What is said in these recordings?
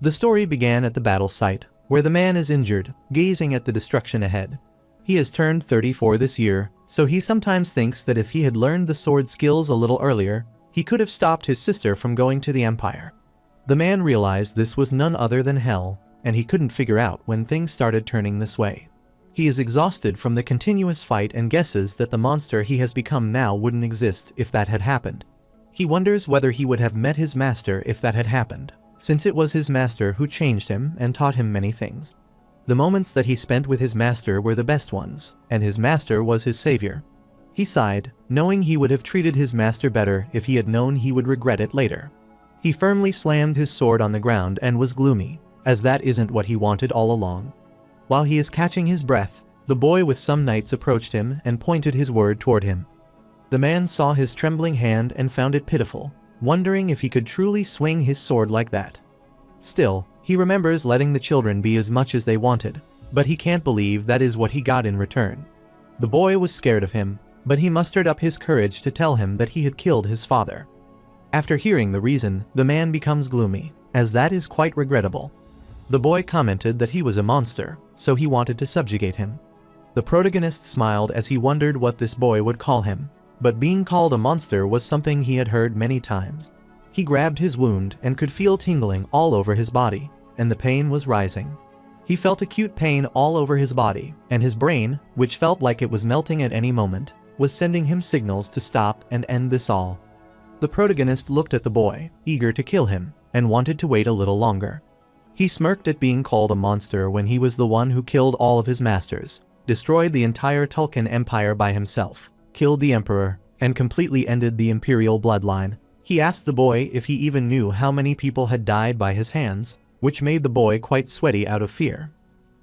The story began at the battle site, where the man is injured, gazing at the destruction ahead. He has turned 34 this year, so he sometimes thinks that if he had learned the sword skills a little earlier, he could have stopped his sister from going to the Empire. The man realized this was none other than hell, and he couldn't figure out when things started turning this way. He is exhausted from the continuous fight and guesses that the monster he has become now wouldn't exist if that had happened. He wonders whether he would have met his master if that had happened, since it was his master who changed him and taught him many things. The moments that he spent with his master were the best ones, and his master was his savior. He sighed, knowing he would have treated his master better if he had known he would regret it later. He firmly slammed his sword on the ground and was gloomy, as that isn't what he wanted all along. While he is catching his breath, the boy with some knights approached him and pointed his word toward him. The man saw his trembling hand and found it pitiful, wondering if he could truly swing his sword like that. Still, he remembers letting the children be as much as they wanted, but he can't believe that is what he got in return. The boy was scared of him, but he mustered up his courage to tell him that he had killed his father. After hearing the reason, the man becomes gloomy, as that is quite regrettable. The boy commented that he was a monster, so he wanted to subjugate him. The protagonist smiled as he wondered what this boy would call him, but being called a monster was something he had heard many times. He grabbed his wound and could feel tingling all over his body, and the pain was rising. He felt acute pain all over his body, and his brain, which felt like it was melting at any moment, was sending him signals to stop and end this all. The protagonist looked at the boy, eager to kill him, and wanted to wait a little longer. He smirked at being called a monster when he was the one who killed all of his masters, destroyed the entire Tulkun Empire by himself, killed the Emperor, and completely ended the Imperial bloodline. He asked the boy if he even knew how many people had died by his hands, which made the boy quite sweaty out of fear.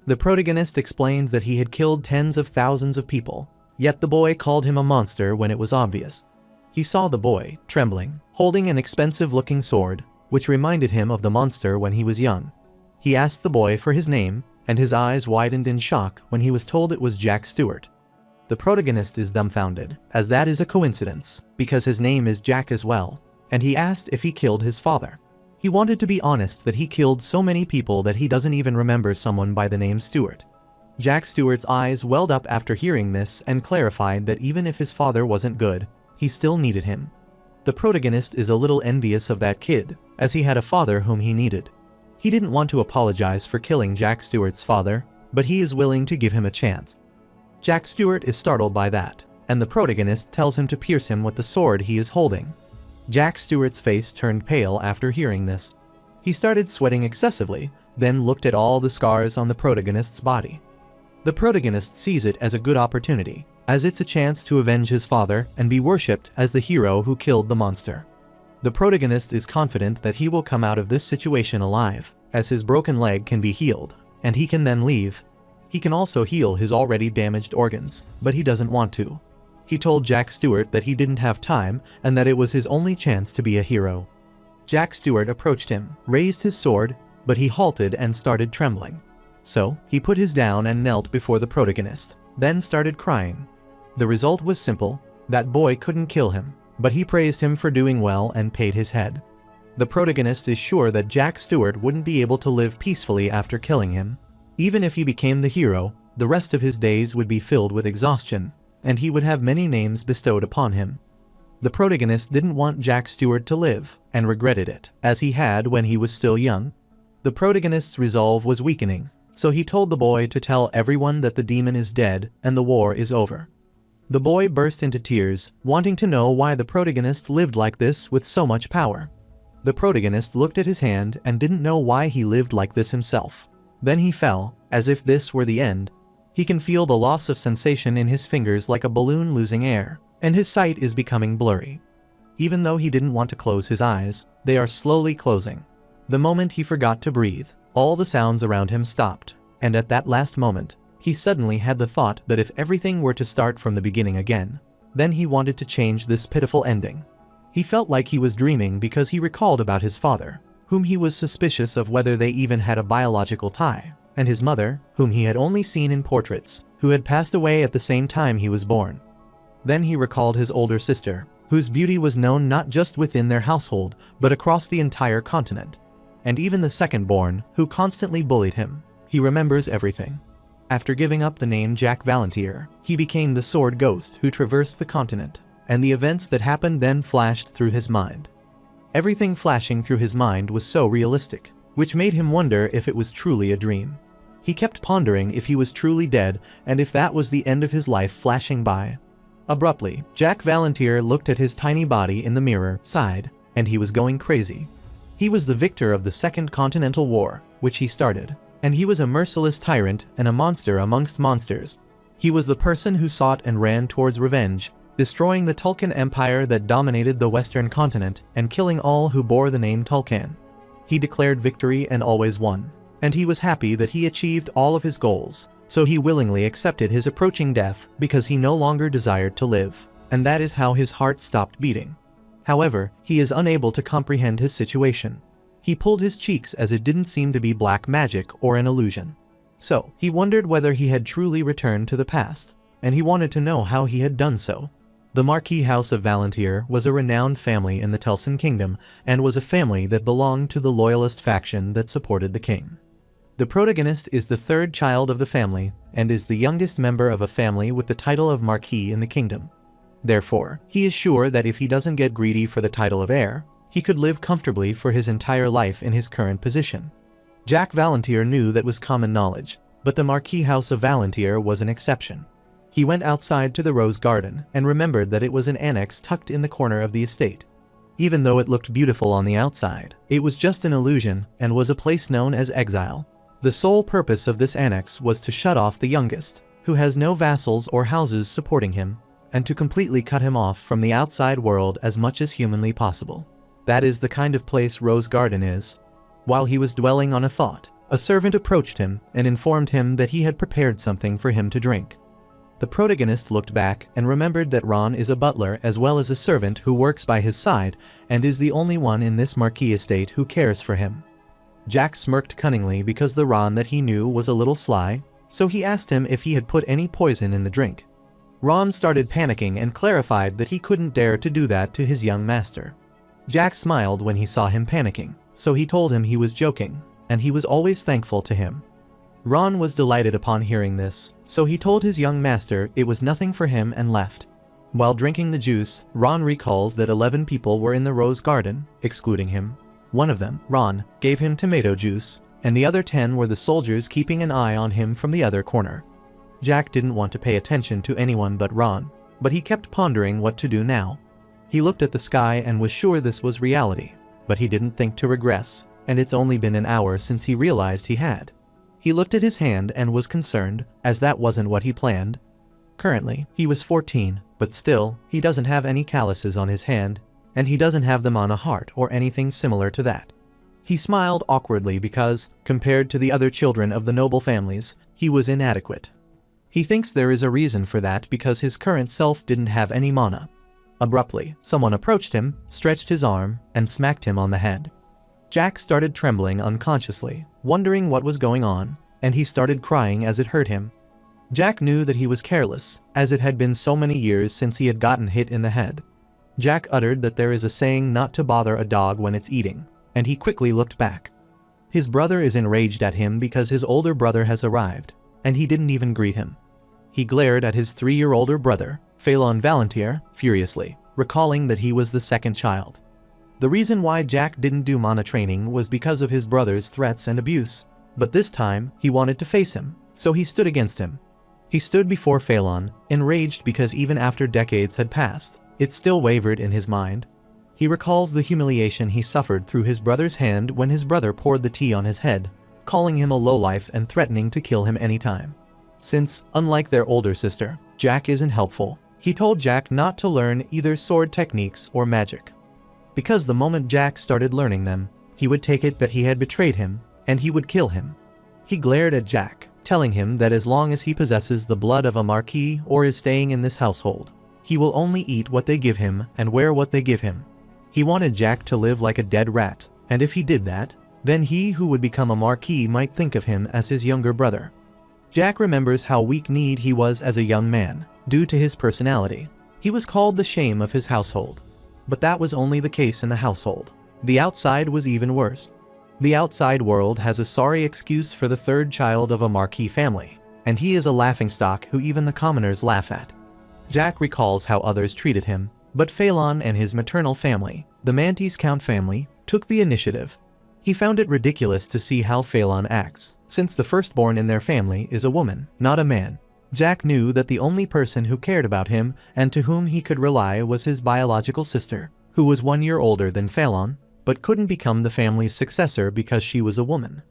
The protagonist explained that he had killed tens of thousands of people, yet the boy called him a monster when it was obvious. He saw the boy, trembling, holding an expensive-looking sword, which reminded him of the monster when he was young. He asked the boy for his name, and his eyes widened in shock when he was told it was Jack Stewart. The protagonist is dumbfounded, as that is a coincidence, because his name is Jack as well, and he asked if he killed his father. He wanted to be honest that he killed so many people that he doesn't even remember someone by the name Stewart. Jack Stewart's eyes welled up after hearing this and clarified that even if his father wasn't good, he still needed him. The protagonist is a little envious of that kid, as he had a father whom he needed. He didn't want to apologize for killing Jack Stewart's father, but he is willing to give him a chance. Jack Stewart is startled by that, and the protagonist tells him to pierce him with the sword he is holding. Jack Stewart's face turned pale after hearing this. He started sweating excessively, then looked at all the scars on the protagonist's body. The protagonist sees it as a good opportunity, as it's a chance to avenge his father and be worshipped as the hero who killed the monster. The protagonist is confident that he will come out of this situation alive, as his broken leg can be healed, and he can then leave. He can also heal his already damaged organs, but he doesn't want to. He told Jack Stewart that he didn't have time and that it was his only chance to be a hero. Jack Stewart approached him, raised his sword, but he halted and started trembling. So, he put his down and knelt before the protagonist, then started crying. The result was simple: that boy couldn't kill him, but he praised him for doing well and paid his head. The protagonist is sure that Jack Stewart wouldn't be able to live peacefully after killing him. Even if he became the hero, the rest of his days would be filled with exhaustion, and he would have many names bestowed upon him. The protagonist didn't want Jack Stewart to live, and regretted it, as he had when he was still young. The protagonist's resolve was weakening, so he told the boy to tell everyone that the demon is dead and the war is over. The boy burst into tears, wanting to know why the protagonist lived like this with so much power. The protagonist looked at his hand and didn't know why he lived like this himself. Then he fell, as if this were the end. He can feel the loss of sensation in his fingers like a balloon losing air, and his sight is becoming blurry. Even though he didn't want to close his eyes, they are slowly closing. The moment he forgot to breathe, all the sounds around him stopped, and at that last moment, he suddenly had the thought that if everything were to start from the beginning again, then he wanted to change this pitiful ending. He felt like he was dreaming because he recalled about his father, whom he was suspicious of whether they even had a biological tie, and his mother, whom he had only seen in portraits, who had passed away at the same time he was born. Then he recalled his older sister, whose beauty was known not just within their household, but across the entire continent. and even the second-born, who constantly bullied him. He remembers everything. After giving up the name Jack Valantier, he became the sword ghost who traversed the continent, and the events that happened then flashed through his mind. Everything flashing through his mind was so realistic, which made him wonder if it was truly a dream. He kept pondering if he was truly dead and if that was the end of his life flashing by. Abruptly, Jack Valantier looked at his tiny body in the mirror, sighed, and he was going crazy. He was the victor of the Second Continental War, which he started, and he was a merciless tyrant and a monster amongst monsters. He was the person who sought and ran towards revenge, destroying the Tulkan Empire that dominated the Western continent and killing all who bore the name Tulkan. He declared victory and always won, and he was happy that he achieved all of his goals, so he willingly accepted his approaching death because he no longer desired to live, and that is how his heart stopped beating. However, he is unable to comprehend his situation. He pulled his cheeks as it didn't seem to be black magic or an illusion. So, he wondered whether he had truly returned to the past, and he wanted to know how he had done so. The Marquis House of Valantier was a renowned family in the Telsin Kingdom and was a family that belonged to the loyalist faction that supported the king. The protagonist is the third child of the family and is the youngest member of a family with the title of Marquis in the kingdom. Therefore, he is sure that if he doesn't get greedy for the title of heir, he could live comfortably for his entire life in his current position. Jack Valantier knew that was common knowledge, but the Marquis House of Valantier was an exception. He went outside to the rose garden and remembered that it was an annex tucked in the corner of the estate. Even though it looked beautiful on the outside, it was just an illusion and was a place known as exile. The sole purpose of this annex was to shut off the youngest, who has no vassals or houses supporting him, and to completely cut him off from the outside world as much as humanly possible. That is the kind of place Rose Garden is. While he was dwelling on a thought, a servant approached him and informed him that he had prepared something for him to drink. The protagonist looked back and remembered that Ron is a butler as well as a servant who works by his side and is the only one in this Marquis estate who cares for him. Jack smirked cunningly because the Ron that he knew was a little sly, so he asked him if he had put any poison in the drink. Ron started panicking and clarified that he couldn't dare to do that to his young master. Jack smiled when he saw him panicking, so he told him he was joking, and he was always thankful to him. Ron was delighted upon hearing this, so he told his young master it was nothing for him and left. While drinking the juice, Ron recalls that 11 people were in the rose garden, excluding him. One of them, Ron, gave him tomato juice, and the other 10 were the soldiers keeping an eye on him from the other corner. Jack didn't want to pay attention to anyone but Ron, but he kept pondering what to do now. He looked at the sky and was sure this was reality, but he didn't think to regress, and it's only been an hour since he realized he had. He looked at his hand and was concerned, as that wasn't what he planned. Currently, he was 14, but still, he doesn't have any calluses on his hand, and he doesn't have them on a heart or anything similar to that. He smiled awkwardly because, compared to the other children of the noble families, he was inadequate. He thinks there is a reason for that because his current self didn't have any mana. Abruptly, someone approached him, stretched his arm, and smacked him on the head. Jack started trembling unconsciously, wondering what was going on, and he started crying as it hurt him. Jack knew that he was careless, as it had been so many years since he had gotten hit in the head. Jack uttered that there is a saying not to bother a dog when it's eating, and he quickly looked back. His brother is enraged at him because his older brother has arrived, and he didn't even greet him. He glared at his 3-year-older brother, Phelan Valantier, furiously, recalling that he was the second child. The reason why Jack didn't do mana training was because of his brother's threats and abuse, but this time he wanted to face him, so he stood against him. He stood before Phelan, enraged because even after decades had passed, it still wavered in his mind. He recalls the humiliation he suffered through his brother's hand when his brother poured the tea on his head, calling him a lowlife and threatening to kill him anytime. Since, unlike their older sister, Jack isn't helpful, he told Jack not to learn either sword techniques or magic. Because the moment Jack started learning them, he would take it that he had betrayed him, and he would kill him. He glared at Jack, telling him that as long as he possesses the blood of a marquis or is staying in this household, he will only eat what they give him and wear what they give him. He wanted Jack to live like a dead rat, and if he did that, then he who would become a marquis might think of him as his younger brother. Jack remembers how weak-kneed he was as a young man, due to his personality. He was called the shame of his household. But that was only the case in the household. The outside was even worse. The outside world has a sorry excuse for the third child of a marquis family, and he is a laughingstock who even the commoners laugh at. Jack recalls how others treated him, but Phelan and his maternal family, the Mantis Count family, took the initiative. He found it ridiculous to see how Phelan acts, since the firstborn in their family is a woman, not a man. Jack knew that the only person who cared about him and to whom he could rely was his biological sister, who was 1 year older than Phelan, but couldn't become the family's successor because she was a woman.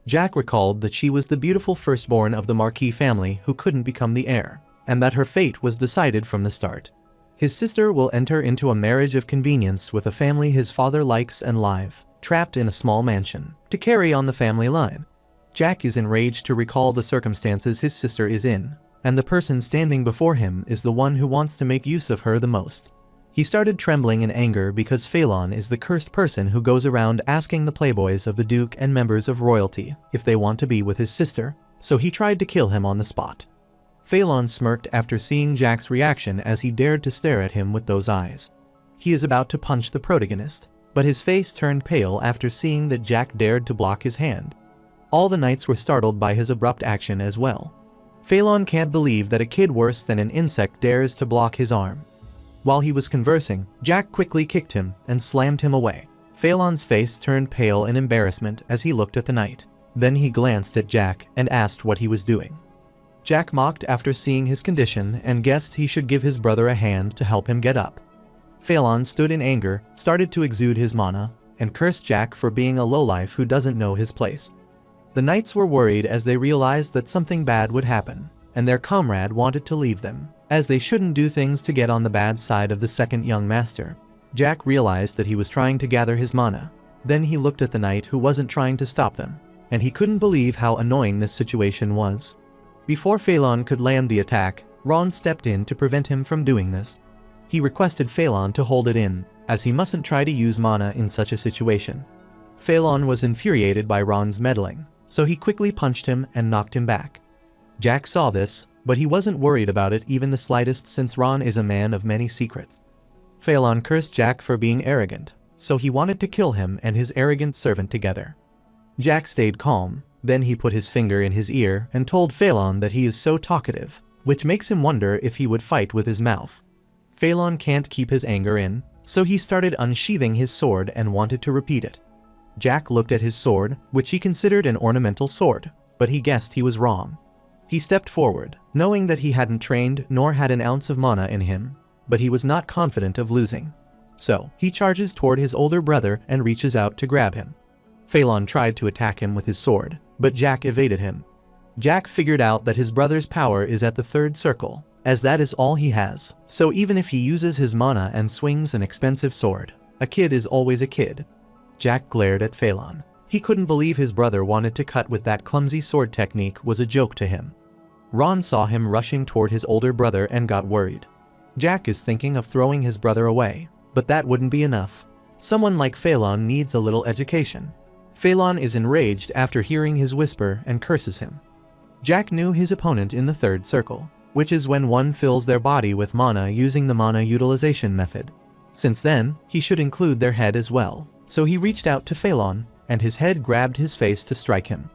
Jack recalled that she was the beautiful firstborn of the Marquis family who couldn't become the heir, and that her fate was decided from the start. His sister will enter into a marriage of convenience with a family his father likes and live, trapped in a small mansion, to carry on the family line. Jack is enraged to recall the circumstances his sister is in, and the person standing before him is the one who wants to make use of her the most. He started trembling in anger because Phelan is the cursed person who goes around asking the playboys of the Duke and members of royalty if they want to be with his sister, so he tried to kill him on the spot. Phelan smirked after seeing Jack's reaction as he dared to stare at him with those eyes. He is about to punch the protagonist, but his face turned pale after seeing that Jack dared to block his hand. All the knights were startled by his abrupt action as well. Phelan can't believe that a kid worse than an insect dares to block his arm. While he was conversing, Jack quickly kicked him and slammed him away. Phelan's face turned pale in embarrassment as he looked at the knight. Then he glanced at Jack and asked what he was doing. Jack mocked after seeing his condition and guessed he should give his brother a hand to help him get up. Phelan stood in anger, started to exude his mana, and cursed Jack for being a lowlife who doesn't know his place. The knights were worried as they realized that something bad would happen, and their comrade wanted to leave them, as they shouldn't do things to get on the bad side of the second young master. Jack realized that he was trying to gather his mana. Then he looked at the knight who wasn't trying to stop them, and he couldn't believe how annoying this situation was. Before Phelan could land the attack, Ron stepped in to prevent him from doing this. He requested Phelan to hold it in, as he mustn't try to use mana in such a situation. Phelan was infuriated by Ron's meddling, so he quickly punched him and knocked him back. Jack saw this, but he wasn't worried about it even the slightest since Ron is a man of many secrets. Phelan cursed Jack for being arrogant, so he wanted to kill him and his arrogant servant together. Jack stayed calm, then he put his finger in his ear and told Phelan that he is so talkative, which makes him wonder if he would fight with his mouth. Phelan can't keep his anger in, so he started unsheathing his sword and wanted to repeat it. Jack looked at his sword, which he considered an ornamental sword, but he guessed he was wrong. He stepped forward, knowing that he hadn't trained nor had an ounce of mana in him, but he was not confident of losing. So, he charges toward his older brother and reaches out to grab him. Phelan tried to attack him with his sword, but Jack evaded him. Jack figured out that his brother's power is at the third circle, as that is all he has, so even if he uses his mana and swings an expensive sword, a kid is always a kid. Jack glared at Phelan. He couldn't believe his brother wanted to cut with that clumsy sword technique was a joke to him. Ron saw him rushing toward his older brother and got worried. Jack is thinking of throwing his brother away, but that wouldn't be enough. Someone like Phelan needs a little education. Phelan is enraged after hearing his whisper and curses him. Jack knew his opponent in the third circle, which is when one fills their body with mana using the mana utilization method. Since then, he should include their head as well, so he reached out to Phelan, and his head grabbed his face to strike him.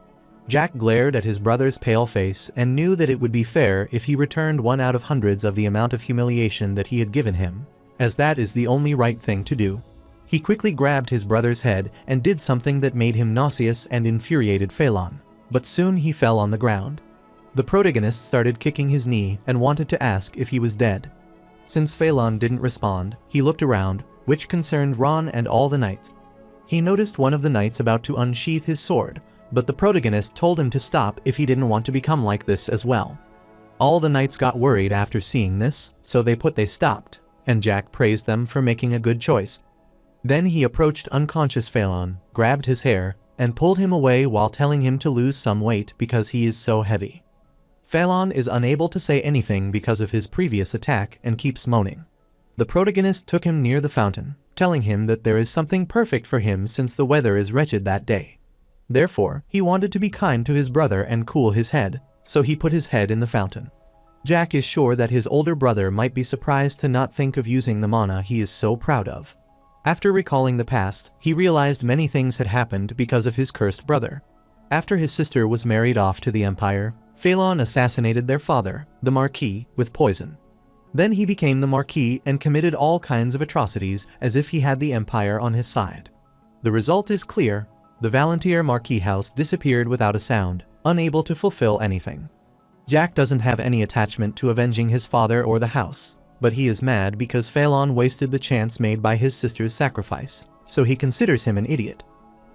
Jack glared at his brother's pale face and knew that it would be fair if he returned 1 out of hundreds of the amount of humiliation that he had given him, as that is the only right thing to do. He quickly grabbed his brother's head and did something that made him nauseous and infuriated Phelan, but soon he fell on the ground. The protagonist started kicking his knee and wanted to ask if he was dead. Since Phelan didn't respond, he looked around, which concerned Ron and all the knights. He noticed one of the knights about to unsheath his sword, but the protagonist told him to stop if he didn't want to become like this as well. All the knights got worried after seeing this, so they stopped, and Jack praised them for making a good choice. Then he approached unconscious Phelan, grabbed his hair, and pulled him away while telling him to lose some weight because he is so heavy. Phelan is unable to say anything because of his previous attack and keeps moaning. The protagonist took him near the fountain, telling him that there is something perfect for him since the weather is wretched that day. Therefore, he wanted to be kind to his brother and cool his head, so he put his head in the fountain. Jack is sure that his older brother might be surprised to not think of using the mana he is so proud of. After recalling the past, he realized many things had happened because of his cursed brother. After his sister was married off to the empire, Phelan assassinated their father, the Marquis, with poison. Then he became the Marquis and committed all kinds of atrocities as if he had the empire on his side. The result is clear: the Valantier Marquis house disappeared without a sound, unable to fulfill anything. Jack doesn't have any attachment to avenging his father or the house, but he is mad because Phelan wasted the chance made by his sister's sacrifice, so he considers him an idiot.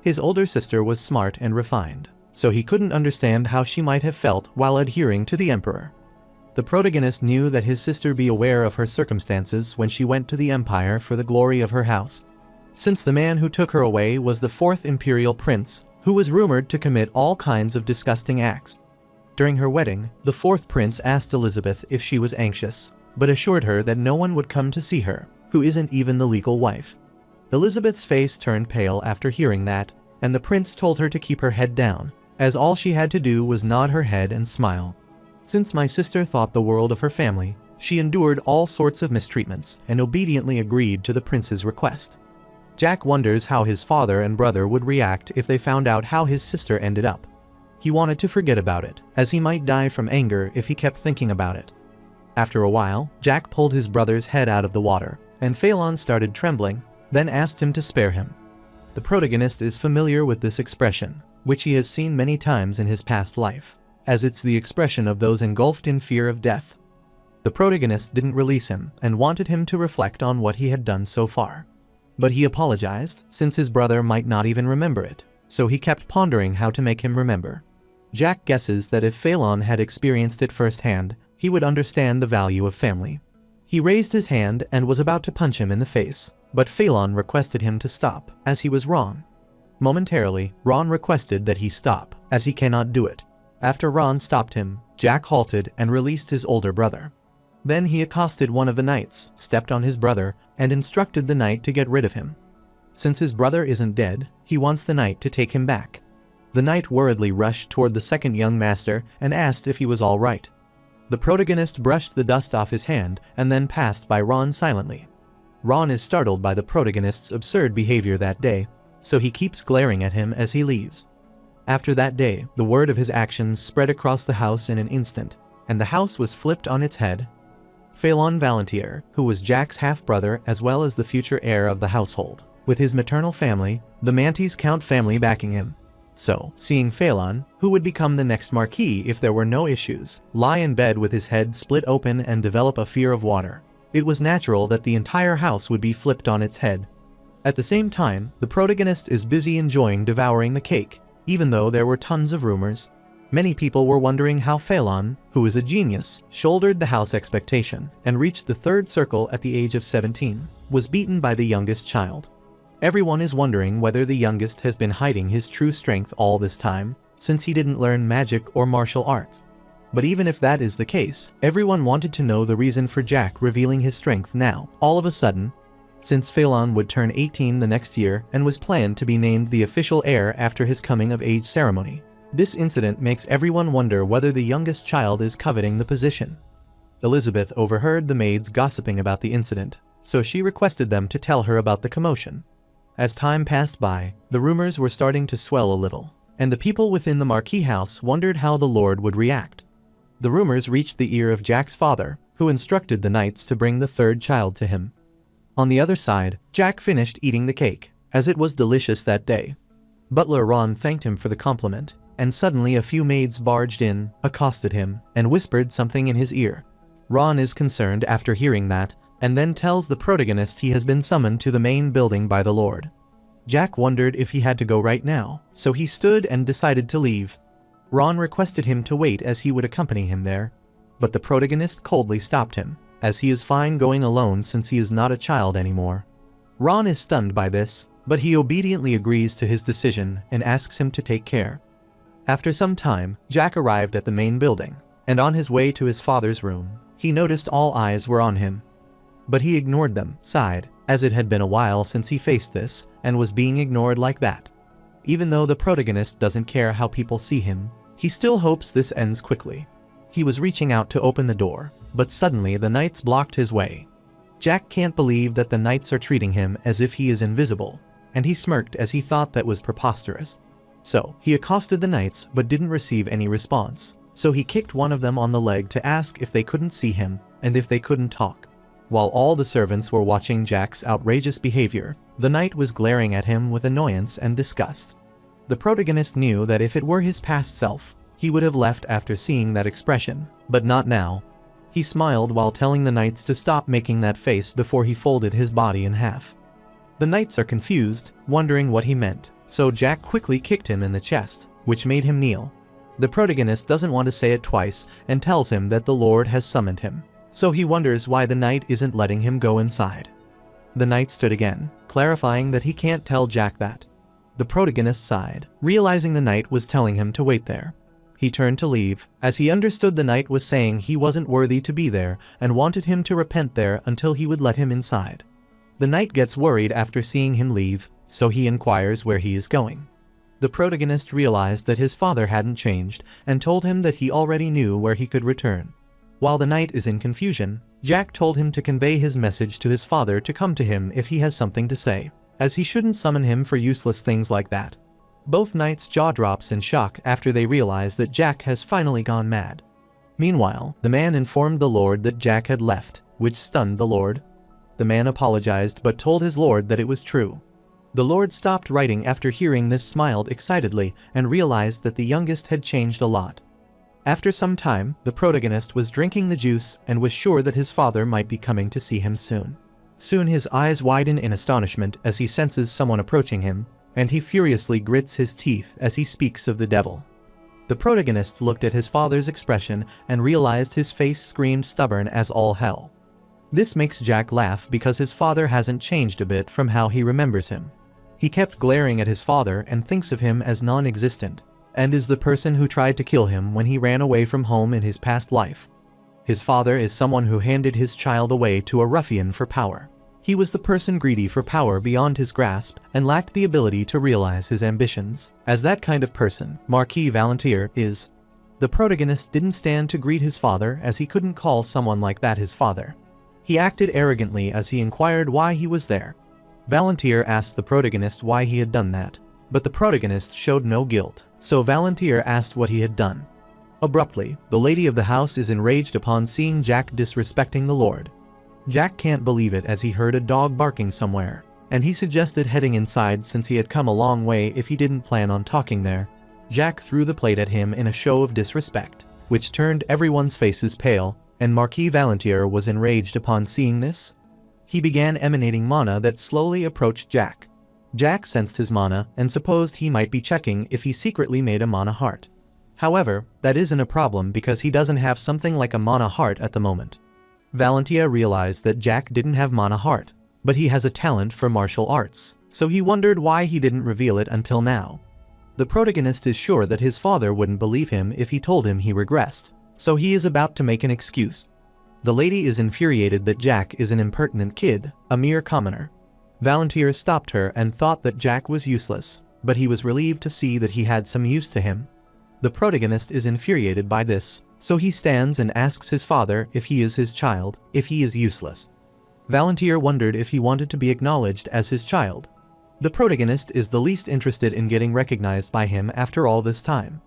His older sister was smart and refined, so he couldn't understand how she might have felt while adhering to the emperor. The protagonist knew that his sister be aware of her circumstances when she went to the empire for the glory of her house. Since the man who took her away was the fourth imperial prince, who was rumored to commit all kinds of disgusting acts. During her wedding, the fourth prince asked Elizabeth if she was anxious, but assured her that no one would come to see her, who isn't even the legal wife. Elizabeth's face turned pale after hearing that, and the prince told her to keep her head down, as all she had to do was nod her head and smile. Since my sister thought the world of her family, she endured all sorts of mistreatments and obediently agreed to the prince's request. Jack wonders how his father and brother would react if they found out how his sister ended up. He wanted to forget about it, as he might die from anger if he kept thinking about it. After a while, Jack pulled his brother's head out of the water, and Phelan started trembling, then asked him to spare him. The protagonist is familiar with this expression, which he has seen many times in his past life, as it's the expression of those engulfed in fear of death. The protagonist didn't release him and wanted him to reflect on what he had done so far. But he apologized, since his brother might not even remember it, so he kept pondering how to make him remember. Jack guesses that if Phelan had experienced it firsthand, he would understand the value of family. He raised his hand and was about to punch him in the face, but Phelan requested him to stop, as he was wrong. Momentarily, Ron requested that he stop, as he cannot do it. After Ron stopped him, Jack halted and released his older brother. Then he accosted one of the knights, stepped on his brother, and instructed the knight to get rid of him. Since his brother isn't dead, he wants the knight to take him back. The knight worriedly rushed toward the second young master and asked if he was all right. The protagonist brushed the dust off his hand and then passed by Ron silently. Ron is startled by the protagonist's absurd behavior that day, so he keeps glaring at him as he leaves. After that day, the word of his actions spread across the house in an instant, and the house was flipped on its head. Phelan Valantier, who was Jack's half-brother as well as the future heir of the household, with his maternal family, the Mantis Count family backing him. So, seeing Phelan, who would become the next Marquis if there were no issues, lie in bed with his head split open and develop a fear of water, it was natural that the entire house would be flipped on its head. At the same time, the protagonist is busy enjoying devouring the cake, even though there were tons of rumors. Many people were wondering how Phelan, who is a genius, shouldered the house expectation and reached the third circle at the age of 17, was beaten by the youngest child. Everyone is wondering whether the youngest has been hiding his true strength all this time, since he didn't learn magic or martial arts. But even if that is the case, everyone wanted to know the reason for Jack revealing his strength now, all of a sudden, since Phelan would turn 18 the next year and was planned to be named the official heir after his coming-of-age ceremony. This incident makes everyone wonder whether the youngest child is coveting the position. Elizabeth overheard the maids gossiping about the incident, so she requested them to tell her about the commotion. As time passed by, the rumors were starting to swell a little, and the people within the Marquis house wondered how the Lord would react. The rumors reached the ear of Jack's father, who instructed the knights to bring the third child to him. On the other side, Jack finished eating the cake, as it was delicious that day. Butler Ron thanked him for the compliment, and suddenly a few maids barged in, accosted him, and whispered something in his ear. Ron is concerned after hearing that, and then tells the protagonist he has been summoned to the main building by the Lord. Jack wondered if he had to go right now, so he stood and decided to leave. Ron requested him to wait as he would accompany him there, but the protagonist coldly stopped him, as he is fine going alone since he is not a child anymore. Ron is stunned by this, but he obediently agrees to his decision and asks him to take care. After some time, Jack arrived at the main building, and on his way to his father's room, he noticed all eyes were on him. But he ignored them, sighed, as it had been a while since he faced this, and was being ignored like that. Even though the protagonist doesn't care how people see him, he still hopes this ends quickly. He was reaching out to open the door, but suddenly the knights blocked his way. Jack can't believe that the knights are treating him as if he is invisible, and he smirked as he thought that was preposterous. So, he accosted the knights but didn't receive any response, so he kicked one of them on the leg to ask if they couldn't see him and if they couldn't talk. While all the servants were watching Jack's outrageous behavior, the knight was glaring at him with annoyance and disgust. The protagonist knew that if it were his past self, he would have left after seeing that expression, but not now. He smiled while telling the knights to stop making that face before he folded his body in half. The knights are confused, wondering what he meant, so Jack quickly kicked him in the chest, which made him kneel. The protagonist doesn't want to say it twice and tells him that the Lord has summoned him, so he wonders why the knight isn't letting him go inside. The knight stood again, clarifying that he can't tell Jack that. The protagonist sighed, realizing the knight was telling him to wait there. He turned to leave, as he understood the knight was saying he wasn't worthy to be there and wanted him to repent there until he would let him inside. The knight gets worried after seeing him leave, so he inquires where he is going. The protagonist realized that his father hadn't changed and told him that he already knew where he could return. While the knight is in confusion, Jack told him to convey his message to his father to come to him if he has something to say, as he shouldn't summon him for useless things like that. Both knights' jaw drops in shock after they realize that Jack has finally gone mad. Meanwhile, the man informed the Lord that Jack had left, which stunned the Lord. The man apologized but told his Lord that it was true. The Lord stopped writing after hearing this, smiled excitedly, and realized that the youngest had changed a lot. After some time, the protagonist was drinking the juice and was sure that his father might be coming to see him soon. Soon his eyes widen in astonishment as he senses someone approaching him, and he furiously grits his teeth as he speaks of the devil. The protagonist looked at his father's expression and realized his face screamed stubborn as all hell. This makes Jack laugh because his father hasn't changed a bit from how he remembers him. He kept glaring at his father and thinks of him as non-existent, and is the person who tried to kill him when he ran away from home in his past life. His father is someone who handed his child away to a ruffian for power. He was the person greedy for power beyond his grasp and lacked the ability to realize his ambitions, as that kind of person Marquis Valantier is. The protagonist didn't stand to greet his father as he couldn't call someone like that his father. He acted arrogantly as he inquired why he was there. Valantier asked the protagonist why he had done that, but the protagonist showed no guilt, so Valantier asked what he had done. Abruptly, the lady of the house is enraged upon seeing Jack disrespecting the Lord. Jack can't believe it as he heard a dog barking somewhere, and he suggested heading inside since he had come a long way if he didn't plan on talking there. Jack threw the plate at him in a show of disrespect, which turned everyone's faces pale, and Marquis Valantier was enraged upon seeing this. He began emanating mana that slowly approached Jack. Jack sensed his mana and supposed he might be checking if he secretly made a mana heart. However, that isn't a problem because he doesn't have something like a mana heart at the moment. Valantier realized that Jack didn't have mana heart, but he has a talent for martial arts, so he wondered why he didn't reveal it until now. The protagonist is sure that his father wouldn't believe him if he told him he regressed, so he is about to make an excuse. The lady is infuriated that Jack is an impertinent kid, a mere commoner. Valantier stopped her and thought that Jack was useless, but he was relieved to see that he had some use to him. The protagonist is infuriated by this, so he stands and asks his father if he is his child, if he is useless. Valantier wondered if he wanted to be acknowledged as his child. The protagonist is the least interested in getting recognized by him after all this time.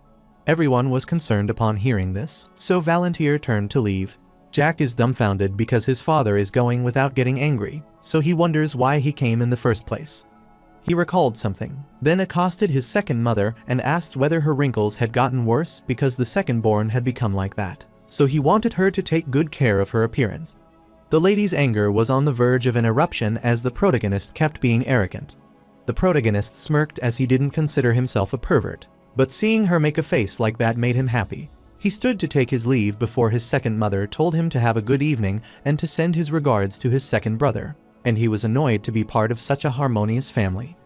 Everyone was concerned upon hearing this, so Valantier turned to leave. Jack is dumbfounded because his father is going without getting angry, so he wonders why he came in the first place. He recalled something, then accosted his second mother and asked whether her wrinkles had gotten worse because the second-born had become like that, so he wanted her to take good care of her appearance. The lady's anger was on the verge of an eruption as the protagonist kept being arrogant. The protagonist smirked as he didn't consider himself a pervert, but seeing her make a face like that made him happy. He stood to take his leave before his second mother told him to have a good evening and to send his regards to his second brother, and he was annoyed to be part of such a harmonious family.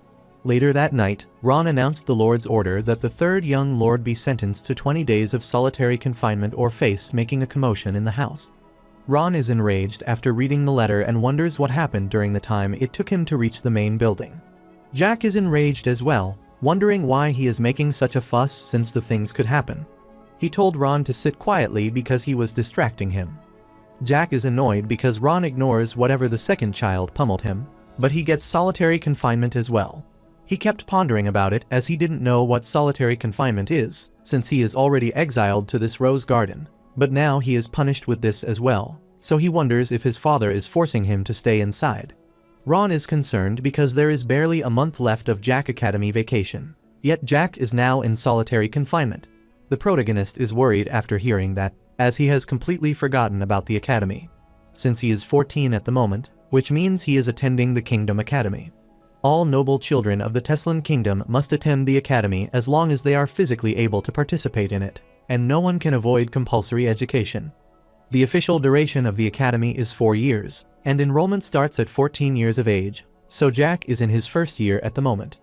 Later that night, Ron announced the Lord's order that the third young lord be sentenced to 20 days of solitary confinement or face making a commotion in the house. Ron is enraged after reading the letter and wonders what happened during the time it took him to reach the main building. Jack is enraged as well, wondering why he is making such a fuss since the things could happen. He told Ron to sit quietly because he was distracting him. Jack is annoyed because Ron ignores whatever the second child pummeled him, but he gets solitary confinement as well. He kept pondering about it as he didn't know what solitary confinement is, since he is already exiled to this rose garden, but now he is punished with this as well, so he wonders if his father is forcing him to stay inside. Ron is concerned because there is barely a month left of Jack Academy vacation, yet Jack is now in solitary confinement. The protagonist is worried after hearing that, as he has completely forgotten about the academy, since he is 14 at the moment, which means he is attending the Kingdom Academy. All noble children of the Teslan Kingdom must attend the academy as long as they are physically able to participate in it, and no one can avoid compulsory education. The official duration of the academy is 4 years, and enrollment starts at 14 years of age, so Jack is in his first year at the moment.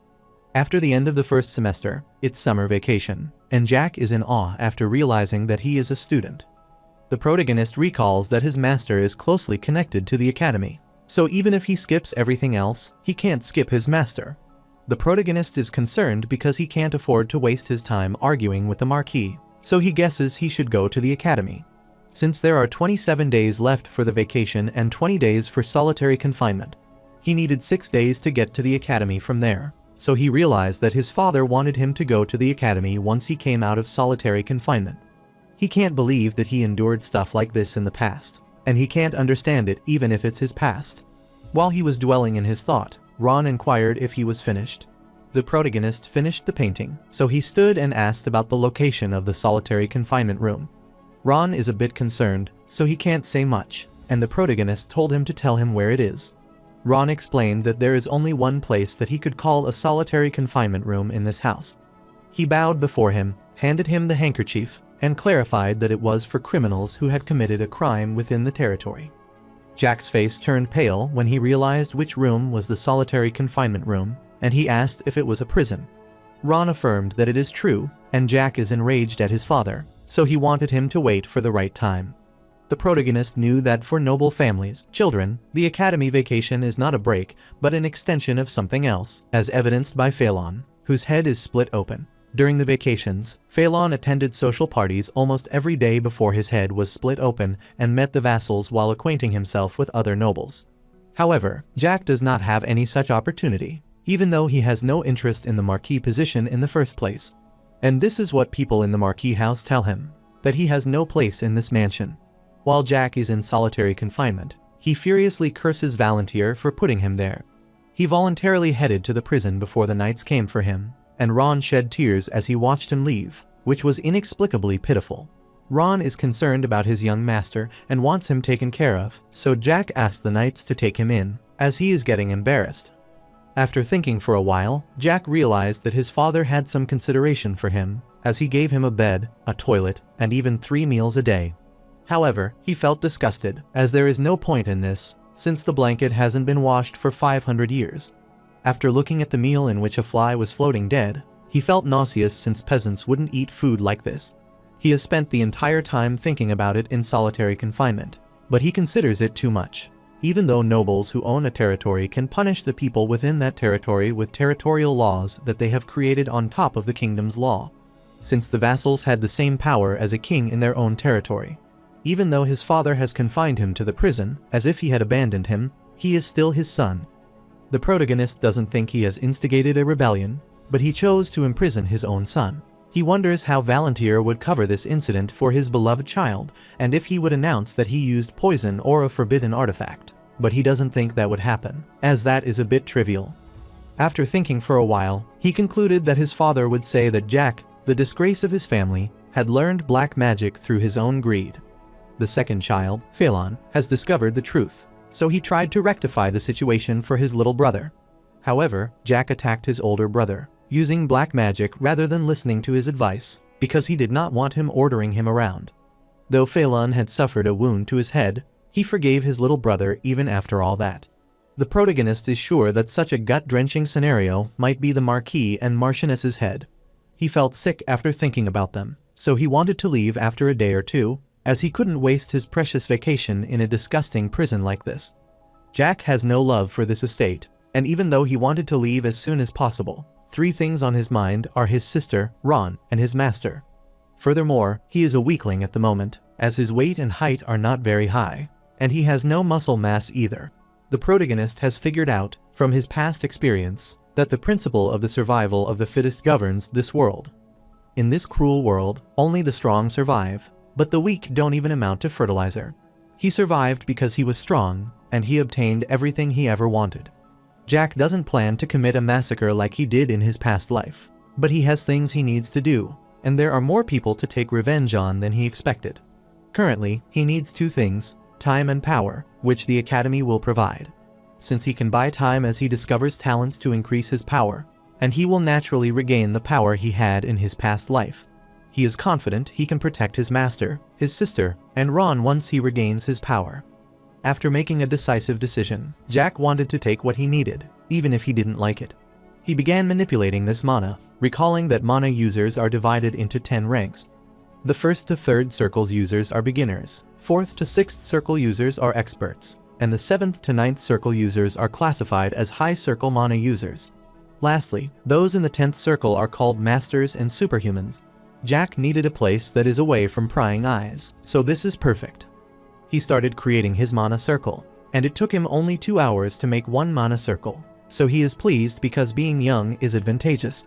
After the end of the first semester, it's summer vacation, and Jack is in awe after realizing that he is a student. The protagonist recalls that his master is closely connected to the academy, so even if he skips everything else, he can't skip his master. The protagonist is concerned because he can't afford to waste his time arguing with the Marquis, so he guesses he should go to the academy. Since there are 27 days left for the vacation and 20 days for solitary confinement, he needed 6 days to get to the academy from there. So he realized that his father wanted him to go to the academy once he came out of solitary confinement. He can't believe that he endured stuff like this in the past, and he can't understand it even if it's his past. While he was dwelling in his thought, Ron inquired if he was finished. The protagonist finished the painting, so he stood and asked about the location of the solitary confinement room. Ron is a bit concerned, so he can't say much, and the protagonist told him to tell him where it is. Ron explained that there is only one place that he could call a solitary confinement room in this house. He bowed before him, handed him the handkerchief, and clarified that it was for criminals who had committed a crime within the territory. Jack's face turned pale when he realized which room was the solitary confinement room, and he asked if it was a prison. Ron affirmed that it is true, and Jack is enraged at his father, so he wanted him to wait for the right time. The protagonist knew that for noble families, children, the academy vacation is not a break, but an extension of something else, as evidenced by Phelan, whose head is split open. During the vacations, Phelan attended social parties almost every day before his head was split open and met the vassals while acquainting himself with other nobles. However, Jack does not have any such opportunity, even though he has no interest in the Marquis position in the first place. And this is what people in the Marquis house tell him, that he has no place in this mansion. While Jack is in solitary confinement, he furiously curses Valantier for putting him there. He voluntarily headed to the prison before the knights came for him, and Ron shed tears as he watched him leave, which was inexplicably pitiful. Ron is concerned about his young master and wants him taken care of, so Jack asks the knights to take him in, as he is getting embarrassed. After thinking for a while, Jack realized that his father had some consideration for him, as he gave him a bed, a toilet, and even 3 meals a day. However, he felt disgusted, as there is no point in this, since the blanket hasn't been washed for 500 years. After looking at the meal in which a fly was floating dead, he felt nauseous since peasants wouldn't eat food like this. He has spent the entire time thinking about it in solitary confinement, but he considers it too much. Even though nobles who own a territory can punish the people within that territory with territorial laws that they have created on top of the kingdom's law, since the vassals had the same power as a king in their own territory. Even though his father has confined him to the prison, as if he had abandoned him, he is still his son. The protagonist doesn't think he has instigated a rebellion, but he chose to imprison his own son. He wonders how Valantier would cover this incident for his beloved child, and if he would announce that he used poison or a forbidden artifact. But he doesn't think that would happen, as that is a bit trivial. After thinking for a while, he concluded that his father would say that Jack, the disgrace of his family, had learned black magic through his own greed. The second child, Phelan, has discovered the truth, so he tried to rectify the situation for his little brother. However, Jack attacked his older brother, using black magic rather than listening to his advice, because he did not want him ordering him around. Though Phelan had suffered a wound to his head, he forgave his little brother even after all that. The protagonist is sure that such a gut-drenching scenario might be the Marquis and Marchioness's head. He felt sick after thinking about them, so he wanted to leave after a day or two, as he couldn't waste his precious vacation in a disgusting prison like this. Jack has no love for this estate, and even though he wanted to leave as soon as possible, 3 things on his mind are his sister, Ron, and his master. Furthermore, he is a weakling at the moment, as his weight and height are not very high, and he has no muscle mass either. The protagonist has figured out, from his past experience, that the principle of the survival of the fittest governs this world. In this cruel world, only the strong survive, but the weak don't even amount to fertilizer. He survived because he was strong, and he obtained everything he ever wanted. Jack doesn't plan to commit a massacre like he did in his past life, but he has things he needs to do, and there are more people to take revenge on than he expected. Currently, he needs two things: time and power, which the Academy will provide, since he can buy time as he discovers talents to increase his power, and he will naturally regain the power he had in his past life. He is confident he can protect his master, his sister, and Ron once he regains his power. After making a decisive decision, Jack wanted to take what he needed, even if he didn't like it. He began manipulating this mana, recalling that mana users are divided into 10 ranks. The 1st to 3rd circles users are beginners, 4th to 6th circle users are experts, and the 7th to 9th circle users are classified as high circle mana users. Lastly, those in the 10th circle are called masters and superhumans. Jack needed a place that is away from prying eyes, so this is perfect. He started creating his mana circle, and it took him only 2 hours to make one mana circle, so he is pleased because being young is advantageous.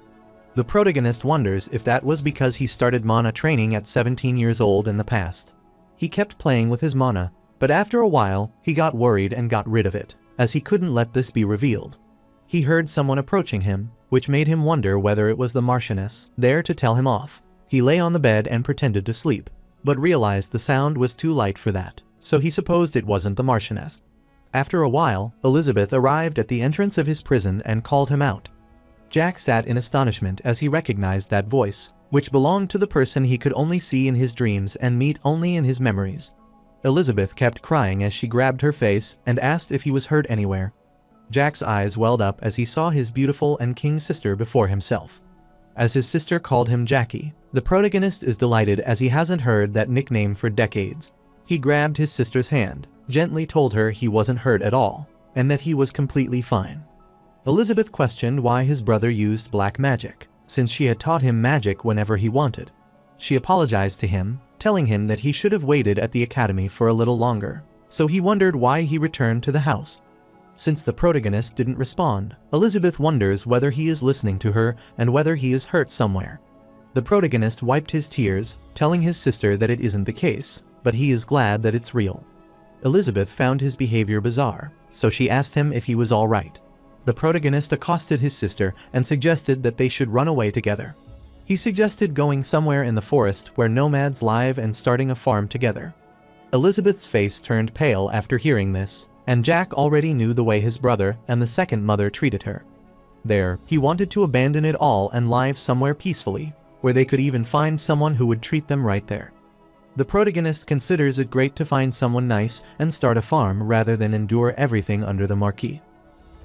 The protagonist wonders if that was because he started mana training at 17 years old in the past. He kept playing with his mana, but after a while, he got worried and got rid of it, as he couldn't let this be revealed. He heard someone approaching him, which made him wonder whether it was the Marchioness, there to tell him off. He lay on the bed and pretended to sleep, but realized the sound was too light for that, so he supposed it wasn't the Marchioness. After a while, Elizabeth arrived at the entrance of his prison and called him out. Jack sat in astonishment as he recognized that voice, which belonged to the person he could only see in his dreams and meet only in his memories. Elizabeth kept crying as she grabbed her face and asked if he was hurt anywhere. Jack's eyes welled up as he saw his beautiful and king sister before himself. As his sister called him Jackie, the protagonist is delighted as he hasn't heard that nickname for decades. He grabbed his sister's hand, gently told her he wasn't hurt at all, and that he was completely fine. Elizabeth questioned why his brother used black magic, since she had taught him magic whenever he wanted. She apologized to him, telling him that he should have waited at the academy for a little longer, so he wondered why he returned to the house. Since the protagonist didn't respond, Elizabeth wonders whether he is listening to her and whether he is hurt somewhere. The protagonist wiped his tears, telling his sister that it isn't the case, but he is glad that it's real. Elizabeth found his behavior bizarre, so she asked him if he was all right. The protagonist accosted his sister and suggested that they should run away together. He suggested going somewhere in the forest where nomads live and starting a farm together. Elizabeth's face turned pale after hearing this, and Jack already knew the way his brother and the second mother treated her. There, he wanted to abandon it all and live somewhere peacefully, where they could even find someone who would treat them right there. The protagonist considers it great to find someone nice and start a farm rather than endure everything under the Marquis.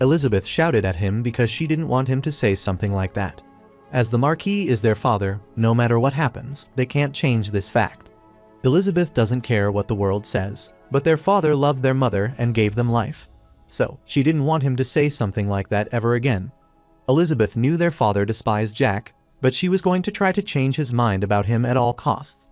Elizabeth shouted at him because she didn't want him to say something like that. As the Marquis is their father, no matter what happens, they can't change this fact. Elizabeth doesn't care what the world says, but their father loved their mother and gave them life. So, she didn't want him to say something like that ever again. Elizabeth knew their father despised Jack, but she was going to try to change his mind about him at all costs.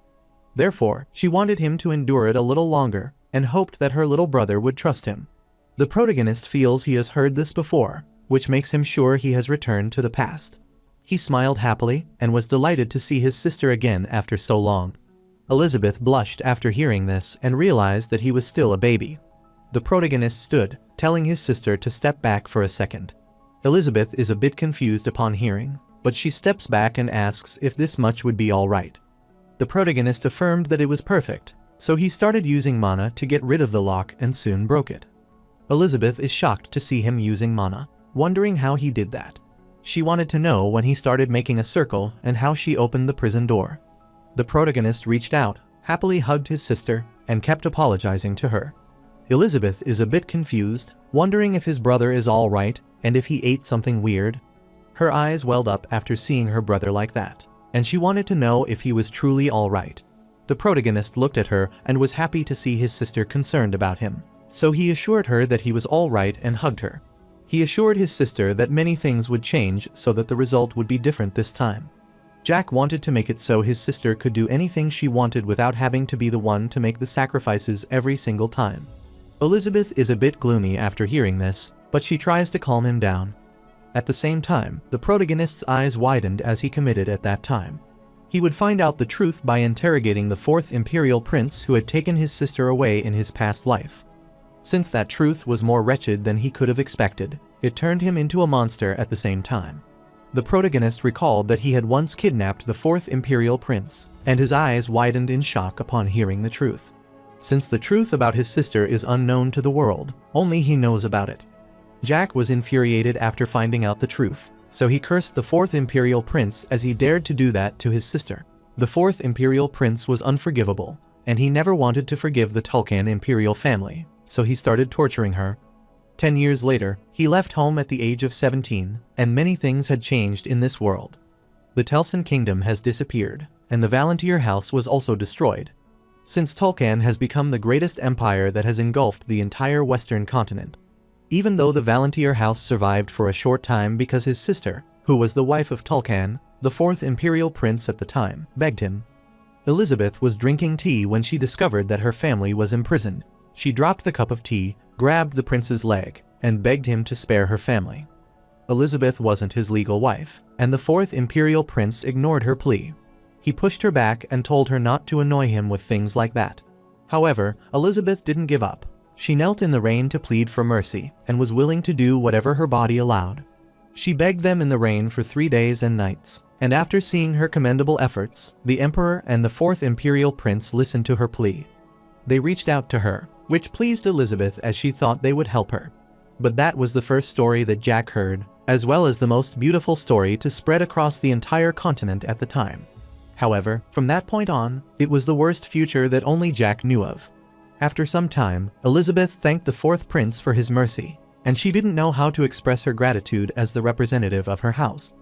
Therefore, she wanted him to endure it a little longer, and hoped that her little brother would trust him. The protagonist feels he has heard this before, which makes him sure he has returned to the past. He smiled happily, and was delighted to see his sister again after so long. Elizabeth blushed after hearing this and realized that he was still a baby. The protagonist stood, telling his sister to step back for a second. Elizabeth is a bit confused upon hearing, but she steps back and asks if this much would be all right. The protagonist affirmed that it was perfect, so he started using mana to get rid of the lock and soon broke it. Elizabeth is shocked to see him using mana, wondering how he did that. She wanted to know when he started making a circle and how she opened the prison door. The protagonist reached out, happily hugged his sister, and kept apologizing to her. Elizabeth is a bit confused, wondering if his brother is all right and if he ate something weird. Her eyes welled up after seeing her brother like that, and she wanted to know if he was truly all right. The protagonist looked at her and was happy to see his sister concerned about him, so he assured her that he was all right and hugged her. He assured his sister that many things would change so that the result would be different this time. Jack wanted to make it so his sister could do anything she wanted without having to be the one to make the sacrifices every single time. Elizabeth is a bit gloomy after hearing this, but she tries to calm him down. At the same time, the protagonist's eyes widened as he committed at that time. He would find out the truth by interrogating the fourth imperial prince who had taken his sister away in his past life. Since that truth was more wretched than he could have expected, it turned him into a monster at the same time. The protagonist recalled that he had once kidnapped the fourth imperial prince, and his eyes widened in shock upon hearing the truth. Since the truth about his sister is unknown to the world, only he knows about it. Jack was infuriated after finding out the truth, so he cursed the fourth imperial prince as he dared to do that to his sister. The fourth imperial prince was unforgivable, and he never wanted to forgive the Tulkan imperial family, so he started torturing her. 10 years later, he left home at the age of 17, and many things had changed in this world. The Telsin kingdom has disappeared, and the Valantyr house was also destroyed. Since Tulkan has become the greatest empire that has engulfed the entire western continent. Even though the Valantyr house survived for a short time because his sister, who was the wife of Tulkan, the fourth imperial prince at the time, begged him. Elizabeth was drinking tea when she discovered that her family was imprisoned. She dropped the cup of tea, grabbed the prince's leg, and begged him to spare her family. Elizabeth wasn't his legal wife, and the fourth imperial prince ignored her plea. He pushed her back and told her not to annoy him with things like that. However, Elizabeth didn't give up. She knelt in the rain to plead for mercy, and was willing to do whatever her body allowed. She begged them in the rain for 3 days and nights, and after seeing her commendable efforts, the emperor and the fourth imperial prince listened to her plea. They reached out to her, which pleased Elizabeth as she thought they would help her. But that was the first story that Jack heard, as well as the most beautiful story to spread across the entire continent at the time. However, from that point on, it was the worst future that only Jack knew of. After some time, Elizabeth thanked the fourth prince for his mercy, and she didn't know how to express her gratitude as the representative of her house.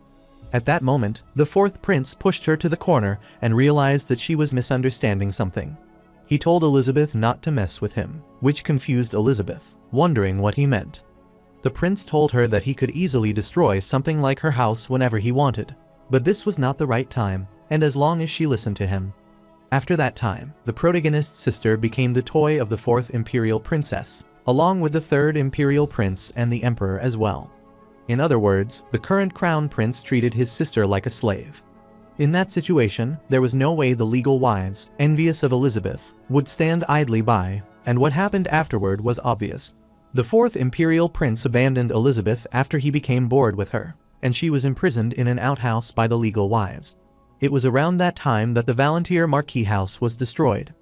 At that moment, the fourth prince pushed her to the corner and realized that she was misunderstanding something. He told Elizabeth not to mess with him, which confused Elizabeth, wondering what he meant. The prince told her that he could easily destroy something like her house whenever he wanted, but this was not the right time, and as long as she listened to him. After that time, the protagonist's sister became the toy of the fourth imperial princess, along with the third imperial prince and the emperor as well. In other words, the current crown prince treated his sister like a slave. In that situation, there was no way the legal wives, envious of Elizabeth, would stand idly by, and what happened afterward was obvious. The fourth imperial prince abandoned Elizabeth after he became bored with her, and she was imprisoned in an outhouse by the legal wives. It was around that time that the Valantyr Marquis house was destroyed.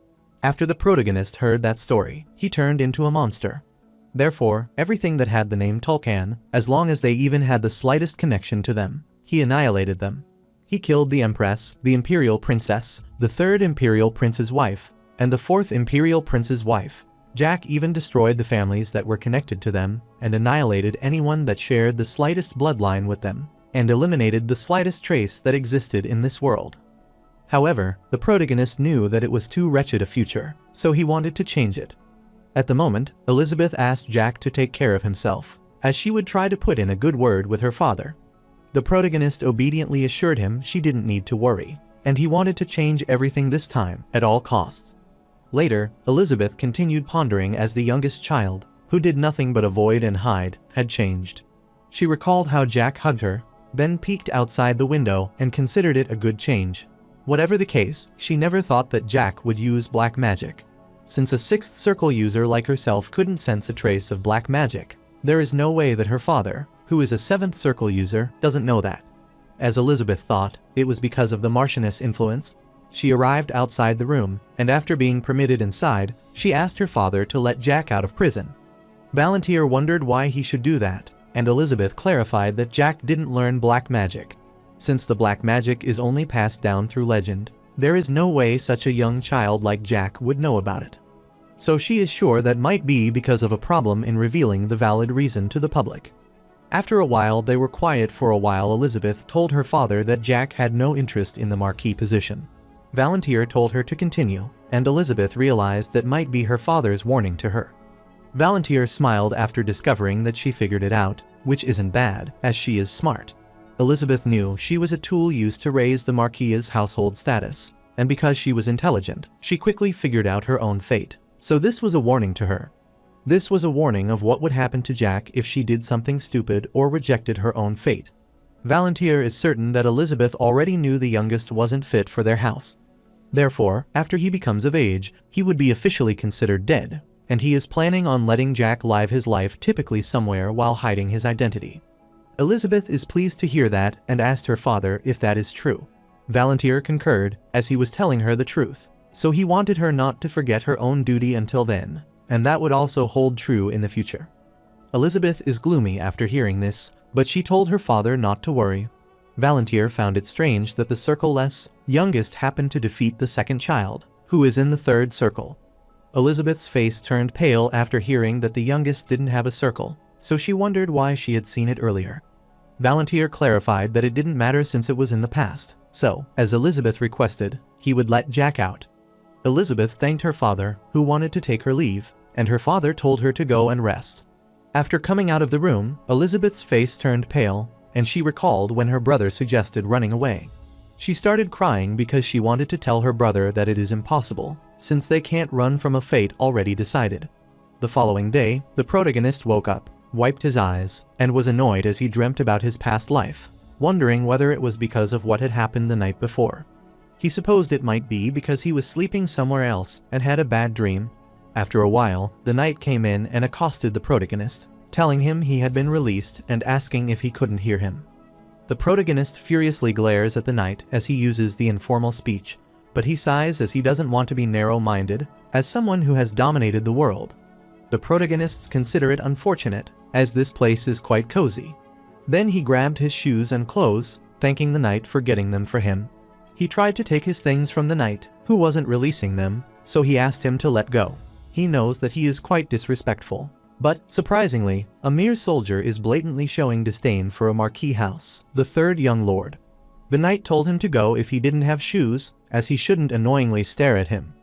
After the protagonist heard that story, he turned into a monster. Therefore, everything that had the name Tulkan, as long as they even had the slightest connection to them, he annihilated them. He killed the empress, the imperial princess, the third imperial prince's wife, and the fourth imperial prince's wife. Jack even destroyed the families that were connected to them, and annihilated anyone that shared the slightest bloodline with them, and eliminated the slightest trace that existed in this world. However, the protagonist knew that it was too wretched a future, so he wanted to change it. At the moment, Elizabeth asked Jack to take care of himself, as she would try to put in a good word with her father. The protagonist obediently assured him she didn't need to worry, and he wanted to change everything this time, at all costs. Later, Elizabeth continued pondering as the youngest child, who did nothing but avoid and hide, had changed. She recalled how Jack hugged her, then peeked outside the window and considered it a good change. Whatever the case, she never thought that Jack would use black magic. Since a sixth circle user like herself couldn't sense a trace of black magic, there is no way that her father, who is a seventh circle user, doesn't know that. As Elizabeth thought, it was because of the Marchioness influence. She arrived outside the room, and after being permitted inside, she asked her father to let Jack out of prison. Valantyr wondered why he should do that, and Elizabeth clarified that Jack didn't learn black magic. Since the black magic is only passed down through legend, there is no way such a young child like Jack would know about it. So she is sure that might be because of a problem in revealing the valid reason to the public. After a while they were quiet for a while. Elizabeth told her father that Jack had no interest in the Marquis position. Valantyr told her to continue, and Elizabeth realized that might be her father's warning to her. Valantyr smiled after discovering that she figured it out, which isn't bad, as she is smart. Elizabeth knew she was a tool used to raise the Marquis's household status, and because she was intelligent, she quickly figured out her own fate. So this was a warning to her. This was a warning of what would happen to Jack if she did something stupid or rejected her own fate. Valantier is certain that Elizabeth already knew the youngest wasn't fit for their house. Therefore, after he becomes of age, he would be officially considered dead, and he is planning on letting Jack live his life typically somewhere while hiding his identity. Elizabeth is pleased to hear that and asked her father if that is true. Valantier concurred, as he was telling her the truth, so he wanted her not to forget her own duty until then, and that would also hold true in the future. Elizabeth is gloomy after hearing this, but she told her father not to worry. Valantier found it strange that the circle-less youngest happened to defeat the second child, who is in the third circle. Elizabeth's face turned pale after hearing that the youngest didn't have a circle, so she wondered why she had seen it earlier. Valantier clarified that it didn't matter since it was in the past, so, as Elizabeth requested, he would let Jack out. Elizabeth thanked her father, who wanted to take her leave, and her father told her to go and rest. After coming out of the room, Elizabeth's face turned pale, and she recalled when her brother suggested running away. She started crying because she wanted to tell her brother that it is impossible, since they can't run from a fate already decided. The following day, the protagonist woke up, wiped his eyes, and was annoyed as he dreamt about his past life, wondering whether it was because of what had happened the night before. He supposed it might be because he was sleeping somewhere else and had a bad dream. After a while, the knight came in and accosted the protagonist, telling him he had been released and asking if he couldn't hear him. The protagonist furiously glares at the knight as he uses the informal speech, but he sighs as he doesn't want to be narrow-minded, as someone who has dominated the world. The protagonists consider it unfortunate, as this place is quite cozy. Then he grabbed his shoes and clothes, thanking the knight for getting them for him. He tried to take his things from the knight, who wasn't releasing them, so he asked him to let go. He knows that he is quite disrespectful. But, surprisingly, a mere soldier is blatantly showing disdain for a marquis house, the third young lord. The knight told him to go if he didn't have shoes, as he shouldn't annoyingly stare at him.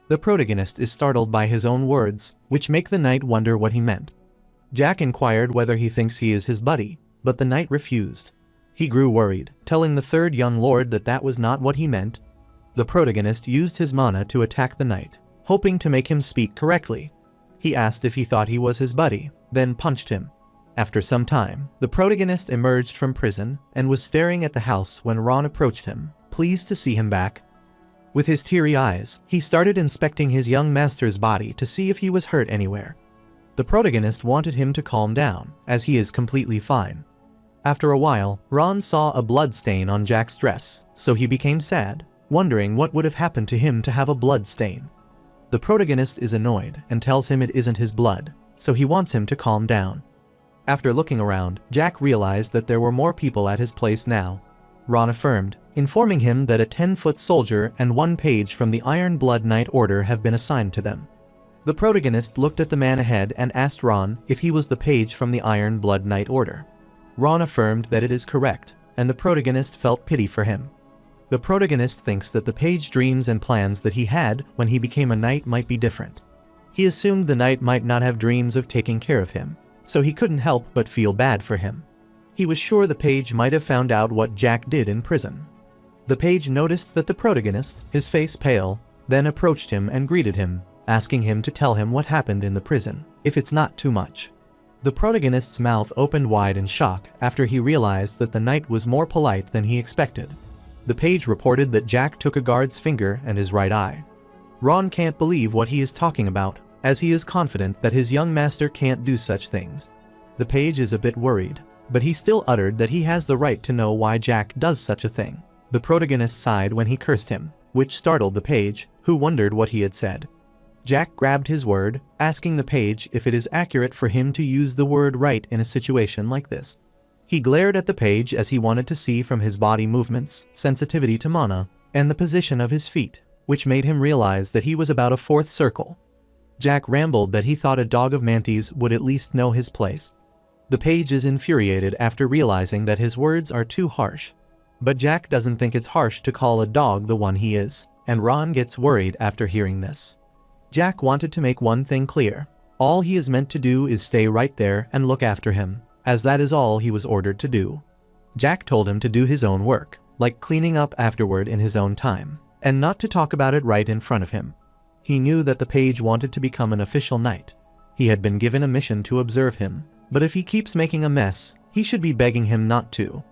The protagonist is startled by his own words, which make the knight wonder what he meant. Jack inquired whether he thinks he is his buddy, but the knight refused. He grew worried, telling the third young lord that that was not what he meant. The protagonist used his mana to attack the knight, hoping to make him speak correctly. He asked if he thought he was his buddy, then punched him. After some time, the protagonist emerged from prison and was staring at the house when Ron approached him, pleased to see him back. With his teary eyes, he started inspecting his young master's body to see if he was hurt anywhere. The protagonist wanted him to calm down, as he is completely fine. After a while, Ron saw a blood stain on Jack's dress, so he became sad, wondering what would have happened to him to have a blood stain. The protagonist is annoyed and tells him it isn't his blood, so he wants him to calm down. After looking around, Jack realized that there were more people at his place now. Ron affirmed, informing him that a 10-foot soldier and 1 page from the Iron Blood Knight Order have been assigned to them. The protagonist looked at the man ahead and asked Ron if he was the page from the Iron Blood Knight Order. Ron affirmed that it is correct, and the protagonist felt pity for him. The protagonist thinks that the page dreams and plans that he had when he became a knight might be different. He assumed the knight might not have dreams of taking care of him, so he couldn't help but feel bad for him. He was sure the page might have found out what Jack did in prison. The page noticed that the protagonist, his face pale, then approached him and greeted him, asking him to tell him what happened in the prison, if it's not too much. The protagonist's mouth opened wide in shock after he realized that the knight was more polite than he expected. The page reported that Jack took a guard's finger and his right eye. Ron can't believe what he is talking about, as he is confident that his young master can't do such things. The page is a bit worried, but he still uttered that he has the right to know why Jack does such a thing. The protagonist sighed when he cursed him, which startled the page, who wondered what he had said. Jack grabbed his word, asking the page if it is accurate for him to use the word right in a situation like this. He glared at the page as he wanted to see from his body movements, sensitivity to mana, and the position of his feet, which made him realize that he was about a 4th circle. Jack rambled that he thought a dog of Mantis would at least know his place. The page is infuriated after realizing that his words are too harsh. But Jack doesn't think it's harsh to call a dog the one he is, and Ron gets worried after hearing this. Jack wanted to make one thing clear. All he is meant to do is stay right there and look after him, as that is all he was ordered to do. Jack told him to do his own work, like cleaning up afterward in his own time, and not to talk about it right in front of him. He knew that the page wanted to become an official knight. He had been given a mission to observe him, but if he keeps making a mess, he should be begging him not to.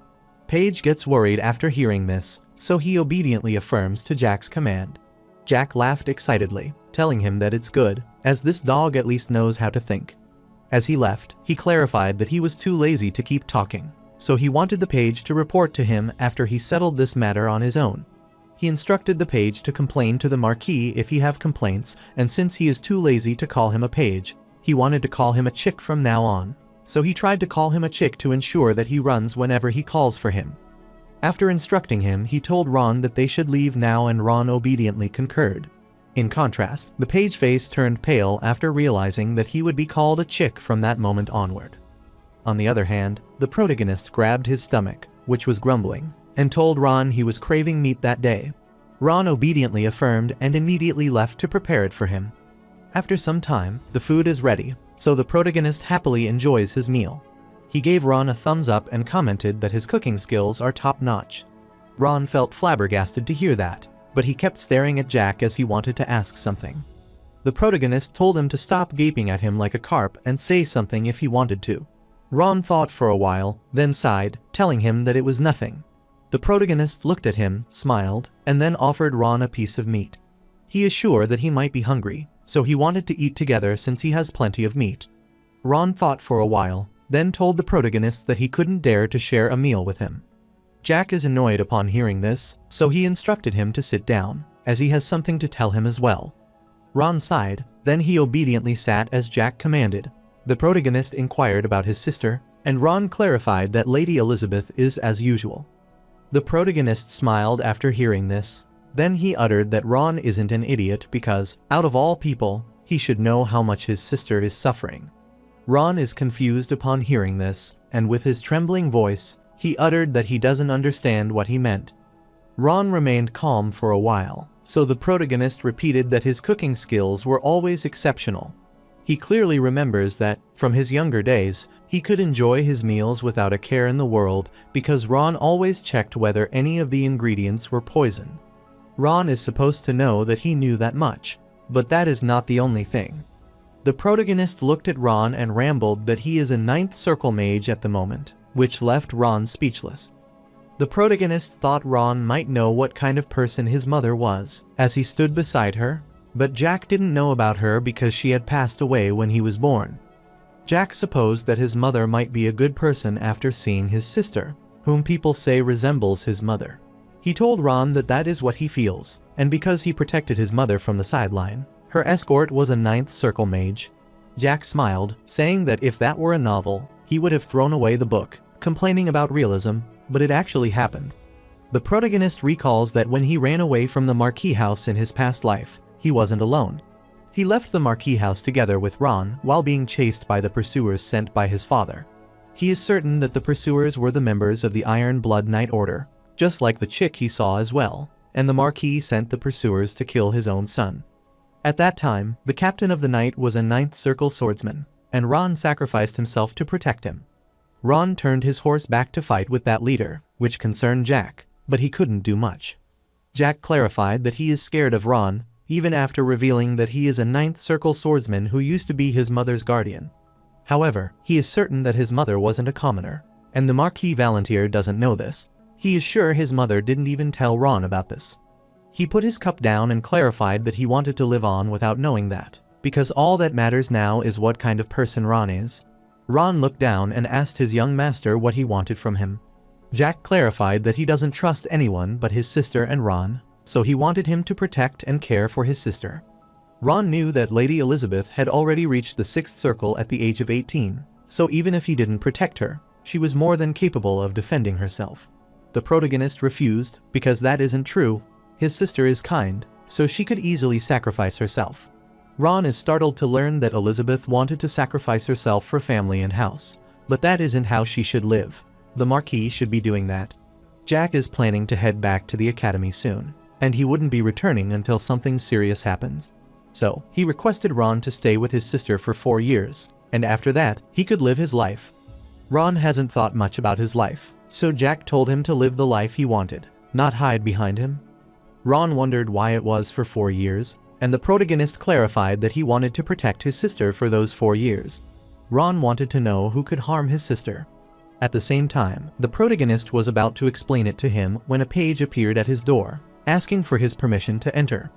Page gets worried after hearing this, so he obediently affirms to Jack's command. Jack laughed excitedly, telling him that it's good, as this dog at least knows how to think. As he left, he clarified that he was too lazy to keep talking, so he wanted the page to report to him after he settled this matter on his own. He instructed the page to complain to the Marquis if he have complaints, and since he is too lazy to call him a page, he wanted to call him a chick from now on, so he tried to call him a chick to ensure that he runs whenever he calls for him. After instructing him, he told Ron that they should leave now, and Ron obediently concurred. In contrast, the page face turned pale after realizing that he would be called a chick from that moment onward. On the other hand, the protagonist grabbed his stomach, which was grumbling, and told Ron he was craving meat that day. Ron obediently affirmed and immediately left to prepare it for him. After some time, the food is ready, so the protagonist happily enjoys his meal. He gave Ron a thumbs up and commented that his cooking skills are top-notch. Ron felt flabbergasted to hear that, but he kept staring at Jack as he wanted to ask something. The protagonist told him to stop gaping at him like a carp and say something if he wanted to. Ron thought for a while, then sighed, telling him that it was nothing. The protagonist looked at him, smiled, and then offered Ron a piece of meat. He is sure that he might be hungry, so he wanted to eat together since he has plenty of meat. Ron thought for a while, then told the protagonist that he couldn't dare to share a meal with him. Jack is annoyed upon hearing this, so he instructed him to sit down, as he has something to tell him as well. Ron sighed, then he obediently sat as Jack commanded. The protagonist inquired about his sister, and Ron clarified that Lady Elizabeth is as usual. The protagonist smiled after hearing this. Then he uttered that Ron isn't an idiot because, out of all people, he should know how much his sister is suffering. Ron is confused upon hearing this, and with his trembling voice, he uttered that he doesn't understand what he meant. Ron remained calm for a while, so the protagonist repeated that his cooking skills were always exceptional. He clearly remembers that, from his younger days, he could enjoy his meals without a care in the world because Ron always checked whether any of the ingredients were poison. Ron is supposed to know that he knew that much, but that is not the only thing. The protagonist looked at Ron and rambled that he is a 9th circle mage at the moment, which left Ron speechless. The protagonist thought Ron might know what kind of person his mother was, as he stood beside her, but Jack didn't know about her because she had passed away when he was born. Jack supposed that his mother might be a good person after seeing his sister, whom people say resembles his mother. He told Ron that that is what he feels, and because he protected his mother from the sideline, her escort was a 9th circle mage. Jack smiled, saying that if that were a novel, he would have thrown away the book, complaining about realism, but it actually happened. The protagonist recalls that when he ran away from the Marquis house in his past life, he wasn't alone. He left the Marquis house together with Ron while being chased by the pursuers sent by his father. He is certain that the pursuers were the members of the Iron Blood Knight Order, just like the chick he saw as well, and the Marquis sent the pursuers to kill his own son. At that time, the captain of the knight was a 9th circle swordsman, and Ron sacrificed himself to protect him. Ron turned his horse back to fight with that leader, which concerned Jack, but he couldn't do much. Jack clarified that he is scared of Ron, even after revealing that he is a 9th circle swordsman who used to be his mother's guardian. However, he is certain that his mother wasn't a commoner, and the Marquis Volunteer doesn't know this. He is sure his mother didn't even tell Ron about this. He put his cup down and clarified that he wanted to live on without knowing that, because all that matters now is what kind of person Ron is. Ron looked down and asked his young master what he wanted from him. Jack clarified that he doesn't trust anyone but his sister and Ron, so he wanted him to protect and care for his sister. Ron knew that Lady Elizabeth had already reached the 6th circle at the age of 18, so even if he didn't protect her, she was more than capable of defending herself. The protagonist refused, because that isn't true. His sister is kind, so she could easily sacrifice herself. Ron is startled to learn that Elizabeth wanted to sacrifice herself for family and house, but that isn't how she should live. The Marquis should be doing that. Jack is planning to head back to the academy soon, and he wouldn't be returning until something serious happens. So, he requested Ron to stay with his sister for 4 years, and after that, he could live his life. Ron hasn't thought much about his life, So Jack told him to live the life he wanted, not hide behind him. Ron wondered why it was for 4 years, and the protagonist clarified that he wanted to protect his sister for those 4 years. Ron wanted to know who could harm his sister. At the same time, the protagonist was about to explain it to him when a page appeared at his door, asking for his permission to enter.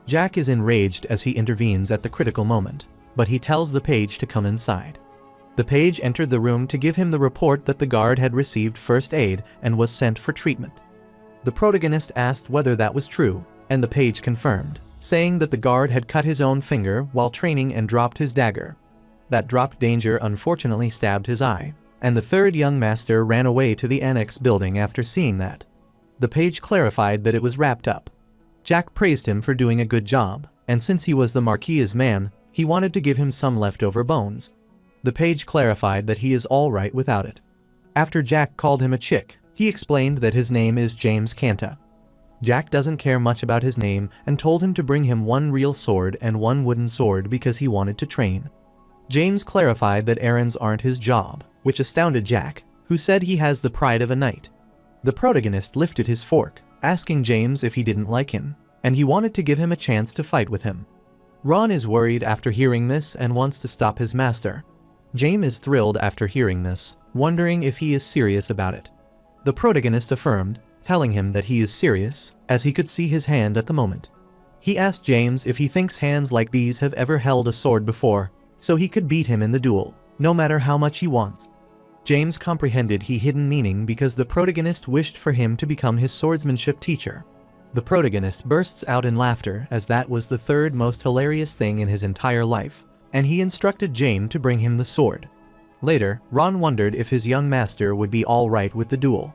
Jack is enraged as he intervenes at the critical moment, but he tells the page to come inside. The page entered the room to give him the report that the guard had received first aid and was sent for treatment. The protagonist asked whether that was true, and the page confirmed, saying that the guard had cut his own finger while training and dropped his dagger. That dropped danger unfortunately stabbed his eye, and the third young master ran away to the annex building after seeing that. The page clarified that it was wrapped up. Jack praised him for doing a good job, and since he was the Marquis's man, he wanted to give him some leftover bones. The page clarified that he is all right without it. After Jack called him a chick, he explained that his name is James Kanta. Jack doesn't care much about his name and told him to bring him 1 real sword and 1 wooden sword because he wanted to train. James clarified that errands aren't his job, which astounded Jack, who said he has the pride of a knight. The protagonist lifted his fork, asking James if he didn't like him, and he wanted to give him a chance to fight with him. Ron is worried after hearing this and wants to stop his master. James is thrilled after hearing this, wondering if he is serious about it. The protagonist affirmed, telling him that he is serious, as he could see his hand at the moment. He asked James if he thinks hands like these have ever held a sword before, so he could beat him in the duel, no matter how much he wants. James comprehended his hidden meaning because the protagonist wished for him to become his swordsmanship teacher. The protagonist bursts out in laughter as that was the third most hilarious thing in his entire life, and he instructed James to bring him the sword. Later, Ron wondered if his young master would be all right with the duel.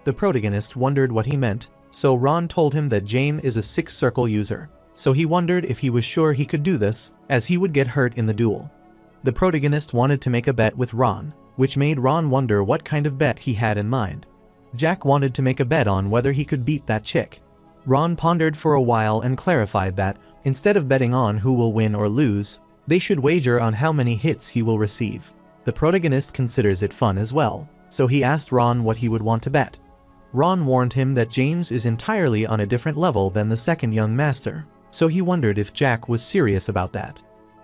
The protagonist wondered what he meant, so Ron told him that James is a 6-circle user, so he wondered if he was sure he could do this, as he would get hurt in the duel. The protagonist wanted to make a bet with Ron, which made Ron wonder what kind of bet he had in mind. Jack wanted to make a bet on whether he could beat that chick. Ron pondered for a while and clarified that, instead of betting on who will win or lose, they should wager on how many hits he will receive. The protagonist considers it fun as well, so he asked Ron what he would want to bet. Ron warned him that James is entirely on a different level than the second young master, so he wondered if Jack was serious about that.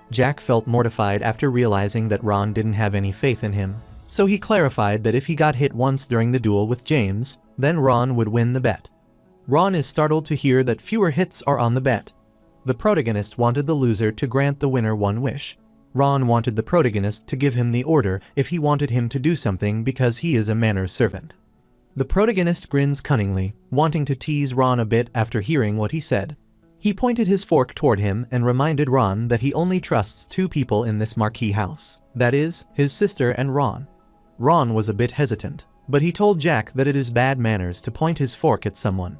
Jack felt mortified after realizing that Ron didn't have any faith in him, so he clarified that if he got hit once during the duel with James, then Ron would win the bet. Ron is startled to hear that fewer hits are on the bet. The protagonist wanted the loser to grant the winner 1 wish. Ron wanted the protagonist to give him the order if he wanted him to do something because he is a manor servant. The protagonist grins cunningly, wanting to tease Ron a bit after hearing what he said. He pointed his fork toward him and reminded Ron that he only trusts 2 people in this Marquis house, that is, his sister and Ron. Ron was a bit hesitant, but he told Jack that it is bad manners to point his fork at someone.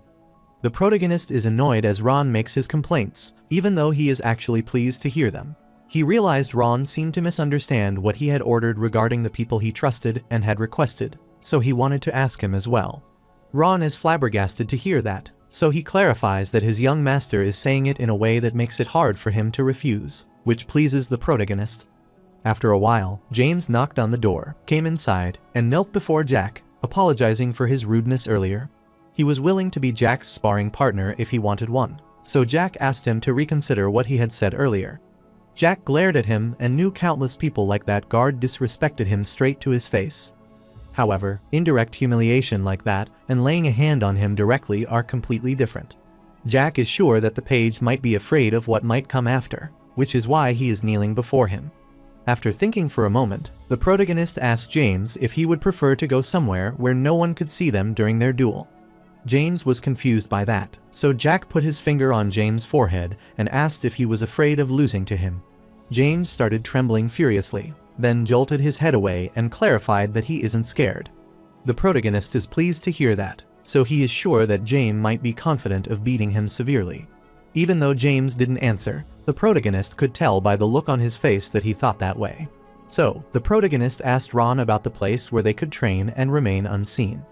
The protagonist is annoyed as Ron makes his complaints, even though he is actually pleased to hear them. He realized Ron seemed to misunderstand what he had ordered regarding the people he trusted and had requested, so he wanted to ask him as well. Ron is flabbergasted to hear that, so he clarifies that his young master is saying it in a way that makes it hard for him to refuse, which pleases the protagonist. After a while, James knocked on the door, came inside, and knelt before Jack, apologizing for his rudeness earlier. He was willing to be Jack's sparring partner if he wanted one, so Jack asked him to reconsider what he had said earlier. Jack glared at him and knew countless people like that guard disrespected him straight to his face. However, indirect humiliation like that and laying a hand on him directly are completely different. Jack is sure that the page might be afraid of what might come after, which is why he is kneeling before him. After thinking for a moment, the protagonist asked James if he would prefer to go somewhere where no one could see them during their duel. James was confused by that, so Jack put his finger on James' forehead and asked if he was afraid of losing to him. James started trembling furiously, then jolted his head away and clarified that he isn't scared. The protagonist is pleased to hear that, so he is sure that James might be confident of beating him severely. Even though James didn't answer, the protagonist could tell by the look on his face that he thought that way. So, the protagonist asked Ron about the place where they could train and remain unseen.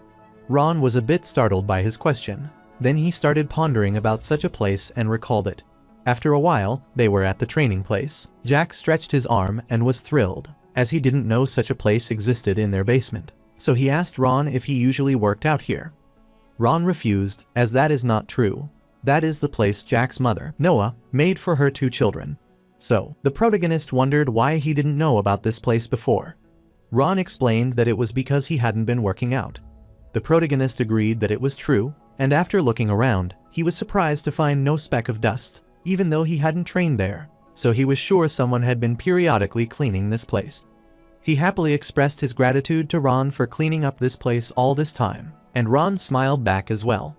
Ron was a bit startled by his question. Then he started pondering about such a place and recalled it. After a while, they were at the training place. Jack stretched his arm and was thrilled, as he didn't know such a place existed in their basement. so he asked Ron if he usually worked out here. Ron refused, as that is not true. That is the place Jack's mother, Noah, made for her 2 children. So, the protagonist wondered why he didn't know about this place before. Ron explained that it was because he hadn't been working out. The protagonist agreed that it was true, and after looking around, he was surprised to find no speck of dust, even though he hadn't trained there, so he was sure someone had been periodically cleaning this place. He happily expressed his gratitude to Ron for cleaning up this place all this time, and Ron smiled back as well.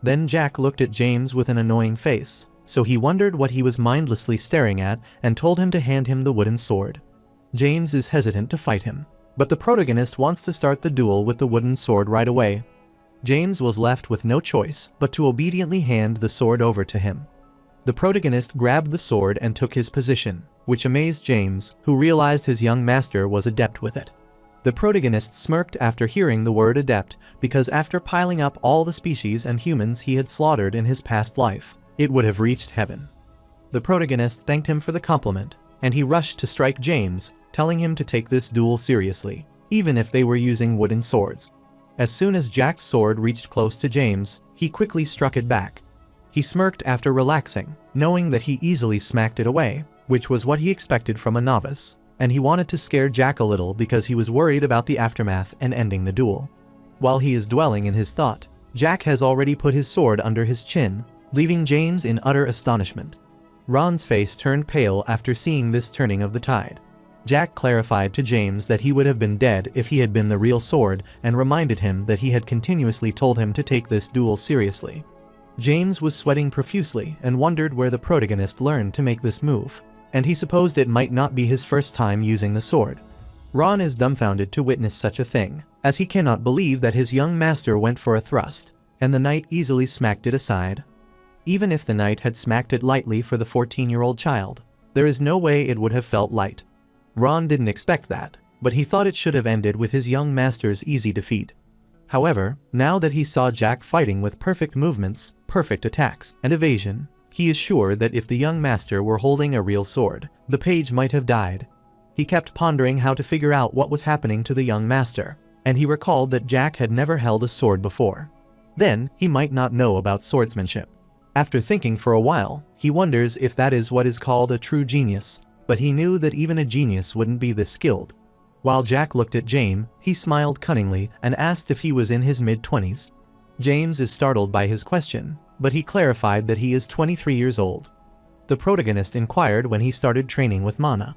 Then Jack looked at James with an annoying face, so he wondered what he was mindlessly staring at and told him to hand him the wooden sword. James is hesitant to fight him, but the protagonist wants to start the duel with the wooden sword right away. James was left with no choice but to obediently hand the sword over to him. The protagonist grabbed the sword and took his position, which amazed James, who realized his young master was adept with it. The protagonist smirked after hearing the word adept, because after piling up all the species and humans he had slaughtered in his past life, it would have reached heaven. The protagonist thanked him for the compliment, and he rushed to strike James, telling him to take this duel seriously, even if they were using wooden swords. As soon as Jack's sword reached close to James, he quickly struck it back. He smirked after relaxing, knowing that he easily smacked it away, which was what he expected from a novice, and he wanted to scare Jack a little because he was worried about the aftermath and ending the duel. While he is dwelling in his thought, Jack has already put his sword under his chin, leaving James in utter astonishment. Ron's face turned pale after seeing this turning of the tide. Jack clarified to James that he would have been dead if he had been the real sword and reminded him that he had continuously told him to take this duel seriously. James was sweating profusely and wondered where the protagonist learned to make this move, and he supposed it might not be his first time using the sword. Ron is dumbfounded to witness such a thing, as he cannot believe that his young master went for a thrust, and the knight easily smacked it aside. Even if the knight had smacked it lightly for the 14-year-old child, there is no way it would have felt light. Ron didn't expect that, but he thought it should have ended with his young master's easy defeat. However, now that he saw Jack fighting with perfect movements, perfect attacks, and evasion, he is sure that if the young master were holding a real sword, the page might have died. He kept pondering how to figure out what was happening to the young master, and he recalled that Jack had never held a sword before. Then, he might not know about swordsmanship. After thinking for a while, he wonders if that is what is called a true genius, but he knew that even a genius wouldn't be this skilled. While Jack looked at James, he smiled cunningly and asked if he was in his mid-20s. James is startled by his question, but he clarified that he is 23 years old. The protagonist inquired when he started training with Manhwa.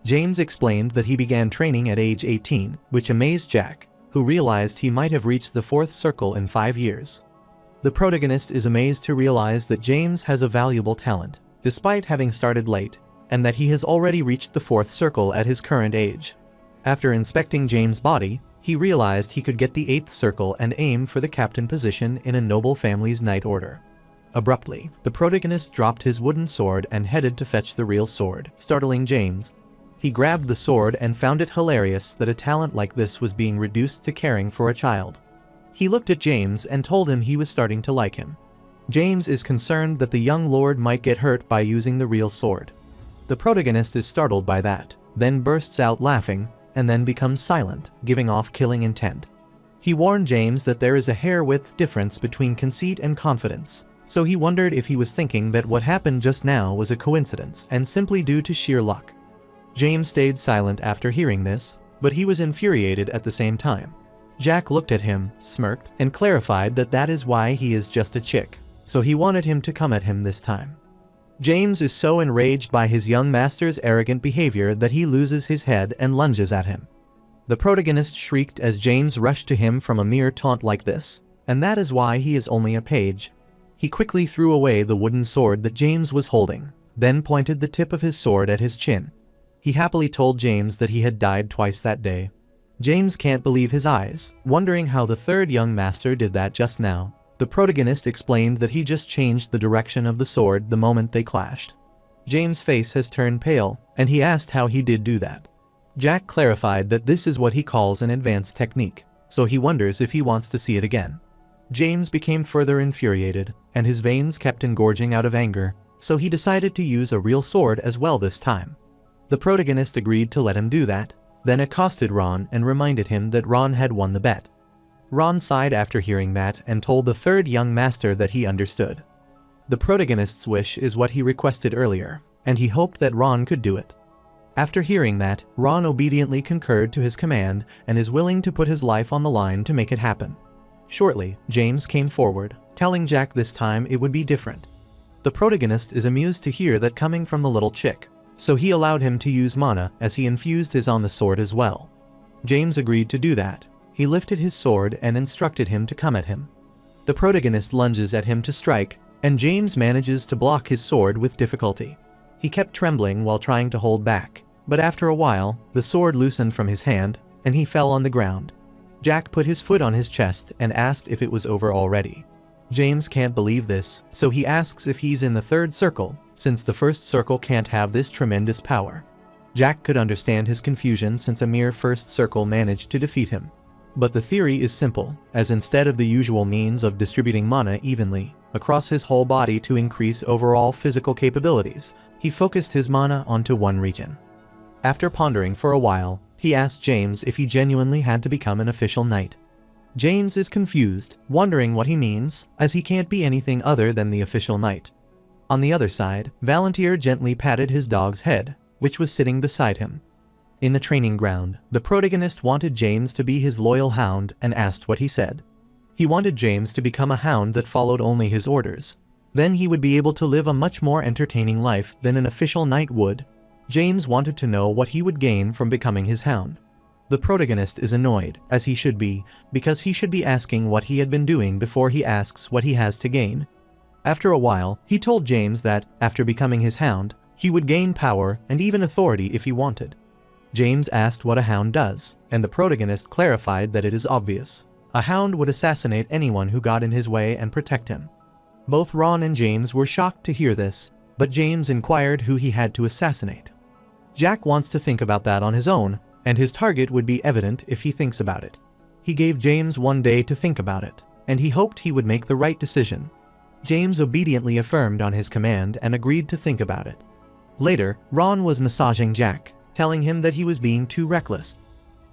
James explained that he began training at age 18, which amazed Jack, who realized he might have reached the 4th circle in 5 years. The protagonist is amazed to realize that James has a valuable talent, despite having started late, and that he has already reached the 4th circle at his current age. After inspecting James' body, he realized he could get the 8th circle and aim for the captain position in a noble family's knight order. Abruptly, the protagonist dropped his wooden sword and headed to fetch the real sword, startling James. He grabbed the sword and found it hilarious that a talent like this was being reduced to caring for a child. He looked at James and told him he was starting to like him. James is concerned that the young lord might get hurt by using the real sword. The protagonist is startled by that, then bursts out laughing, and then becomes silent, giving off killing intent. He warned James that there is a hair-width difference between conceit and confidence, so he wondered if he was thinking that what happened just now was a coincidence and simply due to sheer luck. James stayed silent after hearing this, but he was infuriated at the same time. Jack looked at him, smirked, and clarified that that is why he is just a chick, so he wanted him to come at him this time. James is so enraged by his young master's arrogant behavior that he loses his head and lunges at him. The protagonist shrieked as James rushed to him from a mere taunt like this, and that is why he is only a page. He quickly threw away the wooden sword that James was holding, then pointed the tip of his sword at his chin. He happily told James that he had died twice that day. James can't believe his eyes, wondering how the 3rd young master did that just now. The protagonist explained that he just changed the direction of the sword the moment they clashed. James' face has turned pale, and he asked how he did do that. Jack clarified that this is what he calls an advanced technique, so he wonders if he wants to see it again. James became further infuriated, and his veins kept engorging out of anger, so he decided to use a real sword as well this time. The protagonist agreed to let him do that, then accosted Ron and reminded him that Ron had won the bet. Ron sighed after hearing that and told the third young master that he understood. The protagonist's wish is what he requested earlier, and he hoped that Ron could do it. After hearing that, Ron obediently concurred to his command and is willing to put his life on the line to make it happen. Shortly, James came forward, telling Jack this time it would be different. The protagonist is amused to hear that coming from the little chick, so he allowed him to use mana as he infused his on the sword as well. James agreed to do that. He lifted his sword and instructed him to come at him. The protagonist lunges at him to strike, and James manages to block his sword with difficulty. He kept trembling while trying to hold back, but after a while, the sword loosened from his hand, and he fell on the ground. Jack put his foot on his chest and asked if it was over already. James can't believe this, so he asks if he's in the third circle, since the first circle can't have this tremendous power. Jack could understand his confusion since a mere first circle managed to defeat him. But the theory is simple, as instead of the usual means of distributing mana evenly across his whole body to increase overall physical capabilities, he focused his mana onto one region. After pondering for a while, he asked James if he genuinely had to become an official knight. James is confused, wondering what he means, as he can't be anything other than the official knight. On the other side, Valantier gently patted his dog's head, which was sitting beside him. In the training ground, the protagonist wanted James to be his loyal hound and asked what he said. He wanted James to become a hound that followed only his orders. Then he would be able to live a much more entertaining life than an official knight would. James wanted to know what he would gain from becoming his hound. The protagonist is annoyed, as he should be, because he should be asking what he had been doing before he asks what he has to gain. After a while, he told James that, after becoming his hound, he would gain power and even authority if he wanted. James asked what a hound does, and the protagonist clarified that it is obvious. A hound would assassinate anyone who got in his way and protect him. Both Ron and James were shocked to hear this, but James inquired who he had to assassinate. Jack wants to think about that on his own, and his target would be evident if he thinks about it. He gave James one day to think about it, and he hoped he would make the right decision. James obediently affirmed on his command and agreed to think about it. Later, Ron was massaging Jack, telling him that he was being too reckless.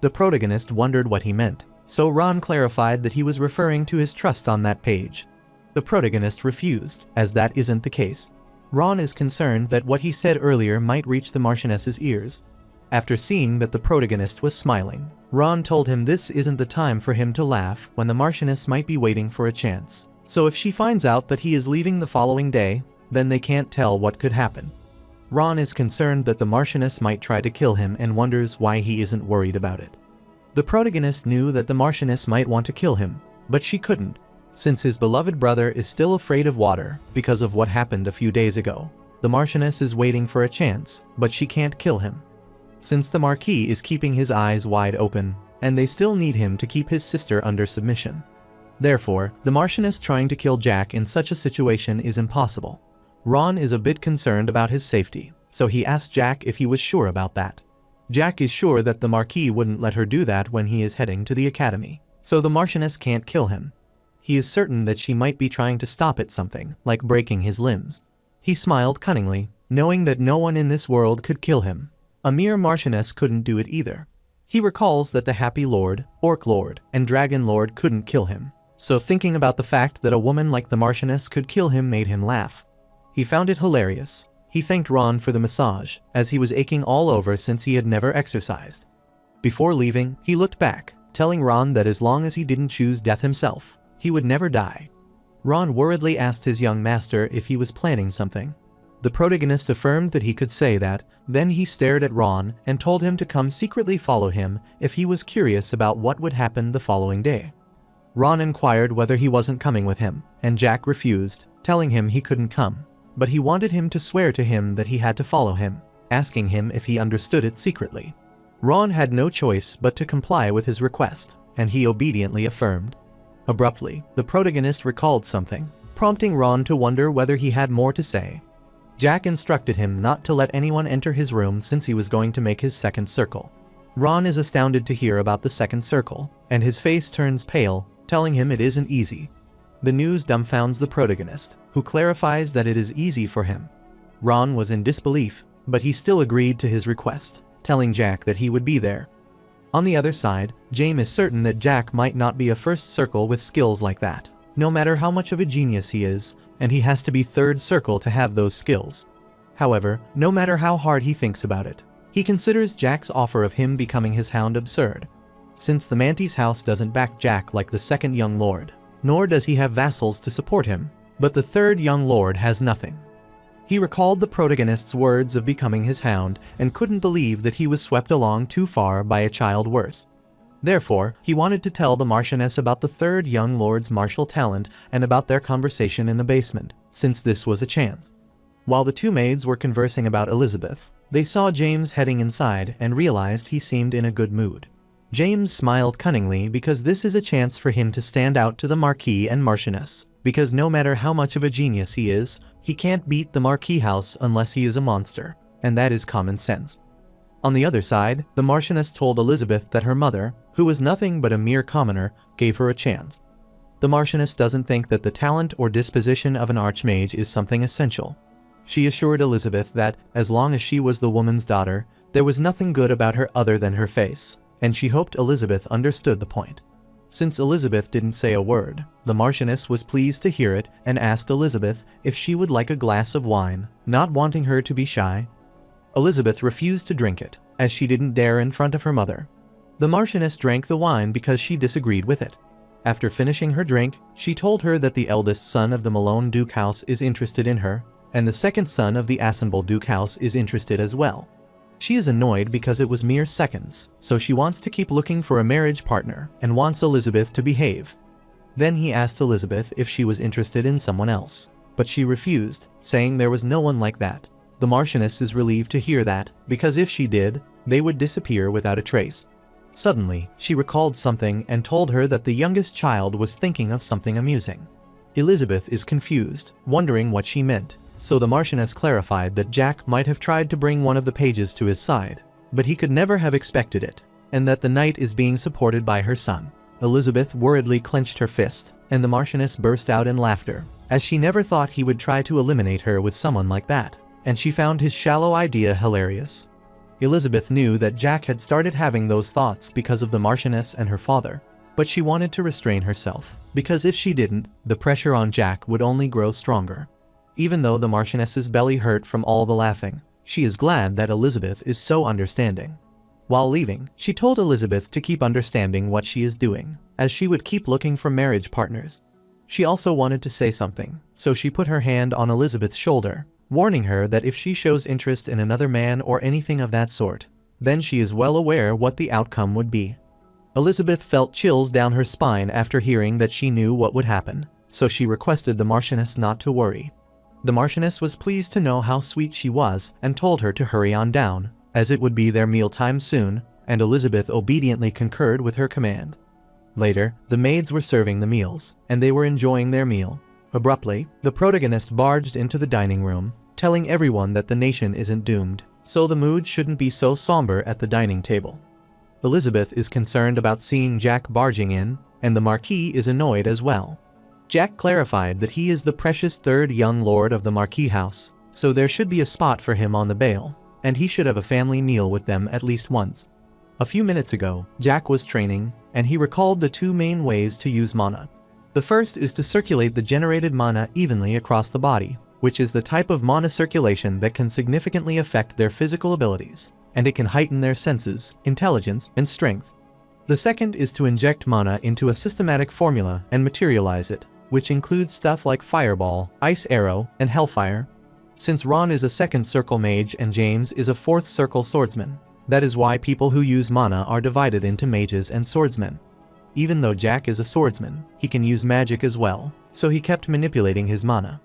The protagonist wondered what he meant, so Ron clarified that he was referring to his trust on that page. The protagonist refused, as that isn't the case. Ron is concerned that what he said earlier might reach the Marchioness's ears. After seeing that the protagonist was smiling, Ron told him this isn't the time for him to laugh when the Marchioness might be waiting for a chance. So if she finds out that he is leaving the following day, then they can't tell what could happen. Ron is concerned that the Marchioness might try to kill him and wonders why he isn't worried about it. The protagonist knew that the Marchioness might want to kill him, but she couldn't, since his beloved brother is still afraid of water because of what happened a few days ago. The Marchioness is waiting for a chance, but she can't kill him. Since the Marquis is keeping his eyes wide open, and they still need him to keep his sister under submission. Therefore, the Marchioness trying to kill Jack in such a situation is impossible. Ron is a bit concerned about his safety, so he asked Jack if he was sure about that. Jack is sure that the Marquis wouldn't let her do that when he is heading to the academy, so the Marchioness can't kill him. He is certain that she might be trying to stop at something, like breaking his limbs. He smiled cunningly, knowing that no one in this world could kill him. A mere Marchioness couldn't do it either. He recalls that the Happy Lord, Orc Lord, and Dragon Lord couldn't kill him, so thinking about the fact that a woman like the Marchioness could kill him made him laugh. He found it hilarious. He thanked Ron for the massage, as he was aching all over since he had never exercised. Before leaving, he looked back, telling Ron that as long as he didn't choose death himself, he would never die. Ron worriedly asked his young master if he was planning something. The protagonist affirmed that he could say that, then he stared at Ron and told him to come secretly follow him if he was curious about what would happen the following day. Ron inquired whether he wasn't coming with him, and Jack refused, telling him he couldn't come. But he wanted him to swear to him that he had to follow him, asking him if he understood it secretly. Ron had no choice but to comply with his request, and he obediently affirmed. Abruptly, the protagonist recalled something, prompting Ron to wonder whether he had more to say. Jack instructed him not to let anyone enter his room since he was going to make his second circle. Ron is astounded to hear about the second circle, and his face turns pale, telling him it isn't easy. The news dumbfounds the protagonist, who clarifies that it is easy for him. Ron was in disbelief, but he still agreed to his request, telling Jack that he would be there. On the other side, James is certain that Jack might not be a first circle with skills like that, no matter how much of a genius he is, and he has to be third circle to have those skills. However, no matter how hard he thinks about it, he considers Jack's offer of him becoming his hound absurd. Since the Mantis house doesn't back Jack like the second young lord, nor does he have vassals to support him, but the third young lord has nothing. He recalled the protagonist's words of becoming his hound and couldn't believe that he was swept along too far by a child worse. Therefore, he wanted to tell the Marchioness about the third young lord's martial talent and about their conversation in the basement, since this was a chance. While the two maids were conversing about Elizabeth, they saw James heading inside and realized he seemed in a good mood. James smiled cunningly because this is a chance for him to stand out to the Marquis and Marchioness, because no matter how much of a genius he is, he can't beat the Marquis house unless he is a monster, and that is common sense. On the other side, the Marchioness told Elizabeth that her mother, who was nothing but a mere commoner, gave her a chance. The Marchioness doesn't think that the talent or disposition of an archmage is something essential. She assured Elizabeth that, as long as she was the woman's daughter, there was nothing good about her other than her face, and she hoped Elizabeth understood the point. Since Elizabeth didn't say a word, the Marchioness was pleased to hear it and asked Elizabeth if she would like a glass of wine, not wanting her to be shy. Elizabeth refused to drink it, as she didn't dare in front of her mother. The Marchioness drank the wine because she disagreed with it. After finishing her drink, she told her that the eldest son of the Malone Duke house is interested in her, and the second son of the Assemble Duke house is interested as well. She is annoyed because it was mere seconds, so she wants to keep looking for a marriage partner and wants Elizabeth to behave. Then he asked Elizabeth if she was interested in someone else, but she refused, saying there was no one like that. The Marchioness is relieved to hear that, because if she did, they would disappear without a trace. Suddenly, she recalled something and told her that the youngest child was thinking of something amusing. Elizabeth is confused, wondering what she meant, so the Marchioness clarified that Jack might have tried to bring one of the pages to his side, but he could never have expected it, and that the knight is being supported by her son. Elizabeth worriedly clenched her fist, and the Marchioness burst out in laughter, as she never thought he would try to eliminate her with someone like that, and she found his shallow idea hilarious. Elizabeth knew that Jack had started having those thoughts because of the Marchioness and her father, but she wanted to restrain herself, because if she didn't, the pressure on Jack would only grow stronger. Even though the Marchioness's belly hurt from all the laughing, she is glad that Elizabeth is so understanding. While leaving, she told Elizabeth to keep understanding what she is doing, as she would keep looking for marriage partners. She also wanted to say something, so she put her hand on Elizabeth's shoulder, warning her that if she shows interest in another man or anything of that sort, then she is well aware what the outcome would be. Elizabeth felt chills down her spine after hearing that she knew what would happen, so she requested the Marchioness not to worry. The Marchioness was pleased to know how sweet she was and told her to hurry on down, as it would be their mealtime soon, and Elizabeth obediently concurred with her command. Later, the maids were serving the meals, and they were enjoying their meal. Abruptly, the protagonist barged into the dining room, telling everyone that the nation isn't doomed, so the mood shouldn't be so somber at the dining table. Elizabeth is concerned about seeing Jack barging in, and the Marquis is annoyed as well. Jack clarified that he is the precious third young lord of the Marquis house, so there should be a spot for him on the bail, and he should have a family meal with them at least once. A few minutes ago, Jack was training, and he recalled the two main ways to use mana. The first is to circulate the generated mana evenly across the body, which is the type of mana circulation that can significantly affect their physical abilities, and it can heighten their senses, intelligence, and strength. The second is to inject mana into a systematic formula and materialize it, which includes stuff like Fireball, Ice Arrow, and Hellfire. Since Ron is a second circle mage and James is a fourth circle swordsman, that is why people who use mana are divided into mages and swordsmen. Even though Jack is a swordsman, he can use magic as well, so he kept manipulating his mana.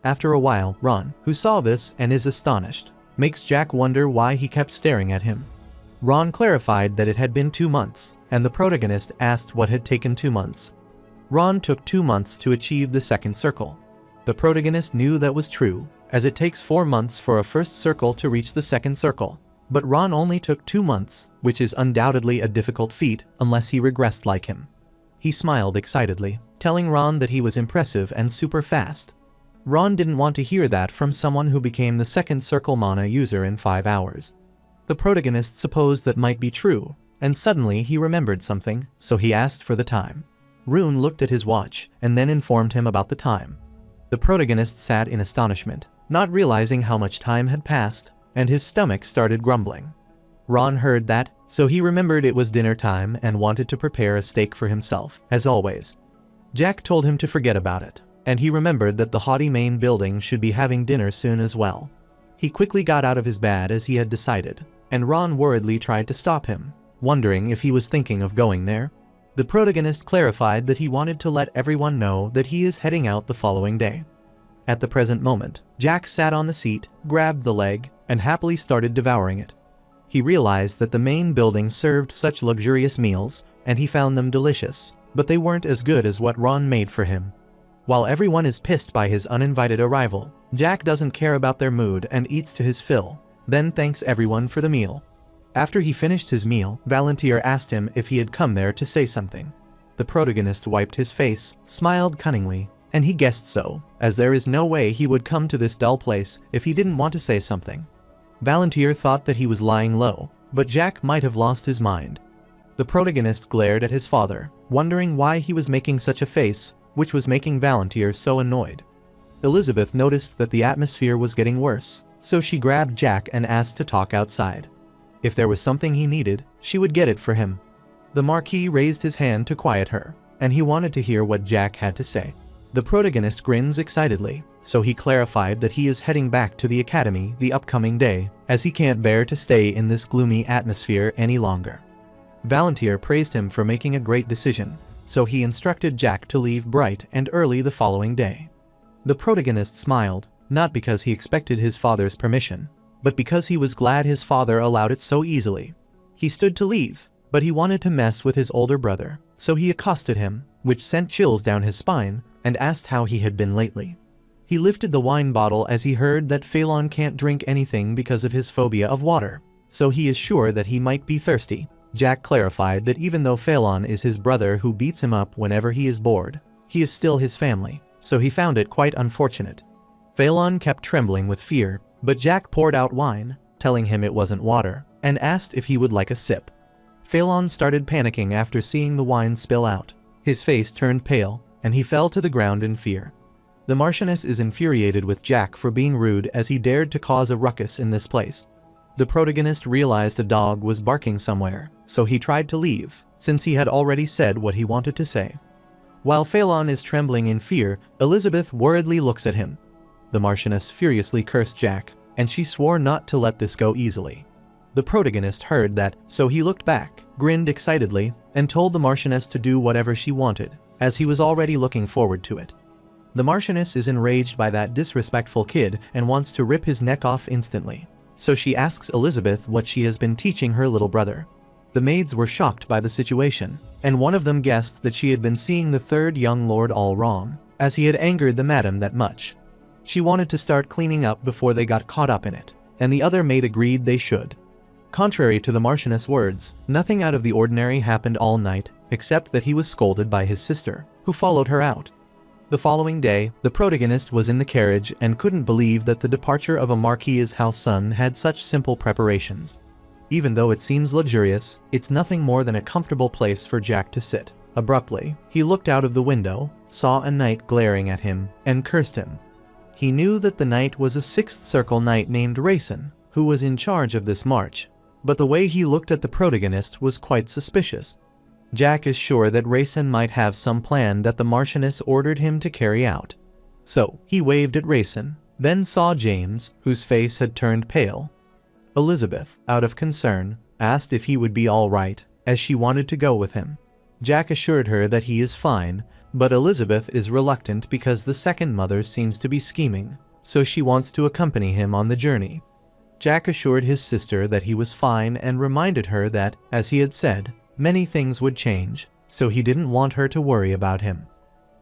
After a while, Ron, who saw this and is astonished, makes Jack wonder why he kept staring at him. Ron clarified that it had been 2 months, and the protagonist asked what had taken 2 months. Ron took 2 months to achieve the second circle. The protagonist knew that was true, as it takes 4 months for a first circle to reach the second circle. But Ron only took 2 months, which is undoubtedly a difficult feat unless he regressed like him. He smiled excitedly, telling Ron that he was impressive and super fast. Ron didn't want to hear that from someone who became the second circle mana user in 5 hours. The protagonist supposed that might be true, and suddenly he remembered something, so he asked for the time. Rune looked at his watch and then informed him about the time. The protagonist sat in astonishment, not realizing how much time had passed, and his stomach started grumbling. Ron heard that, so he remembered it was dinner time and wanted to prepare a steak for himself, as always. Jack told him to forget about it, and he remembered that the haughty main building should be having dinner soon as well. He quickly got out of his bed as he had decided, and Ron worriedly tried to stop him, wondering if he was thinking of going there. The protagonist clarified that he wanted to let everyone know that he is heading out the following day. At the present moment, Jack sat on the seat, grabbed the leg, and happily started devouring it. He realized that the main building served such luxurious meals, and he found them delicious, but they weren't as good as what Ron made for him. While everyone is pissed by his uninvited arrival, Jack doesn't care about their mood and eats to his fill, then thanks everyone for the meal. After he finished his meal, Valantier asked him if he had come there to say something. The protagonist wiped his face, smiled cunningly, and he guessed so, as there is no way he would come to this dull place if he didn't want to say something. Valantier thought that he was lying low, but Jack might have lost his mind. The protagonist glared at his father, wondering why he was making such a face, which was making Valantier so annoyed. Elizabeth noticed that the atmosphere was getting worse, so she grabbed Jack and asked to talk outside. If there was something he needed, she would get it for him. The Marquis raised his hand to quiet her, and he wanted to hear what Jack had to say. The protagonist grins excitedly, so he clarified that he is heading back to the academy the upcoming day, as he can't bear to stay in this gloomy atmosphere any longer. Valantier praised him for making a great decision, so he instructed Jack to leave bright and early the following day. The protagonist smiled, not because he expected his father's permission, but because he was glad his father allowed it so easily. He stood to leave, but he wanted to mess with his older brother, so he accosted him, which sent chills down his spine, and asked how he had been lately. He lifted the wine bottle as he heard that Phelan can't drink anything because of his phobia of water, so he is sure that he might be thirsty. Jack clarified that even though Phelan is his brother who beats him up whenever he is bored, he is still his family, so he found it quite unfortunate. Phelan kept trembling with fear, but Jack poured out wine, telling him it wasn't water, and asked if he would like a sip. Phelan started panicking after seeing the wine spill out. His face turned pale, and he fell to the ground in fear. The Marchioness is infuriated with Jack for being rude as he dared to cause a ruckus in this place. The protagonist realized a dog was barking somewhere, so he tried to leave, since he had already said what he wanted to say. While Phelan is trembling in fear, Elizabeth worriedly looks at him. The Marchioness furiously cursed Jack, and she swore not to let this go easily. The protagonist heard that, so he looked back, grinned excitedly, and told the Marchioness to do whatever she wanted, as he was already looking forward to it. The Marchioness is enraged by that disrespectful kid and wants to rip his neck off instantly, so she asks Elizabeth what she has been teaching her little brother. The maids were shocked by the situation, and one of them guessed that she had been seeing the third young lord all wrong, as he had angered the madam that much. She wanted to start cleaning up before they got caught up in it, and the other maid agreed they should. Contrary to the Marchioness' words, nothing out of the ordinary happened all night, except that he was scolded by his sister, who followed her out. The following day, the protagonist was in the carriage and couldn't believe that the departure of a Marquis's house son had such simple preparations. Even though it seems luxurious, it's nothing more than a comfortable place for Jack to sit. Abruptly, he looked out of the window, saw a knight glaring at him, and cursed him. He knew that the knight was a sixth circle knight named Rayson, who was in charge of this march, but the way he looked at the protagonist was quite suspicious. Jack is sure that Rayson might have some plan that the Marchioness ordered him to carry out. So, he waved at Rayson, then saw James, whose face had turned pale. Elizabeth, out of concern, asked if he would be all right, as she wanted to go with him. Jack assured her that he is fine, but Elizabeth is reluctant because the second mother seems to be scheming, so she wants to accompany him on the journey. Jack assured his sister that he was fine and reminded her that, as he had said, many things would change, so he didn't want her to worry about him.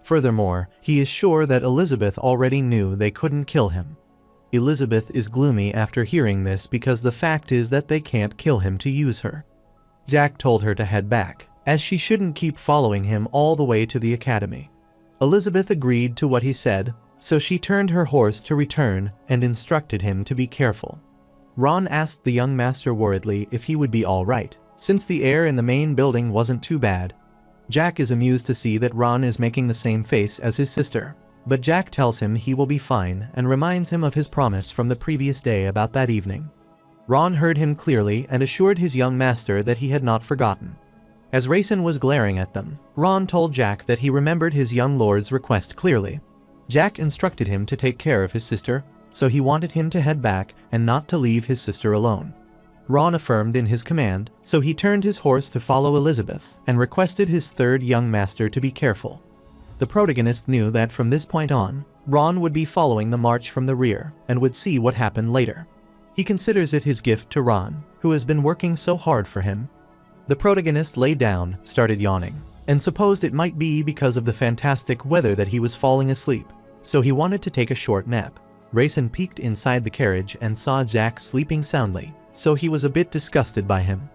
Furthermore, he is sure that Elizabeth already knew they couldn't kill him. Elizabeth is gloomy after hearing this because the fact is that they can't kill him to use her. Jack told her to head back, as she shouldn't keep following him all the way to the academy. Elizabeth agreed to what he said, so she turned her horse to return and instructed him to be careful. Ron asked the young master worriedly if he would be all right, since the air in the main building wasn't too bad. Jack is amused to see that Ron is making the same face as his sister. But Jack tells him he will be fine and reminds him of his promise from the previous day about that evening. Ron heard him clearly and assured his young master that he had not forgotten. As Raisin was glaring at them, Ron told Jack that he remembered his young lord's request clearly. Jack instructed him to take care of his sister, so he wanted him to head back and not to leave his sister alone. Ron affirmed in his command, so he turned his horse to follow Elizabeth and requested his third young master to be careful. The protagonist knew that from this point on, Ron would be following the march from the rear and would see what happened later. He considers it his gift to Ron, who has been working so hard for him. The protagonist lay down, started yawning, and supposed it might be because of the fantastic weather that he was falling asleep, so he wanted to take a short nap. Raisin peeked inside the carriage and saw Jack sleeping soundly, so he was a bit disgusted by him.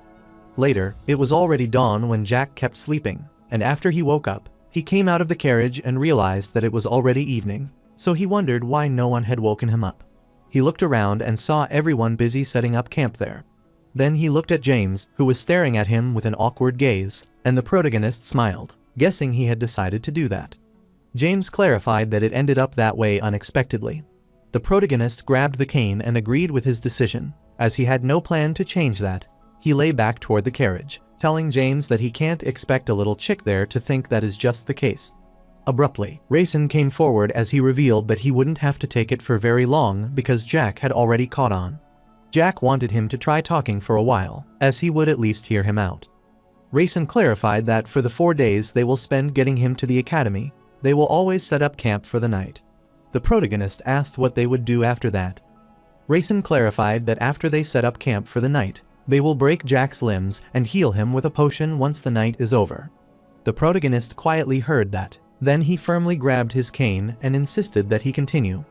Later, it was already dawn when Jack kept sleeping, and after he woke up, he came out of the carriage and realized that it was already evening, so he wondered why no one had woken him up. He looked around and saw everyone busy setting up camp there. Then he looked at James, who was staring at him with an awkward gaze, and the protagonist smiled, guessing he had decided to do that. James clarified that it ended up that way unexpectedly. The protagonist grabbed the cane and agreed with his decision, as he had no plan to change that. He lay back toward the carriage, telling James that he can't expect a little chick there to think that is just the case. Abruptly, Raisin came forward as he revealed that he wouldn't have to take it for very long because Jack had already caught on. Jack wanted him to try talking for a while, as he would at least hear him out. Raisin clarified that for the 4 days they will spend getting him to the academy, they will always set up camp for the night. The protagonist asked what they would do after that. Raisin clarified that after they set up camp for the night, they will break Jack's limbs and heal him with a potion once the night is over. The protagonist quietly heard that. Then he firmly grabbed his cane and insisted that he continue.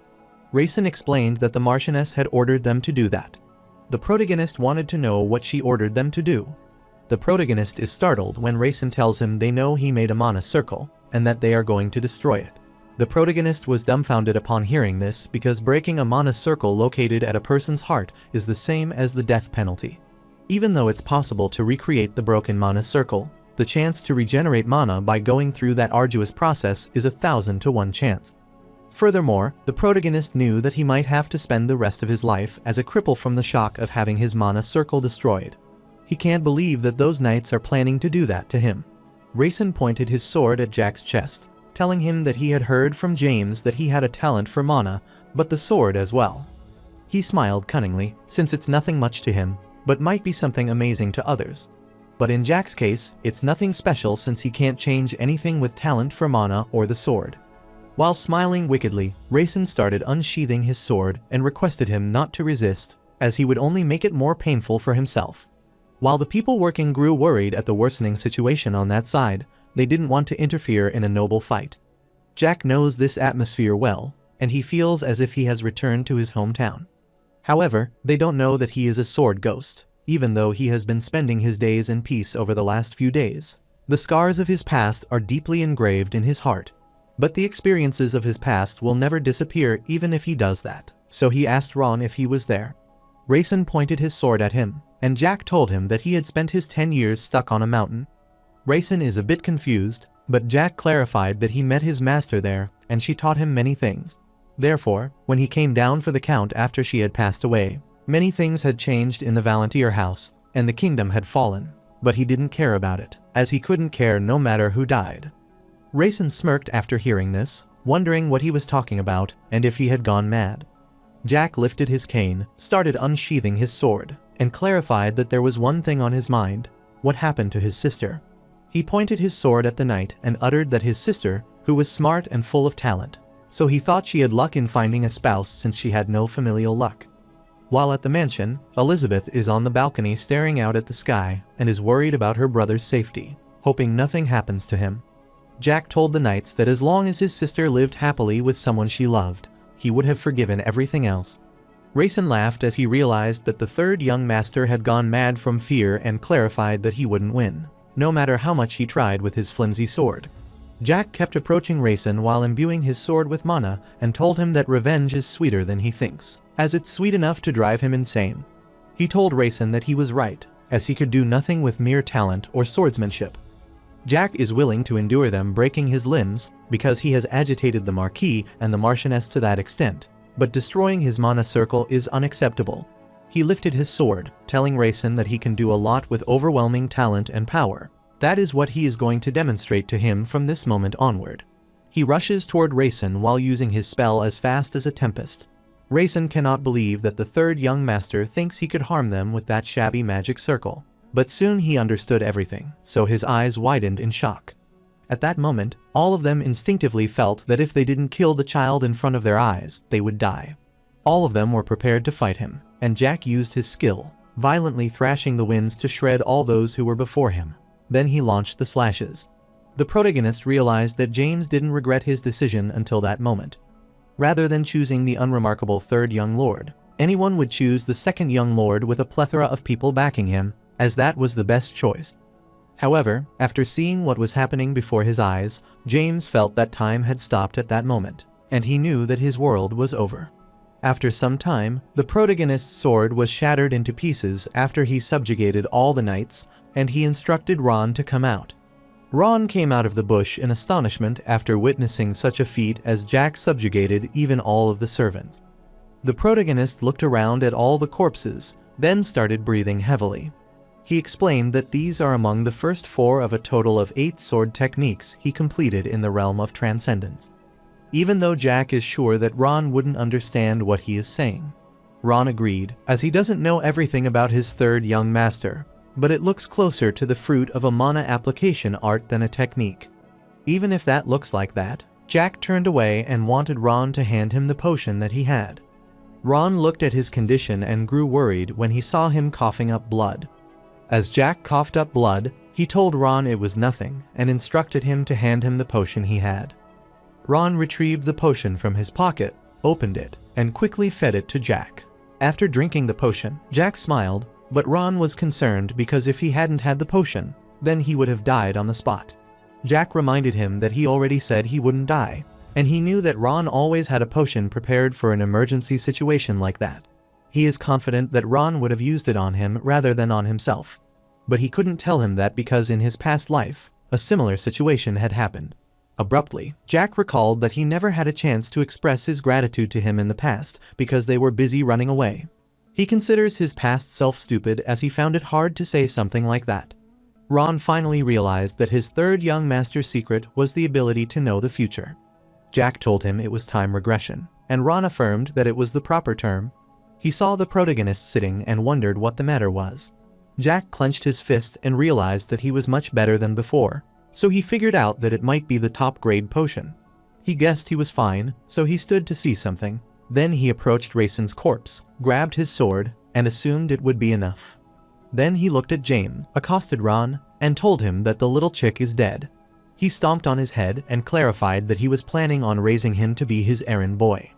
Raisin explained that the Marchioness had ordered them to do that. The protagonist wanted to know what she ordered them to do. The protagonist is startled when Raisin tells him they know he made a mana circle, and that they are going to destroy it. The protagonist was dumbfounded upon hearing this because breaking a mana circle located at a person's heart is the same as the death penalty. Even though it's possible to recreate the broken mana circle, the chance to regenerate mana by going through that arduous process is 1,000 to 1 chance. Furthermore, the protagonist knew that he might have to spend the rest of his life as a cripple from the shock of having his mana circle destroyed. He can't believe that those knights are planning to do that to him. Raisin pointed his sword at Jack's chest, telling him that he had heard from James that he had a talent for mana, but the sword as well. He smiled cunningly, since it's nothing much to him, but might be something amazing to others. But in Jack's case, it's nothing special since he can't change anything with talent for mana or the sword. While smiling wickedly, Raisin started unsheathing his sword and requested him not to resist, as he would only make it more painful for himself. While the people working grew worried at the worsening situation on that side, they didn't want to interfere in a noble fight. Jack knows this atmosphere well, and he feels as if he has returned to his hometown. However, they don't know that he is a sword ghost, even though he has been spending his days in peace over the last few days. The scars of his past are deeply engraved in his heart. But the experiences of his past will never disappear even if he does that, so he asked Ron if he was there. Raisin pointed his sword at him, and Jack told him that he had spent his 10 years stuck on a mountain. Raisin is a bit confused, but Jack clarified that he met his master there, and she taught him many things. Therefore, when he came down for the count after she had passed away, many things had changed in the Valantier house, and the kingdom had fallen, but he didn't care about it, as he couldn't care no matter who died. Raisin smirked after hearing this, wondering what he was talking about and if he had gone mad. Jack lifted his cane, started unsheathing his sword, and clarified that there was one thing on his mind: what happened to his sister. He pointed his sword at the knight and uttered that his sister, who was smart and full of talent, so he thought she had luck in finding a spouse since she had no familial luck. While at the mansion, Elizabeth is on the balcony staring out at the sky and is worried about her brother's safety, hoping nothing happens to him. Jack told the knights that as long as his sister lived happily with someone she loved, he would have forgiven everything else. Raisin laughed as he realized that the third young master had gone mad from fear and clarified that he wouldn't win, no matter how much he tried with his flimsy sword. Jack kept approaching Raisin while imbuing his sword with mana and told him that revenge is sweeter than he thinks, as it's sweet enough to drive him insane. He told Raisin that he was right, as he could do nothing with mere talent or swordsmanship. Jack is willing to endure them breaking his limbs because he has agitated the Marquis and the Marchioness to that extent, but destroying his mana circle is unacceptable. He lifted his sword, telling Raisin that he can do a lot with overwhelming talent and power. That is what he is going to demonstrate to him from this moment onward. He rushes toward Raisin while using his spell as fast as a tempest. Raisin cannot believe that the third young master thinks he could harm them with that shabby magic circle. But soon he understood everything, so his eyes widened in shock. At that moment, all of them instinctively felt that if they didn't kill the child in front of their eyes, they would die. All of them were prepared to fight him, and Jack used his skill, violently thrashing the winds to shred all those who were before him. Then he launched the slashes. The protagonist realized that James didn't regret his decision until that moment. Rather than choosing the unremarkable third young lord, anyone would choose the second young lord with a plethora of people backing him, as that was the best choice. However, after seeing what was happening before his eyes, James felt that time had stopped at that moment, and he knew that his world was over. After some time, the protagonist's sword was shattered into pieces after he subjugated all the knights, and he instructed Ron to come out. Ron came out of the bush in astonishment after witnessing such a feat as Jack subjugated even all of the servants. The protagonist looked around at all the corpses, then started breathing heavily. He explained that these are among the first 4 of a total of 8 sword techniques he completed in the realm of transcendence. Even though Jack is sure that Ron wouldn't understand what he is saying. Ron agreed, as he doesn't know everything about his third young master, but it looks closer to the fruit of a mana application art than a technique. Even if that looks like that, Jack turned away and wanted Ron to hand him the potion that he had. Ron looked at his condition and grew worried when he saw him coughing up blood. As Jack coughed up blood, he told Ron it was nothing and instructed him to hand him the potion he had. Ron retrieved the potion from his pocket, opened it, and quickly fed it to Jack. After drinking the potion, Jack smiled, but Ron was concerned because if he hadn't had the potion, then he would have died on the spot. Jack reminded him that he already said he wouldn't die, and he knew that Ron always had a potion prepared for an emergency situation like that. He is confident that Ron would have used it on him rather than on himself. But he couldn't tell him that because in his past life, a similar situation had happened. Abruptly, Jack recalled that he never had a chance to express his gratitude to him in the past because they were busy running away. He considers his past self stupid as he found it hard to say something like that. Ron finally realized that his third young master's secret was the ability to know the future. Jack told him it was time regression, and Ron affirmed that it was the proper term. He saw the protagonist sitting and wondered what the matter was. Jack clenched his fist and realized that he was much better than before, so he figured out that it might be the top-grade potion. He guessed he was fine, so he stood to see something. Then he approached Raisin's corpse, grabbed his sword, and assumed it would be enough. Then he looked at James, accosted Ron, and told him that the little chick is dead. He stomped on his head and clarified that he was planning on raising him to be his errand boy.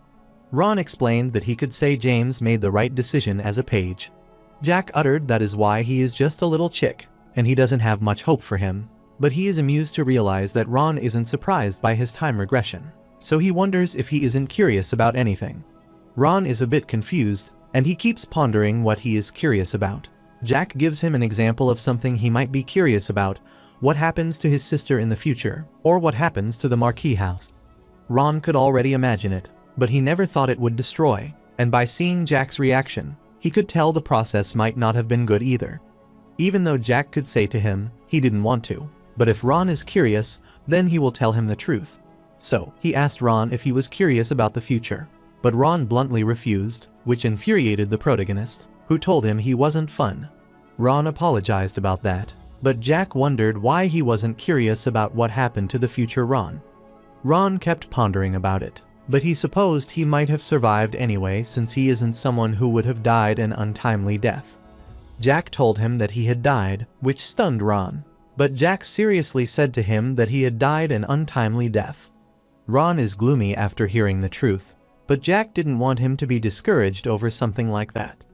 Ron explained that he could say James made the right decision as a page. Jack uttered that is why he is just a little chick, and he doesn't have much hope for him, but he is amused to realize that Ron isn't surprised by his time regression, so he wonders if he isn't curious about anything. Ron is a bit confused, and he keeps pondering what he is curious about. Jack gives him an example of something he might be curious about, what happens to his sister in the future, or what happens to the Marquis house. Ron could already imagine it, but he never thought it would destroy, and by seeing Jack's reaction, he could tell the process might not have been good either. Even though Jack could say to him, he didn't want to, but if Ron is curious, then he will tell him the truth. So, he asked Ron if he was curious about the future, but Ron bluntly refused, which infuriated the protagonist, who told him he wasn't fun. Ron apologized about that, but Jack wondered why he wasn't curious about what happened to the future Ron. Ron kept pondering about it, but he supposed he might have survived anyway since he isn't someone who would have died an untimely death. Jack told him that he had died, which stunned Ron, but Jack seriously said to him that he had died an untimely death. Ron is gloomy after hearing the truth, but Jack didn't want him to be discouraged over something like that.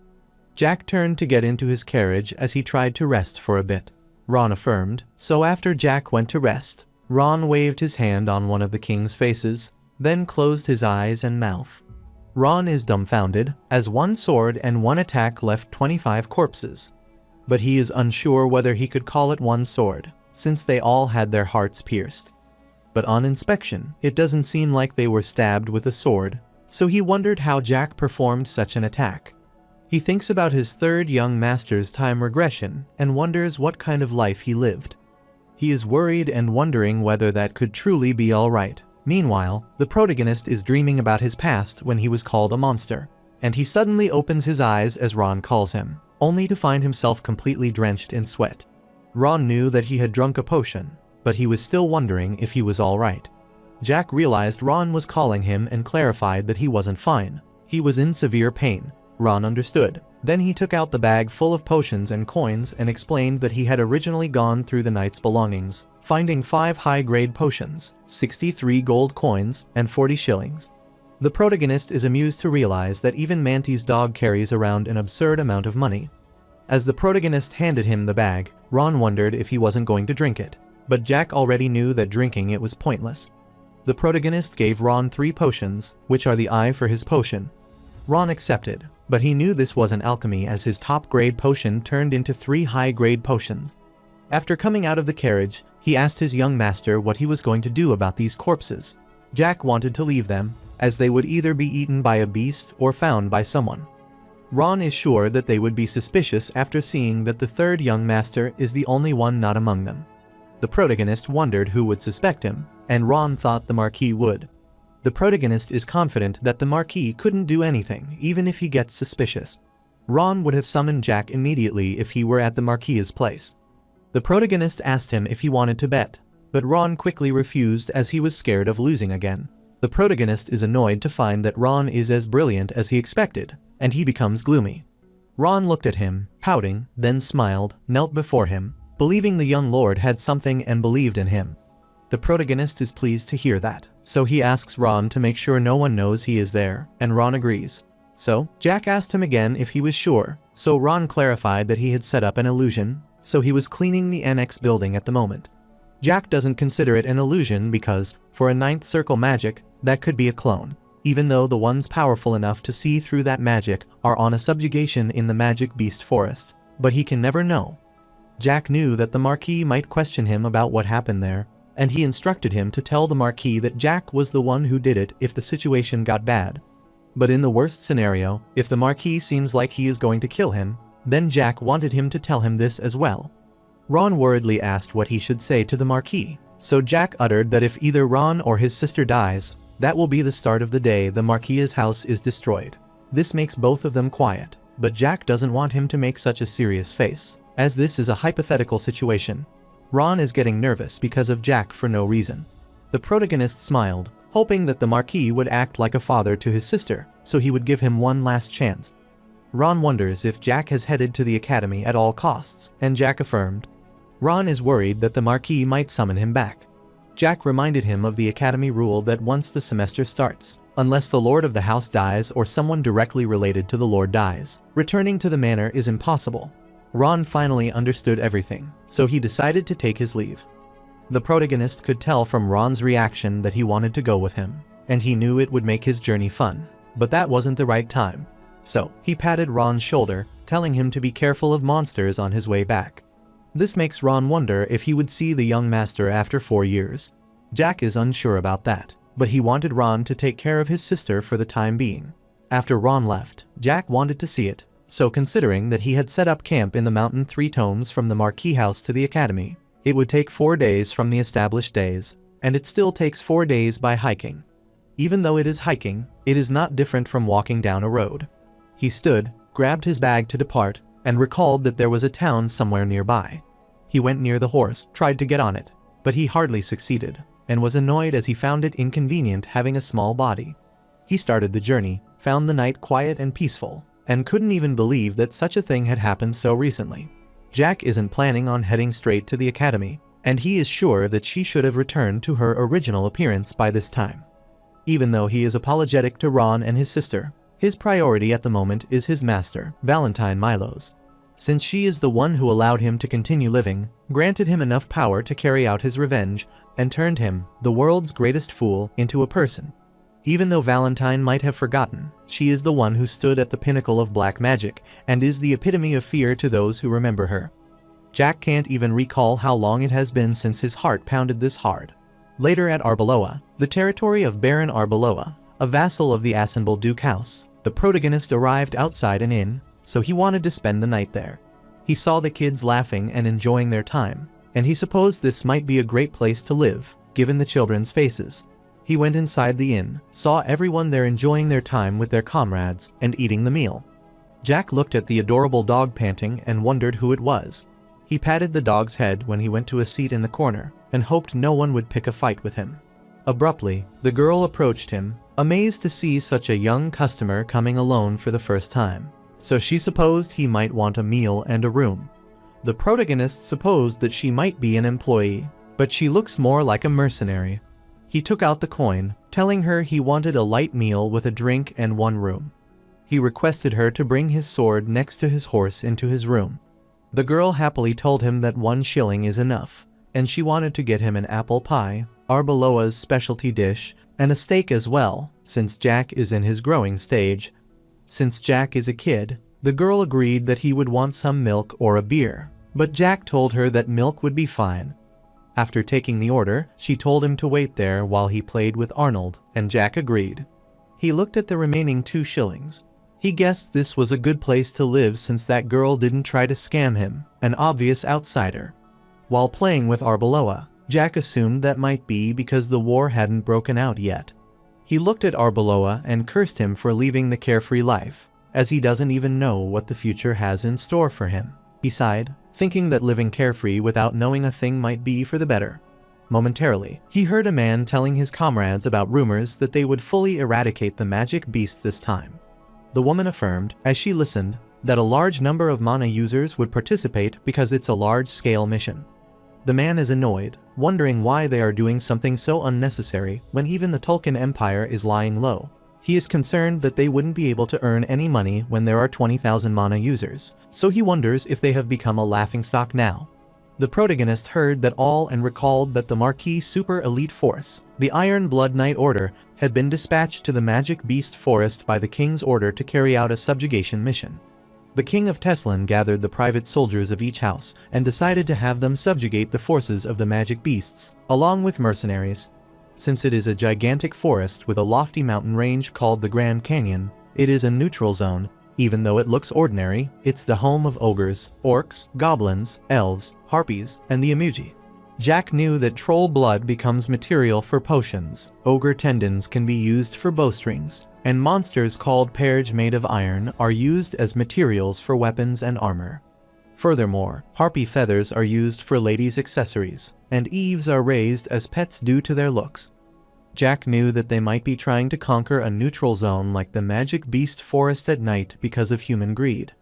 Jack turned to get into his carriage as he tried to rest for a bit. Ron affirmed, so after Jack went to rest, Ron waved his hand on one of the king's faces, then closed his eyes and mouth. Ron is dumbfounded, as one sword and one attack left 25 corpses. but he is unsure whether he could call it one sword, since they all had their hearts pierced. But on inspection, it doesn't seem like they were stabbed with a sword, so he wondered how Jack performed such an attack. He thinks about his third young master's time regression and wonders what kind of life he lived. He is worried and wondering whether that could truly be alright. Meanwhile, the protagonist is dreaming about his past when he was called a monster, and he suddenly opens his eyes as Ron calls him, only to find himself completely drenched in sweat. Ron knew that he had drunk a potion, but he was still wondering if he was alright. Jack realized Ron was calling him and clarified that he wasn't fine. He was in severe pain. Ron understood. Then he took out the bag full of potions and coins and explained that he had originally gone through the knight's belongings, finding 5 high-grade potions, 63 gold coins, and 40 shillings. The protagonist is amused to realize that even Manty's dog carries around an absurd amount of money. As the protagonist handed him the bag, Ron wondered if he wasn't going to drink it, but Jack already knew that drinking it was pointless. The protagonist gave Ron 3 potions, which are the eye for his potion. Ron accepted, but he knew this wasn't alchemy as his top-grade potion turned into 3 high-grade potions. After coming out of the carriage, he asked his young master what he was going to do about these corpses. Jack wanted to leave them, as they would either be eaten by a beast or found by someone. Ron is sure that they would be suspicious after seeing that the third young master is the only one not among them. The protagonist wondered who would suspect him, and Ron thought the Marquis would. The protagonist is confident that the Marquis couldn't do anything, even if he gets suspicious. Ron would have summoned Jack immediately if he were at the Marquis's place. The protagonist asked him if he wanted to bet, but Ron quickly refused as he was scared of losing again. The protagonist is annoyed to find that Ron is as brilliant as he expected, and he becomes gloomy. Ron looked at him, pouting, then smiled, knelt before him, believing the young lord had something and believed in him. The protagonist is pleased to hear that, so he asks Ron to make sure no one knows he is there, and Ron agrees. So, Jack asked him again if he was sure, so Ron clarified that he had set up an illusion, so he was cleaning the annex building at the moment. Jack doesn't consider it an illusion because, for a ninth circle magic, that could be a clone, even though the ones powerful enough to see through that magic are on a subjugation in the magic beast forest, but he can never know. Jack knew that the Marquis might question him about what happened there, and he instructed him to tell the Marquis that Jack was the one who did it if the situation got bad. But in the worst scenario, if the Marquis seems like he is going to kill him, then Jack wanted him to tell him this as well. Ron worriedly asked what he should say to the Marquis, so Jack uttered that if either Ron or his sister dies, that will be the start of the day the Marquis's house is destroyed. This makes both of them quiet, but Jack doesn't want him to make such a serious face, as this is a hypothetical situation. Ron is getting nervous because of Jack for no reason. The protagonist smiled, hoping that the Marquis would act like a father to his sister, so he would give him one last chance. Ron wonders if Jack has headed to the academy at all costs, and Jack affirmed. Ron is worried that the Marquis might summon him back. Jack reminded him of the academy rule that once the semester starts, unless the lord of the house dies or someone directly related to the lord dies, returning to the manor is impossible. Ron finally understood everything, so he decided to take his leave. The protagonist could tell from Ron's reaction that he wanted to go with him, and he knew it would make his journey fun, but that wasn't the right time. So, he patted Ron's shoulder, telling him to be careful of monsters on his way back. This makes Ron wonder if he would see the young master after 4 years. Jack is unsure about that, but he wanted Ron to take care of his sister for the time being. After Ron left, Jack wanted to see it, so considering that he had set up camp in the mountain 3 tomes from the Marquis house to the academy, it would take 4 days from the established days, and it still takes 4 days by hiking. Even though it is hiking, it is not different from walking down a road. He stood, grabbed his bag to depart, and recalled that there was a town somewhere nearby. He went near the horse, tried to get on it, but he hardly succeeded, and was annoyed as he found it inconvenient having a small body. He started the journey, found the night quiet and peaceful, and couldn't even believe that such a thing had happened so recently. Jack isn't planning on heading straight to the academy, and he is sure that she should have returned to her original appearance by this time. Even though he is apologetic to Ron and his sister, his priority at the moment is his master, Valentine Milos. Since she is the one who allowed him to continue living, granted him enough power to carry out his revenge, and turned him, the world's greatest fool, into a person. Even though Valentine might have forgotten, she is the one who stood at the pinnacle of black magic and is the epitome of fear to those who remember her. Jack can't even recall how long it has been since his heart pounded this hard. Later at Arbeloa, the territory of Baron Arbeloa, a vassal of the Assenball Duke House, the protagonist arrived outside an inn, so he wanted to spend the night there. He saw the kids laughing and enjoying their time, and he supposed this might be a great place to live, given the children's faces. He went inside the inn, saw everyone there enjoying their time with their comrades, and eating the meal. Jack looked at the adorable dog panting and wondered who it was. He patted the dog's head when he went to a seat in the corner, and hoped no one would pick a fight with him. Abruptly, the girl approached him, amazed to see such a young customer coming alone for the first time. So she supposed he might want a meal and a room. The protagonist supposed that she might be an employee, but she looks more like a mercenary. He took out the coin, telling her he wanted a light meal with a drink and one room. He requested her to bring his sword next to his horse into his room. The girl happily told him that 1 shilling is enough, and she wanted to get him an apple pie, Arbeloa's specialty dish, and a steak as well, since Jack is in his growing stage. Since Jack is a kid, the girl agreed that he would want some milk or a beer, but Jack told her that milk would be fine. After taking the order, she told him to wait there while he played with Arnold, and Jack agreed. He looked at the remaining 2 shillings. He guessed this was a good place to live since that girl didn't try to scam him, an obvious outsider. While playing with Arbeloa, Jack assumed that might be because the war hadn't broken out yet. He looked at Arbeloa and cursed him for leaving the carefree life, as he doesn't even know what the future has in store for him. He sighed, thinking that living carefree without knowing a thing might be for the better. Momentarily, he heard a man telling his comrades about rumors that they would fully eradicate the magic beast this time. The woman affirmed, as she listened, that a large number of mana users would participate because it's a large-scale mission. The man is annoyed, wondering why they are doing something so unnecessary when even the Tolkien Empire is lying low. He is concerned that they wouldn't be able to earn any money when there are 20,000 mana users, so he wonders if they have become a laughingstock now. The protagonist heard that all and recalled that the Marquis Super Elite Force, the Iron Blood Knight Order, had been dispatched to the Magic Beast Forest by the king's order to carry out a subjugation mission. The king of Teslin gathered the private soldiers of each house and decided to have them subjugate the forces of the magic beasts, along with mercenaries. Since it is a gigantic forest with a lofty mountain range called the Grand Canyon, it is a neutral zone. Even though it looks ordinary, it's the home of ogres, orcs, goblins, elves, harpies, and the Emuji. Jack knew that troll blood becomes material for potions, ogre tendons can be used for bowstrings, and monsters called perge made of iron are used as materials for weapons and armor. Furthermore, harpy feathers are used for ladies' accessories, and eves are raised as pets due to their looks. Jack knew that they might be trying to conquer a neutral zone like the Magic Beast Forest at night because of human greed.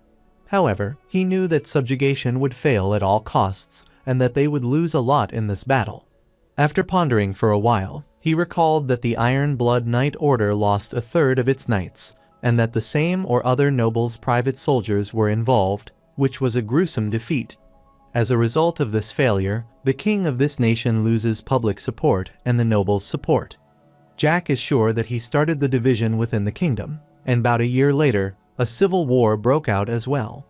However, he knew that subjugation would fail at all costs, and that they would lose a lot in this battle. After pondering for a while, he recalled that the Iron Blood Knight Order lost a third of its knights, and that the same or other nobles' private soldiers were involved, which was a gruesome defeat. As a result of this failure, the king of this nation loses public support and the nobles' support. Jack is sure that he started the division within the kingdom, and about a year later, a civil war broke out as well.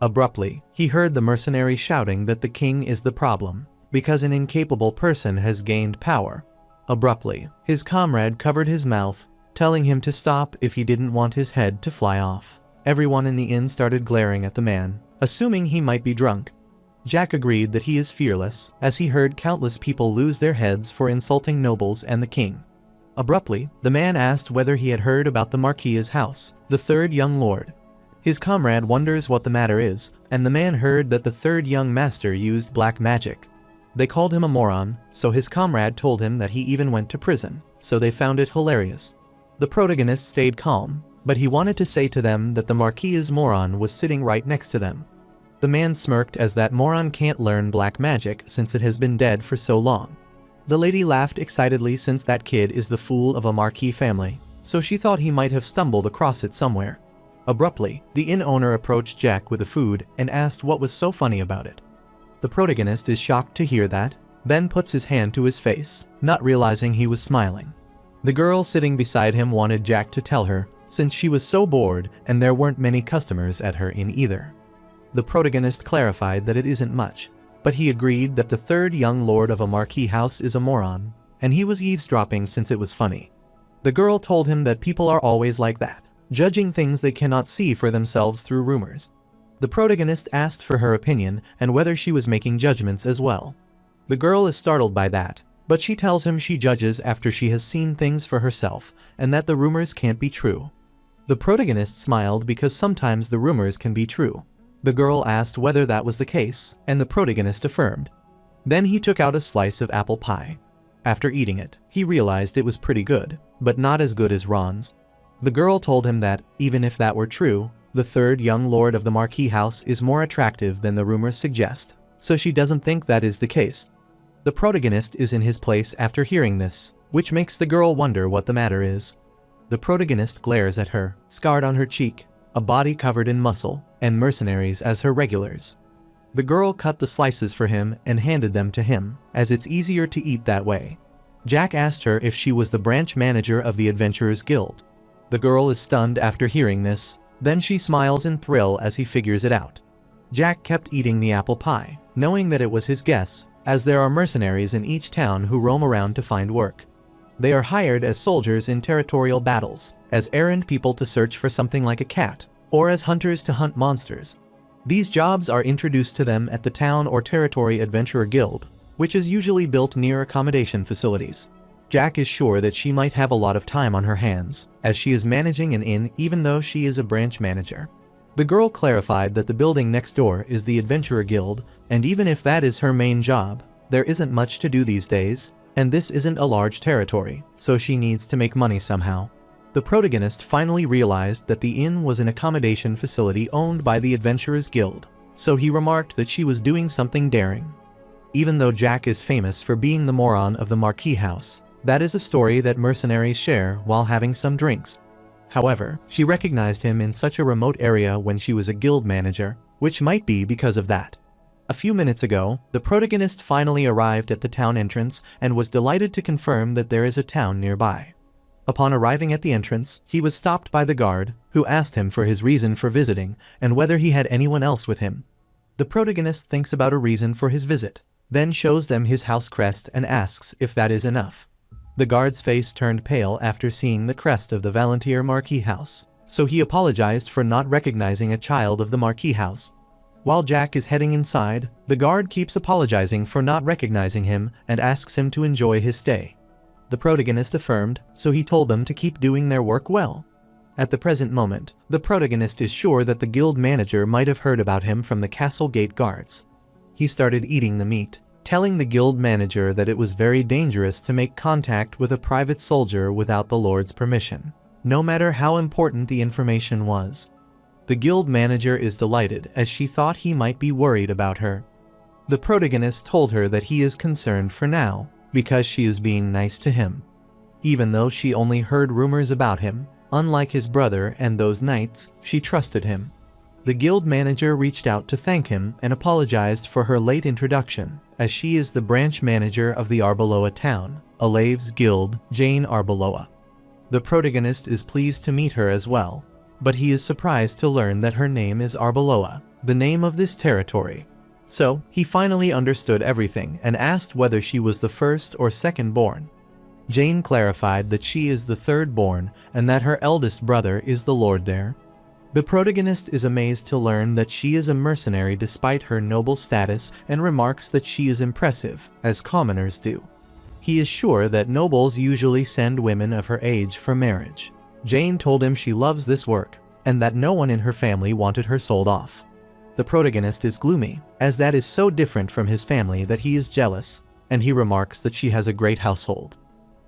Abruptly, he heard the mercenary shouting that the king is the problem, because an incapable person has gained power. Abruptly, his comrade covered his mouth, telling him to stop if he didn't want his head to fly off. Everyone in the inn started glaring at the man, assuming he might be drunk. Jack agreed that he is fearless, as he heard countless people lose their heads for insulting nobles and the king. Abruptly, the man asked whether he had heard about the Marquis's house, the third young lord. His comrade wonders what the matter is, and the man heard that the third young master used black magic. They called him a moron, so his comrade told him that he even went to prison, so they found it hilarious. The protagonist stayed calm, but he wanted to say to them that the Marquis's moron was sitting right next to them. The man smirked as that moron can't learn black magic since it has been dead for so long. The lady laughed excitedly since that kid is the fool of a Marquis family, so she thought he might have stumbled across it somewhere. Abruptly, the inn owner approached Jack with the food and asked what was so funny about it. The protagonist is shocked to hear that, then puts his hand to his face, not realizing he was smiling. The girl sitting beside him wanted Jack to tell her, since she was so bored and there weren't many customers at her inn either. The protagonist clarified that it isn't much, but he agreed that the third young lord of a marquee house is a moron, and he was eavesdropping since it was funny. The girl told him that people are always like that, judging things they cannot see for themselves through rumors. The protagonist asked for her opinion and whether she was making judgments as well. The girl is startled by that, but she tells him she judges after she has seen things for herself and that the rumors can't be true. The protagonist smiled because sometimes the rumors can be true. The girl asked whether that was the case, and the protagonist affirmed. Then he took out a slice of apple pie. After eating it, he realized it was pretty good, but not as good as Ron's. The girl told him that, even if that were true, the third young lord of the marquee house is more attractive than the rumors suggest, so she doesn't think that is the case. The protagonist is in his place after hearing this, which makes the girl wonder what the matter is. The protagonist glares at her, scarred on her cheek, a body covered in muscle, and mercenaries as her regulars. The girl cut the slices for him and handed them to him, as it's easier to eat that way. Jack asked her if she was the branch manager of the Adventurers Guild. The girl is stunned after hearing this, then she smiles in thrill as he figures it out. Jack kept eating the apple pie, knowing that it was his guess, as there are mercenaries in each town who roam around to find work. They are hired as soldiers in territorial battles, as errand people to search for something like a cat, or as hunters to hunt monsters. These jobs are introduced to them at the town or territory adventurer guild, which is usually built near accommodation facilities. Jack is sure that she might have a lot of time on her hands, as she is managing an inn even though she is a branch manager. The girl clarified that the building next door is the Adventurer Guild, and even if that is her main job, there isn't much to do these days, and this isn't a large territory, so she needs to make money somehow. The protagonist finally realized that the inn was an accommodation facility owned by the Adventurers Guild, so he remarked that she was doing something daring. Even though Jack is famous for being the moron of the marquee house, that is a story that mercenaries share while having some drinks. However, she recognized him in such a remote area when she was a guild manager, which might be because of that. A few minutes ago, the protagonist finally arrived at the town entrance and was delighted to confirm that there is a town nearby. Upon arriving at the entrance, he was stopped by the guard, who asked him for his reason for visiting and whether he had anyone else with him. The protagonist thinks about a reason for his visit, then shows them his house crest and asks if that is enough. The guard's face turned pale after seeing the crest of the Volunteer Marquee House, so he apologized for not recognizing a child of the Marquee House. While Jack is heading inside, the guard keeps apologizing for not recognizing him and asks him to enjoy his stay. The protagonist affirmed, so he told them to keep doing their work well. At the present moment, the protagonist is sure that the guild manager might have heard about him from the castle gate guards. He started eating the meat, telling the guild manager that it was very dangerous to make contact with a private soldier without the lord's permission, no matter how important the information was. The guild manager is delighted as she thought he might be worried about her. The protagonist told her that he is concerned for now, because she is being nice to him. Even though she only heard rumors about him, unlike his brother and those knights, she trusted him. The guild manager reached out to thank him and apologized for her late introduction, as she is the branch manager of the Arbeloa town, Alave's guild, Jane Arbeloa. The protagonist is pleased to meet her as well, but he is surprised to learn that her name is Arbeloa, the name of this territory. So, he finally understood everything and asked whether she was the first or second born. Jane clarified that she is the third born and that her eldest brother is the lord there. The protagonist is amazed to learn that she is a mercenary despite her noble status and remarks that she is impressive, as commoners do. He is sure that nobles usually send women of her age for marriage. Jane told him she loves this work, and that no one in her family wanted her sold off. The protagonist is gloomy, as that is so different from his family that he is jealous, and he remarks that she has a great household.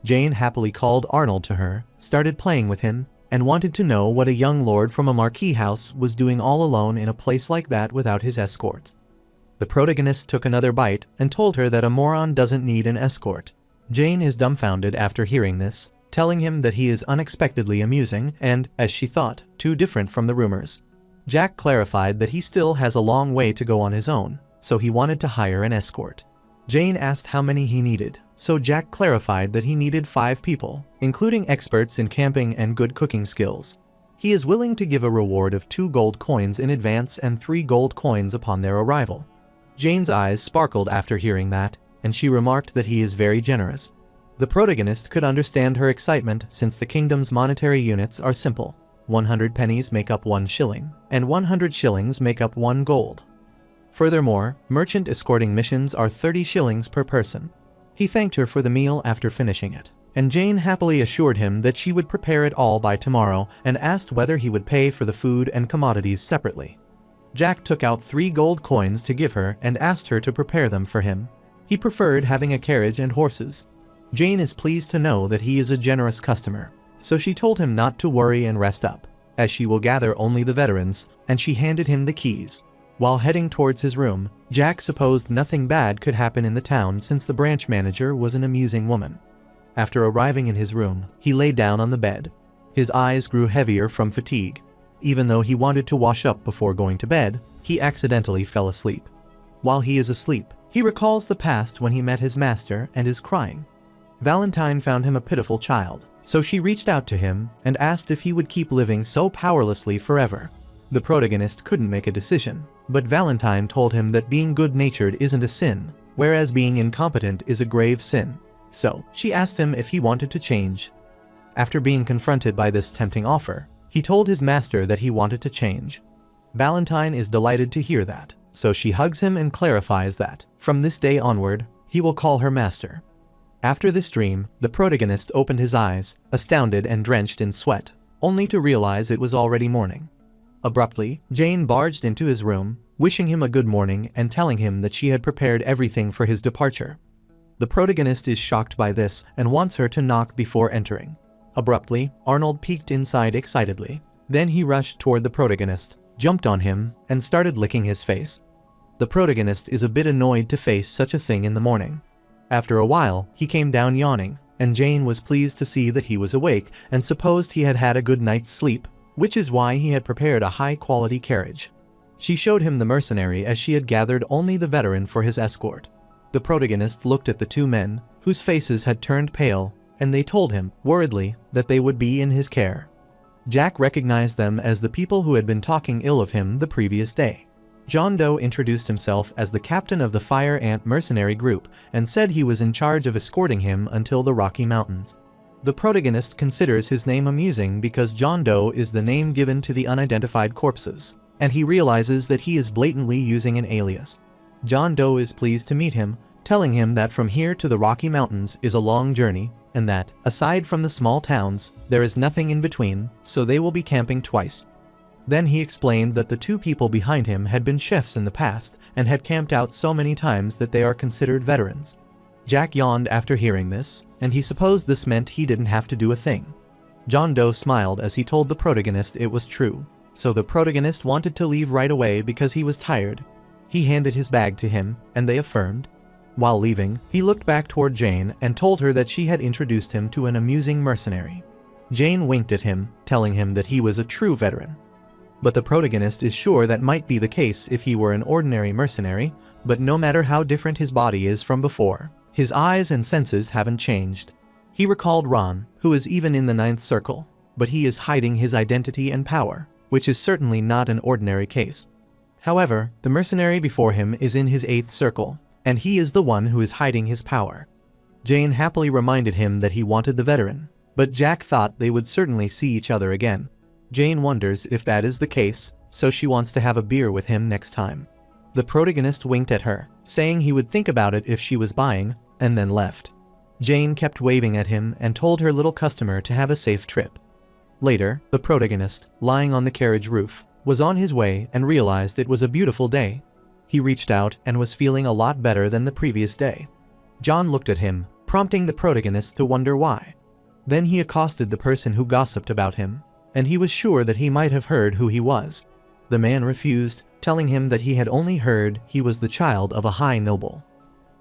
Jane happily called Arnold to her, started playing with him, and wanted to know what a young lord from a marquee house was doing all alone in a place like that without his escorts. The protagonist took another bite and told her that a moron doesn't need an escort. Jane is dumbfounded after hearing this, telling him that he is unexpectedly amusing and, as she thought, too different from the rumors. Jack clarified that he still has a long way to go on his own, so he wanted to hire an escort. Jane asked how many he needed, so Jack clarified that he needed 5 people, including experts in camping and good cooking skills. He is willing to give a reward of 2 gold coins in advance and 3 gold coins upon their arrival. Jane's eyes sparkled after hearing that, and she remarked that he is very generous. The protagonist could understand her excitement since the kingdom's monetary units are simple. 100 pennies make up 1 shilling, and 100 shillings make up 1 gold. Furthermore, merchant escorting missions are 30 shillings per person. He thanked her for the meal after finishing it, and Jane happily assured him that she would prepare it all by tomorrow and asked whether he would pay for the food and commodities separately. Jack took out 3 gold coins to give her and asked her to prepare them for him. He preferred having a carriage and horses. Jane is pleased to know that he is a generous customer, so she told him not to worry and rest up, as she will gather only the veterans, and she handed him the keys. While heading towards his room, Jack supposed nothing bad could happen in the town since the branch manager was an amusing woman. After arriving in his room, he lay down on the bed. His eyes grew heavier from fatigue. Even though he wanted to wash up before going to bed, he accidentally fell asleep. While he is asleep, he recalls the past when he met his master and is crying. Valentine found him a pitiful child, so she reached out to him and asked if he would keep living so powerlessly forever. The protagonist couldn't make a decision, but Valentine told him that being good-natured isn't a sin, whereas being incompetent is a grave sin. So, she asked him if he wanted to change. After being confronted by this tempting offer, he told his master that he wanted to change. Valentine is delighted to hear that, so she hugs him and clarifies that, from this day onward, he will call her master. After this dream, the protagonist opened his eyes, astounded and drenched in sweat, only to realize it was already morning. Abruptly, Jane barged into his room, wishing him a good morning and telling him that she had prepared everything for his departure. The protagonist is shocked by this and wants her to knock before entering. Abruptly, Arnold peeked inside excitedly. Then he rushed toward the protagonist, jumped on him, and started licking his face. The protagonist is a bit annoyed to face such a thing in the morning. After a while, he came down yawning, and Jane was pleased to see that he was awake and supposed he had had a good night's sleep, which is why he had prepared a high-quality carriage. She showed him the mercenary as she had gathered only the veteran for his escort. The protagonist looked at the 2 men, whose faces had turned pale, and they told him, worriedly, that they would be in his care. Jack recognized them as the people who had been talking ill of him the previous day. John Doe introduced himself as the captain of the Fire Ant mercenary group and said he was in charge of escorting him until the Rocky Mountains. The protagonist considers his name amusing because John Doe is the name given to the unidentified corpses, and he realizes that he is blatantly using an alias. John Doe is pleased to meet him, telling him that from here to the Rocky Mountains is a long journey, and that, aside from the small towns, there is nothing in between, so they will be camping twice. Then he explained that the 2 people behind him had been chefs in the past and had camped out so many times that they are considered veterans. Jack yawned after hearing this, and he supposed this meant he didn't have to do a thing. John Doe smiled as he told the protagonist it was true, so the protagonist wanted to leave right away because he was tired. He handed his bag to him, and they affirmed. While leaving, he looked back toward Jane and told her that she had introduced him to an amusing mercenary. Jane winked at him, telling him that he was a true veteran. But the protagonist is sure that might be the case if he were an ordinary mercenary, but no matter how different his body is from before, his eyes and senses haven't changed. He recalled Ron, who is even in the 9th circle, but he is hiding his identity and power, which is certainly not an ordinary case. However, the mercenary before him is in his 8th circle, and he is the one who is hiding his power. Jane happily reminded him that he wanted the veteran, but Jack thought they would certainly see each other again. Jane wonders if that is the case, so she wants to have a beer with him next time. The protagonist winked at her, saying he would think about it if she was buying, and then left. Jane kept waving at him and told her little customer to have a safe trip. Later, the protagonist, lying on the carriage roof, was on his way and realized it was a beautiful day. He reached out and was feeling a lot better than the previous day. John looked at him, prompting the protagonist to wonder why. Then he accosted the person who gossiped about him, and he was sure that he might have heard who he was. The man refused, telling him that he had only heard he was the child of a high noble.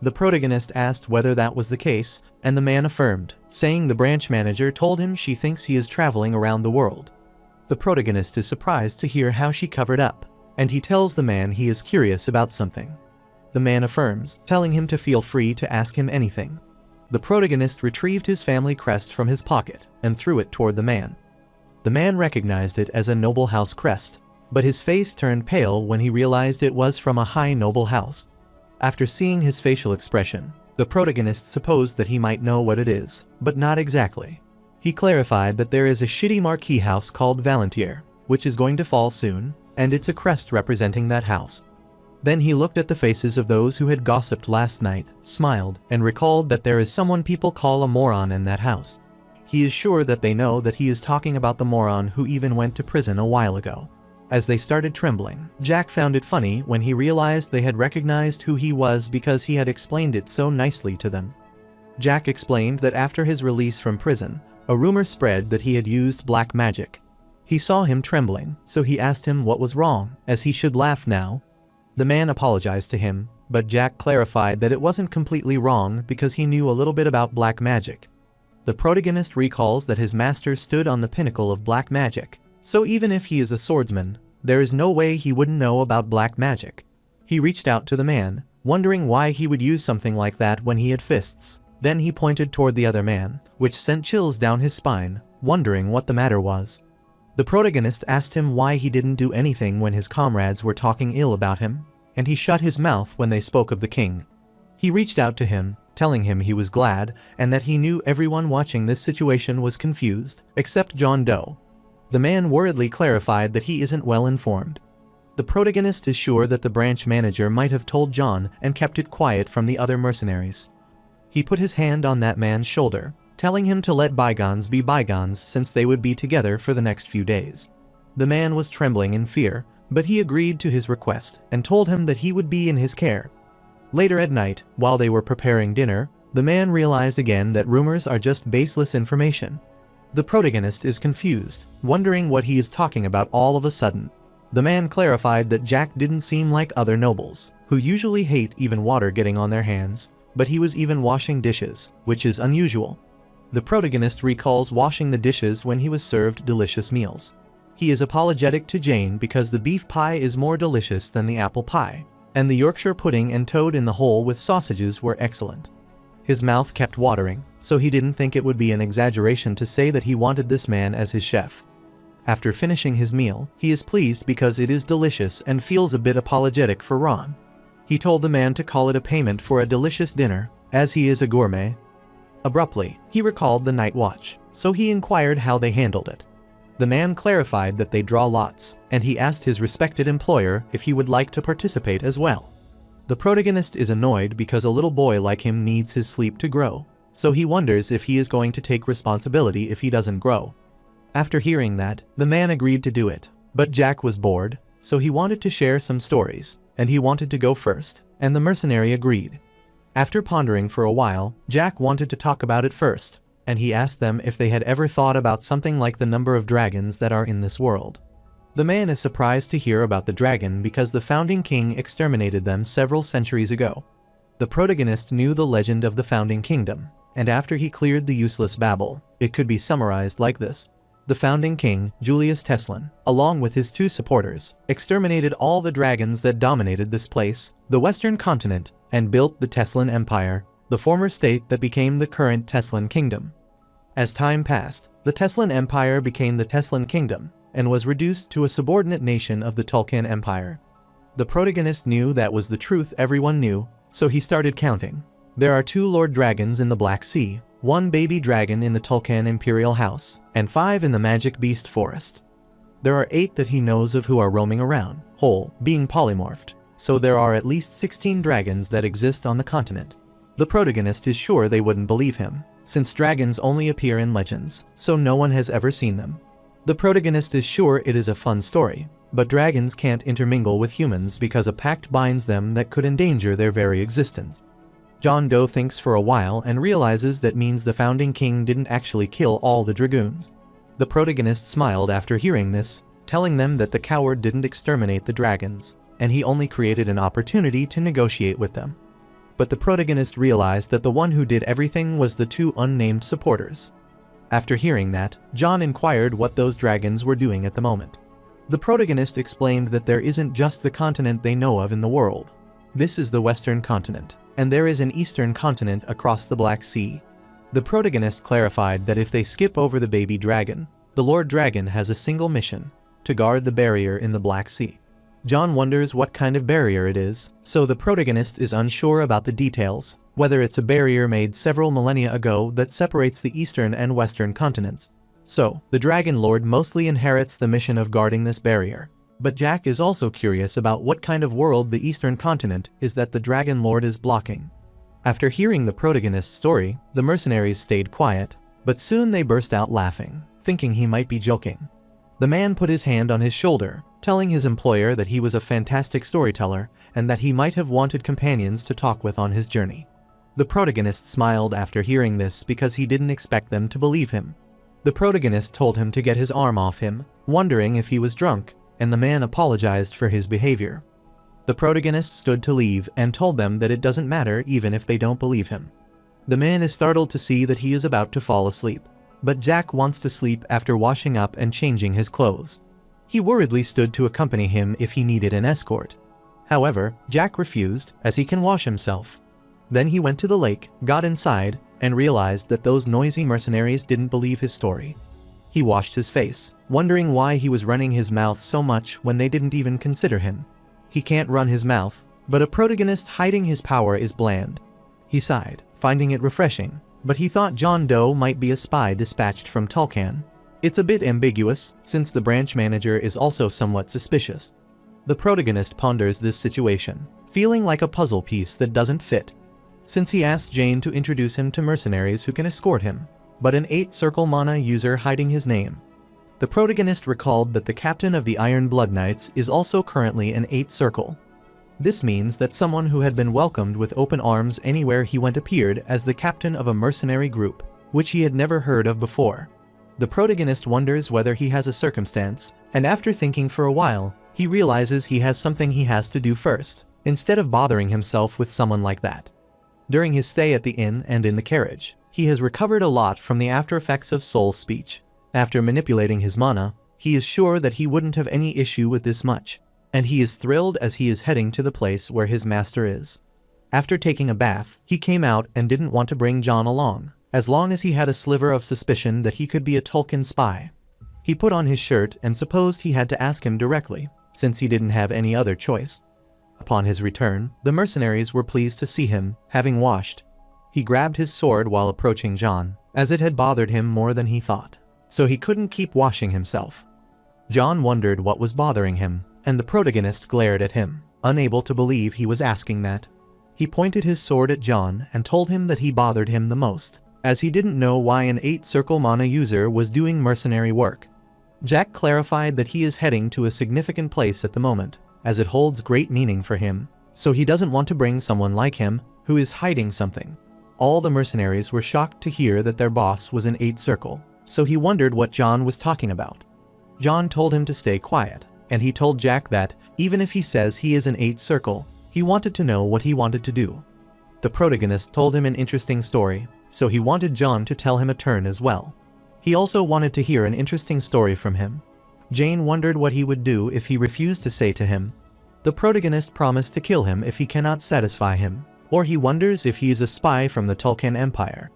The protagonist asked whether that was the case, and the man affirmed, saying the branch manager told him she thinks he is traveling around the world. The protagonist is surprised to hear how she covered up, and he tells the man he is curious about something. The man affirms, telling him to feel free to ask him anything. The protagonist retrieved his family crest from his pocket and threw it toward the man. The man recognized it as a noble house crest, but his face turned pale when he realized it was from a high noble house. After seeing his facial expression, the protagonist supposed that he might know what it is, but not exactly. He clarified that there is a shitty marquee house called Valentier, which is going to fall soon, and it's a crest representing that house. Then he looked at the faces of those who had gossiped last night, smiled, and recalled that there is someone people call a moron in that house. He is sure that they know that he is talking about the moron who even went to prison a while ago. As they started trembling, Jack found it funny when he realized they had recognized who he was because he had explained it so nicely to them. Jack explained that after his release from prison, a rumor spread that he had used black magic. He saw him trembling, so he asked him what was wrong, as he should laugh now. The man apologized to him, but Jack clarified that it wasn't completely wrong because he knew a little bit about black magic. The protagonist recalls that his master stood on the pinnacle of black magic, so even if he is a swordsman, there is no way he wouldn't know about black magic. He reached out to the man, wondering why he would use something like that when he had fists. Then he pointed toward the other man, which sent chills down his spine, wondering what the matter was. The protagonist asked him why he didn't do anything when his comrades were talking ill about him, and he shut his mouth when they spoke of the king. He reached out to him, telling him he was glad and that he knew everyone watching this situation was confused, except John Doe. The man worriedly clarified that he isn't well informed. The protagonist is sure that the branch manager might have told John and kept it quiet from the other mercenaries. He put his hand on that man's shoulder, telling him to let bygones be bygones since they would be together for the next few days. The man was trembling in fear, but he agreed to his request and told him that he would be in his care. Later at night, while they were preparing dinner, the man realized again that rumors are just baseless information. The protagonist is confused, wondering what he is talking about all of a sudden. The man clarified that Jack didn't seem like other nobles, who usually hate even water getting on their hands, but he was even washing dishes, which is unusual. The protagonist recalls washing the dishes when he was served delicious meals. He is apologetic to Jane because the beef pie is more delicious than the apple pie, and the Yorkshire pudding and toad in the hole with sausages were excellent. His mouth kept watering, so he didn't think it would be an exaggeration to say that he wanted this man as his chef. After finishing his meal, he is pleased because it is delicious and feels a bit apologetic for Ron. He told the man to call it a payment for a delicious dinner, as he is a gourmet. Abruptly, he recalled the night watch, so he inquired how they handled it. The man clarified that they draw lots, and he asked his respected employer if he would like to participate as well. The protagonist is annoyed because a little boy like him needs his sleep to grow, so he wonders if he is going to take responsibility if he doesn't grow. After hearing that, the man agreed to do it, but Jack was bored, so he wanted to share some stories, and he wanted to go first, and the mercenary agreed. After pondering for a while, Jack wanted to talk about it first, and he asked them if they had ever thought about something like the number of dragons that are in this world. The man is surprised to hear about the dragon because the founding king exterminated them several centuries ago. The protagonist knew the legend of the founding kingdom, and after he cleared the useless babble, it could be summarized like this. The founding king, Julius Teslan, along with his 2 supporters, exterminated all the dragons that dominated this place, the Western continent, and built the Teslan Empire, the former state that became the current Teslan Kingdom. As time passed, the Teslan Empire became the Teslan Kingdom, and was reduced to a subordinate nation of the Tolkien Empire. The protagonist knew that was the truth everyone knew, so he started counting. There are 2 Lord Dragons in the Black Sea, 1 baby dragon in the Tolkien Imperial House, and 5 in the Magic Beast Forest. There are 8 that he knows of who are roaming around, whole, being polymorphed, so there are at least 16 dragons that exist on the continent. The protagonist is sure they wouldn't believe him, since dragons only appear in legends, so no one has ever seen them. The protagonist is sure it is a fun story, but dragons can't intermingle with humans because a pact binds them that could endanger their very existence. John Doe thinks for a while and realizes that means the founding king didn't actually kill all the dragoons. The protagonist smiled after hearing this, telling them that the coward didn't exterminate the dragons, and he only created an opportunity to negotiate with them. But the protagonist realized that the one who did everything was the 2 unnamed supporters. After hearing that, John inquired what those dragons were doing at the moment. The protagonist explained that there isn't just the continent they know of in the world. This is the Western continent, and there is an eastern continent across the Black Sea. The protagonist clarified that if they skip over the baby dragon, the Lord Dragon has a single mission: to guard the barrier in the Black Sea. John wonders what kind of barrier it is, so the protagonist is unsure about the details, whether it's a barrier made several millennia ago that separates the eastern and western continents. So, the Dragon Lord mostly inherits the mission of guarding this barrier. But Jack is also curious about what kind of world the eastern continent is that the Dragon Lord is blocking. After hearing the protagonist's story, the mercenaries stayed quiet, but soon they burst out laughing, thinking he might be joking. The man put his hand on his shoulder, telling his employer that he was a fantastic storyteller and that he might have wanted companions to talk with on his journey. The protagonist smiled after hearing this because he didn't expect them to believe him. The protagonist told him to get his arm off him, wondering if he was drunk, and the man apologized for his behavior. The protagonist stood to leave and told them that it doesn't matter even if they don't believe him. The man is startled to see that he is about to fall asleep, but Jack wants to sleep after washing up and changing his clothes. He worriedly stood to accompany him if he needed an escort. However, Jack refused, as he can wash himself. Then he went to the lake, got inside, and realized that those noisy mercenaries didn't believe his story. He washed his face, wondering why he was running his mouth so much when they didn't even consider him. He can't run his mouth, but a protagonist hiding his power is bland. He sighed, finding it refreshing, but he thought John Doe might be a spy dispatched from Tulkan. It's a bit ambiguous, since the branch manager is also somewhat suspicious. The protagonist ponders this situation, feeling like a puzzle piece that doesn't fit. Since he asked Jane to introduce him to mercenaries who can escort him, but an 8-circle mana user hiding his name. The protagonist recalled that the captain of the Iron Blood Knights is also currently an 8-circle. This means that someone who had been welcomed with open arms anywhere he went appeared as the captain of a mercenary group, which he had never heard of before. The protagonist wonders whether he has a circumstance, and after thinking for a while, he realizes he has something he has to do first, instead of bothering himself with someone like that. During his stay at the inn and in the carriage, he has recovered a lot from the after effects of Soul's speech. After manipulating his mana, he is sure that he wouldn't have any issue with this much, and he is thrilled as he is heading to the place where his master is. After taking a bath, he came out and didn't want to bring John along, as long as he had a sliver of suspicion that he could be a Tulkan spy. He put on his shirt and supposed he had to ask him directly, since he didn't have any other choice. Upon his return, the mercenaries were pleased to see him, having washed. He grabbed his sword while approaching John, as it had bothered him more than he thought, so he couldn't keep washing himself. John wondered what was bothering him, and the protagonist glared at him, unable to believe he was asking that. He pointed his sword at John and told him that he bothered him the most, as he didn't know why an 8-circle mana user was doing mercenary work. Jack clarified that he is heading to a significant place at the moment, as it holds great meaning for him, so he doesn't want to bring someone like him, who is hiding something. All the mercenaries were shocked to hear that their boss was an 8-circle, so he wondered what John was talking about. John told him to stay quiet, and he told Jack that, even if he says he is an 8-circle, he wanted to know what he wanted to do. The protagonist told him an interesting story, so he wanted John to tell him a turn as well. He also wanted to hear an interesting story from him. Jane wondered what he would do if he refused to say to him. The protagonist promised to kill him if he cannot satisfy him, or he wonders if he is a spy from the Tulkan Empire.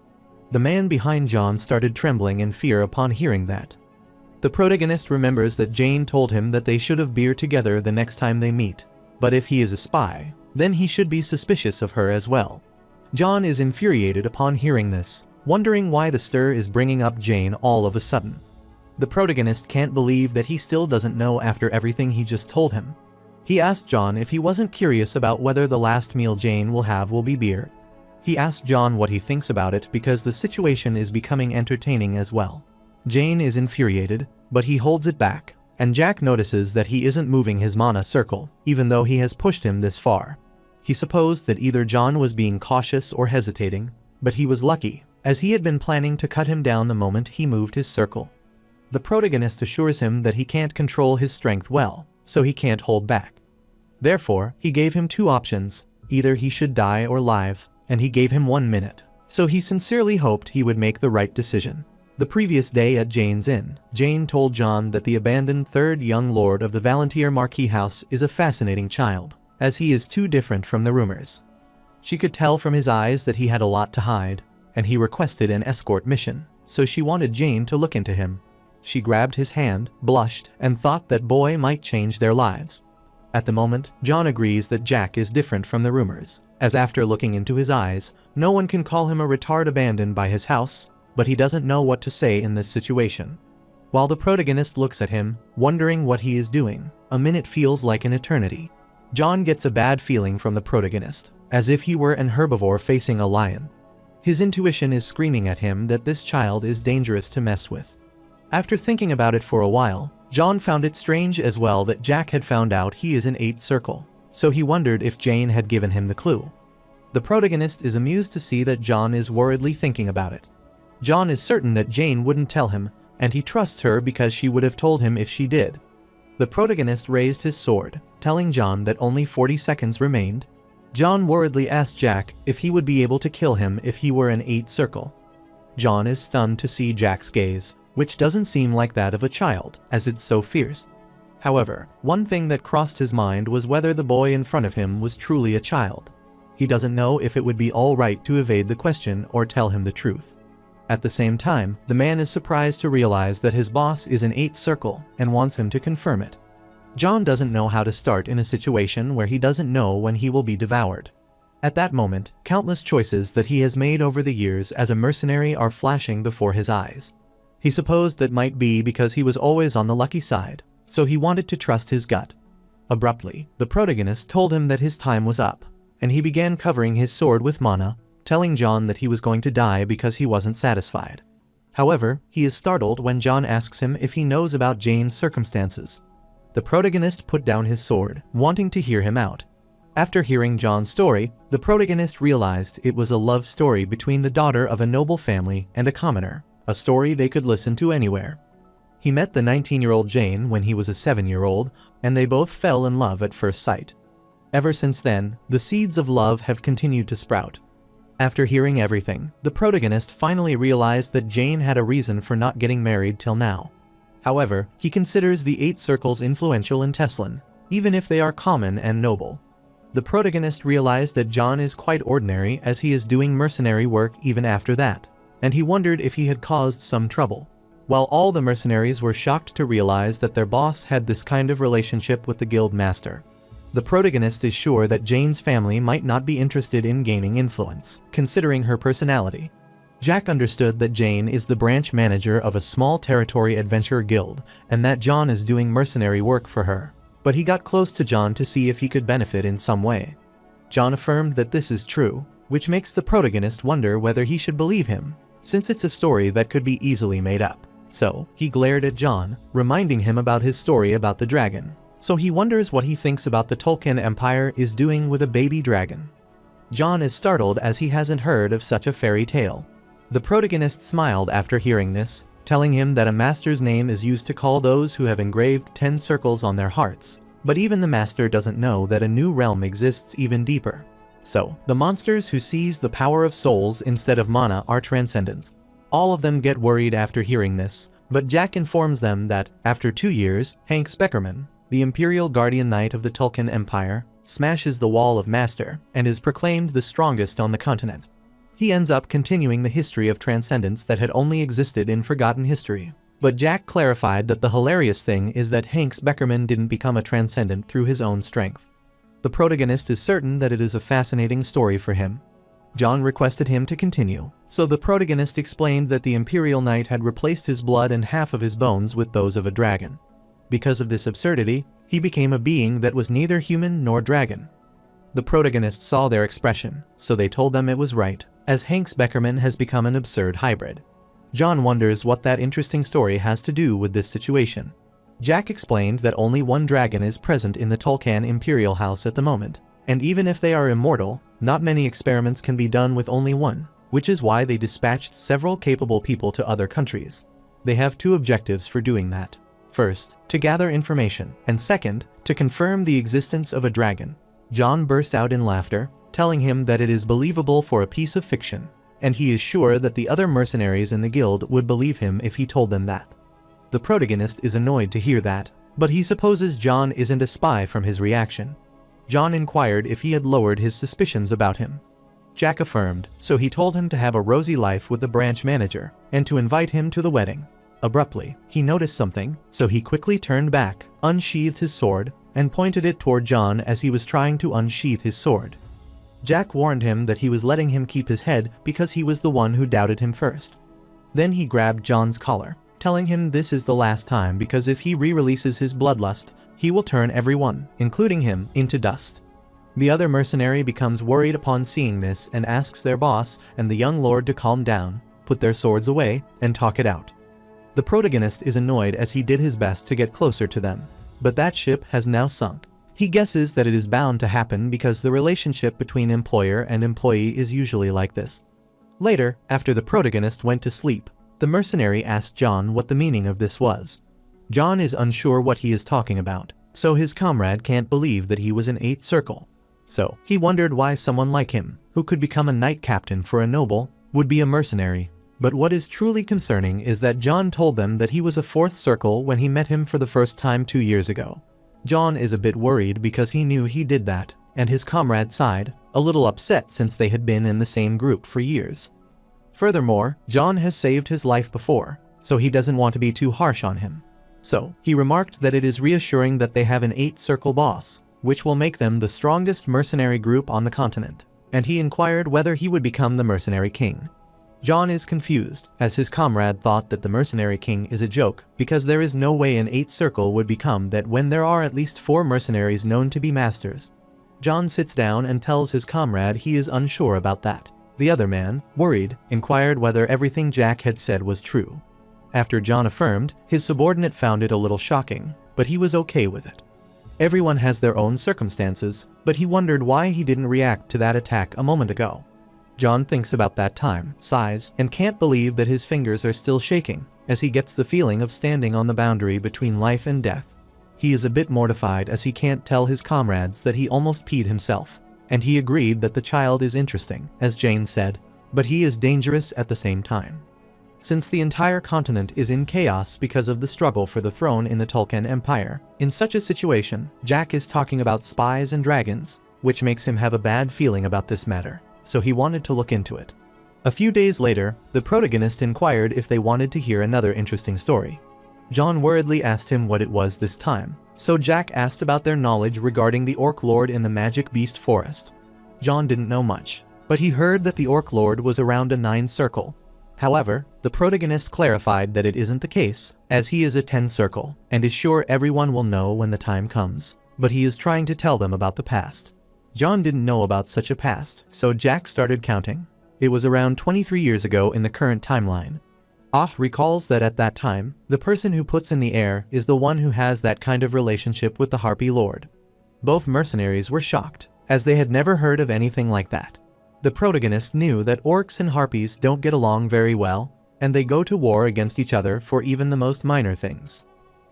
The man behind John started trembling in fear upon hearing that. The protagonist remembers that Jane told him that they should have beer together the next time they meet, but if he is a spy, then he should be suspicious of her as well. John is infuriated upon hearing this, wondering why the stir is bringing up Jane all of a sudden. The protagonist can't believe that he still doesn't know after everything he just told him. He asked John if he wasn't curious about whether the last meal Jane will have will be beer. He asked John what he thinks about it because the situation is becoming entertaining as well. Jane is infuriated, but he holds it back, and Jack notices that he isn't moving his mana circle, even though he has pushed him this far. He supposed that either John was being cautious or hesitating, but he was lucky, as he had been planning to cut him down the moment he moved his circle. The protagonist assures him that he can't control his strength well, so he can't hold back. Therefore, he gave him two options: either he should die or live, and he gave him 1 minute, so he sincerely hoped he would make the right decision. The previous day at Jane's inn, Jane told John that the abandoned third young lord of the Valantier Marquis house is a fascinating child, as he is too different from the rumors. She could tell from his eyes that he had a lot to hide, and he requested an escort mission, so she wanted Jane to look into him. She grabbed his hand, blushed, and thought that boy might change their lives. At the moment, John agrees that Jack is different from the rumors, as after looking into his eyes, no one can call him a retard abandoned by his house, but he doesn't know what to say in this situation. While the protagonist looks at him, wondering what he is doing, a minute feels like an eternity. John gets a bad feeling from the protagonist, as if he were an herbivore facing a lion. His intuition is screaming at him that this child is dangerous to mess with. After thinking about it for a while, John found it strange as well that Jack had found out he is an 8th circle, so he wondered if Jane had given him the clue. The protagonist is amused to see that John is worriedly thinking about it. John is certain that Jane wouldn't tell him, and he trusts her because she would have told him if she did. The protagonist raised his sword, telling John that only 40 seconds remained. John worriedly asked Jack if he would be able to kill him if he were an 8th circle. John is stunned to see Jack's gaze, which doesn't seem like that of a child, as it's so fierce. However, one thing that crossed his mind was whether the boy in front of him was truly a child. He doesn't know if it would be all right to evade the question or tell him the truth. At the same time, the man is surprised to realize that his boss is an 8th circle and wants him to confirm it. John doesn't know how to start in a situation where he doesn't know when he will be devoured. At that moment, countless choices that he has made over the years as a mercenary are flashing before his eyes. He supposed that might be because he was always on the lucky side, so he wanted to trust his gut. Abruptly, the protagonist told him that his time was up, and he began covering his sword with mana, telling John that he was going to die because he wasn't satisfied. However, he is startled when John asks him if he knows about Jane's circumstances. The protagonist put down his sword, wanting to hear him out. After hearing John's story, the protagonist realized it was a love story between the daughter of a noble family and a commoner, a story they could listen to anywhere. He met the 19-year-old Jane when he was a 7-year-old, and they both fell in love at first sight. Ever since then, the seeds of love have continued to sprout. After hearing everything, the protagonist finally realized that Jane had a reason for not getting married till now. However, he considers the 8 circles influential in Teslan, even if they are common and noble. The protagonist realized that John is quite ordinary as he is doing mercenary work even after that, and he wondered if he had caused some trouble. While all the mercenaries were shocked to realize that their boss had this kind of relationship with the guild master. The protagonist is sure that Jane's family might not be interested in gaining influence, considering her personality. Jack understood that Jane is the branch manager of a small territory adventure guild, and that John is doing mercenary work for her. But he got close to John to see if he could benefit in some way. John affirmed that this is true, which makes the protagonist wonder whether he should believe him, since it's a story that could be easily made up. So, he glared at John, reminding him about his story about the dragon. So he wonders what he thinks about the Tolkien Empire is doing with a baby dragon. John is startled as he hasn't heard of such a fairy tale. The protagonist smiled after hearing this, telling him that a master's name is used to call those who have engraved 10 circles on their hearts, but even the master doesn't know that a new realm exists even deeper. So, the monsters who seize the power of souls instead of mana are transcendents. All of them get worried after hearing this, but Jack informs them that, after 2 years, Hank Speckerman, the Imperial Guardian Knight of the Tolkien Empire, smashes the Wall of Master and is proclaimed the strongest on the continent. He ends up continuing the history of transcendence that had only existed in forgotten history. But Jack clarified that the hilarious thing is that Hank Speckerman didn't become a transcendent through his own strength. The protagonist is certain that it is a fascinating story for him. John requested him to continue, so the protagonist explained that the Imperial Knight had replaced his blood and half of his bones with those of a dragon. Because of this absurdity, he became a being that was neither human nor dragon. The protagonist saw their expression, so they told them it was right, as Hank Speckerman has become an absurd hybrid. John wonders what that interesting story has to do with this situation. Jack explained that only one dragon is present in the Tolkien Imperial House at the moment, and even if they are immortal, not many experiments can be done with only one, which is why they dispatched several capable people to other countries. They have 2 objectives for doing that. First, to gather information, and second, to confirm the existence of a dragon. John burst out in laughter, telling him that it is believable for a piece of fiction, and he is sure that the other mercenaries in the guild would believe him if he told them that. The protagonist is annoyed to hear that, but he supposes John isn't a spy from his reaction. John inquired if he had lowered his suspicions about him. Jack affirmed, so he told him to have a rosy life with the branch manager, and to invite him to the wedding. Abruptly, he noticed something, so he quickly turned back, unsheathed his sword, and pointed it toward John as he was trying to unsheath his sword. Jack warned him that he was letting him keep his head because he was the one who doubted him first. Then he grabbed John's collar, telling him this is the last time because if he re-releases his bloodlust, he will turn everyone, including him, into dust. The other mercenary becomes worried upon seeing this and asks their boss and the young lord to calm down, put their swords away, and talk it out. The protagonist is annoyed as he did his best to get closer to them, but that ship has now sunk. He guesses that it is bound to happen because the relationship between employer and employee is usually like this. Later, after the protagonist went to sleep, the mercenary asked John what the meaning of this was. John is unsure what he is talking about, so his comrade can't believe that he was in 8th Circle. So, he wondered why someone like him, who could become a knight captain for a noble, would be a mercenary. But what is truly concerning is that John told them that he was a 4th Circle when he met him for the first time 2 years ago. John is a bit worried because he knew he did that, and his comrade sighed, a little upset since they had been in the same group for years. Furthermore, John has saved his life before, so he doesn't want to be too harsh on him. So, he remarked that it is reassuring that they have an 8th Circle boss, which will make them the strongest mercenary group on the continent, and he inquired whether he would become the mercenary king. John is confused, as his comrade thought that the mercenary king is a joke because there is no way an 8th Circle would become that when there are at least 4 mercenaries known to be masters. John sits down and tells his comrade he is unsure about that. The other man, worried, inquired whether everything Jack had said was true. After John affirmed, his subordinate found it a little shocking, but he was okay with it. Everyone has their own circumstances, but he wondered why he didn't react to that attack a moment ago. John thinks about that time, sighs, and can't believe that his fingers are still shaking, as he gets the feeling of standing on the boundary between life and death. He is a bit mortified as he can't tell his comrades that he almost peed himself, and he agreed that the child is interesting, as Jane said, but he is dangerous at the same time. Since the entire continent is in chaos because of the struggle for the throne in the Tulkan Empire, in such a situation, Jack is talking about spies and dragons, which makes him have a bad feeling about this matter. So he wanted to look into it. A few days later, the protagonist inquired if they wanted to hear another interesting story. John worriedly asked him what it was this time, so Jack asked about their knowledge regarding the Orc Lord in the Magic Beast Forest. John didn't know much, but he heard that the Orc Lord was around a 9 Circle. However, the protagonist clarified that it isn't the case, as he is a 10 Circle, and is sure everyone will know when the time comes, but he is trying to tell them about the past. John didn't know about such a past, so Jack started counting. It was around 23 years ago in the current timeline. Recalls that at that time, the person who puts in the air is the one who has that kind of relationship with the Harpy Lord. Both mercenaries were shocked, as they had never heard of anything like that. The protagonist knew that orcs and harpies don't get along very well, and they go to war against each other for even the most minor things.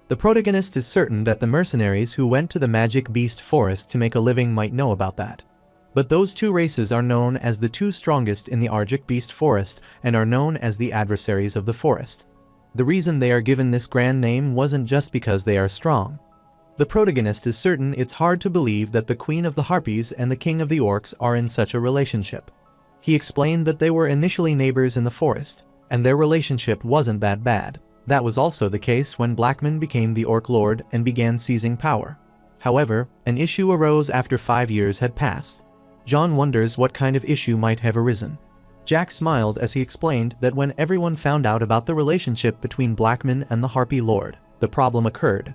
The protagonist is certain that the mercenaries who went to the Magic Beast Forest to make a living might know about that. But those 2 races are known as the 2 strongest in the Magic Beast Forest and are known as the adversaries of the forest. The reason they are given this grand name wasn't just because they are strong. The protagonist is certain it's hard to believe that the Queen of the Harpies and the King of the Orcs are in such a relationship. He explained that they were initially neighbors in the forest, and their relationship wasn't that bad. That was also the case when Blackman became the Orc Lord and began seizing power. However, an issue arose after 5 years had passed. John wonders what kind of issue might have arisen. Jack smiled as he explained that when everyone found out about the relationship between Blackman and the Harpy Lord, the problem occurred.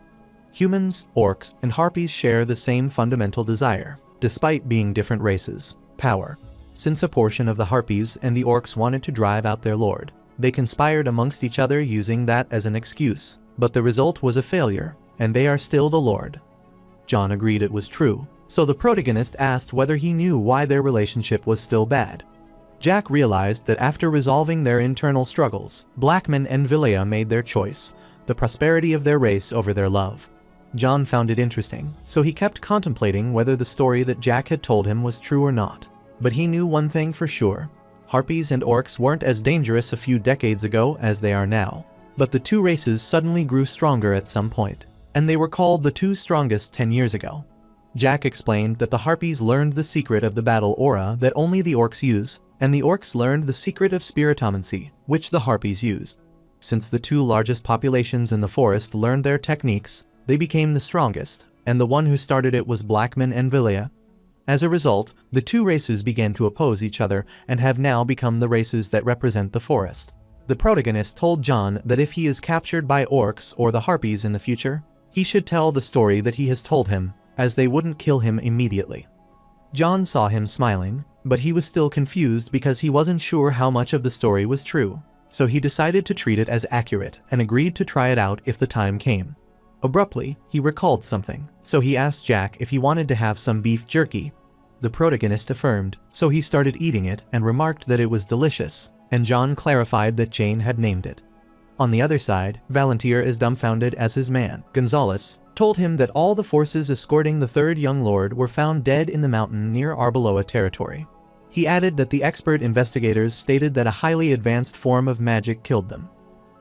Humans, orcs, and harpies share the same fundamental desire, despite being different races: power. Since a portion of the harpies and the orcs wanted to drive out their lord, they conspired amongst each other using that as an excuse, but the result was a failure, and they are still the lord. John agreed it was true, so the protagonist asked whether he knew why their relationship was still bad. Jack realized that after resolving their internal struggles, Blackman and Vilea made their choice, the prosperity of their race over their love. John found it interesting, so he kept contemplating whether the story that Jack had told him was true or not. But he knew one thing for sure: harpies and orcs weren't as dangerous a few decades ago as they are now. But the 2 races suddenly grew stronger at some point, and they were called the 2 strongest 10 years ago. Jack explained that the Harpies learned the secret of the battle aura that only the Orcs use, and the Orcs learned the secret of spiritomancy, which the Harpies use. Since the two largest populations in the forest learned their techniques, they became the strongest, and the one who started it was Blackman and Villia. As a result, the two races began to oppose each other and have now become the races that represent the forest. The protagonist told John that if he is captured by Orcs or the Harpies in the future, he should tell the story that he has told him, as they wouldn't kill him immediately. John saw him smiling, but he was still confused because he wasn't sure how much of the story was true, so he decided to treat it as accurate and agreed to try it out if the time came. Abruptly, he recalled something, so he asked Jack if he wanted to have some beef jerky. The protagonist affirmed, so he started eating it and remarked that it was delicious, and John clarified that Jane had named it. On the other side, Valentir, as dumbfounded as his man, Gonzalez, told him that all the forces escorting the third young lord were found dead in the mountain near Arbeloa territory. He added that the expert investigators stated that a highly advanced form of magic killed them.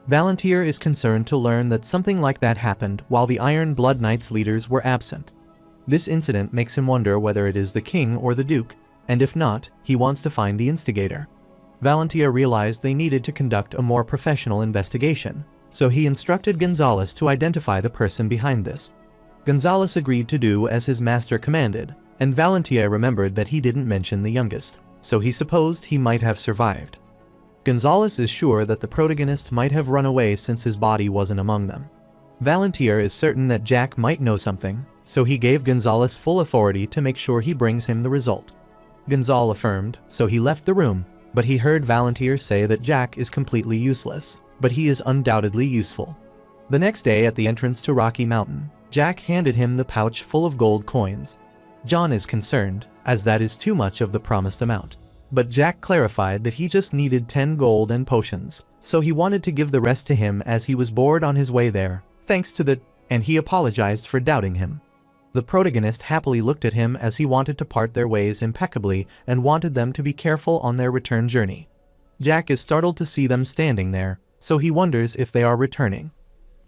Valentir is concerned to learn that something like that happened while the Iron Blood Knights leaders were absent. This incident makes him wonder whether it is the king or the duke, and if not, he wants to find the instigator. Valentir realized they needed to conduct a more professional investigation, so he instructed Gonzalez to identify the person behind this. Gonzalez agreed to do as his master commanded, and Valentir remembered that he didn't mention the youngest, so he supposed he might have survived. Gonzalez is sure that the protagonist might have run away since his body wasn't among them. Valentir is certain that Jack might know something, so he gave Gonzalez full authority to make sure he brings him the result. Gonzal affirmed, so he left the room, but he heard Valentir say that Jack is completely useless, but he is undoubtedly useful. The next day at the entrance to Rocky Mountain, Jack handed him the pouch full of gold coins. John is concerned, as that is too much of the promised amount. But Jack clarified that he just needed 10 gold and potions, so he wanted to give the rest to him as he was bored on his way there, thanks to the, and he apologized for doubting him. The protagonist happily looked at him as he wanted to part their ways impeccably and wanted them to be careful on their return journey. Jack is startled to see them standing there, so he wonders if they are returning.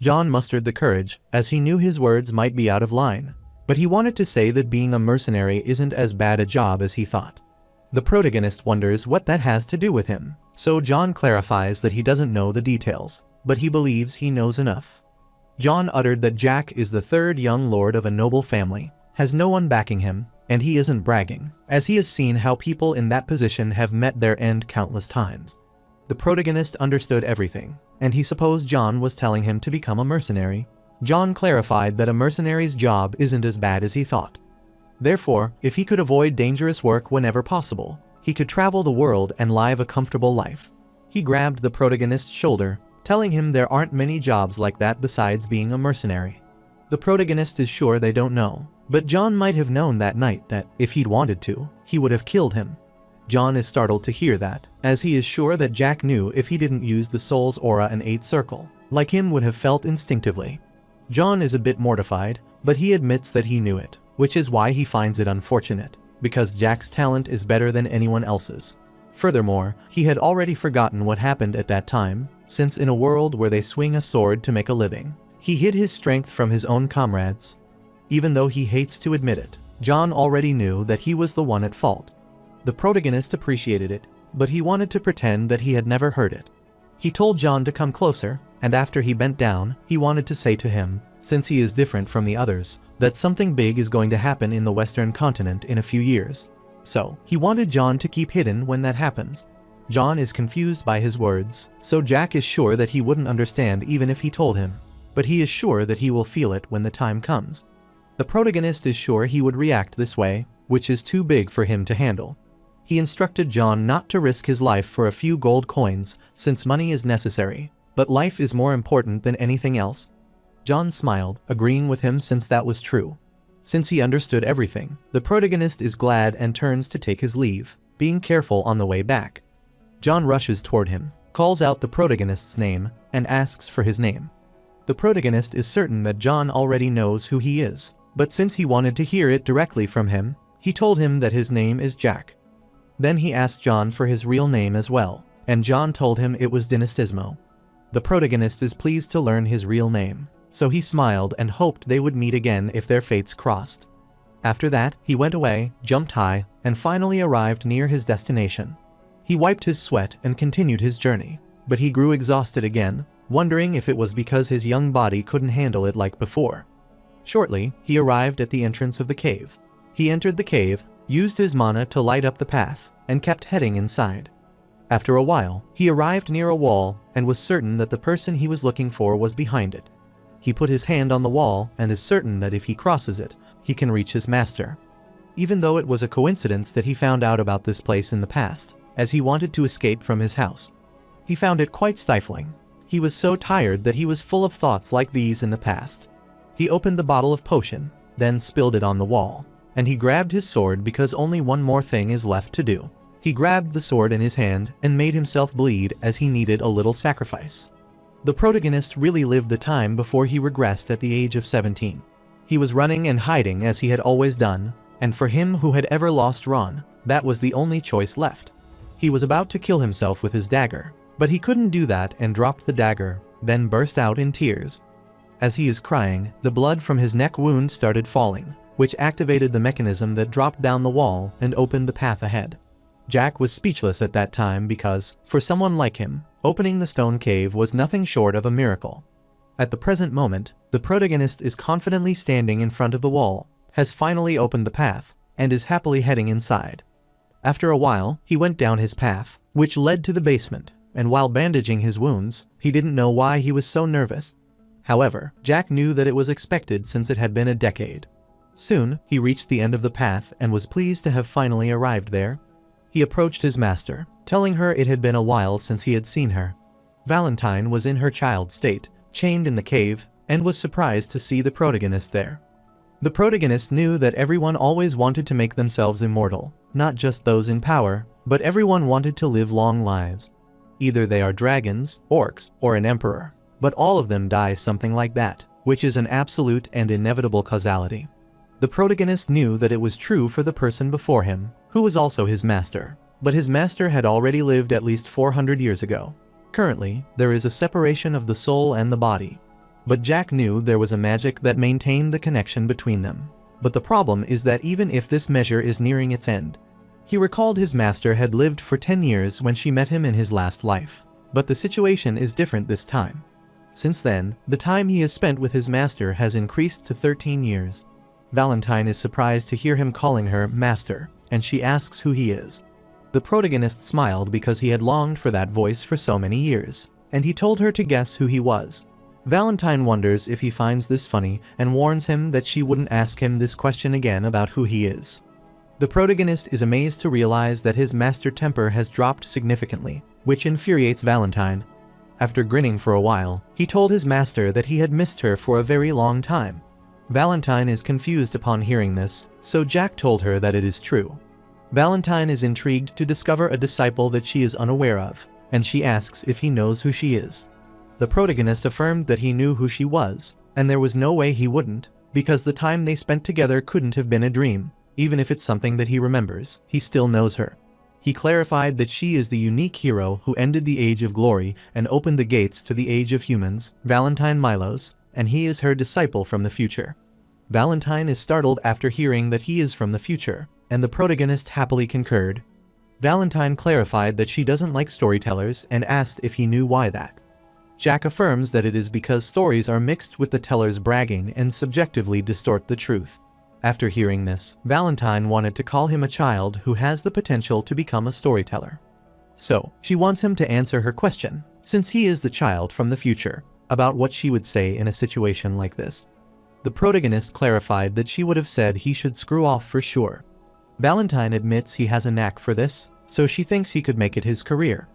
John mustered the courage, as he knew his words might be out of line, but he wanted to say that being a mercenary isn't as bad a job as he thought. The protagonist wonders what that has to do with him, so John clarifies that he doesn't know the details, but he believes he knows enough. John uttered that Jack is the third young lord of a noble family, has no one backing him, and he isn't bragging, as he has seen how people in that position have met their end countless times. The protagonist understood everything, and he supposed John was telling him to become a mercenary. John clarified that a mercenary's job isn't as bad as he thought. Therefore, if he could avoid dangerous work whenever possible, he could travel the world and live a comfortable life. He grabbed the protagonist's shoulder, telling him there aren't many jobs like that besides being a mercenary. The protagonist is sure they don't know, but John might have known that night that, if he'd wanted to, he would have killed him. John is startled to hear that, as he is sure that Jack knew if he didn't use the soul's aura and 8 circle, like him would have felt instinctively. John is a bit mortified, but he admits that he knew it, which is why he finds it unfortunate, because Jack's talent is better than anyone else's. Furthermore, he had already forgotten what happened at that time, since in a world where they swing a sword to make a living, he hid his strength from his own comrades. Even though he hates to admit it, John already knew that he was the one at fault. The protagonist appreciated it, but he wanted to pretend that he had never heard it. He told John to come closer, and after he bent down, he wanted to say to him, since he is different from the others, that something big is going to happen in the Western continent in a few years. So, he wanted John to keep hidden when that happens. John is confused by his words, so Jack is sure that he wouldn't understand even if he told him, but he is sure that he will feel it when the time comes. The protagonist is sure he would react this way, which is too big for him to handle. He instructed John not to risk his life for a few gold coins, since money is necessary, but life is more important than anything else. John smiled, agreeing with him since that was true. Since he understood everything, the protagonist is glad and turns to take his leave, being careful on the way back. John rushes toward him, calls out the protagonist's name, and asks for his name. The protagonist is certain that John already knows who he is, but since he wanted to hear it directly from him, he told him that his name is Jack. Then he asked John for his real name as well, and John told him it was Dynastismo. The protagonist is pleased to learn his real name, so he smiled and hoped they would meet again if their fates crossed. After that, he went away, jumped high, and finally arrived near his destination. He wiped his sweat and continued his journey, but he grew exhausted again, wondering if it was because his young body couldn't handle it like before. Shortly, he arrived at the entrance of the cave. He entered the cave, used his mana to light up the path, and kept heading inside. After a while, he arrived near a wall and was certain that the person he was looking for was behind it. He put his hand on the wall and is certain that if he crosses it, he can reach his master. Even though it was a coincidence that he found out about this place in the past, as he wanted to escape from his house. He found it quite stifling. He was so tired that he was full of thoughts like these in the past. He opened the bottle of potion, then spilled it on the wall, and he grabbed his sword because only one more thing is left to do. He grabbed the sword in his hand and made himself bleed as he needed a little sacrifice. The protagonist really lived the time before he regressed at the age of 17. He was running and hiding as he had always done, and for him who had ever lost Ron, that was the only choice left. He was about to kill himself with his dagger, but he couldn't do that and dropped the dagger, then burst out in tears. As he is crying, the blood from his neck wound started falling, which activated the mechanism that dropped down the wall and opened the path ahead. Jack was speechless at that time because, for someone like him, opening the stone cave was nothing short of a miracle. At the present moment, the protagonist is confidently standing in front of the wall, has finally opened the path, and is happily heading inside. After a while, he went down his path, which led to the basement, and while bandaging his wounds, he didn't know why he was so nervous. However, Jack knew that it was expected since it had been a decade. Soon, he reached the end of the path and was pleased to have finally arrived there. He approached his master, telling her it had been a while since he had seen her. Valentine was in her child state, chained in the cave, and was surprised to see the protagonist there. The protagonist knew that everyone always wanted to make themselves immortal, not just those in power, but everyone wanted to live long lives. Either they are dragons, orcs, or an emperor, but all of them die something like that, which is an absolute and inevitable causality. The protagonist knew that it was true for the person before him, who was also his master, but his master had already lived at least 400 years ago. Currently, there is a separation of the soul and the body. But Jack knew there was a magic that maintained the connection between them. But the problem is that even if this measure is nearing its end, he recalled his master had lived for 10 years when she met him in his last life. But the situation is different this time. Since then, the time he has spent with his master has increased to 13 years. Valentine is surprised to hear him calling her master, and she asks who he is. The protagonist smiled because he had longed for that voice for so many years, and he told her to guess who he was. Valentine wonders if he finds this funny and warns him that she wouldn't ask him this question again about who he is. The protagonist is amazed to realize that his master temper has dropped significantly, which infuriates Valentine. After grinning for a while, he told his master that he had missed her for a very long time. Valentine is confused upon hearing this, so Jack told her that it is true. Valentine is intrigued to discover a disciple that she is unaware of, and she asks if he knows who she is. The protagonist affirmed that he knew who she was, and there was no way he wouldn't, because the time they spent together couldn't have been a dream. Even if it's something that he remembers, he still knows her. He clarified that she is the unique hero who ended the Age of Glory and opened the gates to the Age of Humans, Valentine Milos, and he is her disciple from the future. Valentine is startled after hearing that he is from the future, and the protagonist happily concurred. Valentine clarified that she doesn't like storytellers and asked if he knew why that. Jack affirms that it is because stories are mixed with the teller's bragging and subjectively distort the truth. After hearing this, Valentine wanted to call him a child who has the potential to become a storyteller. So, she wants him to answer her question, since he is the child from the future, about what she would say in a situation like this. The protagonist clarified that she would have said he should screw off for sure. Valentine admits he has a knack for this, so she thinks he could make it his career.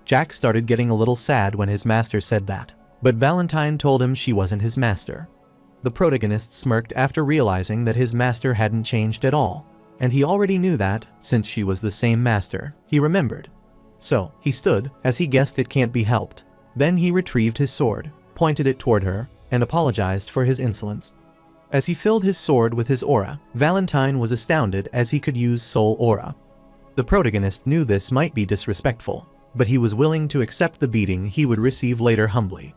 Jack started getting a little sad when his master said that, but Valentine told him she wasn't his master. The protagonist smirked after realizing that his master hadn't changed at all, and he already knew that, since she was the same master, he remembered. So, he stood, as he guessed it can't be helped. Then he retrieved his sword, pointed it toward her, and apologized for his insolence. As he filled his sword with his aura, Valentine was astounded as he could use soul aura. The protagonist knew this might be disrespectful, but he was willing to accept the beating he would receive later humbly.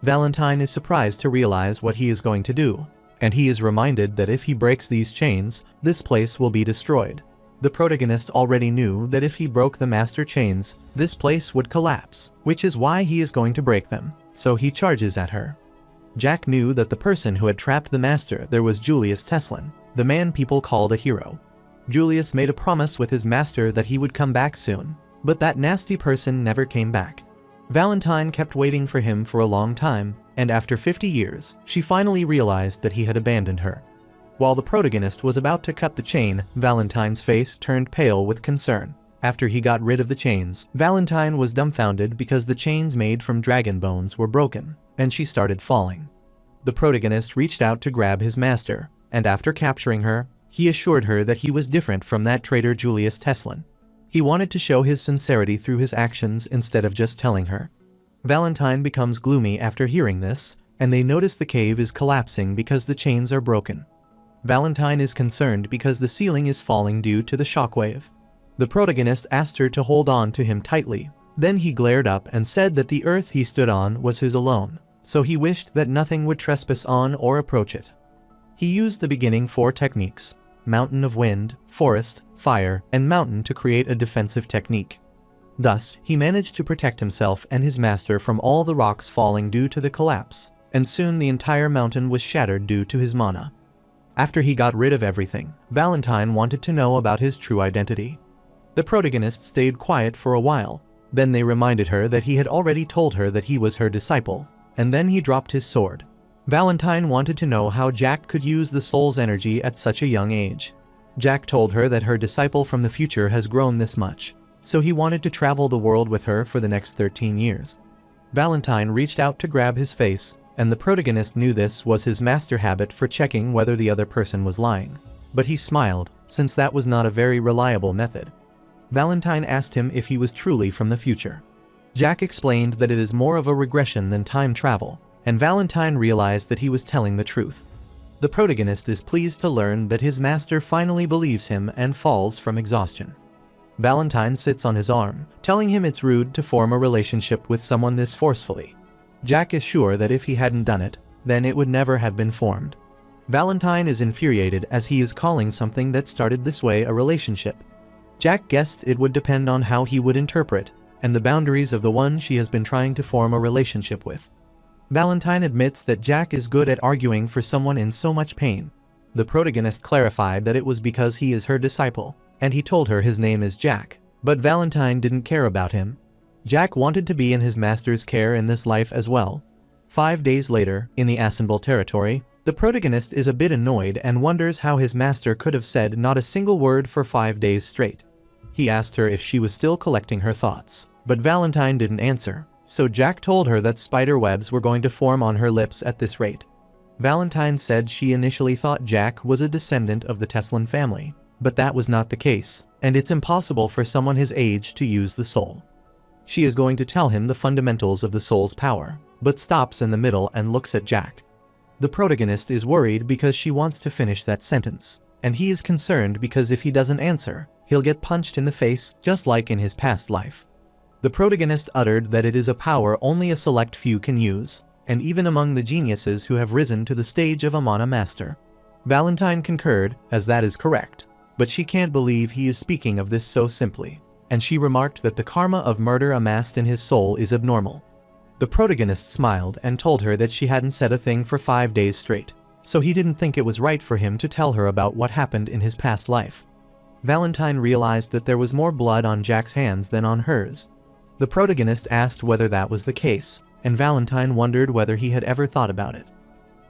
Valentine is surprised to realize what he is going to do. and he is reminded that if he breaks these chains, this place will be destroyed. The protagonist already knew that if he broke the master chains, this place would collapse, which is why he is going to break them, so he charges at her. Jack knew that the person who had trapped the master there was Julius Teslin, the man people called a hero. Julius made a promise with his master that he would come back soon, but that nasty person never came back. Valentine kept waiting for him for a long time, and after 50 years, she finally realized that he had abandoned her. While the protagonist was about to cut the chain, Valentine's face turned pale with concern. After he got rid of the chains, Valentine was dumbfounded because the chains made from dragon bones were broken, and she started falling. The protagonist reached out to grab his master, and after capturing her, he assured her that he was different from that traitor Julius Teslin. He wanted to show his sincerity through his actions instead of just telling her. Valentine becomes gloomy after hearing this, and they notice the cave is collapsing because the chains are broken. Valentine is concerned because the ceiling is falling due to the shockwave. The protagonist asked her to hold on to him tightly. Then he glared up and said that the earth he stood on was his alone, so he wished that nothing would trespass on or approach it. He used the beginning 4 techniques: mountain of wind, forest, fire, and mountain to create a defensive technique. Thus, he managed to protect himself and his master from all the rocks falling due to the collapse, and soon the entire mountain was shattered due to his mana. After he got rid of everything, Valentine wanted to know about his true identity. The protagonist stayed quiet for a while, then they reminded her that he had already told her that he was her disciple, and then he dropped his sword. Valentine wanted to know how Jack could use the soul's energy at such a young age. Jack told her that her disciple from the future has grown this much, so he wanted to travel the world with her for the next 13 years. Valentine reached out to grab his face, and the protagonist knew this was his master habit for checking whether the other person was lying. But he smiled, since that was not a very reliable method. Valentine asked him if he was truly from the future. Jack explained that it is more of a regression than time travel, and Valentine realized that he was telling the truth. The protagonist is pleased to learn that his master finally believes him and falls from exhaustion. Valentine sits on his arm, telling him it's rude to form a relationship with someone this forcefully. Jack is sure that if he hadn't done it, then it would never have been formed. Valentine is infuriated as he is calling something that started this way a relationship. Jack guessed it would depend on how he would interpret, and the boundaries of the one she has been trying to form a relationship with. Valentine admits that Jack is good at arguing for someone in so much pain. The protagonist clarified that it was because he is her disciple, and he told her his name is Jack, but Valentine didn't care about him. Jack wanted to be in his master's care in this life as well. 5 days later, in the Assemble territory, the protagonist is a bit annoyed and wonders how his master could have said not a single word for 5 days straight. He asked her if she was still collecting her thoughts, but Valentine didn't answer, so Jack told her that spider webs were going to form on her lips at this rate. Valentine said she initially thought Jack was a descendant of the Teslin family, but that was not the case, and it's impossible for someone his age to use the soul. She is going to tell him the fundamentals of the soul's power, but stops in the middle and looks at Jack. The protagonist is worried because she wants to finish that sentence, and he is concerned because if he doesn't answer, he'll get punched in the face just like in his past life. The protagonist uttered that it is a power only a select few can use, and even among the geniuses who have risen to the stage of a mana master. Valentine concurred, as that is correct, but she can't believe he is speaking of this so simply, and she remarked that the karma of murder amassed in his soul is abnormal. The protagonist smiled and told her that she hadn't said a thing for 5 days straight, so he didn't think it was right for him to tell her about what happened in his past life. Valentine realized that there was more blood on Jack's hands than on hers. The protagonist asked whether that was the case, and Valentine wondered whether he had ever thought about it.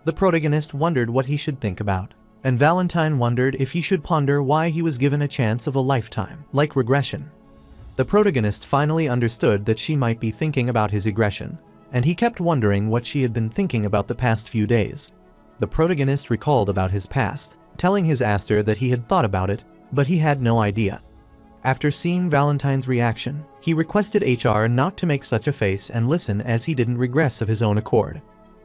The protagonist wondered what he should think about, and Valentine wondered if he should ponder why he was given a chance of a lifetime, like regression. The protagonist finally understood that she might be thinking about his aggression, and he kept wondering what she had been thinking about the past few days. The protagonist recalled about his past, telling his master that he had thought about it, but he had no idea. After seeing Valentine's reaction, he requested HR not to make such a face and listen as he didn't regress of his own accord.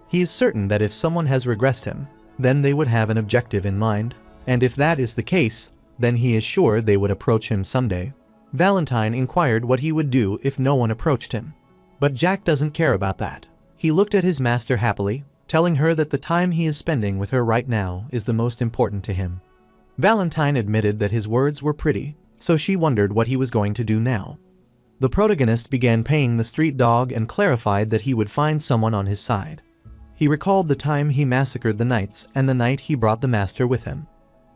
He is certain that if someone has regressed him, then they would have an objective in mind, and if that is the case, then he is sure they would approach him someday. Valentine inquired what he would do if no one approached him. But Jack doesn't care about that. He looked at his master happily, telling her that the time he is spending with her right now is the most important to him. Valentine admitted that his words were pretty, so she wondered what he was going to do now. The protagonist began paying the street dog and clarified that he would find someone on his side. He recalled the time he massacred the knights and the night he brought the master with him.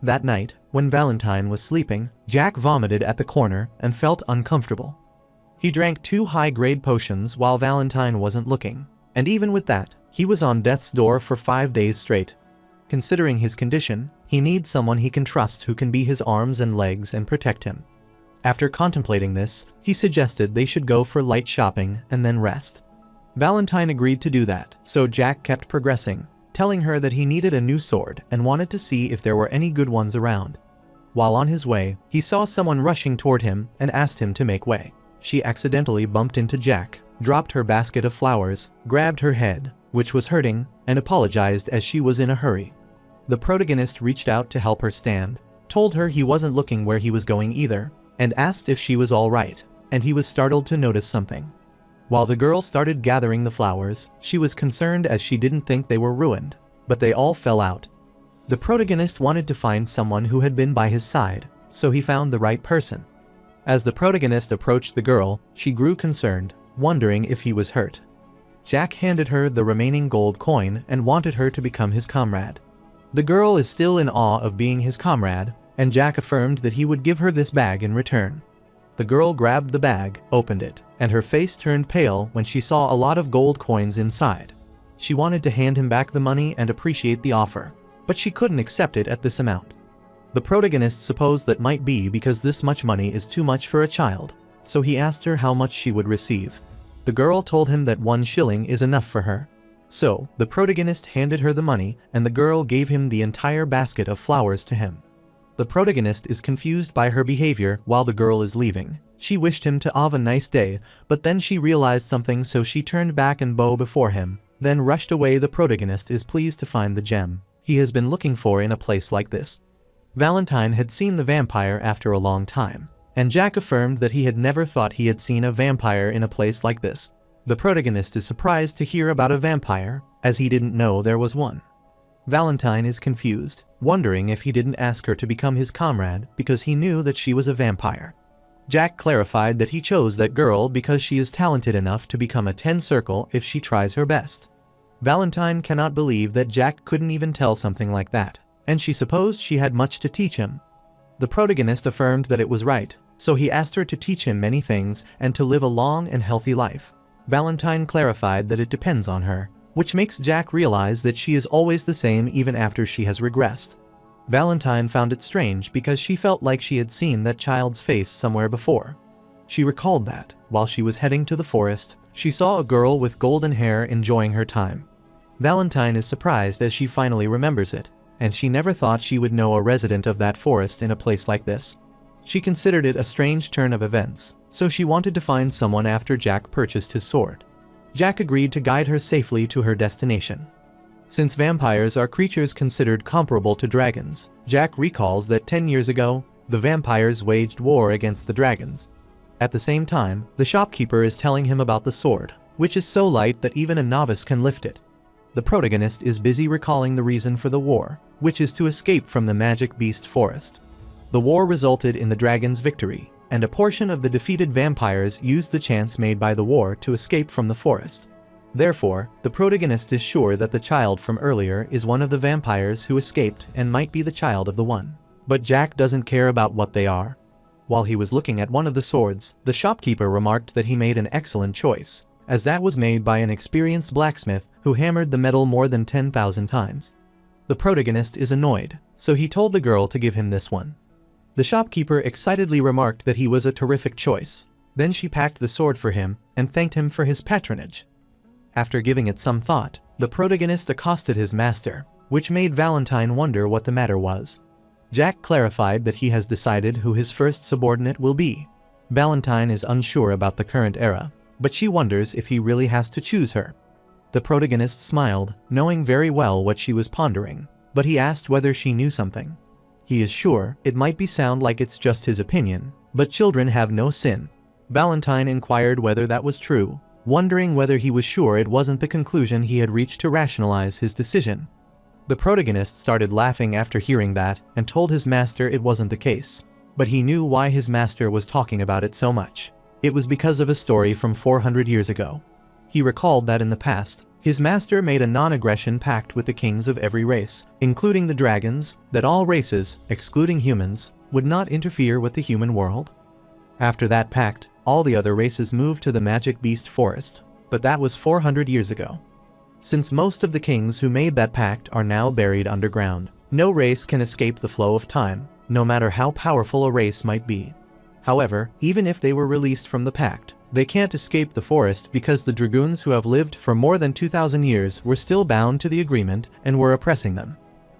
That night, when Valentine was sleeping, Jack vomited at the corner and felt uncomfortable. He drank 2 high-grade potions while Valentine wasn't looking, and even with that, he was on death's door for 5 days straight. Considering his condition, he needs someone he can trust who can be his arms and legs and protect him. After contemplating this, he suggested they should go for light shopping and then rest. Valentine agreed to do that, so Jack kept progressing, telling her that he needed a new sword and wanted to see if there were any good ones around. While on his way, he saw someone rushing toward him and asked him to make way. She accidentally bumped into Jack, dropped her basket of flowers, grabbed her head, which was hurting, and apologized as she was in a hurry. The protagonist reached out to help her stand, told her he wasn't looking where he was going either, and asked if she was all right, and he was startled to notice something. While the girl started gathering the flowers, she was concerned as she didn't think they were ruined, but they all fell out. The protagonist wanted to find someone who had been by his side, so he found the right person. As the protagonist approached the girl, she grew concerned, wondering if he was hurt. Jack handed her the remaining gold coin and wanted her to become his comrade. The girl is still in awe of being his comrade, and Jack affirmed that he would give her this bag in return. The girl grabbed the bag, opened it, and her face turned pale when she saw a lot of gold coins inside. She wanted to hand him back the money and appreciate the offer, but she couldn't accept it at this amount. The protagonist supposed that might be because this much money is too much for a child, so he asked her how much she would receive. The girl told him that 1 shilling is enough for her. So, the protagonist handed her the money and the girl gave him the entire basket of flowers to him. The protagonist is confused by her behavior while the girl is leaving. She wished him to have a nice day, but then she realized something, so she turned back and bowed before him, then rushed away. The protagonist is pleased to find the gem he has been looking for in a place like this. Valentine had seen the vampire after a long time, and Jack affirmed that he had never thought he had seen a vampire in a place like this. The protagonist is surprised to hear about a vampire, as he didn't know there was one. Valentine is confused, wondering if he didn't ask her to become his comrade because he knew that she was a vampire. Jack clarified that he chose that girl because she is talented enough to become a 10 circle if she tries her best. Valentine cannot believe that Jack couldn't even tell something like that, and she supposed she had much to teach him. The protagonist affirmed that it was right, so he asked her to teach him many things and to live a long and healthy life. Valentine clarified that it depends on her, which makes Jack realize that she is always the same even after she has regressed. Valentine found it strange because she felt like she had seen that child's face somewhere before. She recalled that, while she was heading to the forest, she saw a girl with golden hair enjoying her time. Valentine is surprised as she finally remembers it, and she never thought she would know a resident of that forest in a place like this. She considered it a strange turn of events, so she wanted to find someone after Jack purchased his sword. Jack agreed to guide her safely to her destination. Since vampires are creatures considered comparable to dragons, Jack recalls that 10 years ago, the vampires waged war against the dragons. At the same time, the shopkeeper is telling him about the sword, which is so light that even a novice can lift it. The protagonist is busy recalling the reason for the war, which is to escape from the magic beast forest. The war resulted in the dragon's victory, and a portion of the defeated vampires used the chance made by the war to escape from the forest. Therefore, the protagonist is sure that the child from earlier is one of the vampires who escaped and might be the child of the one. But Jack doesn't care about what they are. While he was looking at one of the swords, the shopkeeper remarked that he made an excellent choice, as that was made by an experienced blacksmith who hammered the metal more than 10,000 times. The protagonist is annoyed, so he told the girl to give him this one. The shopkeeper excitedly remarked that he was a terrific choice. Then she packed the sword for him and thanked him for his patronage. After giving it some thought, the protagonist accosted his master, which made Valentine wonder what the matter was. Jack clarified that he has decided who his first subordinate will be. Valentine is unsure about the current era, but she wonders if he really has to choose her. The protagonist smiled, knowing very well what she was pondering, but he asked whether she knew something. He is sure it might sound like it's just his opinion, but children have no sin. Valentine inquired whether that was true, wondering whether he was sure it wasn't the conclusion he had reached to rationalize his decision. The protagonist started laughing after hearing that and told his master it wasn't the case. But he knew why his master was talking about it so much. It was because of a story from 400 years ago. He recalled that in the past, his master made a non-aggression pact with the kings of every race, including the dragons, that all races, excluding humans, would not interfere with the human world. After that pact, all the other races moved to the Magic Beast Forest, but that was 400 years ago. Since most of the kings who made that pact are now buried underground, no race can escape the flow of time, no matter how powerful a race might be. However, even if they were released from the pact, they can't escape the forest because the dragoons who have lived for more than 2,000 years were still bound to the agreement and were oppressing them.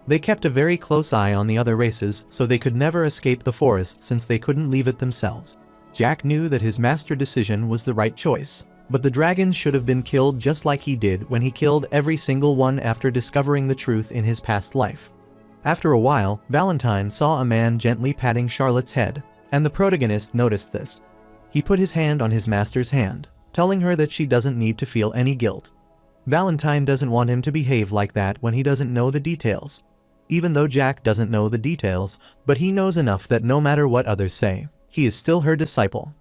They kept a very close eye on the other races so they could never escape the forest since they couldn't leave it themselves. Jack knew that his master's decision was the right choice, but the dragons should have been killed just like he did when he killed every single one after discovering the truth in his past life. After a while, Valentine saw a man gently patting Charlotte's head, and the protagonist noticed this. He put his hand on his master's hand, telling her that she doesn't need to feel any guilt. Valentine doesn't want him to behave like that when he doesn't know the details. Even though Jack doesn't know the details, but he knows enough that no matter what others say, he is still her disciple.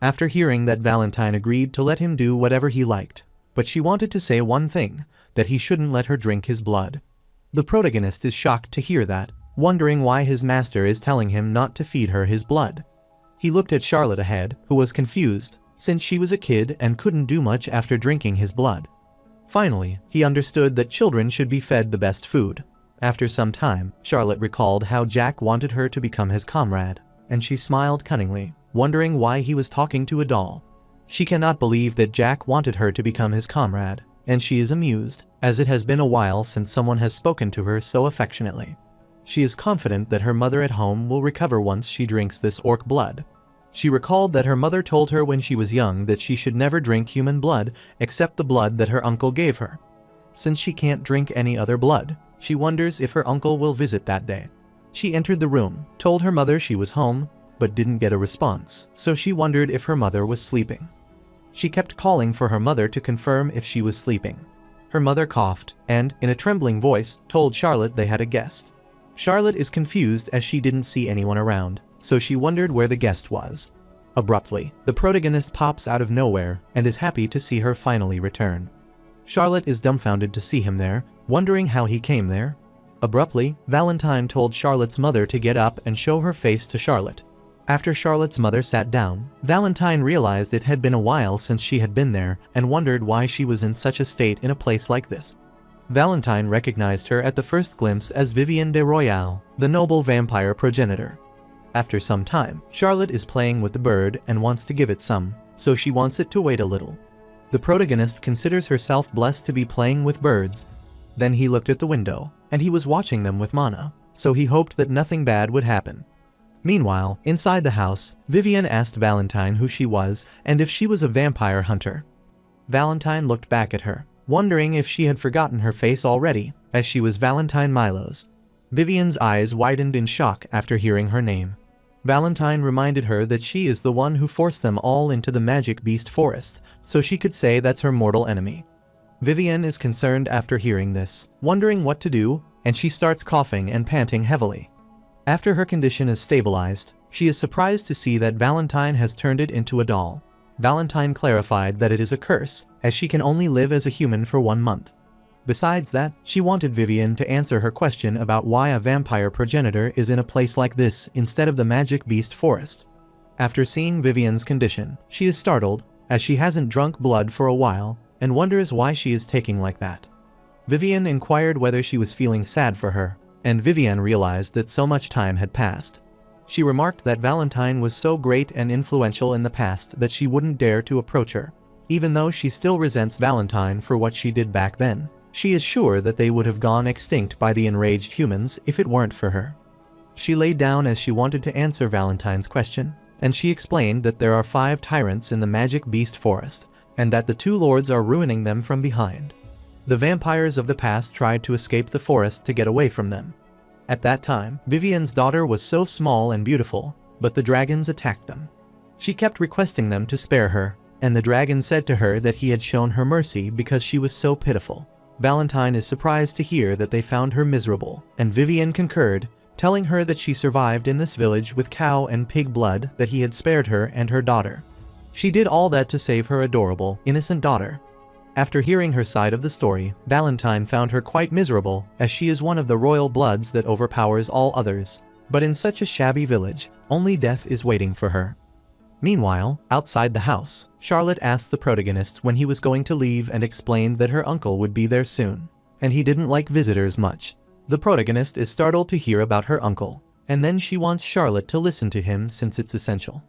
After hearing that, Valentine agreed to let him do whatever he liked, but she wanted to say one thing, that he shouldn't let her drink his blood. The protagonist is shocked to hear that, wondering why his master is telling him not to feed her his blood. He looked at Charlotte ahead, who was confused, since she was a kid and couldn't do much after drinking his blood. Finally, he understood that children should be fed the best food. After some time, Charlotte recalled how Jack wanted her to become his comrade, and she smiled cunningly, wondering why he was talking to a doll. She cannot believe that Jack wanted her to become his comrade, and she is amused, as it has been a while since someone has spoken to her so affectionately. She is confident that her mother at home will recover once she drinks this orc blood. She recalled that her mother told her when she was young that she should never drink human blood except the blood that her uncle gave her. Since she can't drink any other blood, she wonders if her uncle will visit that day. She entered the room, told her mother she was home, but didn't get a response, so she wondered if her mother was sleeping. She kept calling for her mother to confirm if she was sleeping. Her mother coughed and, in a trembling voice, told Charlotte they had a guest. Charlotte is confused as she didn't see anyone around, so she wondered where the guest was. Abruptly, the protagonist pops out of nowhere and is happy to see her finally return. Charlotte is dumbfounded to see him there, wondering how he came there. Abruptly, Valentine told Charlotte's mother to get up and show her face to Charlotte. After Charlotte's mother sat down, Valentine realized it had been a while since she had been there and wondered why she was in such a state in a place like this. Valentine recognized her at the first glimpse as Vivienne de Royale, the noble vampire progenitor. After some time, Charlotte is playing with the bird and wants to give it some, so she wants it to wait a little. The protagonist considers herself blessed to be playing with birds. Then he looked at the window, and he was watching them with Mana, so he hoped that nothing bad would happen. Meanwhile, inside the house, Vivienne asked Valentine who she was and if she was a vampire hunter. Valentine looked back at her, wondering if she had forgotten her face already, as she was Valentine Milos. Vivienne's eyes widened in shock after hearing her name. Valentine reminded her that she is the one who forced them all into the Magic Beast Forest, so she could say that's her mortal enemy. Vivienne is concerned after hearing this, wondering what to do, and she starts coughing and panting heavily. After her condition is stabilized, she is surprised to see that Valentine has turned it into a doll. Valentine clarified that it is a curse, as she can only live as a human for 1 month. Besides that, she wanted Vivienne to answer her question about why a vampire progenitor is in a place like this instead of the Magic Beast Forest. After seeing Vivienne's condition, she is startled, as she hasn't drunk blood for a while, and wonders why she is taking like that. Vivienne inquired whether she was feeling sad for her, and Vivienne realized that so much time had passed. She remarked that Valentine was so great and influential in the past that she wouldn't dare to approach her. Even though she still resents Valentine for what she did back then, she is sure that they would have gone extinct by the enraged humans if it weren't for her. She lay down as she wanted to answer Valentine's question, and she explained that there are 5 tyrants in the Magic Beast Forest, and that the 2 lords are ruining them from behind. The vampires of the past tried to escape the forest to get away from them. At that time, Vivienne's daughter was so small and beautiful, but the dragons attacked them. She kept requesting them to spare her, and the dragon said to her that he had shown her mercy because she was so pitiful. Valentine is surprised to hear that they found her miserable, and Vivian concurred, telling her that she survived in this village with cow and pig blood, that he had spared her and her daughter. She did all that to save her adorable, innocent daughter. After hearing her side of the story, Valentine found her quite miserable, as she is one of the royal bloods that overpowers all others. But in such a shabby village, only death is waiting for her. Meanwhile, outside the house, Charlotte asked the protagonist when he was going to leave and explained that her uncle would be there soon, and he didn't like visitors much. The protagonist is startled to hear about her uncle, and then she wants Charlotte to listen to him since it's essential.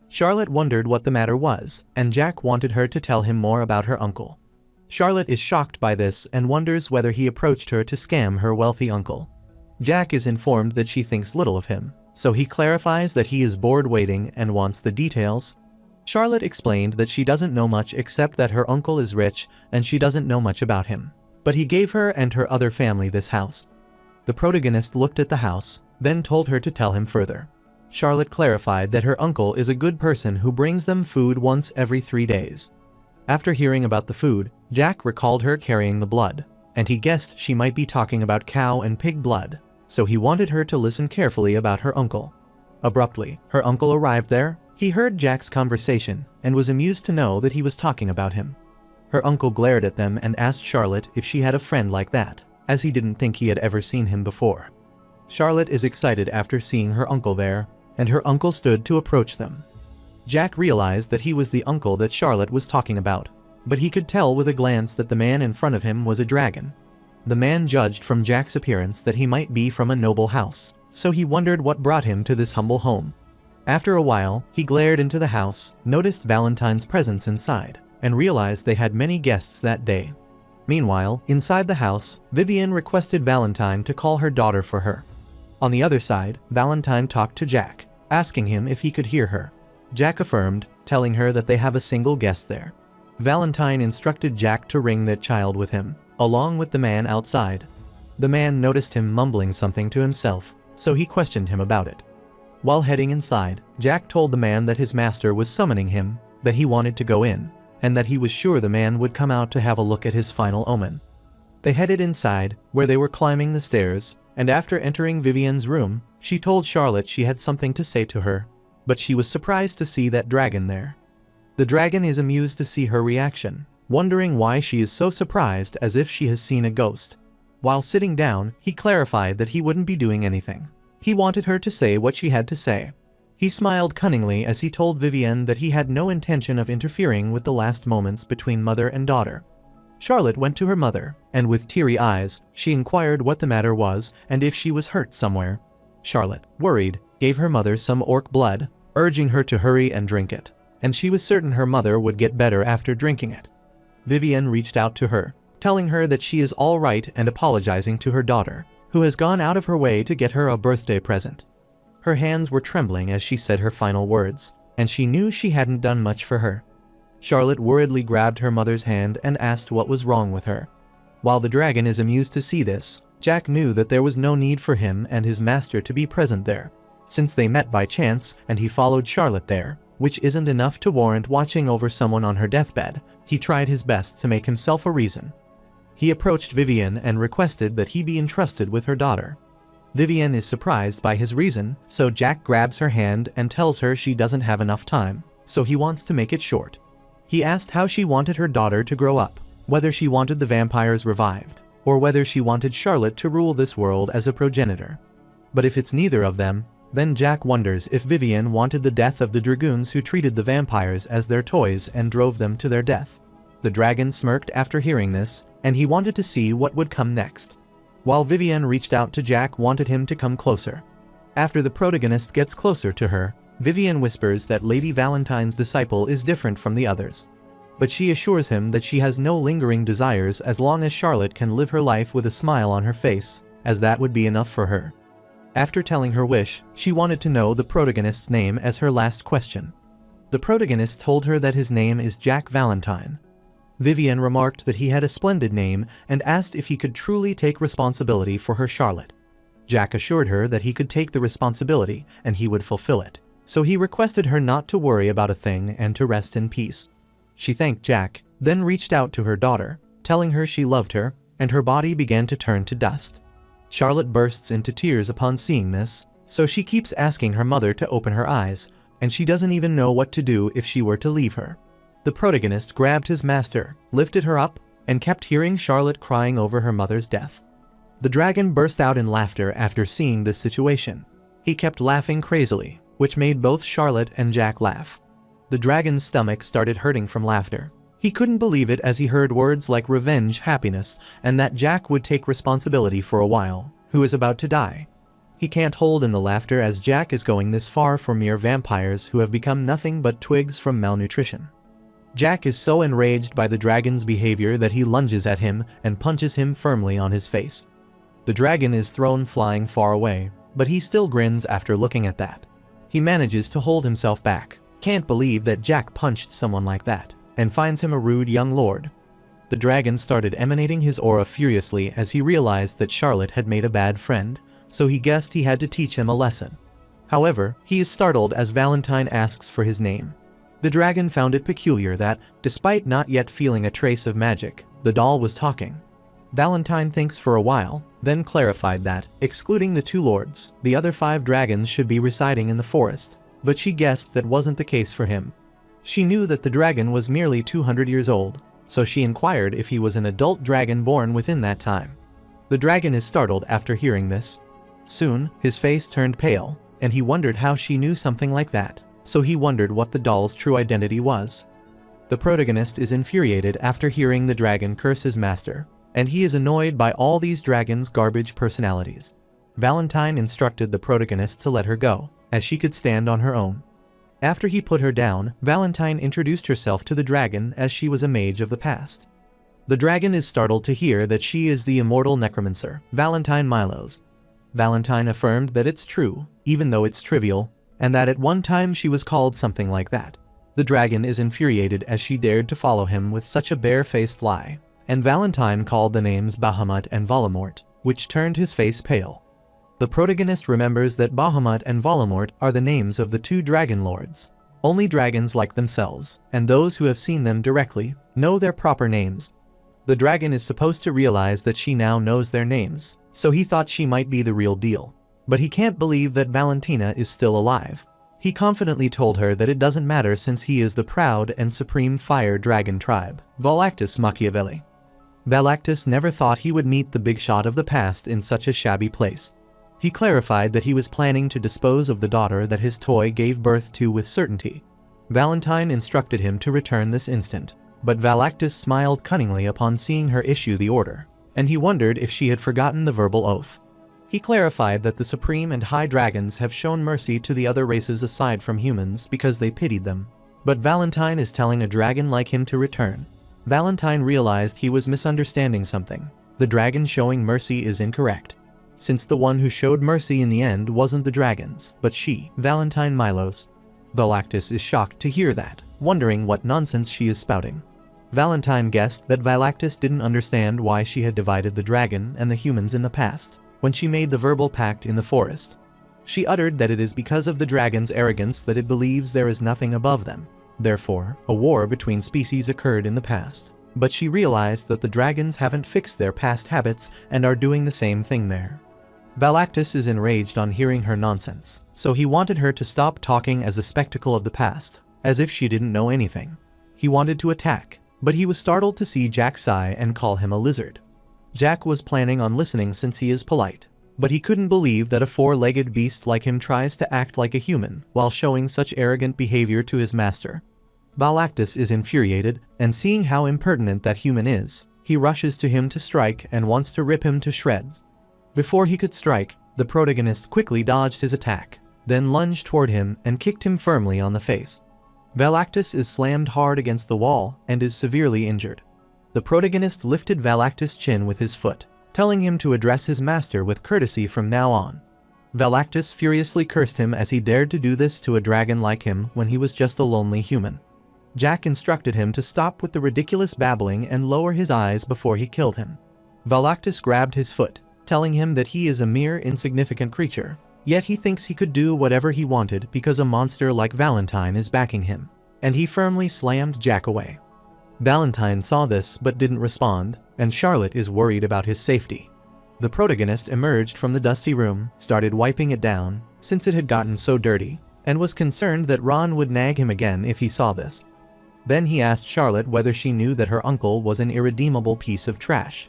Charlotte wondered what the matter was, and Jack wanted her to tell him more about her uncle. Charlotte is shocked by this and wonders whether he approached her to scam her wealthy uncle. Jack is informed that she thinks little of him, so he clarifies that he is bored waiting and wants the details. Charlotte explained that she doesn't know much except that her uncle is rich and she doesn't know much about him, but he gave her and her other family this house. The protagonist looked at the house, then told her to tell him further. Charlotte clarified that her uncle is a good person who brings them food once every 3 days. After hearing about the food, Jack recalled her carrying the blood, and he guessed she might be talking about cow and pig blood, so he wanted her to listen carefully about her uncle. Abruptly, her uncle arrived there. He heard Jack's conversation and was amused to know that he was talking about him. Her uncle glared at them and asked Charlotte if she had a friend like that, as he didn't think he had ever seen him before. Charlotte is excited after seeing her uncle there, and her uncle stood to approach them. Jack realized that he was the uncle that Charlotte was talking about, but he could tell with a glance that the man in front of him was a dragon. The man judged from Jack's appearance that he might be from a noble house, so he wondered what brought him to this humble home. After a while, he glared into the house, noticed Valentine's presence inside, and realized they had many guests that day. Meanwhile, inside the house, Vivian requested Valentine to call her daughter for her. On the other side, Valentine talked to Jack, asking him if he could hear her. Jack affirmed, telling her that they have a single guest there. Valentine instructed Jack to ring that child with him, along with the man outside. The man noticed him mumbling something to himself, so he questioned him about it. While heading inside, Jack told the man that his master was summoning him, that he wanted to go in, and that he was sure the man would come out to have a look at his final omen. They headed inside, where they were climbing the stairs, and after entering Vivian's room, she told Charlotte she had something to say to her, but she was surprised to see that dragon there. The dragon is amused to see her reaction, wondering why she is so surprised, as if she has seen a ghost. While sitting down, he clarified that he wouldn't be doing anything. He wanted her to say what she had to say. He smiled cunningly as he told Vivian that he had no intention of interfering with the last moments between mother and daughter. Charlotte went to her mother, and with teary eyes, she inquired what the matter was and if she was hurt somewhere. Charlotte, worried, gave her mother some orc blood, urging her to hurry and drink it, and she was certain her mother would get better after drinking it. Vivian reached out to her, telling her that she is all right and apologizing to her daughter, who has gone out of her way to get her a birthday present. Her hands were trembling as she said her final words, and she knew she hadn't done much for her. Charlotte worriedly grabbed her mother's hand and asked what was wrong with her. While the dragon is amused to see this, Jack knew that there was no need for him and his master to be present there, since they met by chance and he followed Charlotte there, which isn't enough to warrant watching over someone on her deathbed. He tried his best to make himself a reason. He approached Vivian and requested that he be entrusted with her daughter. Vivian is surprised by his reason, so Jack grabs her hand and tells her she doesn't have enough time, so he wants to make it short. He asked how she wanted her daughter to grow up, whether she wanted the vampires revived, or whether she wanted Charlotte to rule this world as a progenitor. But if it's neither of them, then Jack wonders if Vivian wanted the death of the dragoons who treated the vampires as their toys and drove them to their death. The dragon smirked after hearing this, and he wanted to see what would come next. While Vivian reached out to Jack, wanted him to come closer. After the protagonist gets closer to her, Vivian whispers that Lady Valentine's disciple is different from the others. But she assures him that she has no lingering desires as long as Charlotte can live her life with a smile on her face, as that would be enough for her. After telling her wish, she wanted to know the protagonist's name as her last question. The protagonist told her that his name is Jack Valentine. Vivian remarked that he had a splendid name and asked if he could truly take responsibility for her Charlotte. Jack assured her that he could take the responsibility and he would fulfill it, so he requested her not to worry about a thing and to rest in peace. She thanked Jack, then reached out to her daughter, telling her she loved her, and her body began to turn to dust. Charlotte bursts into tears upon seeing this, so she keeps asking her mother to open her eyes, and she doesn't even know what to do if she were to leave her. The protagonist grabbed his master, lifted her up, and kept hearing Charlotte crying over her mother's death. The dragon burst out in laughter after seeing this situation. He kept laughing crazily, which made both Charlotte and Jack laugh. The dragon's stomach started hurting from laughter. He couldn't believe it as he heard words like revenge, happiness, and that Jack would take responsibility for a while, who is about to die. He can't hold in the laughter as Jack is going this far for mere vampires who have become nothing but twigs from malnutrition. Jack is so enraged by the dragon's behavior that he lunges at him and punches him firmly on his face. The dragon is thrown flying far away, but he still grins after looking at that. He manages to hold himself back, can't believe that Jack punched someone like that, and finds him a rude young lord. The dragon started emanating his aura furiously as he realized that Charlotte had made a bad friend, so he guessed he had to teach him a lesson. However, he is startled as Valentine asks for his name. The dragon found it peculiar that, despite not yet feeling a trace of magic, the doll was talking. Valentine thinks for a while, then clarified that, excluding the 2 lords, the other 5 dragons should be residing in the forest, but she guessed that wasn't the case for him. She knew that the dragon was merely 200 years old, so she inquired if he was an adult dragon born within that time. The dragon is startled after hearing this. Soon, his face turned pale, and he wondered how she knew something like that, so he wondered what the doll's true identity was. The protagonist is infuriated after hearing the dragon curse his master, and he is annoyed by all these dragons' garbage personalities. Valentine instructed the protagonist to let her go, as she could stand on her own. After he put her down, Valentine introduced herself to the dragon as she was a mage of the past. The dragon is startled to hear that she is the immortal necromancer, Valentine Milos. Valentine affirmed that it's true, even though it's trivial, and that at one time she was called something like that. The dragon is infuriated as she dared to follow him with such a bare-faced lie, and Valentine called the names Bahamut and Voldemort, which turned his face pale. The protagonist remembers that Bahamut and Voldemort are the names of the 2 dragon lords. Only dragons like themselves, and those who have seen them directly, know their proper names. The dragon is supposed to realize that she now knows their names, so he thought she might be the real deal. But he can't believe that Valentina is still alive. He confidently told her that it doesn't matter since he is the proud and supreme fire dragon tribe, Valactus Machiavelli. Valactus never thought he would meet the big shot of the past in such a shabby place. He clarified that he was planning to dispose of the daughter that his toy gave birth to with certainty. Valentine instructed him to return this instant, but Valactus smiled cunningly upon seeing her issue the order, and he wondered if she had forgotten the verbal oath. He clarified that the supreme and high dragons have shown mercy to the other races aside from humans because they pitied them. But Valentine is telling a dragon like him to return. Valentine realized he was misunderstanding something. The dragon showing mercy is incorrect, since the one who showed mercy in the end wasn't the dragons, but she, Valentine Milos. Valactus is shocked to hear that, wondering what nonsense she is spouting. Valentine guessed that Valactus didn't understand why she had divided the dragon and the humans in the past, when she made the verbal pact in the forest. She uttered that it is because of the dragon's arrogance that it believes there is nothing above them. Therefore, a war between species occurred in the past. But she realized that the dragons haven't fixed their past habits and are doing the same thing there. Valactus is enraged on hearing her nonsense, so he wanted her to stop talking as a spectacle of the past, as if she didn't know anything. He wanted to attack, but he was startled to see Jack sigh and call him a lizard. Jack was planning on listening since he is polite, but he couldn't believe that a 4-legged beast like him tries to act like a human while showing such arrogant behavior to his master. Valactus is infuriated, and seeing how impertinent that human is, he rushes to him to strike and wants to rip him to shreds. Before he could strike, the protagonist quickly dodged his attack, then lunged toward him and kicked him firmly on the face. Valactus is slammed hard against the wall and is severely injured. The protagonist lifted Valactus' chin with his foot, telling him to address his master with courtesy from now on. Valactus furiously cursed him as he dared to do this to a dragon like him when he was just a lonely human. Jack instructed him to stop with the ridiculous babbling and lower his eyes before he killed him. Valactus grabbed his foot, telling him that he is a mere insignificant creature, yet he thinks he could do whatever he wanted because a monster like Valentine is backing him, and he firmly slammed Jack away. Valentine saw this but didn't respond, and Charlotte is worried about his safety. The protagonist emerged from the dusty room, started wiping it down, since it had gotten so dirty, and was concerned that Ron would nag him again if he saw this. Then he asked Charlotte whether she knew that her uncle was an irredeemable piece of trash.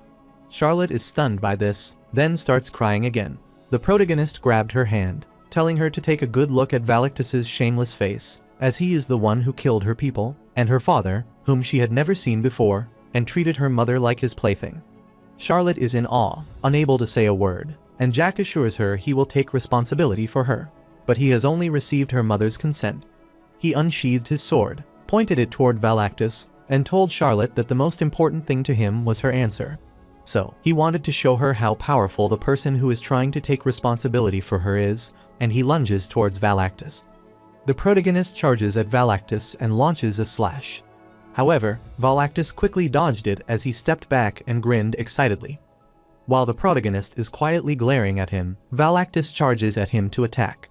Charlotte is stunned by this, then starts crying again. The protagonist grabbed her hand, telling her to take a good look at Valictus's shameless face, as he is the one who killed her people, and her father, whom she had never seen before, and treated her mother like his plaything. Charlotte is in awe, unable to say a word, and Jack assures her he will take responsibility for her. But he has only received her mother's consent. He unsheathed his sword, pointed it toward Valactus, and told Charlotte that the most important thing to him was her answer. So, he wanted to show her how powerful the person who is trying to take responsibility for her is, and he lunges towards Valactus. The protagonist charges at Valactus and launches a slash. However, Valactus quickly dodged it as he stepped back and grinned excitedly. While the protagonist is quietly glaring at him, Valactus charges at him to attack.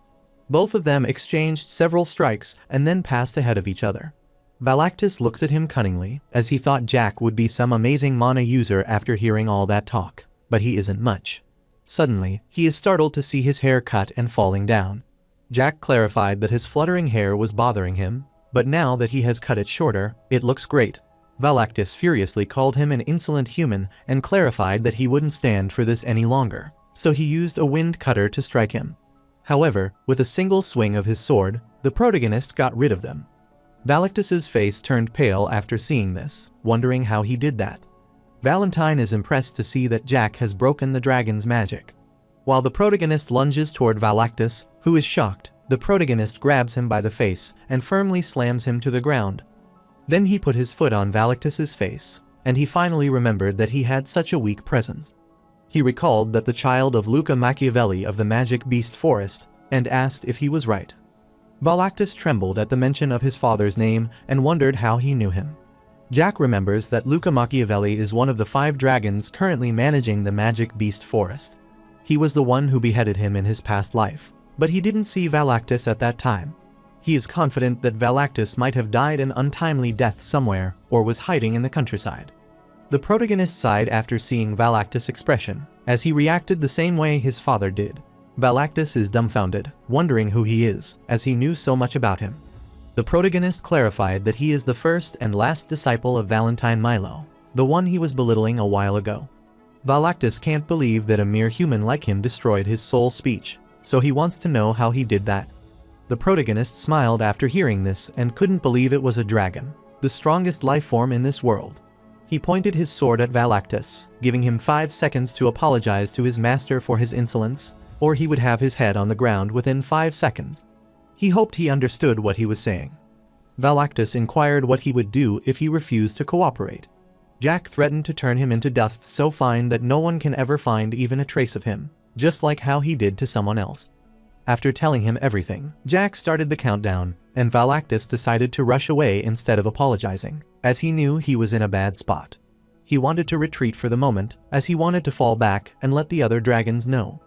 Both of them exchanged several strikes and then passed ahead of each other. Valactus looks at him cunningly, as he thought Jack would be some amazing mana user after hearing all that talk, but he isn't much. Suddenly, he is startled to see his hair cut and falling down. Jack clarified that his fluttering hair was bothering him, but now that he has cut it shorter, it looks great. Valactus furiously called him an insolent human and clarified that he wouldn't stand for this any longer, so he used a wind cutter to strike him. However, with a single swing of his sword, the protagonist got rid of them. Valactus's face turned pale after seeing this, wondering how he did that. Valentine is impressed to see that Jack has broken the dragon's magic. While the protagonist lunges toward Valactus, who is shocked, the protagonist grabs him by the face and firmly slams him to the ground. Then he put his foot on Valactus's face, and he finally remembered that he had such a weak presence. He recalled that the child of Luca Machiavelli of the Magic Beast Forest, and asked if he was right. Valactus trembled at the mention of his father's name and wondered how he knew him. Jack remembers that Luca Machiavelli is one of the 5 dragons currently managing the Magic Beast Forest. He was the one who beheaded him in his past life, but he didn't see Valactus at that time. He is confident that Valactus might have died an untimely death somewhere or was hiding in the countryside. The protagonist sighed after seeing Valactus' expression, as he reacted the same way his father did. Valactus is dumbfounded, wondering who he is, as he knew so much about him. The protagonist clarified that he is the first and last disciple of Valentine Milo, the one he was belittling a while ago. Valactus can't believe that a mere human like him destroyed his soul speech, so he wants to know how he did that. The protagonist smiled after hearing this and couldn't believe it was a dragon, the strongest life form in this world. He pointed his sword at Valactus, giving him 5 seconds to apologize to his master for his insolence, or he would have his head on the ground within 5 seconds. He hoped he understood what he was saying. Valactus inquired what he would do if he refused to cooperate. Jack threatened to turn him into dust so fine that no one can ever find even a trace of him, just like how he did to someone else. After telling him everything, Jack started the countdown, and Valactus decided to rush away instead of apologizing, as he knew he was in a bad spot. He wanted to retreat for the moment, as he wanted to fall back and let the other dragons know.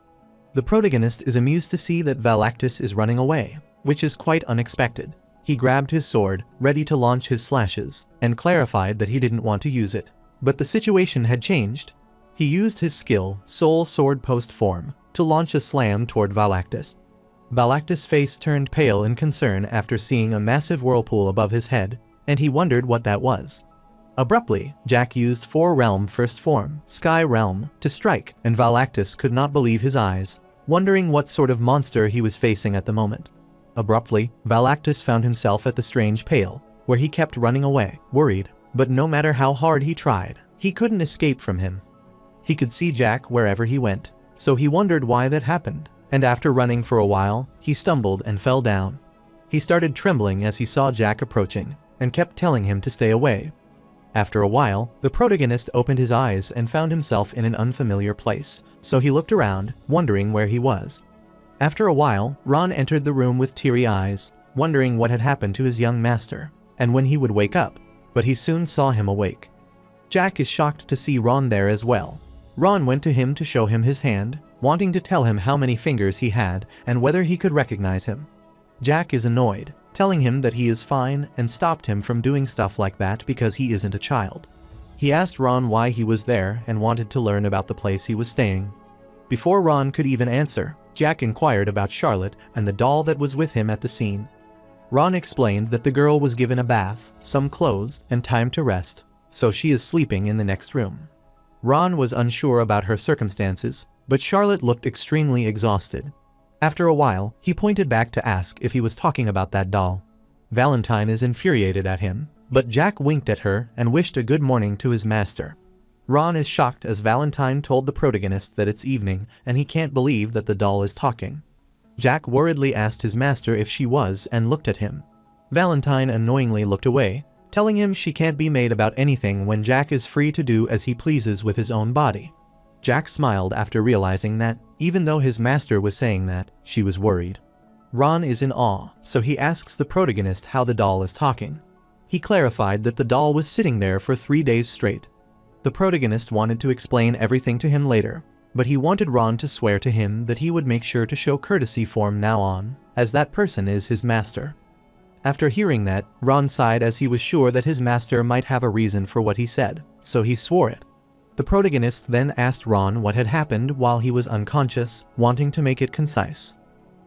The protagonist is amused to see that Valactus is running away, which is quite unexpected. He grabbed his sword, ready to launch his slashes, and clarified that he didn't want to use it. But the situation had changed. He used his skill, Soul Sword Post form, to launch a slam toward Valactus. Valactus' face turned pale in concern after seeing a massive whirlpool above his head, and he wondered what that was. Abruptly, Jack used 4 Realm First Form, Sky Realm, to strike, and Valactus could not believe his eyes, wondering what sort of monster he was facing at the moment. Abruptly, Valactus found himself at the strange pale, where he kept running away, worried, but no matter how hard he tried, he couldn't escape from him. He could see Jack wherever he went, so he wondered why that happened, and after running for a while, he stumbled and fell down. He started trembling as he saw Jack approaching, and kept telling him to stay away. After a while, the protagonist opened his eyes and found himself in an unfamiliar place, so he looked around, wondering where he was. After a while, Ron entered the room with teary eyes, wondering what had happened to his young master, and when he would wake up, but he soon saw him awake. Jack is shocked to see Ron there as well. Ron went to him to show him his hand, wanting to tell him how many fingers he had and whether he could recognize him. Jack is annoyed, telling him that he is fine and stopped him from doing stuff like that because he isn't a child. He asked Ron why he was there and wanted to learn about the place he was staying. Before Ron could even answer, Jack inquired about Charlotte and the doll that was with him at the scene. Ron explained that the girl was given a bath, some clothes, and time to rest, so she is sleeping in the next room. Ron was unsure about her circumstances, but Charlotte looked extremely exhausted. After a while, he pointed back to ask if he was talking about that doll. Valentine is infuriated at him, but Jack winked at her and wished a good morning to his master. Ron is shocked as Valentine told the protagonist that it's evening and he can't believe that the doll is talking. Jack worriedly asked his master if she was and looked at him. Valentine annoyingly looked away, telling him she can't be made about anything when Jack is free to do as he pleases with his own body. Jack smiled after realizing that, even though his master was saying that, she was worried. Ron is in awe, so he asks the protagonist how the doll is talking. He clarified that the doll was sitting there for 3 days straight. The protagonist wanted to explain everything to him later, but he wanted Ron to swear to him that he would make sure to show courtesy from now on, as that person is his master. After hearing that, Ron sighed as he was sure that his master might have a reason for what he said, so he swore it. The protagonist then asked Ron what had happened while he was unconscious, wanting to make it concise.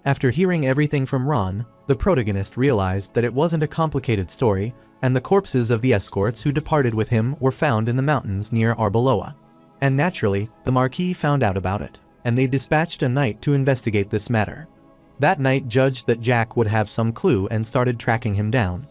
After hearing everything from Ron, the protagonist realized that it wasn't a complicated story, and the corpses of the escorts who departed with him were found in the mountains near Arbeloa. And naturally, the Marquis found out about it, and they dispatched a knight to investigate this matter. That knight judged that Jack would have some clue and started tracking him down.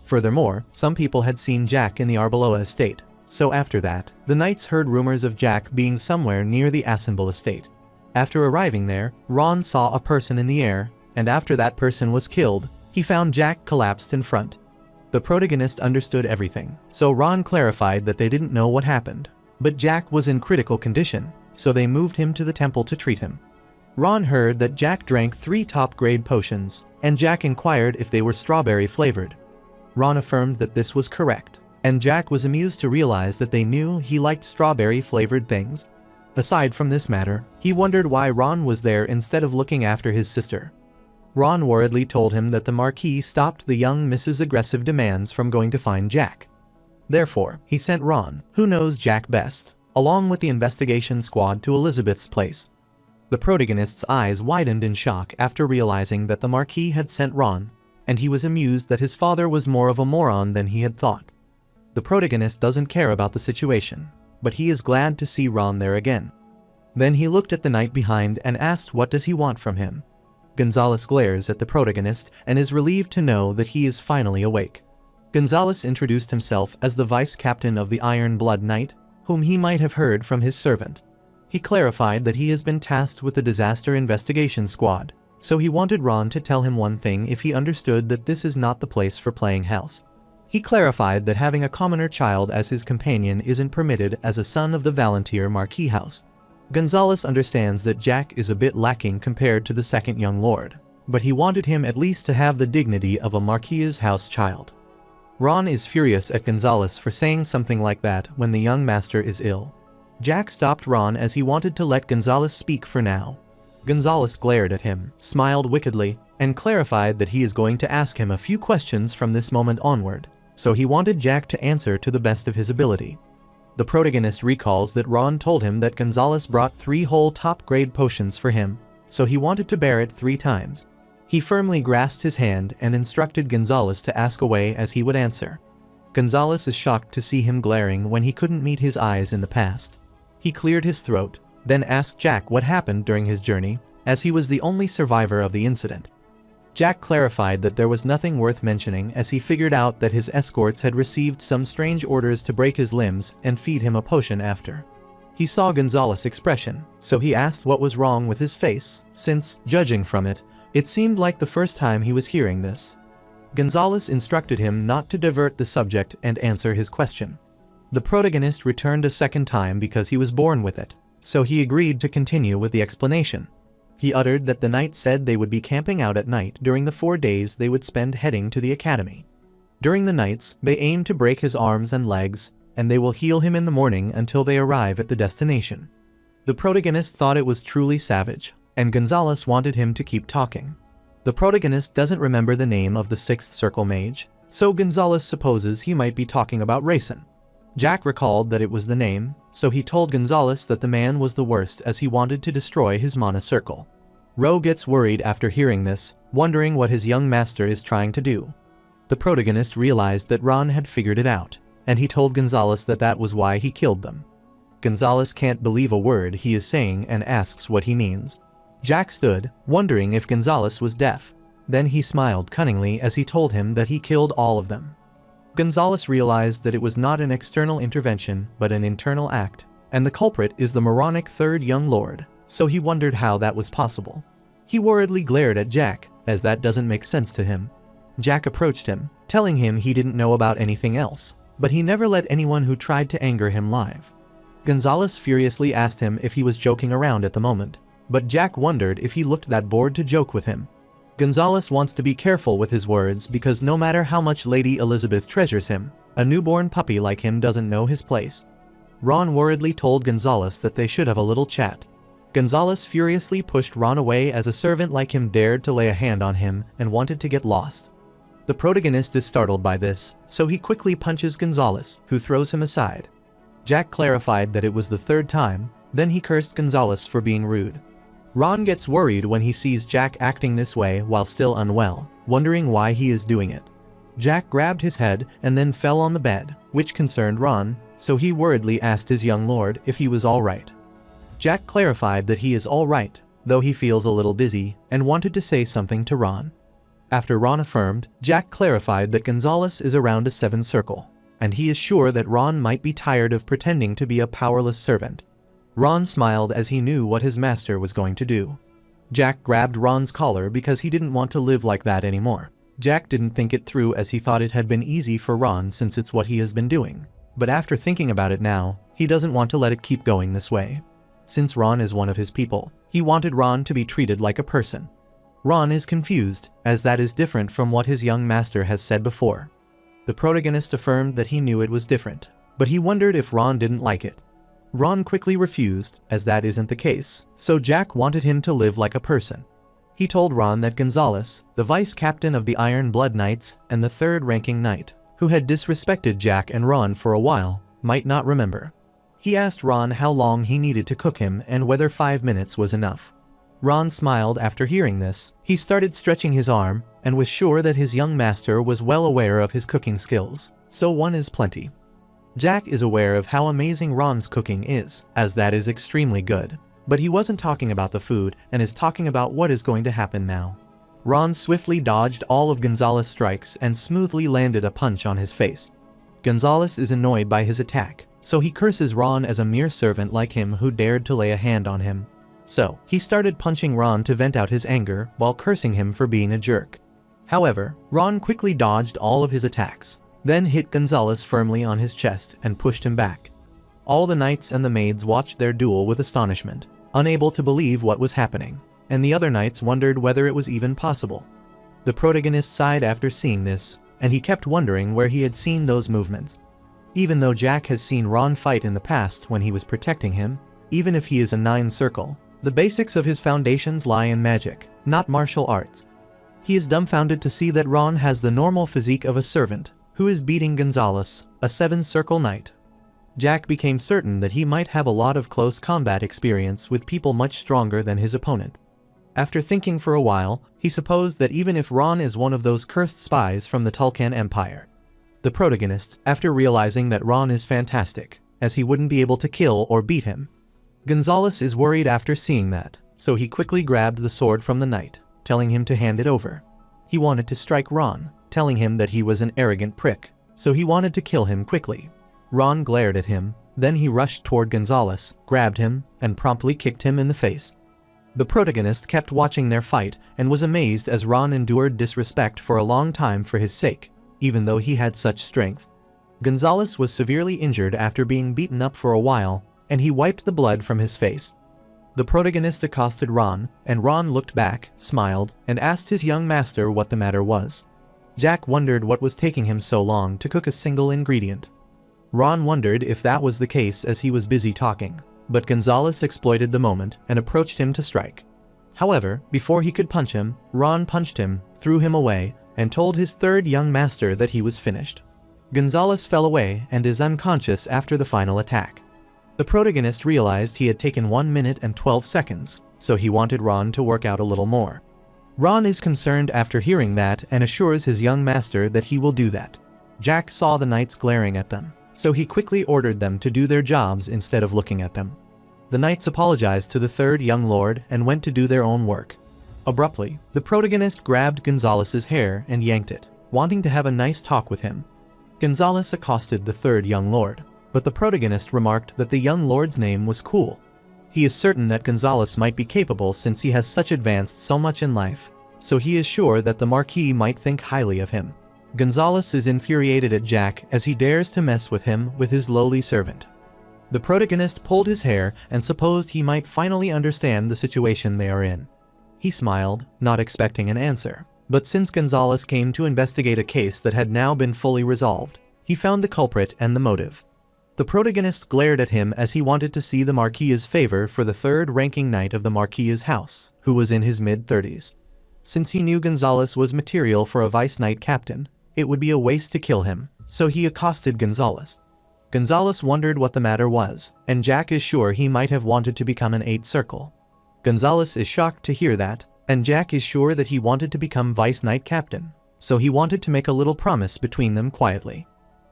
Furthermore, some people had seen Jack in the Arbeloa estate, so after that, the knights heard rumors of Jack being somewhere near the Assemble estate. After arriving there, Ron saw a person in the air, and after that person was killed, he found Jack collapsed in front. The protagonist understood everything, so Ron clarified that they didn't know what happened, but Jack was in critical condition, so they moved him to the temple to treat him. Ron heard that Jack drank 3 top-grade potions, and Jack inquired if they were strawberry-flavored. Ron affirmed that this was correct, and Jack was amused to realize that they knew he liked strawberry-flavored things. Aside from this matter, he wondered why Ron was there instead of looking after his sister. Ron worriedly told him that the Marquis stopped the young Mrs. Aggressive demands from going to find Jack. Therefore, he sent Ron, who knows Jack best, along with the investigation squad to Elizabeth's place. The protagonist's eyes widened in shock after realizing that the Marquis had sent Ron, and he was amused that his father was more of a moron than he had thought. The protagonist doesn't care about the situation, but he is glad to see Ron there again. Then he looked at the knight behind and asked what does he want from him. Gonzalez glares at the protagonist and is relieved to know that he is finally awake. Gonzalez introduced himself as the vice captain of the Iron Blood Knight, whom he might have heard from his servant. He clarified that he has been tasked with the disaster investigation squad, so he wanted Ron to tell him one thing if he understood that this is not the place for playing house. He clarified that having a commoner child as his companion isn't permitted as a son of the Valantier Marquis house. Gonzalez understands that Jack is a bit lacking compared to the second young lord, but he wanted him at least to have the dignity of a Marquis' house child. Ron is furious at Gonzalez for saying something like that when the young master is ill. Jack stopped Ron as he wanted to let Gonzalez speak for now. Gonzalez glared at him, smiled wickedly, and clarified that he is going to ask him a few questions from this moment onward, so he wanted Jack to answer to the best of his ability. The protagonist recalls that Ron told him that Gonzalez brought 3 whole top-grade potions for him, so he wanted to bear it 3 times. He firmly grasped his hand and instructed Gonzalez to ask away as he would answer. Gonzalez is shocked to see him glaring when he couldn't meet his eyes in the past. He cleared his throat, then asked Jack what happened during his journey, as he was the only survivor of the incident. Jack clarified that there was nothing worth mentioning as he figured out that his escorts had received some strange orders to break his limbs and feed him a potion after. He saw Gonzalez's expression, so he asked what was wrong with his face, since, judging from it, it seemed like the first time he was hearing this. Gonzalez instructed him not to divert the subject and answer his question. The protagonist returned a second time because he was born with it, so he agreed to continue with the explanation. He uttered that the knight said they would be camping out at night during the 4 days they would spend heading to the academy. During the nights, they aim to break his arms and legs, and they will heal him in the morning until they arrive at the destination. The protagonist thought it was truly savage, and Gonzalez wanted him to keep talking. The protagonist doesn't remember the name of the sixth circle mage, so Gonzalez supposes he might be talking about Rayson. Jack recalled that it was the name, so he told Gonzalez that the man was the worst as he wanted to destroy his mana circle. Ro gets worried after hearing this, wondering what his young master is trying to do. The protagonist realized that Ron had figured it out, and he told Gonzalez that that was why he killed them. Gonzalez can't believe a word he is saying and asks what he means. Jack stood, wondering if Gonzalez was deaf. Then he smiled cunningly as he told him that he killed all of them. Gonzalez realized that it was not an external intervention but an internal act, and the culprit is the moronic third young lord, so he wondered how that was possible. He worriedly glared at Jack, as that doesn't make sense to him. Jack approached him, telling him he didn't know about anything else, but he never let anyone who tried to anger him live. Gonzalez furiously asked him if he was joking around at the moment, but Jack wondered if he looked that bored to joke with him. Gonzalez wants to be careful with his words because no matter how much Lady Elizabeth treasures him, a newborn puppy like him doesn't know his place. Ron worriedly told Gonzalez that they should have a little chat. Gonzalez furiously pushed Ron away as a servant like him dared to lay a hand on him and wanted to get lost. The protagonist is startled by this, so he quickly punches Gonzalez, who throws him aside. Jack clarified that it was the third time, then he cursed Gonzalez for being rude. Ron gets worried when he sees Jack acting this way while still unwell, wondering why he is doing it. Jack grabbed his head and then fell on the bed, which concerned Ron, so he worriedly asked his young lord if he was alright. Jack clarified that he is alright, though he feels a little dizzy, and wanted to say something to Ron. After Ron affirmed, Jack clarified that Gonzalez is around a 7 circle, and he is sure that Ron might be tired of pretending to be a powerless servant. Ron smiled as he knew what his master was going to do. Jack grabbed Ron's collar because he didn't want to live like that anymore. Jack didn't think it through as he thought it had been easy for Ron since it's what he has been doing. But after thinking about it now, he doesn't want to let it keep going this way. Since Ron is one of his people, he wanted Ron to be treated like a person. Ron is confused, as that is different from what his young master has said before. The protagonist affirmed that he knew it was different, but he wondered if Ron didn't like it. Ron quickly refused, as that isn't the case, so Jack wanted him to live like a person. He told Ron that Gonzalez, the vice captain of the Iron Blood Knights and the third-ranking knight, who had disrespected Jack and Ron for a while, might not remember. He asked Ron how long he needed to cook him and whether 5 minutes was enough. Ron smiled after hearing this. He started stretching his arm and was sure that his young master was well aware of his cooking skills, so 1 is plenty. Jack is aware of how amazing Ron's cooking is, as that is extremely good. But he wasn't talking about the food and is talking about what is going to happen now. Ron swiftly dodged all of Gonzalez's strikes and smoothly landed a punch on his face. Gonzalez is annoyed by his attack, so he curses Ron as a mere servant like him who dared to lay a hand on him. So, he started punching Ron to vent out his anger while cursing him for being a jerk. However, Ron quickly dodged all of his attacks, then hit Gonzalez firmly on his chest and pushed him back. All the knights and the maids watched their duel with astonishment, unable to believe what was happening, and the other knights wondered whether it was even possible. The protagonist sighed after seeing this, and he kept wondering where he had seen those movements. Even though Jack has seen Ron fight in the past when he was protecting him, even if he is a 9 circle, the basics of his foundations lie in magic, not martial arts. He is dumbfounded to see that Ron has the normal physique of a servant, who is beating Gonzalez, a 7 circle knight. Jack became certain that he might have a lot of close combat experience with people much stronger than his opponent. After thinking for a while, he supposed that even if Ron is one of those cursed spies from the Tulkan Empire. The protagonist, after realizing that Ron is fantastic, as he wouldn't be able to kill or beat him. Gonzalez is worried after seeing that, so he quickly grabbed the sword from the knight, telling him to hand it over. He wanted to strike Ron, telling him that he was an arrogant prick, so he wanted to kill him quickly. Ron glared at him, then he rushed toward Gonzalez, grabbed him, and promptly kicked him in the face. The protagonist kept watching their fight and was amazed as Ron endured disrespect for a long time for his sake, even though he had such strength. Gonzalez was severely injured after being beaten up for a while, and he wiped the blood from his face. The protagonist accosted Ron, and Ron looked back, smiled, and asked his young master what the matter was. Jack wondered what was taking him so long to cook a single ingredient. Ron wondered if that was the case as he was busy talking, but Gonzalez exploited the moment and approached him to strike. However, before he could punch him, Ron punched him, threw him away, and told his third young master that he was finished. Gonzalez fell away and is unconscious after the final attack. The protagonist realized he had taken 1 minute and 12 seconds, so he wanted Ron to work out a little more. Ron is concerned after hearing that and assures his young master that he will do that. Jack saw the knights glaring at them, so he quickly ordered them to do their jobs instead of looking at them. The knights apologized to the third young lord and went to do their own work. Abruptly, the protagonist grabbed Gonzalez's hair and yanked it, wanting to have a nice talk with him. Gonzalez accosted the third young lord, but the protagonist remarked that the young lord's name was Cool. He is certain that Gonzalez might be capable since he has such advanced so much in life, so he is sure that the Marquis might think highly of him. Gonzalez is infuriated at Jack as he dares to mess with him with his lowly servant. The protagonist pulled his hair and supposed he might finally understand the situation they are in. He smiled, not expecting an answer, but since Gonzalez came to investigate a case that had now been fully resolved, he found the culprit and the motive. The protagonist glared at him as he wanted to see the Marquis's favor for the third-ranking knight of the Marquis's house, who was in his mid-30s. Since he knew Gonzalez was material for a vice-knight captain, it would be a waste to kill him, so he accosted Gonzalez. Gonzalez wondered what the matter was, and Jack is sure he might have wanted to become an 8th circle. Gonzalez is shocked to hear that, and Jack is sure that he wanted to become vice-knight captain, so he wanted to make a little promise between them quietly.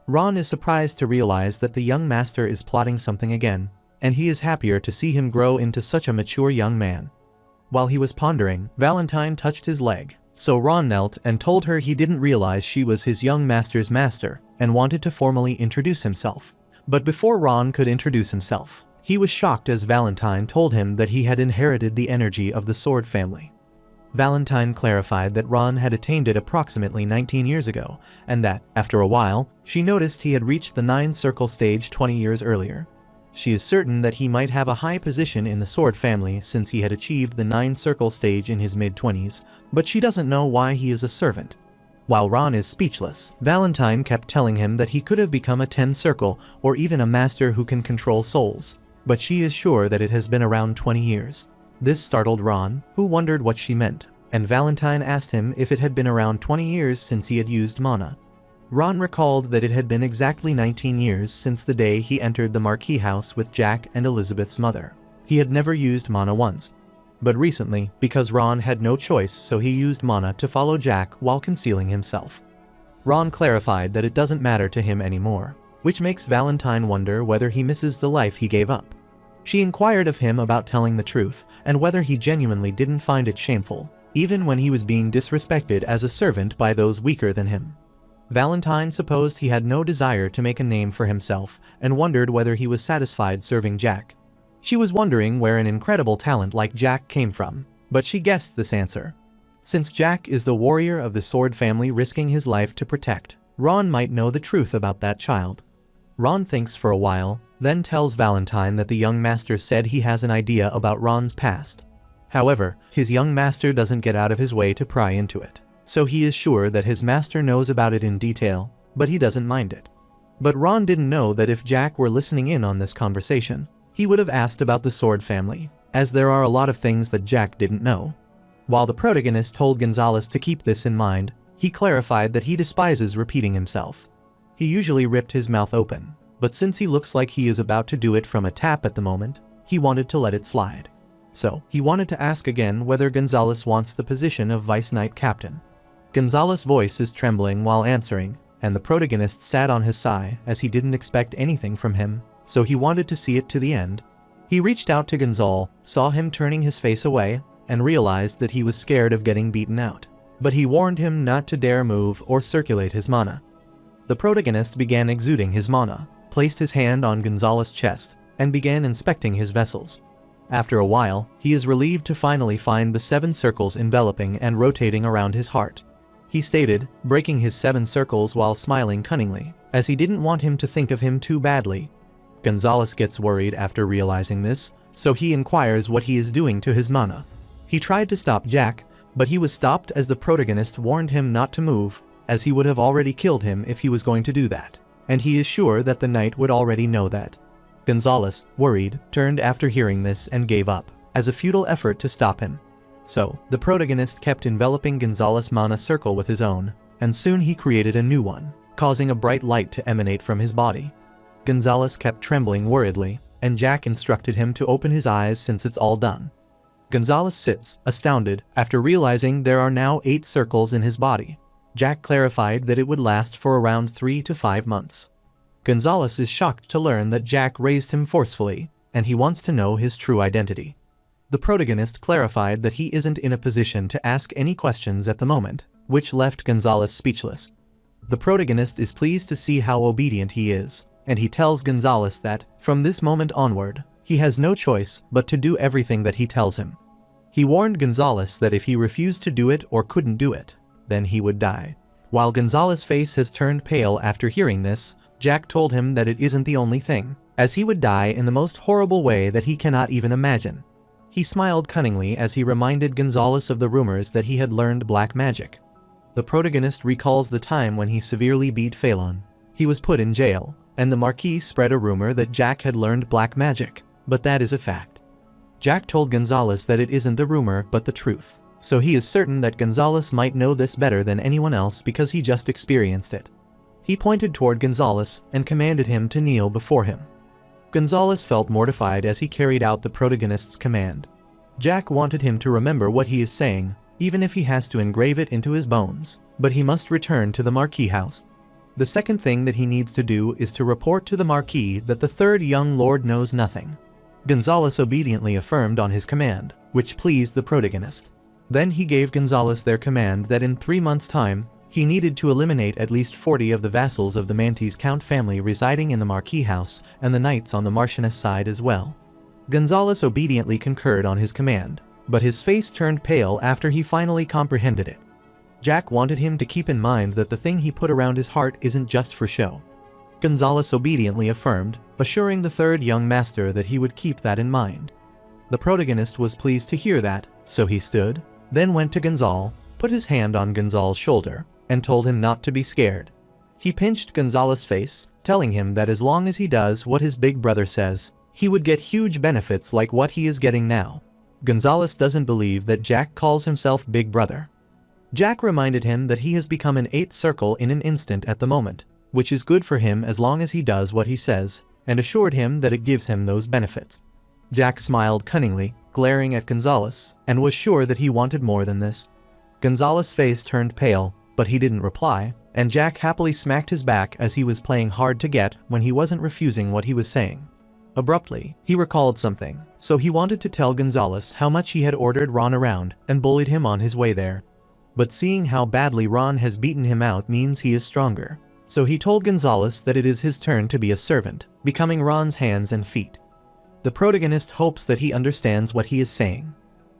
Ron is surprised to realize that the young master is plotting something again, and he is happier to see him grow into such a mature young man. While he was pondering, Valentine touched his leg, so Ron knelt and told her he didn't realize she was his young master's master and wanted to formally introduce himself. But before Ron could introduce himself, he was shocked as Valentine told him that he had inherited the energy of the Sword family. Valentine clarified that Ron had attained it approximately 19 years ago, and that, after a while, she noticed he had reached the 9-circle stage 20 years earlier. She is certain that he might have a high position in the Sword family since he had achieved the 9-circle stage in his mid-20s, but she doesn't know why he is a servant. While Ron is speechless, Valentine kept telling him that he could have become a 10-circle or even a master who can control souls, but she is sure that it has been around 20 years. This startled Ron, who wondered what she meant, and Valentine asked him if it had been around 20 years since he had used mana. Ron recalled that it had been exactly 19 years since the day he entered the Marquis house with Jack and Elizabeth's mother. He had never used mana once. But recently, because Ron had no choice, so he used mana to follow Jack while concealing himself. Ron clarified that it doesn't matter to him anymore, which makes Valentine wonder whether he misses the life he gave up. She inquired of him about telling the truth and whether he genuinely didn't find it shameful, even when he was being disrespected as a servant by those weaker than him. Valentine supposed he had no desire to make a name for himself and wondered whether he was satisfied serving Jack. She was wondering where an incredible talent like Jack came from, but she guessed this answer. Since Jack is the warrior of the Sword family risking his life to protect, Ron might know the truth about that child. Ron thinks for a while, then tells Valentine that the young master said he has an idea about Ron's past. However, his young master doesn't get out of his way to pry into it, so he is sure that his master knows about it in detail, but he doesn't mind it. But Ron didn't know that if Jack were listening in on this conversation, he would have asked about the Sword family, as there are a lot of things that Jack didn't know. While the protagonist told Gonzalez to keep this in mind, he clarified that he despises repeating himself. He usually ripped his mouth open, but since he looks like he is about to do it from a tap at the moment, he wanted to let it slide. So, he wanted to ask again whether Gonzalez wants the position of vice-knight captain. Gonzalez's voice is trembling while answering, and the protagonist sat on his sigh as he didn't expect anything from him, so he wanted to see it to the end. He reached out to Gonzal, saw him turning his face away, and realized that he was scared of getting beaten out. But he warned him not to dare move or circulate his mana. The protagonist began exuding his mana, placed his hand on Gonzalez's chest, and began inspecting his vessels. After a while, he is relieved to finally find the 7 circles enveloping and rotating around his heart. He stated, breaking his 7 circles while smiling cunningly, as he didn't want him to think of him too badly. Gonzalez gets worried after realizing this, so he inquires what he is doing to his mana. He tried to stop Jack, but he was stopped as the protagonist warned him not to move, as he would have already killed him if he was going to do that, and he is sure that the knight would already know that. Gonzalez, worried, turned after hearing this and gave up, as a futile effort to stop him. So, the protagonist kept enveloping Gonzalez' mana circle with his own, and soon he created a new one, causing a bright light to emanate from his body. Gonzalez kept trembling worriedly, and Jack instructed him to open his eyes since it's all done. Gonzalez sits, astounded, after realizing there are now 8 circles in his body. Jack clarified that it would last for around 3 to 5 months. Gonzalez is shocked to learn that Jack raised him forcefully, and he wants to know his true identity. The protagonist clarified that he isn't in a position to ask any questions at the moment, which left Gonzalez speechless. The protagonist is pleased to see how obedient he is, and he tells Gonzalez that, from this moment onward, he has no choice but to do everything that he tells him. He warned Gonzalez that if he refused to do it or couldn't do it, then he would die. While Gonzalez's face has turned pale after hearing this, Jack told him that it isn't the only thing, as he would die in the most horrible way that he cannot even imagine. He smiled cunningly as he reminded Gonzalez of the rumors that he had learned black magic. The protagonist recalls the time when he severely beat Phelan. He was put in jail, and the Marquis spread a rumor that Jack had learned black magic, but that is a fact. Jack told Gonzalez that it isn't the rumor but the truth, so he is certain that Gonzalez might know this better than anyone else because he just experienced it. He pointed toward Gonzalez and commanded him to kneel before him. Gonzalez felt mortified as he carried out the protagonist's command. Jack wanted him to remember what he is saying, even if he has to engrave it into his bones, but he must return to the Marquis house. The second thing that he needs to do is to report to the Marquis that the third young lord knows nothing. Gonzalez obediently affirmed on his command, which pleased the protagonist. Then he gave Gonzalez their command that in 3 months' time, he needed to eliminate at least 40 of the vassals of the Mantes Count family residing in the Marquis house and the knights on the Marchioness side as well. Gonzalez obediently concurred on his command, but his face turned pale after he finally comprehended it. Jack wanted him to keep in mind that the thing he put around his heart isn't just for show. Gonzalez obediently affirmed, assuring the third young master that he would keep that in mind. The protagonist was pleased to hear that, so he stood, then went to Gonzal, put his hand on Gonzal's shoulder, and told him not to be scared. He pinched Gonzalez's face, telling him that as long as he does what his big brother says, he would get huge benefits like what he is getting now. Gonzalez doesn't believe that Jack calls himself Big Brother. Jack reminded him that he has become an 8th circle in an instant at the moment, which is good for him as long as he does what he says, and assured him that it gives him those benefits. Jack smiled cunningly, glaring at Gonzalez, and was sure that he wanted more than this. Gonzalez's face turned pale, but he didn't reply, and Jack happily smacked his back as he was playing hard to get when he wasn't refusing what he was saying. Abruptly, he recalled something, so he wanted to tell Gonzalez how much he had ordered Ron around and bullied him on his way there. But seeing how badly Ron has beaten him out means he is stronger, so he told Gonzalez that it is his turn to be a servant, becoming Ron's hands and feet. The protagonist hopes that he understands what he is saying.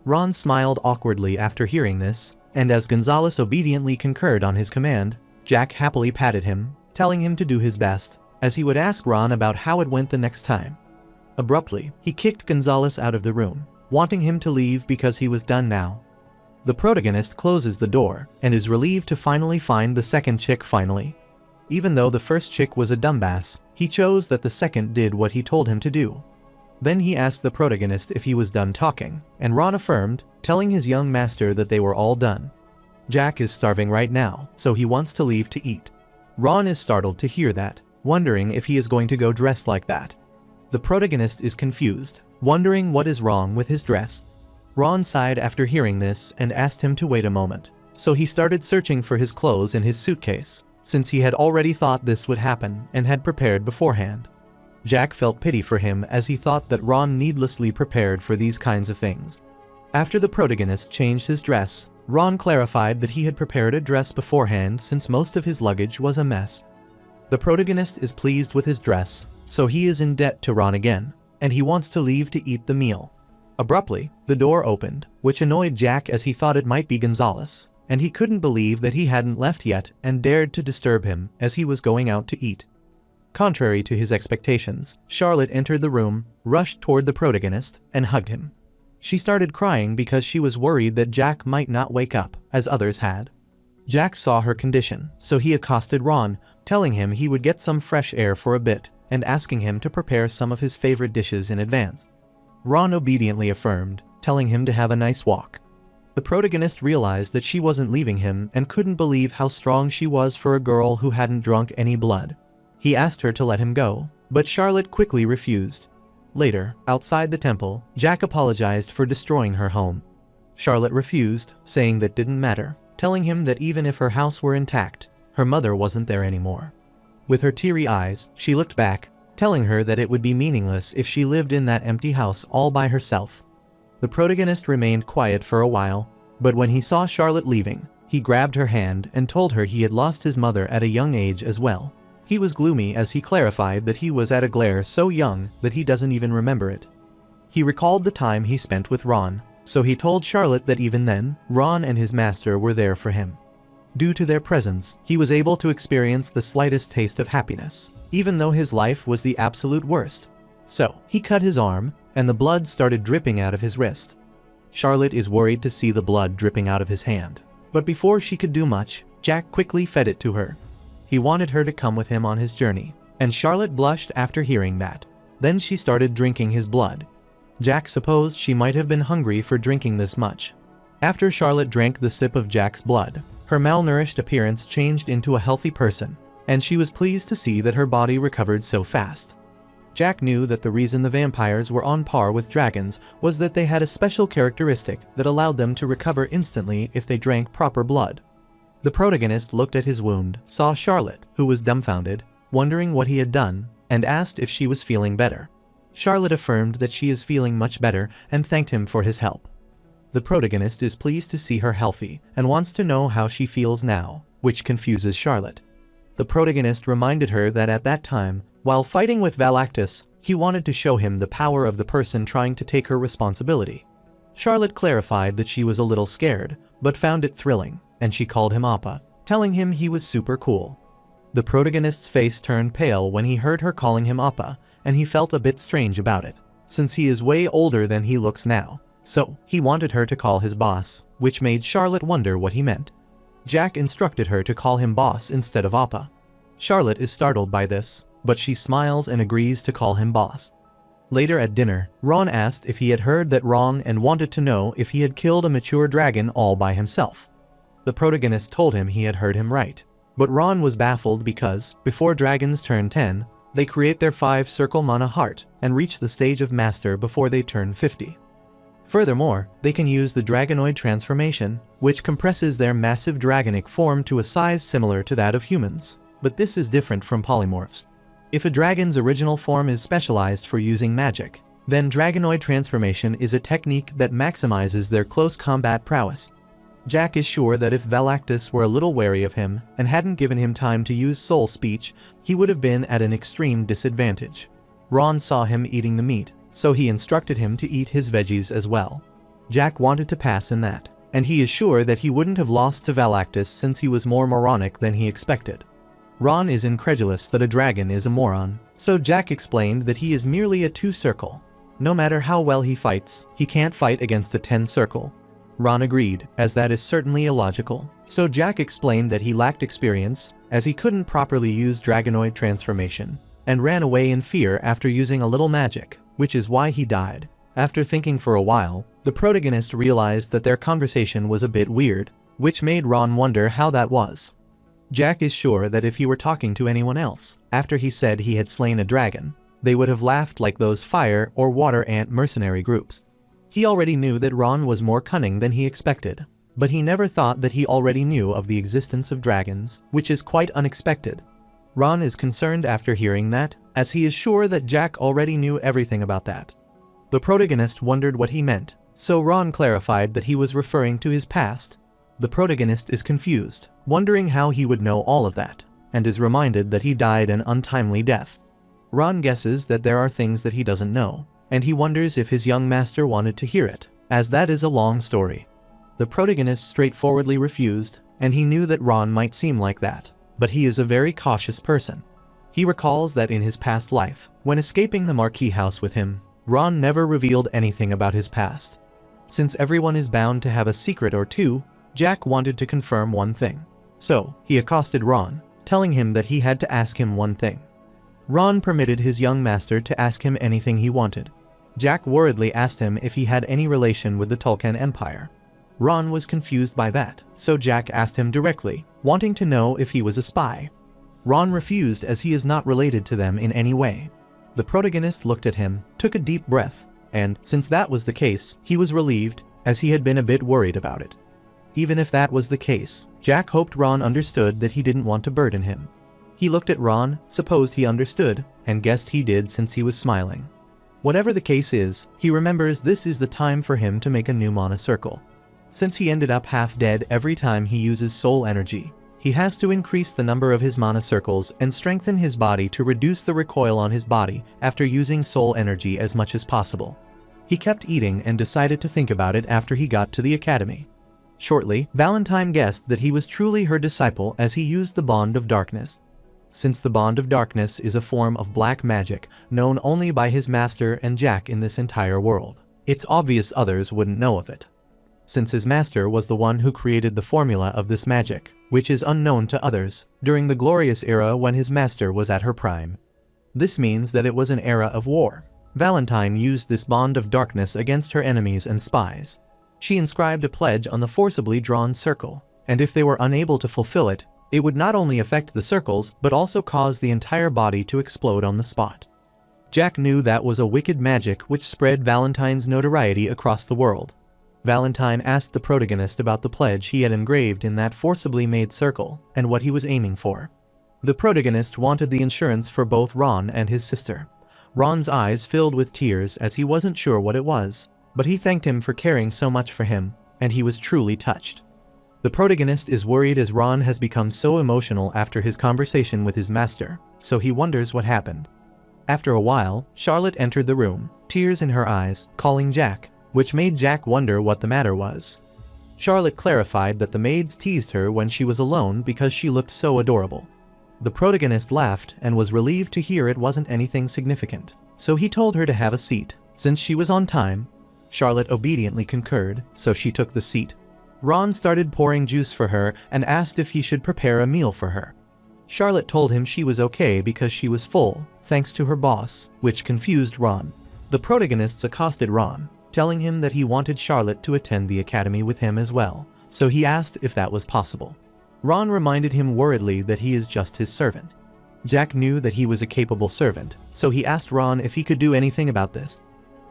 Ron smiled awkwardly after hearing this, and as Gonzalez obediently concurred on his command, Jack happily patted him, telling him to do his best, as he would ask Ron about how it went the next time. Abruptly, he kicked Gonzalez out of the room, wanting him to leave because he was done now. The protagonist closes the door, and is relieved to finally find the second chick finally. Even though the first chick was a dumbass, he chose that the second did what he told him to do. Then he asked the protagonist if he was done talking, and Ron affirmed, telling his young master that they were all done. Jack is starving right now, so he wants to leave to eat. Ron is startled to hear that, wondering if he is going to go dressed like that. The protagonist is confused, wondering what is wrong with his dress. Ron sighed after hearing this and asked him to wait a moment, so he started searching for his clothes in his suitcase, since he had already thought this would happen and had prepared beforehand. Jack felt pity for him as he thought that Ron needlessly prepared for these kinds of things. After the protagonist changed his dress, Ron clarified that he had prepared a dress beforehand since most of his luggage was a mess. The protagonist is pleased with his dress, so he is in debt to Ron again, and he wants to leave to eat the meal. Abruptly, the door opened, which annoyed Jack as he thought it might be Gonzalez, and he couldn't believe that he hadn't left yet and dared to disturb him as he was going out to eat. Contrary to his expectations, Charlotte entered the room, rushed toward the protagonist, and hugged him. She started crying because she was worried that Jack might not wake up, as others had. Jack saw her condition, so he accosted Ron, telling him he would get some fresh air for a bit, and asking him to prepare some of his favorite dishes in advance. Ron obediently affirmed, telling him to have a nice walk. The protagonist realized that she wasn't leaving him and couldn't believe how strong she was for a girl who hadn't drunk any blood. He asked her to let him go, but Charlotte quickly refused. Later, outside the temple, Jack apologized for destroying her home. Charlotte refused, saying that didn't matter, telling him that even if her house were intact, her mother wasn't there anymore. With her teary eyes, she looked back, telling her that it would be meaningless if she lived in that empty house all by herself. The protagonist remained quiet for a while, but when he saw Charlotte leaving, he grabbed her hand and told her he had lost his mother at a young age as well. He was gloomy as he clarified that he was at a glare so young that he doesn't even remember it. He recalled the time he spent with Ron, so he told Charlotte that even then, Ron and his master were there for him. Due to their presence, he was able to experience the slightest taste of happiness, even though his life was the absolute worst. So, he cut his arm, and the blood started dripping out of his wrist. Charlotte is worried to see the blood dripping out of his hand. But before she could do much, Jack quickly fed it to her. He wanted her to come with him on his journey, and Charlotte blushed after hearing that. Then she started drinking his blood. Jack supposed she might have been hungry for drinking this much. After Charlotte drank the sip of Jack's blood, her malnourished appearance changed into a healthy person, and she was pleased to see that her body recovered so fast. Jack knew that the reason the vampires were on par with dragons was that they had a special characteristic that allowed them to recover instantly if they drank proper blood. The protagonist looked at his wound, saw Charlotte, who was dumbfounded, wondering what he had done, and asked if she was feeling better. Charlotte affirmed that she is feeling much better and thanked him for his help. The protagonist is pleased to see her healthy and wants to know how she feels now, which confuses Charlotte. The protagonist reminded her that at that time, while fighting with Valactus, he wanted to show him the power of the person trying to take her responsibility. Charlotte clarified that she was a little scared, but found it thrilling, and she called him Appa, telling him he was super cool. The protagonist's face turned pale when he heard her calling him Appa, and he felt a bit strange about it, since he is way older than he looks now. So, he wanted her to call his boss, which made Charlotte wonder what he meant. Jack instructed her to call him boss instead of Appa. Charlotte is startled by this, but she smiles and agrees to call him boss. Later at dinner, Ron asked if he had heard that wrong and wanted to know if he had killed a mature dragon all by himself. The protagonist told him he had heard him right, but Ron was baffled because, before dragons turn 10, they create their 5-circle mana heart and reach the stage of master before they turn 50. Furthermore, they can use the dragonoid transformation, which compresses their massive dragonic form to a size similar to that of humans, but this is different from polymorphs. If a dragon's original form is specialized for using magic, then dragonoid transformation is a technique that maximizes their close combat prowess. Jack is sure that if Valactus were a little wary of him and hadn't given him time to use soul speech, he would have been at an extreme disadvantage. Ron saw him eating the meat, so he instructed him to eat his veggies as well. Jack wanted to pass in that, and he is sure that he wouldn't have lost to Valactus since he was more moronic than he expected. Ron is incredulous that a dragon is a moron, so Jack explained that he is merely a 2-circle. No matter how well he fights, he can't fight against a 10-circle. Ron agreed, as that is certainly illogical, so Jack explained that he lacked experience, as he couldn't properly use dragonoid transformation, and ran away in fear after using a little magic, which is why he died. After thinking for a while, the protagonist realized that their conversation was a bit weird, which made Ron wonder how that was. Jack is sure that if he were talking to anyone else, after he said he had slain a dragon, they would have laughed like those fire or water ant mercenary groups. He already knew that Ron was more cunning than he expected, but he never thought that he already knew of the existence of dragons, which is quite unexpected. Ron is concerned after hearing that, as he is sure that Jack already knew everything about that. The protagonist wondered what he meant, so Ron clarified that he was referring to his past. The protagonist is confused, wondering how he would know all of that, and is reminded that he died an untimely death. Ron guesses that there are things that he doesn't know, and he wonders if his young master wanted to hear it, as that is a long story. The protagonist straightforwardly refused, and he knew that Ron might seem like that, but he is a very cautious person. He recalls that in his past life, when escaping the Marquis house with him, Ron never revealed anything about his past. Since everyone is bound to have a secret or two, Jack wanted to confirm one thing. So, he accosted Ron, telling him that he had to ask him one thing. Ron permitted his young master to ask him anything he wanted. Jack worriedly asked him if he had any relation with the Tulkan Empire. Ron was confused by that, so Jack asked him directly, wanting to know if he was a spy. Ron refused as he is not related to them in any way. The protagonist looked at him, took a deep breath, and, since that was the case, he was relieved, as he had been a bit worried about it. Even if that was the case, Jack hoped Ron understood that he didn't want to burden him. He looked at Ron, supposed he understood, and guessed he did since he was smiling. Whatever the case is, he remembers this is the time for him to make a new mana circle. Since he ended up half dead every time he uses soul energy, he has to increase the number of his mana circles and strengthen his body to reduce the recoil on his body after using soul energy as much as possible. He kept eating and decided to think about it after he got to the academy. Shortly, Valentine guessed that he was truly her disciple as he used the Bond of Darkness. Since the Bond of Darkness is a form of black magic known only by his master and Jack in this entire world, it's obvious others wouldn't know of it. Since his master was the one who created the formula of this magic, which is unknown to others, during the glorious era when his master was at her prime. This means that it was an era of war. Valentine used this Bond of Darkness against her enemies and spies. She inscribed a pledge on the forcibly drawn circle, and if they were unable to fulfill it, it would not only affect the circles but also cause the entire body to explode on the spot. Jack knew that was a wicked magic which spread Valentine's notoriety across the world. Valentine asked the protagonist about the pledge he had engraved in that forcibly made circle and what he was aiming for. The protagonist wanted the insurance for both Ron and his sister. Ron's eyes filled with tears as he wasn't sure what it was, but he thanked him for caring so much for him, and he was truly touched. The protagonist is worried as Ron has become so emotional after his conversation with his master, so he wonders what happened. After a while, Charlotte entered the room, tears in her eyes, calling Jack, which made Jack wonder what the matter was. Charlotte clarified that the maids teased her when she was alone because she looked so adorable. The protagonist laughed and was relieved to hear it wasn't anything significant, so he told her to have a seat. Since she was on time, Charlotte obediently concurred, so she took the seat. Ron started pouring juice for her and asked if he should prepare a meal for her. Charlotte told him she was okay because she was full, thanks to her boss, which confused Ron. The protagonists accosted Ron, telling him that he wanted Charlotte to attend the academy with him as well, so he asked if that was possible. Ron reminded him worriedly that he is just his servant. Jack knew that he was a capable servant, so he asked Ron if he could do anything about this.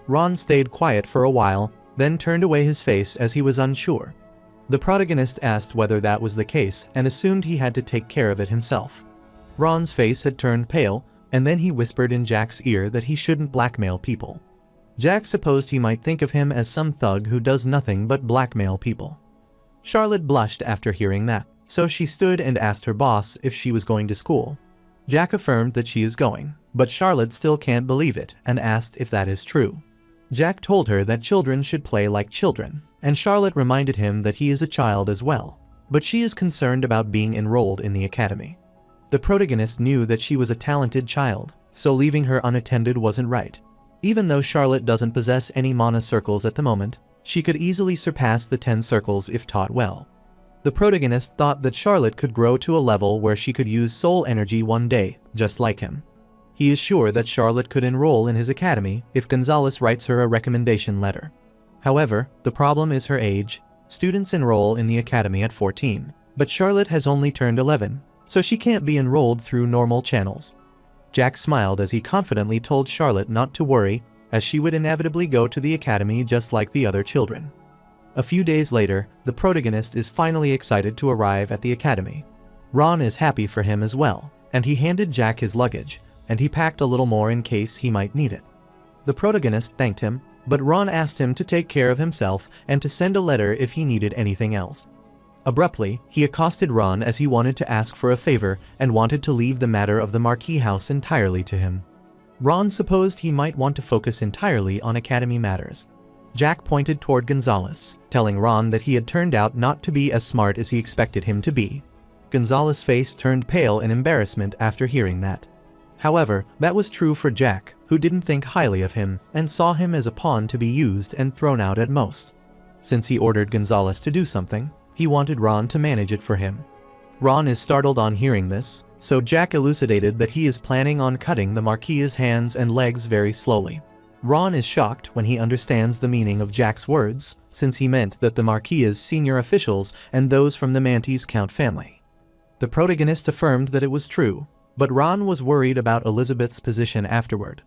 Ron stayed quiet for a while, then turned away his face as he was unsure. The protagonist asked whether that was the case and assumed he had to take care of it himself. Ron's face had turned pale, and then he whispered in Jack's ear that he shouldn't blackmail people. Jack supposed he might think of him as some thug who does nothing but blackmail people. Charlotte blushed after hearing that, so she stood and asked her boss if she was going to school. Jack affirmed that she is going, but Charlotte still can't believe it and asked if that is true. Jack told her that children should play like children, and Charlotte reminded him that he is a child as well, but she is concerned about being enrolled in the academy. The protagonist knew that she was a talented child, so leaving her unattended wasn't right. Even though Charlotte doesn't possess any mana circles at the moment, she could easily surpass the 10 circles if taught well. The protagonist thought that Charlotte could grow to a level where she could use soul energy one day, just like him. He is sure that Charlotte could enroll in his academy if Gonzalez writes her a recommendation letter. However, the problem is her age. Students enroll in the academy at 14, but Charlotte has only turned 11, so she can't be enrolled through normal channels. Jack smiled as he confidently told Charlotte not to worry, as she would inevitably go to the academy just like the other children. A few days later, the protagonist is finally excited to arrive at the academy. Ron is happy for him as well, and he handed Jack his luggage, and he packed a little more in case he might need it. The protagonist thanked him, but Ron asked him to take care of himself and to send a letter if he needed anything else. Abruptly, he accosted Ron as he wanted to ask for a favor and wanted to leave the matter of the Marquis house entirely to him. Ron supposed he might want to focus entirely on academy matters. Jack pointed toward Gonzalez, telling Ron that he had turned out not to be as smart as he expected him to be. Gonzalez's face turned pale in embarrassment after hearing that. However, that was true for Jack, who didn't think highly of him and saw him as a pawn to be used and thrown out at most. Since he ordered Gonzalez to do something, he wanted Ron to manage it for him. Ron is startled on hearing this, so Jack elucidated that he is planning on cutting the Marquis's hands and legs very slowly. Ron is shocked when he understands the meaning of Jack's words, since he meant that the Marquis' senior officials and those from the Mantis Count family. The protagonist affirmed that it was true, but Ron was worried about Elizabeth's position afterward.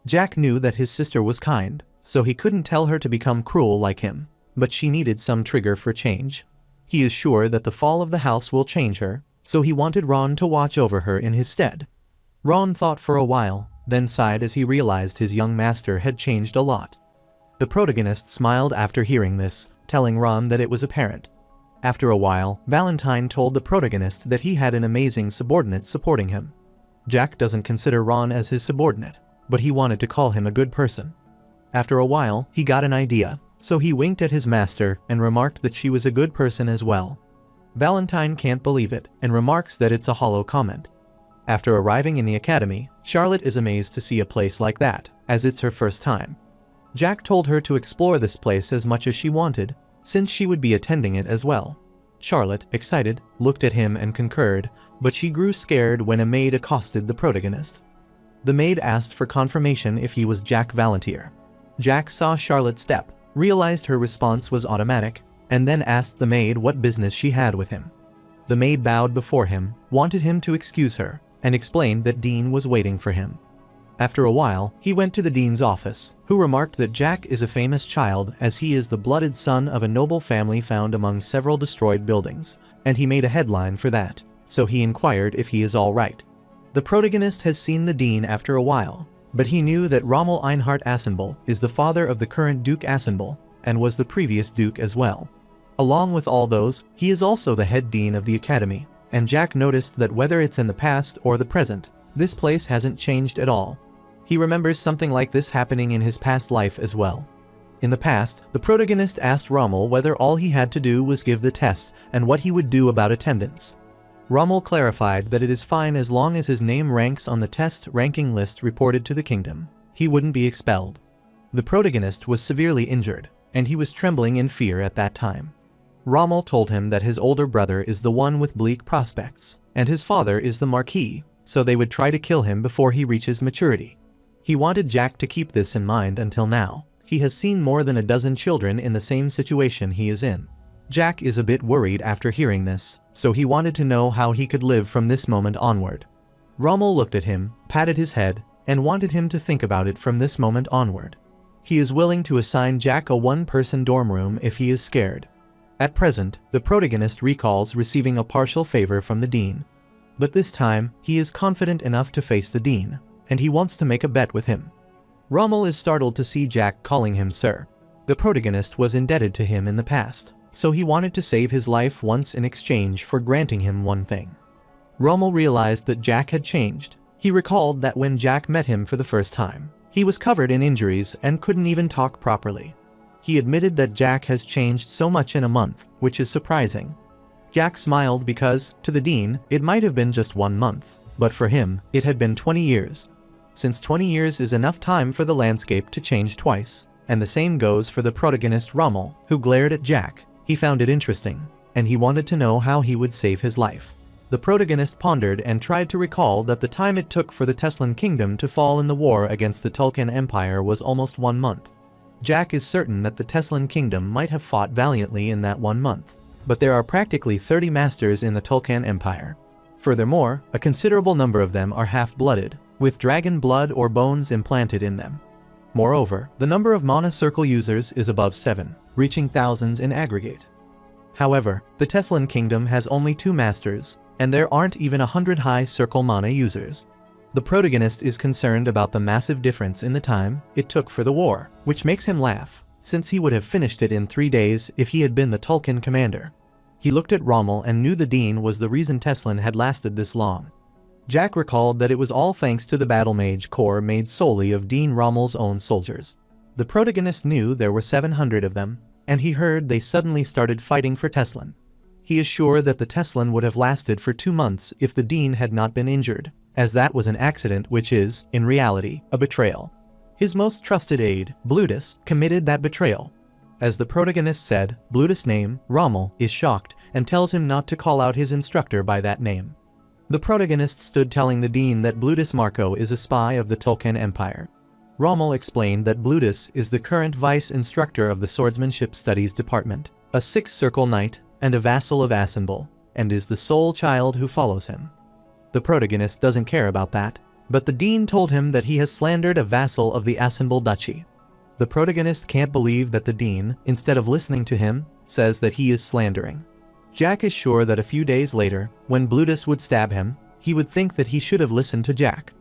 Jack knew that his sister was kind, so he couldn't tell her to become cruel like him, but she needed some trigger for change. He is sure that the fall of the house will change her, so he wanted Ron to watch over her in his stead. Ron thought for a while, then sighed as he realized his young master had changed a lot. The protagonist smiled after hearing this, telling Ron that it was apparent. After a while, Valentine told the protagonist that he had an amazing subordinate supporting him. Jack doesn't consider Ron as his subordinate, but he wanted to call him a good person. After a while, he got an idea, so he winked at his master and remarked that she was a good person as well. Valentine can't believe it and remarks that it's a hollow comment. After arriving in the academy, Charlotte is amazed to see a place like that, as it's her first time. Jack told her to explore this place as much as she wanted, since she would be attending it as well. Charlotte, excited, looked at him and concurred, but she grew scared when a maid accosted the protagonist. The maid asked for confirmation if he was Jack Valentier. Jack saw Charlotte step, realized her response was automatic, and then asked the maid what business she had with him. The maid bowed before him, wanted him to excuse her, and explained that Dean was waiting for him. After a while, he went to the dean's office, who remarked that Jack is a famous child as he is the blooded son of a noble family found among several destroyed buildings, and he made a headline for that, so he inquired if he is all right. The protagonist has seen the dean after a while, but he knew that Rommel Einhart Assenball is the father of the current Duke Assenball, and was the previous Duke as well. Along with all those, he is also the head dean of the academy, and Jack noticed that whether it's in the past or the present, this place hasn't changed at all. He remembers something like this happening in his past life as well. In the past, the protagonist asked Rommel whether all he had to do was give the test and what he would do about attendance. Rommel clarified that it is fine as long as his name ranks on the test ranking list reported to the kingdom. He wouldn't be expelled. The protagonist was severely injured, and he was trembling in fear at that time. Rommel told him that his older brother is the one with bleak prospects, and his father is the Marquis, so they would try to kill him before he reaches maturity. He wanted Jack to keep this in mind until now. He has seen more than a dozen children in the same situation he is in. Jack is a bit worried after hearing this, so he wanted to know how he could live from this moment onward. Rommel looked at him, patted his head, and wanted him to think about it from this moment onward. He is willing to assign Jack a one-person dorm room if he is scared. At present, the protagonist recalls receiving a partial favor from the dean. But this time, he is confident enough to face the dean, and he wants to make a bet with him. Rommel is startled to see Jack calling him sir. The protagonist was indebted to him in the past, so he wanted to save his life once in exchange for granting him one thing. Rommel realized that Jack had changed. He recalled that when Jack met him for the first time, he was covered in injuries and couldn't even talk properly. He admitted that Jack has changed so much in a month, which is surprising. Jack smiled because, to the dean, it might have been just 1 month, but for him, it had been 20 years. Since 20 years is enough time for the landscape to change twice, and the same goes for the protagonist Rommel, who glared at Jack. He found it interesting, and he wanted to know how he would save his life. The protagonist pondered and tried to recall that the time it took for the Teslan kingdom to fall in the war against the Tulkan Empire was almost 1 month. Jack is certain that the Teslan kingdom might have fought valiantly in that 1 month, but there are practically 30 masters in the Tulkan Empire. Furthermore, a considerable number of them are half-blooded, with dragon blood or bones implanted in them. Moreover, the number of mana circle users is above 7, reaching thousands in aggregate. However, the Teslan kingdom has only 2 masters, and there aren't even 100 high circle mana users. The protagonist is concerned about the massive difference in the time it took for the war, which makes him laugh, since he would have finished it in 3 days if he had been the Tulkan commander. He looked at Rommel and knew the dean was the reason Teslan had lasted this long. Jack recalled that it was all thanks to the battle mage corps made solely of Dean Rommel's own soldiers. The protagonist knew there were 700 of them, and he heard they suddenly started fighting for Teslan. He is sure that the Teslan would have lasted for 2 months if the dean had not been injured, as that was an accident which is, in reality, a betrayal. His most trusted aide, Blutus, committed that betrayal. As the protagonist said, Blutus' name, Rommel, is shocked and tells him not to call out his instructor by that name. The protagonist stood telling the dean that Blutus Marco is a spy of the Tulkan Empire. Rommel explained that Blutus is the current vice instructor of the Swordsmanship Studies Department, a six-circle knight and a vassal of Asenbul, and is the sole child who follows him. The protagonist doesn't care about that, but the dean told him that he has slandered a vassal of the Asenbul duchy. The protagonist can't believe that the dean, instead of listening to him, says that he is slandering. Jack is sure that a few days later, when Blutus would stab him, he would think that he should have listened to Jack.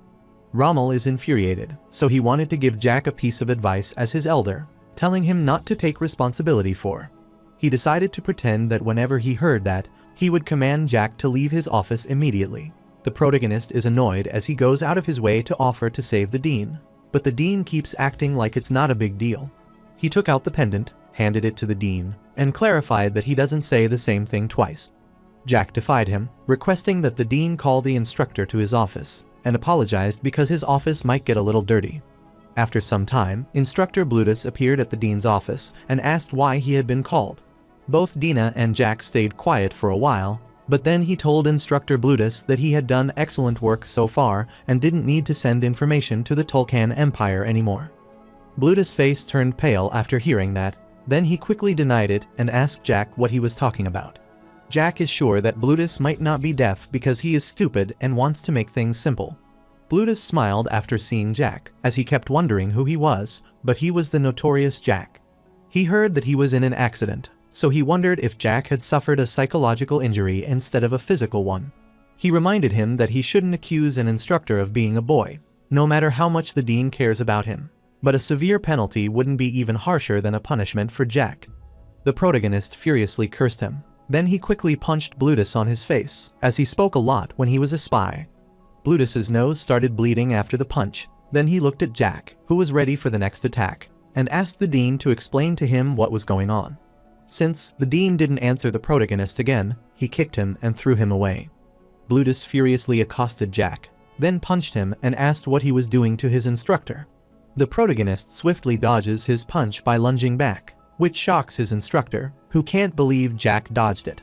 Rommel is infuriated, so he wanted to give Jack a piece of advice as his elder, telling him not to take responsibility for. He decided to pretend that whenever he heard that, he would command Jack to leave his office immediately. The protagonist is annoyed as he goes out of his way to offer to save the dean, but the dean keeps acting like it's not a big deal. He took out the pendant, handed it to the dean, and clarified that he doesn't say the same thing twice. Jack defied him, requesting that the dean call the instructor to his office, and apologized because his office might get a little dirty. After some time, Instructor Blutus appeared at the dean's office and asked why he had been called. Both Dina and Jack stayed quiet for a while, but then he told Instructor Blutus that he had done excellent work so far and didn't need to send information to the Tolkien Empire anymore. Blutus' face turned pale after hearing that, then he quickly denied it and asked Jack what he was talking about. Jack is sure that Blutus might not be deaf because he is stupid and wants to make things simple. Blutus smiled after seeing Jack, as he kept wondering who he was, but he was the notorious Jack. He heard that he was in an accident, so he wondered if Jack had suffered a psychological injury instead of a physical one. He reminded him that he shouldn't accuse an instructor of being a boy, no matter how much the dean cares about him, but a severe penalty wouldn't be even harsher than a punishment for Jack. The protagonist furiously cursed him. Then he quickly punched Blutus on his face, as he spoke a lot when he was a spy. Blutus's nose started bleeding after the punch. Then he looked at Jack, who was ready for the next attack, and asked the dean to explain to him what was going on. Since the dean didn't answer the protagonist again, he kicked him and threw him away. Blutus furiously accosted Jack, then punched him and asked what he was doing to his instructor. The protagonist swiftly dodges his punch by lunging back, which shocks his instructor, who can't believe Jack dodged it.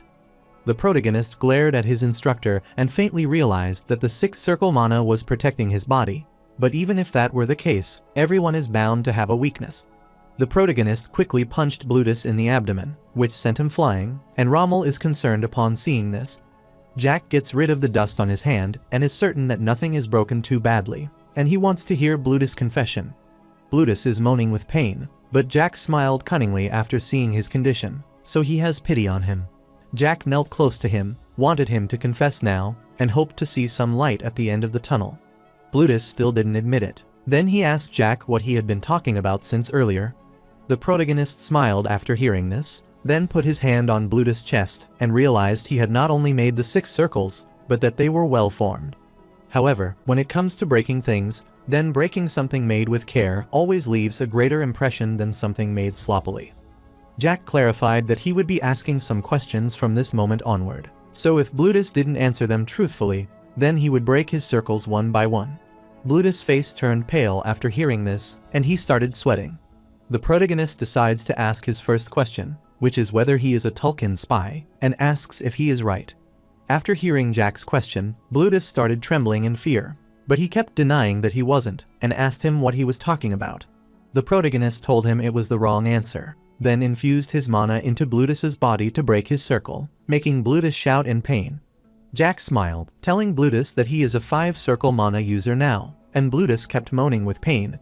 The protagonist glared at his instructor and faintly realized that the six-circle mana was protecting his body, but even if that were the case, everyone is bound to have a weakness. The protagonist quickly punched Blutus in the abdomen, which sent him flying, and Rommel is concerned upon seeing this. Jack gets rid of the dust on his hand and is certain that nothing is broken too badly, and he wants to hear Blutus' confession. Blutus is moaning with pain, but Jack smiled cunningly after seeing his condition, so he has pity on him. Jack knelt close to him, wanted him to confess now, and hoped to see some light at the end of the tunnel. Blutus still didn't admit it. Then he asked Jack what he had been talking about since earlier. The protagonist smiled after hearing this, then put his hand on Blutus' chest and realized he had not only made the 6 circles, but that they were well formed. However, when it comes to breaking things, then breaking something made with care always leaves a greater impression than something made sloppily. Jack clarified that he would be asking some questions from this moment onward, so if Blutus didn't answer them truthfully, then he would break his circles one by one. Blutus' face turned pale after hearing this, and he started sweating. The protagonist decides to ask his first question, which is whether he is a Tolkien spy, and asks if he is right. After hearing Jack's question, Blutus started trembling in fear, but he kept denying that he wasn't, and asked him what he was talking about. The protagonist told him it was the wrong answer, then infused his mana into Blutus's body to break his circle, making Blutus shout in pain. Jack smiled, telling Blutus that he is a 5-circle mana user now, and Blutus kept moaning with pain.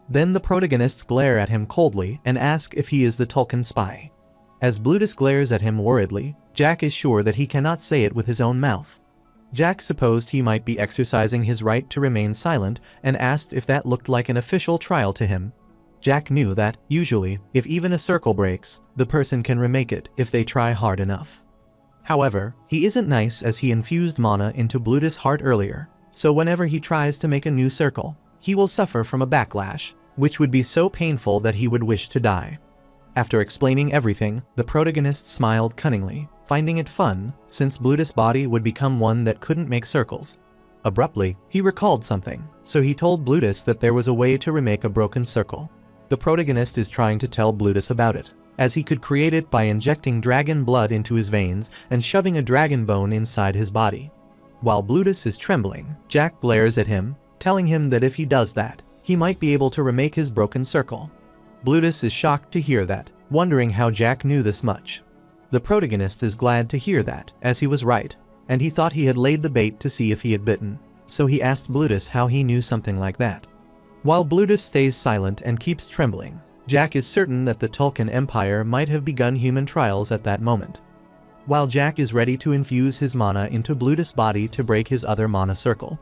Then the protagonists glare at him coldly and ask if he is the Tolkien spy. As Blutus glares at him worriedly, Jack is sure that he cannot say it with his own mouth. Jack supposed he might be exercising his right to remain silent and asked if that looked like an official trial to him. Jack knew that, usually, if even a circle breaks, the person can remake it if they try hard enough. However, he isn't nice as he infused mana into Blutus' heart earlier, so whenever he tries to make a new circle, he will suffer from a backlash, which would be so painful that he would wish to die. After explaining everything, the protagonist smiled cunningly, finding it fun, since Blutus' body would become one that couldn't make circles. Abruptly, he recalled something, so he told Blutus that there was a way to remake a broken circle. The protagonist is trying to tell Blutus about it, as he could create it by injecting dragon blood into his veins and shoving a dragon bone inside his body. While Blutus is trembling, Jack glares at him, telling him that if he does that, he might be able to remake his broken circle. Blutus is shocked to hear that, wondering how Jack knew this much. The protagonist is glad to hear that, as he was right, and he thought he had laid the bait to see if he had bitten, so he asked Blutus how he knew something like that. While Blutus stays silent and keeps trembling, Jack is certain that the Tulkun Empire might have begun human trials at that moment. While Jack is ready to infuse his mana into Blutus' body to break his other mana circle,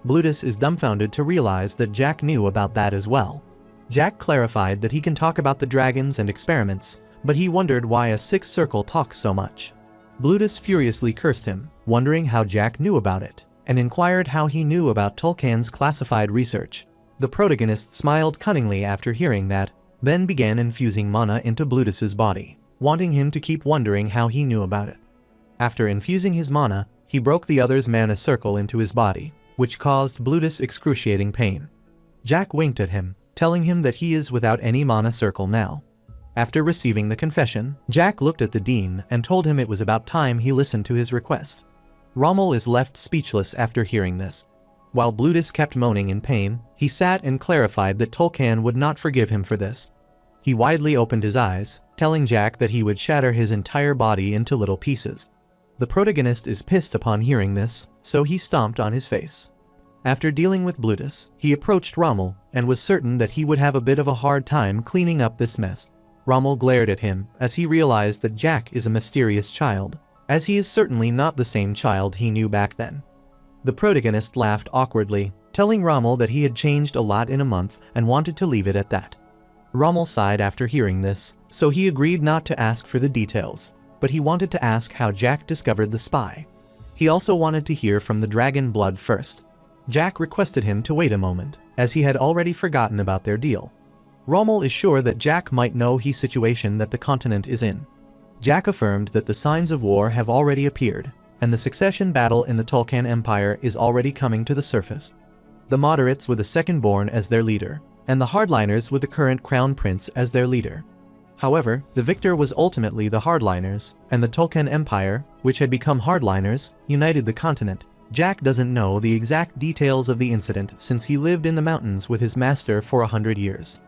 Blutus is dumbfounded to realize that Jack knew about that as well. Jack clarified that he can talk about the dragons and experiments, but he wondered why a sixth circle talks so much. Blutus furiously cursed him, wondering how Jack knew about it, and inquired how he knew about Tulkan's classified research. The protagonist smiled cunningly after hearing that, then began infusing mana into Blutus's body, wanting him to keep wondering how he knew about it. After infusing his mana, he broke the other's mana circle into his body, which caused Blutus excruciating pain. Jack winked at him, telling him that he is without any mana circle now. After receiving the confession, Jack looked at the Dean and told him it was about time he listened to his request. Rommel is left speechless after hearing this. While Blutus kept moaning in pain, he sat and clarified that Tulkan would not forgive him for this. He widely opened his eyes, telling Jack that he would shatter his entire body into little pieces. The protagonist is pissed upon hearing this, so he stomped on his face. After dealing with Blutus, he approached Rommel and was certain that he would have a bit of a hard time cleaning up this mess. Rommel glared at him as he realized that Jack is a mysterious child, as he is certainly not the same child he knew back then. The protagonist laughed awkwardly, telling Rommel that he had changed a lot in a month and wanted to leave it at that. Rommel sighed after hearing this, so he agreed not to ask for the details, but he wanted to ask how Jack discovered the spy. He also wanted to hear from the dragon blood first. Jack requested him to wait a moment, as he had already forgotten about their deal. Rommel is sure that Jack might know the situation that the continent is in. Jack affirmed that the signs of war have already appeared, and the succession battle in the Tulkan Empire is already coming to the surface. The moderates with the second-born as their leader, and the hardliners with the current crown prince as their leader. However, the victor was ultimately the hardliners, and the Tulkan Empire, which had become hardliners, united the continent. Jack doesn't know the exact details of the incident since he lived in the mountains with his master for 100 years.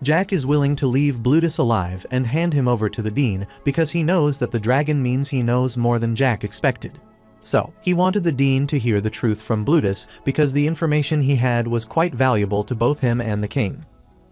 Jack is willing to leave Blutus alive and hand him over to the Dean because he knows that the dragon means he knows more than Jack expected. So, he wanted the Dean to hear the truth from Blutus because the information he had was quite valuable to both him and the king.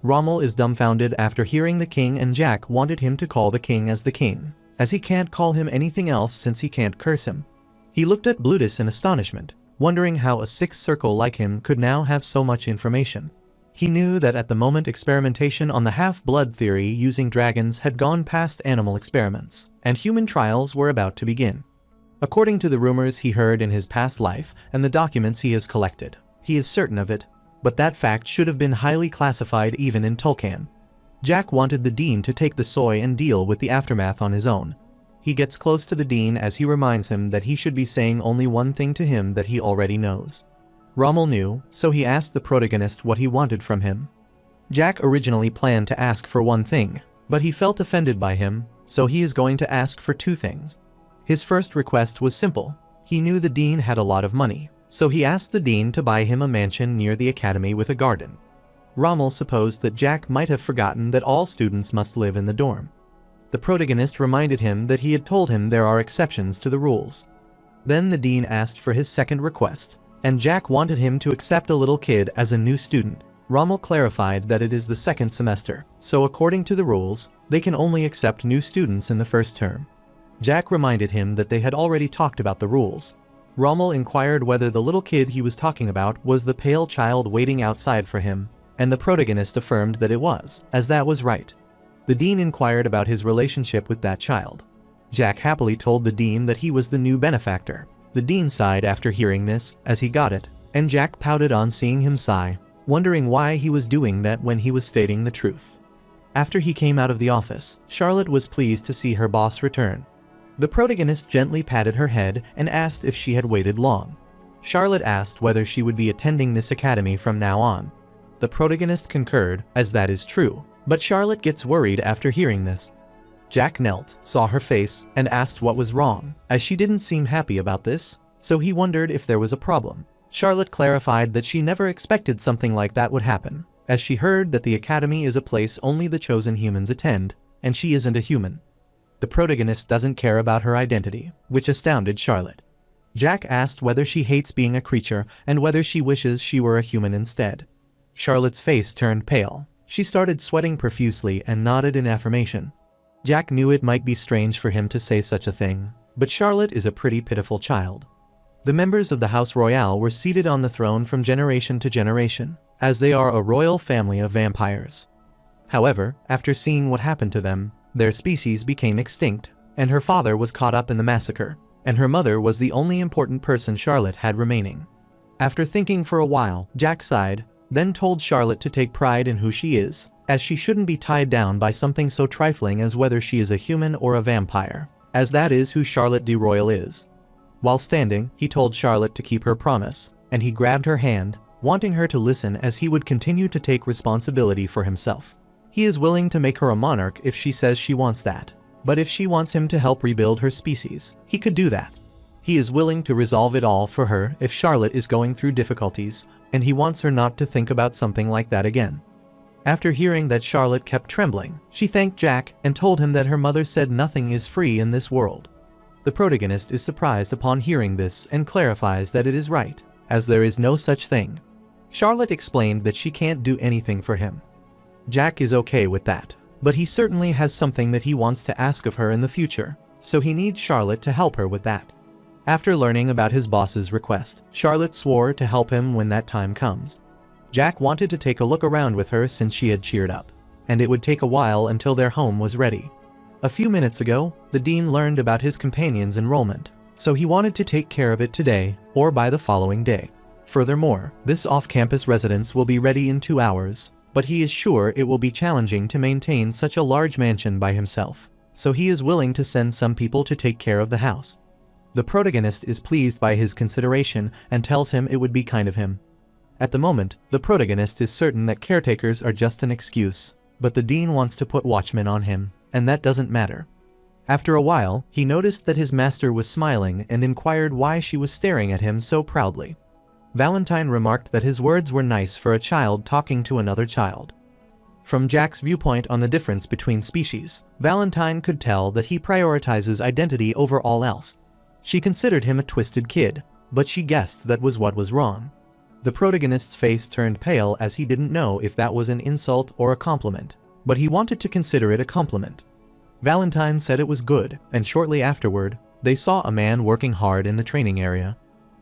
Rommel is dumbfounded after hearing the king, and Jack wanted him to call the king as the king, as he can't call him anything else since he can't curse him. He looked at Blutus in astonishment, wondering how a sixth circle like him could now have so much information. He knew that at the moment experimentation on the half-blood theory using dragons had gone past animal experiments, and human trials were about to begin. According to the rumors he heard in his past life and the documents he has collected, he is certain of it, but that fact should have been highly classified even in Tulkan. Jack wanted the Dean to take the soy and deal with the aftermath on his own. He gets close to the Dean as he reminds him that he should be saying only one thing to him that he already knows. Rommel knew, so he asked the protagonist what he wanted from him. Jack originally planned to ask for one thing, but he felt offended by him, so he is going to ask for two things. His first request was simple. He knew the Dean had a lot of money, so he asked the Dean to buy him a mansion near the academy with a garden. Rommel supposed that Jack might have forgotten that all students must live in the dorm. The protagonist reminded him that he had told him there are exceptions to the rules. Then the Dean asked for his second request, and Jack wanted him to accept a little kid as a new student. Rommel clarified that it is the second semester, so according to the rules, they can only accept new students in the first term. Jack reminded him that they had already talked about the rules. Rommel inquired whether the little kid he was talking about was the pale child waiting outside for him, and the protagonist affirmed that it was, as that was right. The Dean inquired about his relationship with that child. Jack happily told the Dean that he was the new benefactor. The Dean sighed after hearing this, as he got it, and Jack pouted on seeing him sigh, wondering why he was doing that when he was stating the truth. After he came out of the office, Charlotte was pleased to see her boss return. The protagonist gently patted her head and asked if she had waited long. Charlotte asked whether she would be attending this academy from now on. The protagonist concurred, as that is true, but Charlotte gets worried after hearing this. Jack knelt, saw her face, and asked what was wrong, as she didn't seem happy about this, so he wondered if there was a problem. Charlotte clarified that she never expected something like that would happen, as she heard that the academy is a place only the chosen humans attend, and she isn't a human. The protagonist doesn't care about her identity, which astounded Charlotte. Jack asked whether she hates being a creature and whether she wishes she were a human instead. Charlotte's face turned pale. She started sweating profusely and nodded in affirmation. Jack knew it might be strange for him to say such a thing, but Charlotte is a pretty pitiful child. The members of the House Royale were seated on the throne from generation to generation, as they are a royal family of vampires. However, after seeing what happened to them, their species became extinct, and her father was caught up in the massacre, and her mother was the only important person Charlotte had remaining. After thinking for a while, Jack sighed, then told Charlotte to take pride in who she is, as she shouldn't be tied down by something so trifling as whether she is a human or a vampire, as that is who Charlotte de Royal is. While standing, he told Charlotte to keep her promise, and he grabbed her hand, wanting her to listen as he would continue to take responsibility for himself. He is willing to make her a monarch if she says she wants that, but if she wants him to help rebuild her species, he could do that. He is willing to resolve it all for her if Charlotte is going through difficulties, and he wants her not to think about something like that again. After hearing that Charlotte kept trembling, she thanked Jack and told him that her mother said nothing is free in this world. The protagonist is surprised upon hearing this and clarifies that it is right, as there is no such thing. Charlotte explained that she can't do anything for him. Jack is okay with that, but he certainly has something that he wants to ask of her in the future, so he needs Charlotte to help her with that. After learning about his boss's request, Charlotte swore to help him when that time comes. Jack wanted to take a look around with her since she had cheered up, and it would take a while until their home was ready. A few minutes ago, the dean learned about his companion's enrollment, so he wanted to take care of it today or by the following day. Furthermore, this off-campus residence will be ready in 2 hours, but he is sure it will be challenging to maintain such a large mansion by himself, so he is willing to send some people to take care of the house. The protagonist is pleased by his consideration and tells him it would be kind of him. At the moment, the protagonist is certain that caretakers are just an excuse, but the dean wants to put watchmen on him, and that doesn't matter. After a while, he noticed that his master was smiling and inquired why she was staring at him so proudly. Valentine remarked that his words were nice for a child talking to another child. From Jack's viewpoint on the difference between species, Valentine could tell that he prioritizes identity over all else. She considered him a twisted kid, but she guessed that was what was wrong. The protagonist's face turned pale as he didn't know if that was an insult or a compliment, but he wanted to consider it a compliment. Valentine said it was good, and shortly afterward, they saw a man working hard in the training area.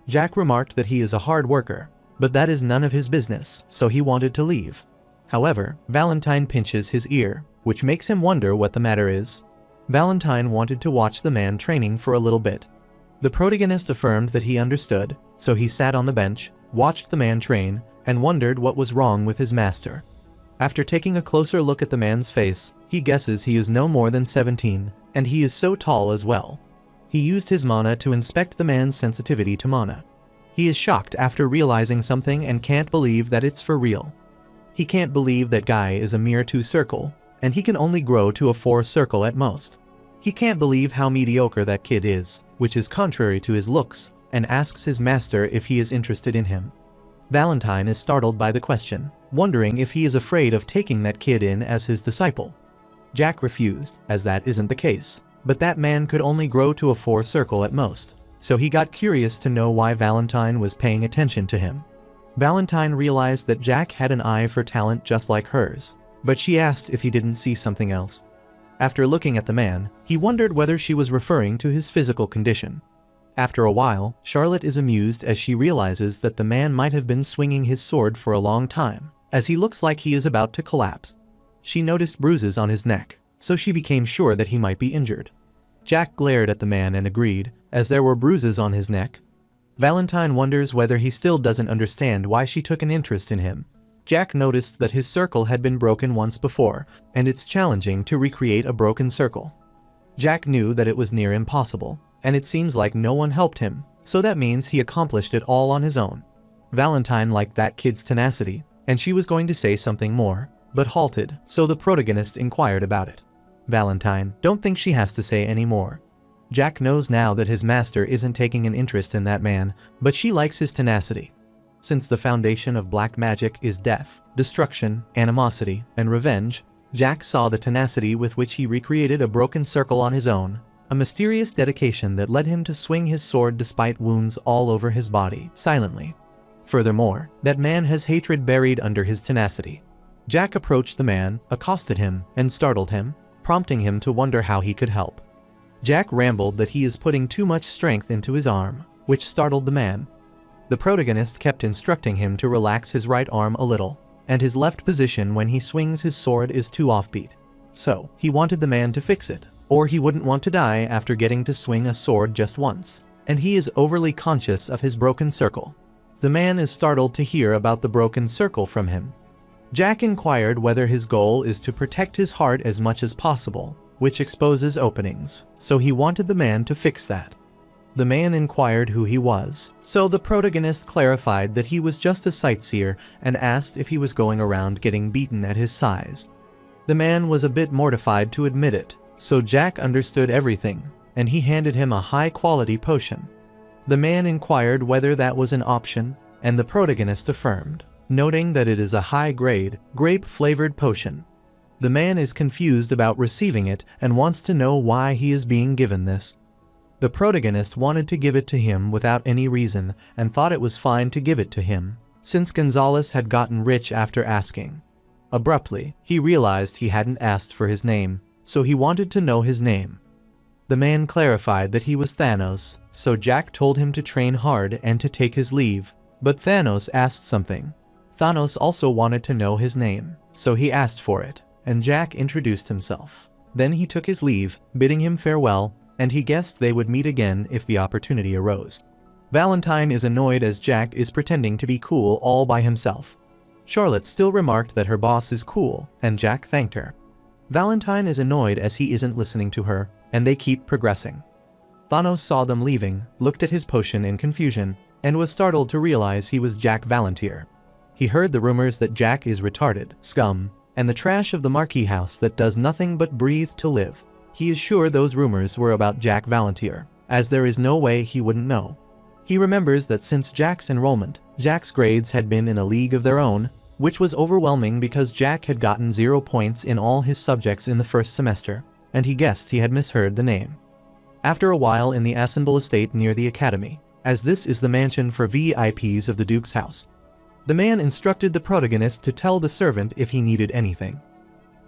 Jack remarked that he is a hard worker, but that is none of his business, so he wanted to leave. However, Valentine pinches his ear, which makes him wonder what the matter is. Valentine wanted to watch the man training for a little bit. The protagonist affirmed that he understood, so he sat on the bench, watched the man train, and wondered what was wrong with his master. After taking a closer look at the man's face, he guesses he is no more than 17, and he is so tall as well. He used his mana to inspect the man's sensitivity to mana. He is shocked after realizing something and can't believe that it's for real. He can't believe that guy is a mere 2 circle, and he can only grow to a 4 circle at most. He can't believe how mediocre that kid is, which is contrary to his looks, and asks his master if he is interested in him. Valentine is startled by the question, wondering if he is afraid of taking that kid in as his disciple. Jack refused, as that isn't the case, but that man could only grow to a 4 circle at most, so he got curious to know why Valentine was paying attention to him. Valentine realized that Jack had an eye for talent just like hers, but she asked if he didn't see something else. After looking at the man, he wondered whether she was referring to his physical condition. After a while, Charlotte is amused as she realizes that the man might have been swinging his sword for a long time, as he looks like he is about to collapse. She noticed bruises on his neck, so she became sure that he might be injured. Jack glared at the man and agreed, as there were bruises on his neck. Valentine wonders whether he still doesn't understand why she took an interest in him. Jack noticed that his circle had been broken once before, and it's challenging to recreate a broken circle. Jack knew that it was near impossible, and it seems like no one helped him, so that means he accomplished it all on his own. Valentine liked that kid's tenacity, and she was going to say something more, but halted, so the protagonist inquired about it. Valentine don't think she has to say any more. Jack knows now that his master isn't taking an interest in that man, but she likes his tenacity. Since the foundation of black magic is death, destruction, animosity, and revenge, Jack saw the tenacity with which he recreated a broken circle on his own, a mysterious dedication that led him to swing his sword despite wounds all over his body, silently. Furthermore, that man has hatred buried under his tenacity. Jack approached the man, accosted him, and startled him, prompting him to wonder how he could help. Jack rambled that he is putting too much strength into his arm, which startled the man. The protagonist kept instructing him to relax his right arm a little, and his left position when he swings his sword is too offbeat. So, he wanted the man to fix it, or he wouldn't want to die after getting to swing a sword just once, and he is overly conscious of his broken circle. The man is startled to hear about the broken circle from him. Jack inquired whether his goal is to protect his heart as much as possible, which exposes openings, so he wanted the man to fix that. The man inquired who he was, so the protagonist clarified that he was just a sightseer and asked if he was going around getting beaten at his size. The man was a bit mortified to admit it, so Jack understood everything, and he handed him a high-quality potion. The man inquired whether that was an option, and the protagonist affirmed, noting that it is a high-grade, grape-flavored potion. The man is confused about receiving it and wants to know why he is being given this. The protagonist wanted to give it to him without any reason and thought it was fine to give it to him, since Gonzalez had gotten rich after asking. Abruptly, he realized he hadn't asked for his name, so he wanted to know his name. The man clarified that he was Thanos, so Jack told him to train hard and to take his leave, but Thanos asked something. Thanos also wanted to know his name, so he asked for it, and Jack introduced himself. Then he took his leave, bidding him farewell, and he guessed they would meet again if the opportunity arose. Valentine is annoyed as Jack is pretending to be cool all by himself. Charlotte still remarked that her boss is cool, and Jack thanked her. Valentine is annoyed as he isn't listening to her, and they keep progressing. Thanos saw them leaving, looked at his potion in confusion, and was startled to realize he was Jack Valantier. He heard the rumors that Jack is retarded, scum, and the trash of the Marquis house that does nothing but breathe to live. He is sure those rumors were about Jack Valantier, as there is no way he wouldn't know. He remembers that since Jack's enrollment, Jack's grades had been in a league of their own, which was overwhelming because Jack had gotten 0 points in all his subjects in the first semester, and he guessed he had misheard the name. After a while in the Assemble estate near the academy, as this is the mansion for VIPs of the Duke's house, the man instructed the protagonist to tell the servant if he needed anything.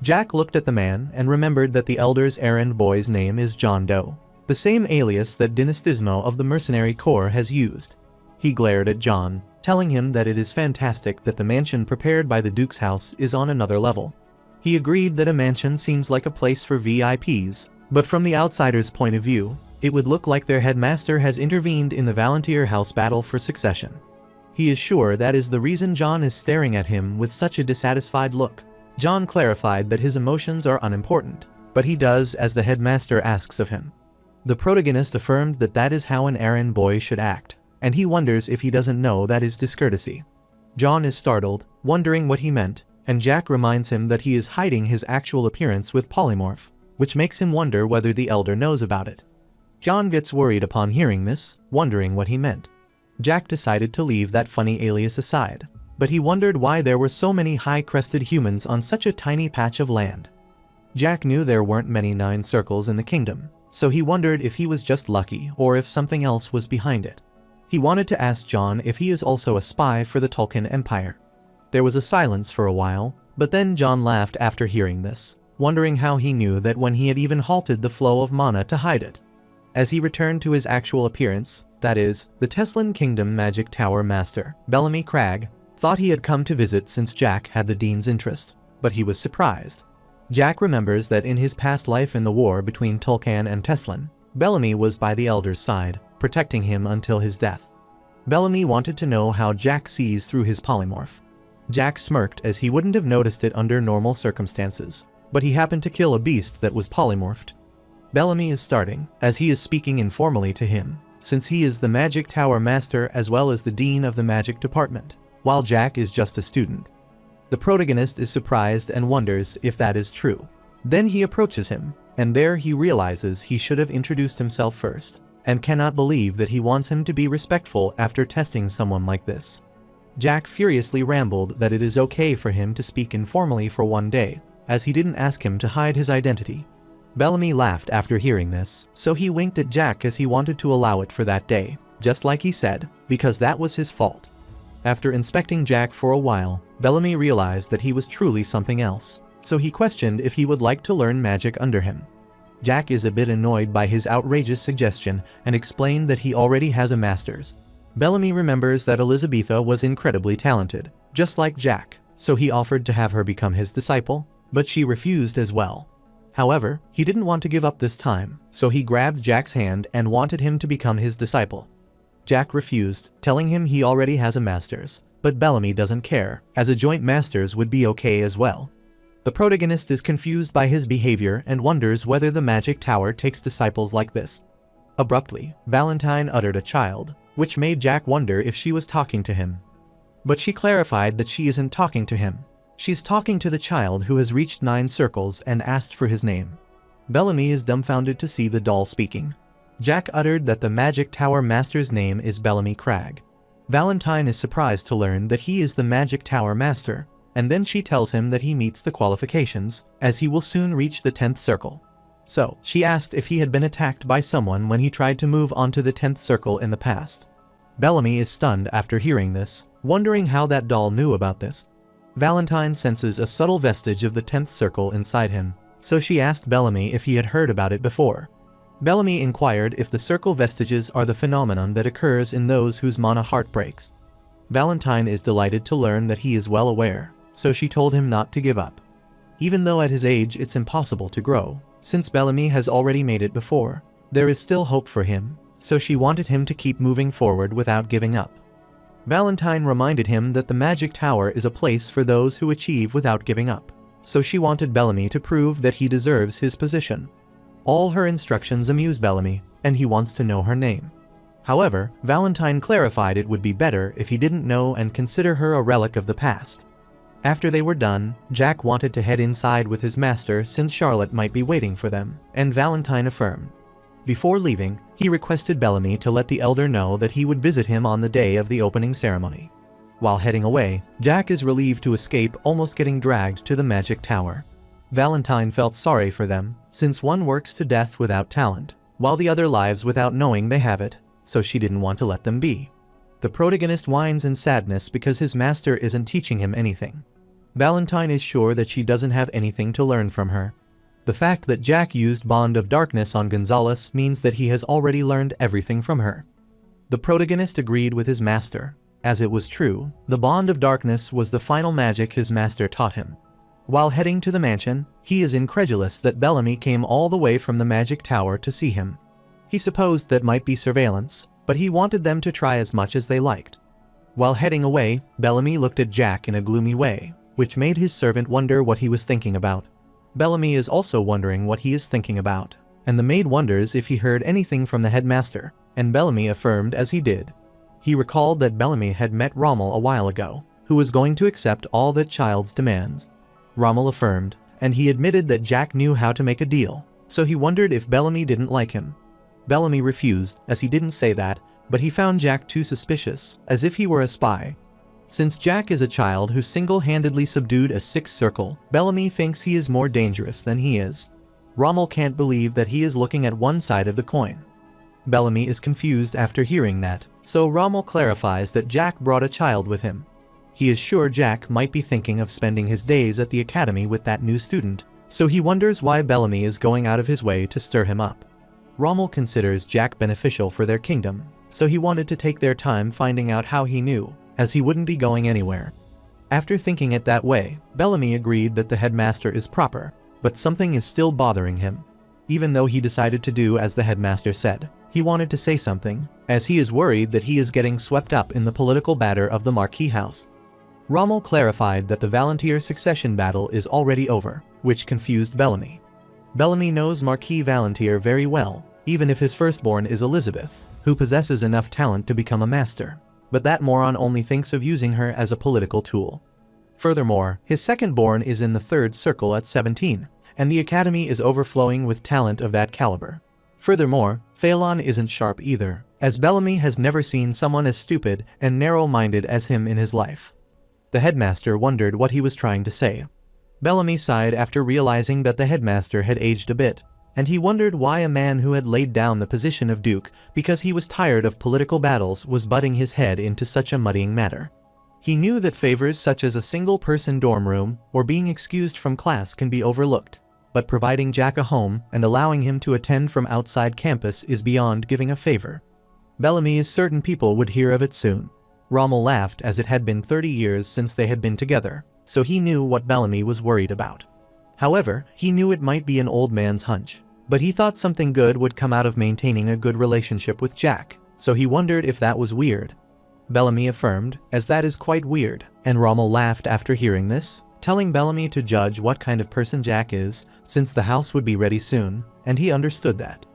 Jack looked at the man and remembered that the elder's errand boy's name is John Doe, the same alias that Dynastismo of the Mercenary Corps has used. He glared at John, telling him that it is fantastic that the mansion prepared by the Duke's house is on another level. He agreed that a mansion seems like a place for VIPs, but from the outsider's point of view, it would look like their headmaster has intervened in the Valantier house battle for succession. He is sure that is the reason John is staring at him with such a dissatisfied look. John clarified that his emotions are unimportant, but he does as the headmaster asks of him. The protagonist affirmed that that is how an errand boy should act, and he wonders if he doesn't know that is discourtesy. John is startled, wondering what he meant, and Jack reminds him that he is hiding his actual appearance with polymorph, which makes him wonder whether the elder knows about it. John gets worried upon hearing this, wondering what he meant. Jack decided to leave that funny alias aside, but he wondered why there were so many high-crested humans on such a tiny patch of land. Jack knew there weren't many 9 circles in the kingdom, so he wondered if he was just lucky or if something else was behind it. He wanted to ask John if he is also a spy for the Tolkien Empire. There was a silence for a while, but then John laughed after hearing this, wondering how he knew that when he had even halted the flow of mana to hide it. As he returned to his actual appearance, that is, the Teslan Kingdom Magic Tower Master, Bellamy Cragg, thought he had come to visit since Jack had the dean's interest, but he was surprised. Jack remembers that in his past life in the war between Tulkan and Teslan, Bellamy was by the elder's side, protecting him until his death. Bellamy wanted to know how Jack sees through his polymorph. Jack smirked as he wouldn't have noticed it under normal circumstances, but he happened to kill a beast that was polymorphed. Bellamy is starting, as he is speaking informally to him, since he is the Magic Tower Master as well as the Dean of the Magic Department, while Jack is just a student. The protagonist is surprised and wonders if that is true. Then he approaches him, and there he realizes he should have introduced himself first, and cannot believe that he wants him to be respectful after testing someone like this. Jack furiously rambled that it is okay for him to speak informally for one day, as he didn't ask him to hide his identity. Bellamy laughed after hearing this, so he winked at Jack as he wanted to allow it for that day, just like he said, because that was his fault. After inspecting Jack for a while, Bellamy realized that he was truly something else, so he questioned if he would like to learn magic under him. Jack is a bit annoyed by his outrageous suggestion and explained that he already has a master's. Bellamy remembers that Elizabetha was incredibly talented, just like Jack, so he offered to have her become his disciple, but she refused as well. However, he didn't want to give up this time, so he grabbed Jack's hand and wanted him to become his disciple. Jack refused, telling him he already has a master's, but Bellamy doesn't care, as a joint master's would be okay as well. The protagonist is confused by his behavior and wonders whether the magic tower takes disciples like this. Abruptly, Valentine uttered a child, which made Jack wonder if she was talking to him. But she clarified that she isn't talking to him. She's talking to the child who has reached 9 circles and asked for his name. Bellamy is dumbfounded to see the doll speaking. Jack uttered that the magic tower master's name is Bellamy Cragg. Valentine is surprised to learn that he is the magic tower master, and then she tells him that he meets the qualifications, as he will soon reach the 10th circle. So, she asked if he had been attacked by someone when he tried to move onto the 10th circle in the past. Bellamy is stunned after hearing this, wondering how that doll knew about this. Valentine senses a subtle vestige of the 10th circle inside him, so she asked Bellamy if he had heard about it before. Bellamy inquired if the circle vestiges are the phenomenon that occurs in those whose mana heart breaks. Valentine is delighted to learn that he is well aware, so she told him not to give up. Even though at his age it's impossible to grow, since Bellamy has already made it before, there is still hope for him, so she wanted him to keep moving forward without giving up. Valentine reminded him that the magic tower is a place for those who achieve without giving up, so she wanted Bellamy to prove that he deserves his position. All her instructions amuse Bellamy, and he wants to know her name. However, Valentine clarified it would be better if he didn't know and consider her a relic of the past. After they were done, Jack wanted to head inside with his master since Charlotte might be waiting for them, and Valentine affirmed. Before leaving, he requested Bellamy to let the elder know that he would visit him on the day of the opening ceremony. While heading away, Jack is relieved to escape almost getting dragged to the magic tower. Valentine felt sorry for them, since one works to death without talent, while the other lives without knowing they have it, so she didn't want to let them be. The protagonist whines in sadness because his master isn't teaching him anything. Valentine is sure that she doesn't have anything to learn from her. The fact that Jack used Bond of Darkness on Gonzalez means that he has already learned everything from her. The protagonist agreed with his master, as it was true, the Bond of Darkness was the final magic his master taught him. While heading to the mansion, he is incredulous that Bellamy came all the way from the magic tower to see him. He supposed that might be surveillance, but he wanted them to try as much as they liked. While heading away, Bellamy looked at Jack in a gloomy way, which made his servant wonder what he was thinking about. Bellamy is also wondering what he is thinking about, and the maid wonders if he heard anything from the headmaster, and Bellamy affirmed as he did. He recalled that Bellamy had met Rommel a while ago, who was going to accept all that child's demands. Rommel affirmed, and he admitted that Jack knew how to make a deal, so he wondered if Bellamy didn't like him. Bellamy refused, as he didn't say that, but he found Jack too suspicious, as if he were a spy. Since Jack is a child who single-handedly subdued a 6th circle, Bellamy thinks he is more dangerous than he is. Rommel can't believe that he is looking at one side of the coin. Bellamy is confused after hearing that, so Rommel clarifies that Jack brought a child with him. He is sure Jack might be thinking of spending his days at the academy with that new student, so he wonders why Bellamy is going out of his way to stir him up. Rommel considers Jack beneficial for their kingdom, so he wanted to take their time finding out how he knew, as he wouldn't be going anywhere. After thinking it that way, Bellamy agreed that the headmaster is proper, but something is still bothering him. Even though he decided to do as the headmaster said, he wanted to say something, as he is worried that he is getting swept up in the political batter of the Marquis house. Rommel clarified that the Valantier succession battle is already over, which confused Bellamy. Bellamy knows Marquis Valantier very well, even if his firstborn is Elizabeth, who possesses enough talent to become a master. But that moron only thinks of using her as a political tool. Furthermore, his second-born is in the 3rd circle at 17, and the academy is overflowing with talent of that caliber. Furthermore, Phelan isn't sharp either, as Bellamy has never seen someone as stupid and narrow-minded as him in his life. The headmaster wondered what he was trying to say. Bellamy sighed after realizing that the headmaster had aged a bit, and he wondered why a man who had laid down the position of duke because he was tired of political battles was butting his head into such a muddying matter. He knew that favors such as a single-person dorm room or being excused from class can be overlooked, but providing Jack a home and allowing him to attend from outside campus is beyond giving a favor. Bellamy is certain people would hear of it soon. Rommel laughed as it had been 30 years since they had been together, so he knew what Bellamy was worried about. However, he knew it might be an old man's hunch, but he thought something good would come out of maintaining a good relationship with Jack, so he wondered if that was weird. Bellamy affirmed, as that is quite weird, and Rommel laughed after hearing this, telling Bellamy to judge what kind of person Jack is, since the house would be ready soon, and he understood that.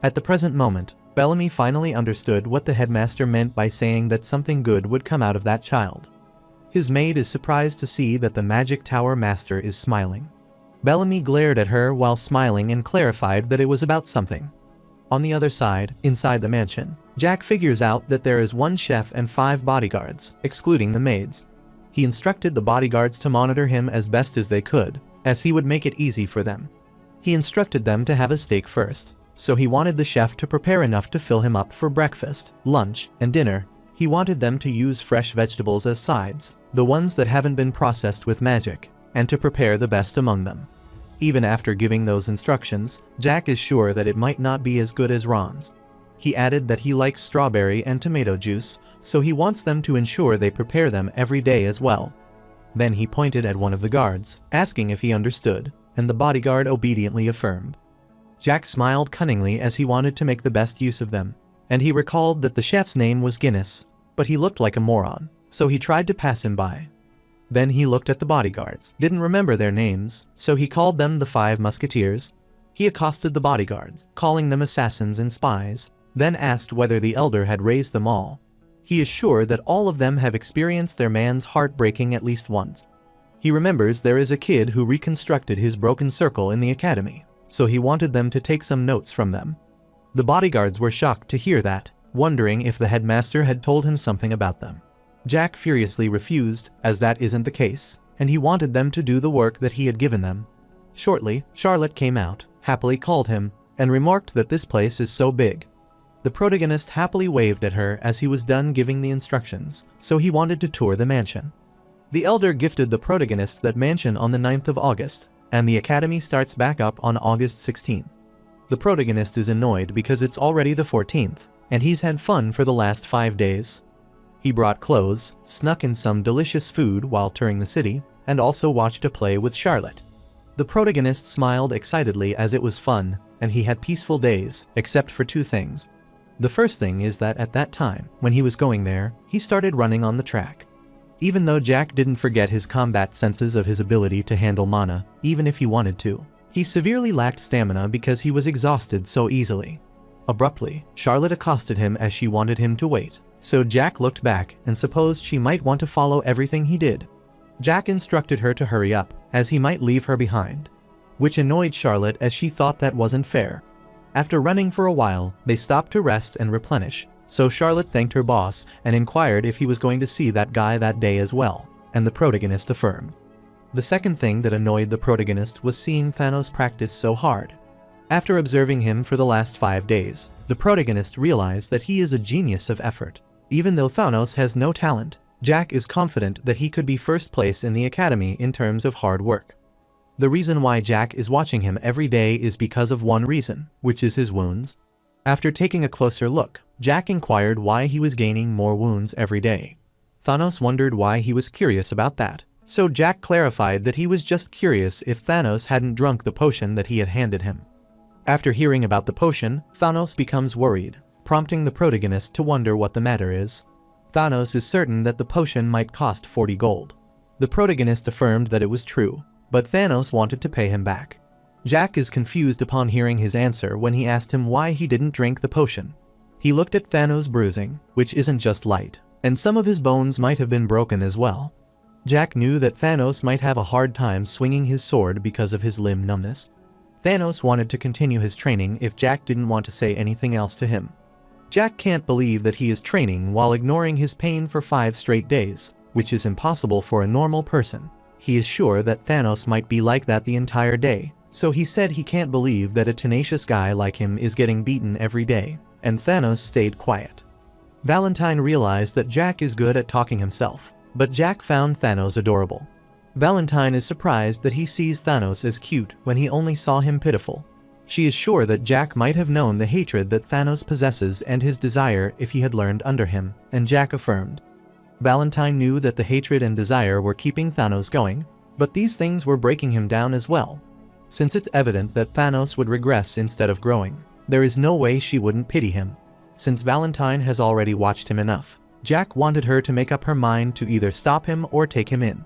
At the present moment, Bellamy finally understood what the headmaster meant by saying that something good would come out of that child. His maid is surprised to see that the magic tower master is smiling. Bellamy glared at her while smiling and clarified that it was about something. On the other side, inside the mansion, Jack figures out that there is one chef and 5 bodyguards, excluding the maids. He instructed the bodyguards to monitor him as best as they could, as he would make it easy for them. He instructed them to have a steak first, so he wanted the chef to prepare enough to fill him up for breakfast, lunch, and dinner. He wanted them to use fresh vegetables as sides, the ones that haven't been processed with magic, and to prepare the best among them. Even after giving those instructions, Jack is sure that it might not be as good as Ron's. He added that he likes strawberry and tomato juice, so he wants them to ensure they prepare them every day as well. Then he pointed at one of the guards, asking if he understood, and the bodyguard obediently affirmed. Jack smiled cunningly as he wanted to make the best use of them, and he recalled that the chef's name was Guinness, but he looked like a moron, so he tried to pass him by. Then he looked at the bodyguards, didn't remember their names, so he called them the 5 musketeers. He accosted the bodyguards, calling them assassins and spies, then asked whether the elder had raised them all. He is sure that all of them have experienced their man's heart breaking at least once. He remembers there is a kid who reconstructed his broken circle in the academy, so he wanted them to take some notes from them. The bodyguards were shocked to hear that, wondering if the headmaster had told him something about them. Jack furiously refused, as that isn't the case, and he wanted them to do the work that he had given them. Shortly, Charlotte came out, happily called him, and remarked that this place is so big. The protagonist happily waved at her as he was done giving the instructions, so he wanted to tour the mansion. The elder gifted the protagonist that mansion on the 9th of August, and the academy starts back up on August 16th. The protagonist is annoyed because it's already the 14th, and he's had fun for the last 5 days. He brought clothes, snuck in some delicious food while touring the city, and also watched a play with Charlotte. The protagonist smiled excitedly as it was fun, and he had peaceful days, except for 2 things. The first thing is that at that time, when he was going there, he started running on the track. Even though Jack didn't forget his combat senses of his ability to handle mana, even if he wanted to, he severely lacked stamina because he was exhausted so easily. Abruptly, Charlotte accosted him as she wanted him to wait, so Jack looked back and supposed she might want to follow everything he did. Jack instructed her to hurry up, as he might leave her behind, which annoyed Charlotte as she thought that wasn't fair. After running for a while, they stopped to rest and replenish, so Charlotte thanked her boss and inquired if he was going to see that guy that day as well, and the protagonist affirmed. The second thing that annoyed the protagonist was seeing Thanos practice so hard. After observing him for the last 5 days, the protagonist realized that he is a genius of effort. Even though Thanos has no talent, Jack is confident that he could be first place in the academy in terms of hard work. The reason why Jack is watching him every day is because of one reason, which is his wounds. After taking a closer look, Jack inquired why he was gaining more wounds every day. Thanos wondered why he was curious about that, so Jack clarified that he was just curious if Thanos hadn't drunk the potion that he had handed him. After hearing about the potion, Thanos becomes worried, prompting the protagonist to wonder what the matter is. Thanos is certain that the potion might cost 40 gold. The protagonist affirmed that it was true, but Thanos wanted to pay him back. Jack is confused upon hearing his answer when he asked him why he didn't drink the potion. He looked at Thanos' bruising, which isn't just light, and some of his bones might have been broken as well. Jack knew that Thanos might have a hard time swinging his sword because of his limb numbness. Thanos wanted to continue his training if Jack didn't want to say anything else to him. Jack can't believe that he is training while ignoring his pain for 5 straight days, which is impossible for a normal person. He is sure that Thanos might be like that the entire day, so he said he can't believe that a tenacious guy like him is getting beaten every day, and Thanos stayed quiet. Valentine realized that Jack is good at talking himself, but Jack found Thanos adorable. Valentine is surprised that he sees Thanos as cute when he only saw him pitiful. She is sure that Jack might have known the hatred that Thanos possesses and his desire if he had learned under him, and Jack affirmed. Valentine knew that the hatred and desire were keeping Thanos going, but these things were breaking him down as well. Since it's evident that Thanos would regress instead of growing, there is no way she wouldn't pity him. Since Valentine has already watched him enough, Jack wanted her to make up her mind to either stop him or take him in.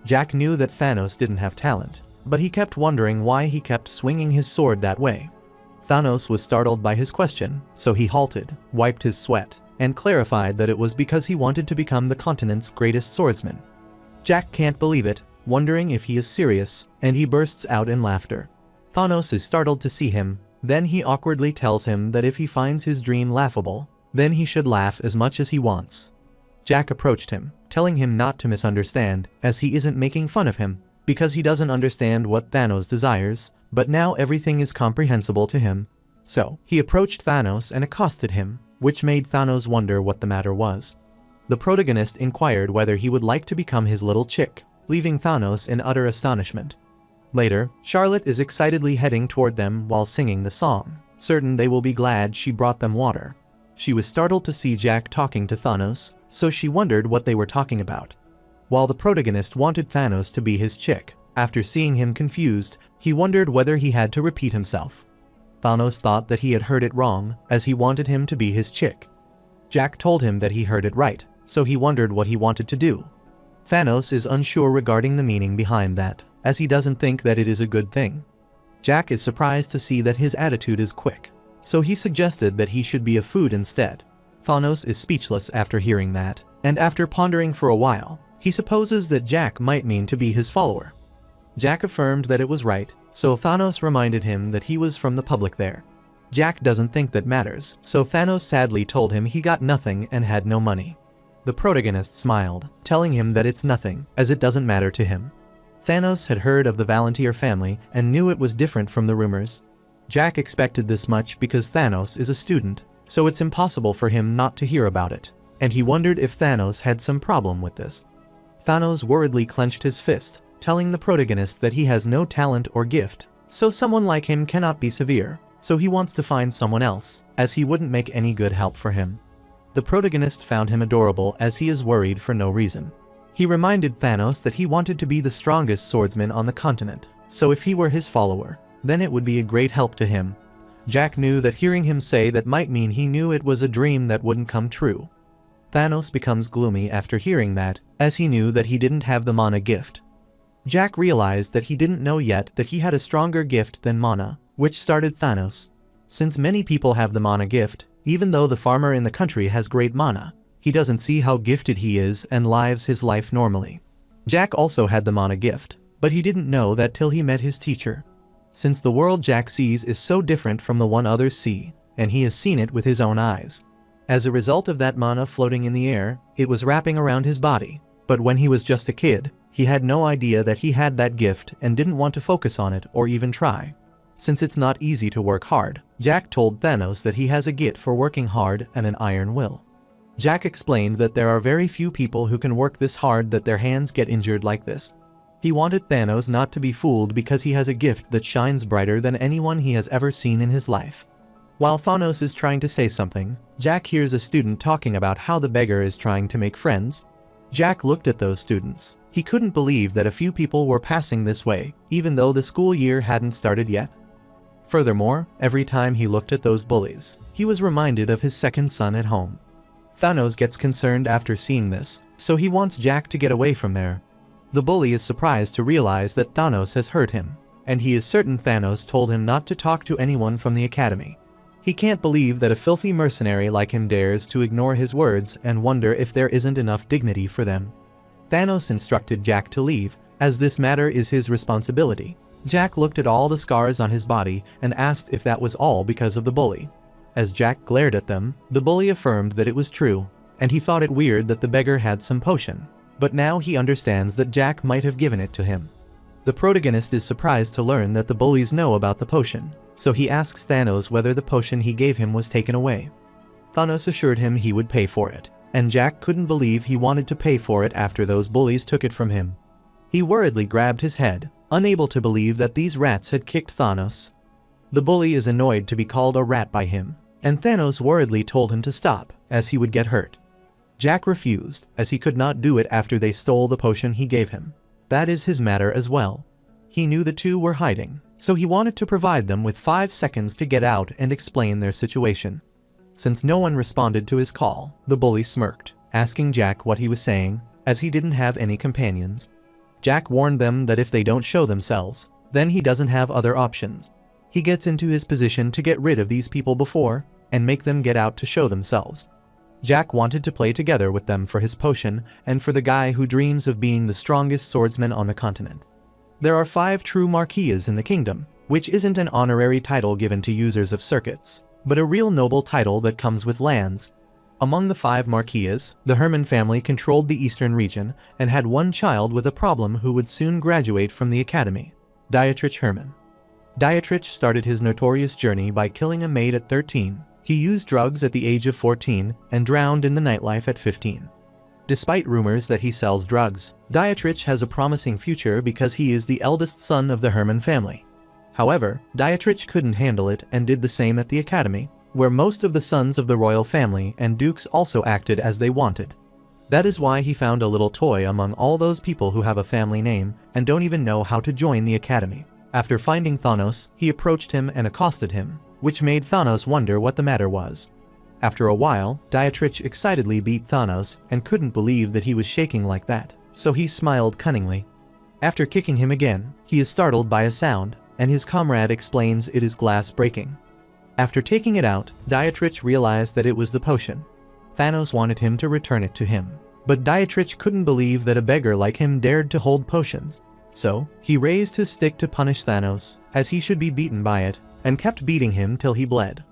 Jack knew that Thanos didn't have talent, but he kept wondering why he kept swinging his sword that way. Thanos was startled by his question, so he halted, wiped his sweat, and clarified that it was because he wanted to become the continent's greatest swordsman. Jack can't believe it, wondering if he is serious, and he bursts out in laughter. Thanos is startled to see him, then he awkwardly tells him that if he finds his dream laughable, then he should laugh as much as he wants. Jack approached him, telling him not to misunderstand, as he isn't making fun of him, because he doesn't understand what Thanos desires, but now everything is comprehensible to him. So, he approached Thanos and accosted him, which made Thanos wonder what the matter was. The protagonist inquired whether he would like to become his little chick, leaving Thanos in utter astonishment. Later, Charlotte is excitedly heading toward them while singing the song, certain they will be glad she brought them water. She was startled to see Jack talking to Thanos, so she wondered what they were talking about. While the protagonist wanted Thanos to be his chick, after seeing him confused, he wondered whether he had to repeat himself. Thanos thought that he had heard it wrong, as he wanted him to be his chick. Jack told him that he heard it right, so he wondered what he wanted to do. Thanos is unsure regarding the meaning behind that, as he doesn't think that it is a good thing. Jack is surprised to see that his attitude is quick, so he suggested that he should be a food instead. Thanos is speechless after hearing that, and after pondering for a while, he supposes that Jack might mean to be his follower. Jack affirmed that it was right, so Thanos reminded him that he was from the public there. Jack doesn't think that matters, so Thanos sadly told him he got nothing and had no money. The protagonist smiled, telling him that it's nothing, as it doesn't matter to him. Thanos had heard of the Volunteer family and knew it was different from the rumors. Jack expected this much because Thanos is a student, so it's impossible for him not to hear about it, and he wondered if Thanos had some problem with this. Thanos worriedly clenched his fist, telling the protagonist that he has no talent or gift, so someone like him cannot be severe, so he wants to find someone else, as he wouldn't make any good help for him. The protagonist found him adorable as he is worried for no reason. He reminded Thanos that he wanted to be the strongest swordsman on the continent, so if he were his follower, then it would be a great help to him. Jack knew that hearing him say that might mean he knew it was a dream that wouldn't come true. Thanos becomes gloomy after hearing that, as he knew that he didn't have the mana gift. Jack realized that he didn't know yet that he had a stronger gift than mana, which started Thanos. Since many people have the mana gift, even though the farmer in the country has great mana, he doesn't see how gifted he is and lives his life normally. Jack also had the mana gift, but he didn't know that till he met his teacher. Since the world Jack sees is so different from the one others see, and he has seen it with his own eyes. As a result of that mana floating in the air, it was wrapping around his body, but when he was just a kid, he had no idea that he had that gift and didn't want to focus on it or even try. Since it's not easy to work hard, Jack told Thanos that he has a gift for working hard and an iron will. Jack explained that there are very few people who can work this hard that their hands get injured like this. He wanted Thanos not to be fooled because he has a gift that shines brighter than anyone he has ever seen in his life. While Thanos is trying to say something, Jack hears a student talking about how the beggar is trying to make friends. Jack looked at those students. He couldn't believe that a few people were passing this way, even though the school year hadn't started yet. Furthermore, every time he looked at those bullies, he was reminded of his second son at home. Thanos gets concerned after seeing this, so he wants Jack to get away from there. The bully is surprised to realize that Thanos has hurt him, and he is certain Thanos told him not to talk to anyone from the academy. He can't believe that a filthy mercenary like him dares to ignore his words and wonder if there isn't enough dignity for them. Thanos instructed Jack to leave, as this matter is his responsibility. Jack looked at all the scars on his body and asked if that was all because of the bully. As Jack glared at them, the bully affirmed that it was true, and he thought it weird that the beggar had some potion. But now he understands that Jack might have given it to him. The protagonist is surprised to learn that the bullies know about the potion, so he asks Thanos whether the potion he gave him was taken away. Thanos assured him he would pay for it, and Jack couldn't believe he wanted to pay for it after those bullies took it from him. He worriedly grabbed his head, unable to believe that these rats had kicked Thanos. The bully is annoyed to be called a rat by him, and Thanos worriedly told him to stop, as he would get hurt. Jack refused, as he could not do it after they stole the potion he gave him. That is his matter as well. He knew the two were hiding, so he wanted to provide them with 5 seconds to get out and explain their situation. Since no one responded to his call, the bully smirked, asking Jack what he was saying, as he didn't have any companions. Jack warned them that if they don't show themselves, then he doesn't have other options. He gets into his position to get rid of these people before, and make them get out to show themselves. Jack wanted to play together with them for his potion and for the guy who dreams of being the strongest swordsman on the continent. There are 5 true marquises in the kingdom, which isn't an honorary title given to users of circuits, but a real noble title that comes with lands. Among the 5 marquises, the Herman family controlled the eastern region and had one child with a problem who would soon graduate from the academy, Dietrich Herman. Dietrich started his notorious journey by killing a maid at 13. He used drugs at the age of 14 and drowned in the nightlife at 15. Despite rumors that he sells drugs, Dietrich has a promising future because he is the eldest son of the Herman family. However, Dietrich couldn't handle it and did the same at the academy, where most of the sons of the royal family and dukes also acted as they wanted. That is why he found a little toy among all those people who have a family name and don't even know how to join the academy. After finding Thanos, he approached him and accosted him, which made Thanos wonder what the matter was. After a while, Dietrich excitedly beat Thanos and couldn't believe that he was shaking like that, so he smiled cunningly. After kicking him again, he is startled by a sound, and his comrade explains it is glass breaking. After taking it out, Dietrich realized that it was the potion. Thanos wanted him to return it to him, but Dietrich couldn't believe that a beggar like him dared to hold potions. So, he raised his stick to punish Thanos, as he should be beaten by it, and kept beating him till he bled.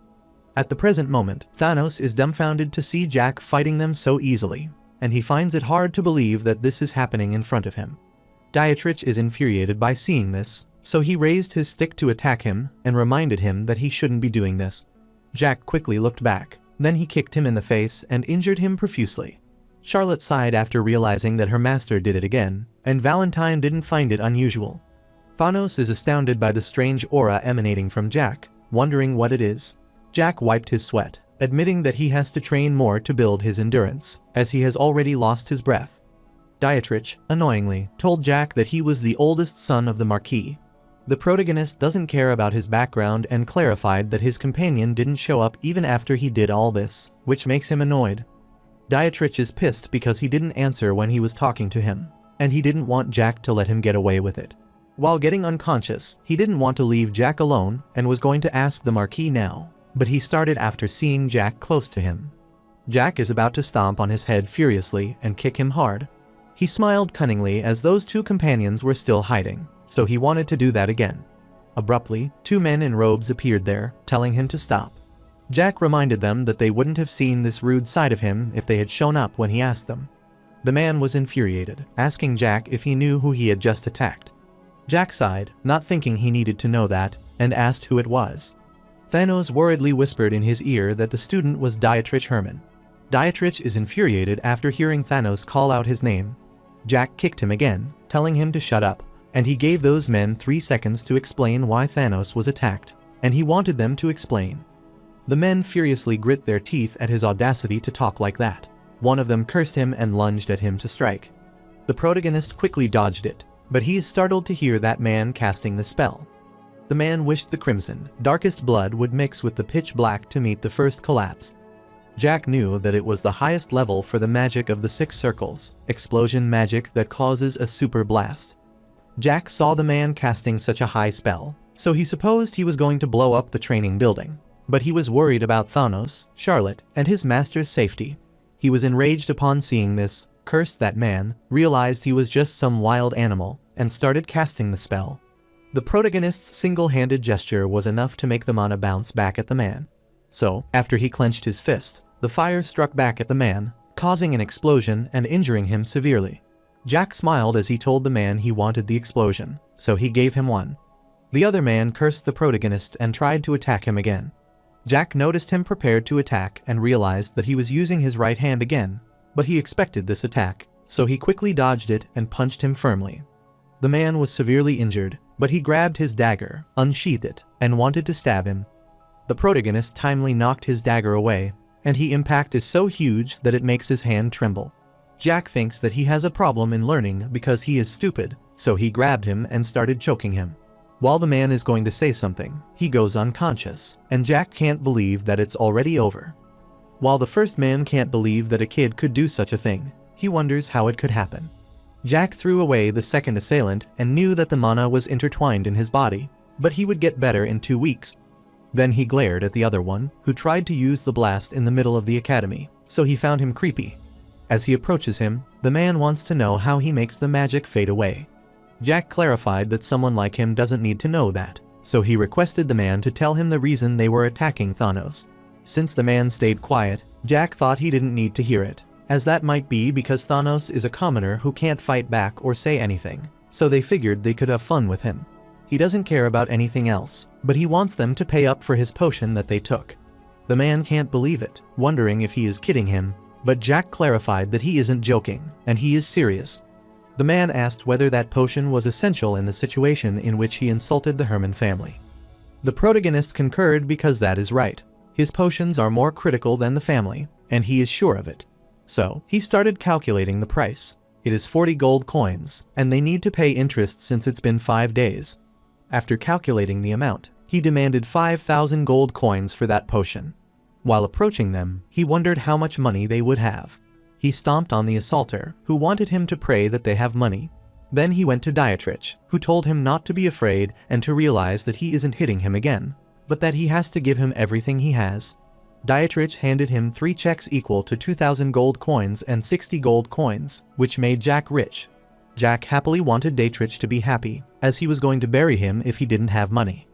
At the present moment, Thanos is dumbfounded to see Jack fighting them so easily, and he finds it hard to believe that this is happening in front of him. Dietrich is infuriated by seeing this, so he raised his stick to attack him and reminded him that he shouldn't be doing this. Jack quickly looked back, then he kicked him in the face and injured him profusely. Charlotte sighed after realizing that her master did it again, and Valentine didn't find it unusual. Thanos is astounded by the strange aura emanating from Jack, wondering what it is. Jack wiped his sweat, admitting that he has to train more to build his endurance, as he has already lost his breath. Dietrich, annoyingly, told Jack that he was the oldest son of the Marquis. The protagonist doesn't care about his background and clarified that his companion didn't show up even after he did all this, which makes him annoyed. Dietrich is pissed because he didn't answer when he was talking to him, and he didn't want Jack to let him get away with it. While getting unconscious, he didn't want to leave Jack alone and was going to ask the Marquis now, but he started after seeing Jack close to him. Jack is about to stomp on his head furiously and kick him hard. He smiled cunningly as those 2 companions were still hiding, so he wanted to do that again. Abruptly, 2 men in robes appeared there, telling him to stop. Jack reminded them that they wouldn't have seen this rude side of him if they had shown up when he asked them. The man was infuriated, asking Jack if he knew who he had just attacked. Jack sighed, not thinking he needed to know that, and asked who it was. Thanos worriedly whispered in his ear that the student was Dietrich Herman. Dietrich is infuriated after hearing Thanos call out his name. Jack kicked him again, telling him to shut up, and he gave those men 3 seconds to explain why Thanos was attacked, and he wanted them to explain. The men furiously grit their teeth at his audacity to talk like that. One of them cursed him and lunged at him to strike. The protagonist quickly dodged it, but he is startled to hear that man casting the spell. The man wished the crimson, darkest blood would mix with the pitch black to meet the first collapse. Jack knew that it was the highest level for the magic of the 6 circles, explosion magic that causes a super blast. Jack saw the man casting such a high spell, so he supposed he was going to blow up the training building. But he was worried about Thanos, Charlotte, and his master's safety. He was enraged upon seeing this, cursed that man, realized he was just some wild animal, and started casting the spell. The protagonist's single-handed gesture was enough to make the mana bounce back at the man. So, after he clenched his fist, the fire struck back at the man, causing an explosion and injuring him severely. Jack smiled as he told the man he wanted the explosion, so he gave him one. The other man cursed the protagonist and tried to attack him again. Jack noticed him prepared to attack and realized that he was using his right hand again, but he expected this attack, so he quickly dodged it and punched him firmly. The man was severely injured, but he grabbed his dagger, unsheathed it, and wanted to stab him. The protagonist timely knocked his dagger away, and his impact is so huge that it makes his hand tremble. Jack thinks that he has a problem in learning because he is stupid, so he grabbed him and started choking him. While the man is going to say something, he goes unconscious, and Jack can't believe that it's already over. While the first man can't believe that a kid could do such a thing, he wonders how it could happen. Jack threw away the second assailant and knew that the mana was intertwined in his body, but he would get better in 2 weeks. Then he glared at the other one, who tried to use the blast in the middle of the academy, so he found him creepy. As he approaches him, the man wants to know how he makes the magic fade away. Jack clarified that someone like him doesn't need to know that, so he requested the man to tell him the reason they were attacking Thanos. Since the man stayed quiet, Jack thought he didn't need to hear it, as that might be because Thanos is a commoner who can't fight back or say anything, so they figured they could have fun with him. He doesn't care about anything else, but he wants them to pay up for his potion that they took. The man can't believe it, wondering if he is kidding him, but Jack clarified that he isn't joking, and he is serious. The man asked whether that potion was essential in the situation in which he insulted the Herman family. The protagonist concurred because that is right. His potions are more critical than the family, and he is sure of it. So, he started calculating the price. It is 40 gold coins, and they need to pay interest since it's been 5 days. After calculating the amount, he demanded 5,000 gold coins for that potion. While approaching them, he wondered how much money they would have. He stomped on the assaulter, who wanted him to pray that they have money. Then he went to Dietrich, who told him not to be afraid and to realize that he isn't hitting him again, but that he has to give him everything he has. Dietrich handed him 3 checks equal to 2,000 gold coins and 60 gold coins, which made Jack rich. Jack happily wanted Dietrich to be happy, as he was going to bury him if he didn't have money.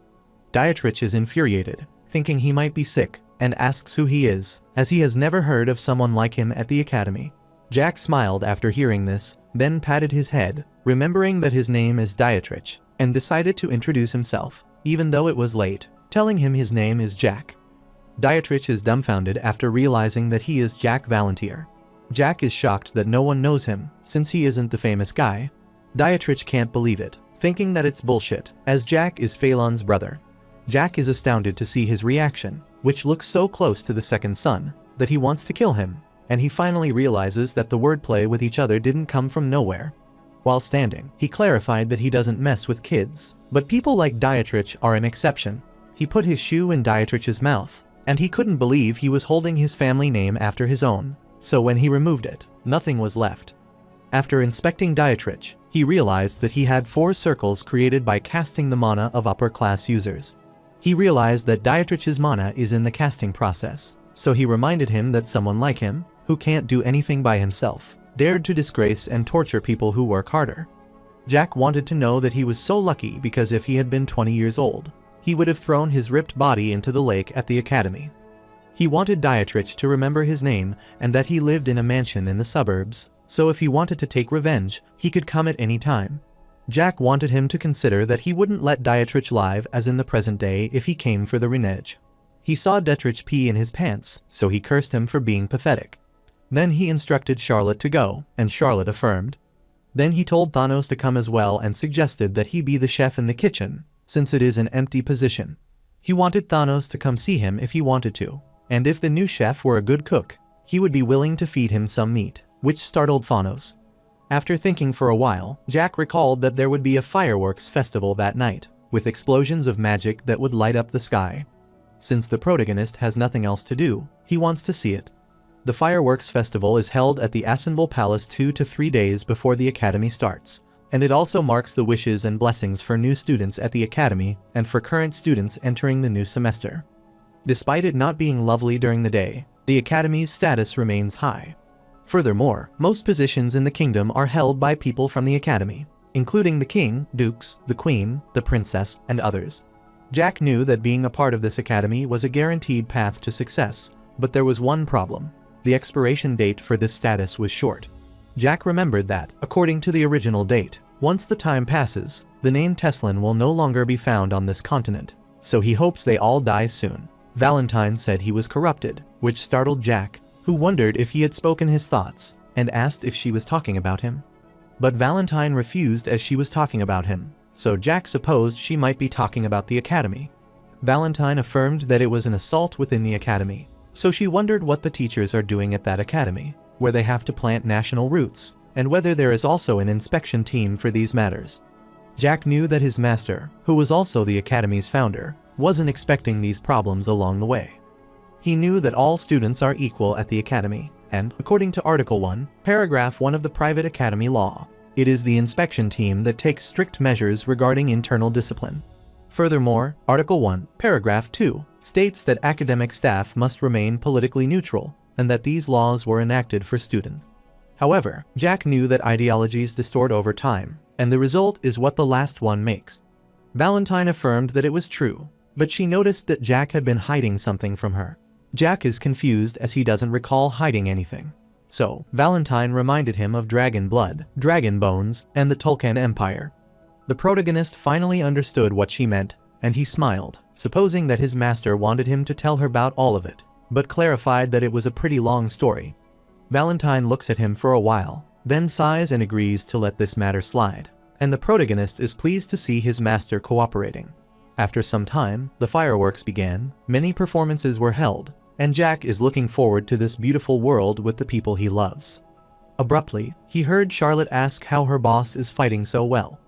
Dietrich is infuriated, thinking he might be sick, and asks who he is, as he has never heard of someone like him at the academy. Jack smiled after hearing this, then patted his head, remembering that his name is Dietrich, and decided to introduce himself, even though it was late, telling him his name is Jack. Dietrich is dumbfounded after realizing that he is Jack Valantier. Jack is shocked that no one knows him, since he isn't the famous guy. Dietrich can't believe it, thinking that it's bullshit, as Jack is Phelan's brother. Jack is astounded to see his reaction, which looks so close to the second son, that he wants to kill him, and he finally realizes that the wordplay with each other didn't come from nowhere. While standing, he clarified that he doesn't mess with kids, but people like Dietrich are an exception. He put his shoe in Dietrich's mouth, and he couldn't believe he was holding his family name after his own, so when he removed it, nothing was left. After inspecting Dietrich, he realized that he had 4 circles created by casting the mana of upper-class users. He realized that Dietrich's mana is in the casting process, so he reminded him that someone like him, who can't do anything by himself, dared to disgrace and torture people who work harder. Jack wanted to know that he was so lucky because if he had been 20 years old, he would have thrown his ripped body into the lake at the academy. He wanted Dietrich to remember his name and that he lived in a mansion in the suburbs, so if he wanted to take revenge, he could come at any time. Jack wanted him to consider that he wouldn't let Dietrich live as in the present day if he came for the revenge. He saw Dietrich pee in his pants, so he cursed him for being pathetic. Then he instructed Charlotte to go, and Charlotte affirmed. Then he told Thanos to come as well and suggested that he be the chef in the kitchen, since it is an empty position. He wanted Thanos to come see him if he wanted to, and if the new chef were a good cook, he would be willing to feed him some meat, which startled Thanos. After thinking for a while, Jack recalled that there would be a fireworks festival that night, with explosions of magic that would light up the sky. Since the protagonist has nothing else to do, he wants to see it. The fireworks festival is held at the Assemble Palace 2 to 3 days before the academy starts, and it also marks the wishes and blessings for new students at the academy and for current students entering the new semester. Despite it not being lovely during the day, the academy's status remains high. Furthermore, most positions in the kingdom are held by people from the academy, including the king, dukes, the queen, the princess, and others. Jack knew that being a part of this academy was a guaranteed path to success, but there was one problem. The expiration date for this status was short. Jack remembered that, according to the original date, once the time passes, the name Teslin will no longer be found on this continent, so he hopes they all die soon. Valentine said he was corrupted, which startled Jack, who wondered if he had spoken his thoughts, and asked if she was talking about him. But Valentine refused as she was talking about him, so Jack supposed she might be talking about the academy. Valentine affirmed that it was an assault within the academy, so she wondered what the teachers are doing at that academy, where they have to plant national roots, and whether there is also an inspection team for these matters. Jack knew that his master, who was also the academy's founder, wasn't expecting these problems along the way. He knew that all students are equal at the academy, and, according to Article 1, Paragraph 1 of the Private Academy Law, it is the inspection team that takes strict measures regarding internal discipline. Furthermore, Article 1, Paragraph 2, states that academic staff must remain politically neutral, and that these laws were enacted for students. However, Jack knew that ideologies distort over time, and the result is what the last one makes. Valentine affirmed that it was true, but she noticed that Jack had been hiding something from her. Jack is confused as he doesn't recall hiding anything. So, Valentine reminded him of dragon blood, dragon bones, and the Tolkien Empire. The protagonist finally understood what she meant, and he smiled, supposing that his master wanted him to tell her about all of it, but clarified that it was a pretty long story. Valentine looks at him for a while, then sighs and agrees to let this matter slide, and the protagonist is pleased to see his master cooperating. After some time, the fireworks began, many performances were held, and Jack is looking forward to this beautiful world with the people he loves. Abruptly, he heard Charlotte ask how her boss is fighting so well.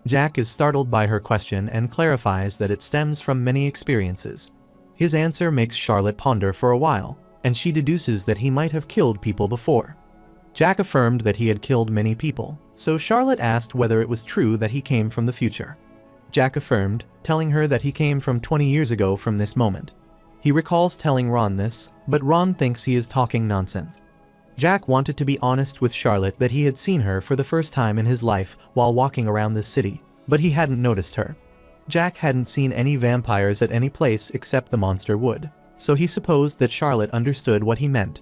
Jack is startled by her question and clarifies that it stems from many experiences. His answer makes Charlotte ponder for a while, and she deduces that he might have killed people before. Jack affirmed that he had killed many people, so Charlotte asked whether it was true that he came from the future. Jack affirmed, telling her that he came from 20 years ago from this moment. He recalls telling Ron this, but Ron thinks he is talking nonsense. Jack wanted to be honest with Charlotte that he had seen her for the first time in his life while walking around the city, but he hadn't noticed her. Jack hadn't seen any vampires at any place except the monster wood, so he supposed that Charlotte understood what he meant.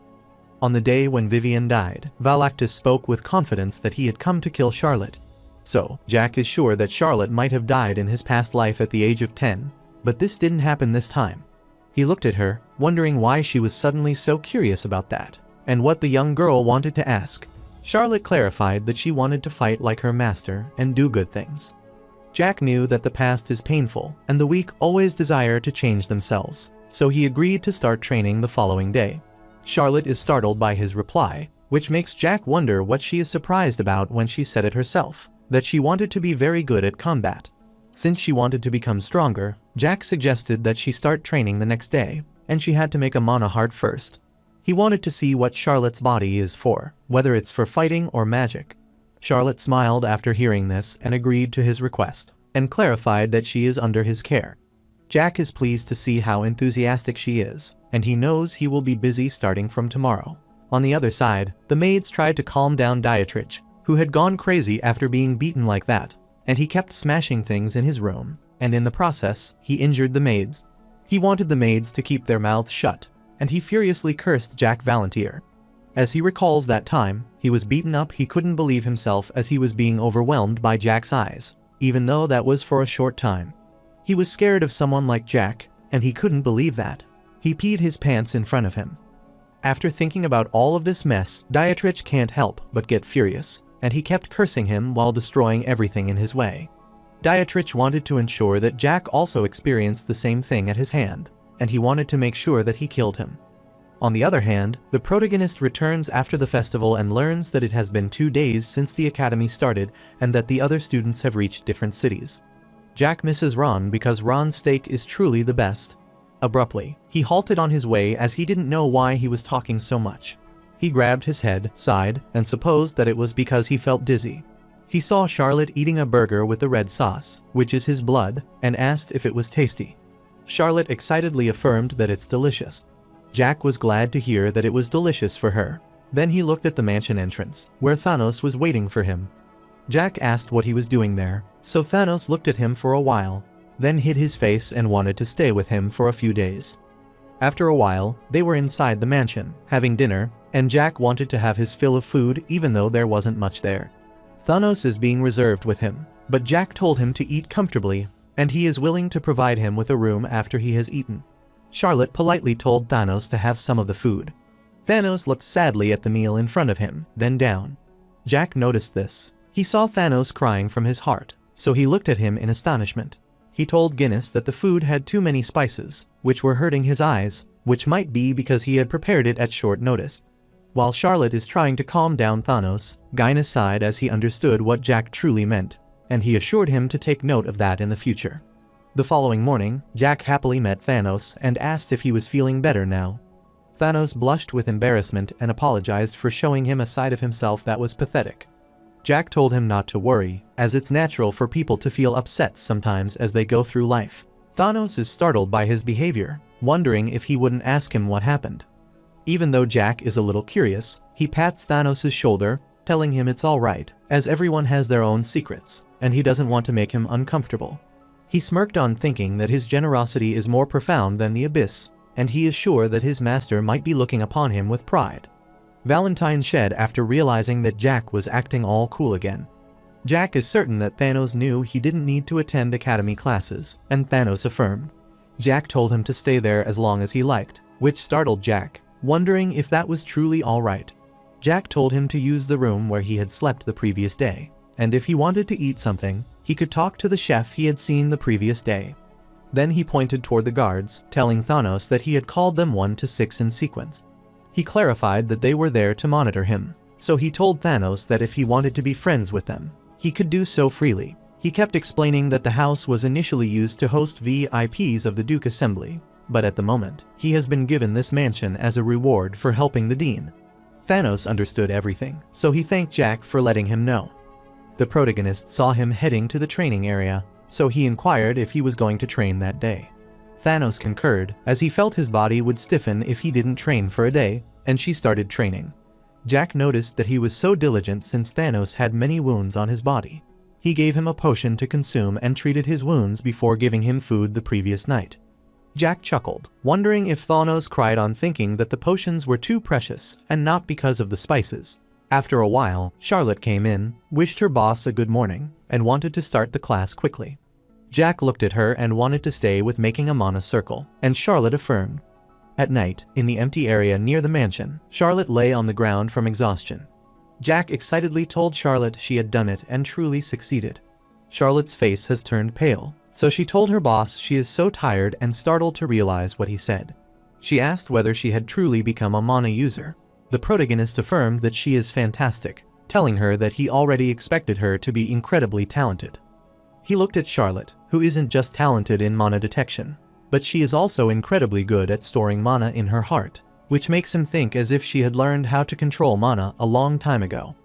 On the day when Vivian died, Valactus spoke with confidence that he had come to kill Charlotte. So, Jack is sure that Charlotte might have died in his past life at the age of 10, but this didn't happen this time. He looked at her, wondering why she was suddenly so curious about that, and what the young girl wanted to ask. Charlotte clarified that she wanted to fight like her master and do good things. Jack knew that the past is painful, and the weak always desire to change themselves, so he agreed to start training the following day. Charlotte is startled by his reply, which makes Jack wonder what she is surprised about when she said it herself, that she wanted to be very good at combat. Since she wanted to become stronger, Jack suggested that she start training the next day, and she had to make a mana heart first. He wanted to see what Charlotte's body is for, whether it's for fighting or magic. Charlotte smiled after hearing this and agreed to his request, and clarified that she is under his care. Jack is pleased to see how enthusiastic she is, and he knows he will be busy starting from tomorrow. On the other side, the maids tried to calm down Dietrich, who had gone crazy after being beaten like that, and he kept smashing things in his room, and in the process, he injured the maids. He wanted the maids to keep their mouths shut, and he furiously cursed Jack Valantier. As he recalls that time, he was beaten up. He couldn't believe himself as he was being overwhelmed by Jack's eyes, even though that was for a short time. He was scared of someone like Jack, and he couldn't believe that. He peed his pants in front of him. After thinking about all of this mess, Dietrich can't help but get furious, and he kept cursing him while destroying everything in his way. Dietrich wanted to ensure that Jack also experienced the same thing at his hand, and he wanted to make sure that he killed him. On the other hand, the protagonist returns after the festival and learns that it has been 2 days since the academy started and that the other students have reached different cities. Jack misses Ron because Ron's steak is truly the best. Abruptly, he halted on his way as he didn't know why he was talking so much. He grabbed his head, sighed, and supposed that it was because he felt dizzy. He saw Charlotte eating a burger with the red sauce, which is his blood, and asked if it was tasty. Charlotte excitedly affirmed that it's delicious. Jack was glad to hear that it was delicious for her. Then he looked at the mansion entrance, where Thanos was waiting for him. Jack asked what he was doing there, so Thanos looked at him for a while, then hid his face and wanted to stay with him for a few days. After a while, they were inside the mansion, having dinner, and Jack wanted to have his fill of food even though there wasn't much there. Thanos is being reserved with him, but Jack told him to eat comfortably, and he is willing to provide him with a room after he has eaten. Charlotte politely told Thanos to have some of the food. Thanos looked sadly at the meal in front of him, then down. Jack noticed this. He saw Thanos crying from his heart, so he looked at him in astonishment. He told Guinness that the food had too many spices, which were hurting his eyes, which might be because he had prepared it at short notice. While Charlotte is trying to calm down Thanos, Guinness sighed as he understood what Jack truly meant, and he assured him to take note of that in the future. The following morning, Jack happily met Thanos and asked if he was feeling better now. Thanos blushed with embarrassment and apologized for showing him a side of himself that was pathetic. Jack told him not to worry, as it's natural for people to feel upset sometimes as they go through life. Thanos is startled by his behavior, wondering if he wouldn't ask him what happened. Even though Jack is a little curious, he pats Thanos' shoulder, telling him it's alright, as everyone has their own secrets, and he doesn't want to make him uncomfortable. He smirked on thinking that his generosity is more profound than the abyss, and he is sure that his master might be looking upon him with pride. Valentine shed after realizing that Jack was acting all cool again. Jack is certain that Thanos knew he didn't need to attend academy classes, and Thanos affirmed. Jack told him to stay there as long as he liked, which startled Jack, wondering if that was truly alright. Jack told him to use the room where he had slept the previous day, and if he wanted to eat something, he could talk to the chef he had seen the previous day. Then he pointed toward the guards, telling Thanos that he had called them 1 to 6 in sequence. He clarified that they were there to monitor him, so he told Thanos that if he wanted to be friends with them, he could do so freely. He kept explaining that the house was initially used to host VIPs of the Duke Assembly, but at the moment, he has been given this mansion as a reward for helping the Dean. Thanos understood everything, so he thanked Jack for letting him know. The protagonist saw him heading to the training area, so he inquired if he was going to train that day. Thanos concurred, as he felt his body would stiffen if he didn't train for a day, and she started training. Jack noticed that he was so diligent since Thanos had many wounds on his body. He gave him a potion to consume and treated his wounds before giving him food the previous night. Jack chuckled, wondering if Thanos cried on thinking that the potions were too precious and not because of the spices. After a while, Charlotte came in, wished her boss a good morning, and wanted to start the class quickly. Jack looked at her and wanted to stay with making a mana circle, and Charlotte affirmed. At night, in the empty area near the mansion, Charlotte lay on the ground from exhaustion. Jack excitedly told Charlotte she had done it and truly succeeded. Charlotte's face has turned pale, so she told her boss she is so tired and startled to realize what he said. She asked whether she had truly become a mana user. The protagonist affirmed that she is fantastic, telling her that he already expected her to be incredibly talented. He looked at Charlotte, who isn't just talented in mana detection, but she is also incredibly good at storing mana in her heart, which makes him think as if she had learned how to control mana a long time ago.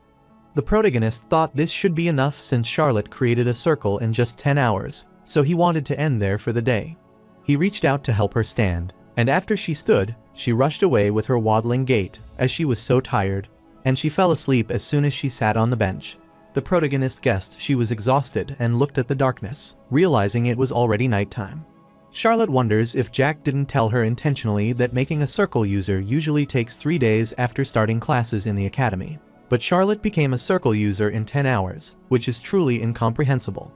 The protagonist thought this should be enough since Charlotte created a circle in just 10 hours, so he wanted to end there for the day. He reached out to help her stand, and after she stood, she rushed away with her waddling gait, as she was so tired, and she fell asleep as soon as she sat on the bench. The protagonist guessed she was exhausted and looked at the darkness, realizing it was already nighttime. Charlotte wonders if Jack didn't tell her intentionally that making a circle user usually takes 3 days after starting classes in the academy. But Charlotte became a circle user in 10 hours, which is truly incomprehensible.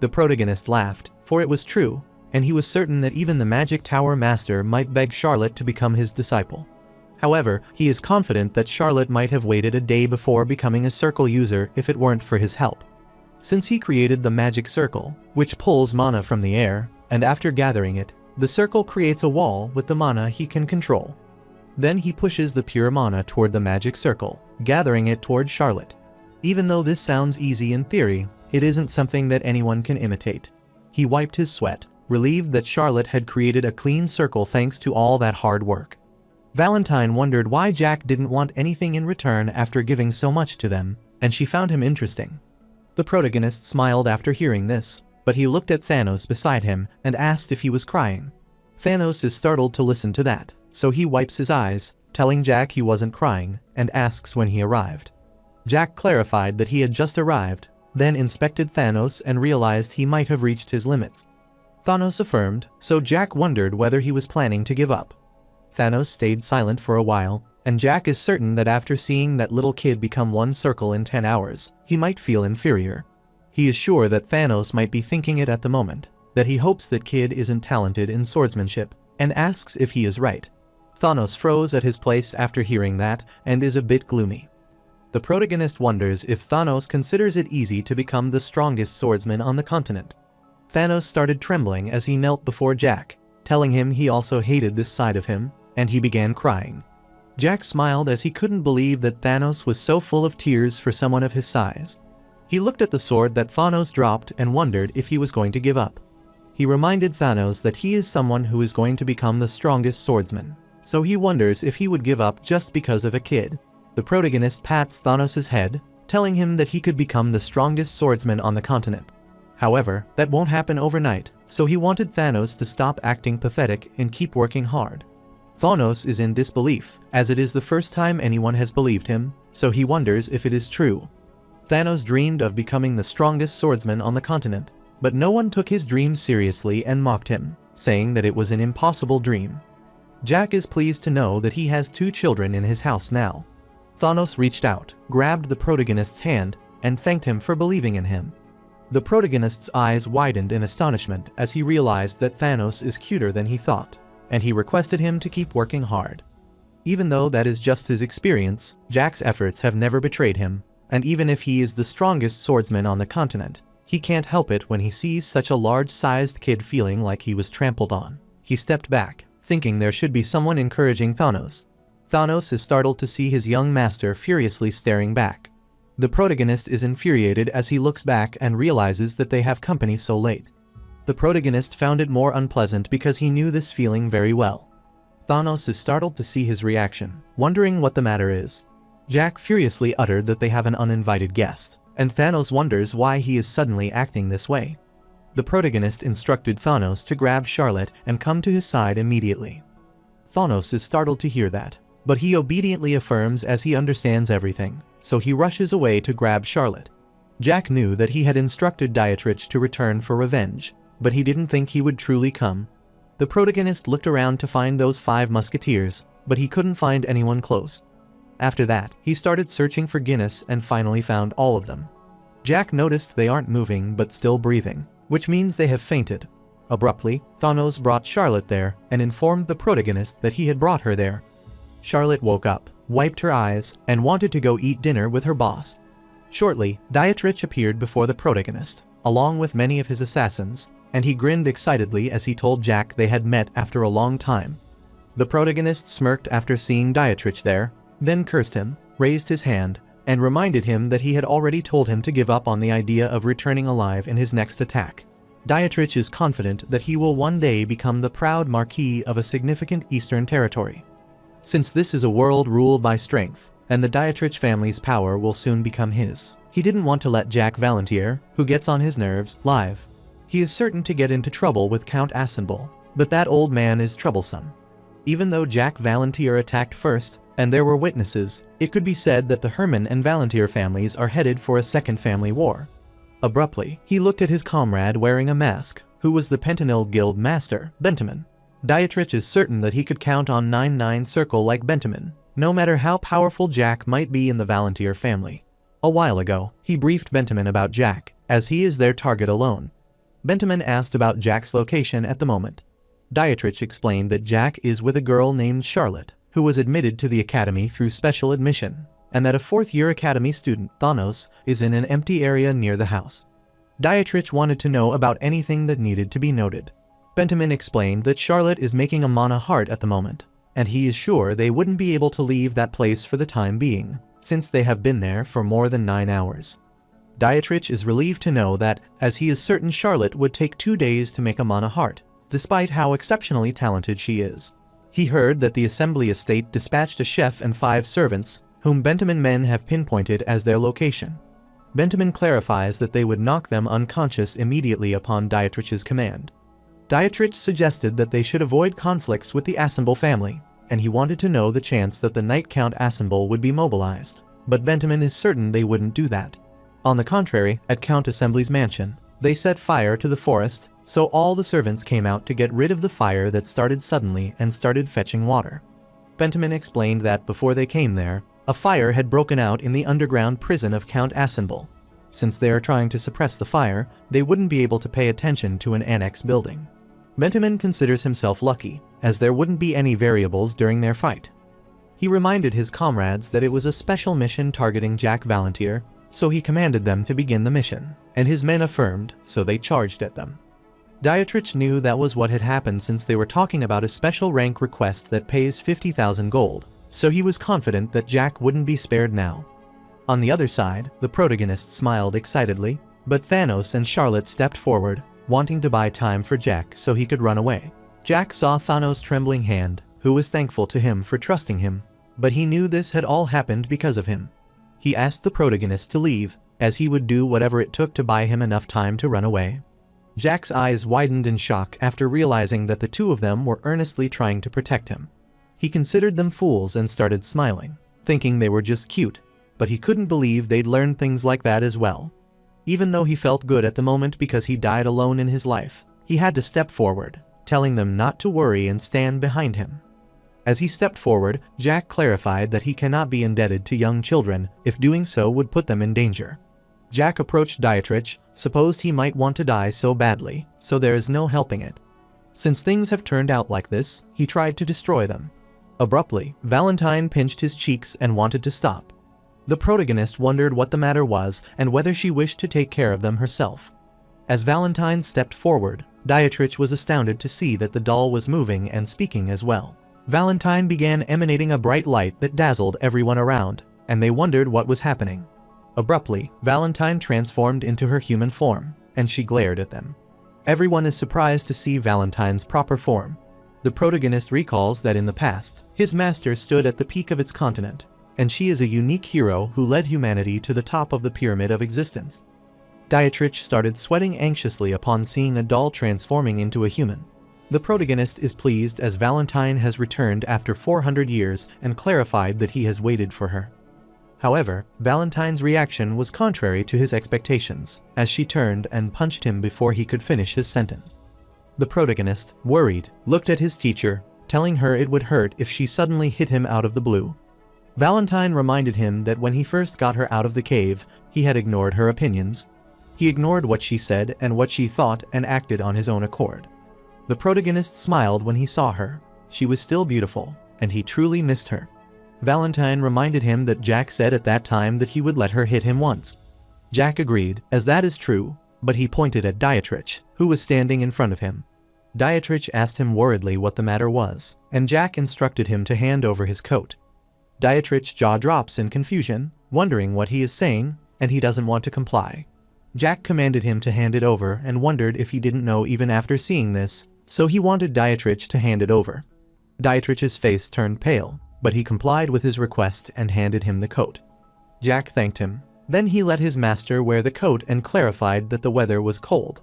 The protagonist laughed, for it was true, and he was certain that even the Magic Tower Master might beg Charlotte to become his disciple. However, he is confident that Charlotte might have waited a day before becoming a circle user if it weren't for his help. Since he created the magic circle, which pulls mana from the air, and after gathering it, the circle creates a wall with the mana he can control. Then he pushes the pure mana toward the magic circle, gathering it toward Charlotte. Even though this sounds easy in theory, it isn't something that anyone can imitate. He wiped his sweat, relieved that Charlotte had created a clean circle thanks to all that hard work. Valentine wondered why Jack didn't want anything in return after giving so much to them, and she found him interesting. The protagonist smiled after hearing this, but he looked at Thanos beside him and asked if he was crying. Thanos is startled to listen to that, so he wipes his eyes, telling Jack he wasn't crying, and asks when he arrived. Jack clarified that he had just arrived, then inspected Thanos and realized he might have reached his limits. Thanos affirmed, so Jack wondered whether he was planning to give up. Thanos stayed silent for a while, and Jack is certain that after seeing that little kid become one circle in 10 hours, he might feel inferior. He is sure that Thanos might be thinking it at the moment, that he hopes that kid isn't talented in swordsmanship, and asks if he is right. Thanos froze at his place after hearing that, and is a bit gloomy. The protagonist wonders if Thanos considers it easy to become the strongest swordsman on the continent. Thanos started trembling as he knelt before Jack, telling him he also hated this side of him, and he began crying. Jack smiled as he couldn't believe that Thanos was so full of tears for someone of his size. He looked at the sword that Thanos dropped and wondered if he was going to give up. He reminded Thanos that he is someone who is going to become the strongest swordsman, so he wonders if he would give up just because of a kid. The protagonist pats Thanos' head, telling him that he could become the strongest swordsman on the continent. However, that won't happen overnight, so he wanted Thanos to stop acting pathetic and keep working hard. Thanos is in disbelief, as it is the first time anyone has believed him, so he wonders if it is true. Thanos dreamed of becoming the strongest swordsman on the continent, but no one took his dream seriously and mocked him, saying that it was an impossible dream. Jack is pleased to know that he has 2 children in his house now. Thanos reached out, grabbed the protagonist's hand, and thanked him for believing in him. The protagonist's eyes widened in astonishment as he realized that Thanos is cuter than he thought, and he requested him to keep working hard. Even though that is just his experience, Jack's efforts have never betrayed him, and even if he is the strongest swordsman on the continent, he can't help it when he sees such a large-sized kid feeling like he was trampled on. He stepped back, thinking there should be someone encouraging Thanos. Thanos is startled to see his young master furiously staring back. The protagonist is infuriated as he looks back and realizes that they have company so late. The protagonist found it more unpleasant because he knew this feeling very well. Thanos is startled to see his reaction, wondering what the matter is. Jack furiously uttered that they have an uninvited guest, and Thanos wonders why he is suddenly acting this way. The protagonist instructed Thanos to grab Charlotte and come to his side immediately. Thanos is startled to hear that, but he obediently affirms as he understands everything, so he rushes away to grab Charlotte. Jack knew that he had instructed Dietrich to return for revenge, but he didn't think he would truly come. The protagonist looked around to find those 5 musketeers, but he couldn't find anyone close. After that, he started searching for Guinness and finally found all of them. Jack noticed they aren't moving but still breathing, which means they have fainted. Abruptly, Thanos brought Charlotte there and informed the protagonist that he had brought her there. Charlotte woke up, wiped her eyes, and wanted to go eat dinner with her boss. Shortly, Dietrich appeared before the protagonist, along with many of his assassins, and he grinned excitedly as he told Jack they had met after a long time. The protagonist smirked after seeing Dietrich there, then cursed him, raised his hand, and reminded him that he had already told him to give up on the idea of returning alive in his next attack. Dietrich is confident that he will one day become the proud marquis of a significant eastern territory. Since this is a world ruled by strength, and the Dietrich family's power will soon become his, he didn't want to let Jack Valantier, who gets on his nerves, live. He is certain to get into trouble with Count Assenbull, but that old man is troublesome. Even though Jack Valantier attacked first, and there were witnesses, it could be said that the Herman and Valantier families are headed for a second family war. Abruptly, he looked at his comrade wearing a mask, who was the Pentanil Guild master, Benjamin. Dietrich is certain that he could count on 9-9 Circle like Benjamin, no matter how powerful Jack might be in the Valantier family. A while ago, he briefed Benjamin about Jack, as he is their target alone. Benjamin asked about Jack's location at the moment. Dietrich explained that Jack is with a girl named Charlotte, who was admitted to the academy through special admission, and that a 4th-year academy student, Thanos, is in an empty area near the house. Dietrich wanted to know about anything that needed to be noted. Benjamin explained that Charlotte is making a mana heart at the moment, and he is sure they wouldn't be able to leave that place for the time being, since they have been there for more than 9 hours. Dietrich is relieved to know that, as he is certain Charlotte would take 2 days to make a mana heart, despite how exceptionally talented she is. He heard that the Assembly Estate dispatched a chef and 5 servants, whom Benjamin men have pinpointed as their location. Benjamin clarifies that they would knock them unconscious immediately upon Dietrich's command. Dietrich suggested that they should avoid conflicts with the Assenbull family, and he wanted to know the chance that the Knight Count Assenbull would be mobilized, but Benjamin is certain they wouldn't do that. On the contrary, at Count Assembly's mansion, they set fire to the forest, so all the servants came out to get rid of the fire that started suddenly and started fetching water. Benjamin explained that before they came there, a fire had broken out in the underground prison of Count Assembly. Since they are trying to suppress the fire, they wouldn't be able to pay attention to an annex building. Benjamin considers himself lucky, as there wouldn't be any variables during their fight. He reminded his comrades that it was a special mission targeting Jack Valantier, so he commanded them to begin the mission, and his men affirmed, so they charged at them. Dietrich knew that was what had happened since they were talking about a special rank request that pays 50,000 gold, so he was confident that Jack wouldn't be spared now. On the other side, the protagonist smiled excitedly, but Thanos and Charlotte stepped forward, wanting to buy time for Jack so he could run away. Jack saw Thanos' trembling hand, who was thankful to him for trusting him, but he knew this had all happened because of him. He asked the protagonist to leave, as he would do whatever it took to buy him enough time to run away. Jack's eyes widened in shock after realizing that the two of them were earnestly trying to protect him. He considered them fools and started smiling, thinking they were just cute, but he couldn't believe they'd learned things like that as well. Even though he felt good at the moment because he died alone in his life, he had to step forward, telling them not to worry and stand behind him. As he stepped forward, Jack clarified that he cannot be indebted to young children if doing so would put them in danger. Jack approached Dietrich, supposed he might want to die so badly, so there is no helping it. Since things have turned out like this, he tried to destroy them. Abruptly, Valentine pinched his cheeks and wanted to stop. The protagonist wondered what the matter was and whether she wished to take care of them herself. As Valentine stepped forward, Dietrich was astounded to see that the doll was moving and speaking as well. Valentine began emanating a bright light that dazzled everyone around, and they wondered what was happening. Abruptly, Valentine transformed into her human form, and she glared at them. Everyone is surprised to see Valentine's proper form. The protagonist recalls that in the past, his master stood at the peak of its continent, and she is a unique hero who led humanity to the top of the pyramid of existence. Dietrich started sweating anxiously upon seeing a doll transforming into a human. The protagonist is pleased as Valentine has returned after 400 years and clarified that he has waited for her. However, Valentine's reaction was contrary to his expectations, as she turned and punched him before he could finish his sentence. The protagonist, worried, looked at his teacher, telling her it would hurt if she suddenly hit him out of the blue. Valentine reminded him that when he first got her out of the cave, he had ignored her opinions. He ignored what she said and what she thought and acted on his own accord. The protagonist smiled when he saw her. She was still beautiful, and he truly missed her. Valentine reminded him that Jack said at that time that he would let her hit him once. Jack agreed, as that is true, but he pointed at Dietrich, who was standing in front of him. Dietrich asked him worriedly what the matter was, and Jack instructed him to hand over his coat. Dietrich's jaw drops in confusion, wondering what he is saying, and he doesn't want to comply. Jack commanded him to hand it over and wondered if he didn't know even after seeing this, so he wanted Dietrich to hand it over. Dietrich's face turned pale, but he complied with his request and handed him the coat. Jack thanked him. Then he let his master wear the coat and clarified that the weather was cold.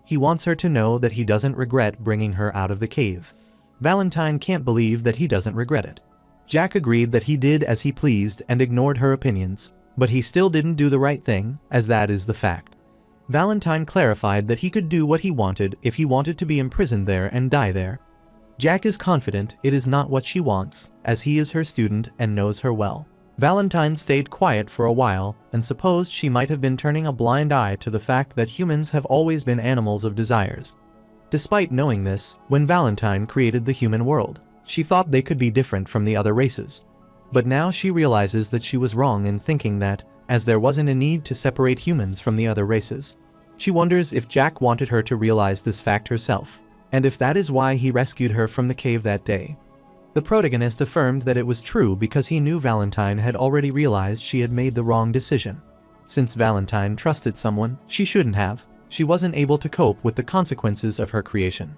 He wants her to know that he doesn't regret bringing her out of the cave. Valentine can't believe that he doesn't regret it. Jack agreed that he did as he pleased and ignored her opinions, but he still didn't do the right thing, as that is the fact. Valentine clarified that he could do what he wanted if he wanted to be imprisoned there and die there. Jack is confident it is not what she wants, as he is her student and knows her well. Valentine stayed quiet for a while and supposed she might have been turning a blind eye to the fact that humans have always been animals of desires. Despite knowing this, when Valentine created the human world, she thought they could be different from the other races. But now she realizes that she was wrong in thinking that, as there wasn't a need to separate humans from the other races. She wonders if Jack wanted her to realize this fact herself, and if that is why he rescued her from the cave that day. The protagonist affirmed that it was true because he knew Valentine had already realized she had made the wrong decision. Since Valentine trusted someone she shouldn't have, she wasn't able to cope with the consequences of her creation.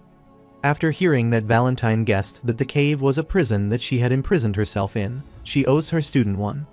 After hearing that Valentine guessed that the cave was a prison that she had imprisoned herself in, she owes her student one.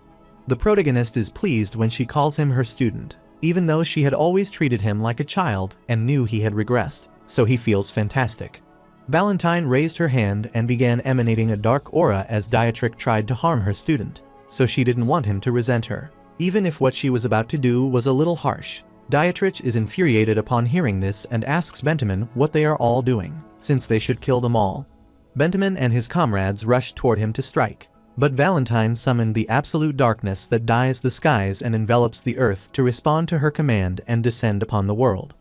The protagonist is pleased when she calls him her student, even though she had always treated him like a child and knew he had regressed, so he feels fantastic. Valentine raised her hand and began emanating a dark aura as Dietrich tried to harm her student, so she didn't want him to resent her. even if what she was about to do was a little harsh. Dietrich is infuriated upon hearing this and asks Benjamin what they are all doing, since they should kill them all. Benjamin and his comrades rush toward him to strike, but Valentine summoned the absolute darkness that dyes the skies and envelops the earth to respond to her command and descend upon the world.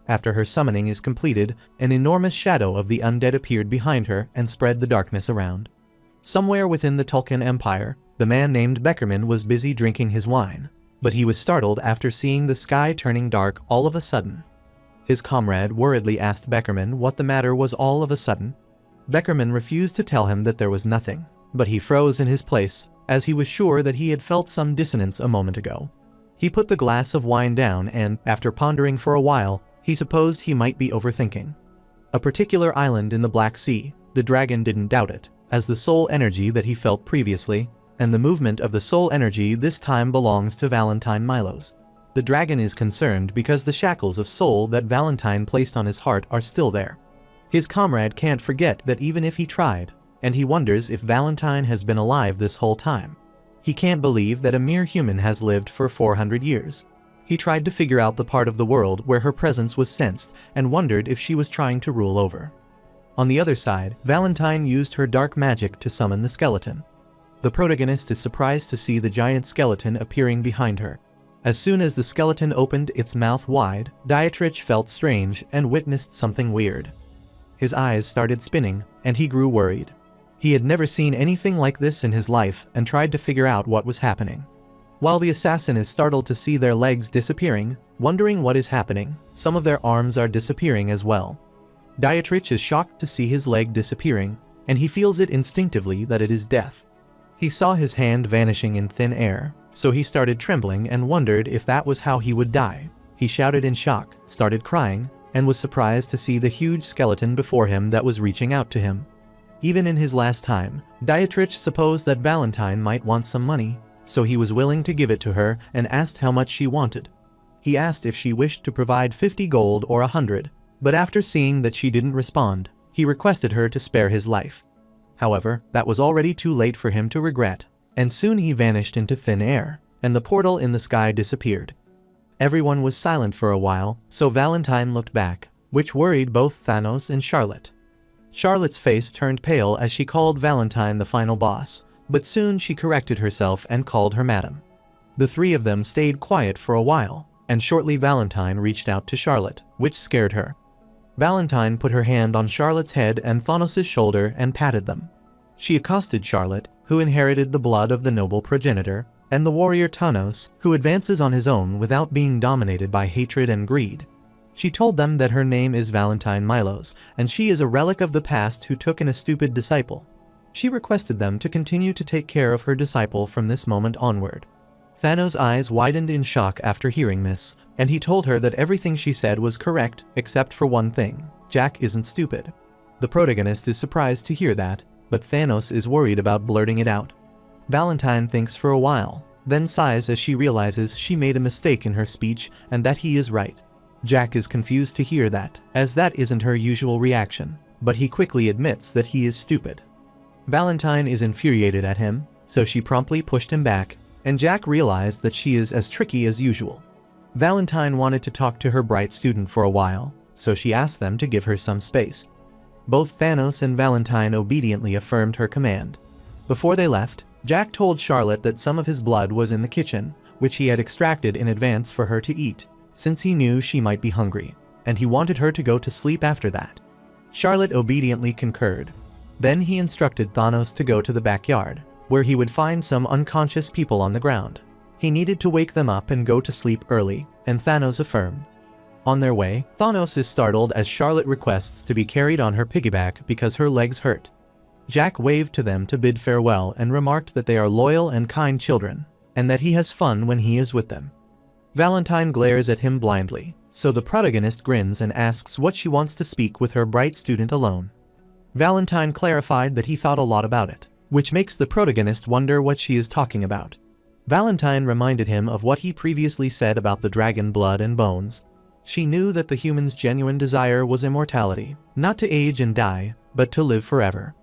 After her summoning is completed, an enormous shadow of the undead appeared behind her and spread the darkness around. Somewhere within the Tulkun Empire, the man named Beckerman was busy drinking his wine, but he was startled after seeing the sky turning dark all of a sudden. His comrade worriedly asked Beckerman what the matter was all of a sudden. Beckerman refused to tell him that there was nothing, but he froze in his place, as he was sure that he had felt some dissonance a moment ago. He put the glass of wine down and, after pondering for a while, he supposed he might be overthinking. A particular island in the Black Sea, the dragon didn't doubt it, as the soul energy that he felt previously, and the movement of the soul energy this time belongs to Valentine Milos. The dragon is concerned because the shackles of soul that Valentine placed on his heart are still there. His comrade can't forget that even if he tried, and he wonders if Valentine has been alive this whole time. He can't believe that a mere human has lived for 400 years. He tried to figure out the part of the world where her presence was sensed and wondered if she was trying to rule over. On the other side, Valentine used her dark magic to summon the skeleton. The protagonist is surprised to see the giant skeleton appearing behind her. As soon as the skeleton opened its mouth wide, Dietrich felt strange and witnessed something weird. His eyes started spinning, and he grew worried. He had never seen anything like this in his life and tried to figure out what was happening. While the assassin is startled to see their legs disappearing, wondering what is happening, some of their arms are disappearing as well. Dietrich is shocked to see his leg disappearing, and he feels it instinctively that it is death. He saw his hand vanishing in thin air, so he started trembling and wondered if that was how he would die. He shouted in shock, started crying, and was surprised to see the huge skeleton before him that was reaching out to him. Even in his last time, Dietrich supposed that Valentine might want some money, so he was willing to give it to her and asked how much she wanted. He asked if she wished to provide 50 gold or 100, but after seeing that she didn't respond, he requested her to spare his life. However, that was already too late for him to regret, and soon he vanished into thin air, and the portal in the sky disappeared. Everyone was silent for a while, so Valentine looked back, which worried both Thanos and Charlotte. Charlotte's face turned pale as she called Valentine the final boss, but soon she corrected herself and called her madam. The three of them stayed quiet for a while, and shortly Valentine reached out to Charlotte, which scared her. Valentine put her hand on Charlotte's head and Thanos' shoulder and patted them. She accosted Charlotte, who inherited the blood of the noble progenitor, and the warrior Thanos, who advances on his own without being dominated by hatred and greed. She told them that her name is Valentine Milos, and she is a relic of the past who took in a stupid disciple. She requested them to continue to take care of her disciple from this moment onward. Thanos' eyes widened in shock after hearing this, and he told her that everything she said was correct except for one thing: Jack isn't stupid. The protagonist is surprised to hear that, but Thanos is worried about blurting it out. Valentine thinks for a while, then sighs as she realizes she made a mistake in her speech and that he is right. Jack is confused to hear that, as that isn't her usual reaction, but he quickly admits that he is stupid. Valentine is infuriated at him, so she promptly pushed him back, and Jack realized that she is as tricky as usual. Valentine wanted to talk to her bright student for a while, so she asked them to give her some space. Both Thanos and Valentine obediently affirmed her command. Before they left, Jack told Charlotte that some of his blood was in the kitchen, which he had extracted in advance for her to eat, since he knew she might be hungry, and he wanted her to go to sleep after that. Charlotte obediently concurred. Then he instructed Thanos to go to the backyard, where he would find some unconscious people on the ground. He needed to wake them up and go to sleep early, and Thanos affirmed. On their way, Thanos is startled as Charlotte requests to be carried on her piggyback because her legs hurt. Jack waved to them to bid farewell and remarked that they are loyal and kind children, and that he has fun when he is with them. Valentine glares at him blindly, so the protagonist grins and asks what she wants to speak with her bright student alone. Valentine clarified that he thought a lot about it, which makes the protagonist wonder what she is talking about. Valentine reminded him of what he previously said about the dragon blood and bones. She knew that the human's genuine desire was immortality, not to age and die, but to live forever.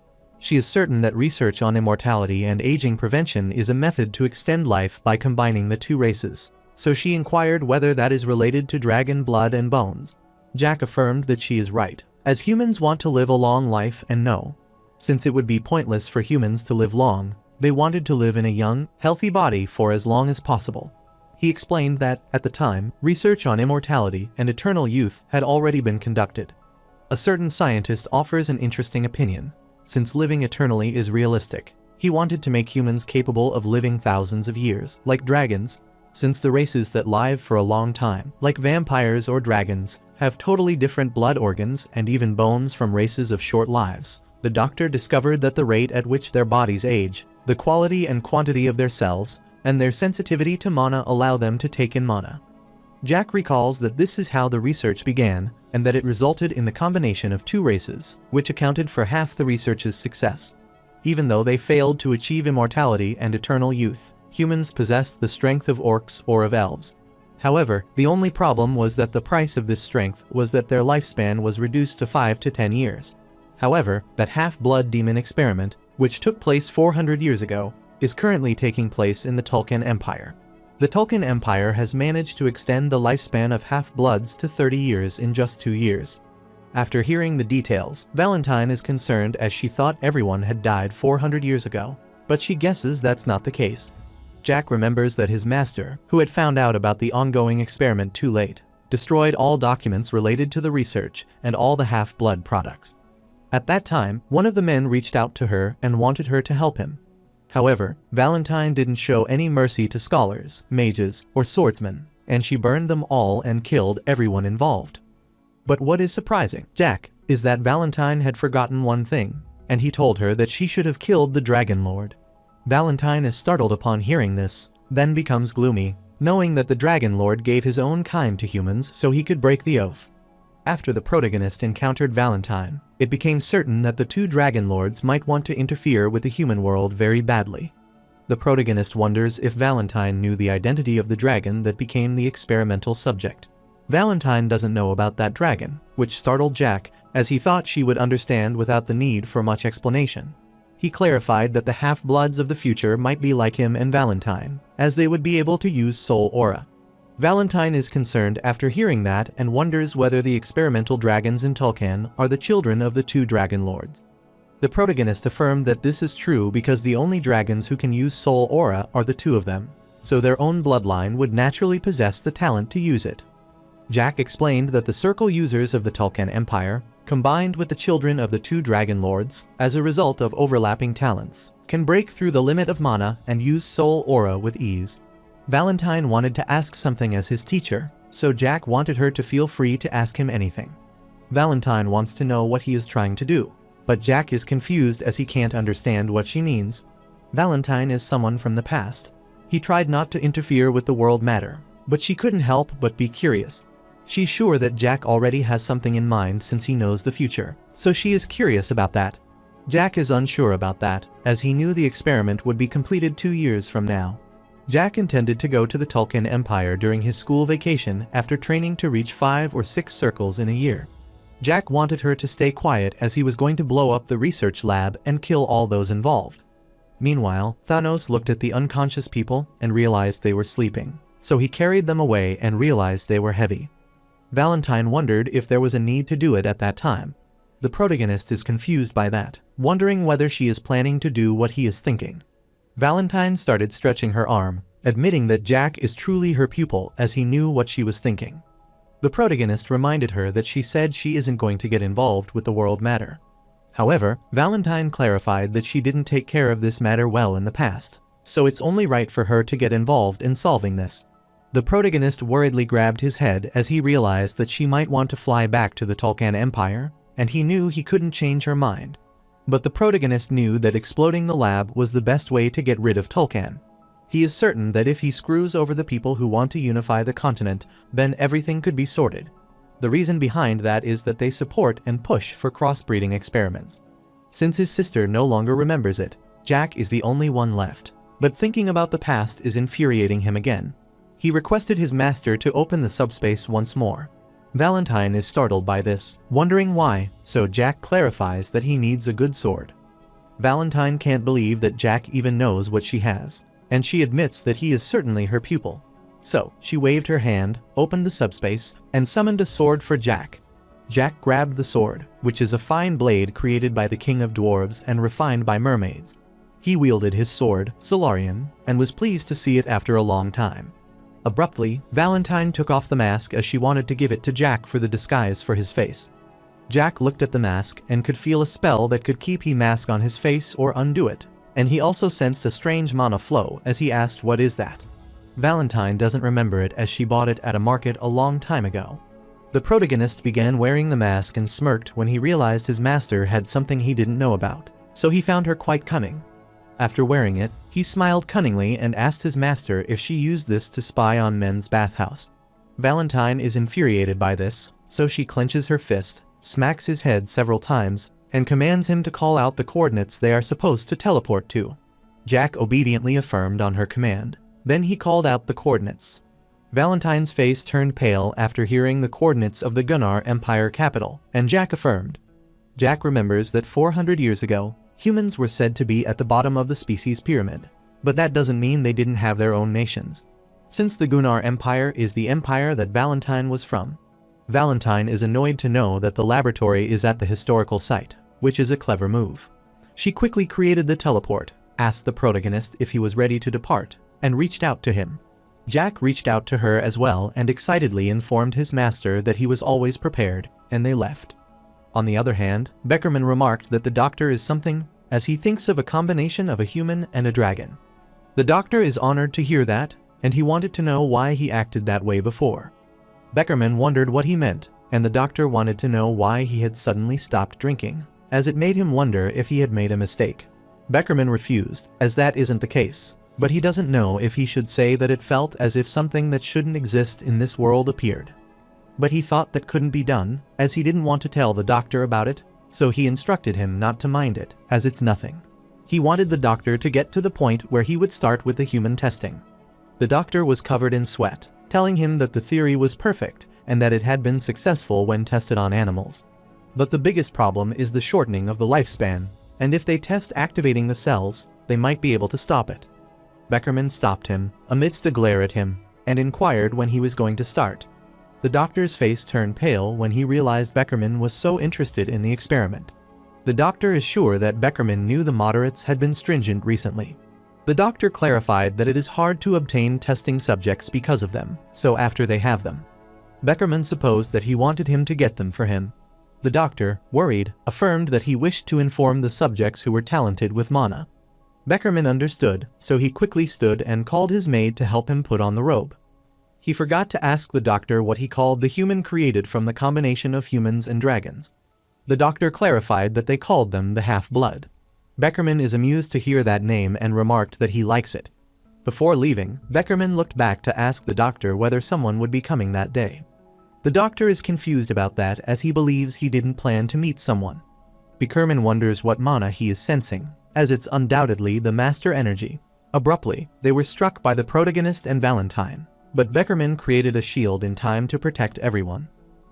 She is certain that research on immortality and aging prevention is a method to extend life by combining the two races. So she inquired whether that is related to dragon blood and bones. Jack affirmed that she is right, as humans want to live a long life and no. Since it would be pointless for humans to live long, they wanted to live in a young, healthy body for as long as possible. He explained that, at the time, research on immortality and eternal youth had already been conducted. A certain scientist offers an interesting opinion. Since living eternally is realistic, he wanted to make humans capable of living thousands of years, like dragons, since the races that live for a long time, like vampires or dragons, have totally different blood organs and even bones from races of short lives. The doctor discovered that the rate at which their bodies age, the quality and quantity of their cells, and their sensitivity to mana allow them to take in mana. Jack recalls that this is how the research began, and that it resulted in the combination of two races, which accounted for half the research's success. Even though they failed to achieve immortality and eternal youth, humans possessed the strength of orcs or of elves. However, the only problem was that the price of this strength was that their lifespan was reduced to 5 to 10 years. However, that half-blood demon experiment, which took place 400 years ago, is currently taking place in the Tulkun Empire. The Tulkun Empire has managed to extend the lifespan of half-bloods to 30 years in just 2 years. After hearing the details, Valentine is concerned as she thought everyone had died 400 years ago, but she guesses that's not the case. Jack remembers that his master, who had found out about the ongoing experiment too late, destroyed all documents related to the research and all the half-blood products. At that time, one of the men reached out to her and wanted her to help him. However, Valentine didn't show any mercy to scholars, mages, or swordsmen, and she burned them all and killed everyone involved. But what is surprising, Jack, is that Valentine had forgotten one thing, and he told her that she should have killed the Dragon Lord. Valentine is startled upon hearing this, then becomes gloomy, knowing that the Dragon Lord gave his own kind to humans so he could break the oath. After the protagonist encountered Valentine, it became certain that the two Dragon Lords might want to interfere with the human world very badly. The protagonist wonders if Valentine knew the identity of the dragon that became the experimental subject. Valentine doesn't know about that dragon, which startled Jack, as he thought she would understand without the need for much explanation. He clarified that the half-bloods of the future might be like him and Valentine, as they would be able to use soul aura. Valentine is concerned after hearing that and wonders whether the experimental dragons in Tulkun are the children of the two Dragon Lords. The protagonist affirmed that this is true because the only dragons who can use soul aura are the two of them, so their own bloodline would naturally possess the talent to use it. Jack explained that the circle users of the Tulkun Empire, combined with the children of the two Dragon Lords, as a result of overlapping talents, can break through the limit of mana and use soul aura with ease. Valentine wanted to ask something as his teacher, so Jack wanted her to feel free to ask him anything. Valentine wants to know what he is trying to do, but Jack is confused as he can't understand what she means. Valentine is someone from the past. He tried not to interfere with the world matter, but she couldn't help but be curious. She's sure that Jack already has something in mind since he knows the future, so she is curious about that. Jack is unsure about that, as he knew the experiment would be completed 2 years from now. Jack intended to go to the Tulkun Empire during his school vacation after training to reach 5 or 6 circles in a year. Jack wanted her to stay quiet as he was going to blow up the research lab and kill all those involved. Meanwhile, Thanos looked at the unconscious people and realized they were sleeping, so he carried them away and realized they were heavy. Valentine wondered if there was a need to do it at that time. The protagonist is confused by that, wondering whether she is planning to do what he is thinking. Valentine started stretching her arm, admitting that Jack is truly her pupil as he knew what she was thinking. The protagonist reminded her that she said she isn't going to get involved with the world matter. However, Valentine clarified that she didn't take care of this matter well in the past, so it's only right for her to get involved in solving this. The protagonist worriedly grabbed his head as he realized that she might want to fly back to the Tulkun Empire, and he knew he couldn't change her mind. But the protagonist knew that exploding the lab was the best way to get rid of Tulkun. He is certain that if he screws over the people who want to unify the continent, then everything could be sorted. The reason behind that is that they support and push for crossbreeding experiments. Since his sister no longer remembers it, Jack is the only one left. But thinking about the past is infuriating him again. He requested his master to open the subspace once more. Valentine is startled by this, wondering why, so Jack clarifies that he needs a good sword. Valentine can't believe that Jack even knows what she has, and she admits that he is certainly her pupil. So, she waved her hand, opened the subspace, and summoned a sword for Jack. Jack grabbed the sword, which is a fine blade created by the king of dwarves and refined by mermaids. He wielded his sword, Solarian, and was pleased to see it after a long time. Abruptly, Valentine took off the mask as she wanted to give it to Jack for the disguise for his face. Jack looked at the mask and could feel a spell that could keep the mask on his face or undo it, and he also sensed a strange mana flow as he asked, "What is that?" Valentine doesn't remember it as she bought it at a market a long time ago. The protagonist began wearing the mask and smirked when he realized his master had something he didn't know about, so he found her quite cunning. After wearing it, he smiled cunningly and asked his master if she used this to spy on men's bathhouse. Valentine is infuriated by this, so she clenches her fist, smacks his head several times, and commands him to call out the coordinates they are supposed to teleport to. Jack obediently affirmed on her command. Then he called out the coordinates. Valentine's face turned pale after hearing the coordinates of the Gunnar Empire capital, and Jack affirmed. Jack remembers that 400 years ago, humans were said to be at the bottom of the species pyramid, but that doesn't mean they didn't have their own nations. Since the Gunnar Empire is the empire that Valentine was from, Valentine is annoyed to know that the laboratory is at the historical site, which is a clever move. She quickly created the teleport, asked the protagonist if he was ready to depart, and reached out to him. Jack reached out to her as well and excitedly informed his master that he was always prepared, and they left. On the other hand, Beckerman remarked that the doctor is something, as he thinks of a combination of a human and a dragon. The doctor is honored to hear that, and he wanted to know why he acted that way before. Beckerman wondered what he meant, and the doctor wanted to know why he had suddenly stopped drinking, as it made him wonder if he had made a mistake. Beckerman refused, as that isn't the case, but he doesn't know if he should say that it felt as if something that shouldn't exist in this world appeared. But he thought that couldn't be done, as he didn't want to tell the doctor about it, so he instructed him not to mind it, as it's nothing. He wanted the doctor to get to the point where he would start with the human testing. The doctor was covered in sweat, telling him that the theory was perfect and that it had been successful when tested on animals. But the biggest problem is the shortening of the lifespan, and if they test activating the cells, they might be able to stop it. Beckerman stopped him, amidst a glare at him, and inquired when he was going to start. The doctor's face turned pale when he realized Beckerman was so interested in the experiment. The doctor is sure that Beckerman knew the moderates had been stringent recently. The doctor clarified that it is hard to obtain testing subjects because of them, so after they have them. Beckerman supposed that he wanted him to get them for him. The doctor, worried, affirmed that he wished to inform the subjects who were talented with mana. Beckerman understood, so he quickly stood and called his maid to help him put on the robe. He forgot to ask the doctor what he called the human created from the combination of humans and dragons. The doctor clarified that they called them the half-blood. Beckerman is amused to hear that name and remarked that he likes it. Before leaving, Beckerman looked back to ask the doctor whether someone would be coming that day. The doctor is confused about that as he believes he didn't plan to meet someone. Beckerman wonders what mana he is sensing, as it's undoubtedly the master energy. Abruptly, they were struck by the protagonist and Valentine, but Beckerman created a shield in time to protect everyone.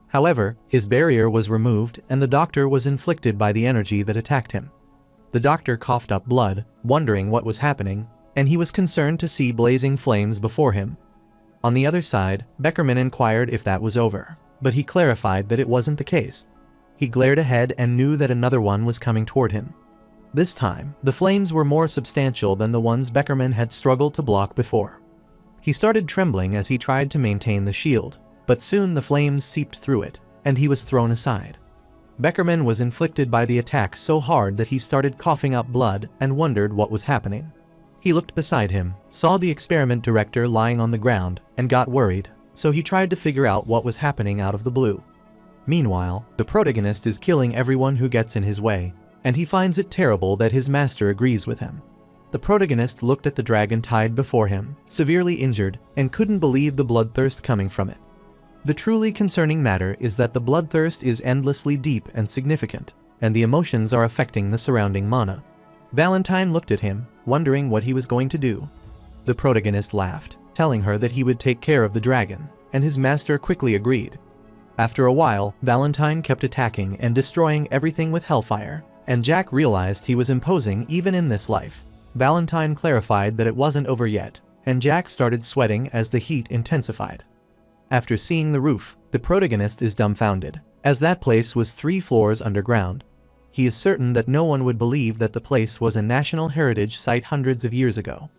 However, his barrier was removed and the doctor was inflicted by the energy that attacked him. The doctor coughed up blood, wondering what was happening, and he was concerned to see blazing flames before him. On the other side, Beckerman inquired if that was over, but he clarified that it wasn't the case. He glared ahead and knew that another one was coming toward him. This time, the flames were more substantial than the ones Beckerman had struggled to block before. He started trembling as he tried to maintain the shield, but soon the flames seeped through it, and he was thrown aside. Beckerman was inflicted by the attack so hard that he started coughing up blood and wondered what was happening. He looked beside him, saw the experiment director lying on the ground, and got worried, so he tried to figure out what was happening out of the blue. Meanwhile, the protagonist is killing everyone who gets in his way, and he finds it terrible that his master agrees with him. The protagonist looked at the dragon tied before him, severely injured, and couldn't believe the bloodthirst coming from it. The truly concerning matter is that the bloodthirst is endlessly deep and significant, and the emotions are affecting the surrounding mana. Valentine looked at him, wondering what he was going to do. The protagonist laughed, telling her that he would take care of the dragon, and his master quickly agreed. After a while, Valentine kept attacking and destroying everything with hellfire, and Jack realized he was imposing even in this life. Valentine clarified that it wasn't over yet, and Jack started sweating as the heat intensified. After seeing the roof, the protagonist is dumbfounded, as that place was 3 floors underground. He is certain that no one would believe that the place was a national heritage site hundreds of years ago.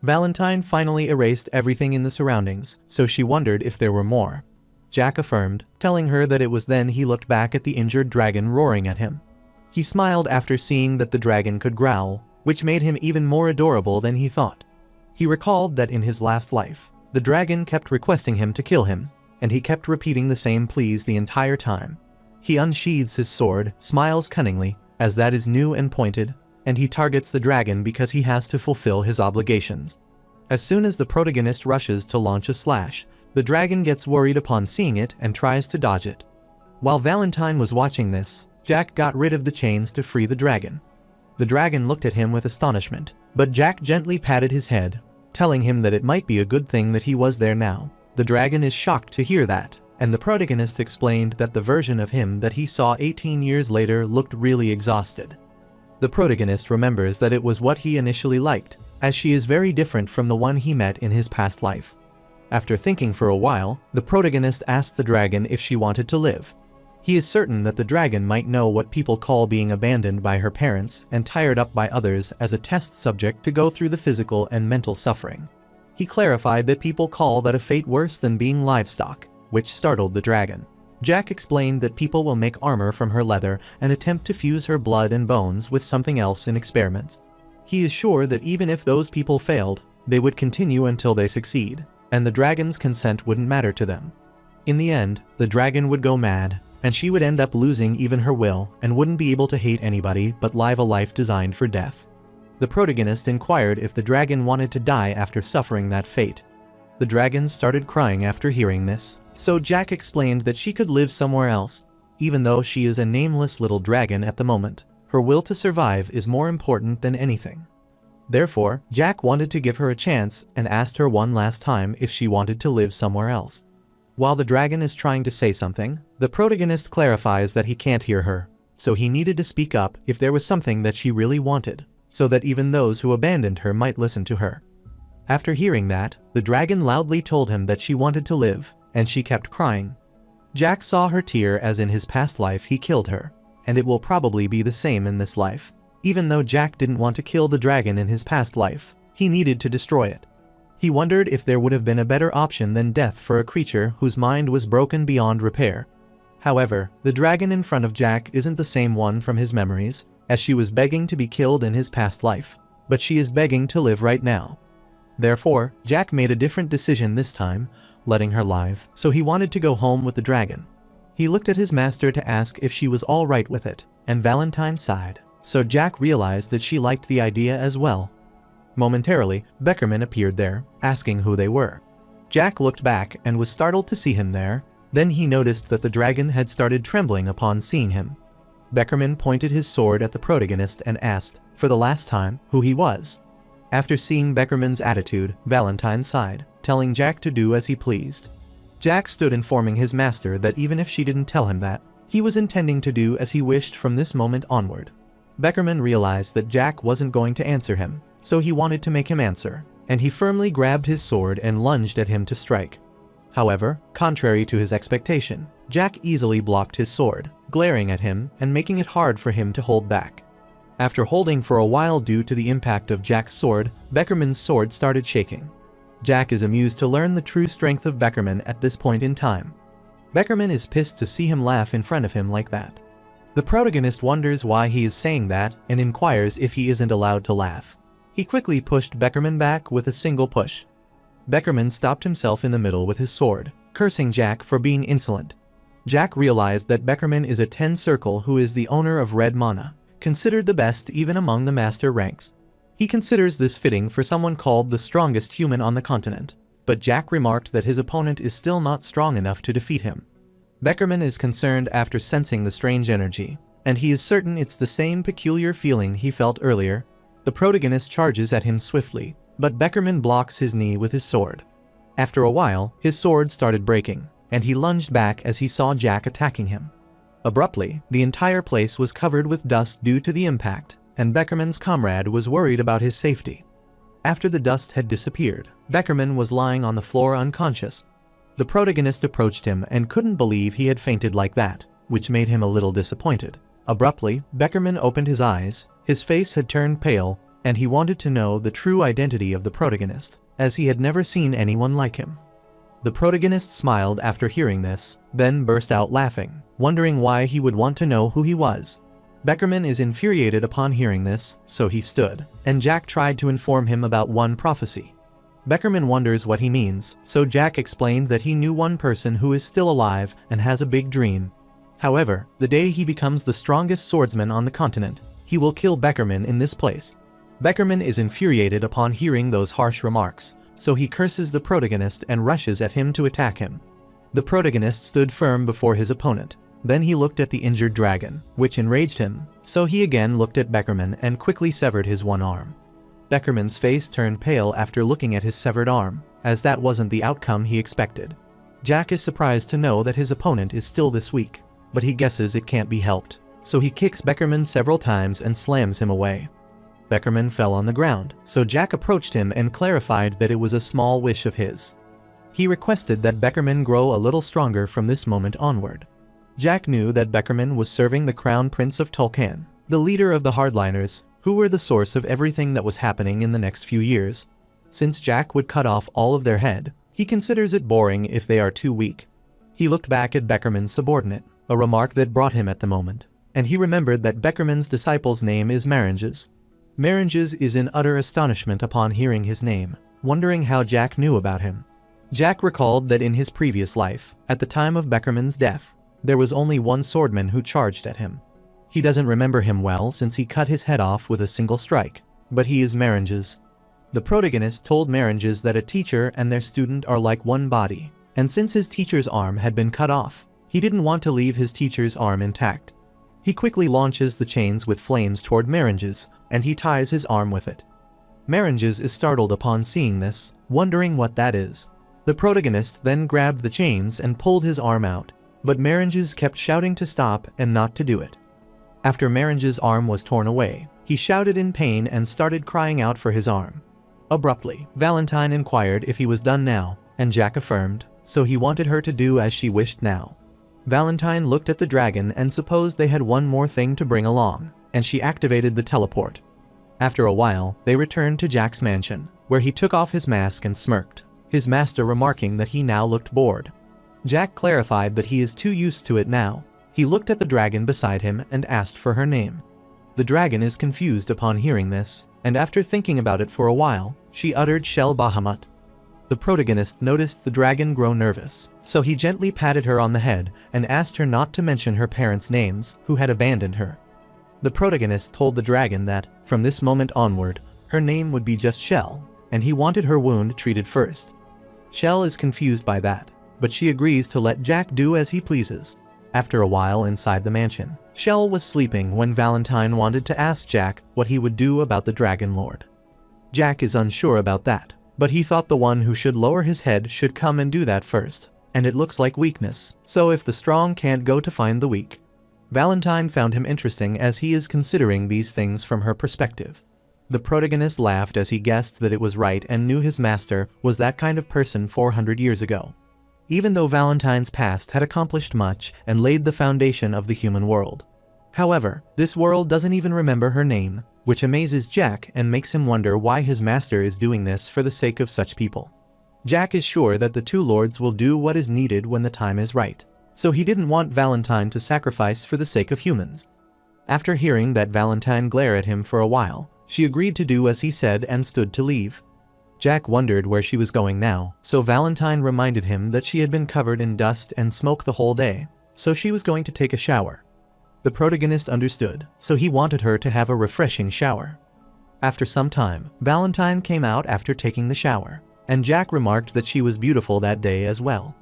Valentine finally erased everything in the surroundings, so she wondered if there were more. Jack affirmed, telling her that it was then he looked back at the injured dragon roaring at him. He smiled after seeing that the dragon could growl, which made him even more adorable than he thought. He recalled that in his last life, the dragon kept requesting him to kill him, and he kept repeating the same pleas the entire time. He unsheathes his sword, smiles cunningly, as that is new and pointed, and he targets the dragon because he has to fulfill his obligations. As soon as the protagonist rushes to launch a slash, the dragon gets worried upon seeing it and tries to dodge it. While Valentine was watching this, Jack got rid of the chains to free the dragon. The dragon looked at him with astonishment, but Jack gently patted his head, telling him that it might be a good thing that he was there now. The dragon is shocked to hear that, and the protagonist explained that the version of him that he saw 18 years later looked really exhausted. The protagonist remembers that it was what he initially liked, as she is very different from the one he met in his past life. After thinking for a while, the protagonist asked the dragon if she wanted to live. He is certain that the dragon might know what people call being abandoned by her parents and tired up by others as a test subject to go through the physical and mental suffering. He clarified that people call that a fate worse than being livestock, which startled the dragon. Jack explained that people will make armor from her leather and attempt to fuse her blood and bones with something else in experiments. He is sure that even if those people failed, they would continue until they succeed, and the dragon's consent wouldn't matter to them. In the end, the dragon would go mad, and she would end up losing even her will and wouldn't be able to hate anybody but live a life designed for death. The protagonist inquired if the dragon wanted to die after suffering that fate. The dragon started crying after hearing this, so Jack explained that she could live somewhere else. Even though she is a nameless little dragon at the moment, her will to survive is more important than anything. Therefore, Jack wanted to give her a chance and asked her one last time if she wanted to live somewhere else. While the dragon is trying to say something, the protagonist clarifies that he can't hear her, so he needed to speak up if there was something that she really wanted, so that even those who abandoned her might listen to her. After hearing that, the dragon loudly told him that she wanted to live, and she kept crying. Jack saw her tear as in his past life he killed her, and it will probably be the same in this life. Even though Jack didn't want to kill the dragon in his past life, he needed to destroy it. He wondered if there would have been a better option than death for a creature whose mind was broken beyond repair. However, the dragon in front of Jack isn't the same one from his memories, as she was begging to be killed in his past life, but she is begging to live right now. Therefore, Jack made a different decision this time, letting her live, so he wanted to go home with the dragon. He looked at his master to ask if she was all right with it, and Valentine sighed, so Jack realized that she liked the idea as well. Momentarily, Beckerman appeared there, asking who they were. Jack looked back and was startled to see him there. Then he noticed that the dragon had started trembling upon seeing him. Beckerman pointed his sword at the protagonist and asked, for the last time, who he was. After seeing Beckerman's attitude, Valentine sighed, telling Jack to do as he pleased. Jack stood informing his master that even if she didn't tell him that, he was intending to do as he wished from this moment onward. Beckerman realized that Jack wasn't going to answer him, so he wanted to make him answer, and he firmly grabbed his sword and lunged at him to strike. However, contrary to his expectation, Jack easily blocked his sword, glaring at him and making it hard for him to hold back. After holding for a while due to the impact of Jack's sword, Beckerman's sword started shaking. Jack is amused to learn the true strength of Beckerman at this point in time. Beckerman is pissed to see him laugh in front of him like that. The protagonist wonders why he is saying that and inquires if he isn't allowed to laugh. He quickly pushed Beckerman back with a single push. Beckerman stopped himself in the middle with his sword, cursing Jack for being insolent. Jack realized that Beckerman is a 10 Circle who is the owner of Red Mana, considered the best even among the master ranks. He considers this fitting for someone called the strongest human on the continent, but Jack remarked that his opponent is still not strong enough to defeat him. Beckerman is concerned after sensing the strange energy, and he is certain it's the same peculiar feeling he felt earlier. The protagonist charges at him swiftly, but Beckerman blocks his knee with his sword. After a while, his sword started breaking, and he lunged back as he saw Jack attacking him. Abruptly, the entire place was covered with dust due to the impact, and Beckerman's comrade was worried about his safety. After the dust had disappeared, Beckerman was lying on the floor unconscious. The protagonist approached him and couldn't believe he had fainted like that, which made him a little disappointed. Abruptly, Beckerman opened his eyes, his face had turned pale, and he wanted to know the true identity of the protagonist, as he had never seen anyone like him. The protagonist smiled after hearing this, then burst out laughing, wondering why he would want to know who he was. Beckerman is infuriated upon hearing this, so he stood, and Jack tried to inform him about one prophecy. Beckerman wonders what he means, so Jack explained that he knew one person who is still alive and has a big dream. However, the day he becomes the strongest swordsman on the continent, he will kill Beckerman in this place. Beckerman is infuriated upon hearing those harsh remarks, so he curses the protagonist and rushes at him to attack him. The protagonist stood firm before his opponent. Then he looked at the injured dragon, which enraged him, so he again looked at Beckerman and quickly severed his one arm. Beckerman's face turned pale after looking at his severed arm, as that wasn't the outcome he expected. Jack is surprised to know that his opponent is still this weak, but he guesses it can't be helped, so he kicks Beckerman several times and slams him away. Beckerman fell on the ground, so Jack approached him and clarified that it was a small wish of his. He requested that Beckerman grow a little stronger from this moment onward. Jack knew that Beckerman was serving the Crown Prince of Tulkan, the leader of the hardliners, who were the source of everything that was happening in the next few years. Since Jack would cut off all of their head, he considers it boring if they are too weak. He looked back at Beckerman's subordinate, a remark that brought him at the moment, and he remembered that Beckerman's disciple's name is Maranges. Maranges is in utter astonishment upon hearing his name, wondering how Jack knew about him. Jack recalled that in his previous life, at the time of Beckerman's death, there was only one swordman who charged at him. He doesn't remember him well since he cut his head off with a single strike, but he is Maranges. The protagonist told Maranges that a teacher and their student are like one body, and since his teacher's arm had been cut off, he didn't want to leave his teacher's arm intact. He quickly launches the chains with flames toward Maranges, and he ties his arm with it. Maranges is startled upon seeing this, wondering what that is. The protagonist then grabbed the chains and pulled his arm out, but Maranges kept shouting to stop and not to do it. After Maranges' arm was torn away, he shouted in pain and started crying out for his arm. Abruptly, Valentine inquired if he was done now, and Jack affirmed, so he wanted her to do as she wished now. Valentine looked at the dragon and supposed they had one more thing to bring along, and she activated the teleport. After a while, they returned to Jack's mansion, where he took off his mask and smirked, his master remarking that he now looked bored. Jack clarified that he is too used to it now. He looked at the dragon beside him and asked for her name. The dragon is confused upon hearing this, and after thinking about it for a while, she uttered Shel Bahamut. The protagonist noticed the dragon grow nervous, so he gently patted her on the head and asked her not to mention her parents' names, who had abandoned her. The protagonist told the dragon that, from this moment onward, her name would be just Shel, and he wanted her wound treated first. Shel is confused by that, but she agrees to let Jack do as he pleases. After a while inside the mansion, Shel was sleeping when Valentine wanted to ask Jack what he would do about the Dragon Lord. Jack is unsure about that, but he thought the one who should lower his head should come and do that first, and it looks like weakness, so if the strong can't go to find the weak. Valentine found him interesting as he is considering these things from her perspective. The protagonist laughed as he guessed that it was right and knew his master was that kind of person 400 years ago. Even though Valentine's past had accomplished much and laid the foundation of the human world. However, this world doesn't even remember her name, which amazes Jack and makes him wonder why his master is doing this for the sake of such people. Jack is sure that the two lords will do what is needed when the time is right, so he didn't want Valentine to sacrifice for the sake of humans. After hearing that Valentine glare at him for a while, she agreed to do as he said and stood to leave. Jack wondered where she was going now, so Valentine reminded him that she had been covered in dust and smoke the whole day, so she was going to take a shower. The protagonist understood, so he wanted her to have a refreshing shower. After some time, Valentine came out after taking the shower, and Jack remarked that she was beautiful that day as well.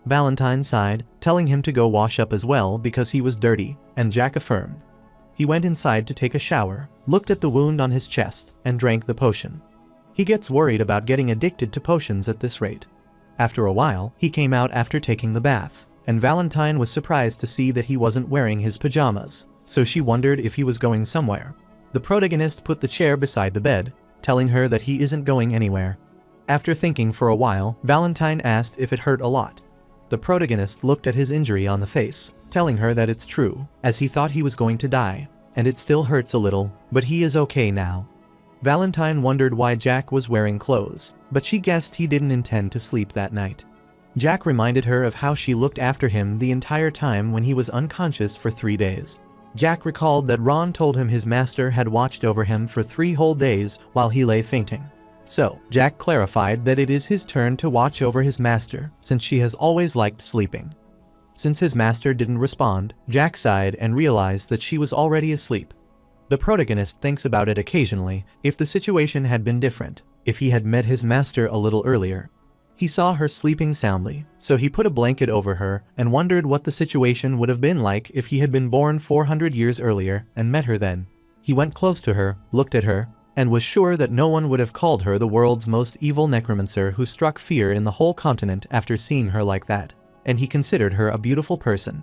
Valentine sighed, telling him to go wash up as well because he was dirty, and Jack affirmed. He went inside to take a shower, looked at the wound on his chest, and drank the potion. He gets worried about getting addicted to potions at this rate. After a while, he came out after taking the bath, and Valentine was surprised to see that he wasn't wearing his pajamas, so she wondered if he was going somewhere. The protagonist put the chair beside the bed, telling her that he isn't going anywhere. After thinking for a while, Valentine asked if it hurt a lot. The protagonist looked at his injury on the face, telling her that it's true, as he thought he was going to die, and it still hurts a little, but he is okay now. Valentine wondered why Jack was wearing clothes, but she guessed he didn't intend to sleep that night. Jack reminded her of how she looked after him the entire time when he was unconscious for 3 days. Jack recalled that Ron told him his master had watched over him for 3 whole days while he lay fainting. So, Jack clarified that it is his turn to watch over his master, since she has always liked sleeping. Since his master didn't respond, Jack sighed and realized that she was already asleep. The protagonist thinks about it occasionally, if the situation had been different, if he had met his master a little earlier. He saw her sleeping soundly, so he put a blanket over her and wondered what the situation would have been like if he had been born 400 years earlier and met her then. He went close to her, looked at her, and was sure that no one would have called her the world's most evil necromancer who struck fear in the whole continent after seeing her like that, and he considered her a beautiful person.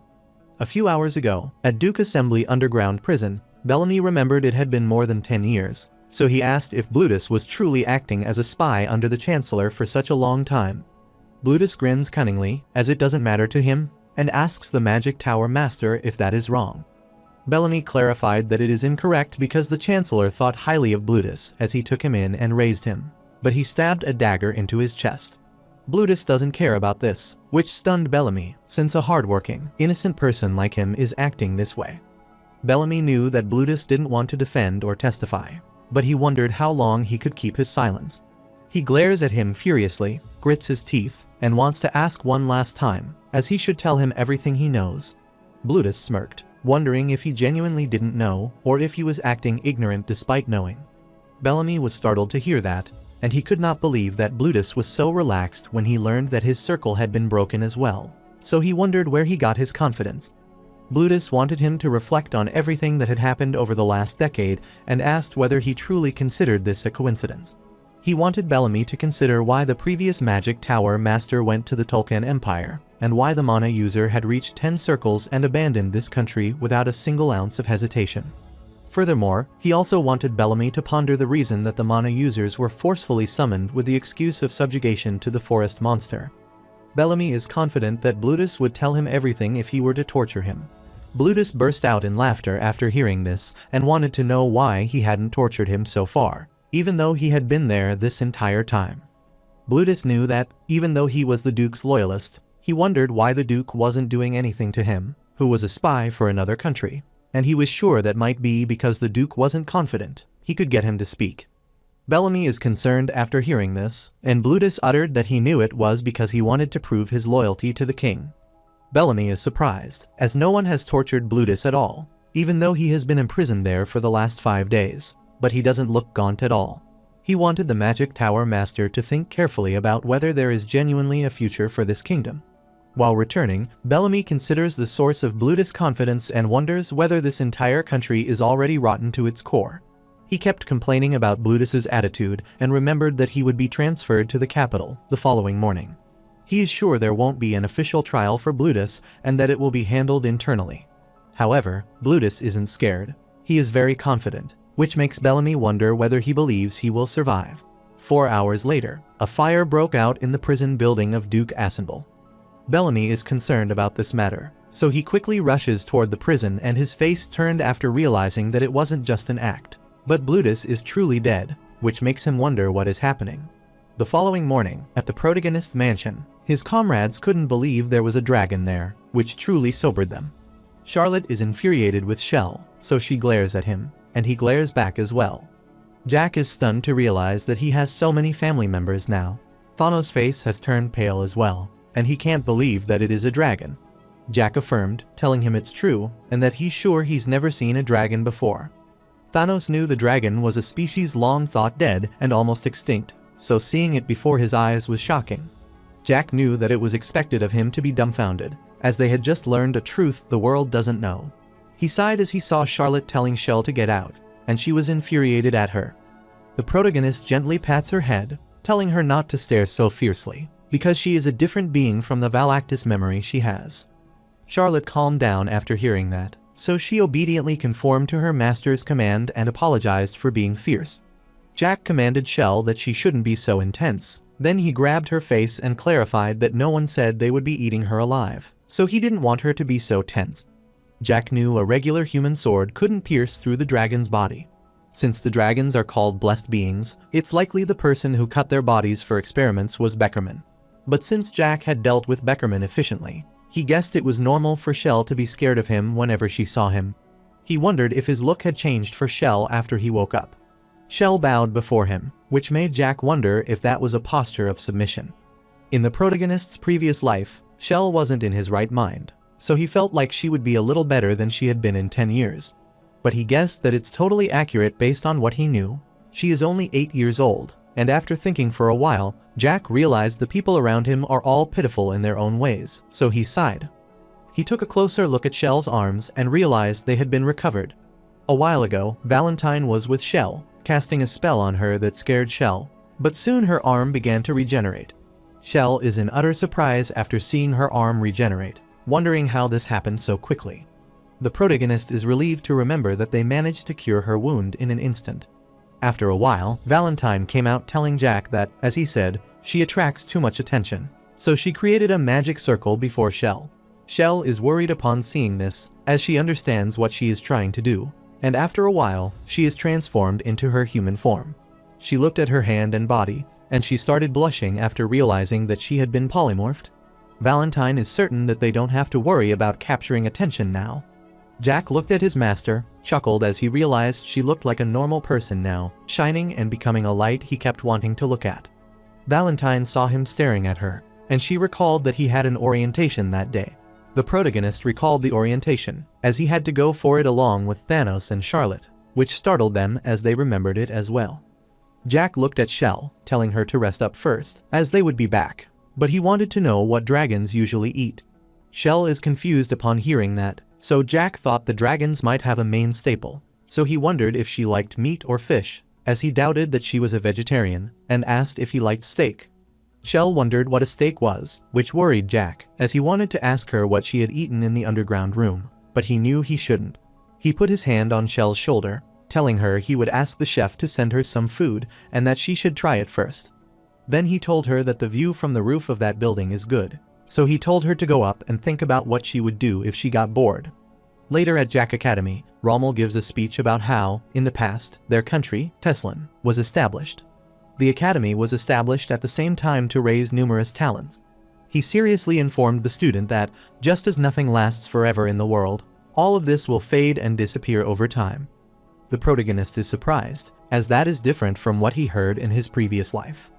A few hours ago, at Duke Assembly Underground Prison, Bellamy remembered it had been more than 10 years, so he asked if Blutus was truly acting as a spy under the Chancellor for such a long time. Blutus grins cunningly, as it doesn't matter to him, and asks the Magic Tower Master if that is wrong. Bellamy clarified that it is incorrect because the Chancellor thought highly of Blutus as he took him in and raised him, but he stabbed a dagger into his chest. Blutus doesn't care about this, which stunned Bellamy, since a hardworking, innocent person like him is acting this way. Bellamy knew that Blutus didn't want to defend or testify, but he wondered how long he could keep his silence. He glares at him furiously, grits his teeth, and wants to ask one last time, as he should tell him everything he knows. Blutus smirked, wondering if he genuinely didn't know or if he was acting ignorant despite knowing. Bellamy was startled to hear that, and he could not believe that Blutus was so relaxed when he learned that his circle had been broken as well, so he wondered where he got his confidence. Blutus wanted him to reflect on everything that had happened over the last decade and asked whether he truly considered this a coincidence. He wanted Bellamy to consider why the previous Magic Tower Master went to the Tolkien Empire, and why the Mana user had reached 10 circles and abandoned this country without a single ounce of hesitation. Furthermore, he also wanted Bellamy to ponder the reason that the Mana users were forcefully summoned with the excuse of subjugation to the forest monster. Bellamy is confident that Blutus would tell him everything if he were to torture him. Blutus burst out in laughter after hearing this and wanted to know why he hadn't tortured him so far, even though he had been there this entire time. Blutus knew that, even though he was the Duke's loyalist, he wondered why the Duke wasn't doing anything to him, who was a spy for another country, and he was sure that might be because the Duke wasn't confident he could get him to speak. Bellamy is concerned after hearing this, and Blutus uttered that he knew it was because he wanted to prove his loyalty to the king. Bellamy is surprised, as no one has tortured Blutus at all, even though he has been imprisoned there for the last 5 days, but he doesn't look gaunt at all. He wanted the Magic Tower Master to think carefully about whether there is genuinely a future for this kingdom. While returning, Bellamy considers the source of Blutus' confidence and wonders whether this entire country is already rotten to its core. He kept complaining about Blutus's attitude and remembered that he would be transferred to the capital the following morning. He is sure there won't be an official trial for Blutus and that it will be handled internally. However, Blutus isn't scared. He is very confident, which makes Bellamy wonder whether he believes he will survive. 4 hours later, a fire broke out in the prison building of Duke Assemble. Bellamy is concerned about this matter, so he quickly rushes toward the prison and his face turned after realizing that it wasn't just an act, but Blutus is truly dead, which makes him wonder what is happening. The following morning, at the protagonist's mansion, his comrades couldn't believe there was a dragon there, which truly sobered them. Charlotte is infuriated with Shell, so she glares at him, and he glares back as well. Jack is stunned to realize that he has so many family members now. Thanos' face has turned pale as well, and he can't believe that it is a dragon. Jack affirmed, telling him it's true, and that he's sure he's never seen a dragon before. Thanos knew the dragon was a species long thought dead and almost extinct, so seeing it before his eyes was shocking. Jack knew that it was expected of him to be dumbfounded, as they had just learned a truth the world doesn't know. He sighed as he saw Charlotte telling Shell to get out, and she was infuriated at her. The protagonist gently pats her head, telling her not to stare so fiercely. because she is a different being from the Valactus memory she has. Charlotte calmed down after hearing that, so she obediently conformed to her master's command and apologized for being fierce. Jack commanded Shell that she shouldn't be so intense. Then he grabbed her face and clarified that no one said they would be eating her alive, so he didn't want her to be so tense. Jack knew a regular human sword couldn't pierce through the dragon's body. Since the dragons are called blessed beings, it's likely the person who cut their bodies for experiments was Beckerman. But since Jack had dealt with Beckerman efficiently, he guessed it was normal for Shell to be scared of him whenever she saw him. He wondered if his look had changed for Shell after he woke up. Shell bowed before him, which made Jack wonder if that was a posture of submission. In the protagonist's previous life, Shell wasn't in his right mind, so he felt like she would be a little better than she had been in 10 years. But he guessed that it's totally accurate based on what he knew. She is only 8 years old, and after thinking for a while, Jack realized the people around him are all pitiful in their own ways, so he sighed. He took a closer look at Shell's arms and realized they had been recovered. A while ago, Valentine was with Shell, casting a spell on her that scared Shell, but soon her arm began to regenerate. Shell is in utter surprise after seeing her arm regenerate, wondering how this happened so quickly. The protagonist is relieved to remember that they managed to cure her wound in an instant. After a while, Valentine came out telling Jack that, as he said, she attracts too much attention, so she created a magic circle before Shell. Shell is worried upon seeing this, as she understands what she is trying to do, and after a while, she is transformed into her human form. She looked at her hand and body, and she started blushing after realizing that she had been polymorphed. Valentine is certain that they don't have to worry about capturing attention now. Jack looked at his master, chuckled as he realized she looked like a normal person now, shining and becoming a light he kept wanting to look at. Valentine saw him staring at her, and she recalled that he had an orientation that day. The protagonist recalled the orientation, as he had to go for it along with Thanos and Charlotte, which startled them as they remembered it as well. Jack looked at Shell, telling her to rest up first, as they would be back, but he wanted to know what dragons usually eat. Shell is confused upon hearing that, so Jack thought the dragons might have a main staple, so he wondered if she liked meat or fish, as he doubted that she was a vegetarian, and asked if he liked steak. Shell wondered what a steak was, which worried Jack, as he wanted to ask her what she had eaten in the underground room, but he knew he shouldn't. He put his hand on Shell's shoulder, telling her he would ask the chef to send her some food and that she should try it first. Then he told her that the view from the roof of that building is good, so he told her to go up and think about what she would do if she got bored. Later at Jack Academy, Rommel gives a speech about how, in the past, their country, Teslan, was established. The academy was established at the same time to raise numerous talents. He seriously informed the student that, just as nothing lasts forever in the world, all of this will fade and disappear over time. The protagonist is surprised, as that is different from what he heard in his previous life.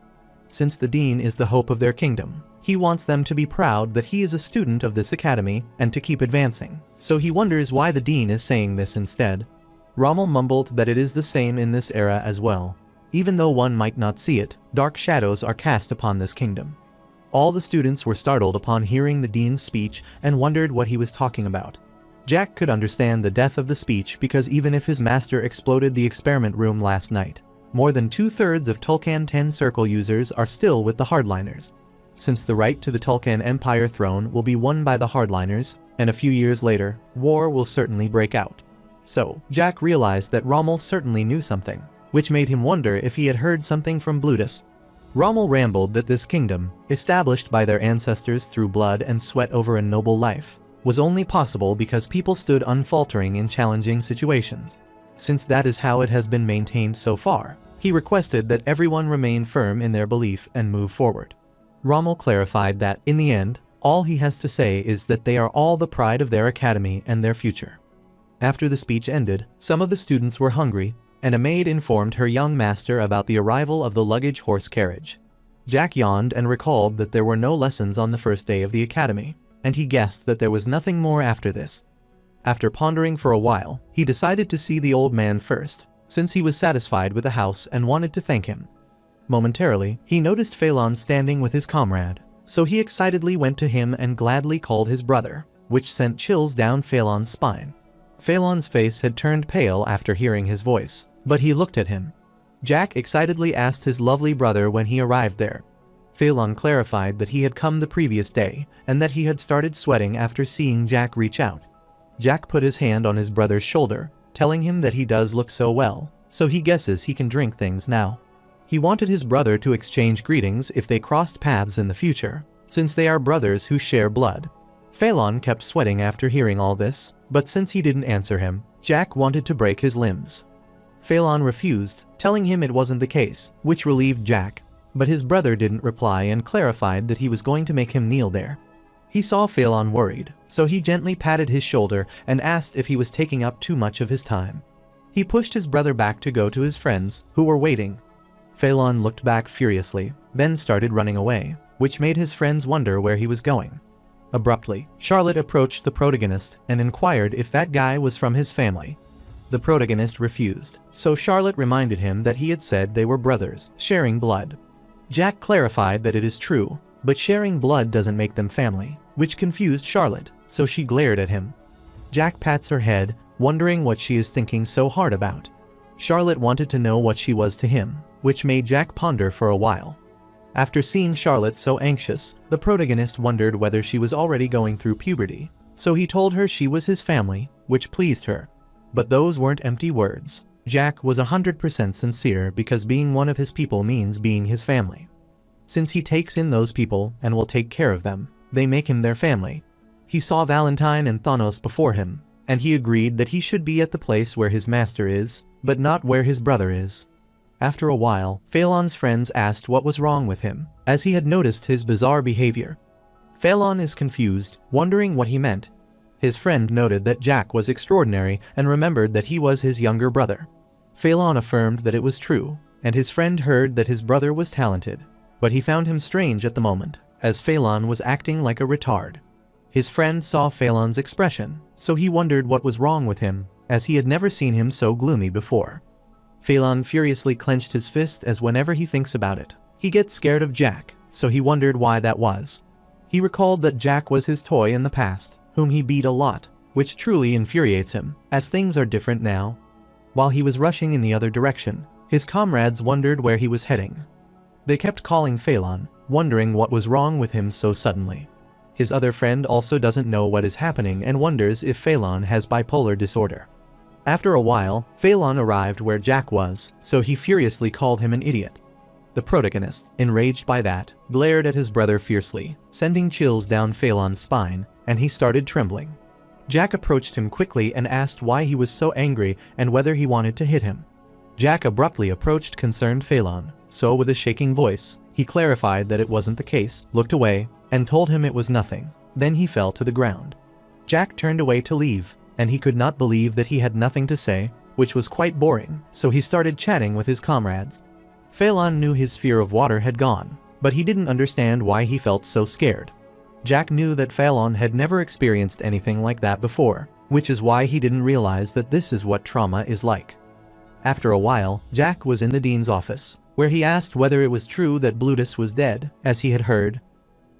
Since the dean is the hope of their kingdom, he wants them to be proud that he is a student of this academy and to keep advancing, so he wonders why the dean is saying this instead. Rommel mumbled that it is the same in this era as well. Even though one might not see it, dark shadows are cast upon this kingdom. All the students were startled upon hearing the dean's speech and wondered what he was talking about. Jack could understand the depth of the speech because even if his master exploded the experiment room last night, more than 2/3 of Tulkan 10 Circle users are still with the hardliners. Since the right to the Tulkan Empire throne will be won by the hardliners, and a few years later, war will certainly break out. So, Jack realized that Rommel certainly knew something, which made him wonder if he had heard something from Blutus. Rommel rambled that this kingdom, established by their ancestors through blood and sweat over a noble life, was only possible because people stood unfaltering in challenging situations. Since that is how it has been maintained so far, he requested that everyone remain firm in their belief and move forward. Rommel clarified that, in the end, all he has to say is that they are all the pride of their academy and their future. After the speech ended, some of the students were hungry, and a maid informed her young master about the arrival of the luggage horse carriage. Jack yawned and recalled that there were no lessons on the first day of the academy, and he guessed that there was nothing more after this. After pondering for a while, he decided to see the old man first, since he was satisfied with the house and wanted to thank him. Momentarily, he noticed Phelan standing with his comrade, so he excitedly went to him and gladly called his brother, which sent chills down Phelan's spine. Phelan's face had turned pale after hearing his voice, but he looked at him. Jack excitedly asked his lovely brother when he arrived there. Phelan clarified that he had come the previous day and that he had started sweating after seeing Jack reach out. Jack put his hand on his brother's shoulder, telling him that he does look so well, so he guesses he can drink things now. He wanted his brother to exchange greetings if they crossed paths in the future, since they are brothers who share blood. Phelan kept sweating after hearing all this, but since he didn't answer him, Jack wanted to break his limbs. Phelan refused, telling him it wasn't the case, which relieved Jack, but his brother didn't reply and clarified that he was going to make him kneel there. He saw Phelan worried, so he gently patted his shoulder and asked if he was taking up too much of his time. He pushed his brother back to go to his friends, who were waiting. Phelan looked back furiously, then started running away, which made his friends wonder where he was going. Abruptly, Charlotte approached the protagonist and inquired if that guy was from his family. The protagonist refused, so Charlotte reminded him that he had said they were brothers, sharing blood. Jack clarified that it is true, but sharing blood doesn't make them family, which confused Charlotte, so she glared at him. Jack pats her head, wondering what she is thinking so hard about. Charlotte wanted to know what she was to him, which made Jack ponder for a while. After seeing Charlotte so anxious, the protagonist wondered whether she was already going through puberty, so he told her she was his family, which pleased her. But those weren't empty words. Jack was 100% sincere because being one of his people means being his family. Since he takes in those people and will take care of them, they make him their family. He saw Valentine and Thanos before him, and he agreed that he should be at the place where his master is, but not where his brother is. After a while, Phelan's friends asked what was wrong with him, as he had noticed his bizarre behavior. Phelan is confused, wondering what he meant. His friend noted that Jack was extraordinary and remembered that he was his younger brother. Phelan affirmed that it was true, and his friend heard that his brother was talented, but he found him strange at the moment, as Phelan was acting like a retard. His friend saw Phelan's expression, so he wondered what was wrong with him, as he had never seen him so gloomy before. Phelan furiously clenched his fist as whenever he thinks about it, he gets scared of Jack, so he wondered why that was. He recalled that Jack was his toy in the past, whom he beat a lot, which truly infuriates him, as things are different now. While he was rushing in the other direction, his comrades wondered where he was heading. They kept calling Phelan, wondering what was wrong with him so suddenly. His other friend also doesn't know what is happening and wonders if Phelan has bipolar disorder. After a while, Phelan arrived where Jack was, so he furiously called him an idiot. The protagonist, enraged by that, glared at his brother fiercely, sending chills down Phelan's spine, and he started trembling. Jack approached him quickly and asked why he was so angry and whether he wanted to hit him. Jack abruptly approached concerned Phelan, so with a shaking voice, he clarified that it wasn't the case, looked away, and told him it was nothing. Then he fell to the ground. Jack turned away to leave, and he could not believe that he had nothing to say, which was quite boring, so he started chatting with his comrades. Phelan knew his fear of water had gone, but he didn't understand why he felt so scared. Jack knew that Phelan had never experienced anything like that before, which is why he didn't realize that this is what trauma is like. After a while, Jack was in the dean's office, where he asked whether it was true that Blutus was dead, as he had heard.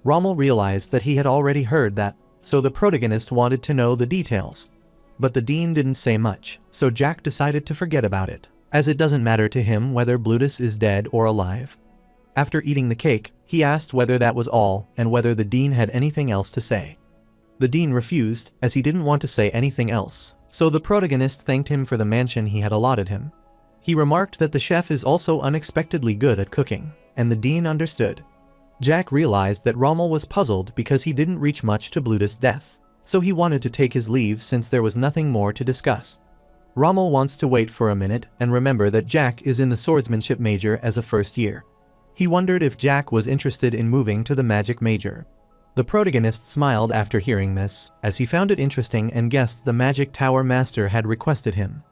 Rommel realized that he had already heard that, so the protagonist wanted to know the details. But the dean didn't say much, so Jack decided to forget about it, as it doesn't matter to him whether Blutus is dead or alive. After eating the cake, he asked whether that was all and whether the dean had anything else to say. The dean refused, as he didn't want to say anything else, so the protagonist thanked him for the mansion he had allotted him. He remarked that the chef is also unexpectedly good at cooking, and the dean understood. Jack realized that Rommel was puzzled because he didn't reach much to Blutus' death, so he wanted to take his leave since there was nothing more to discuss. Rommel wants to wait for a minute and remember that Jack is in the swordsmanship major as a first year. He wondered if Jack was interested in moving to the magic major. The protagonist smiled after hearing this, as he found it interesting and guessed the magic tower master had requested him.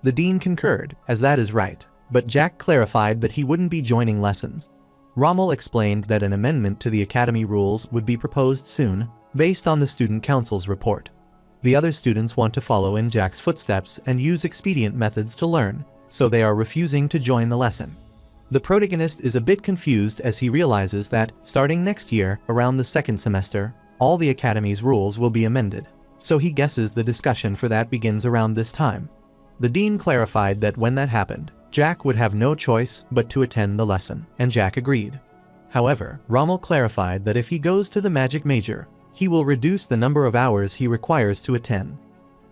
The dean concurred, as that is right, but Jack clarified that he wouldn't be joining lessons. Rommel explained that an amendment to the academy rules would be proposed soon, based on the student council's report. The other students want to follow in Jack's footsteps and use expedient methods to learn, so they are refusing to join the lesson. The protagonist is a bit confused as he realizes that, starting next year, around the second semester, all the academy's rules will be amended, so he guesses the discussion for that begins around this time. The dean clarified that when that happened, Jack would have no choice but to attend the lesson, and Jack agreed. However, Rommel clarified that if he goes to the magic major, he will reduce the number of hours he requires to attend.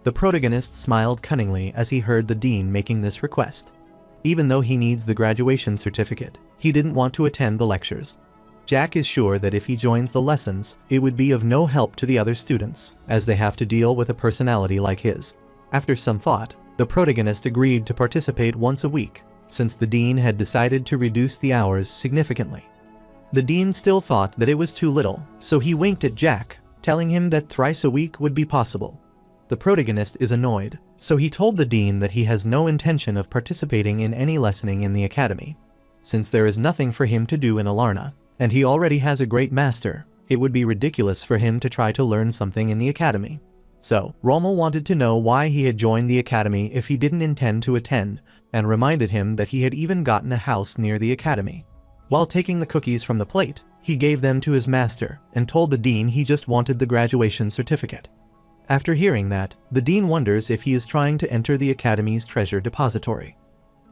The protagonist smiled cunningly as he heard the dean making this request. Even though he needs the graduation certificate, he didn't want to attend the lectures. Jack is sure that if he joins the lessons, it would be of no help to the other students, as they have to deal with a personality like his. After some thought, the protagonist agreed to participate once a week, since the dean had decided to reduce the hours significantly. The dean still thought that it was too little, so he winked at Jack, telling him that thrice a week would be possible. The protagonist is annoyed, so he told the dean that he has no intention of participating in any lessoning in the academy. Since there is nothing for him to do in Alarna, and he already has a great master, it would be ridiculous for him to try to learn something in the academy. So, Rommel wanted to know why he had joined the academy if he didn't intend to attend, and reminded him that he had even gotten a house near the academy. While taking the cookies from the plate, he gave them to his master, and told the dean he just wanted the graduation certificate. After hearing that, the dean wonders if he is trying to enter the academy's treasure depository.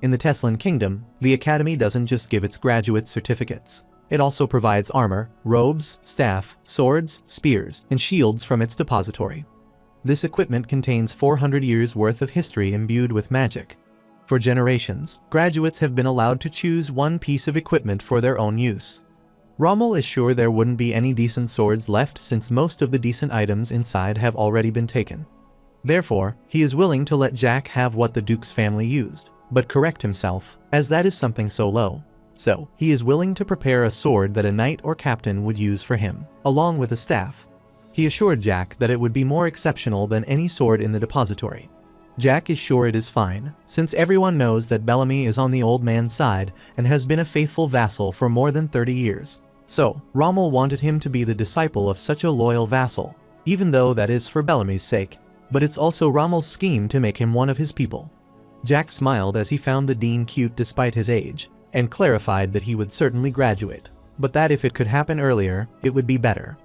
In the Teslan Kingdom, the academy doesn't just give its graduates certificates. It also provides armor, robes, staff, swords, spears, and shields from its depository. This equipment contains 400 years worth of history imbued with magic. For generations, graduates have been allowed to choose one piece of equipment for their own use. Rommel is sure there wouldn't be any decent swords left since most of the decent items inside have already been taken. Therefore, he is willing to let Jack have what the Duke's family used, but correct himself, as that is something so low. So, he is willing to prepare a sword that a knight or captain would use for him, along with a staff. He assured Jack that it would be more exceptional than any sword in the depository. Jack is sure it is fine, since everyone knows that Bellamy is on the old man's side and has been a faithful vassal for more than 30 years. So, Rommel wanted him to be the disciple of such a loyal vassal, even though that is for Bellamy's sake, but it's also Rommel's scheme to make him one of his people. Jack smiled as he found the dean cute despite his age, and clarified that he would certainly graduate, but that if it could happen earlier, it would be better.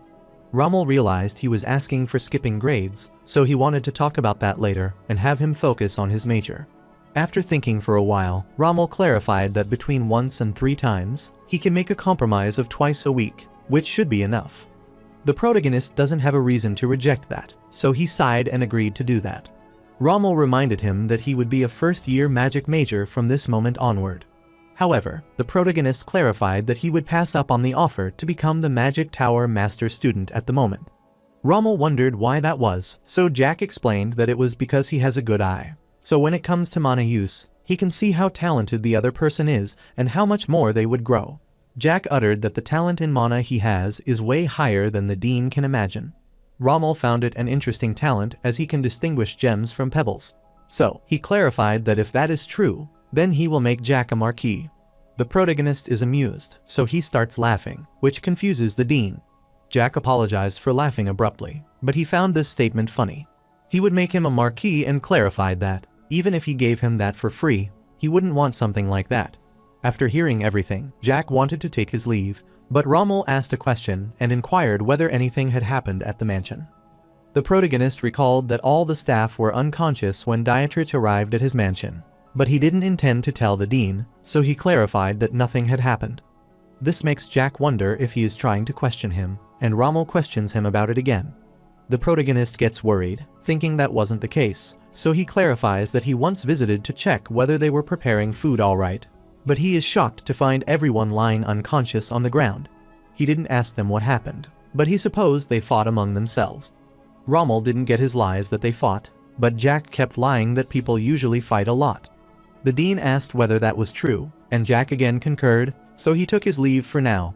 Rommel realized he was asking for skipping grades, so he wanted to talk about that later and have him focus on his major. After thinking for a while, Rommel clarified that between once and 3 times, he can make a compromise of twice a week, which should be enough. The protagonist doesn't have a reason to reject that, so he sighed and agreed to do that. Rommel reminded him that he would be a first-year magic major from this moment onward. However, the protagonist clarified that he would pass up on the offer to become the Magic Tower Master student at the moment. Rommel wondered why that was, so Jack explained that it was because he has a good eye. So when it comes to mana use, he can see how talented the other person is and how much more they would grow. Jack uttered that the talent in mana he has is way higher than the dean can imagine. Rommel found it an interesting talent as he can distinguish gems from pebbles. So, he clarified that if that is true, then he will make Jack a marquis. The protagonist is amused, so he starts laughing, which confuses the dean. Jack apologized for laughing abruptly, but he found this statement funny. He would make him a marquis and clarified that, even if he gave him that for free, he wouldn't want something like that. After hearing everything, Jack wanted to take his leave, but Rommel asked a question and inquired whether anything had happened at the mansion. The protagonist recalled that all the staff were unconscious when Dietrich arrived at his mansion, but he didn't intend to tell the dean, so he clarified that nothing had happened. This makes Jack wonder if he is trying to question him, and Rommel questions him about it again. The protagonist gets worried, thinking that wasn't the case, so he clarifies that he once visited to check whether they were preparing food all right, but he is shocked to find everyone lying unconscious on the ground. He didn't ask them what happened, but he supposed they fought among themselves. Rommel didn't get his lies that they fought, but Jack kept lying that people usually fight a lot. The dean asked whether that was true, and Jack again concurred, so he took his leave for now.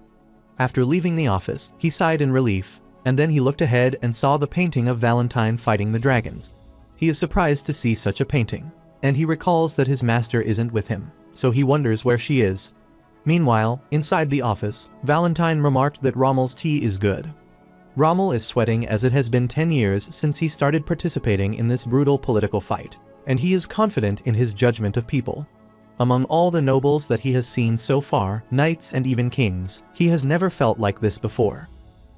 After leaving the office, he sighed in relief, and then he looked ahead and saw the painting of Valentine fighting the dragons. He is surprised to see such a painting, and he recalls that his master isn't with him, so he wonders where she is. Meanwhile, inside the office, Valentine remarked that Rommel's tea is good. Rommel is sweating as it has been 10 years since he started participating in this brutal political fight, and he is confident in his judgment of people. Among all the nobles that he has seen so far, knights and even kings, he has never felt like this before.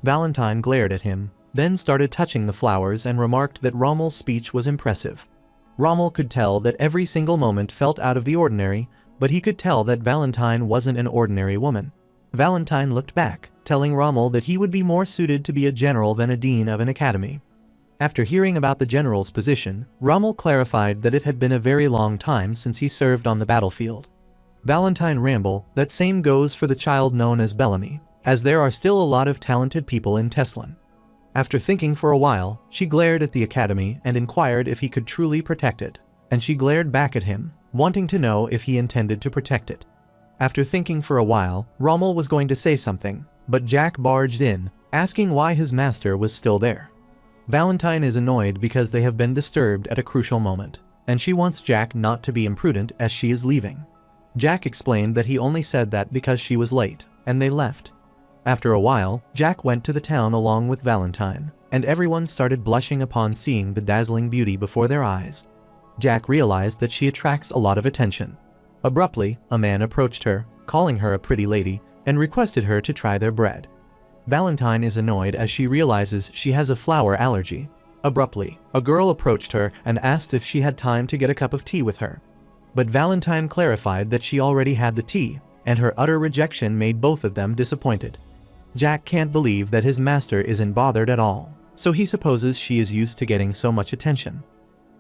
Valentine glared at him, then started touching the flowers and remarked that Rommel's speech was impressive. Rommel could tell that every single moment felt out of the ordinary, but he could tell that Valentine wasn't an ordinary woman. Valentine looked back, telling Rommel that he would be more suited to be a general than a dean of an academy. After hearing about the general's position, Rommel clarified that it had been a very long time since he served on the battlefield. Valentine rambled that same goes for the child known as Bellamy, as there are still a lot of talented people in Teslan. After thinking for a while, she glared at the academy and inquired if he could truly protect it, and she glared back at him, wanting to know if he intended to protect it. After thinking for a while, Rommel was going to say something, but Jack barged in, asking why his master was still there. Valentine is annoyed because they have been disturbed at a crucial moment, and she wants Jack not to be imprudent as she is leaving. Jack explained that he only said that because she was late, and they left. After a while, Jack went to the town along with Valentine, and everyone started blushing upon seeing the dazzling beauty before their eyes. Jack realized that she attracts a lot of attention. Abruptly, a man approached her, calling her a pretty lady, and requested her to try their bread. Valentine is annoyed as she realizes she has a flour allergy. Abruptly, a girl approached her and asked if she had time to get a cup of tea with her. But Valentine clarified that she already had the tea, and her utter rejection made both of them disappointed. Jack can't believe that his master isn't bothered at all, so he supposes she is used to getting so much attention.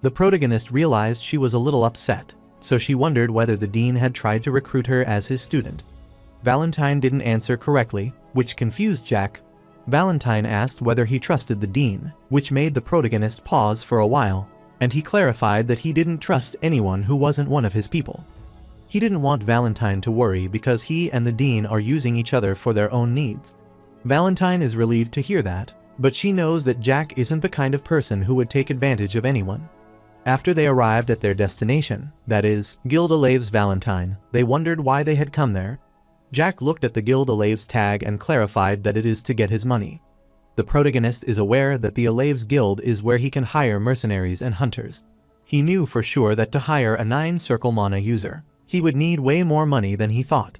The protagonist realized she was a little upset, so she wondered whether the dean had tried to recruit her as his student. Valentine didn't answer correctly, which confused Jack. Valentine asked whether he trusted the dean, which made the protagonist pause for a while, and he clarified that he didn't trust anyone who wasn't one of his people. He didn't want Valentine to worry because he and the dean are using each other for their own needs. Valentine is relieved to hear that, but she knows that Jack isn't the kind of person who would take advantage of anyone. After they arrived at their destination, that is, Gilda-Lave's Valentine, they wondered why they had come there. Jack looked at the Gilda-Lave's tag and clarified that it is to get his money. The protagonist is aware that the Alaves Guild is where he can hire mercenaries and hunters. He knew for sure that to hire a 9-circle mana user, he would need way more money than he thought.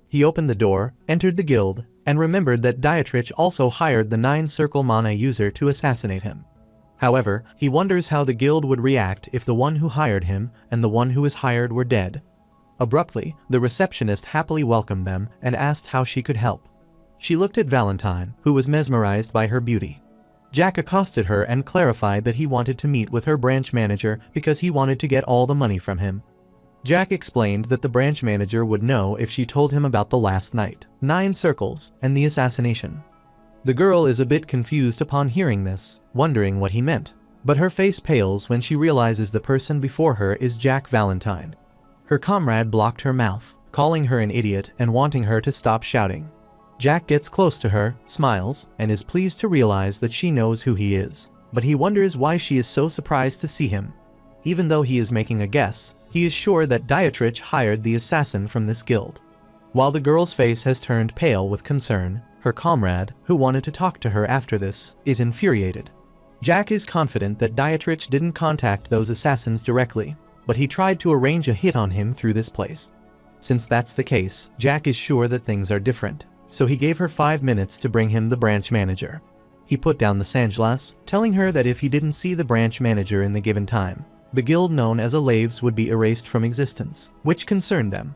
He opened the door, entered the guild, and remembered that Dietrich also hired the 9-circle mana user to assassinate him. However, he wonders how the guild would react if the one who hired him and the one who was hired were dead. Abruptly, the receptionist happily welcomed them and asked how she could help. She looked at Valentine, who was mesmerized by her beauty. Jack accosted her and clarified that he wanted to meet with her branch manager because he wanted to get all the money from him. Jack explained that the branch manager would know if she told him about the last night, 9 circles, and the assassination. The girl is a bit confused upon hearing this, wondering what he meant, but her face pales when she realizes the person before her is Jack Valentine. Her comrade blocked her mouth, calling her an idiot and wanting her to stop shouting. Jack gets close to her, smiles, and is pleased to realize that she knows who he is, but he wonders why she is so surprised to see him. Even though he is making a guess, he is sure that Dietrich hired the assassin from this guild. While the girl's face has turned pale with concern, her comrade, who wanted to talk to her after this, is infuriated. Jack is confident that Dietrich didn't contact those assassins directly, but he tried to arrange a hit on him through this place. Since that's the case, Jack is sure that things are different, so he gave her 5 minutes to bring him the branch manager. He put down the sanglas, telling her that if he didn't see the branch manager in the given time, the guild known as Alaves would be erased from existence, which concerned them.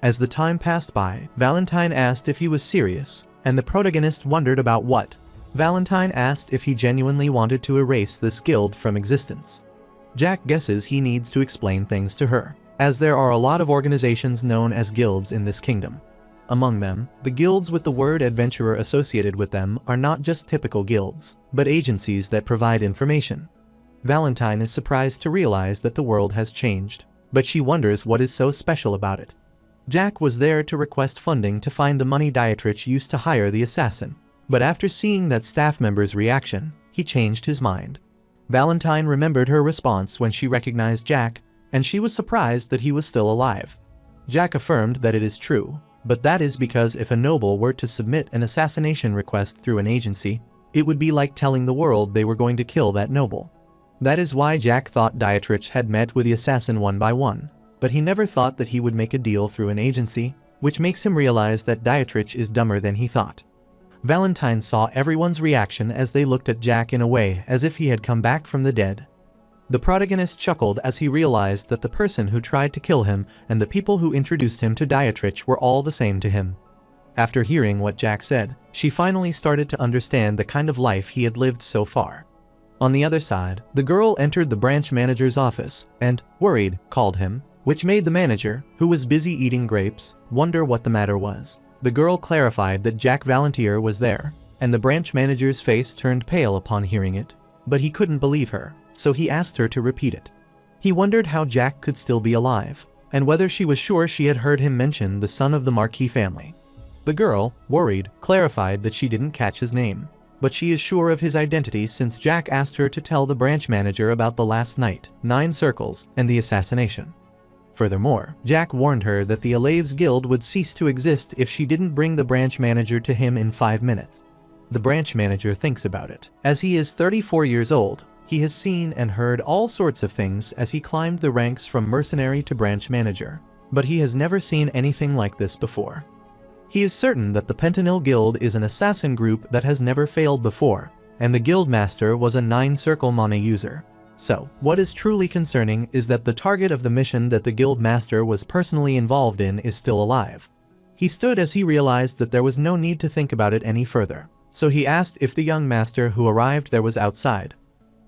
As the time passed by, Valentine asked if he was serious, and the protagonist wondered about what. Valentine asked if he genuinely wanted to erase this guild from existence. Jack guesses he needs to explain things to her, as there are a lot of organizations known as guilds in this kingdom. Among them, the guilds with the word adventurer associated with them are not just typical guilds, but agencies that provide information. Valentine is surprised to realize that the world has changed, but she wonders what is so special about it. Jack was there to request funding to find the money Dietrich used to hire the assassin, but after seeing that staff member's reaction, he changed his mind. Valentine remembered her response when she recognized Jack, and she was surprised that he was still alive. Jack affirmed that it is true, but that is because if a noble were to submit an assassination request through an agency, it would be like telling the world they were going to kill that noble. That is why Jack thought Dietrich had met with the assassin one by one, but he never thought that he would make a deal through an agency, which makes him realize that Dietrich is dumber than he thought. Valentine saw everyone's reaction as they looked at Jack in a way as if he had come back from the dead. The protagonist chuckled as he realized that the person who tried to kill him and the people who introduced him to Dietrich were all the same to him. After hearing what Jack said, she finally started to understand the kind of life he had lived so far. On the other side, the girl entered the branch manager's office and, worried, called him, which made the manager, who was busy eating grapes, wonder what the matter was. The girl clarified that Jack Valantier was there, and the branch manager's face turned pale upon hearing it, but he couldn't believe her, so he asked her to repeat it. He wondered how Jack could still be alive, and whether she was sure she had heard him mention the son of the Marquis family. The girl, worried, clarified that she didn't catch his name, but she is sure of his identity since Jack asked her to tell the branch manager about the last night, 9 circles, and the assassination. Furthermore, Jack warned her that the Alaves Guild would cease to exist if she didn't bring the branch manager to him in 5 minutes. The branch manager thinks about it. As he is 34 years old, he has seen and heard all sorts of things as he climbed the ranks from mercenary to branch manager, but he has never seen anything like this before. He is certain that the Pentanil Guild is an assassin group that has never failed before, and the guild master was a 9-circle mana user. So, what is truly concerning is that the target of the mission that the guild master was personally involved in is still alive. He stood as he realized that there was no need to think about it any further, so he asked if the young master who arrived there was outside.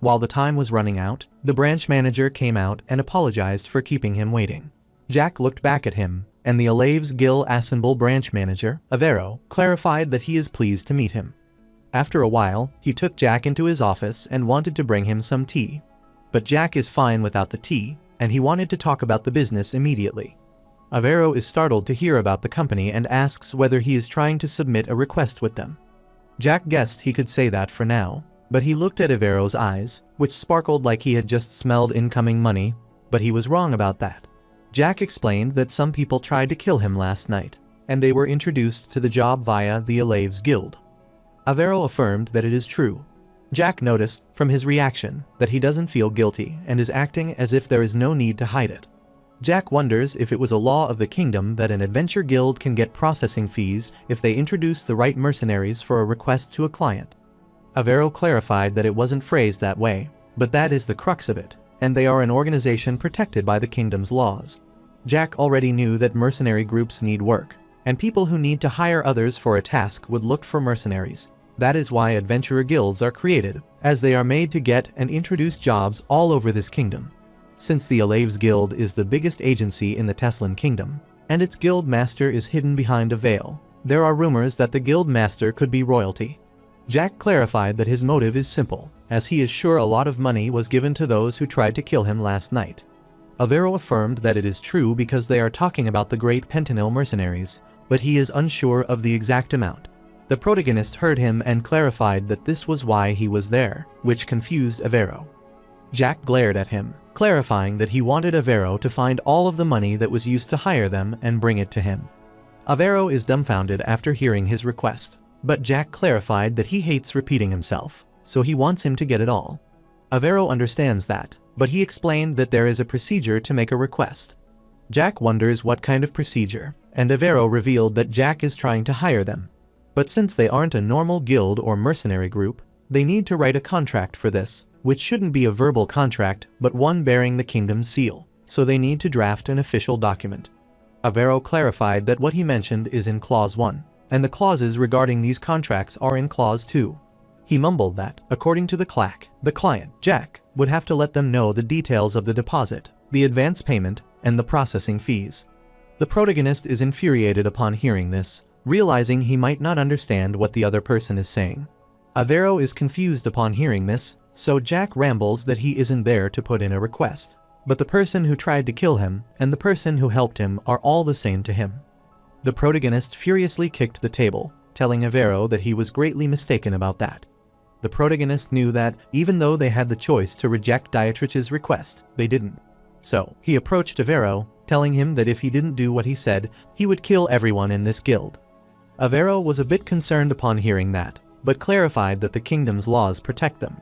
While the time was running out, the branch manager came out and apologized for keeping him waiting. Jack looked back at him, and the Alaves Guild Assemble branch manager, Avero, clarified that he is pleased to meet him. After a while, he took Jack into his office and wanted to bring him some tea. But Jack is fine without the tea, and he wanted to talk about the business immediately. Avero is startled to hear about the company and asks whether he is trying to submit a request with them. Jack guessed he could say that for now, but he looked at Avero's eyes, which sparkled like he had just smelled incoming money, but he was wrong about that. Jack explained that some people tried to kill him last night, and they were introduced to the job via the Alaves Guild. Avero affirmed that it is true. Jack noticed, from his reaction, that he doesn't feel guilty and is acting as if there is no need to hide it. Jack wonders if it was a law of the kingdom that an adventure guild can get processing fees if they introduce the right mercenaries for a request to a client. Avero clarified that it wasn't phrased that way, but that is the crux of it, and they are an organization protected by the kingdom's laws. Jack already knew that mercenary groups need work, and people who need to hire others for a task would look for mercenaries. That is why adventurer guilds are created, as they are made to get and introduce jobs all over this kingdom. Since the Alaves Guild is the biggest agency in the Teslan kingdom, and its guild master is hidden behind a veil, there are rumors that the guild master could be royalty. Jack clarified that his motive is simple, as he is sure a lot of money was given to those who tried to kill him last night. Avero affirmed that it is true because they are talking about the great Pentanil mercenaries, but he is unsure of the exact amount. The protagonist heard him and clarified that this was why he was there, which confused Avero. Jack glared at him, clarifying that he wanted Avero to find all of the money that was used to hire them and bring it to him. Avero is dumbfounded after hearing his request, but Jack clarified that he hates repeating himself, so he wants him to get it all. Avero understands that, but he explained that there is a procedure to make a request. Jack wonders what kind of procedure, and Avero revealed that Jack is trying to hire them. But since they aren't a normal guild or mercenary group, they need to write a contract for this, which shouldn't be a verbal contract but one bearing the kingdom's seal, so they need to draft an official document. Avero clarified that what he mentioned is in Clause 1, and the clauses regarding these contracts are in Clause 2. He mumbled that, according to the client, Jack, would have to let them know the details of the deposit, the advance payment, and the processing fees. The protagonist is infuriated upon hearing this, realizing he might not understand what the other person is saying. Avero is confused upon hearing this, so Jack rambles that he isn't there to put in a request. But the person who tried to kill him and the person who helped him are all the same to him. The protagonist furiously kicked the table, telling Avero that he was greatly mistaken about that. The protagonist knew that, even though they had the choice to reject Dietrich's request, they didn't. So, he approached Avero, telling him that if he didn't do what he said, he would kill everyone in this guild. Avero was a bit concerned upon hearing that, but clarified that the kingdom's laws protect them.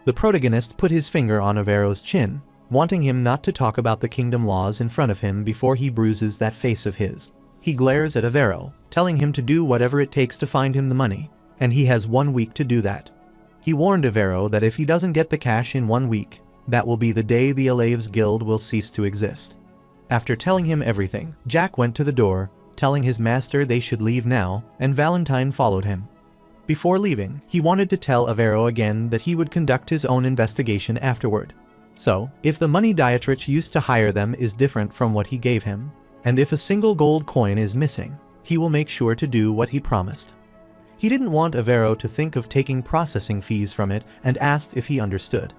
The protagonist put his finger on Avero's chin, wanting him not to talk about the kingdom laws in front of him before he bruises that face of his. He glares at Avero, telling him to do whatever it takes to find him the money, and he has 1 week to do that. He warned Avero that if he doesn't get the cash in 1 week, that will be the day the Alaves Guild will cease to exist. After telling him everything, Jack went to the door, telling his master they should leave now, and Valentine followed him. Before leaving, he wanted to tell Avero again that he would conduct his own investigation afterward. So, if the money Dietrich used to hire them is different from what he gave him, and if a single gold coin is missing, he will make sure to do what he promised. He didn't want Avero to think of taking processing fees from it and asked if he understood.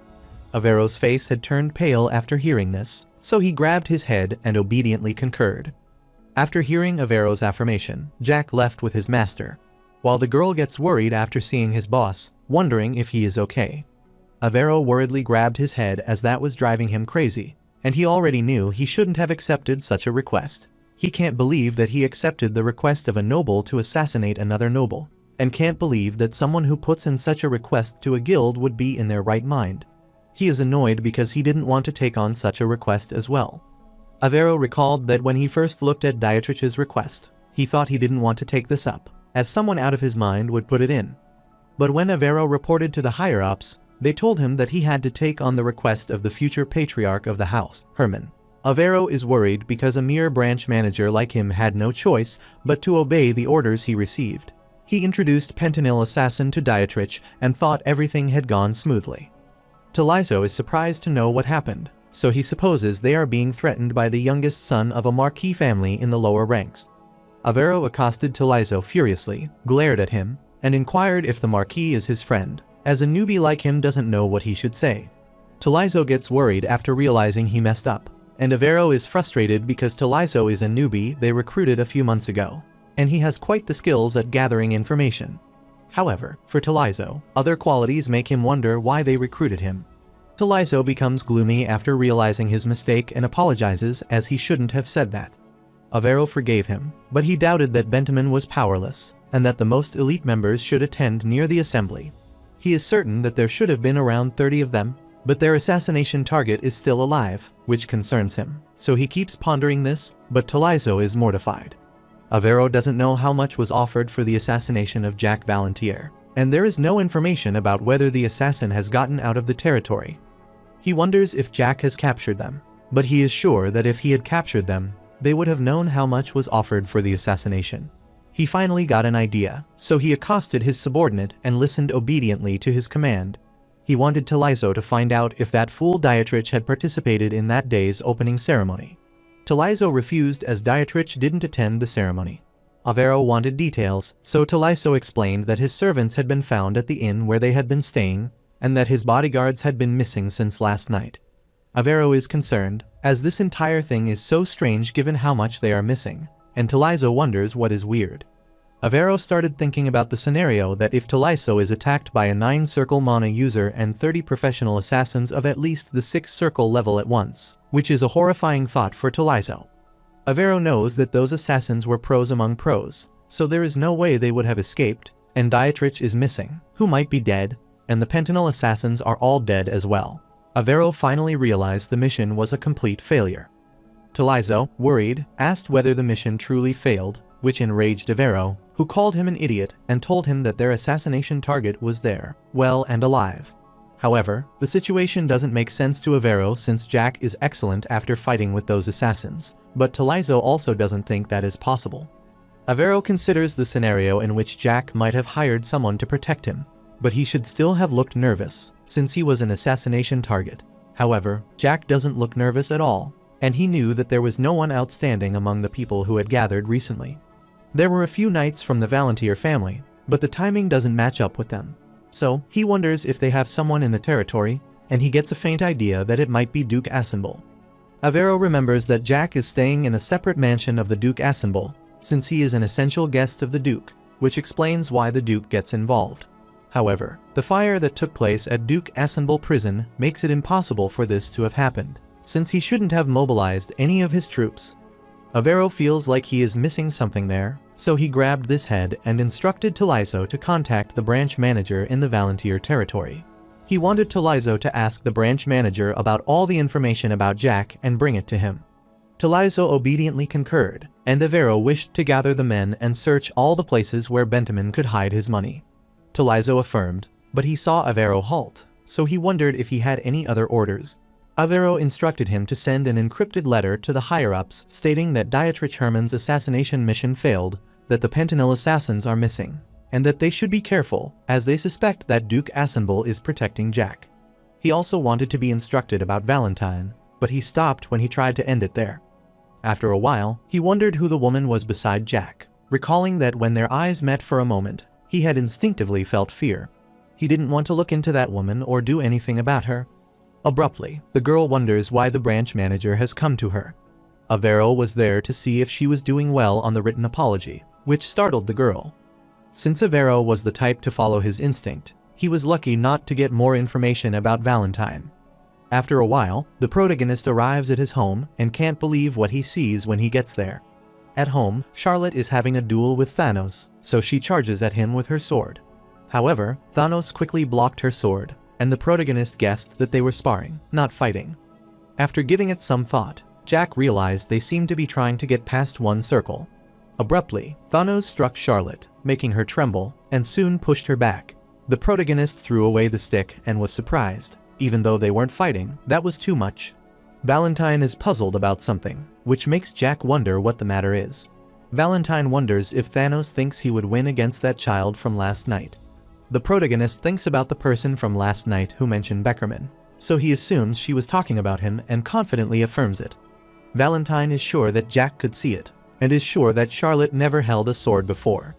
Avero's face had turned pale after hearing this, so he grabbed his head and obediently concurred. After hearing Avero's affirmation, Jack left with his master, while the girl gets worried after seeing his boss, wondering if he is okay. Avero worriedly grabbed his head as that was driving him crazy, and he already knew he shouldn't have accepted such a request. He can't believe that he accepted the request of a noble to assassinate another noble, and can't believe that someone who puts in such a request to a guild would be in their right mind. He is annoyed because he didn't want to take on such a request as well. Avero recalled that when he first looked at Dietrich's request, he thought he didn't want to take this up, as someone out of his mind would put it in. But when Avero reported to the higher-ups, they told him that he had to take on the request of the future patriarch of the house, Herman. Avero is worried because a mere branch manager like him had no choice but to obey the orders he received. He introduced Pentanil Assassin to Dietrich and thought everything had gone smoothly. Talizo is surprised to know what happened, so he supposes they are being threatened by the youngest son of a marquis family in the lower ranks. Avero accosted Talizo furiously, glared at him, and inquired if the marquis is his friend, as a newbie like him doesn't know what he should say. Talizo gets worried after realizing he messed up, and Avero is frustrated because Talizo is a newbie they recruited a few months ago, and he has quite the skills at gathering information. However, for Talizo, other qualities make him wonder why they recruited him. Talizo becomes gloomy after realizing his mistake and apologizes as he shouldn't have said that. Avero forgave him, but he doubted that Bentaman was powerless, and that the most elite members should attend near the assembly. He is certain that there should have been around 30 of them, but their assassination target is still alive, which concerns him, so he keeps pondering this, but Talizo is mortified. Avero doesn't know how much was offered for the assassination of Jack Valentier, and there is no information about whether the assassin has gotten out of the territory. He wonders if Jack has captured them, but he is sure that if he had captured them, they would have known how much was offered for the assassination. He finally got an idea, so he accosted his subordinate and listened obediently to his command. He wanted Talizo to find out if that fool Dietrich had participated in that day's opening ceremony. Talizo refused as Dietrich didn't attend the ceremony. Avero wanted details, so Talizo explained that his servants had been found at the inn where they had been staying, and that his bodyguards had been missing since last night. Avero is concerned, as this entire thing is so strange given how much they are missing, and Talizo wonders what is weird. Avero started thinking about the scenario that if Talizo is attacked by a 9-circle mana user and 30 professional assassins of at least the 6-circle level at once, which is a horrifying thought for Talizo. Avero knows that those assassins were pros among pros, so there is no way they would have escaped, and Dietrich is missing, who might be dead, and the Pentanil assassins are all dead as well. Avero finally realized the mission was a complete failure. Talizo, worried, asked whether the mission truly failed, which enraged Avero, who called him an idiot and told him that their assassination target was there, well and alive. However, the situation doesn't make sense to Avero since Jack is excellent after fighting with those assassins, but Talizo also doesn't think that is possible. Avero considers the scenario in which Jack might have hired someone to protect him, but he should still have looked nervous, since he was an assassination target. However, Jack doesn't look nervous at all, and he knew that there was no one outstanding among the people who had gathered recently. There were a few knights from the Valentier family, but the timing doesn't match up with them. So, he wonders if they have someone in the territory, and he gets a faint idea that it might be Duke Assemble. Avero remembers that Jack is staying in a separate mansion of the Duke Assemble, since he is an essential guest of the Duke, which explains why the Duke gets involved. However, the fire that took place at Duke Assemble prison makes it impossible for this to have happened, since he shouldn't have mobilized any of his troops. Avero feels like he is missing something there, so he grabbed this head and instructed Talizo to contact the branch manager in the Valentier territory. He wanted Talizo to ask the branch manager about all the information about Jack and bring it to him. Talizo obediently concurred, and Avero wished to gather the men and search all the places where Bentaman could hide his money. Talizo affirmed, but he saw Avero halt, so he wondered if he had any other orders. Avero instructed him to send an encrypted letter to the higher-ups stating that Dietrich Hermann's assassination mission failed, that the Pentanil assassins are missing, and that they should be careful, as they suspect that Duke Assenbull is protecting Jack. He also wanted to be instructed about Valentine, but he stopped when he tried to end it there. After a while, he wondered who the woman was beside Jack, recalling that when their eyes met for a moment, he had instinctively felt fear. He didn't want to look into that woman or do anything about her. Abruptly, the girl wonders why the branch manager has come to her. Avero was there to see if she was doing well on the written apology, which startled the girl. Since Avero was the type to follow his instinct, he was lucky not to get more information about Valentine. After a while, the protagonist arrives at his home and can't believe what he sees when he gets there. At home, Charlotte is having a duel with Thanos, so she charges at him with her sword. However, Thanos quickly blocked her sword, and the protagonist guessed that they were sparring, not fighting. After giving it some thought, Jack realized they seemed to be trying to get past one circle. Abruptly, Thanos struck Charlotte, making her tremble, and soon pushed her back. The protagonist threw away the stick and was surprised. Even though they weren't fighting, that was too much. Valentine is puzzled about something, which makes Jack wonder what the matter is. Valentine wonders if Thanos thinks he would win against that child from last night. The protagonist thinks about the person from last night who mentioned Beckerman, so he assumes she was talking about him and confidently affirms it. Valentine is sure that Jack could see it, and is sure that Charlotte never held a sword before.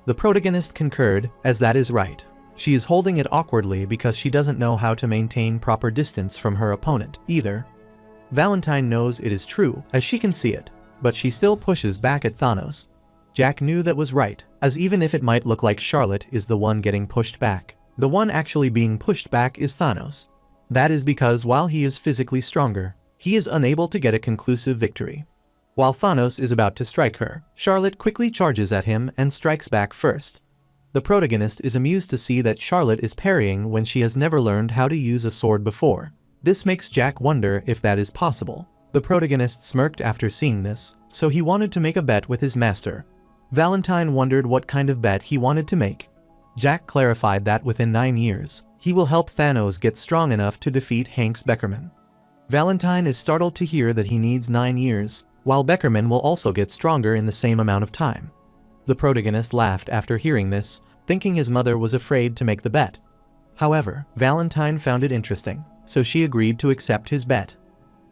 The protagonist concurred, as that is right. She is holding it awkwardly because she doesn't know how to maintain proper distance from her opponent, either. Valentine knows it is true, as she can see it, but she still pushes back at Thanos. Jack knew that was right, as even if it might look like Charlotte is the one getting pushed back, the one actually being pushed back is Thanos. That is because while he is physically stronger, he is unable to get a conclusive victory. While Thanos is about to strike her, Charlotte quickly charges at him and strikes back first. The protagonist is amused to see that Charlotte is parrying when she has never learned how to use a sword before. This makes Jack wonder if that is possible. The protagonist smirked after seeing this, so he wanted to make a bet with his master. Valentine wondered what kind of bet he wanted to make. Jack clarified that within 9 years, he will help Thanos get strong enough to defeat Hanks Beckerman. Valentine is startled to hear that he needs 9 years, while Beckerman will also get stronger in the same amount of time. The protagonist laughed after hearing this, thinking his mother was afraid to make the bet. However, Valentine found it interesting, so she agreed to accept his bet.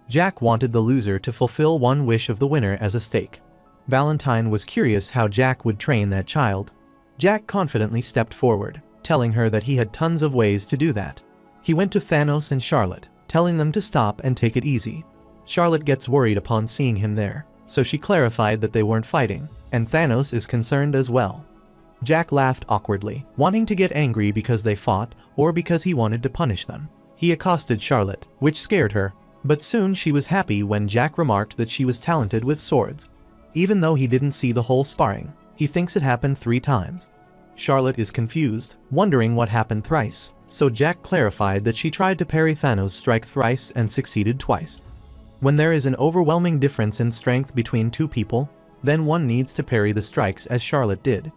Jack wanted the loser to fulfill one wish of the winner as a stake. Valentine was curious how Jack would train that child. Jack confidently stepped forward, telling her that he had tons of ways to do that. He went to Thanos and Charlotte, telling them to stop and take it easy. Charlotte gets worried upon seeing him there, so she clarified that they weren't fighting, and Thanos is concerned as well. Jack laughed awkwardly, wanting to get angry because they fought or because he wanted to punish them. He accosted Charlotte, which scared her, but soon she was happy when Jack remarked that she was talented with swords. Even though he didn't see the whole sparring, he thinks it happened 3 times. Charlotte is confused, wondering what happened thrice, so Jack clarified that she tried to parry Thanos' strike thrice and succeeded twice. When there is an overwhelming difference in strength between 2 people, then one needs to parry the strikes as Charlotte did.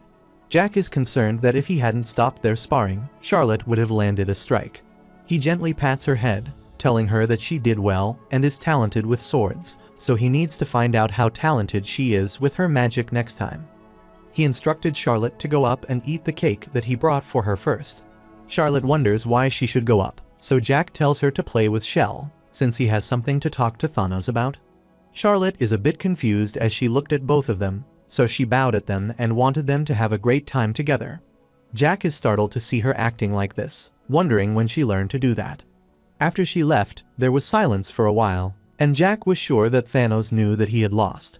Jack is concerned that if he hadn't stopped their sparring, Charlotte would have landed a strike. He gently pats her head, telling her that she did well and is talented with swords, so he needs to find out how talented she is with her magic next time. He instructed Charlotte to go up and eat the cake that he brought for her first. Charlotte wonders why she should go up, so Jack tells her to play with Shell, since he has something to talk to Thanos about. Charlotte is a bit confused as she looked at both of them, so she bowed at them and wanted them to have a great time together. Jack is startled to see her acting like this, wondering when she learned to do that. After she left, there was silence for a while, and Jack was sure that Thanos knew that he had lost.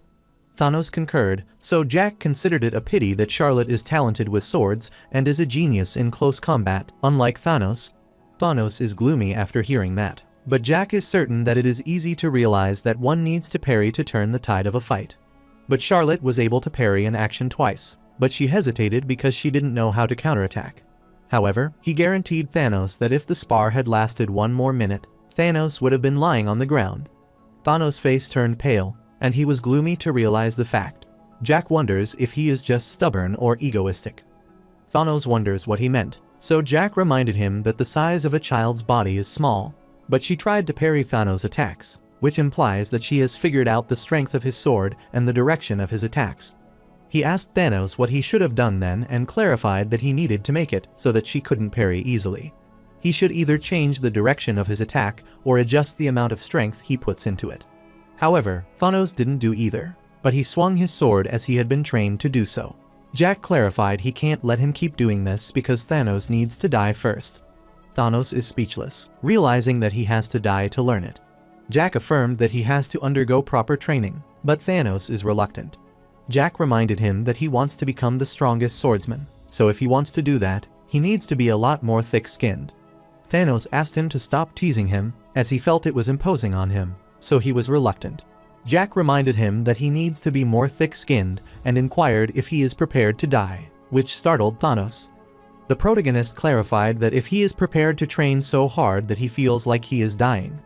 Thanos concurred, so Jack considered it a pity that Charlotte is talented with swords and is a genius in close combat, unlike Thanos. Thanos is gloomy after hearing that, but Jack is certain that it is easy to realize that one needs to parry to turn the tide of a fight. But Charlotte was able to parry an action twice, but she hesitated because she didn't know how to counterattack. However, he guaranteed Thanos that if the spar had lasted 1 more minute, Thanos would have been lying on the ground. Thanos' face turned pale, and he was gloomy to realize the fact. Jack wonders if he is just stubborn or egoistic. Thanos wonders what he meant, so Jack reminded him that the size of a child's body is small. but she tried to parry Thanos' attacks, which implies that she has figured out the strength of his sword and the direction of his attacks. He asked Thanos what he should have done then and clarified that he needed to make it so that she couldn't parry easily. He should either change the direction of his attack or adjust the amount of strength he puts into it. However, Thanos didn't do either, but he swung his sword as he had been trained to do so. Jack clarified he can't let him keep doing this because Thanos needs to die first. Thanos is speechless, realizing that he has to die to learn it. Jack affirmed that he has to undergo proper training, but Thanos is reluctant. Jack reminded him that he wants to become the strongest swordsman, so if he wants to do that, he needs to be a lot more thick-skinned. Thanos asked him to stop teasing him, as he felt it was imposing on him, so he was reluctant. Jack reminded him that he needs to be more thick-skinned and inquired if he is prepared to die, which startled Thanos. The protagonist clarified that if he is prepared to train so hard that he feels like he is dying.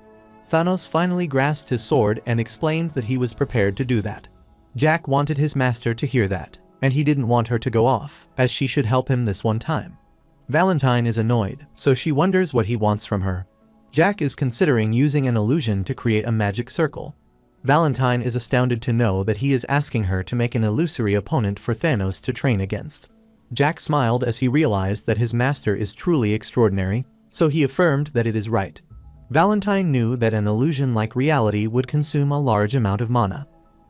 Thanos finally grasped his sword and explained that he was prepared to do that. Jack wanted his master to hear that, and he didn't want her to go off, as she should help him this one time. Valentine is annoyed, so she wonders what he wants from her. Jack is considering using an illusion to create a magic circle. Valentine is astounded to know that he is asking her to make an illusory opponent for Thanos to train against. Jack smiled as he realized that his master is truly extraordinary, so he affirmed that it is right. Valentine knew that an illusion like reality would consume a large amount of mana.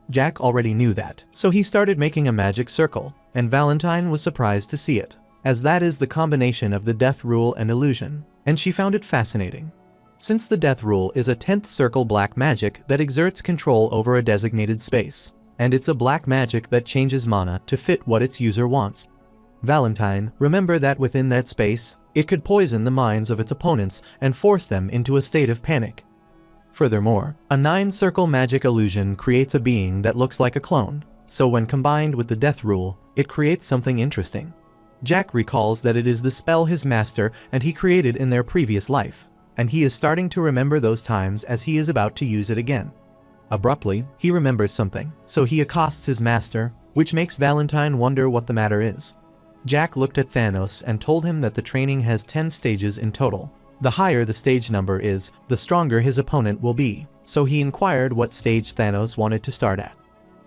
Jack already knew that, so he started making a magic circle, and Valentine was surprised to see it, as that is the combination of the death rule and illusion, and she found it fascinating. Since the death rule is a 10th circle black magic that exerts control over a designated space, and it's a black magic that changes mana to fit what its user wants. Valentine, remember that within that space, it could poison the minds of its opponents and force them into a state of panic. Furthermore, a 9-circle magic illusion creates a being that looks like a clone, so when combined with the death rule, it creates something interesting. Jack recalls that it is the spell his master and he created in their previous life, and he is starting to remember those times as he is about to use it again. Abruptly, he remembers something, so he accosts his master, which makes Valentine wonder what the matter is. Jack looked at Thanos and told him that the training has 10 stages in total. The higher the stage number is, the stronger his opponent will be, so he inquired what stage Thanos wanted to start at.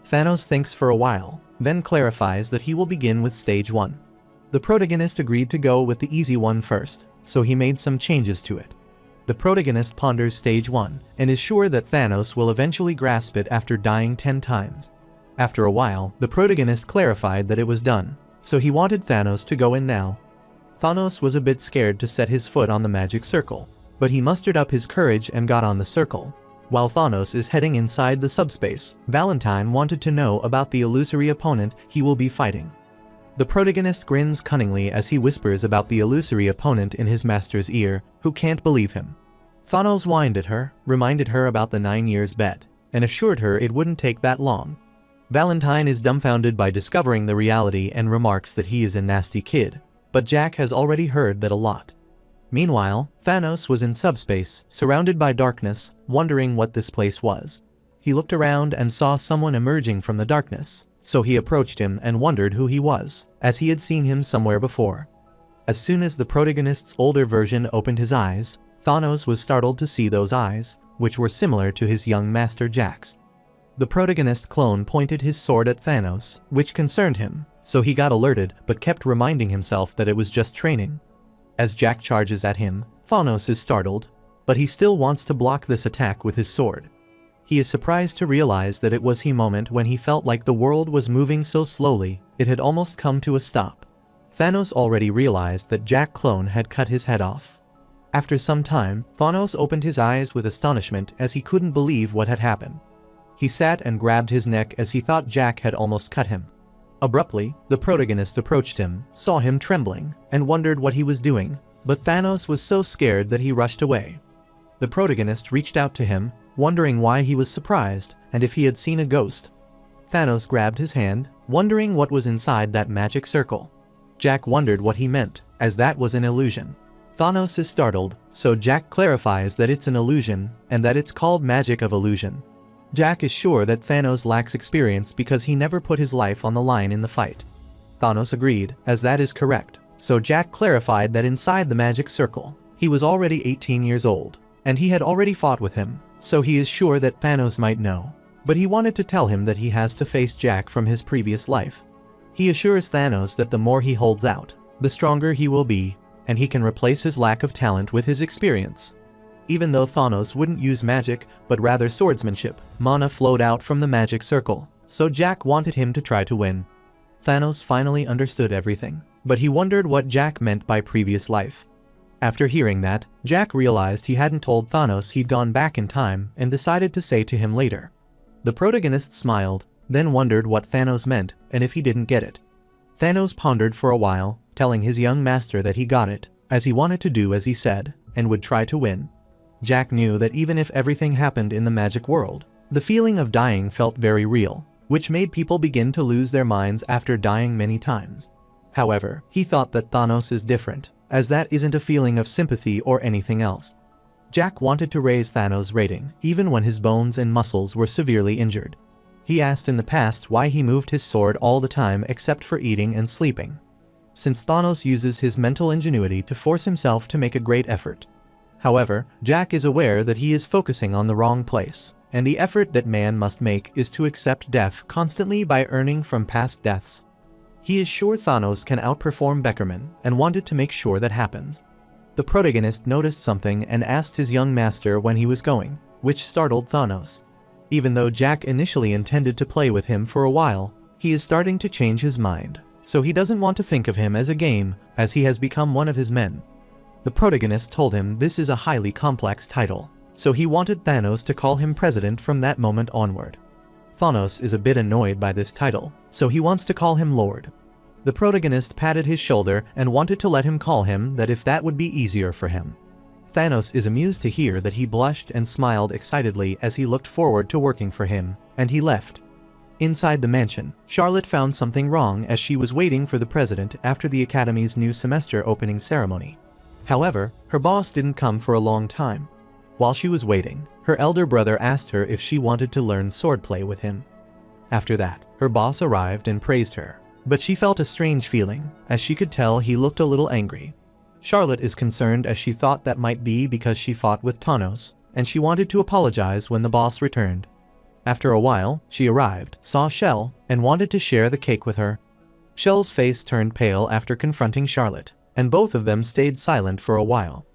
Thanos thinks for a while, then clarifies that he will begin with stage 1. The protagonist agreed to go with the easy one first, so he made some changes to it. The protagonist ponders stage 1, and is sure that Thanos will eventually grasp it after dying 10 times. After a while, the protagonist clarified that it was done, so he wanted Thanos to go in now. Thanos was a bit scared to set his foot on the magic circle, but he mustered up his courage and got on the circle. While Thanos is heading inside the subspace, Valentine wanted to know about the illusory opponent he will be fighting. The protagonist grins cunningly as he whispers about the illusory opponent in his master's ear, who can't believe him. Thanos whined at her, reminded her about the 9 years bet, and assured her it wouldn't take that long. Valentine is dumbfounded by discovering the reality and remarks that he is a nasty kid, but Jack has already heard that a lot. Meanwhile, Thanos was in subspace, surrounded by darkness, wondering what this place was. He looked around and saw someone emerging from the darkness, so he approached him and wondered who he was, as he had seen him somewhere before. As soon as the protagonist's older version opened his eyes, Thanos was startled to see those eyes, which were similar to his young master Jack's. The protagonist clone pointed his sword at Thanos, which concerned him, so he got alerted but kept reminding himself that it was just training. As Jack charges at him, Thanos is startled, but he still wants to block this attack with his sword. He is surprised to realize that it was the moment when he felt like the world was moving so slowly, it had almost come to a stop. Thanos already realized that Jack clone had cut his head off. After some time, Thanos opened his eyes with astonishment as he couldn't believe what had happened. He sat and grabbed his neck as he thought Jack had almost cut him. Abruptly, the protagonist approached him, saw him trembling, and wondered what he was doing, but Thanos was so scared that he rushed away. The protagonist reached out to him, wondering why he was surprised and if he had seen a ghost. Thanos grabbed his hand, wondering what was inside that magic circle. Jack wondered what he meant, as that was an illusion. Thanos is startled, so Jack clarifies that it's an illusion and that it's called magic of illusion. Jack is sure that Thanos lacks experience because he never put his life on the line in the fight. Thanos agreed, as that is correct, so Jack clarified that inside the magic circle, he was already 18 years old, and he had already fought with him, so he is sure that Thanos might know. But he wanted to tell him that he has to face Jack from his previous life. He assures Thanos that the more he holds out, the stronger he will be, and he can replace his lack of talent with his experience. Even though Thanos wouldn't use magic, but rather swordsmanship, mana flowed out from the magic circle, so Jack wanted him to try to win. Thanos finally understood everything, but he wondered what Jack meant by previous life. After hearing that, Jack realized he hadn't told Thanos he'd gone back in time and decided to say to him later. The protagonist smiled, then wondered what Thanos meant and if he didn't get it. Thanos pondered for a while, telling his young master that he got it, as he wanted to do as he said, and would try to win. Jack knew that even if everything happened in the magic world, the feeling of dying felt very real, which made people begin to lose their minds after dying many times. However, he thought that Thanos is different, as that isn't a feeling of sympathy or anything else. Jack wanted to raise Thanos' rating, even when his bones and muscles were severely injured. He asked in the past why he moved his sword all the time except for eating and sleeping. Since Thanos uses his mental ingenuity to force himself to make a great effort. However, Jack is aware that he is focusing on the wrong place, and the effort that man must make is to accept death constantly by earning from past deaths. He is sure Thanos can outperform Beckerman and wanted to make sure that happens. The protagonist noticed something and asked his young master when he was going, which startled Thanos. Even though Jack initially intended to play with him for a while, he is starting to change his mind, so he doesn't want to think of him as a game, as he has become one of his men. The protagonist told him this is a highly complex title, so he wanted Thanos to call him president from that moment onward. Thanos is a bit annoyed by this title, so he wants to call him Lord. The protagonist patted his shoulder and wanted to let him call him that if that would be easier for him. Thanos is amused to hear that he blushed and smiled excitedly as he looked forward to working for him, and he left. Inside the mansion, Charlotte found something wrong as she was waiting for the president after the academy's new semester opening ceremony. However, her boss didn't come for a long time. While she was waiting, her elder brother asked her if she wanted to learn swordplay with him. After that, her boss arrived and praised her, but she felt a strange feeling, as she could tell he looked a little angry. Charlotte is concerned as she thought that might be because she fought with Thanos, and she wanted to apologize when the boss returned. After a while, she arrived, saw Shell, and wanted to share the cake with her. Shell's face turned pale after confronting Charlotte, and both of them stayed silent for a while.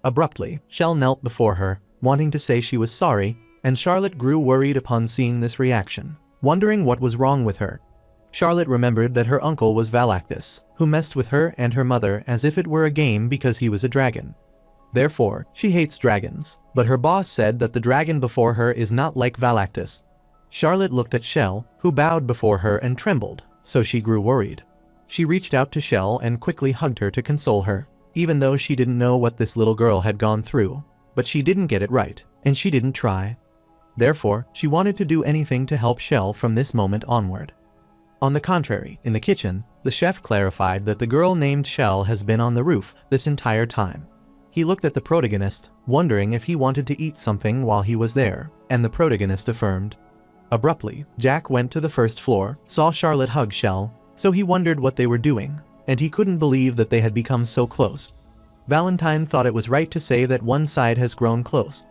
Abruptly, Shell knelt before her, wanting to say she was sorry, and Charlotte grew worried upon seeing this reaction, wondering what was wrong with her. Charlotte remembered that her uncle was Valactus, who messed with her and her mother as if it were a game because he was a dragon. Therefore, she hates dragons, but her boss said that the dragon before her is not like Valactus. Charlotte looked at Shell, who bowed before her and trembled, so she grew worried. She reached out to Shell and quickly hugged her to console her, even though she didn't know what this little girl had gone through, but she didn't get it right, and she didn't try. Therefore, she wanted to do anything to help Shell from this moment onward. On the contrary, in the kitchen, the chef clarified that the girl named Shell has been on the roof this entire time. He looked at the protagonist, wondering if he wanted to eat something while he was there, and the protagonist affirmed. Abruptly, Jack went to the first floor, saw Charlotte hug Shell, so he wondered what they were doing, and he couldn't believe that they had become so close. Valentine thought it was right to say that one side has grown close.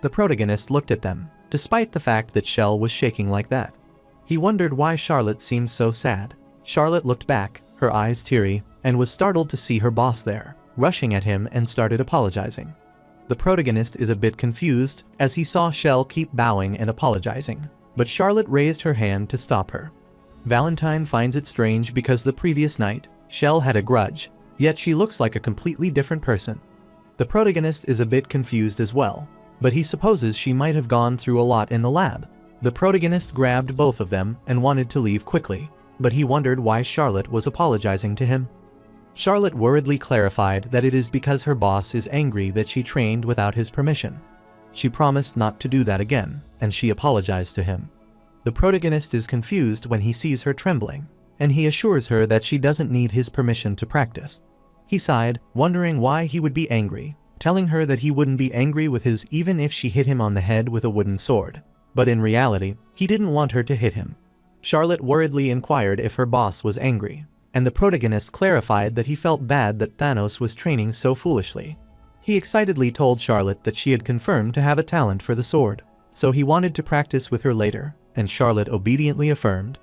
The protagonist looked at them, despite the fact that Shell was shaking like that. He wondered why Charlotte seemed so sad. Charlotte looked back, her eyes teary, and was startled to see her boss there, rushing at him and started apologizing. The protagonist is a bit confused as he saw Shell keep bowing and apologizing, but Charlotte raised her hand to stop her. Valentine finds it strange because the previous night, Shell had a grudge, yet she looks like a completely different person. The protagonist is a bit confused as well, but he supposes she might have gone through a lot in the lab. The protagonist grabbed both of them and wanted to leave quickly, but he wondered why Charlotte was apologizing to him. Charlotte worriedly clarified that it is because her boss is angry that she trained without his permission. She promised not to do that again, and she apologized to him. The protagonist is confused when he sees her trembling, and he assures her that she doesn't need his permission to practice. He sighed, wondering why he would be angry, telling her that he wouldn't be angry with his even if she hit him on the head with a wooden sword. But in reality, he didn't want her to hit him. Charlotte worriedly inquired if her boss was angry, and the protagonist clarified that he felt bad that Thanos was training so foolishly. He excitedly told Charlotte that she had confirmed to have a talent for the sword, so he wanted to practice with her later, and Charlotte obediently affirmed.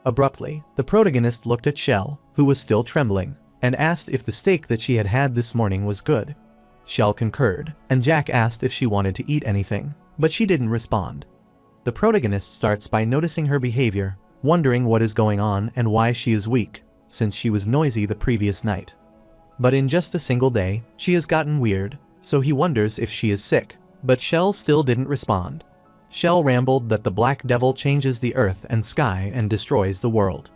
Abruptly, the protagonist looked at Shell, who was still trembling, and asked if the steak that she had had this morning was good. Shell concurred, and Jack asked if she wanted to eat anything, but she didn't respond. The protagonist starts by noticing her behavior, wondering what is going on and why she is weak, since she was noisy the previous night. But in just a single day, she has gotten weird, so he wonders if she is sick, but Shell still didn't respond. Shell rambled that the Black Devil changes the earth and sky and destroys the world.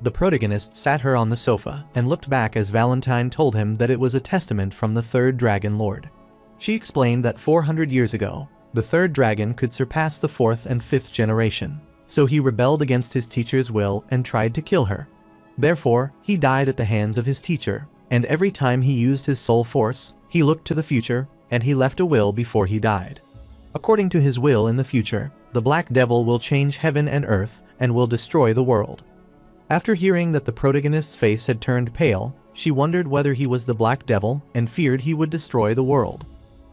The protagonist sat her on the sofa and looked back as Valentine told him that it was a testament from the third Dragon Lord. She explained that 400 years ago, the third dragon could surpass the fourth and fifth generation, so he rebelled against his teacher's will and tried to kill her. Therefore, he died at the hands of his teacher, and every time he used his soul force, he looked to the future, and he left a will before he died. According to his will in the future, the Black Devil will change heaven and earth and will destroy the world. After hearing that the protagonist's face had turned pale, she wondered whether he was the Black Devil and feared he would destroy the world.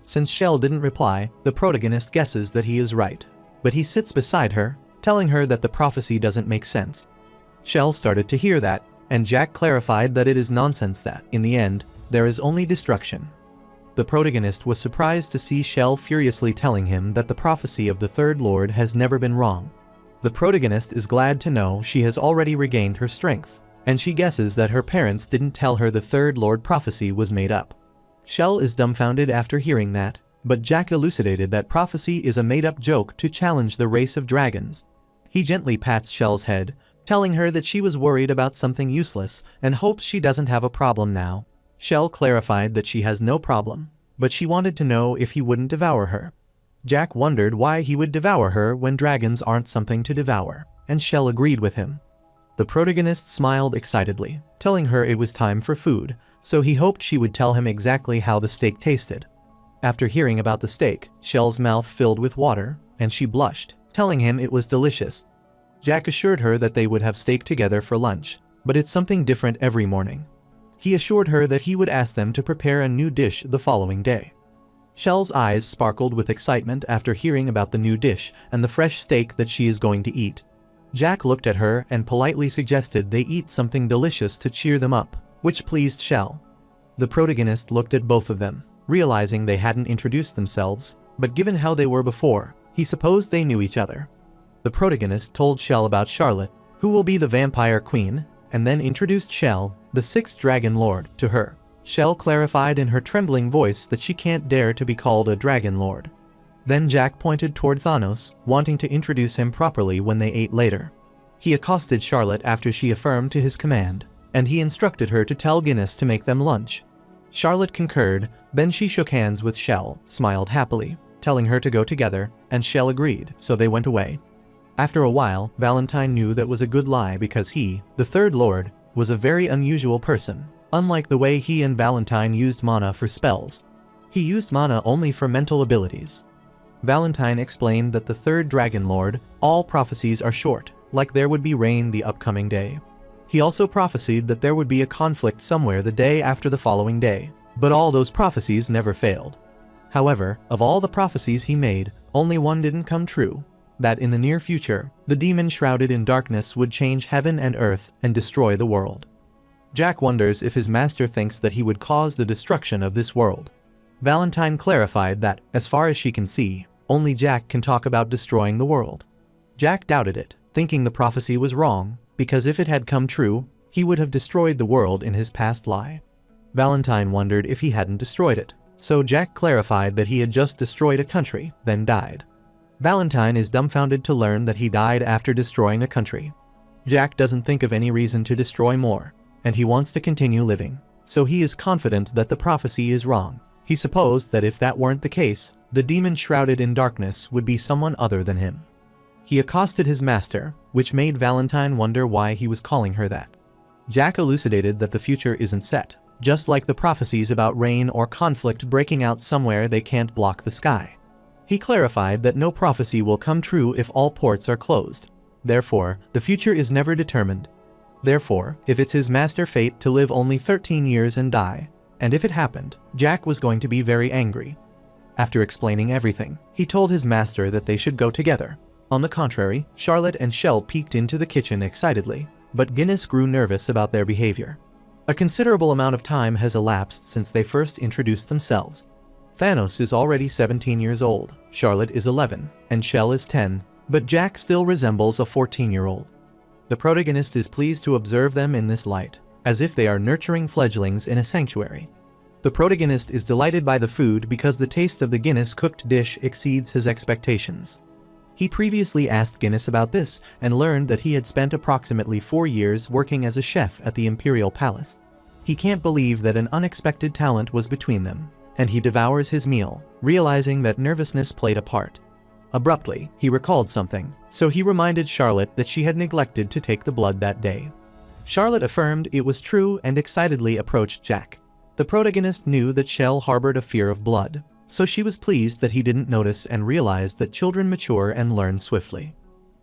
Since Shell didn't reply, the protagonist guesses that he is right, but he sits beside her, telling her that the prophecy doesn't make sense. Shell started to hear that, and Jack clarified that it is nonsense that, in the end, there is only destruction. The protagonist was surprised to see Shell furiously telling him that the prophecy of the Third Lord has never been wrong. The protagonist is glad to know she has already regained her strength, and she guesses that her parents didn't tell her the Third Lord prophecy was made up. Shell is dumbfounded after hearing that, but Jack elucidated that prophecy is a made-up joke to challenge the race of dragons. He gently pats Shell's head, telling her that she was worried about something useless and hopes she doesn't have a problem now. Shell clarified that she has no problem, but she wanted to know if he wouldn't devour her. Jack wondered why he would devour her when dragons aren't something to devour, and Shell agreed with him. The protagonist smiled excitedly, telling her it was time for food, so he hoped she would tell him exactly how the steak tasted. After hearing about the steak, Shell's mouth filled with water, and she blushed, telling him it was delicious. Jack assured her that they would have steak together for lunch, but it's something different every morning. He assured her that he would ask them to prepare a new dish the following day. Shell's eyes sparkled with excitement after hearing about the new dish and the fresh steak that she is going to eat. Jack looked at her and politely suggested they eat something delicious to cheer them up, which pleased Shell. The protagonist looked at both of them, realizing they hadn't introduced themselves, but given how they were before, he supposed they knew each other. The protagonist told Shell about Charlotte, who will be the vampire queen, and then introduced Shell, the sixth Dragon Lord, to her. Shell clarified in her trembling voice that she can't dare to be called a Dragon Lord. Then Jack pointed toward Thanos, wanting to introduce him properly when they ate later. He accosted Charlotte after she affirmed to his command, and he instructed her to tell Guinness to make them lunch. Charlotte concurred, then she shook hands with Shell, smiled happily, telling her to go together, and Shell agreed, so they went away. After a while, Valentine knew that was a good lie because he, the Third Lord, was a very unusual person, unlike the way he and Valentine used mana for spells. He used mana only for mental abilities. Valentine explained that the Third Dragon Lord, all prophecies are short, like there would be rain the upcoming day. He also prophesied that there would be a conflict somewhere the day after the following day, but all those prophecies never failed. However, of all the prophecies he made, only one didn't come true, that in the near future, the demon shrouded in darkness would change heaven and earth and destroy the world. Jack wonders if his master thinks that he would cause the destruction of this world. Valentine clarified that, as far as she can see, only Jack can talk about destroying the world. Jack doubted it, thinking the prophecy was wrong, because if it had come true, he would have destroyed the world in his past lie. Valentine wondered if he hadn't destroyed it, so Jack clarified that he had just destroyed a country, then died. Valentine is dumbfounded to learn that he died after destroying a country. Jack doesn't think of any reason to destroy more, and he wants to continue living, so he is confident that the prophecy is wrong. He supposed that if that weren't the case, the demon shrouded in darkness would be someone other than him. He accosted his master, which made Valentine wonder why he was calling her that. Jack elucidated that the future isn't set, just like the prophecies about rain or conflict breaking out somewhere they can't block the sky. He clarified that no prophecy will come true if all ports are closed. Therefore, the future is never determined. Therefore, if it's his master's fate to live only 13 years and die, and if it happened, Jack was going to be very angry. After explaining everything, he told his master that they should go together. On the contrary, Charlotte and Shell peeked into the kitchen excitedly, but Guinness grew nervous about their behavior. A considerable amount of time has elapsed since they first introduced themselves. Thanos is already 17 years old, Charlotte is 11, and Shell is 10, but Jack still resembles a 14-year-old. The protagonist is pleased to observe them in this light, as if they are nurturing fledglings in a sanctuary. The protagonist is delighted by the food because the taste of the Guinness cooked dish exceeds his expectations. He previously asked Guinness about this and learned that he had spent approximately 4 years working as a chef at the Imperial Palace. He can't believe that an unexpected talent was between them, and he devours his meal, realizing that nervousness played a part. Abruptly, he recalled something, so he reminded Charlotte that she had neglected to take the blood that day. Charlotte affirmed it was true and excitedly approached Jack. The protagonist knew that Shell harbored a fear of blood, so she was pleased that he didn't notice and realized that children mature and learn swiftly.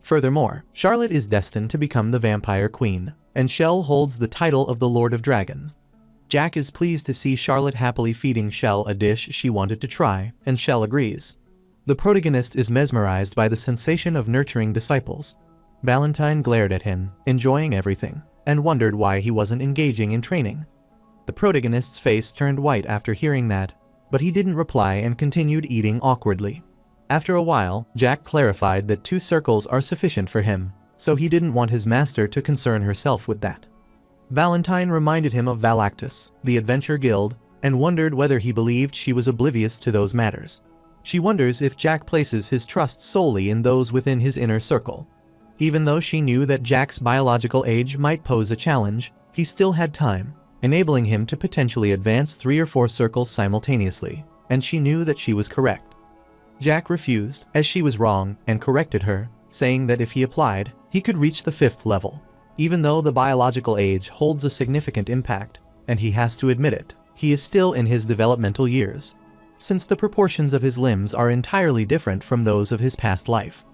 Furthermore, Charlotte is destined to become the Vampire Queen, and Shell holds the title of the Lord of Dragons. Jack is pleased to see Charlotte happily feeding Shell a dish she wanted to try, and Shell agrees. The protagonist is mesmerized by the sensation of nurturing disciples. Valentine glared at him, enjoying everything, and wondered why he wasn't engaging in training. The protagonist's face turned white after hearing that, but he didn't reply and continued eating awkwardly. After a while, Jack clarified that 2 circles are sufficient for him, so he didn't want his master to concern herself with that. Valentine reminded him of Valactus, the Adventure Guild, and wondered whether he believed she was oblivious to those matters. She wonders if Jack places his trust solely in those within his inner circle. Even though she knew that Jack's biological age might pose a challenge, he still had time, enabling him to potentially advance 3 or 4 circles simultaneously, and she knew that she was correct. Jack refused, as she was wrong, and corrected her, saying that if he applied, he could reach the 5th level. Even though the biological age holds a significant impact, and he has to admit it, he is still in his developmental years, since the proportions of his limbs are entirely different from those of his past life.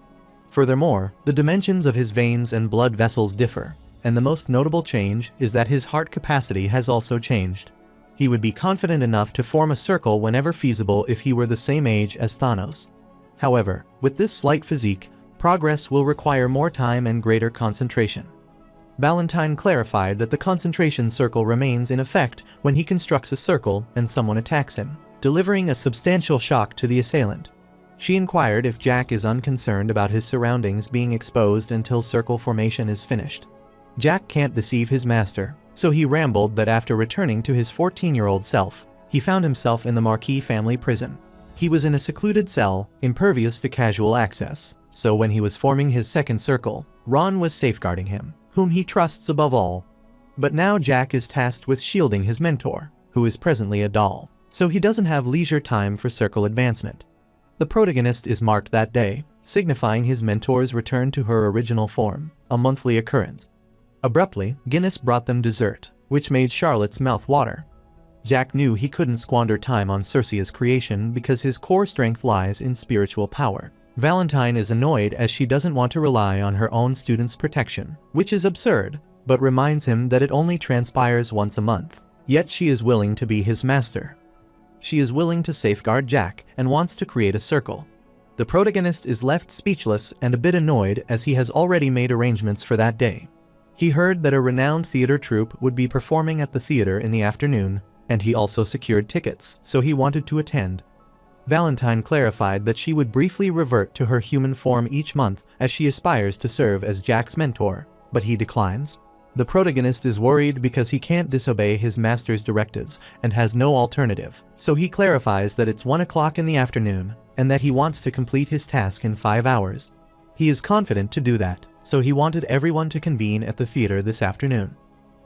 Furthermore, the dimensions of his veins and blood vessels differ, and the most notable change is that his heart capacity has also changed. He would be confident enough to form a circle whenever feasible if he were the same age as Thanos. However, with this slight physique, progress will require more time and greater concentration. Valentine clarified that the concentration circle remains in effect when he constructs a circle and someone attacks him, delivering a substantial shock to the assailant. She inquired if Jack is unconcerned about his surroundings being exposed until circle formation is finished. Jack can't deceive his master, so he rambled that after returning to his 14-year-old self, he found himself in the Marquis family prison. He was in a secluded cell, impervious to casual access, so when he was forming his second circle, Ron was safeguarding him, whom he trusts above all. But now Jack is tasked with shielding his mentor, who is presently a doll, so he doesn't have leisure time for circle advancement. The protagonist is marked that day, signifying his mentor's return to her original form, a monthly occurrence. Abruptly, Guinness brought them dessert, which made Charlotte's mouth water. Jack knew he couldn't squander time on Circe's creation because his core strength lies in spiritual power. Valentine is annoyed as she doesn't want to rely on her own students' protection, which is absurd, but reminds him that it only transpires once a month. Yet she is willing to be his master. She is willing to safeguard Jack and wants to create a circle. The protagonist is left speechless and a bit annoyed as he has already made arrangements for that day. He heard that a renowned theater troupe would be performing at the theater in the afternoon, and he also secured tickets, so he wanted to attend. Valentine clarified that she would briefly revert to her human form each month as she aspires to serve as Jack's mentor, but he declines. The protagonist is worried because he can't disobey his master's directives and has no alternative, so he clarifies that it's 1 o'clock in the afternoon and that he wants to complete his task in 5 hours. He is confident to do that, so he wanted everyone to convene at the theater this afternoon.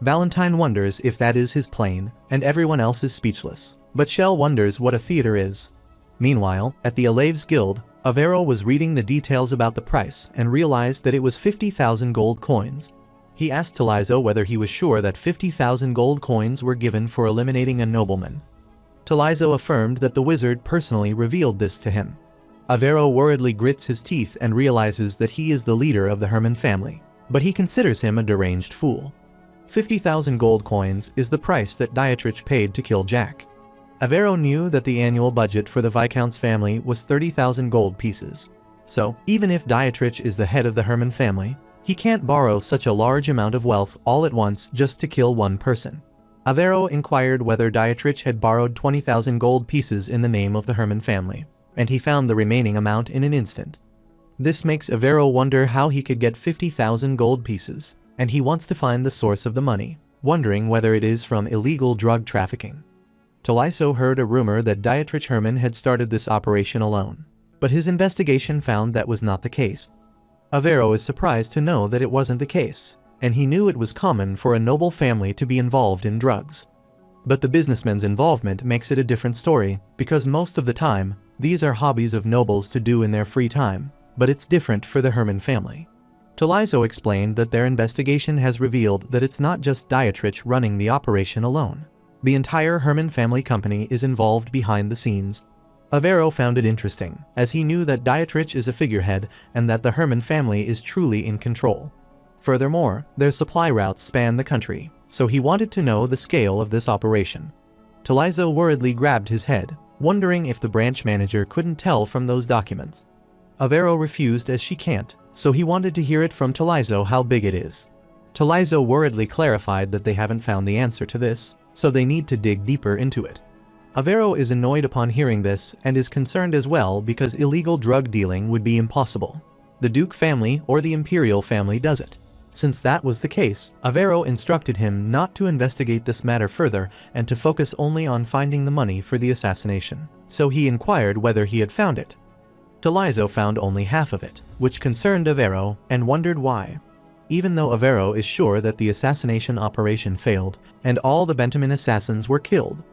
Valentine wonders if that is his plane, and everyone else is speechless, but Shell wonders what a theater is. Meanwhile, at the Alaves Guild, Avero was reading the details about the price and realized that it was 50,000 gold coins. He asked Talizo whether he was sure that 50,000 gold coins were given for eliminating a nobleman. Talizo affirmed that the wizard personally revealed this to him. Avero worriedly grits his teeth and realizes that he is the leader of the Herman family, but he considers him a deranged fool. 50,000 gold coins is the price that Dietrich paid to kill Jack. Avero knew that the annual budget for the Viscount's family was 30,000 gold pieces. So, even if Dietrich is the head of the Herman family, he can't borrow such a large amount of wealth all at once just to kill one person. Avero inquired whether Dietrich had borrowed 20,000 gold pieces in the name of the Herman family, and he found the remaining amount in an instant. This makes Avero wonder how he could get 50,000 gold pieces, and he wants to find the source of the money, wondering whether it is from illegal drug trafficking. Taliso heard a rumor that Dietrich Herman had started this operation alone, but his investigation found that was not the case. Avero is surprised to know that it wasn't the case, and he knew it was common for a noble family to be involved in drugs. But the businessman's involvement makes it a different story, because most of the time, these are hobbies of nobles to do in their free time, but it's different for the Herman family. Taliso explained that their investigation has revealed that it's not just Dietrich running the operation alone. The entire Herman family company is involved behind the scenes. Avero found it interesting, as he knew that Dietrich is a figurehead and that the Herman family is truly in control. Furthermore, their supply routes span the country, so he wanted to know the scale of this operation. Taliso worriedly grabbed his head, wondering if the branch manager couldn't tell from those documents. Avero refused as she can't, so he wanted to hear it from Taliso how big it is. Taliso worriedly clarified that they haven't found the answer to this, so they need to dig deeper into it. Avero is annoyed upon hearing this and is concerned as well because illegal drug dealing would be impossible. The Duke family or the Imperial family does it. Since that was the case, Avero instructed him not to investigate this matter further and to focus only on finding the money for the assassination, so he inquired whether he had found it. Taliso found only half of it, which concerned Avero, and wondered why. Even though Avero is sure that the assassination operation failed and all the Bentamin assassins were killed.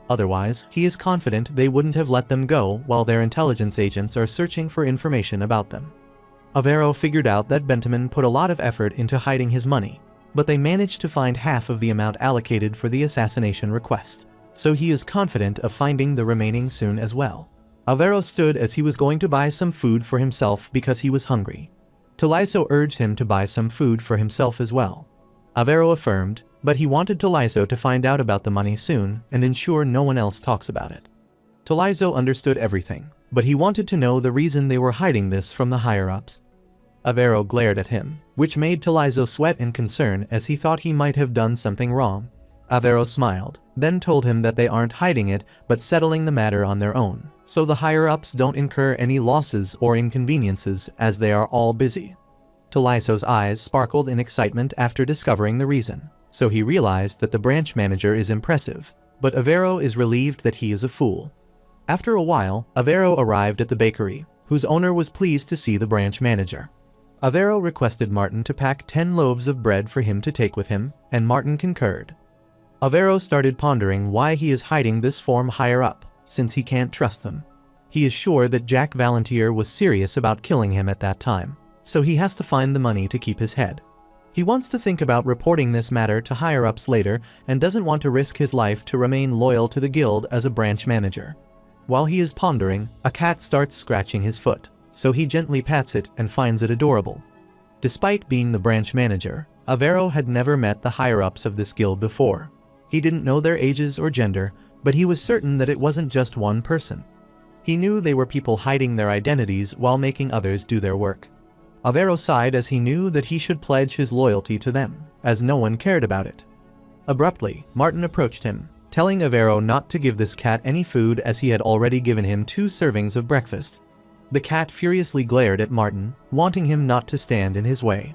Otherwise, he is confident they wouldn't have let them go while their intelligence agents are searching for information about them. Avero figured out that Bentamin put a lot of effort into hiding his money, but they managed to find half of the amount allocated for the assassination request, so he is confident of finding the remaining soon as well. Avero stood as he was going to buy some food for himself because he was hungry. Taliso urged him to buy some food for himself as well. Avero affirmed, but he wanted Taliso to find out about the money soon and ensure no one else talks about it. Taliso understood everything, but he wanted to know the reason they were hiding this from the higher-ups. Avero glared at him, which made Taliso sweat in concern as he thought he might have done something wrong. Avero smiled, then told him that they aren't hiding it but settling the matter on their own, so the higher-ups don't incur any losses or inconveniences as they are all busy. Taliso's eyes sparkled in excitement after discovering the reason, so he realized that the branch manager is impressive, but Avero is relieved that he is a fool. After a while, Avero arrived at the bakery, whose owner was pleased to see the branch manager. Avero requested Martin to pack 10 loaves of bread for him to take with him, and Martin concurred. Avero started pondering why he is hiding this from higher up, since he can't trust them. He is sure that Jack Valantier was serious about killing him at that time, so he has to find the money to keep his head. He wants to think about reporting this matter to higher-ups later and doesn't want to risk his life to remain loyal to the guild as a branch manager. While he is pondering, a cat starts scratching his foot, so he gently pats it and finds it adorable. Despite being the branch manager, Avero had never met the higher-ups of this guild before. He didn't know their ages or gender, but he was certain that it wasn't just one person. He knew they were people hiding their identities while making others do their work. Avero sighed as he knew that he should pledge his loyalty to them, as no one cared about it. Abruptly, Martin approached him, telling Avero not to give this cat any food as he had already given him 2 servings of breakfast. The cat furiously glared at Martin, wanting him not to stand in his way.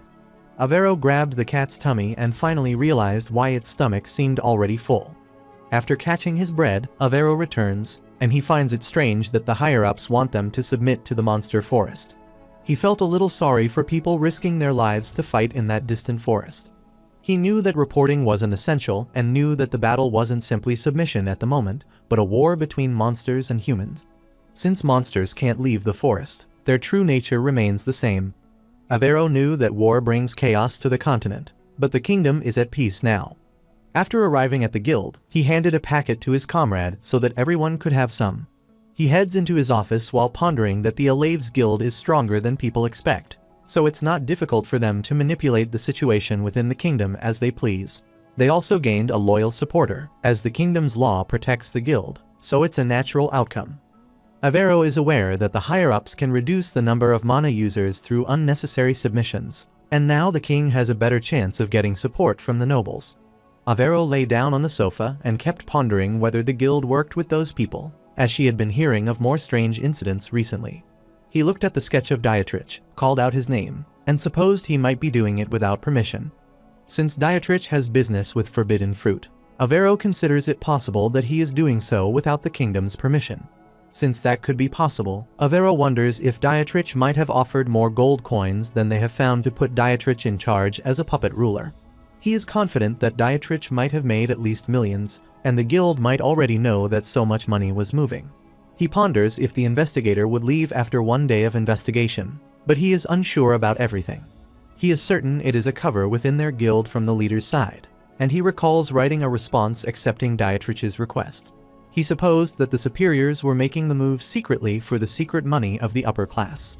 Avero grabbed the cat's tummy and finally realized why its stomach seemed already full. After catching his bread, Avero returns, and he finds it strange that the higher-ups want them to submit to the monster forest. He felt a little sorry for people risking their lives to fight in that distant forest. He knew that reporting wasn't essential and knew that the battle wasn't simply submission at the moment, but a war between monsters and humans. Since monsters can't leave the forest, their true nature remains the same. Avero knew that war brings chaos to the continent, but the kingdom is at peace now. After arriving at the guild, he handed a packet to his comrade so that everyone could have some. He heads into his office while pondering that the Alaves Guild is stronger than people expect. so it's not difficult for them to manipulate the situation within the kingdom as they please. They also gained a loyal supporter, as the kingdom's law protects the guild, so it's a natural outcome. Avero is aware that the higher-ups can reduce the number of mana users through unnecessary submissions, and now the king has a better chance of getting support from the nobles. Avero lay down on the sofa and kept pondering whether the guild worked with those people, as she had been hearing of more strange incidents recently. He looked at the sketch of Dietrich, called out his name, and supposed he might be doing it without permission. Since Dietrich has business with forbidden fruit, Avero considers it possible that he is doing so without the kingdom's permission. Since that could be possible, Avero wonders if Dietrich might have offered more gold coins than they have found to put Dietrich in charge as a puppet ruler. He is confident that Dietrich might have made at least millions, and the guild might already know that so much money was moving. He ponders if the investigator would leave after one day of investigation, but he is unsure about everything. He is certain it is a cover within their guild from the leader's side, and he recalls writing a response accepting Dietrich's request. He supposed that the superiors were making the move secretly for the secret money of the upper class.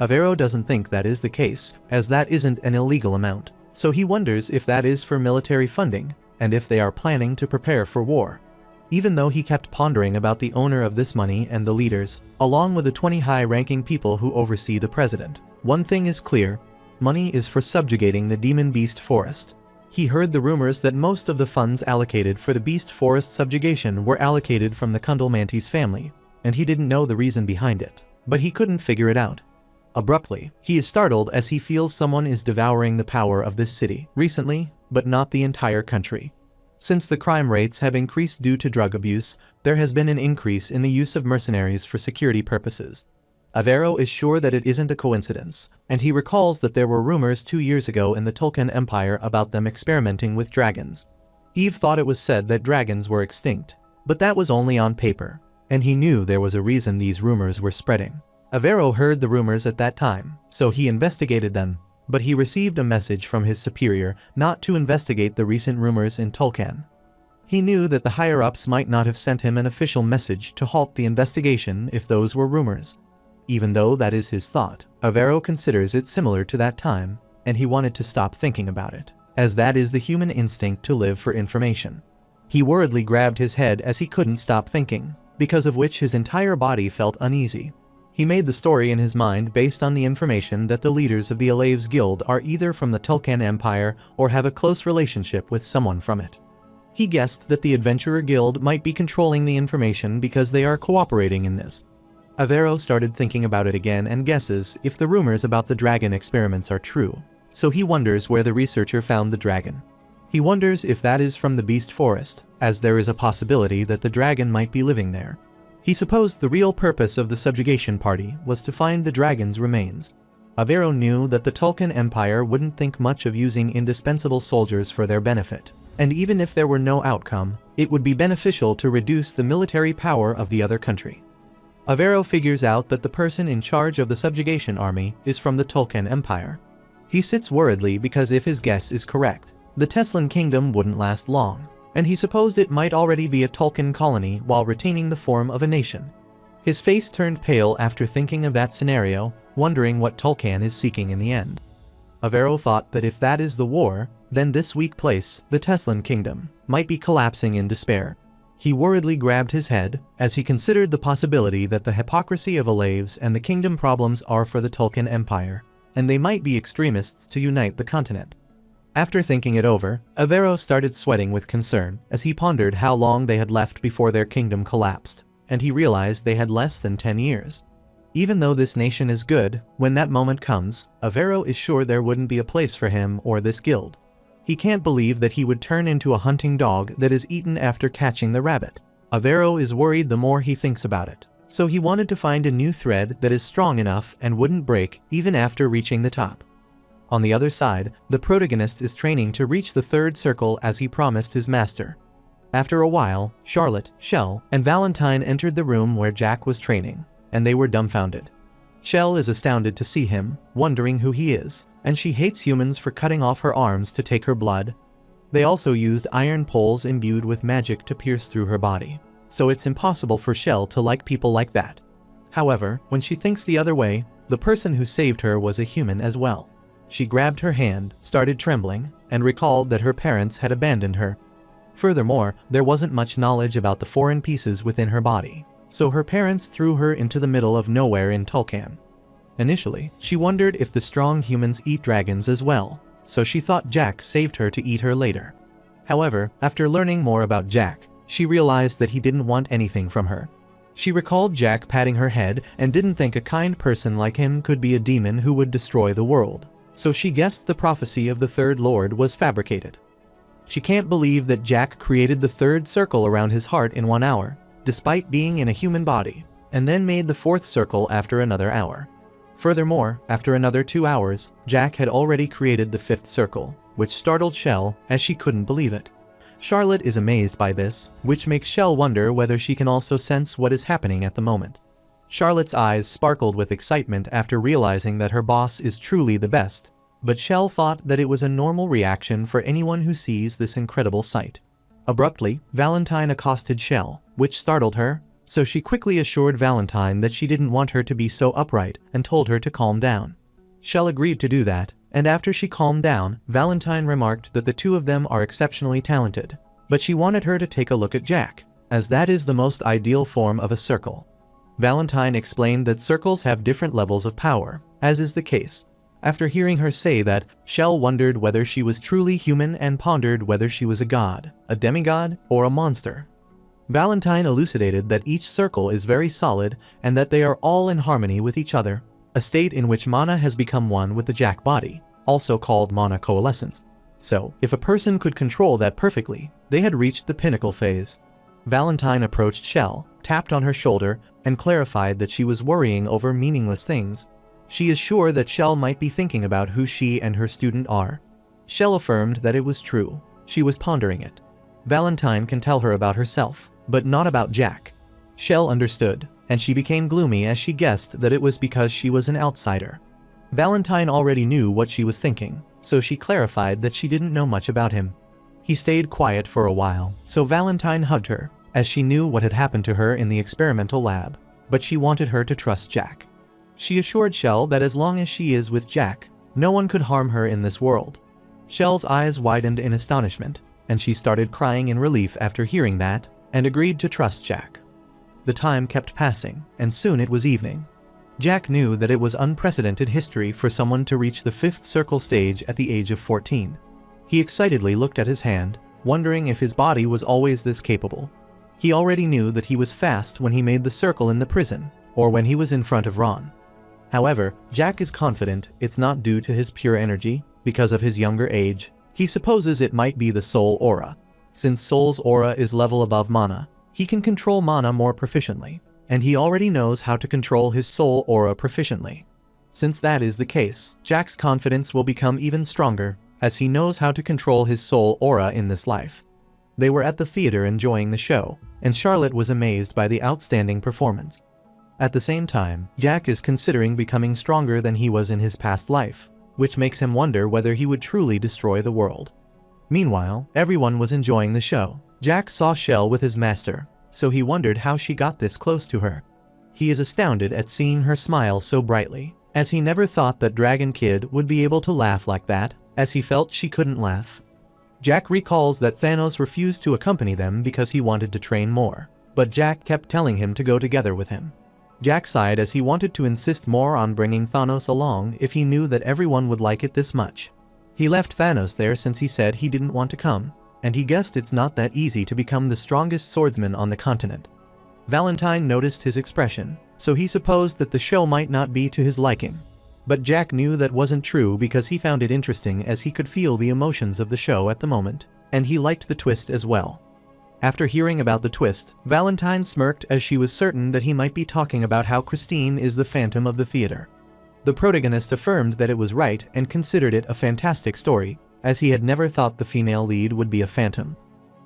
Avero doesn't think that is the case, as that isn't an illegal amount, so he wonders if that is for military funding, and if they are planning to prepare for war. Even though he kept pondering about the owner of this money and the leaders, along with the 20 high-ranking people who oversee the president, one thing is clear: money is for subjugating the demon beast forest. He heard the rumors that most of the funds allocated for the beast forest subjugation were allocated from the Kundalmantes family, and he didn't know the reason behind it, but he couldn't figure it out. Abruptly, he is startled as he feels someone is devouring the power of this city recently, but not the entire country. Since the crime rates have increased due to drug abuse, there has been an increase in the use of mercenaries for security purposes. Avero is sure that it isn't a coincidence, and he recalls that there were rumors 2 years ago in the Tolkien Empire about them experimenting with dragons. Eve thought it was said that dragons were extinct, but that was only on paper, and he knew there was a reason these rumors were spreading. Avero heard the rumors at that time, so he investigated them, but he received a message from his superior not to investigate the recent rumors in Tolkien. He knew that the higher-ups might not have sent him an official message to halt the investigation if those were rumors. Even though that is his thought, Avero considers it similar to that time, and he wanted to stop thinking about it, as that is the human instinct to live for information. He worriedly grabbed his head as he couldn't stop thinking, because of which his entire body felt uneasy. He made the story in his mind based on the information that the leaders of the Alaves Guild are either from the Tolkien Empire or have a close relationship with someone from it. He guessed that the Adventurer Guild might be controlling the information because they are cooperating in this. Avero started thinking about it again and guesses if the rumors about the dragon experiments are true, so he wonders where the researcher found the dragon. He wonders if that is from the Beast Forest, as there is a possibility that the dragon might be living there. He supposed the real purpose of the subjugation party was to find the dragon's remains. Avero knew that the Tolkien Empire wouldn't think much of using indispensable soldiers for their benefit, and even if there were no outcome, it would be beneficial to reduce the military power of the other country. Avero figures out that the person in charge of the subjugation army is from the Tolkien Empire. He sits worriedly because if his guess is correct, the Teslan kingdom wouldn't last long, and he supposed it might already be a Tolkien colony while retaining the form of a nation. His face turned pale after thinking of that scenario, wondering what Tolkien is seeking in the end. Avero thought that if that is the war, then this weak place, the Teslan kingdom, might be collapsing in despair. He worriedly grabbed his head as he considered the possibility that the hypocrisy of Alaves and the kingdom problems are for the Tolkien Empire, and they might be extremists to unite the continent. After thinking it over, Avero started sweating with concern as he pondered how long they had left before their kingdom collapsed, and he realized they had less than 10 years. Even though this nation is good, when that moment comes, Avero is sure there wouldn't be a place for him or this guild. He can't believe that he would turn into a hunting dog that is eaten after catching the rabbit. Avero is worried the more he thinks about it, so he wanted to find a new thread that is strong enough and wouldn't break even after reaching the top. On the other side, the protagonist is training to reach the third circle as he promised his master. After a while, Charlotte, Shell, and Valentine entered the room where Jack was training, and they were dumbfounded. Shell is astounded to see him, wondering who he is, and she hates humans for cutting off her arms to take her blood. They also used iron poles imbued with magic to pierce through her body, so it's impossible for Shell to like people like that. However, when she thinks the other way, The person who saved her was a human as well. She grabbed her hand, started trembling, and recalled that her parents had abandoned her. Furthermore, there wasn't much knowledge about the foreign pieces within her body, so her parents threw her into the middle of nowhere in Tulkan. Initially, she wondered if the strong humans eat dragons as well, so she thought Jack saved her to eat her later. However, after learning more about Jack, she realized that he didn't want anything from her. She recalled Jack patting her head and didn't think a kind person like him could be a demon who would destroy the world, so she guessed the prophecy of the Third Lord was fabricated. She can't believe that Jack created the third circle around his heart in 1 hour, despite being in a human body, and then made the fourth circle after another hour. Furthermore, after another 2 hours, Jack had already created the fifth circle, which startled Shell as she couldn't believe it. Charlotte is amazed by this, which makes Shell wonder whether she can also sense what is happening at the moment. Charlotte's eyes sparkled with excitement after realizing that her boss is truly the best, but Shell thought that it was a normal reaction for anyone who sees this incredible sight. Abruptly, Valentine accosted Shell, which startled her, so she quickly assured Valentine that she didn't want her to be so upright and told her to calm down. Shell agreed to do that, and after she calmed down, Valentine remarked that the two of them are exceptionally talented, but she wanted her to take a look at Jack, as that is the most ideal form of a circle. Valentine explained that circles have different levels of power, as is the case. After hearing her say that, Shell wondered whether she was truly human and pondered whether she was a god, a demigod, or a monster. Valentine elucidated that each circle is very solid and that they are all in harmony with each other, a state in which mana has become one with the Jack body, also called mana coalescence. So, if a person could control that perfectly, they had reached the pinnacle phase. Valentine approached Shell, tapped on her shoulder, and clarified that she was worrying over meaningless things. She is sure that Shell might be thinking about who she and her student are. Shell affirmed that it was true. She was pondering it. Valentine can tell her about herself, but not about Jack. Shell understood, and she became gloomy as she guessed that it was because she was an outsider. Valentine already knew what she was thinking, so she clarified that she didn't know much about him. He stayed quiet for a while, so Valentine hugged her, as she knew what had happened to her in the experimental lab, but she wanted her to trust Jack. She assured Shell that as long as she is with Jack, no one could harm her in this world. Shell's eyes widened in astonishment, and she started crying in relief after hearing that, and agreed to trust Jack. The time kept passing, and soon it was evening. Jack knew that it was unprecedented history for someone to reach the fifth circle stage at the age of 14. He excitedly looked at his hand, wondering if his body was always this capable. He already knew that he was fast when he made the circle in the prison, or when he was in front of Ron. However, Jack is confident it's not due to his pure energy, because of his younger age. He supposes it might be the soul aura. Since soul's aura is level above mana, he can control mana more proficiently, and he already knows how to control his soul aura proficiently. Since that is the case, Jack's confidence will become even stronger, as he knows how to control his soul aura in this life. They were at the theater enjoying the show, and Charlotte was amazed by the outstanding performance. At the same time, Jack is considering becoming stronger than he was in his past life, which makes him wonder whether he would truly destroy the world. Meanwhile, everyone was enjoying the show. Jack saw Shell with his master, so he wondered how she got this close to her. He is astounded at seeing her smile so brightly, as he never thought that Dragon Kid would be able to laugh like that, as he felt she couldn't laugh. Jack recalls that Thanos refused to accompany them because he wanted to train more, but Jack kept telling him to go together with him. Jack sighed as he wanted to insist more on bringing Thanos along if he knew that everyone would like it this much. He left Thanos there since he said he didn't want to come, and he guessed it's not that easy to become the strongest swordsman on the continent. Valentine noticed his expression, so he supposed that the show might not be to his liking. But Jack knew that wasn't true because he found it interesting as he could feel the emotions of the show at the moment, and he liked the twist as well. After hearing about the twist, Valentine smirked as she was certain that he might be talking about how Christine is the phantom of the theater. The protagonist affirmed that it was right and considered it a fantastic story, as he had never thought the female lead would be a phantom.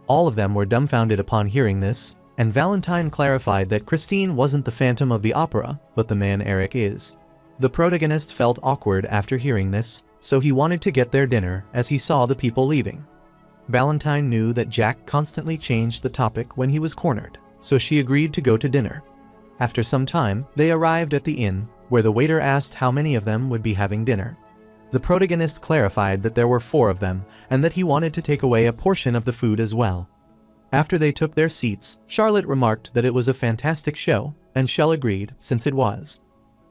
All of them were dumbfounded upon hearing this, and Valentine clarified that Christine wasn't the phantom of the opera, but the man Eric is. The protagonist felt awkward after hearing this, so he wanted to get their dinner as he saw the people leaving. Valentine knew that Jack constantly changed the topic when he was cornered, so she agreed to go to dinner. After some time, they arrived at the inn, where the waiter asked how many of them would be having dinner. The protagonist clarified that there were 4 of them, and that he wanted to take away a portion of the food as well. After they took their seats, Charlotte remarked that it was a fantastic show, and Shell agreed, since it was.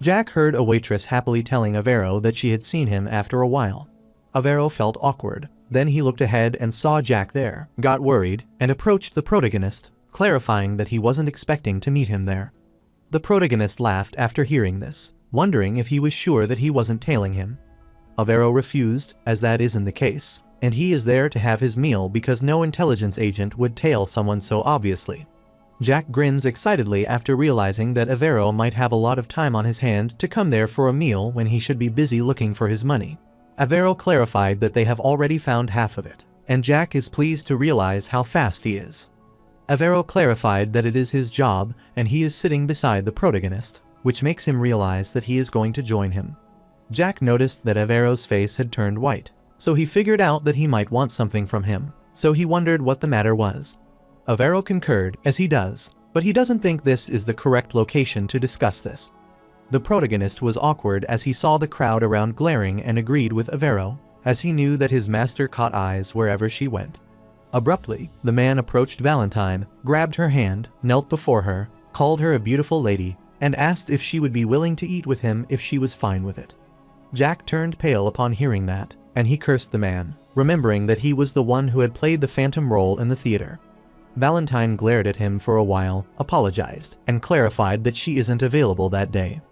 Jack heard a waitress happily telling Avero that she had seen him after a while. Avero felt awkward. Then he looked ahead and saw Jack there, got worried, and approached the protagonist, clarifying that he wasn't expecting to meet him there. The protagonist laughed after hearing this, wondering if he was sure that he wasn't tailing him. Avero refused, as that isn't the case, and he is there to have his meal because no intelligence agent would tail someone so obviously. Jack grins excitedly after realizing that Avero might have a lot of time on his hand to come there for a meal when he should be busy looking for his money. Avero clarified that they have already found half of it, and Jack is pleased to realize how fast he is. Avero clarified that it is his job and he is sitting beside the protagonist, which makes him realize that he is going to join him. Jack noticed that Avero's face had turned white, so he figured out that he might want something from him, so he wondered what the matter was. Avero concurred, as he does, but he doesn't think this is the correct location to discuss this. The protagonist was awkward as he saw the crowd around glaring and agreed with Avero, as he knew that his master caught eyes wherever she went. Abruptly, the man approached Valentine, grabbed her hand, knelt before her, called her a beautiful lady, and asked if she would be willing to eat with him if she was fine with it. Jack turned pale upon hearing that, and he cursed the man, remembering that he was the one who had played the phantom role in the theater. Valentine glared at him for a while, apologized, and clarified that she isn't available that day.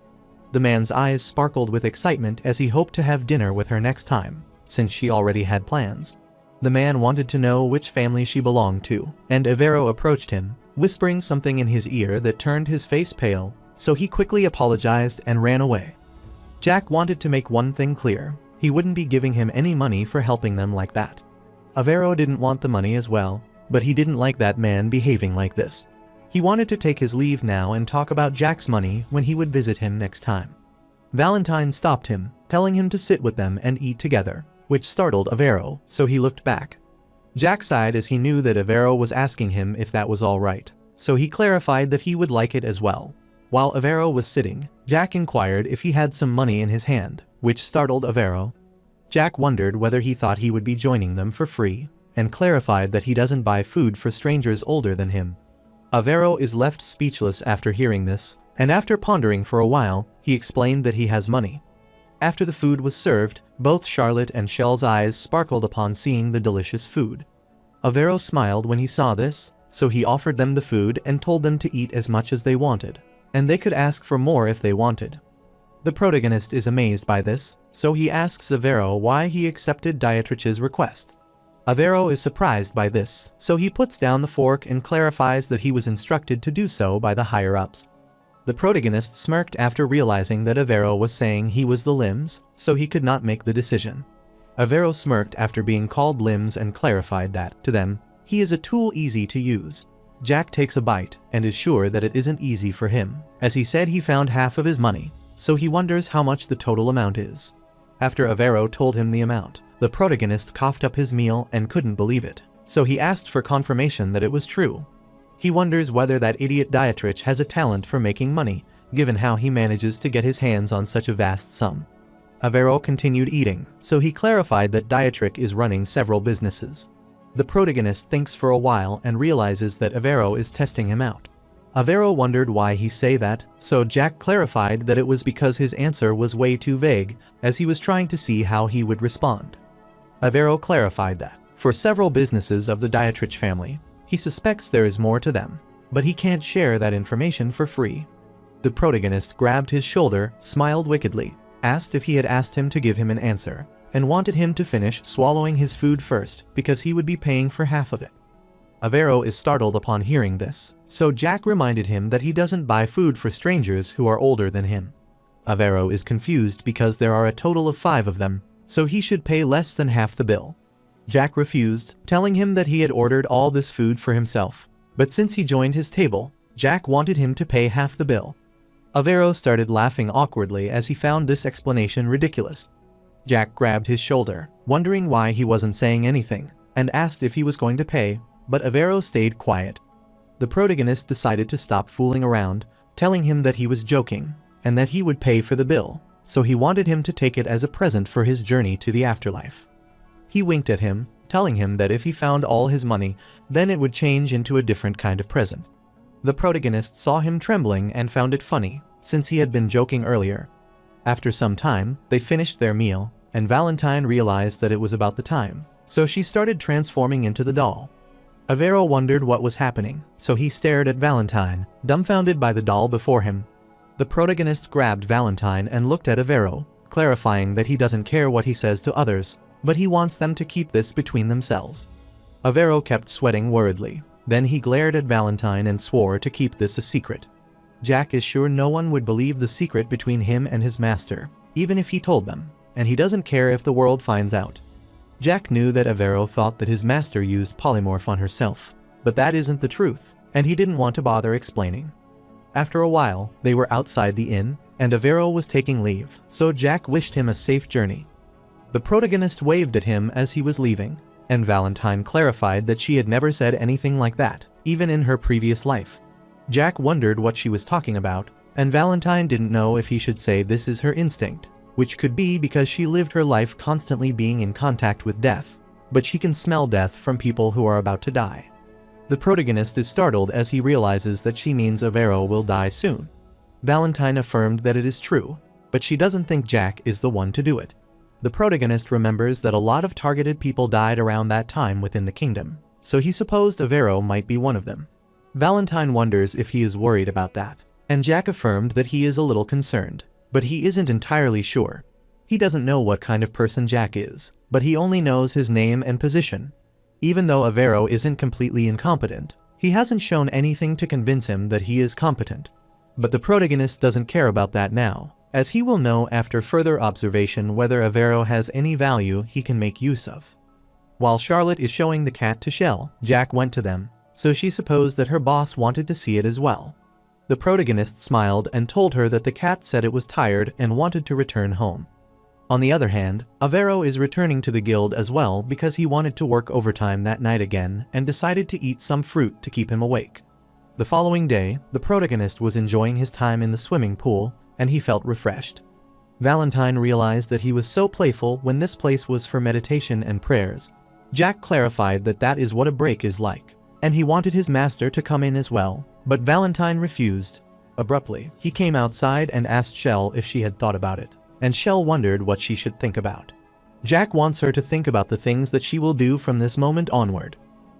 The man's eyes sparkled with excitement as he hoped to have dinner with her next time, since she already had plans. The man wanted to know which family she belonged to, and Avero approached him, whispering something in his ear that turned his face pale, so he quickly apologized and ran away. Jack wanted to make one thing clear: he wouldn't be giving him any money for helping them like that. Avero didn't want the money as well, but he didn't like that man behaving like this. He wanted to take his leave now and talk about Jack's money when he would visit him next time. Valentine stopped him, telling him to sit with them and eat together, which startled Avero, so he looked back. Jack sighed as he knew that Avero was asking him if that was all right, so he clarified that he would like it as well. While Avero was sitting, Jack inquired if he had some money in his hand, which startled Avero. Jack wondered whether he thought he would be joining them for free, and clarified that he doesn't buy food for strangers older than him. Avero is left speechless after hearing this, and after pondering for a while, he explained that he has money. After the food was served, both Charlotte and Shell's eyes sparkled upon seeing the delicious food. Avero smiled when he saw this, so he offered them the food and told them to eat as much as they wanted, and they could ask for more if they wanted. The protagonist is amazed by this, so he asks Avero why he accepted Dietrich's request. Avero is surprised by this, so he puts down the fork and clarifies that he was instructed to do so by the higher-ups. The protagonist smirked after realizing that Avero was saying he was the limbs, so he could not make the decision. Avero smirked after being called limbs and clarified that, to them, he is a tool easy to use. Jack takes a bite and is sure that it isn't easy for him, as he said he found half of his money, so he wonders how much the total amount is. After Avero told him the amount, the protagonist coughed up his meal and couldn't believe it, so he asked for confirmation that it was true. He wonders whether that idiot Dietrich has a talent for making money, given how he manages to get his hands on such a vast sum. Avero continued eating, so he clarified that Dietrich is running several businesses. The protagonist thinks for a while and realizes that Avero is testing him out. Avero wondered why he say that, so Jack clarified that it was because his answer was way too vague, as he was trying to see how he would respond. Avero clarified that, for several businesses of the Dietrich family, he suspects there is more to them, but he can't share that information for free. The protagonist grabbed his shoulder, smiled wickedly, asked if he had asked him to give him an answer, and wanted him to finish swallowing his food first because he would be paying for half of it. Avero is startled upon hearing this, so Jack reminded him that he doesn't buy food for strangers who are older than him. Avero is confused because there are a total of 5 of them, so he should pay less than half the bill. Jack refused, telling him that he had ordered all this food for himself, but since he joined his table, Jack wanted him to pay half the bill. Avero started laughing awkwardly as he found this explanation ridiculous. Jack grabbed his shoulder, wondering why he wasn't saying anything, and asked if he was going to pay, but Avero stayed quiet. The protagonist decided to stop fooling around, telling him that he was joking, and that he would pay for the bill, so he wanted him to take it as a present for his journey to the afterlife. He winked at him, telling him that if he found all his money, then it would change into a different kind of present. The protagonist saw him trembling and found it funny, since he had been joking earlier. After some time, they finished their meal, and Valentine realized that it was about the time, so she started transforming into the doll. Avero wondered what was happening, so he stared at Valentine, dumbfounded by the doll before him. The protagonist grabbed Valentine and looked at Avero, clarifying that he doesn't care what he says to others, but he wants them to keep this between themselves. Avero kept sweating worriedly. Then he glared at Valentine and swore to keep this a secret. Jack is sure no one would believe the secret between him and his master, even if he told them, and he doesn't care if the world finds out. Jack knew that Avero thought that his master used polymorph on herself, but that isn't the truth, and he didn't want to bother explaining. After a while, they were outside the inn, and Avero was taking leave, so Jack wished him a safe journey. The protagonist waved at him as he was leaving, and Valentine clarified that she had never said anything like that, even in her previous life. Jack wondered what she was talking about, and Valentine didn't know if he should say this is her instinct, which could be because she lived her life constantly being in contact with death, but she can smell death from people who are about to die. The protagonist is startled as he realizes that she means Avero will die soon. Valentine affirmed that it is true, but she doesn't think Jack is the one to do it. The protagonist remembers that a lot of targeted people died around that time within the kingdom, so he supposed Avero might be one of them. Valentine wonders if he is worried about that, and Jack affirmed that he is a little concerned, but he isn't entirely sure. He doesn't know what kind of person Jack is, but he only knows his name and position. Even though Avero isn't completely incompetent, he hasn't shown anything to convince him that he is competent. But the protagonist doesn't care about that now, as he will know after further observation whether Avero has any value he can make use of. While Charlotte is showing the cat to Shell, Jack went to them, so she supposed that her boss wanted to see it as well. The protagonist smiled and told her that the cat said it was tired and wanted to return home. On the other hand, Avero is returning to the guild as well because he wanted to work overtime that night again and decided to eat some fruit to keep him awake. The following day, the protagonist was enjoying his time in the swimming pool, and he felt refreshed. Valentine realized that he was so playful when this place was for meditation and prayers. Jack clarified that that is what a break is like, and he wanted his master to come in as well, but Valentine refused. Abruptly, he came outside and asked Shell if she had thought about it, and Shell wondered what she should think about. Jack wants her to think about the things that she will do from this moment onward.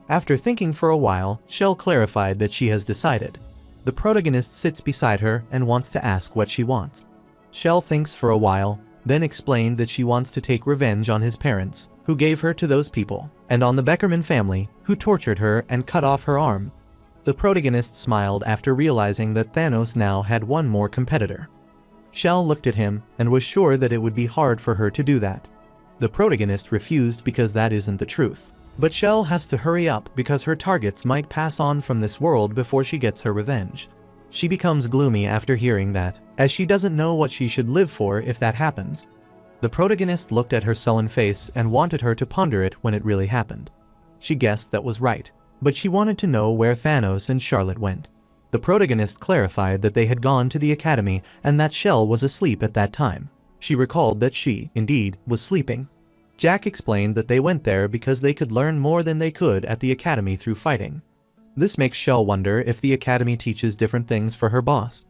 After thinking for a while, Shell clarified that she has decided. The protagonist sits beside her and wants to ask what she wants. Shell thinks for a while, then explained that she wants to take revenge on his parents, who gave her to those people, and on the Beckerman family, who tortured her and cut off her arm. The protagonist smiled after realizing that Thanos now had one more competitor. Shell looked at him and was sure that it would be hard for her to do that. The protagonist refused because that isn't the truth. But Shell has to hurry up because her targets might pass on from this world before she gets her revenge. She becomes gloomy after hearing that, as she doesn't know what she should live for if that happens. The protagonist looked at her sullen face and wanted her to ponder it when it really happened. She guessed that was right, but she wanted to know where Thanos and Charlotte went. The protagonist clarified that they had gone to the academy and that Shell was asleep at that time. She recalled that she, indeed, was sleeping. Jack explained that they went there because they could learn more than they could at the academy through fighting. This makes Shell wonder if the academy teaches different things for her boss.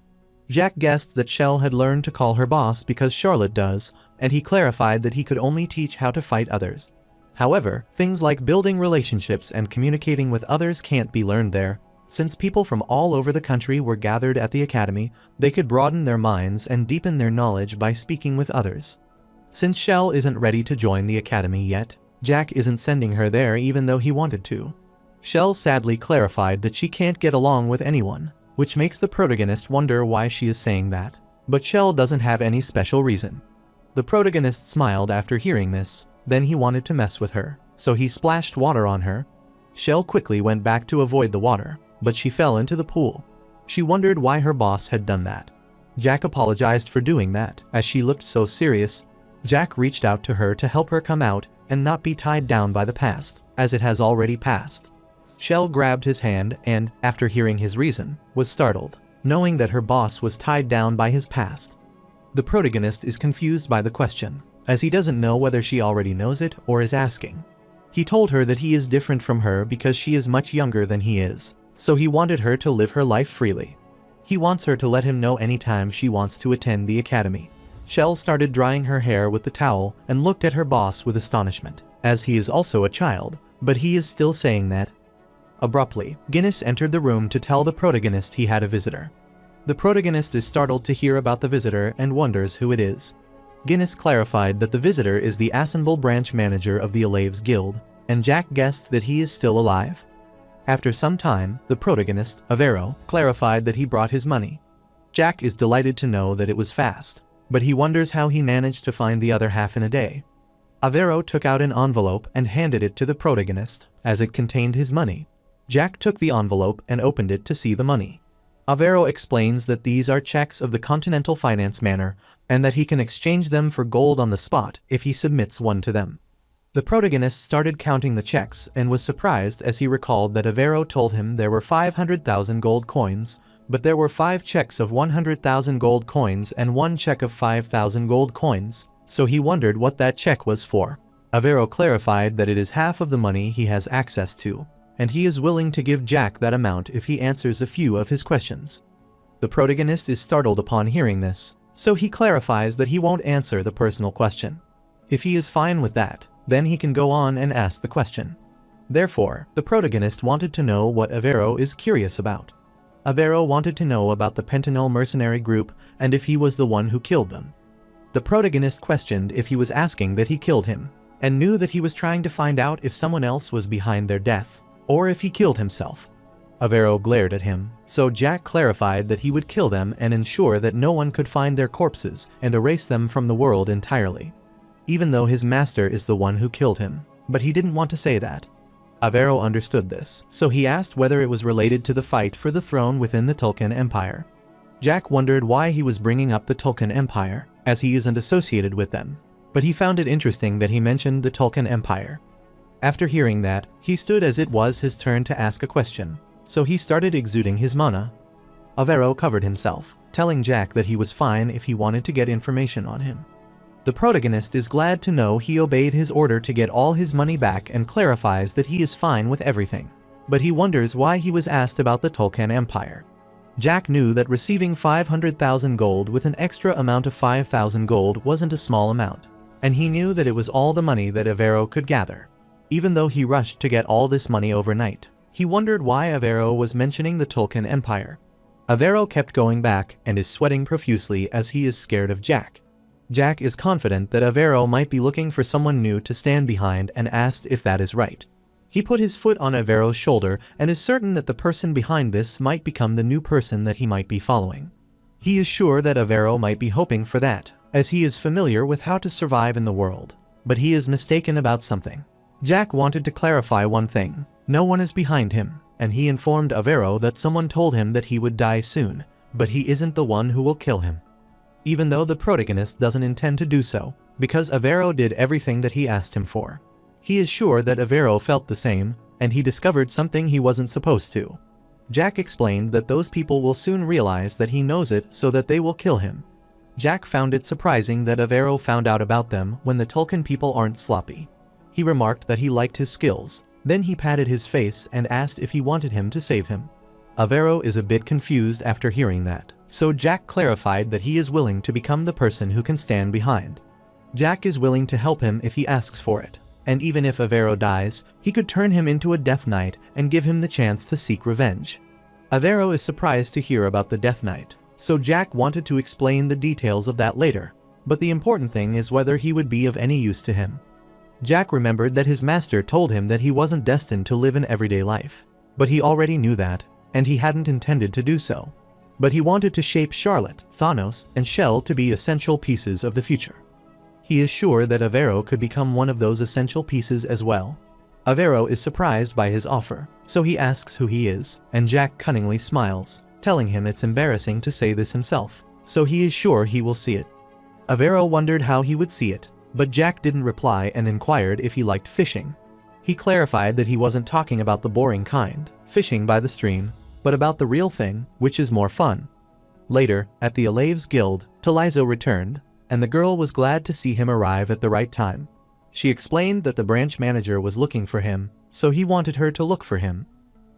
Jack guessed that Shell had learned to call her boss because Charlotte does, and he clarified that he could only teach how to fight others. However, things like building relationships and communicating with others can't be learned there. Since people from all over the country were gathered at the academy, they could broaden their minds and deepen their knowledge by speaking with others. Since Shell isn't ready to join the academy yet, Jack isn't sending her there even though he wanted to. Shell sadly clarified that she can't get along with anyone, which makes the protagonist wonder why she is saying that. But Shell doesn't have any special reason. The protagonist smiled after hearing this, then he wanted to mess with her, so he splashed water on her. Shell quickly went back to avoid the water, but she fell into the pool. She wondered why her boss had done that. Jack apologized for doing that, as she looked so serious. Jack reached out to her to help her come out and not be tied down by the past, as it has already passed. Shell grabbed his hand and, after hearing his reason, was startled. knowing that her boss was tied down by his past. The protagonist is confused by the question, as he doesn't know whether she already knows it or is asking. He told her that he is different from her because she is much younger than he is, so he wanted her to live her life freely. He wants her to let him know anytime she wants to attend the academy. Shell started drying her hair with the towel and looked at her boss with astonishment, as he is also a child, but he is still saying that. Abruptly, Guinness entered the room to tell the protagonist he had a visitor. The protagonist is startled to hear about the visitor and wonders who it is. Guinness clarified that the visitor is the Assemble branch manager of the Alaves Guild, and Jack guessed that he is still alive. After some time, the protagonist, Avero, clarified that he brought his money. Jack is delighted to know that it was fast, but he wonders how he managed to find the other half in a day. Avero took out an envelope and handed it to the protagonist, as it contained his money. Jack took the envelope and opened it to see the money. Avero explains that these are checks of the Continental Finance Manor, and that he can exchange them for gold on the spot if he submits one to them. The protagonist started counting the checks and was surprised as he recalled that Avero told him there were 500,000 gold coins, but there were 5 checks of 100,000 gold coins and 1 check of 5,000 gold coins, so he wondered what that check was for. Avero clarified that it is half of the money he has access to, and he is willing to give Jack that amount if he answers a few of his questions. The protagonist is startled upon hearing this, so he clarifies that he won't answer the personal question. If he is fine with that, then he can go on and ask the question. Therefore, the protagonist wanted to know what Avero is curious about. Avero wanted to know about the Pentanil mercenary group and if he was the one who killed them. The protagonist questioned if he was asking that he killed him, and knew that he was trying to find out if someone else was behind their death, or if he killed himself. Avero glared at him, so Jack clarified that he would kill them and ensure that no one could find their corpses and erase them from the world entirely. Even though his master is the one who killed him, but he didn't want to say that. Avero understood this, so he asked whether it was related to the fight for the throne within the Tulkun Empire. Jack wondered why he was bringing up the Tulkun Empire, as he isn't associated with them, but he found it interesting that he mentioned the Tulkun Empire. After hearing that, he stood as it was his turn to ask a question, so he started exuding his mana. Avero covered himself, telling Jack that he was fine if he wanted to get information on him. The protagonist is glad to know he obeyed his order to get all his money back and clarifies that he is fine with everything, but he wonders why he was asked about the Tulkun Empire. Jack knew that receiving 500,000 gold with an extra amount of 5,000 gold wasn't a small amount, and he knew that it was all the money that Avero could gather. Even though he rushed to get all this money overnight, he wondered why Avero was mentioning the Tulkun Empire. Avero kept going back and is sweating profusely as he is scared of Jack. Jack is confident that Avero might be looking for someone new to stand behind and asked if that is right. He put his foot on Avero's shoulder and is certain that the person behind this might become the new person that he might be following. He is sure that Avero might be hoping for that, as he is familiar with how to survive in the world, but he is mistaken about something. Jack wanted to clarify one thing: no one is behind him, and he informed Avero that someone told him that he would die soon, but he isn't the one who will kill him. Even though the protagonist doesn't intend to do so, because Avero did everything that he asked him for. He is sure that Avero felt the same, and he discovered something he wasn't supposed to. Jack explained that those people will soon realize that he knows it so that they will kill him. Jack found it surprising that Avero found out about them when the Tulkun people aren't sloppy. He remarked that he liked his skills, then he patted his face and asked if he wanted him to save him. Avero is a bit confused after hearing that, so Jack clarified that he is willing to become the person who can stand behind. Jack is willing to help him if he asks for it, and even if Avero dies, he could turn him into a Death Knight and give him the chance to seek revenge. Avero is surprised to hear about the Death Knight, so Jack wanted to explain the details of that later, but the important thing is whether he would be of any use to him. Jack remembered that his master told him that he wasn't destined to live an everyday life, but he already knew that, and he hadn't intended to do so. But he wanted to shape Charlotte, Thanos, and Shell to be essential pieces of the future. He is sure that Avero could become one of those essential pieces as well. Avero is surprised by his offer, so he asks who he is, and Jack cunningly smiles, telling him it's embarrassing to say this himself, so he is sure he will see it. Avero wondered how he would see it, but Jack didn't reply and inquired if he liked fishing. He clarified that he wasn't talking about the boring kind, fishing by the stream. but about the real thing, which is more fun. Later, at the Alaves Guild, Talizo returned, and the girl was glad to see him arrive at the right time. She explained that the branch manager was looking for him, so he wanted her to look for him.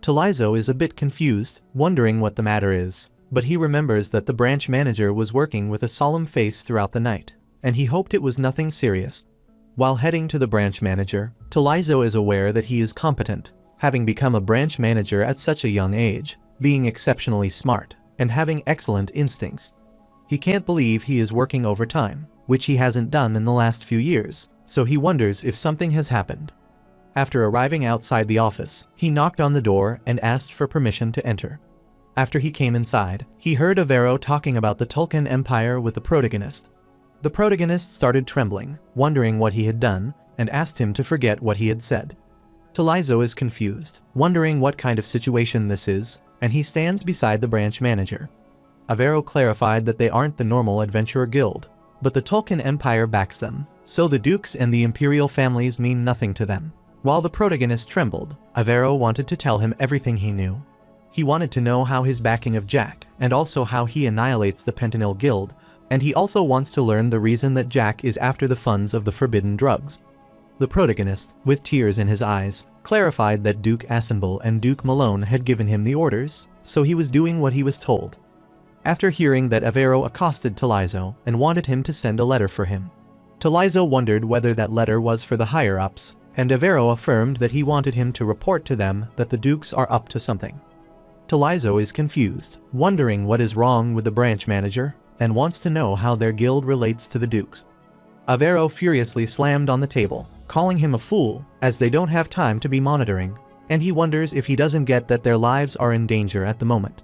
Talizo is a bit confused, wondering what the matter is, but he remembers that the branch manager was working with a solemn face throughout the night, and he hoped it was nothing serious. While heading to the branch manager, Talizo is aware that he is competent, having become a branch manager at such a young age, being exceptionally smart, and having excellent instincts. He can't believe he is working overtime, which he hasn't done in the last few years, so he wonders if something has happened. After arriving outside the office, he knocked on the door and asked for permission to enter. After he came inside, he heard Avero talking about the Tulkun Empire with the protagonist. The protagonist started trembling, wondering what he had done, and asked him to forget what he had said. Talizo is confused, wondering what kind of situation this is, and he stands beside the branch manager. Avero clarified that they aren't the normal adventurer guild, but the Tulkun Empire backs them, so the dukes and the imperial families mean nothing to them. While the protagonist trembled, Avero wanted to tell him everything he knew. He wanted to know how his backing of Jack, and also how he annihilates the Pentanil Guild, and he also wants to learn the reason that Jack is after the funds of the forbidden drugs. The protagonist, with tears in his eyes, clarified that Duke Assenbull and Duke Malone had given him the orders, so he was doing what he was told. After hearing that, Avero accosted Talizo and wanted him to send a letter for him. Talizo wondered whether that letter was for the higher-ups, and Avero affirmed that he wanted him to report to them that the dukes are up to something. Talizo is confused, wondering what is wrong with the branch manager, and wants to know how their guild relates to the dukes. Avero furiously slammed on the table, calling him a fool, as they don't have time to be monitoring, and he wonders if he doesn't get that their lives are in danger at the moment.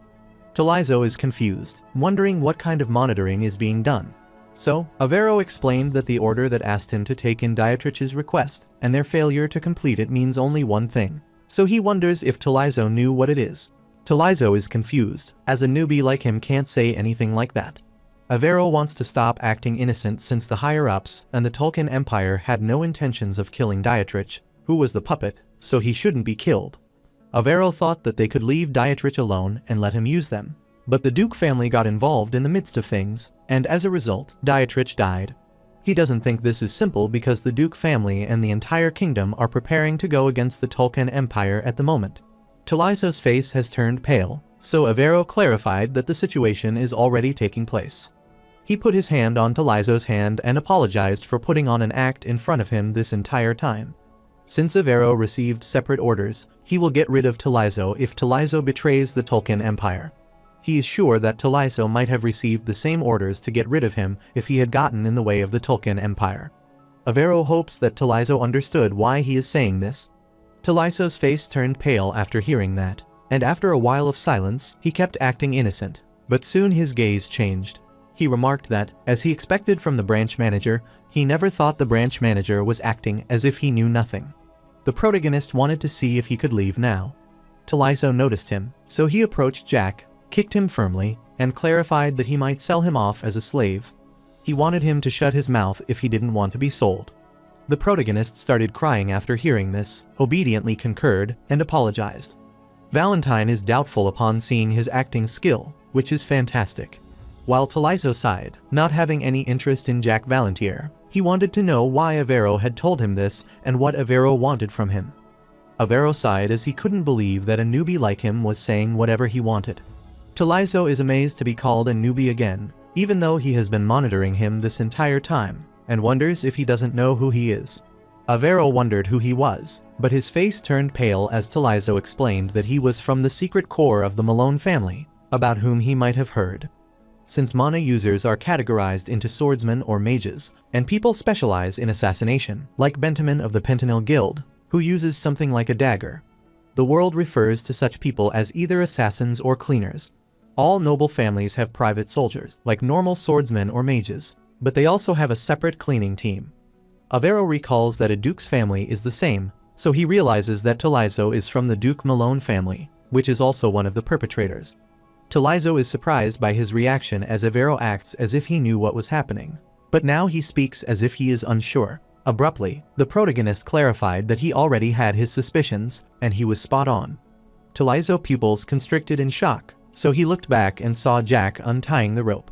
Talizo is confused, wondering what kind of monitoring is being done. So, Avero explained that the order that asked him to take in Dietrich's request, and their failure to complete it means only one thing, so he wonders if Talizo knew what it is. Talizo is confused, as a newbie like him can't say anything like that. Avero wants to stop acting innocent since the higher-ups and the Tulkun Empire had no intentions of killing Dietrich, who was the puppet, so he shouldn't be killed. Avero thought that they could leave Dietrich alone and let him use them, but the Duke family got involved in the midst of things, and as a result, Dietrich died. He doesn't think this is simple because the Duke family and the entire kingdom are preparing to go against the Tulkun Empire at the moment. Talizo's face has turned pale, so Avero clarified that the situation is already taking place. He put his hand on Talizo's hand and apologized for putting on an act in front of him this entire time. Since Avero received separate orders, he will get rid of Talizo if Talizo betrays the Tulkun Empire. He is sure that Talizo might have received the same orders to get rid of him if he had gotten in the way of the Tulkun Empire. Avero hopes that Talizo understood why he is saying this. Talizo's face turned pale after hearing that, and after a while of silence, he kept acting innocent, but soon his gaze changed. He remarked that, as he expected from the branch manager, he never thought the branch manager was acting as if he knew nothing. The protagonist wanted to see if he could leave now. Talizo noticed him, so he approached Jack, kicked him firmly, and clarified that he might sell him off as a slave. He wanted him to shut his mouth if he didn't want to be sold. The protagonist started crying after hearing this, obediently concurred, and apologized. Valentine is doubtful upon seeing his acting skill, which is fantastic. While Talizo sighed, not having any interest in Jack Valantier, he wanted to know why Avero had told him this and what Avero wanted from him. Avero sighed as he couldn't believe that a newbie like him was saying whatever he wanted. Talizo is amazed to be called a newbie again, even though he has been monitoring him this entire time, and wonders if he doesn't know who he is. Avero wondered who he was, but his face turned pale as Talizo explained that he was from the secret corps of the Malone family, about whom he might have heard. Since mana users are categorized into swordsmen or mages, and people specialize in assassination, like Bentaman of the Pentanil Guild, who uses something like a dagger. The world refers to such people as either assassins or cleaners. All noble families have private soldiers, like normal swordsmen or mages, but they also have a separate cleaning team. Avero recalls that a duke's family is the same, so he realizes that Talizo is from the Duke Malone family, which is also one of the perpetrators. Talizo is surprised by his reaction as Avero acts as if he knew what was happening, but now he speaks as if he is unsure. Abruptly, the protagonist clarified that he already had his suspicions, and he was spot on. Talizo's pupils constricted in shock, so he looked back and saw Jack untying the rope.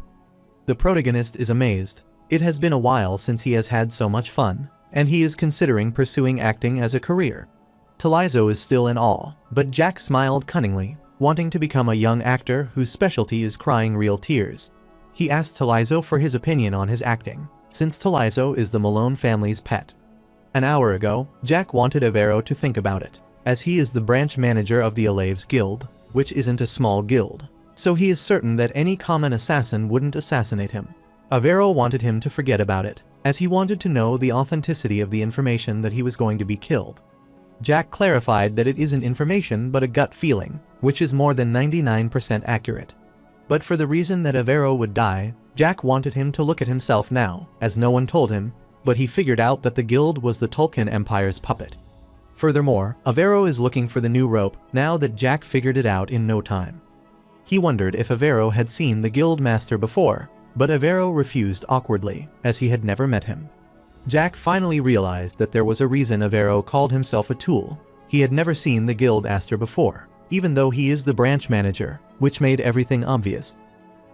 The protagonist is amazed. It has been a while since he has had so much fun, and he is considering pursuing acting as a career. Talizo is still in awe, but Jack smiled cunningly, wanting to become a young actor whose specialty is crying real tears. He asked Talizo for his opinion on his acting, since Talizo is the Malone family's pet. An hour ago, Jack wanted Avero to think about it, as he is the branch manager of the Alaves Guild, which isn't a small guild, so he is certain that any common assassin wouldn't assassinate him. Avero wanted him to forget about it, as he wanted to know the authenticity of the information that he was going to be killed. Jack clarified that it isn't information but a gut feeling, which is more than 99% accurate. But for the reason that Avero would die, Jack wanted him to look at himself now, as no one told him, but he figured out that the guild was the Tulkun Empire's puppet. Furthermore, Avero is looking for the new rope now that Jack figured it out in no time. He wondered if Avero had seen the guild master before, but Avero refused awkwardly, as he had never met him. Jack finally realized that there was a reason Avero called himself a tool. He had never seen the guild master before, even though he is the branch manager, which made everything obvious.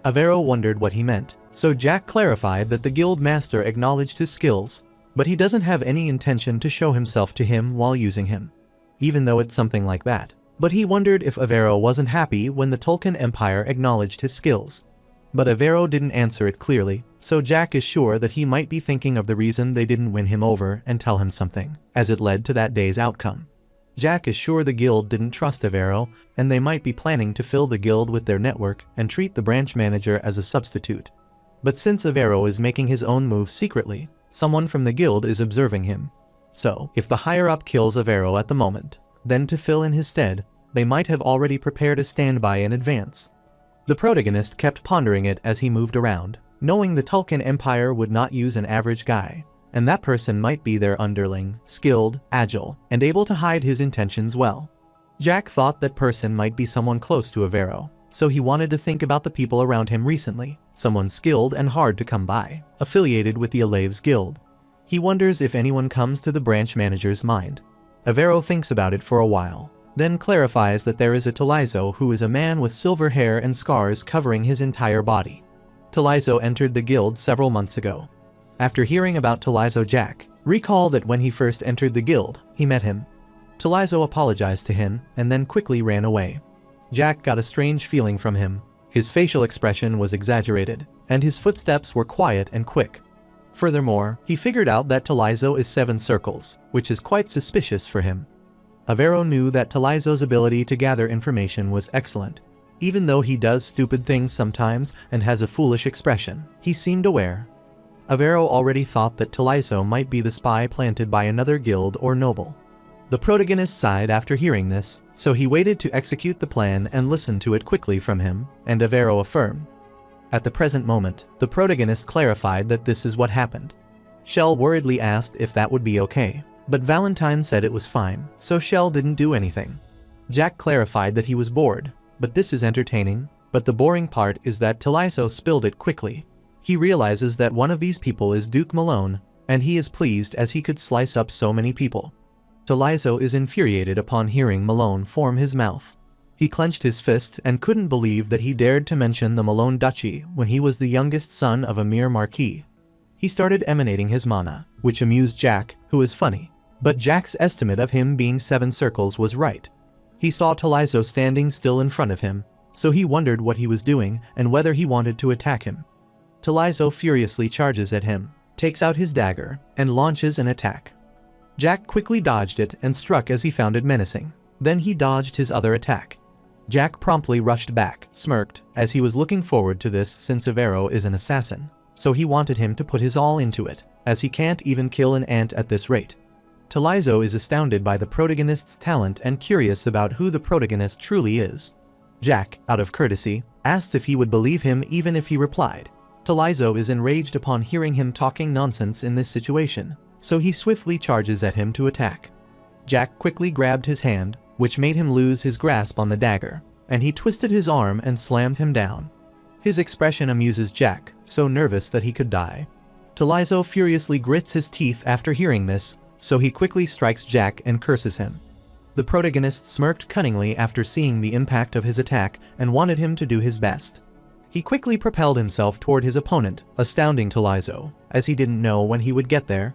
Avero wondered what he meant, so Jack clarified that the guild master acknowledged his skills, but he doesn't have any intention to show himself to him while using him. Even though it's something like that. But he wondered if Avero wasn't happy when the Tulkun Empire acknowledged his skills. But Avero didn't answer it clearly, so Jack is sure that he might be thinking of the reason they didn't win him over and tell him something, as it led to that day's outcome. Jack is sure the guild didn't trust Avero, and they might be planning to fill the guild with their network and treat the branch manager as a substitute. But since Avero is making his own moves secretly, someone from the guild is observing him. So, if the higher-up kills Avero at the moment, then to fill in his stead, they might have already prepared a standby in advance. The protagonist kept pondering it as he moved around, knowing the Tulkun Empire would not use an average guy, and that person might be their underling, skilled, agile, and able to hide his intentions well. Jack thought that person might be someone close to Avero, so he wanted to think about the people around him recently, someone skilled and hard to come by, affiliated with the Alaves Guild. He wonders if anyone comes to the branch manager's mind. Avero thinks about it for a while, then clarifies that there is a Talizo who is a man with silver hair and scars covering his entire body. Talizo entered the guild several months ago. After hearing about Talizo, Jack recalled that when he first entered the guild, he met him. Talizo apologized to him and then quickly ran away. Jack got a strange feeling from him. His facial expression was exaggerated, and his footsteps were quiet and quick. Furthermore, he figured out that Talizo is 7 circles, which is quite suspicious for him. Avero knew that Talizo's ability to gather information was excellent. Even though he does stupid things sometimes and has a foolish expression, he seemed aware. Avero already thought that Talizo might be the spy planted by another guild or noble. The protagonist sighed after hearing this, so he waited to execute the plan and listened to it quickly from him, and Avero affirmed. At the present moment, the protagonist clarified that this is what happened. Shell worriedly asked if that would be okay, but Valentine said it was fine, so Shell didn't do anything. Jack clarified that he was bored, but this is entertaining, but the boring part is that Talizo spilled it quickly. He realizes that one of these people is Duke Malone, and he is pleased as he could slice up so many people. Talizo is infuriated upon hearing Malone form his mouth. He clenched his fist and couldn't believe that he dared to mention the Malone duchy when he was the youngest son of a mere marquis. He started emanating his mana, which amused Jack, who is funny. But Jack's estimate of him being 7 circles was right. He saw Talizo standing still in front of him, so he wondered what he was doing and whether he wanted to attack him. Talizo furiously charges at him, takes out his dagger, and launches an attack. Jack quickly dodged it and struck as he found it menacing. Then he dodged his other attack. Jack promptly rushed back, smirked, as he was looking forward to this since Avero is an assassin, so he wanted him to put his all into it, as he can't even kill an ant at this rate. Talizo is astounded by the protagonist's talent and curious about who the protagonist truly is. Jack, out of courtesy, asked if he would believe him even if he replied. Talizo is enraged upon hearing him talking nonsense in this situation, so he swiftly charges at him to attack. Jack quickly grabbed his hand, which made him lose his grasp on the dagger, and he twisted his arm and slammed him down. His expression amuses Jack, so nervous that he could die. Talizo furiously grits his teeth after hearing this, so he quickly strikes Jack and curses him. The protagonist smirked cunningly after seeing the impact of his attack and wanted him to do his best. He quickly propelled himself toward his opponent, astounding Talizo, as he didn't know when he would get there.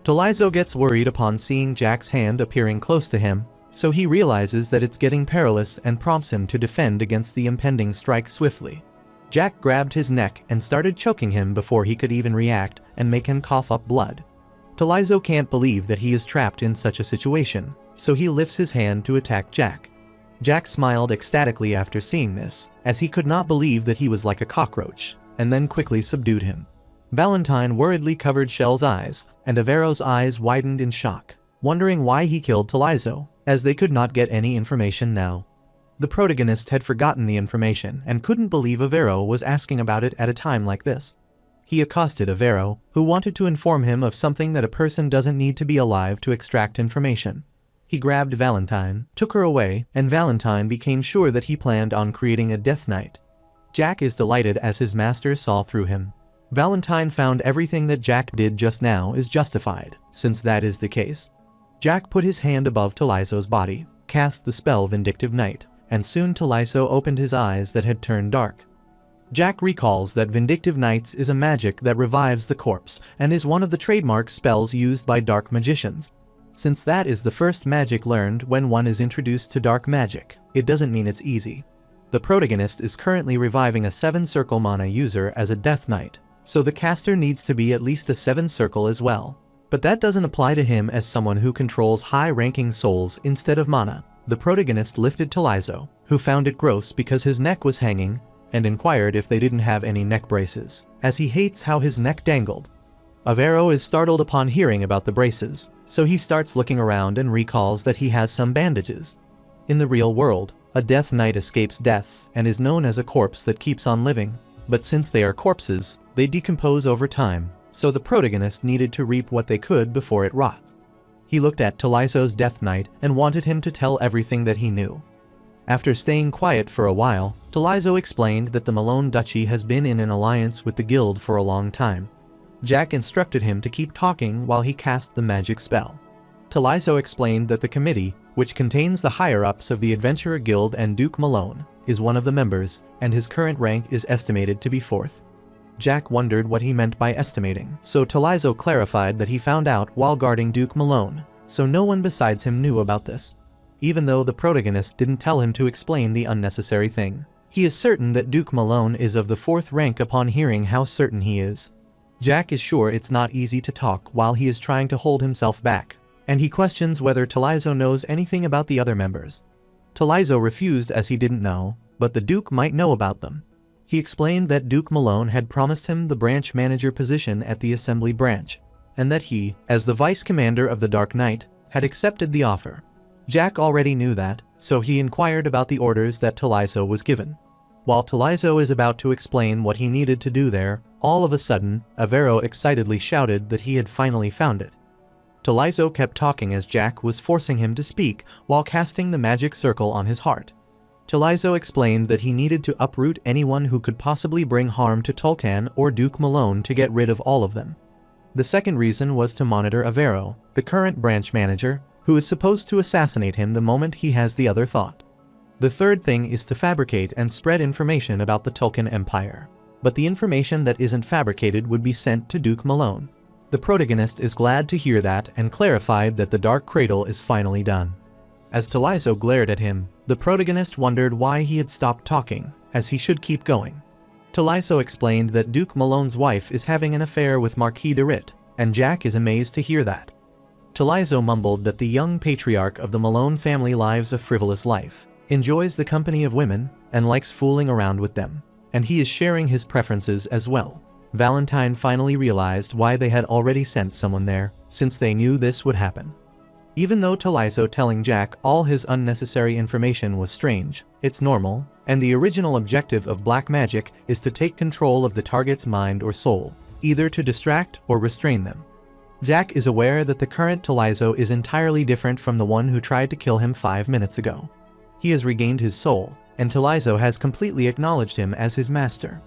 Talizo gets worried upon seeing Jack's hand appearing close to him, so he realizes that it's getting perilous and prompts him to defend against the impending strike swiftly. Jack grabbed his neck and started choking him before he could even react and make him cough up blood. Talizo can't believe that he is trapped in such a situation, so he lifts his hand to attack Jack. Jack smiled ecstatically after seeing this, as he could not believe that he was like a cockroach, and then quickly subdued him. Valentine worriedly covered Shell's eyes, and Avero's eyes widened in shock, wondering why he killed Talizo, as they could not get any information now. The protagonist had forgotten the information and couldn't believe Avero was asking about it at a time like this. He accosted Avero, who wanted to inform him of something that a person doesn't need to be alive to extract information. He grabbed Valentine, took her away, and Valentine became sure that he planned on creating a Death Knight. Jack is delighted as his master saw through him. Valentine found everything that Jack did just now is justified, since that is the case. Jack put his hand above Talizo's body, cast the spell Vindictive Night, and soon Talizo opened his eyes that had turned dark. Jack recalls that Vindictive Nights is a magic that revives the corpse and is one of the trademark spells used by dark magicians. Since that is the first magic learned when one is introduced to dark magic, it doesn't mean it's easy. The protagonist is currently reviving a 7-circle mana user as a Death Knight, so the caster needs to be at least a 7-circle as well. But that doesn't apply to him as someone who controls high-ranking souls instead of mana. The protagonist lifted Talizo, who found it gross because his neck was hanging, and inquired if they didn't have any neck braces, as he hates how his neck dangled. Avero is startled upon hearing about the braces, so he starts looking around and recalls that he has some bandages. In the real world, a Death Knight escapes death and is known as a corpse that keeps on living, but since they are corpses, they decompose over time, so the protagonist needed to reap what they could before it rot. He looked at Talizo's Death Knight and wanted him to tell everything that he knew. After staying quiet for a while, Talizo explained that the Malone Duchy has been in an alliance with the guild for a long time. Jack instructed him to keep talking while he cast the magic spell. Talizo explained that the committee, which contains the higher-ups of the Adventurer Guild and Duke Malone, is one of the members, and his current rank is estimated to be 4th. Jack wondered what he meant by estimating, so Talizo clarified that he found out while guarding Duke Malone, so no one besides him knew about this. Even though the protagonist didn't tell him to explain the unnecessary thing, he is certain that Duke Malone is of the 4th rank upon hearing how certain he is. Jack is sure it's not easy to talk while he is trying to hold himself back, and he questions whether Talizo knows anything about the other members. Talizo refused as he didn't know, but the Duke might know about them. He explained that Duke Malone had promised him the branch manager position at the Assembly branch, and that he, as the vice commander of the Dark Knight, had accepted the offer. Jack already knew that, so he inquired about the orders that Talizo was given. While Talizo is about to explain what he needed to do there, all of a sudden, Avero excitedly shouted that he had finally found it. Talizo kept talking as Jack was forcing him to speak while casting the magic circle on his heart. Talizo explained that he needed to uproot anyone who could possibly bring harm to Tulkan or Duke Malone to get rid of all of them. The second reason was to monitor Avero, the current branch manager, who is supposed to assassinate him the moment he has the other thought. The third thing is to fabricate and spread information about the Tulkan Empire. But the information that isn't fabricated would be sent to Duke Malone. The protagonist is glad to hear that and clarified that the Dark Cradle is finally done. As Talizo glared at him, the protagonist wondered why he had stopped talking, as he should keep going. Talizo explained that Duke Malone's wife is having an affair with Marquis de Ritt, and Jack is amazed to hear that. Talizo mumbled that the young patriarch of the Malone family lives a frivolous life, enjoys the company of women, and likes fooling around with them, and he is sharing his preferences as well. Valentine finally realized why they had already sent someone there, since they knew this would happen. Even though Talizo telling Jack all his unnecessary information was strange, it's normal, and the original objective of black magic is to take control of the target's mind or soul, either to distract or restrain them. Jack is aware that the current Talizo is entirely different from the one who tried to kill him 5 minutes ago. He has regained his soul, and Talizo has completely acknowledged him as his master.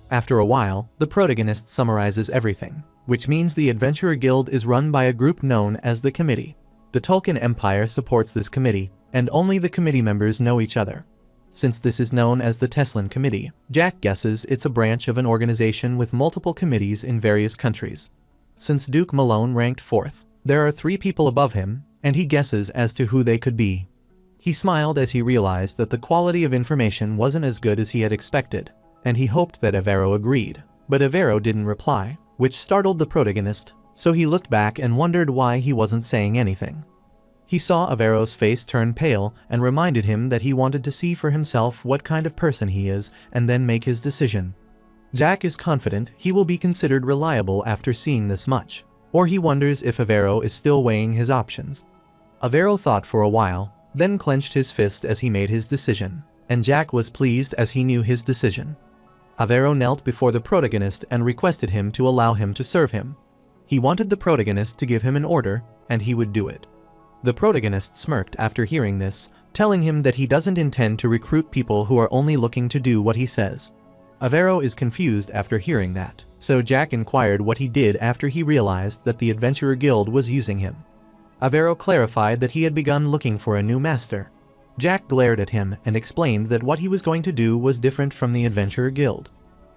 After a while, the protagonist summarizes everything, which means the Adventurer Guild is run by a group known as the Committee. The Tulkun Empire supports this committee, and only the committee members know each other. Since this is known as the Teslan Committee, Jack guesses it's a branch of an organization with multiple committees in various countries. Since Duke Malone ranked 4th, there are 3 people above him, and he guesses as to who they could be. He smiled as he realized that the quality of information wasn't as good as he had expected, and he hoped that Avero agreed. But Avero didn't reply, which startled the protagonist, so he looked back and wondered why he wasn't saying anything. He saw Avero's face turn pale and reminded him that he wanted to see for himself what kind of person he is and then make his decision. Jack is confident he will be considered reliable after seeing this much, or he wonders if Avero is still weighing his options. Avero thought for a while, then clenched his fist as he made his decision, and Jack was pleased as he knew his decision. Avero knelt before the protagonist and requested him to allow him to serve him. He wanted the protagonist to give him an order, and he would do it. The protagonist smirked after hearing this, telling him that he doesn't intend to recruit people who are only looking to do what he says. Avero is confused after hearing that, so Jack inquired what he did after he realized that the Adventurer Guild was using him. Avero clarified that he had begun looking for a new master. Jack glared at him and explained that what he was going to do was different from the Adventurer Guild.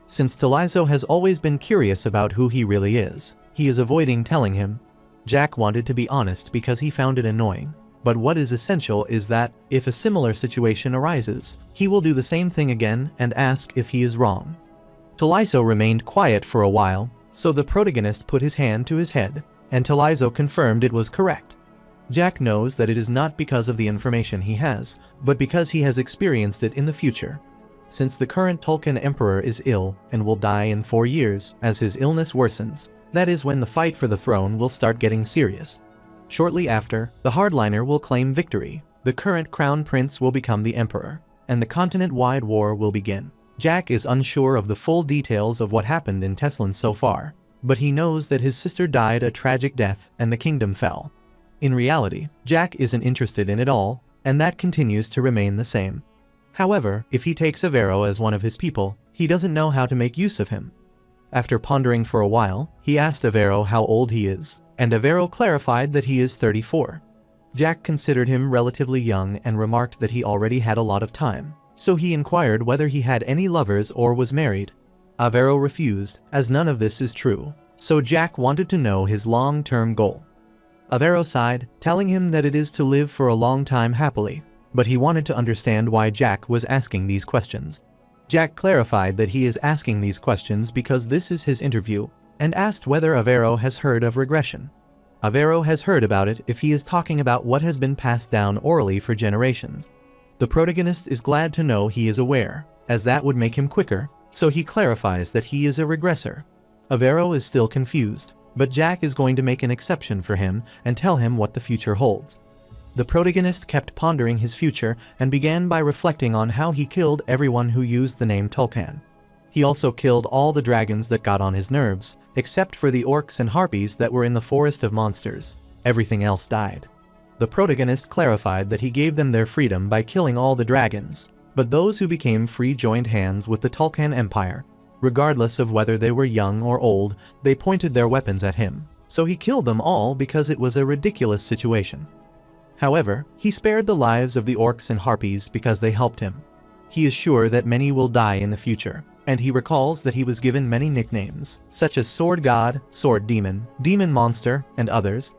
Since Talizo has always been curious about who he really is, he is avoiding telling him. Jack wanted to be honest because he found it annoying, but what is essential is that, if a similar situation arises, he will do the same thing again and ask if he is wrong. Talizo remained quiet for a while, so the protagonist put his hand to his head, and Talizo confirmed it was correct. Jack knows that it is not because of the information he has, but because he has experienced it in the future. Since the current Tulkun Emperor is ill and will die in 4 years as his illness worsens, that is when the fight for the throne will start getting serious. Shortly after, the hardliner will claim victory, the current crown prince will become the emperor, and the continent-wide war will begin. Jack is unsure of the full details of what happened in Teslan so far, but he knows that his sister died a tragic death and the kingdom fell. In reality, Jack isn't interested in it all, and that continues to remain the same. However, if he takes Avero as one of his people, he doesn't know how to make use of him. After pondering for a while, he asked Avero how old he is, and Avero clarified that he is 34. Jack considered him relatively young and remarked that he already had a lot of time, so he inquired whether he had any lovers or was married. Avero refused, as none of this is true, so Jack wanted to know his long-term goal. Avero sighed, telling him that it is to live for a long time happily, but he wanted to understand why Jack was asking these questions. Jack clarified that he is asking these questions because this is his interview, and asked whether Avero has heard of regression. Avero has heard about it if he is talking about what has been passed down orally for generations. The protagonist is glad to know he is aware, as that would make him quicker, so he clarifies that he is a regressor. Avero is still confused, but Jack is going to make an exception for him and tell him what the future holds. The protagonist kept pondering his future and began by reflecting on how he killed everyone who used the name Tulkan. He also killed all the dragons that got on his nerves, except for the orcs and harpies that were in the forest of monsters. Everything else died. The protagonist clarified that he gave them their freedom by killing all the dragons, but those who became free joined hands with the Tulkan Empire. Regardless of whether they were young or old, they pointed their weapons at him, so he killed them all because it was a ridiculous situation. However, he spared the lives of the orcs and harpies because they helped him. He is sure that many will die in the future, and he recalls that he was given many nicknames, such as Sword God, Sword Demon, Demon Monster, and others.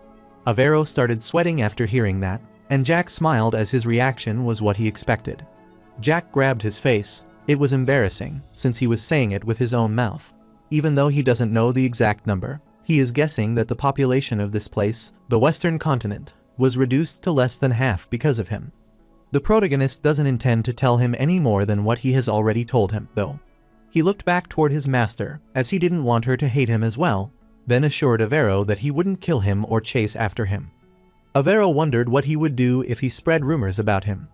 Avero started sweating after hearing that, and Jack smiled as his reaction was what he expected. Jack grabbed his face. It was embarrassing, since he was saying it with his own mouth. Even though he doesn't know the exact number, he is guessing that the population of this place, the Western continent, was reduced to less than half because of him. The protagonist doesn't intend to tell him any more than what he has already told him, though. He looked back toward his master, as he didn't want her to hate him as well, then assured Avero that he wouldn't kill him or chase after him. Avero wondered what he would do if he spread rumors about him.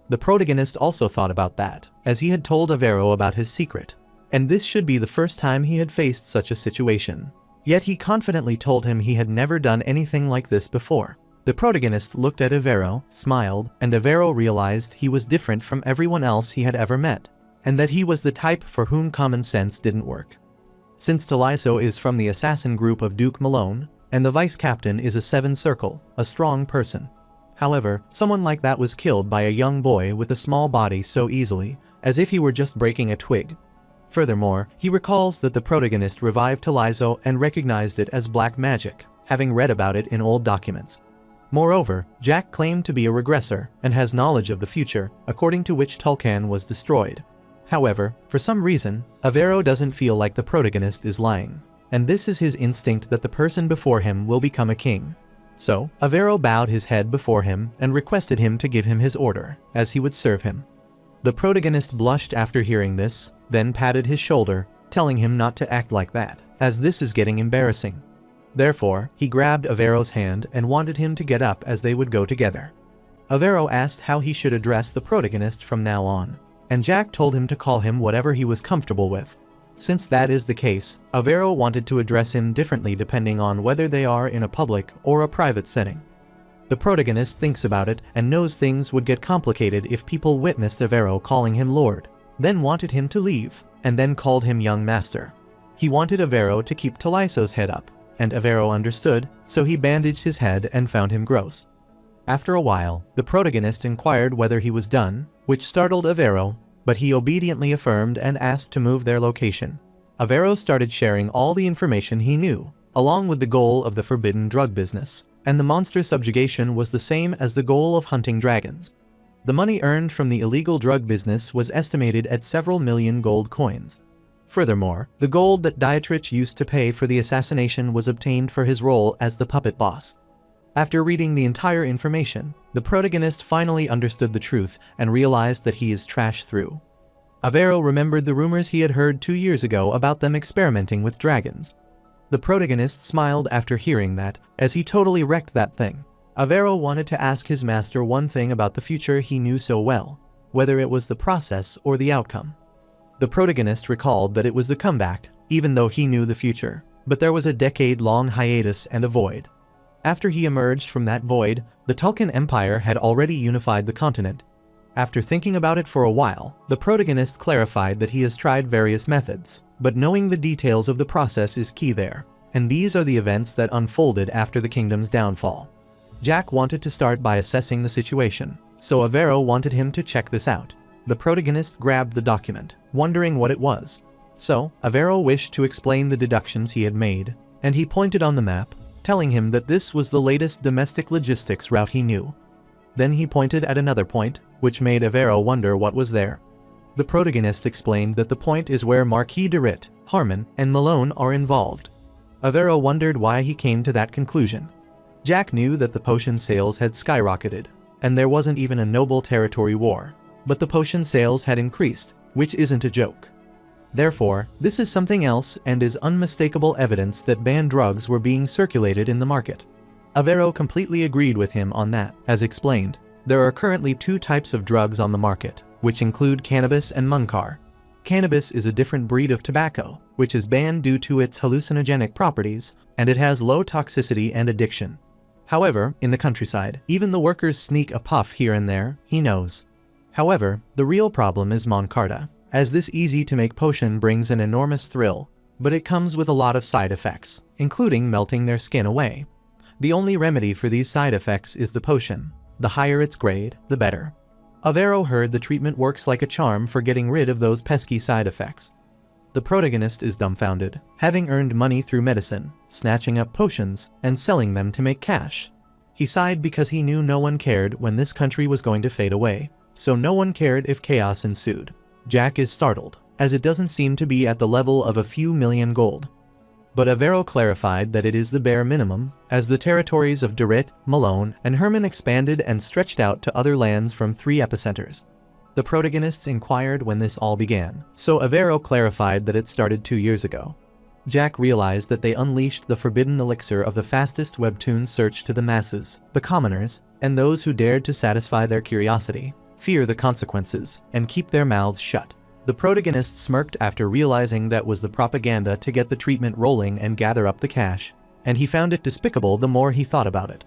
The protagonist also thought about that, as he had told Avero about his secret, and this should be the first time he had faced such a situation. Yet he confidently told him he had never done anything like this before. The protagonist looked at Avero, smiled, and Avero realized he was different from everyone else he had ever met, and that he was the type for whom common sense didn't work. Since Talizo is from the assassin group of Duke Malone, and the vice captain is a 7 circle, a strong person. However, someone like that was killed by a young boy with a small body so easily, as if he were just breaking a twig. Furthermore, he recalls that the protagonist revived Talizo and recognized it as black magic, having read about it in old documents. Moreover, Jack claimed to be a regressor and has knowledge of the future, according to which Tulkan was destroyed. However, for some reason, Avero doesn't feel like the protagonist is lying, and this is his instinct that the person before him will become a king. So, Avero bowed his head before him and requested him to give him his order, as he would serve him. The protagonist blushed after hearing this, then patted his shoulder, telling him not to act like that, as this is getting embarrassing. Therefore, he grabbed Avero's hand and wanted him to get up as they would go together. Avero asked how he should address the protagonist from now on, and Jack told him to call him whatever he was comfortable with. Since that is the case, Avero wanted to address him differently depending on whether they are in a public or a private setting. The protagonist thinks about it and knows things would get complicated if people witnessed Avero calling him Lord, then wanted him to leave, and then called him Young Master. He wanted Avero to keep Taliso's head up, and Avero understood, so he bandaged his head and found him gross. After a while, the protagonist inquired whether he was done, which startled Avero, but he obediently affirmed and asked to move their location. Avero started sharing all the information he knew, along with the goal of the forbidden drug business, and the monster subjugation was the same as the goal of hunting dragons. The money earned from the illegal drug business was estimated at several million gold coins. Furthermore, the gold that Dietrich used to pay for the assassination was obtained for his role as the puppet boss. After reading the entire information, the protagonist finally understood the truth and realized that he is trash through. Avero remembered the rumors he had heard 2 years ago about them experimenting with dragons. The protagonist smiled after hearing that, as he totally wrecked that thing. Avero wanted to ask his master one thing about the future he knew so well, whether it was the process or the outcome. The protagonist recalled that it was the comeback, even though he knew the future, but there was a decade-long hiatus and a void. After he emerged from that void, the Tulkan Empire had already unified the continent. After thinking about it for a while, the protagonist clarified that he has tried various methods, but knowing the details of the process is key there, and these are the events that unfolded after the kingdom's downfall. Jack wanted to start by assessing the situation, so Avero wanted him to check this out. The protagonist grabbed the document, wondering what it was. So, Avero wished to explain the deductions he had made, and he pointed on the map, telling him that this was the latest domestic logistics route he knew. Then he pointed at another point, which made Avero wonder what was there. The protagonist explained that the point is where Marquis de Ritt, Harmon, and Malone are involved. Avero wondered why he came to that conclusion. Jack knew that the potion sales had skyrocketed, and there wasn't even a noble territory war. But the potion sales had increased, which isn't a joke. Therefore, this is something else and is unmistakable evidence that banned drugs were being circulated in the market. Avero completely agreed with him on that. As explained, there are currently 2 types of drugs on the market, which include cannabis and munkar. Cannabis is a different breed of tobacco, which is banned due to its hallucinogenic properties, and it has low toxicity and addiction. However, in the countryside, even the workers sneak a puff here and there, he knows. However, the real problem is Moncarda, as this easy-to-make potion brings an enormous thrill, but it comes with a lot of side effects, including melting their skin away. The only remedy for these side effects is the potion. The higher its grade, the better. Avero heard the treatment works like a charm for getting rid of those pesky side effects. The protagonist is dumbfounded, having earned money through medicine, snatching up potions, and selling them to make cash. He sighed because he knew no one cared when this country was going to fade away. So no one cared if chaos ensued. Jack is startled, as it doesn't seem to be at the level of a few million gold. But Avero clarified that it is the bare minimum, as the territories of de Ritt, Malone, and Herman expanded and stretched out to other lands from 3 epicenters. The protagonists inquired when this all began, so Avero clarified that it started 2 years ago. Jack realized that they unleashed the forbidden elixir of the fastest webtoon search to the masses, the commoners, and those who dared to satisfy their curiosity, fear the consequences, and keep their mouths shut. The protagonist smirked after realizing that was the propaganda to get the treatment rolling and gather up the cash, and he found it despicable the more he thought about it.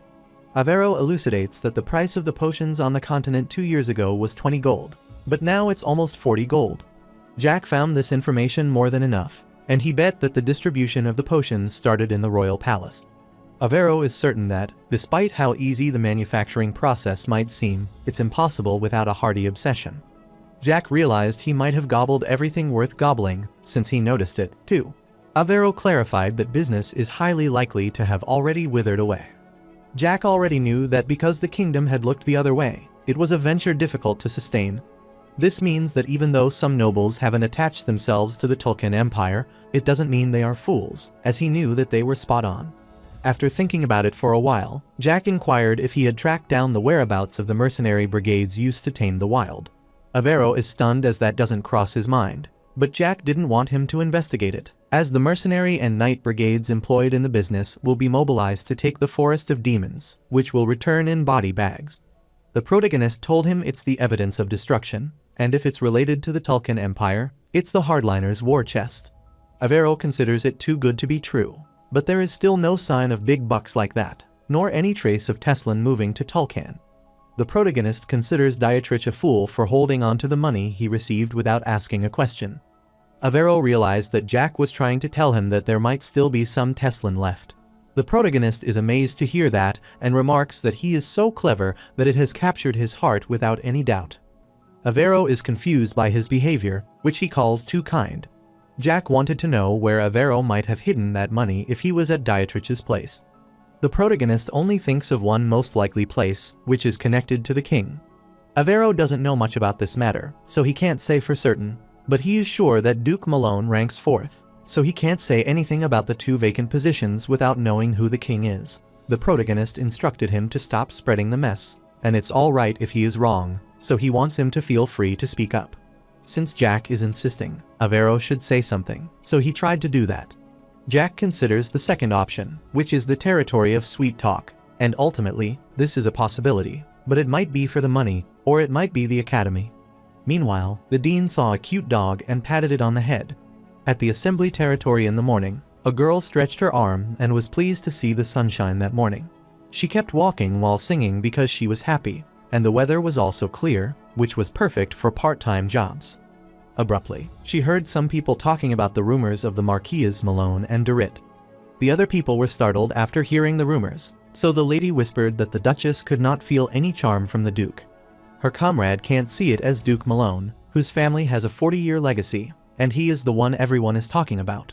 Avero elucidates that the price of the potions on the continent 2 years ago was 20 gold, but now it's almost 40 gold. Jack found this information more than enough, and he bet that the distribution of the potions started in the royal palace. Avero is certain that, despite how easy the manufacturing process might seem, it's impossible without a hearty obsession. Jack realized he might have gobbled everything worth gobbling, since he noticed it, too. Avero clarified that business is highly likely to have already withered away. Jack already knew that because the kingdom had looked the other way, it was a venture difficult to sustain. This means that even though some nobles haven't attached themselves to the Tulkun Empire, it doesn't mean they are fools, as he knew that they were spot on. After thinking about it for a while, Jack inquired if he had tracked down the whereabouts of the mercenary brigades used to tame the wild. Avero is stunned as that doesn't cross his mind, but Jack didn't want him to investigate it, as the mercenary and knight brigades employed in the business will be mobilized to take the Forest of Demons, which will return in body bags. The protagonist told him it's the evidence of destruction, and if it's related to the Tulkun Empire, it's the hardliners' war chest. Avero considers it too good to be true, but there is still no sign of big bucks like that, nor any trace of Teslan moving to Tulkan. The protagonist considers Dietrich a fool for holding on to the money he received without asking a question. Avero realized that Jack was trying to tell him that there might still be some Teslan left. The protagonist is amazed to hear that and remarks that he is so clever that it has captured his heart without any doubt. Avero is confused by his behavior, which he calls too kind. Jack wanted to know where Avero might have hidden that money if he was at Dietrich's place. The protagonist only thinks of one most likely place, which is connected to the king. Avero doesn't know much about this matter, so he can't say for certain, but he is sure that Duke Malone ranks 4th, so he can't say anything about the 2 vacant positions without knowing who the king is. The protagonist instructed him to stop spreading the mess, and it's alright if he is wrong, so he wants him to feel free to speak up. Since Jack is insisting, Avero should say something, so he tried to do that. Jack considers the second option, which is the territory of sweet talk, and ultimately, this is a possibility, but it might be for the money, or it might be the academy. Meanwhile, the dean saw a cute dog and patted it on the head. At the assembly territory in the morning, a girl stretched her arm and was pleased to see the sunshine that morning. She kept walking while singing because she was happy, and the weather was also clear, which was perfect for part-time jobs. Abruptly, she heard some people talking about the rumors of the Marquises Malone and Dorit. The other people were startled after hearing the rumors, so the lady whispered that the Duchess could not feel any charm from the Duke. Her comrade can't see it as Duke Malone, whose family has a 40-year legacy, and he is the one everyone is talking about.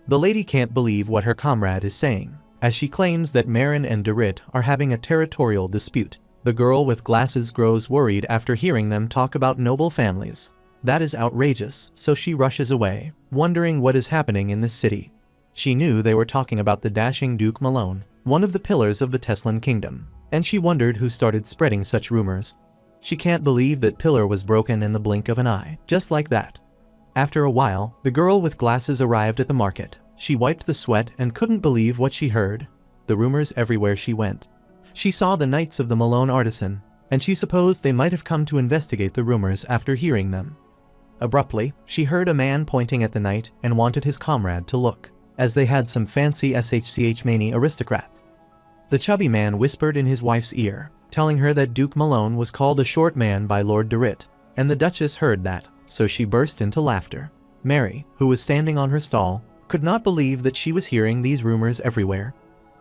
The lady can't believe what her comrade is saying, as she claims that Marin and Dorit are having a territorial dispute. The girl with glasses grows worried after hearing them talk about noble families. That is outrageous, so she rushes away, wondering what is happening in this city. She knew they were talking about the dashing Duke Malone, one of the pillars of the Teslan kingdom, and she wondered who started spreading such rumors. She can't believe that pillar was broken in the blink of an eye, just like that. After a while, the girl with glasses arrived at the market. She wiped the sweat and couldn't believe what she heard. The rumors everywhere she went. She saw the Knights of the Malone Artisan, and she supposed they might have come to investigate the rumors after hearing them. Abruptly, she heard a man pointing at the knight and wanted his comrade to look, as they had some fancy SHCH-many aristocrats. The chubby man whispered in his wife's ear, telling her that Duke Malone was called a short man by Lord Dorit, and the Duchess heard that, so she burst into laughter. Mary, who was standing on her stall, could not believe that she was hearing these rumors everywhere.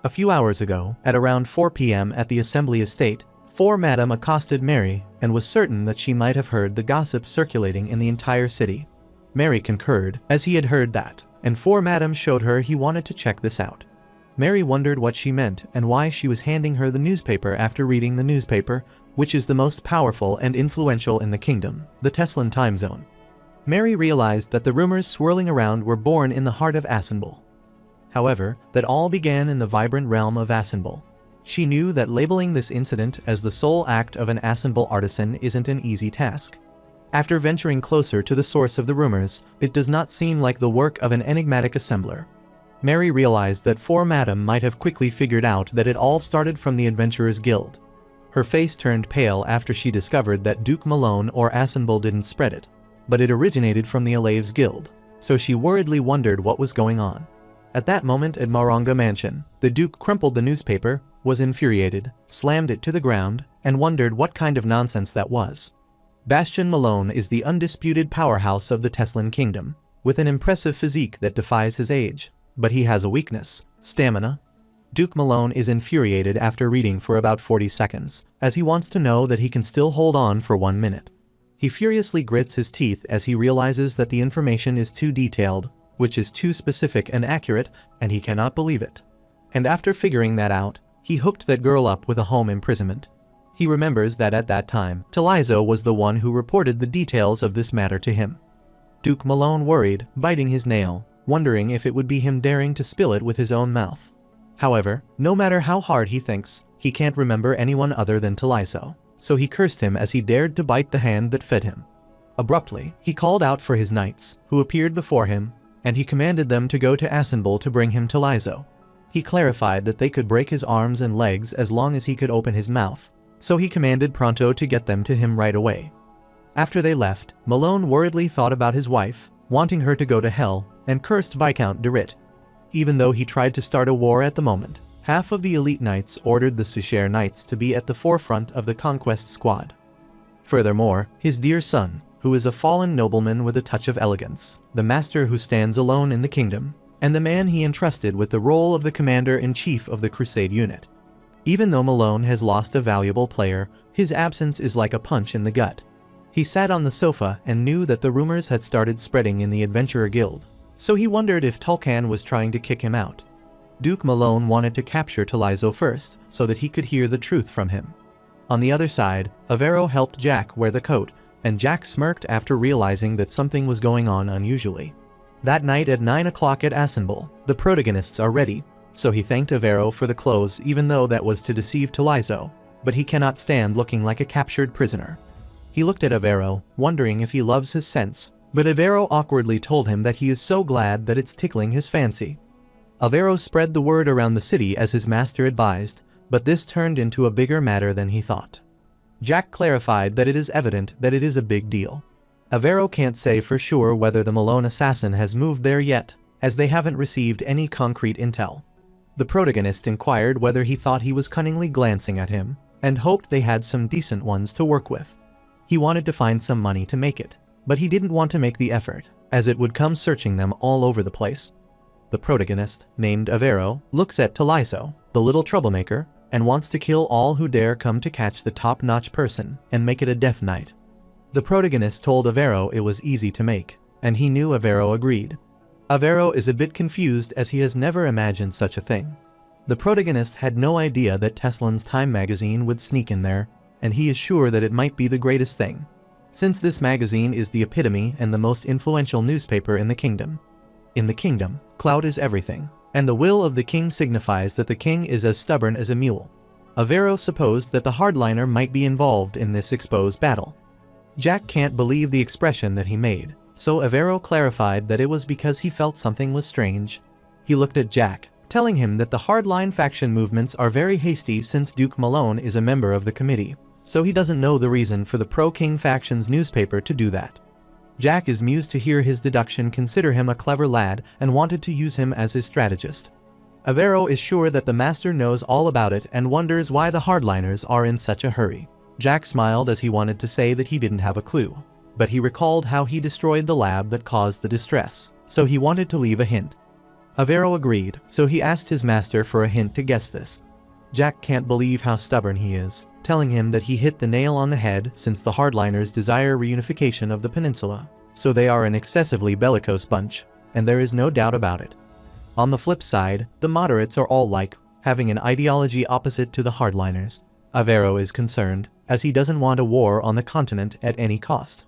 A few hours ago, at around 4 p.m. at the Assembly Estate, 4 Madam accosted Mary and was certain that she might have heard the gossip circulating in the entire city. Mary concurred, as he had heard that, and 4 Madam showed her he wanted to check this out. Mary wondered what she meant and why she was handing her the newspaper after reading the newspaper, which is the most powerful and influential in the kingdom, the Teslan time zone. Mary realized that the rumors swirling around were born in the heart of Asenbul. However, that all began in the vibrant realm of Asenbul. She knew that labeling this incident as the sole act of an Asenbul artisan isn't an easy task. After venturing closer to the source of the rumors, it does not seem like the work of an enigmatic assembler. Mary realized that 4 Madam might have quickly figured out that it all started from the Adventurers Guild. Her face turned pale after she discovered that Duke Malone or Asenbul didn't spread it, but it originated from the Alaves Guild, so she worriedly wondered what was going on. At that moment at Maranga Mansion, the Duke crumpled the newspaper, was infuriated, slammed it to the ground, and wondered what kind of nonsense that was. Bastian Malone is the undisputed powerhouse of the Teslan kingdom, with an impressive physique that defies his age, but he has a weakness: stamina. Duke Malone is infuriated after reading for about 40 seconds, as he wants to know that he can still hold on for 1 minute. He furiously grits his teeth as he realizes that the information is too detailed, which is too specific and accurate, and he cannot believe it. And after figuring that out, he hooked that girl up with a home imprisonment. He remembers that at that time, Talizo was the one who reported the details of this matter to him. Duke Malone worried, biting his nail, wondering if it would be him daring to spill it with his own mouth. However, no matter how hard he thinks, he can't remember anyone other than Talizo, so he cursed him as he dared to bite the hand that fed him. Abruptly, he called out for his knights, who appeared before him, and he commanded them to go to Asenbul to bring him Talizo. He clarified that they could break his arms and legs as long as he could open his mouth, so he commanded Pronto to get them to him right away. After they left, Malone worriedly thought about his wife, wanting her to go to hell, and cursed Viscount de Rit. Even though he tried to start a war at the moment, half of the elite knights ordered the Sushare knights to be at the forefront of the conquest squad. Furthermore, his dear son, who is a fallen nobleman with a touch of elegance, the master who stands alone in the kingdom, and the man he entrusted with the role of the commander-in-chief of the Crusade unit. Even though Malone has lost a valuable player, his absence is like a punch in the gut. He sat on the sofa and knew that the rumors had started spreading in the Adventurer Guild, so he wondered if Tulkan was trying to kick him out. Duke Malone wanted to capture Talizo first, so that he could hear the truth from him. On the other side, Avero helped Jack wear the coat, and Jack smirked after realizing that something was going on unusually. That night at 9 o'clock at Asenbul, the protagonists are ready, so he thanked Avero for the clothes even though that was to deceive Talizo, but he cannot stand looking like a captured prisoner. He looked at Avero, wondering if he loves his scents, but Avero awkwardly told him that he is so glad that it's tickling his fancy. Avero spread the word around the city as his master advised, but this turned into a bigger matter than he thought. Jack clarified that it is evident that it is a big deal. Avero can't say for sure whether the Malone assassin has moved there yet, as they haven't received any concrete intel. The protagonist inquired whether he thought he was cunningly glancing at him, and hoped they had some decent ones to work with. He wanted to find some money to make it, but he didn't want to make the effort, as it would come searching them all over the place. The protagonist, named Avero, looks at Talizo, the little troublemaker, and wants to kill all who dare come to catch the top-notch person and make it a death night. The protagonist told Avero it was easy to make, and he knew Avero agreed. Avero is a bit confused as he has never imagined such a thing. The protagonist had no idea that Teslan's Time magazine would sneak in there, and he is sure that it might be the greatest thing, since this magazine is the epitome and the most influential newspaper in the kingdom. In the kingdom, clout is everything, and the will of the king signifies that the king is as stubborn as a mule. Avero supposed that the hardliner might be involved in this exposed battle. Jack can't believe the expression that he made, so Avero clarified that it was because he felt something was strange. He looked at Jack, telling him that the hardline faction movements are very hasty since Duke Malone is a member of the committee, so he doesn't know the reason for the pro-king faction's newspaper to do that. Jack is amused to hear his deduction, consider him a clever lad, and wanted to use him as his strategist. Avero is sure that the master knows all about it and wonders why the hardliners are in such a hurry. Jack smiled as he wanted to say that he didn't have a clue, but he recalled how he destroyed the lab that caused the distress, so he wanted to leave a hint. Avero agreed, so he asked his master for a hint to guess this. Jack can't believe how stubborn he is, telling him that he hit the nail on the head since the hardliners desire reunification of the peninsula, so they are an excessively bellicose bunch, and there is no doubt about it. On the flip side, the moderates are all like, having an ideology opposite to the hardliners. Avero is concerned, as he doesn't want a war on the continent at any cost.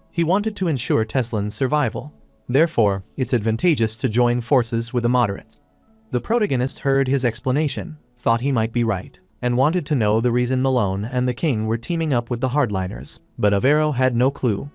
He wanted to ensure Teslan's survival. Therefore, it's advantageous to join forces with the moderates. The protagonist heard his explanation, thought he might be right, and wanted to know the reason Malone and the king were teaming up with the hardliners, but Avero had no clue.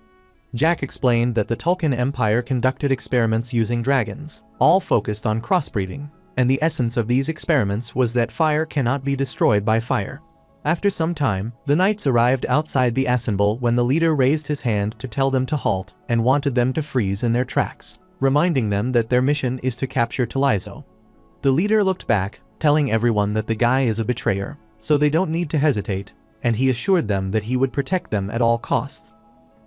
Jack explained that the Tulkan Empire conducted experiments using dragons, all focused on crossbreeding, and the essence of these experiments was that fire cannot be destroyed by fire. After some time, the knights arrived outside the Asenbul when the leader raised his hand to tell them to halt and wanted them to freeze in their tracks, reminding them that their mission is to capture Talizo. The leader looked back, telling everyone that the guy is a betrayer, so they don't need to hesitate, and he assured them that he would protect them at all costs.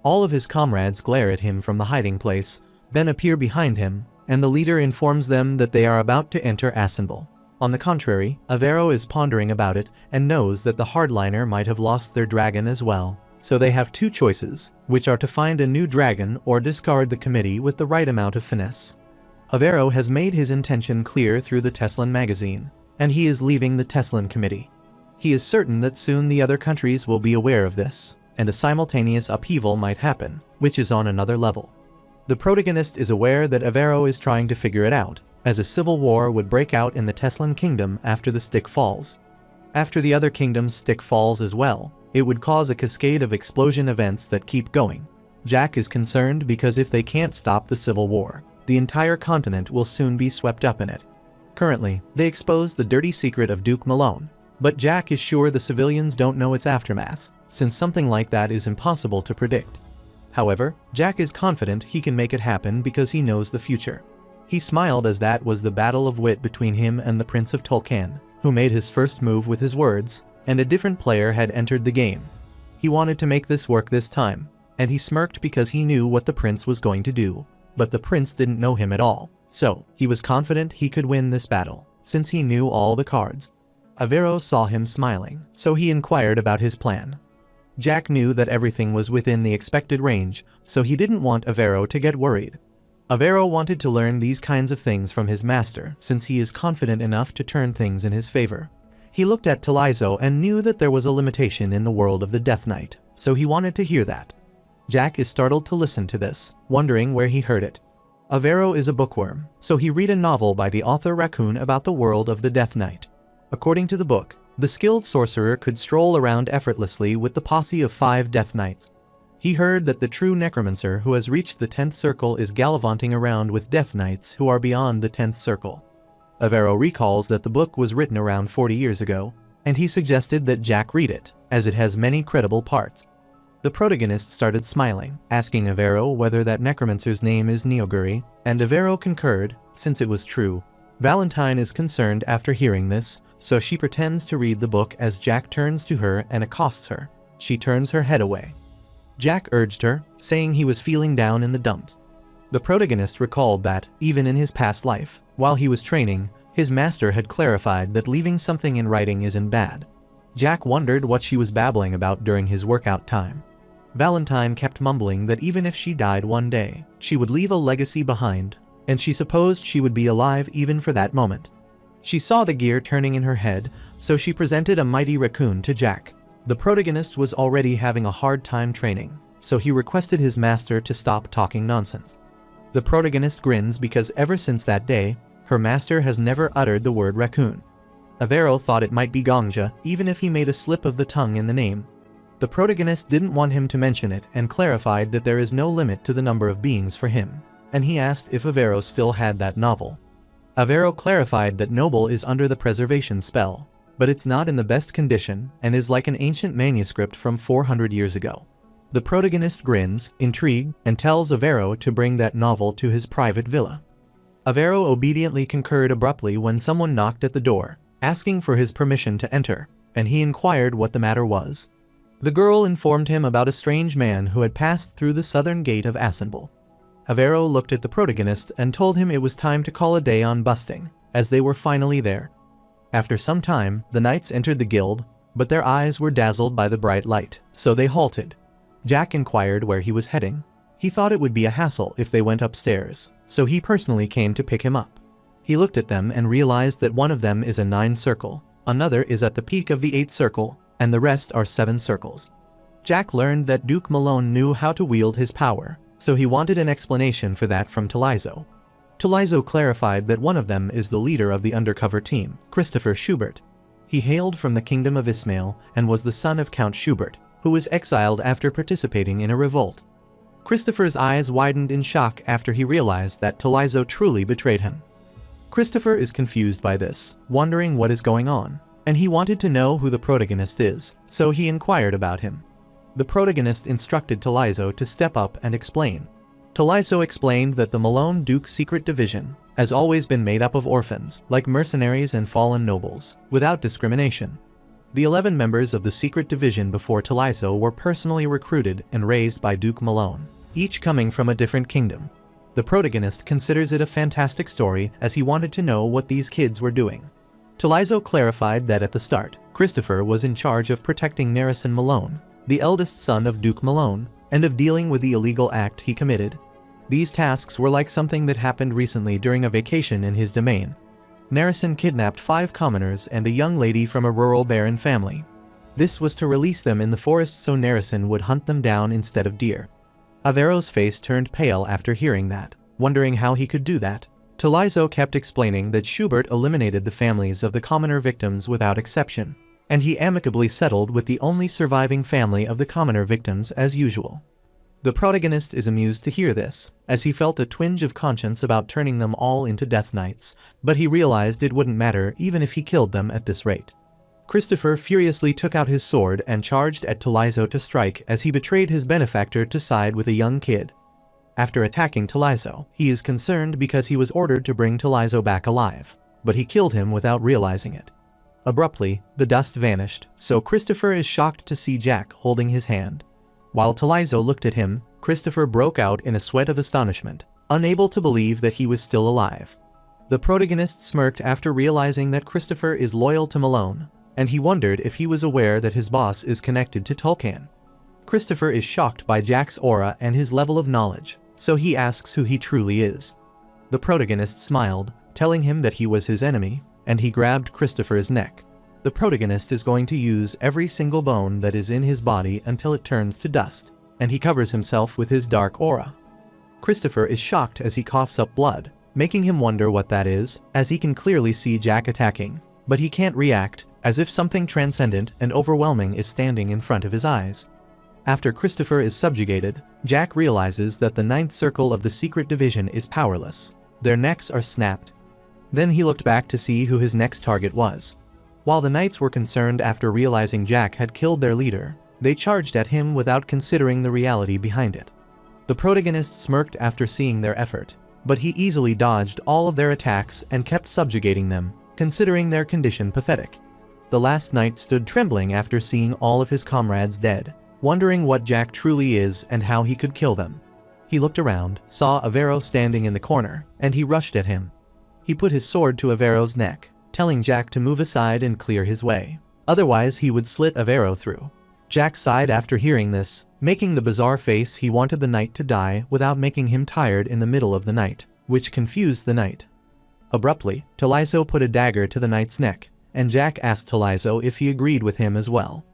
All of his comrades glare at him from the hiding place, then appear behind him, and the leader informs them that they are about to enter Asenbul. On the contrary, Avero is pondering about it and knows that the hardliner might have lost their dragon as well. So they have two choices, which are to find a new dragon or discard the committee with the right amount of finesse. Avero has made his intention clear through the Teslan magazine, and he is leaving the Teslan committee. He is certain that soon the other countries will be aware of this, and a simultaneous upheaval might happen, which is on another level. The protagonist is aware that Avero is trying to figure it out, as a civil war would break out in the Teslan kingdom after the stick falls. After the other kingdom's stick falls as well, it would cause a cascade of explosion events that keep going. Jack is concerned because if they can't stop the civil war, the entire continent will soon be swept up in it. Currently, they expose the dirty secret of Duke Malone, but Jack is sure the civilians don't know its aftermath, since something like that is impossible to predict. However, Jack is confident he can make it happen because he knows the future. He smiled as that was the battle of wit between him and the Prince of Tulkan, who made his first move with his words, and a different player had entered the game. He wanted to make this work this time, and he smirked because he knew what the prince was going to do, but the prince didn't know him at all, so he was confident he could win this battle, since he knew all the cards. Avero saw him smiling, so he inquired about his plan. Jack knew that everything was within the expected range, so he didn't want Avero to get worried. Avero wanted to learn these kinds of things from his master since he is confident enough to turn things in his favor. He looked at Talizo and knew that there was a limitation in the world of the Death Knight, so he wanted to hear that. Jack is startled to listen to this, wondering where he heard it. Avero is a bookworm, so he read a novel by the author Raccoon about the world of the Death Knight. According to the book, the skilled sorcerer could stroll around effortlessly with the posse of 5 Death Knights. He heard that the true necromancer who has reached the 10th circle is gallivanting around with Death Knights who are beyond the 10th circle. Avero recalls that the book was written around 40 years ago, and he suggested that Jack read it, as it has many credible parts. The protagonist started smiling, asking Avero whether that necromancer's name is Neoguri, and Avero concurred, since it was true. Valentine is concerned after hearing this, so she pretends to read the book as Jack turns to her and accosts her. She turns her head away. Jack urged her, saying he was feeling down in the dumps. The protagonist recalled that, even in his past life, while he was training, his master had clarified that leaving something in writing isn't bad. Jack wondered what she was babbling about during his workout time. Valentine kept mumbling that even if she died one day, she would leave a legacy behind, and she supposed she would be alive even for that moment. She saw the gear turning in her head, so she presented a mighty raccoon to Jack. The protagonist was already having a hard time training, so he requested his master to stop talking nonsense. The protagonist grins because ever since that day, her master has never uttered the word raccoon. Avero thought it might be Gongja, even if he made a slip of the tongue in the name. The protagonist didn't want him to mention it and clarified that there is no limit to the number of beings for him, and he asked if Avero still had that novel. Avero clarified that Noble is under the preservation spell, but it's not in the best condition and is like an ancient manuscript from 400 years ago. The protagonist grins, intrigued, and tells Avero to bring that novel to his private villa. Avero obediently concurred abruptly when someone knocked at the door, asking for his permission to enter, and he inquired what the matter was. The girl informed him about a strange man who had passed through the southern gate of Asenbul. Avero looked at the protagonist and told him it was time to call a day on busting, as they were finally there. After some time, the knights entered the guild, but their eyes were dazzled by the bright light, so they halted. Jack inquired where he was heading. He thought it would be a hassle if they went upstairs, so he personally came to pick him up. He looked at them and realized that one of them is a 9 circle, another is at the peak of the 8 circle, and the rest are 7 circles. Jack learned that Duke Malone knew how to wield his power, so he wanted an explanation for that from Talizo. Talizo clarified that one of them is the leader of the undercover team, Christopher Schubert. He hailed from the kingdom of Ismail and was the son of Count Schubert, who was exiled after participating in a revolt. Christopher's eyes widened in shock after he realized that Talizo truly betrayed him. Christopher is confused by this, wondering what is going on, and he wanted to know who the protagonist is, so he inquired about him. The protagonist instructed Talizo to step up and explain. Talizo explained that the Malone Duke Secret Division has always been made up of orphans, like mercenaries and fallen nobles, without discrimination. The 11 members of the Secret Division before Talizo were personally recruited and raised by Duke Malone, each coming from a different kingdom. The protagonist considers it a fantastic story as he wanted to know what these kids were doing. Talizo clarified that at the start, Christopher was in charge of protecting Narison Malone, the eldest son of Duke Malone, and of dealing with the illegal act he committed. These tasks were like something that happened recently during a vacation in his domain. Narison kidnapped 5 commoners and a young lady from a rural barren family. This was to release them in the forest so Narison would hunt them down instead of deer. Avero's face turned pale after hearing that, wondering how he could do that. Talizo kept explaining that Schubert eliminated the families of the commoner victims without exception, and he amicably settled with the only surviving family of the commoner victims as usual. The protagonist is amused to hear this, as he felt a twinge of conscience about turning them all into Death Knights, but he realized it wouldn't matter even if he killed them at this rate. Christopher furiously took out his sword and charged at Talizo to strike as he betrayed his benefactor to side with a young kid. After attacking Talizo, he is concerned because he was ordered to bring Talizo back alive, but he killed him without realizing it. Abruptly, the dust vanished, so Christopher is shocked to see Jack holding his hand. While Talizo looked at him, Christopher broke out in a sweat of astonishment, unable to believe that he was still alive. The protagonist smirked after realizing that Christopher is loyal to Malone, and he wondered if he was aware that his boss is connected to Tulkan. Christopher is shocked by Jack's aura and his level of knowledge, so he asks who he truly is. The protagonist smiled, telling him that he was his enemy, and he grabbed Christopher's neck. The protagonist is going to use every single bone that is in his body until it turns to dust, and he covers himself with his dark aura. Christopher is shocked as he coughs up blood, making him wonder what that is, as he can clearly see Jack attacking, but he can't react, as if something transcendent and overwhelming is standing in front of his eyes. After Christopher is subjugated, Jack realizes that the 9th circle of the secret division is powerless. Their necks are snapped. Then he looked back to see who his next target was. While the knights were concerned after realizing Jack had killed their leader, they charged at him without considering the reality behind it. The protagonist smirked after seeing their effort, but he easily dodged all of their attacks and kept subjugating them, considering their condition pathetic. The last knight stood trembling after seeing all of his comrades dead, wondering what Jack truly is and how he could kill them. He looked around, saw Avero standing in the corner, and he rushed at him. He put his sword to Avero's neck, telling Jack to move aside and clear his way. Otherwise he would slit Avero through. Jack sighed after hearing this, making the bizarre face he wanted the knight to die without making him tired in the middle of the night, which confused the knight. Abruptly, Talizo put a dagger to the knight's neck, and Jack asked Talizo if he agreed with him as well.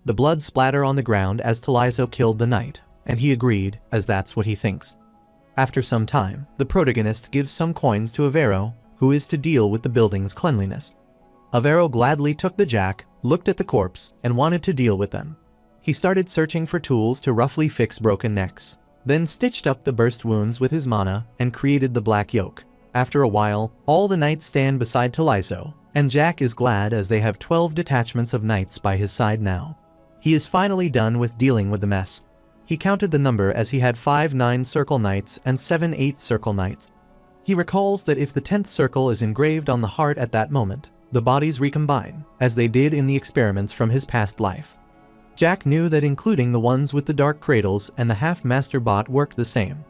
The blood splattered on the ground as Talizo killed the knight, and he agreed, as that's what he thinks. After some time, the protagonist gives some coins to Avero, who is to deal with the building's cleanliness. Avero gladly took the jack, looked at the corpse, and wanted to deal with them. He started searching for tools to roughly fix broken necks, then stitched up the burst wounds with his mana and created the black yoke. After a while, all the knights stand beside Talizo, and Jack is glad as they have 12 detachments of knights by his side now. He is finally done with dealing with the mess. He counted the number as he had 5 9-circle knights and 7 8-circle knights. He recalls that if the 10th circle is engraved on the heart at that moment, the bodies recombine, as they did in the experiments from his past life. Jack knew that including the ones with the dark cradles and the half-master bot worked the same.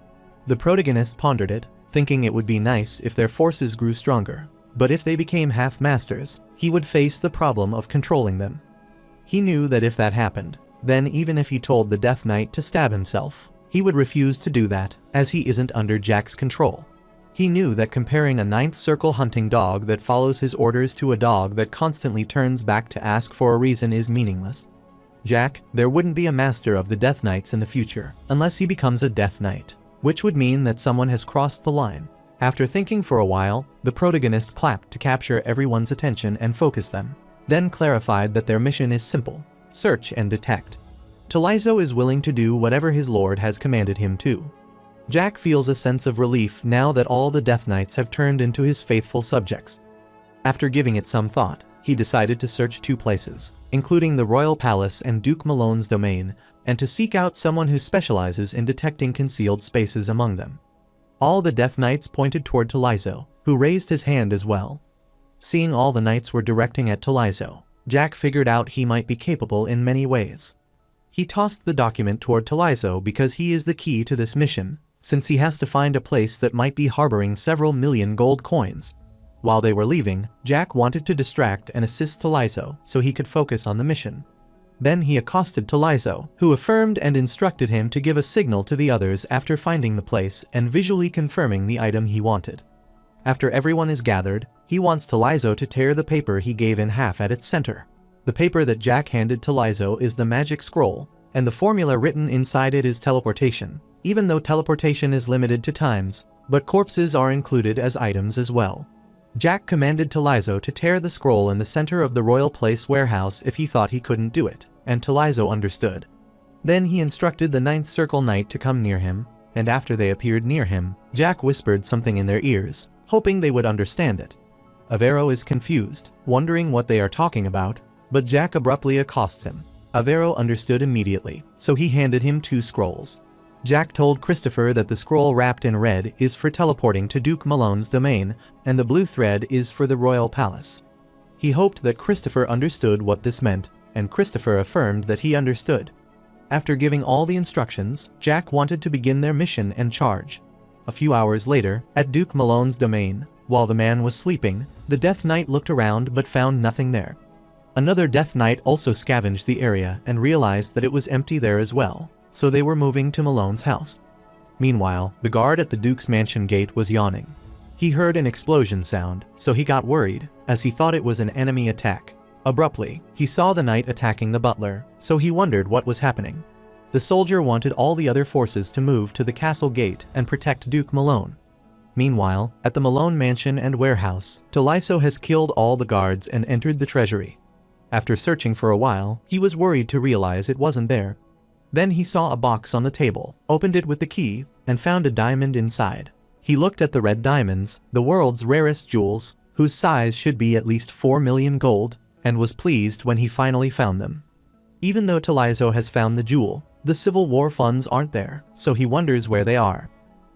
The protagonist pondered it, thinking it would be nice if their forces grew stronger, but if they became half-masters, he would face the problem of controlling them. He knew that if that happened, then even if he told the Death Knight to stab himself, he would refuse to do that, as he isn't under Jack's control. He knew that comparing a 9th circle hunting dog that follows his orders to a dog that constantly turns back to ask for a reason is meaningless. Jack, there wouldn't be a master of the Death Knights in the future, unless he becomes a Death Knight, which would mean that someone has crossed the line. After thinking for a while, the protagonist clapped to capture everyone's attention and focus them, then clarified that their mission is simple: search and detect. Talizo is willing to do whatever his lord has commanded him to. Jack feels a sense of relief now that all the Death Knights have turned into his faithful subjects. After giving it some thought, he decided to search 2 places, including the Royal Palace and Duke Malone's domain, and to seek out someone who specializes in detecting concealed spaces among them. All the Death Knights pointed toward Talizo, who raised his hand as well. Seeing all the knights were directing at Talizo, Jack figured out he might be capable in many ways. He tossed the document toward Talizo because he is the key to this mission, since he has to find a place that might be harboring several million gold coins. While they were leaving, Jack wanted to distract and assist Taliso so he could focus on the mission. Then he accosted Taliso, who affirmed and instructed him to give a signal to the others after finding the place and visually confirming the item he wanted. After everyone is gathered, he wants Taliso to tear the paper he gave in half at its center. The paper that Jack handed Taliso is the magic scroll, and the formula written inside it is teleportation, even though teleportation is limited to times, but corpses are included as items as well. Jack commanded Taliso to tear the scroll in the center of the Royal Place warehouse if he thought he couldn't do it, and Taliso understood. Then he instructed the Ninth Circle Knight to come near him, and after they appeared near him, Jack whispered something in their ears, hoping they would understand it. Avero is confused, wondering what they are talking about, but Jack abruptly accosts him. Avero understood immediately, so he handed him 2 scrolls. Jack told Christopher that the scroll wrapped in red is for teleporting to Duke Malone's domain, and the blue thread is for the royal palace. He hoped that Christopher understood what this meant, and Christopher affirmed that he understood. After giving all the instructions, Jack wanted to begin their mission and charge. A few hours later, at Duke Malone's domain, while the man was sleeping, the Death Knight looked around but found nothing there. Another Death Knight also scavenged the area and realized that it was empty there as well, so they were moving to Malone's house. Meanwhile, the guard at the Duke's mansion gate was yawning. He heard an explosion sound, so he got worried, as he thought it was an enemy attack. Abruptly, he saw the knight attacking the butler, so he wondered what was happening. The soldier wanted all the other forces to move to the castle gate and protect Duke Malone. Meanwhile, at the Malone mansion and warehouse, Taliso has killed all the guards and entered the treasury. After searching for a while, he was worried to realize it wasn't there. Then he saw a box on the table, opened it with the key, and found a diamond inside. He looked at the red diamonds, the world's rarest jewels, whose size should be at least 4 million gold, and was pleased when he finally found them. Even though Taliso has found the jewel, the Civil War funds aren't there, so he wonders where they are.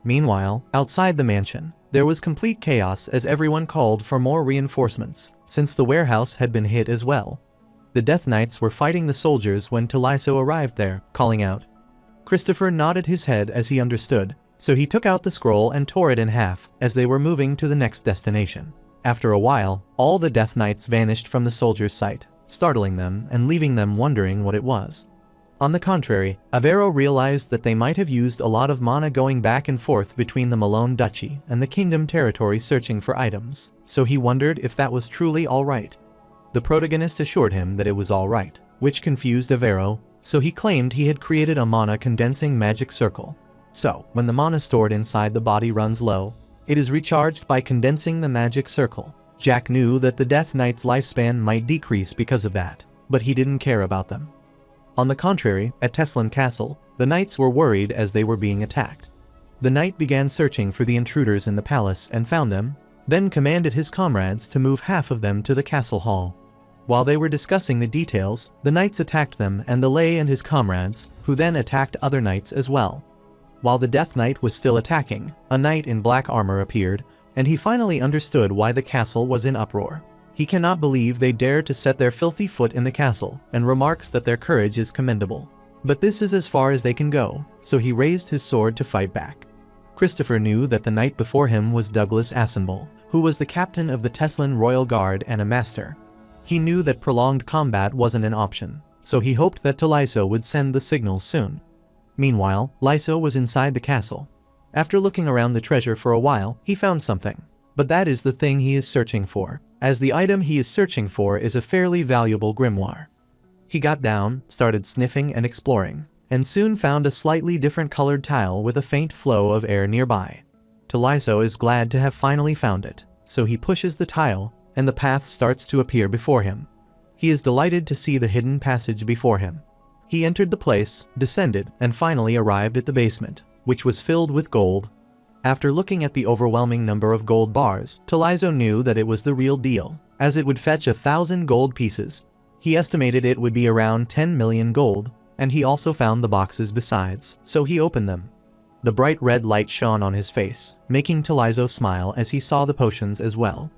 Meanwhile, outside the mansion, there was complete chaos as everyone called for more reinforcements, since the warehouse had been hit as well. The Death Knights were fighting the soldiers when Taliso arrived there, calling out. Christopher nodded his head as he understood, so he took out the scroll and tore it in half as they were moving to the next destination. After a while, all the Death Knights vanished from the soldiers' sight, startling them and leaving them wondering what it was. On the contrary, Avero realized that they might have used a lot of mana going back and forth between the Malone Duchy and the Kingdom territory searching for items, so he wondered if that was truly alright. The protagonist assured him that it was alright, which confused Avero, so he claimed he had created a mana condensing magic circle. So, when the mana stored inside the body runs low, it is recharged by condensing the magic circle. Jack knew that the Death Knight's lifespan might decrease because of that, but he didn't care about them. On the contrary, at Teslan Castle, the knights were worried as they were being attacked. The knight began searching for the intruders in the palace and found them, then commanded his comrades to move half of them to the castle hall. While they were discussing the details, the knights attacked them and the Lay and his comrades, who then attacked other knights as well. While the Death Knight was still attacking, a knight in black armor appeared, and he finally understood why the castle was in uproar. He cannot believe they dare to set their filthy foot in the castle, and remarks that their courage is commendable. But this is as far as they can go, so he raised his sword to fight back. Christopher knew that the knight before him was Douglas Assenbull, who was the captain of the Teslan Royal Guard and a master. He knew that prolonged combat wasn't an option, so he hoped that Taliso would send the signals soon. Meanwhile, Lyso was inside the castle. After looking around the treasure for a while, he found something. But that is the thing he is searching for, as the item he is searching for is a fairly valuable grimoire. He got down, started sniffing and exploring, and soon found a slightly different colored tile with a faint flow of air nearby. Taliso is glad to have finally found it, so he pushes the tile, and the path starts to appear before him. He is delighted to see the hidden passage before him. He entered the place, descended, and finally arrived at the basement, which was filled with gold. After looking at the overwhelming number of gold bars, Taliso knew that it was the real deal, as it would fetch 1,000 gold pieces. He estimated it would be around 10 million gold, and he also found the boxes besides, so he opened them. The bright red light shone on his face, making Taliso smile as he saw the potions as well.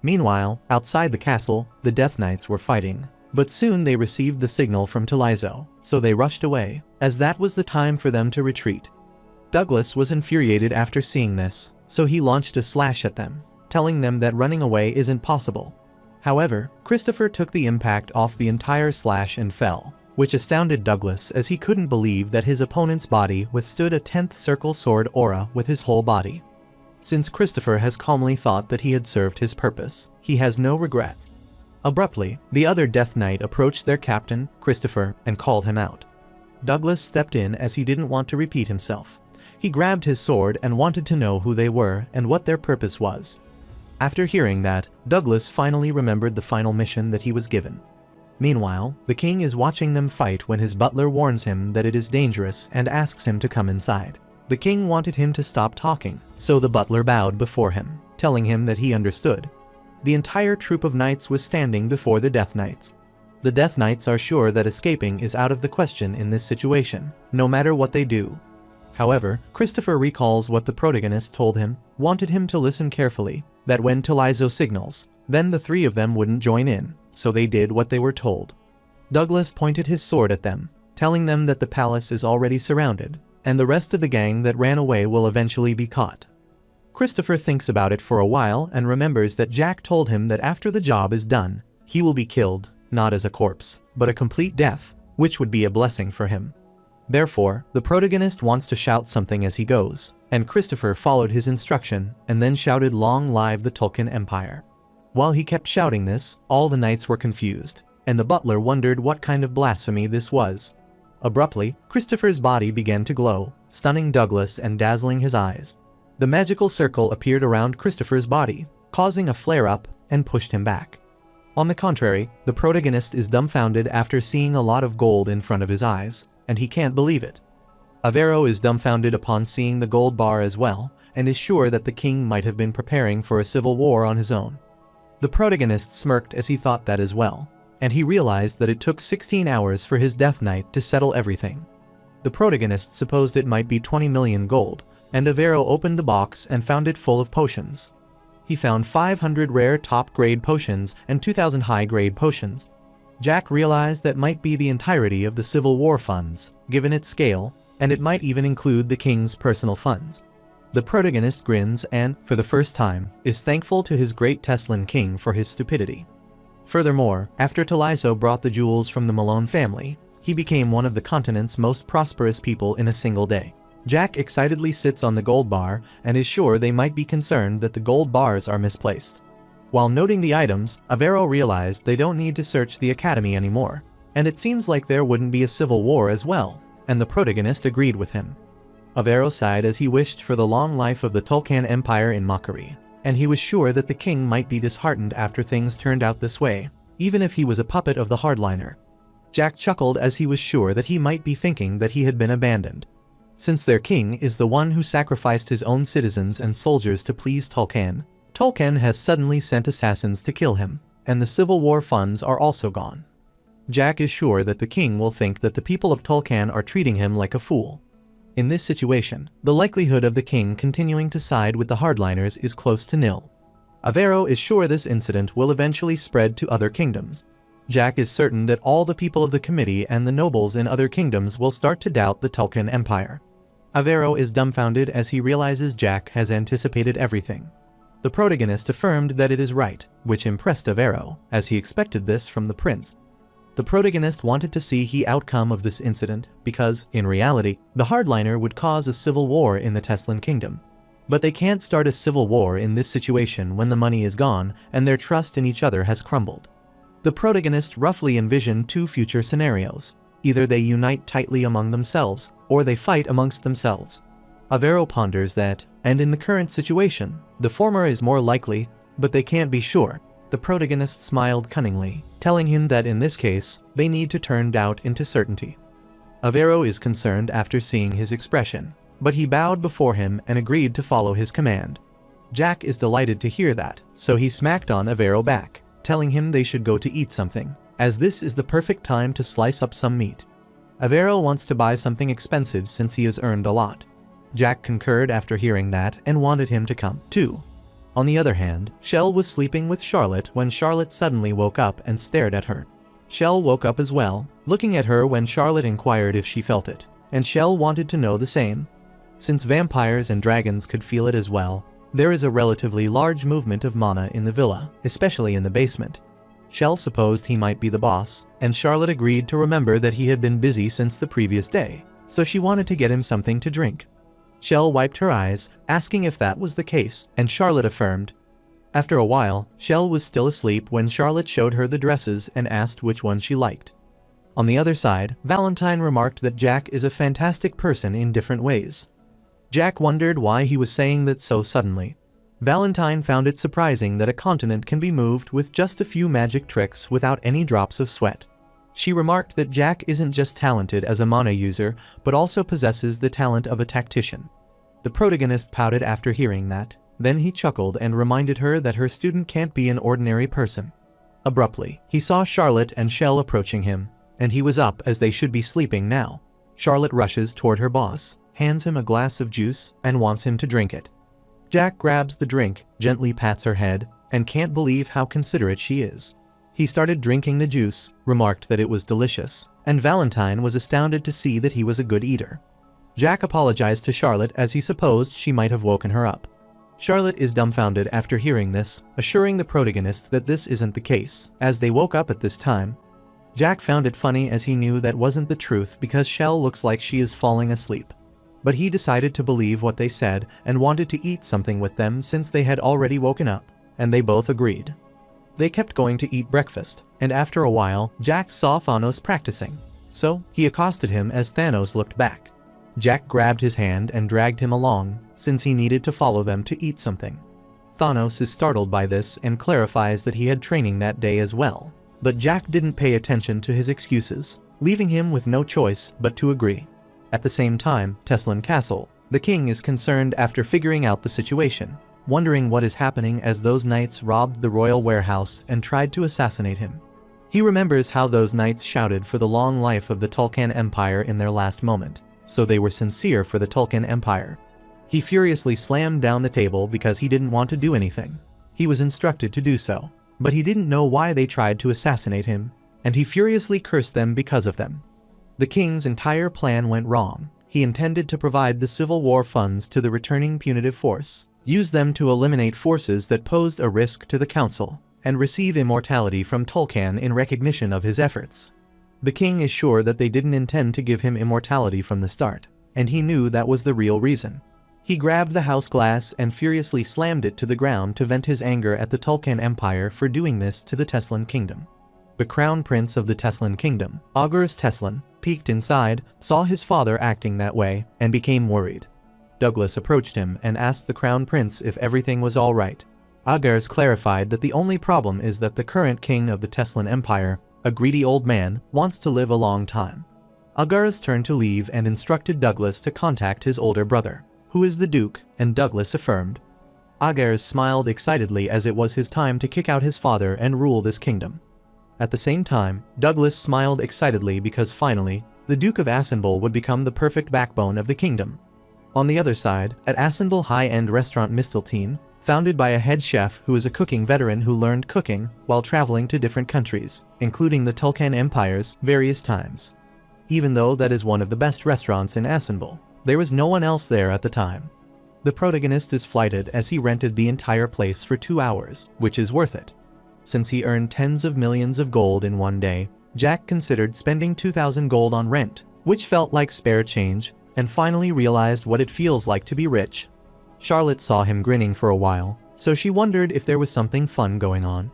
Meanwhile, outside the castle, the Death Knights were fighting, but soon they received the signal from Taliso, so they rushed away, as that was the time for them to retreat. Douglas was infuriated after seeing this, so he launched a slash at them. telling them that running away isn't possible. However, Christopher took the impact off the entire slash and fell, which astounded Douglas as he couldn't believe that his opponent's body withstood a 10th circle sword aura with his whole body. Since Christopher has calmly thought that he had served his purpose, he has no regrets. Abruptly, the other Death Knight approached their captain, Christopher, and called him out. Douglas stepped in as he didn't want to repeat himself. He grabbed his sword and wanted to know who they were and what their purpose was. After hearing that, Douglas finally remembered the final mission that he was given. Meanwhile, the king is watching them fight when his butler warns him that it is dangerous and asks him to come inside. The king wanted him to stop talking, so the butler bowed before him, telling him that he understood. The entire troop of knights was standing before the Death Knights. The Death Knights are sure that escaping is out of the question in this situation, no matter what they do. However, Christopher recalls what the protagonist told him, wanted him to listen carefully, that when Talizo signals, then the three of them wouldn't join in, so they did what they were told. Douglas pointed his sword at them, telling them that the palace is already surrounded, and the rest of the gang that ran away will eventually be caught. Christopher thinks about it for a while and remembers that Jack told him that after the job is done, he will be killed, not as a corpse, but a complete death, which would be a blessing for him. Therefore, the protagonist wants to shout something as he goes, and Christopher followed his instruction and then shouted "Long live the Tolkien Empire." While he kept shouting this, all the knights were confused, and the butler wondered what kind of blasphemy this was. Abruptly, Christopher's body began to glow, stunning Douglas and dazzling his eyes. The magical circle appeared around Christopher's body, causing a flare-up, and pushed him back. On the contrary, the protagonist is dumbfounded after seeing a lot of gold in front of his eyes, and he can't believe it. Avero is dumbfounded upon seeing the gold bar as well, and is sure that the king might have been preparing for a civil war on his own. The protagonist smirked as he thought that as well, and he realized that it took 16 hours for his Death Knight to settle everything. The protagonist supposed it might be 20 million gold, and Avero opened the box and found it full of potions. He found 500 rare top-grade potions and 2,000 high-grade potions. Jack realized that might be the entirety of the Civil War funds, given its scale, and it might even include the king's personal funds. The protagonist grins and, for the first time, is thankful to his great Teslan king for his stupidity. Furthermore, after Talizo brought the jewels from the Malone family, he became one of the continent's most prosperous people in a single day. Jack excitedly sits on the gold bar and is sure they might be concerned that the gold bars are misplaced. While noting the items, Avero realized they don't need to search the academy anymore, and it seems like there wouldn't be a civil war as well, and the protagonist agreed with him. Avero sighed as he wished for the long life of the Tolkien Empire in mockery, and he was sure that the king might be disheartened after things turned out this way, even if he was a puppet of the hardliner. Jack chuckled as he was sure that he might be thinking that he had been abandoned. Since their king is the one who sacrificed his own citizens and soldiers to please Tolkien, Tolkien has suddenly sent assassins to kill him, and the Civil War funds are also gone. Jack is sure that the king will think that the people of Tolkien are treating him like a fool. In this situation, the likelihood of the king continuing to side with the hardliners is close to nil. Avero is sure this incident will eventually spread to other kingdoms. Jack is certain that all the people of the committee and the nobles in other kingdoms will start to doubt the Tolkien Empire. Avero is dumbfounded as he realizes Jack has anticipated everything. The protagonist affirmed that it is right, which impressed Avero, as he expected this from the prince. The protagonist wanted to see the outcome of this incident because, in reality, the hardliner would cause a civil war in the Teslan kingdom. But they can't start a civil war in this situation when the money is gone and their trust in each other has crumbled. The protagonist roughly envisioned two future scenarios. Either they unite tightly among themselves, or they fight amongst themselves. Avero ponders that, and in the current situation, the former is more likely, but they can't be sure. The protagonist smiled cunningly, telling him that in this case, they need to turn doubt into certainty. Avero is concerned after seeing his expression, but he bowed before him and agreed to follow his command. Jack is delighted to hear that, so he smacked on Avero back, telling him they should go to eat something, as this is the perfect time to slice up some meat. Avero wants to buy something expensive since he has earned a lot. Jack concurred after hearing that and wanted him to come, too. On the other hand, Shell was sleeping with Charlotte when Charlotte suddenly woke up and stared at her. Shell woke up as well, looking at her when Charlotte inquired if she felt it, and Shell wanted to know the same. Since vampires and dragons could feel it as well, There is a relatively large movement of mana in the villa, especially in the basement. Shell supposed he might be the boss, and Charlotte agreed to remember that he had been busy since the previous day, so she wanted to get him something to drink. Shell wiped her eyes, asking if that was the case, and Charlotte affirmed. After a while, Shell was still asleep when Charlotte showed her the dresses and asked which one she liked. On the other side, Valentine remarked that Jack is a fantastic person in different ways. Jack wondered why he was saying that so suddenly. Valentine found it surprising that a continent can be moved with just a few magic tricks without any drops of sweat. She remarked that Jack isn't just talented as a mana user, but also possesses the talent of a tactician. The protagonist pouted after hearing that. Then he chuckled and reminded her that her student can't be an ordinary person. Abruptly, he saw Charlotte and Shell approaching him, and he was up as they should be sleeping now. Charlotte rushes toward her boss, hands him a glass of juice, and wants him to drink it. Jack grabs the drink, gently pats her head, and can't believe how considerate she is. He started drinking the juice, remarked that it was delicious, and Valentine was astounded to see that he was a good eater. Jack apologized to Charlotte as he supposed she might have woken her up. Charlotte is dumbfounded after hearing this, assuring the protagonist that this isn't the case, as they woke up at this time. Jack found it funny as he knew that wasn't the truth because Shell looks like she is falling asleep. But he decided to believe what they said and wanted to eat something with them since they had already woken up, and they both agreed. They kept going to eat breakfast, and after a while, Jack saw Thanos practicing. So, he accosted him as Thanos looked back. Jack grabbed his hand and dragged him along, since he needed to follow them to eat something. Thanos is startled by this and clarifies that he had training that day as well. But Jack didn't pay attention to his excuses, leaving him with no choice but to agree. At the same time, Teslan Castle, the king is concerned after figuring out the situation, wondering what is happening as those knights robbed the royal warehouse and tried to assassinate him. He remembers how those knights shouted for the long life of the Tulkan Empire in their last moment, so they were sincere for the Tulkan Empire. He furiously slammed down the table because he didn't want to do anything. He was instructed to do so, but he didn't know why they tried to assassinate him, and he furiously cursed them because of them. The king's entire plan went wrong. He intended to provide the Civil War funds to the returning punitive force, use them to eliminate forces that posed a risk to the council, and receive immortality from Tulkan in recognition of his efforts. The king is sure that they didn't intend to give him immortality from the start, and he knew that was the real reason. He grabbed the house glass and furiously slammed it to the ground to vent his anger at the Tulkan Empire for doing this to the Teslan Kingdom. The crown prince of the Teslan Kingdom, Augur's Teslan, peeked inside, saw his father acting that way, and became worried. Douglas approached him and asked the crown prince if everything was all right. Augurs clarified that the only problem is that the current king of the Teslan Empire, a greedy old man, wants to live a long time. Augurs turned to leave and instructed Douglas to contact his older brother, who is the Duke, and Douglas affirmed. Augurs smiled excitedly as it was his time to kick out his father and rule this kingdom. At the same time, Douglas smiled excitedly because finally, the Duke of Assenbul would become the perfect backbone of the kingdom. On the other side, at Assenbul high-end restaurant Misteltein, founded by a head chef who is a cooking veteran who learned cooking while traveling to different countries, including the Tulkan Empires, various times. Even though that is one of the best restaurants in Assenbul, there was no one else there at the time. The protagonist is flighted as he rented the entire place for 2 hours, which is worth it. Since he earned tens of millions of gold in one day, Jack considered spending 2,000 gold on rent, which felt like spare change, and finally realized what it feels like to be rich. Charlotte saw him grinning for a while, so she wondered if there was something fun going on.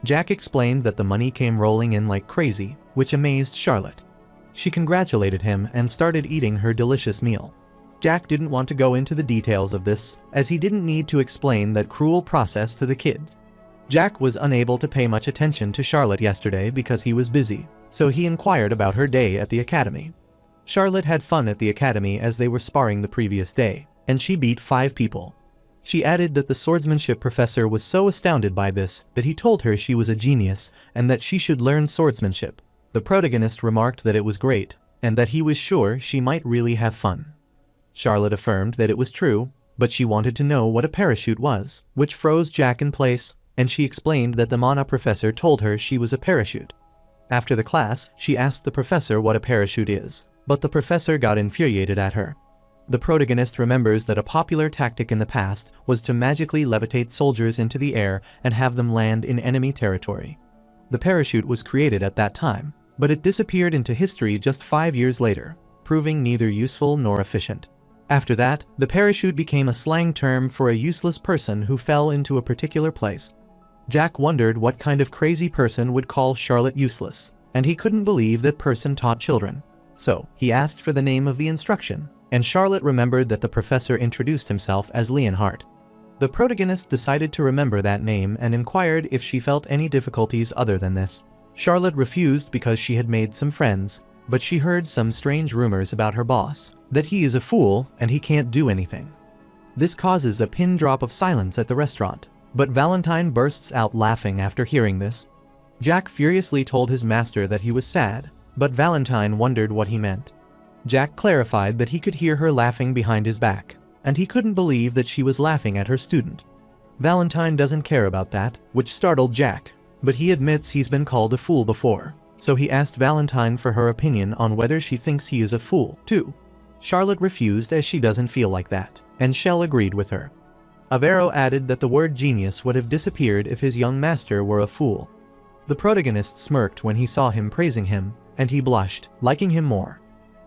Jack explained that the money came rolling in like crazy, which amazed Charlotte. She congratulated him and started eating her delicious meal. Jack didn't want to go into the details of this, as he didn't need to explain that cruel process to the kids. Jack was unable to pay much attention to Charlotte yesterday because he was busy, so he inquired about her day at the academy. Charlotte had fun at the academy as they were sparring the previous day, and she beat 5 people. She added that the swordsmanship professor was so astounded by this that he told her she was a genius and that she should learn swordsmanship. The protagonist remarked that it was great, and that he was sure she might really have fun. Charlotte affirmed that it was true, but she wanted to know what a parachute was, which froze Jack in place, and she explained that the mana professor told her she was a parachute. After the class, she asked the professor what a parachute is, but the professor got infuriated at her. The protagonist remembers that a popular tactic in the past was to magically levitate soldiers into the air and have them land in enemy territory. The parachute was created at that time, but it disappeared into history just 5 years later, proving neither useful nor efficient. After that, the parachute became a slang term for a useless person who fell into a particular place. Jack wondered what kind of crazy person would call Charlotte useless, and he couldn't believe that person taught children. So, he asked for the name of the instruction, and Charlotte remembered that the professor introduced himself as Leonhardt. The protagonist decided to remember that name and inquired if she felt any difficulties other than this. Charlotte refused because she had made some friends, but she heard some strange rumors about her boss, that he is a fool and he can't do anything. This causes a pin drop of silence at the restaurant, but Valentine bursts out laughing after hearing this. Jack furiously told his master that he was sad, but Valentine wondered what he meant. Jack clarified that he could hear her laughing behind his back, and he couldn't believe that she was laughing at her student. Valentine doesn't care about that, which startled Jack, but he admits he's been called a fool before, so he asked Valentine for her opinion on whether she thinks he is a fool, too. Charlotte refused as she doesn't feel like that, and Shell agreed with her. Avero added that the word genius would have disappeared if his young master were a fool. The protagonist smirked when he saw him praising him, and he blushed, liking him more.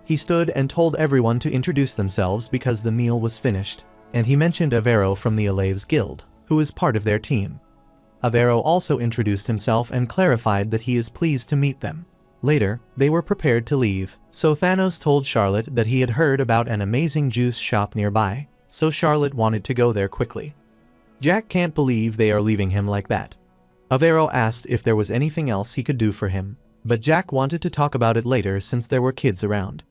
He stood and told everyone to introduce themselves because the meal was finished, and he mentioned Avero from the Alaves Guild, who is part of their team. Avero also introduced himself and clarified that he is pleased to meet them. Later, they were prepared to leave, so Thanos told Charlotte that he had heard about an amazing juice shop nearby, so Charlotte wanted to go there quickly. Jack can't believe they are leaving him like that. Avero asked if there was anything else he could do for him, but Jack wanted to talk about it later since there were kids around.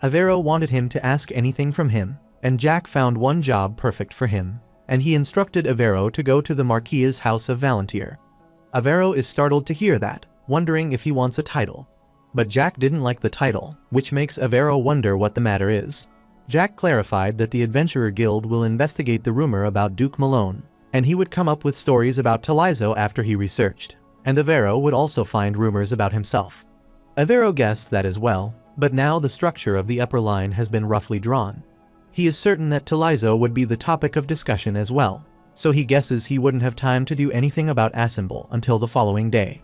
Avero wanted him to ask anything from him, and Jack found one job perfect for him, and he instructed Avero to go to the Marquis's house of Valantier. Avero is startled to hear that, wondering if he wants a title. But Jack didn't like the title, which makes Avero wonder what the matter is. Jack clarified that the Adventurer Guild will investigate the rumor about Duke Malone, and he would come up with stories about Talizo after he researched, and Avero would also find rumors about himself. Avero guessed that as well, but now the structure of the upper line has been roughly drawn. He is certain that Talizo would be the topic of discussion as well, so he guesses he wouldn't have time to do anything about Assemble until the following day.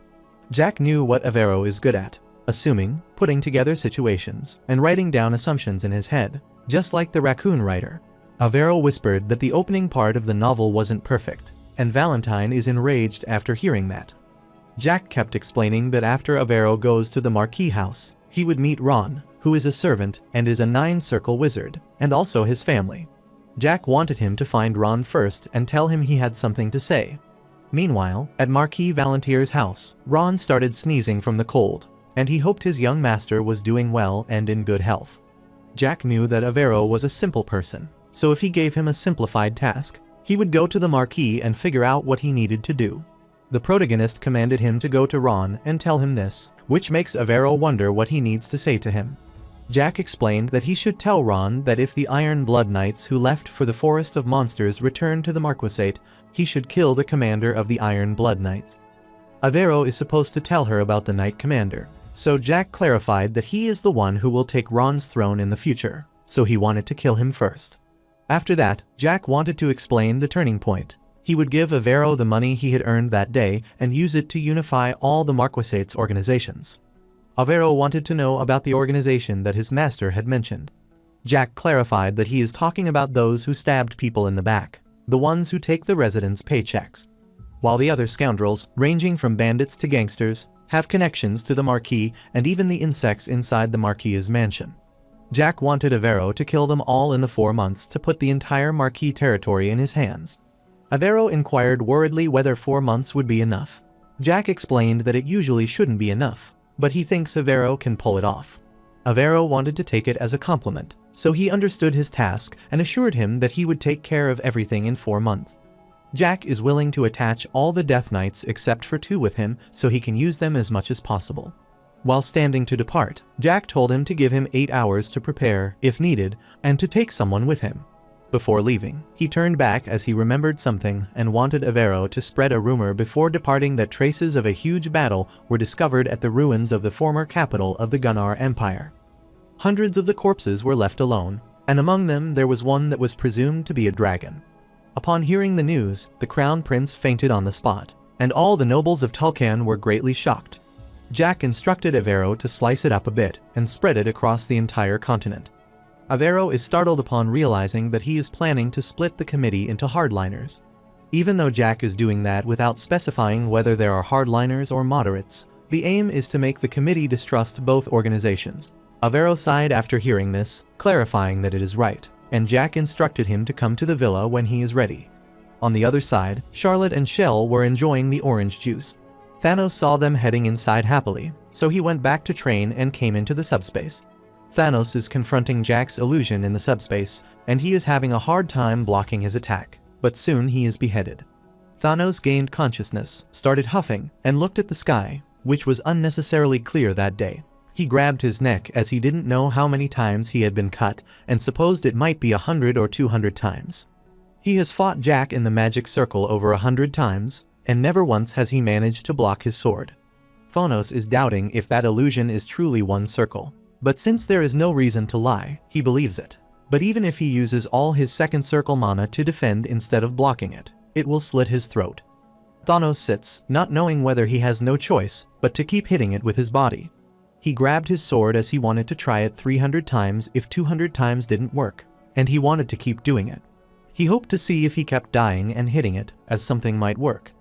Jack knew what Avero is good at, assuming, putting together situations, and writing down assumptions in his head, just like the raccoon writer. Avero whispered that the opening part of the novel wasn't perfect, and Valentine is enraged after hearing that. Jack kept explaining that after Avero goes to the Marquis house, he would meet Ron, who is a servant and is a 9-circle wizard, and also his family. Jack wanted him to find Ron first and tell him he had something to say. Meanwhile, at Marquis Valentier's house, Ron started sneezing from the cold, and he hoped his young master was doing well and in good health. Jack knew that Avero was a simple person, so if he gave him a simplified task, he would go to the Marquis and figure out what he needed to do. The protagonist commanded him to go to Ron and tell him this, which makes Avero wonder what he needs to say to him. Jack explained that he should tell Ron that if the Iron Blood Knights who left for the Forest of Monsters return to the Marquisate, he should kill the commander of the Iron Blood Knights. Avero is supposed to tell her about the Knight Commander, so Jack clarified that he is the one who will take Ron's throne in the future, so he wanted to kill him first. After that, Jack wanted to explain the turning point. He would give Avero the money he had earned that day and use it to unify all the Marquisate's organizations. Avero wanted to know about the organization that his master had mentioned. Jack clarified that he is talking about those who stabbed people in the back, the ones who take the residents' paychecks, while the other scoundrels, ranging from bandits to gangsters, have connections to the Marquis and even the insects inside the Marquis's mansion. Jack wanted Avero to kill them all in the 4 months to put the entire Marquis territory in his hands. Avero inquired worriedly whether 4 months would be enough. Jack explained that it usually shouldn't be enough, but he thinks Avero can pull it off. Avero wanted to take it as a compliment, so he understood his task and assured him that he would take care of everything in 4 months. Jack is willing to attach all the Death Knights except for 2 with him so he can use them as much as possible. While standing to depart, Jack told him to give him 8 hours to prepare, if needed, and to take someone with him. Before leaving, he turned back as he remembered something and wanted Avero to spread a rumor before departing that traces of a huge battle were discovered at the ruins of the former capital of the Gunnar Empire. Hundreds of the corpses were left alone, and among them there was one that was presumed to be a dragon. Upon hearing the news, the crown prince fainted on the spot, and all the nobles of Tulkan were greatly shocked. Jack instructed Avero to slice it up a bit and spread it across the entire continent. Avero is startled upon realizing that he is planning to split the committee into hardliners. Even though Jack is doing that without specifying whether there are hardliners or moderates, the aim is to make the committee distrust both organizations. Avero sighed after hearing this, clarifying that it is right, and Jack instructed him to come to the villa when he is ready. On the other side, Charlotte and Shell were enjoying the orange juice. Thanos saw them heading inside happily, so he went back to train and came into the subspace. Thanos is confronting Jack's illusion in the subspace, and he is having a hard time blocking his attack, but soon he is beheaded. Thanos gained consciousness, started huffing, and looked at the sky, which was unnecessarily clear that day. He grabbed his neck as he didn't know how many times he had been cut and supposed it might be 100 or 200 times. He has fought Jack in the magic circle over 100 times, and never once has he managed to block his sword. Thanos is doubting if that illusion is truly one circle, but since there is no reason to lie, he believes it. But even if he uses all his second circle mana to defend instead of blocking it, it will slit his throat. Thanos sits, not knowing whether he has no choice but to keep hitting it with his body. He grabbed his sword as he wanted to try it 300 times if 200 times didn't work, and he wanted to keep doing it. He hoped to see if he kept dying and hitting it, as something might work.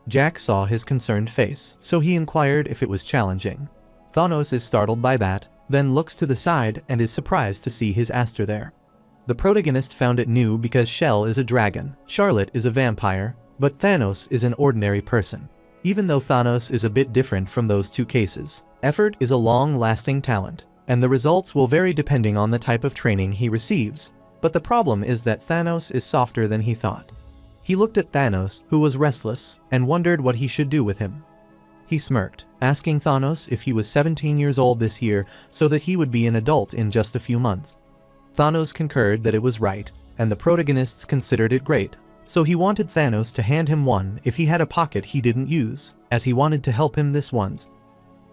Jack saw his concerned face, so he inquired if it was challenging. Thanos is startled by that, then looks to the side and is surprised to see his Aster there. The protagonist found it new because Shell is a dragon, Charlotte is a vampire, but Thanos is an ordinary person. Even though Thanos is a bit different from those two cases, effort is a long-lasting talent, and the results will vary depending on the type of training he receives. But the problem is that Thanos is softer than he thought. He looked at Thanos, who was restless, and wondered what he should do with him. He smirked, asking Thanos if he was 17 years old this year so that he would be an adult in just a few months. Thanos concurred that it was right, and the protagonists considered it great, so he wanted Thanos to hand him one if he had a pocket he didn't use, as he wanted to help him this once.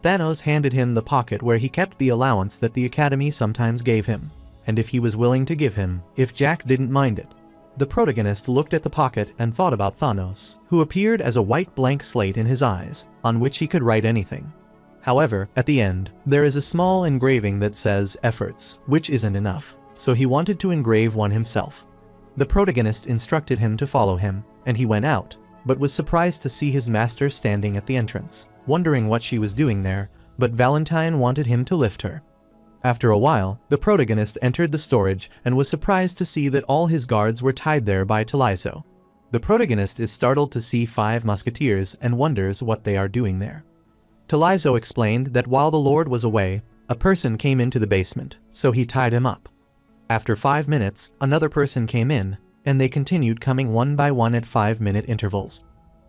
Thanos handed him the pocket where he kept the allowance that the Academy sometimes gave him, and if he was willing to give him, if Jack didn't mind it. The protagonist looked at the pocket and thought about Thanos, who appeared as a white blank slate in his eyes, on which he could write anything. However, at the end, there is a small engraving that says efforts, which isn't enough, so he wanted to engrave one himself. The protagonist instructed him to follow him, and he went out, but was surprised to see his master standing at the entrance, wondering what she was doing there, but Valentine wanted him to lift her. After a while, the protagonist entered the storage and was surprised to see that all his guards were tied there by Taliso. The protagonist is startled to see 5 musketeers and wonders what they are doing there. Taliso explained that while the Lord was away, a person came into the basement, so he tied him up. After 5 minutes, another person came in, and they continued coming one by one at 5-minute intervals.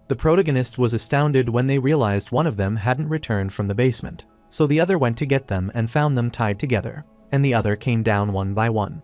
The protagonist was astounded when they realized one of them hadn't returned from the basement, so the other went to get them and found them tied together, and the other came down one by one.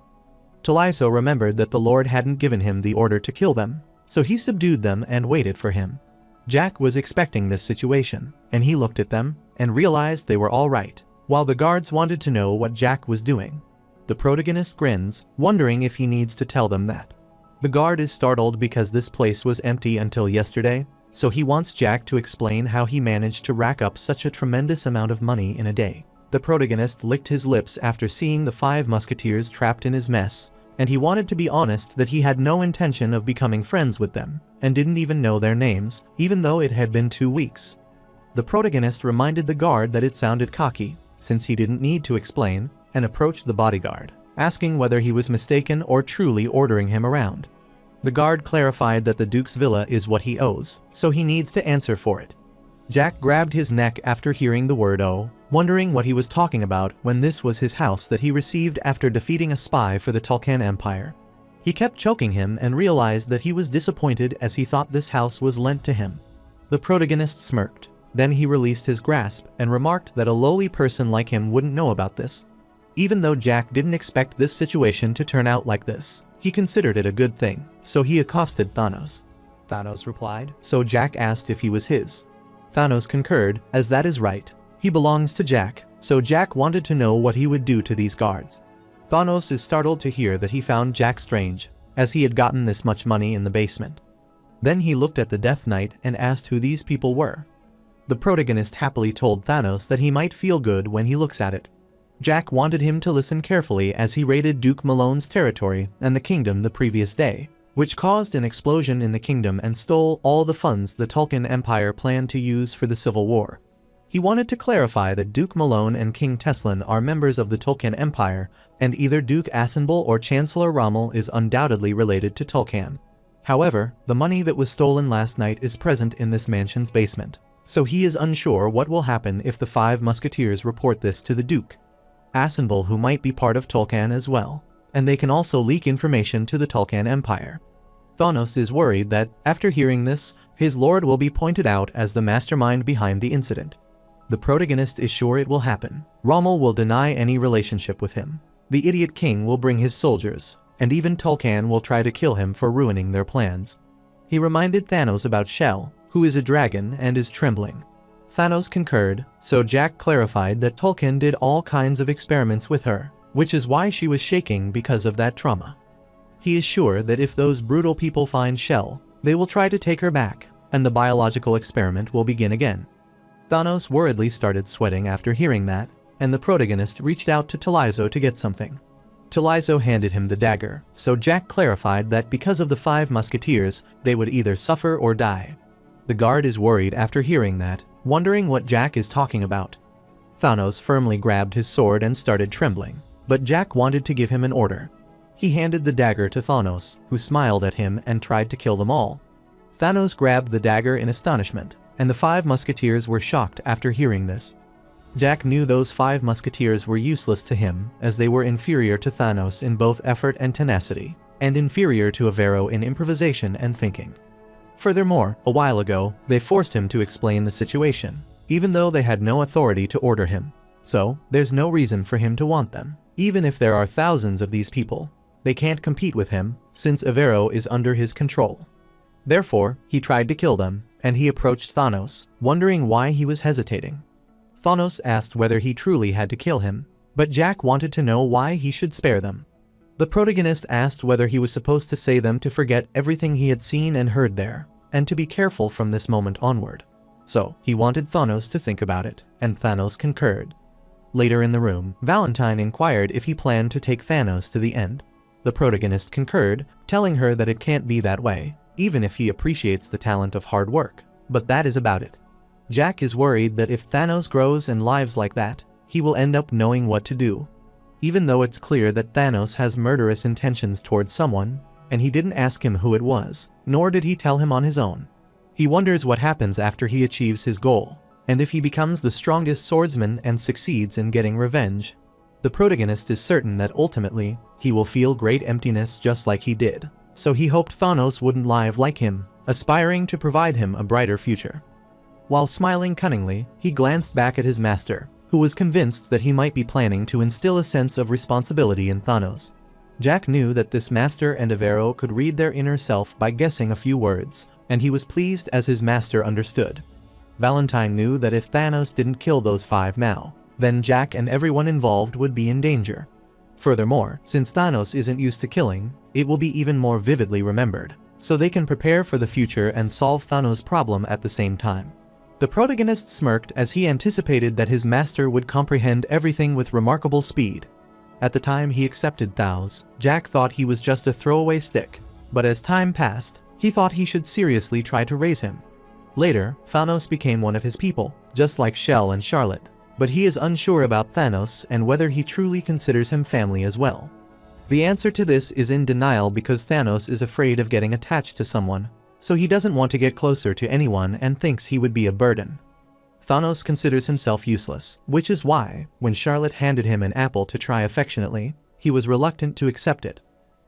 Taliso remembered that the Lord hadn't given him the order to kill them, so he subdued them and waited for him. Jack was expecting this situation, and he looked at them and realized they were all right, while the guards wanted to know what Jack was doing. The protagonist grins, wondering if he needs to tell them that. The guard is startled because this place was empty until yesterday, so he wants Jack to explain how he managed to rack up such a tremendous amount of money in a day. The protagonist licked his lips after seeing the 5 musketeers trapped in his mess, and he wanted to be honest that he had no intention of becoming friends with them, and didn't even know their names, even though it had been 2 weeks. The protagonist reminded the guard that it sounded cocky, since he didn't need to explain, and approached the bodyguard, asking whether he was mistaken or truly ordering him around. The guard clarified that the Duke's villa is what he owes, so he needs to answer for it. Jack grabbed his neck after hearing the word "oh," wondering what he was talking about when this was his house that he received after defeating a spy for the Tulkan Empire. He kept choking him and realized that he was disappointed as he thought this house was lent to him. The protagonist smirked. Then he released his grasp and remarked that a lowly person like him wouldn't know about this. Even though Jack didn't expect this situation to turn out like this, he considered it a good thing, so he accosted Thanos. Thanos replied, so Jack asked if he was his. Thanos concurred, as that is right. He belongs to Jack, so Jack wanted to know what he would do to these guards. Thanos is startled to hear that he found Jack strange, as he had gotten this much money in the basement. Then he looked at the Death Knight and asked who these people were. The protagonist happily told Thanos that he might feel good when he looks at it. Jack wanted him to listen carefully as he raided Duke Malone's territory and the kingdom the previous day, which caused an explosion in the kingdom and stole all the funds the Tolkien Empire planned to use for the Civil War. He wanted to clarify that Duke Malone and King Teslan are members of the Tolkien Empire, and either Duke Asenbul or Chancellor Rommel is undoubtedly related to Tolkien. However, the money that was stolen last night is present in this mansion's basement, so he is unsure what will happen if the 5 musketeers report this to the Duke Asenbul, who might be part of Tolkien as well, and they can also leak information to the Tolkien Empire. Thanos is worried that, after hearing this, his lord will be pointed out as the mastermind behind the incident. The protagonist is sure it will happen. Rommel will deny any relationship with him. The idiot king will bring his soldiers, and even Tolkien will try to kill him for ruining their plans. He reminded Thanos about Shell, who is a dragon and is trembling. Thanos concurred, so Jack clarified that Tolkien did all kinds of experiments with her, which is why she was shaking because of that trauma. He is sure that if those brutal people find Shell, they will try to take her back, and the biological experiment will begin again. Thanos worriedly started sweating after hearing that, and the protagonist reached out to Talizo to get something. Talizo handed him the dagger, so Jack clarified that because of the 5 musketeers, they would either suffer or die. The guard is worried after hearing that, wondering what Jack is talking about. Thanos firmly grabbed his sword and started trembling, but Jack wanted to give him an order. He handed the dagger to Thanos, who smiled at him and tried to kill them all. Thanos grabbed the dagger in astonishment, and the 5 musketeers were shocked after hearing this. Jack knew those 5 musketeers were useless to him, as they were inferior to Thanos in both effort and tenacity, and inferior to Avero in improvisation and thinking. Furthermore, a while ago, they forced him to explain the situation, even though they had no authority to order him. So, there's no reason for him to want them. Even if there are thousands of these people, they can't compete with him, since Avero is under his control. Therefore, he tried to kill them, and he approached Thanos, wondering why he was hesitating. Thanos asked whether he truly had to kill him, but Jack wanted to know why he should spare them. The protagonist asked whether he was supposed to say them to forget everything he had seen and heard there, and to be careful from this moment onward. So, he wanted Thanos to think about it, and Thanos concurred. Later in the room, Valentine inquired if he planned to take Thanos to the end. The protagonist concurred, telling her that it can't be that way, even if he appreciates the talent of hard work, but that is about it. Jack is worried that if Thanos grows and lives like that, he will end up knowing what to do. Even though it's clear that Thanos has murderous intentions towards someone, and he didn't ask him who it was, nor did he tell him on his own. He wonders what happens after he achieves his goal, and if he becomes the strongest swordsman and succeeds in getting revenge. The protagonist is certain that ultimately, he will feel great emptiness just like he did, so he hoped Thanos wouldn't live like him, aspiring to provide him a brighter future. While smiling cunningly, he glanced back at his master, who was convinced that he might be planning to instill a sense of responsibility in Thanos. Jack knew that this master and Avero could read their inner self by guessing a few words, and he was pleased as his master understood. Valentine knew that if Thanos didn't kill those 5 now, then Jack and everyone involved would be in danger. Furthermore, since Thanos isn't used to killing, it will be even more vividly remembered, so they can prepare for the future and solve Thanos' problem at the same time. The protagonist smirked as he anticipated that his master would comprehend everything with remarkable speed. At the time he accepted Thanos, Jack thought he was just a throwaway stick, but as time passed, he thought he should seriously try to raise him. Later, Thanos became one of his people, just like Shell and Charlotte, but he is unsure about Thanos and whether he truly considers him family as well. The answer to this is in denial because Thanos is afraid of getting attached to someone, so he doesn't want to get closer to anyone and thinks he would be a burden. Thanos considers himself useless, which is why, when Charlotte handed him an apple to try affectionately, he was reluctant to accept it.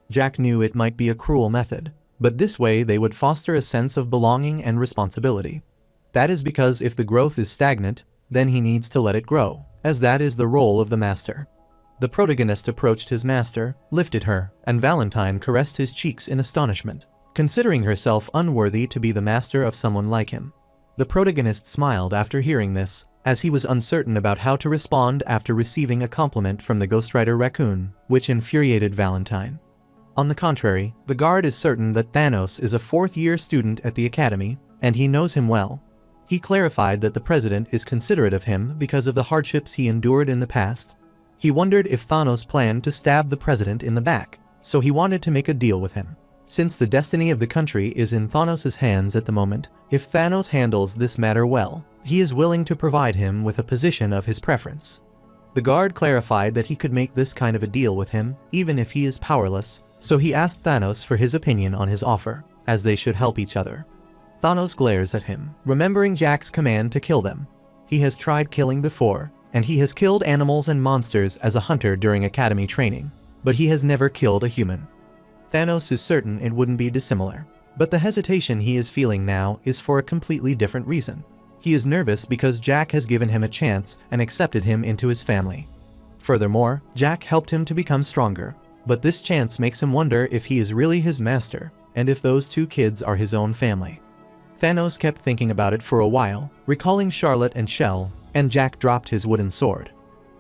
Jack knew it might be a cruel method, but this way they would foster a sense of belonging and responsibility. That is because if the growth is stagnant, then he needs to let it grow, as that is the role of the master. The protagonist approached his master, lifted her, and Valentine caressed his cheeks in astonishment, considering herself unworthy to be the master of someone like him. The protagonist smiled after hearing this, as he was uncertain about how to respond after receiving a compliment from the ghostwriter raccoon, which infuriated Valentine. On the contrary, the guard is certain that Thanos is a fourth-year student at the academy, and he knows him well. He clarified that the president is considerate of him because of the hardships he endured in the past. He wondered if Thanos planned to stab the president in the back, so he wanted to make a deal with him. Since the destiny of the country is in Thanos' hands at the moment, if Thanos handles this matter well, he is willing to provide him with a position of his preference. The guard clarified that he could make this kind of a deal with him, even if he is powerless, so he asked Thanos for his opinion on his offer, as they should help each other. Thanos glares at him, remembering Jack's command to kill them. He has tried killing before, and he has killed animals and monsters as a hunter during academy training, but he has never killed a human. Thanos is certain it wouldn't be dissimilar, but the hesitation he is feeling now is for a completely different reason. He is nervous because Jack has given him a chance and accepted him into his family. Furthermore, Jack helped him to become stronger, but this chance makes him wonder if he is really his master, and if those two kids are his own family. Thanos kept thinking about it for a while, recalling Charlotte and Shell, and Jack dropped his wooden sword.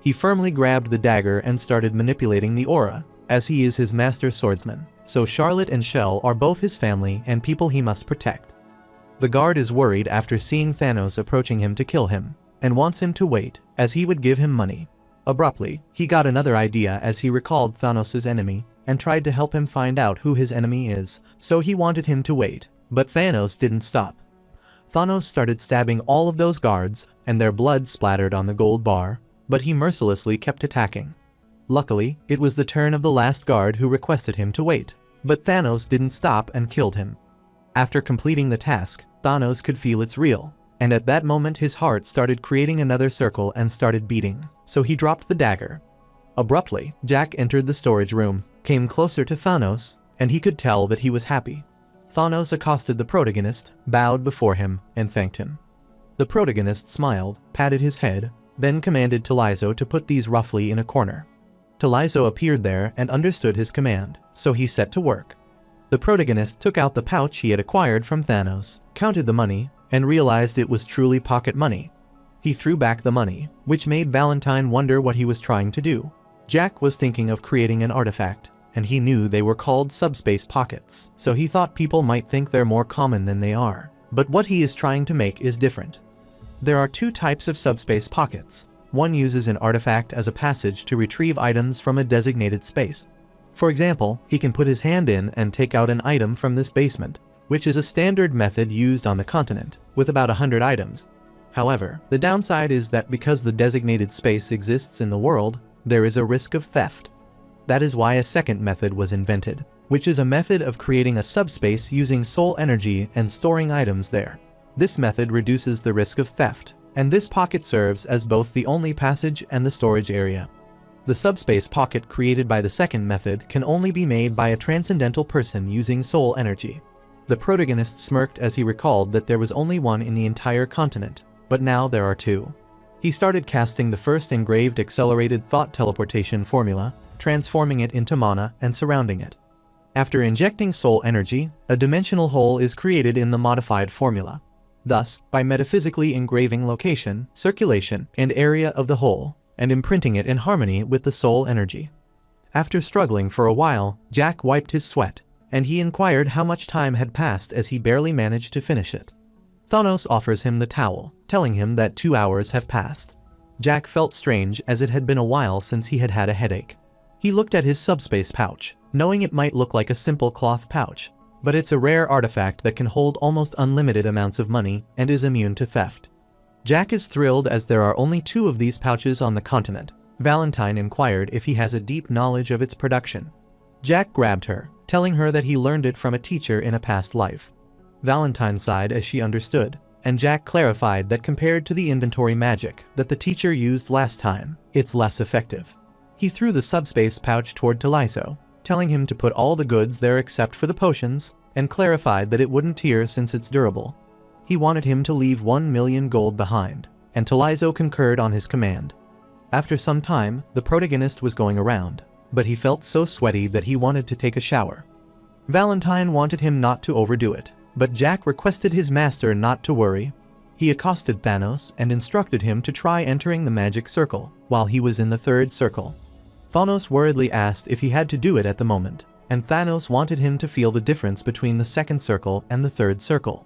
He firmly grabbed the dagger and started manipulating the aura, as he is his master swordsman, so Charlotte and Shell are both his family and people he must protect. The guard is worried after seeing Thanos approaching him to kill him, and wants him to wait, as he would give him money. Abruptly, he got another idea as he recalled Thanos' enemy, and tried to help him find out who his enemy is, so he wanted him to wait, but Thanos didn't stop. Thanos started stabbing all of those guards, and their blood splattered on the gold bar, but he mercilessly kept attacking. Luckily, it was the turn of the last guard who requested him to wait, but Thanos didn't stop and killed him. After completing the task, Thanos could feel it's real, and at that moment his heart started creating another circle and started beating, so he dropped the dagger. Abruptly, Jack entered the storage room, came closer to Thanos, and he could tell that he was happy. Thanos accosted the protagonist, bowed before him, and thanked him. The protagonist smiled, patted his head, then commanded Talizo to put these roughly in a corner. Talizo appeared there and understood his command, so he set to work. The protagonist took out the pouch he had acquired from Thanos, counted the money, and realized it was truly pocket money. He threw back the money, which made Valentine wonder what he was trying to do. Jack was thinking of creating an artifact, and he knew they were called subspace pockets, so he thought people might think they're more common than they are. But what he is trying to make is different. There are two types of subspace pockets. One uses an artifact as a passage to retrieve items from a designated space. For example, he can put his hand in and take out an item from this basement, which is a standard method used on the continent, with about 100 items. However, the downside is that because the designated space exists in the world, there is a risk of theft. That is why a second method was invented, which is a method of creating a subspace using soul energy and storing items there. This method reduces the risk of theft, and this pocket serves as both the only passage and the storage area. The subspace pocket created by the second method can only be made by a transcendental person using soul energy. The protagonist smirked as he recalled that there was only one in the entire continent, but now there are two. He started casting the first engraved accelerated thought teleportation formula, transforming it into mana and surrounding it. After injecting soul energy, a dimensional hole is created in the modified formula. Thus, by metaphysically engraving location, circulation, and area of the hole, and imprinting it in harmony with the soul energy. After struggling for a while, Jack wiped his sweat, and he inquired how much time had passed as he barely managed to finish it. Thanos offers him the towel, telling him that 2 hours have passed. Jack felt strange as it had been a while since he had had a headache. He looked at his subspace pouch, knowing it might look like a simple cloth pouch, but it's a rare artifact that can hold almost unlimited amounts of money and is immune to theft. Jack is thrilled as there are only 2 of these pouches on the continent. Valentine inquired if he has a deep knowledge of its production. Jack grabbed her, telling her that he learned it from a teacher in a past life. Valentine sighed as she understood, and Jack clarified that compared to the inventory magic that the teacher used last time, it's less effective. He threw the subspace pouch toward Talizo, telling him to put all the goods there except for the potions, and clarified that it wouldn't tear since it's durable. He wanted him to leave 1 million gold behind, and Talizo concurred on his command. After some time, the protagonist was going around, but he felt so sweaty that he wanted to take a shower. Valentine wanted him not to overdo it, but Jack requested his master not to worry. He accosted Thanos and instructed him to try entering the magic circle while he was in the third circle. Thanos worriedly asked if he had to do it at the moment, and Thanos wanted him to feel the difference between the second circle and the third circle.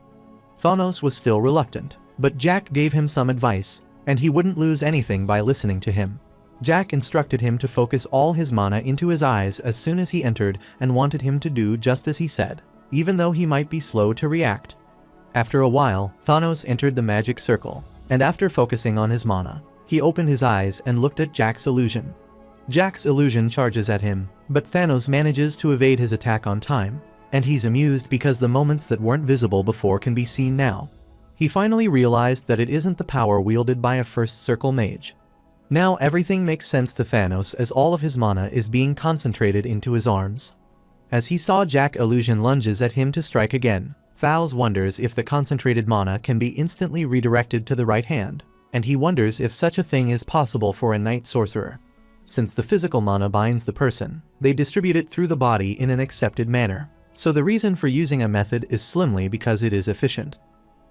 Thanos was still reluctant, but Jack gave him some advice, and he wouldn't lose anything by listening to him. Jack instructed him to focus all his mana into his eyes as soon as he entered and wanted him to do just as he said, even though he might be slow to react. After a while, Thanos entered the magic circle, and after focusing on his mana, he opened his eyes and looked at Jack's illusion. Jack's illusion charges at him, but Thanos manages to evade his attack on time, and he's amused because the moments that weren't visible before can be seen now. He finally realized that it isn't the power wielded by a first circle mage. Now everything makes sense to Thanos as all of his mana is being concentrated into his arms. As he saw Jack illusion lunges at him to strike again, Thanos wonders if the concentrated mana can be instantly redirected to the right hand, and he wonders if such a thing is possible for a night sorcerer. Since the physical mana binds the person, they distribute it through the body in an accepted manner, so the reason for using a method is slimly because it is efficient.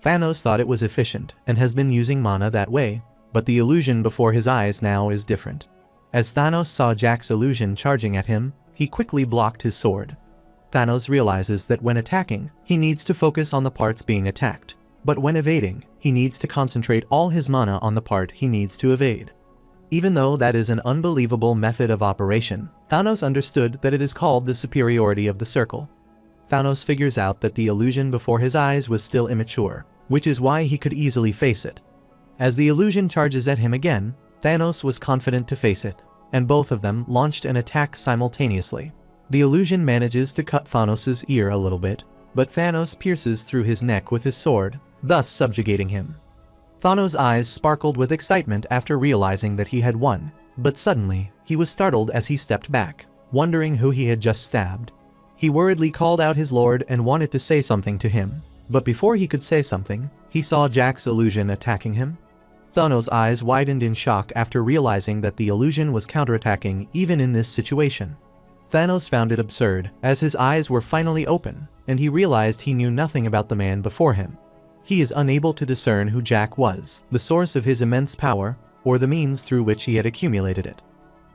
Thanos thought it was efficient and has been using mana that way, but the illusion before his eyes now is different. As Thanos saw Jack's illusion charging at him, he quickly blocked his sword. Thanos realizes that when attacking, he needs to focus on the parts being attacked, but when evading, he needs to concentrate all his mana on the part he needs to evade. Even though that is an unbelievable method of operation, Thanos understood that it is called the superiority of the circle. Thanos figures out that the illusion before his eyes was still immature, which is why he could easily face it. As the illusion charges at him again, Thanos was confident to face it, and both of them launched an attack simultaneously. The illusion manages to cut Thanos' ear a little bit, but Thanos pierces through his neck with his sword, thus subjugating him. Thanos' eyes sparkled with excitement after realizing that he had won, but suddenly, he was startled as he stepped back, wondering who he had just stabbed. He worriedly called out his lord and wanted to say something to him, but before he could say something, he saw Jack's illusion attacking him. Thanos' eyes widened in shock after realizing that the illusion was counterattacking even in this situation. Thanos found it absurd, as his eyes were finally open, and he realized he knew nothing about the man before him. He is unable to discern who Jack was, the source of his immense power, or the means through which he had accumulated it.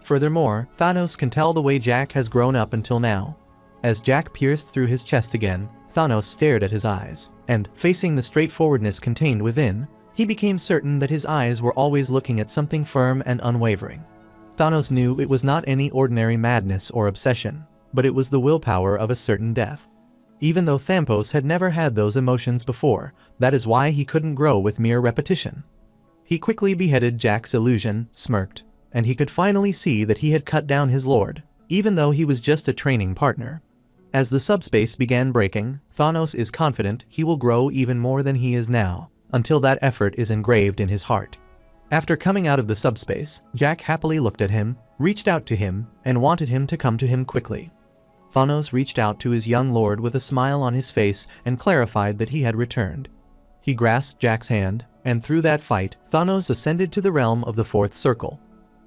Furthermore, Thanos can tell the way Jack has grown up until now. As Jack pierced through his chest again, Thanos stared at his eyes, and, facing the straightforwardness contained within, he became certain that his eyes were always looking at something firm and unwavering. Thanos knew it was not any ordinary madness or obsession, but it was the willpower of a certain death. Even though Thanos had never had those emotions before, that is why he couldn't grow with mere repetition. He quickly beheaded Jack's illusion, smirked, and he could finally see that he had cut down his lord, even though he was just a training partner. As the subspace began breaking, Thanos is confident he will grow even more than he is now, until that effort is engraved in his heart. After coming out of the subspace, Jack happily looked at him, reached out to him, and wanted him to come to him quickly. Thanos reached out to his young lord with a smile on his face and clarified that he had returned. He grasped Jack's hand, and through that fight, Thanos ascended to the realm of the fourth circle.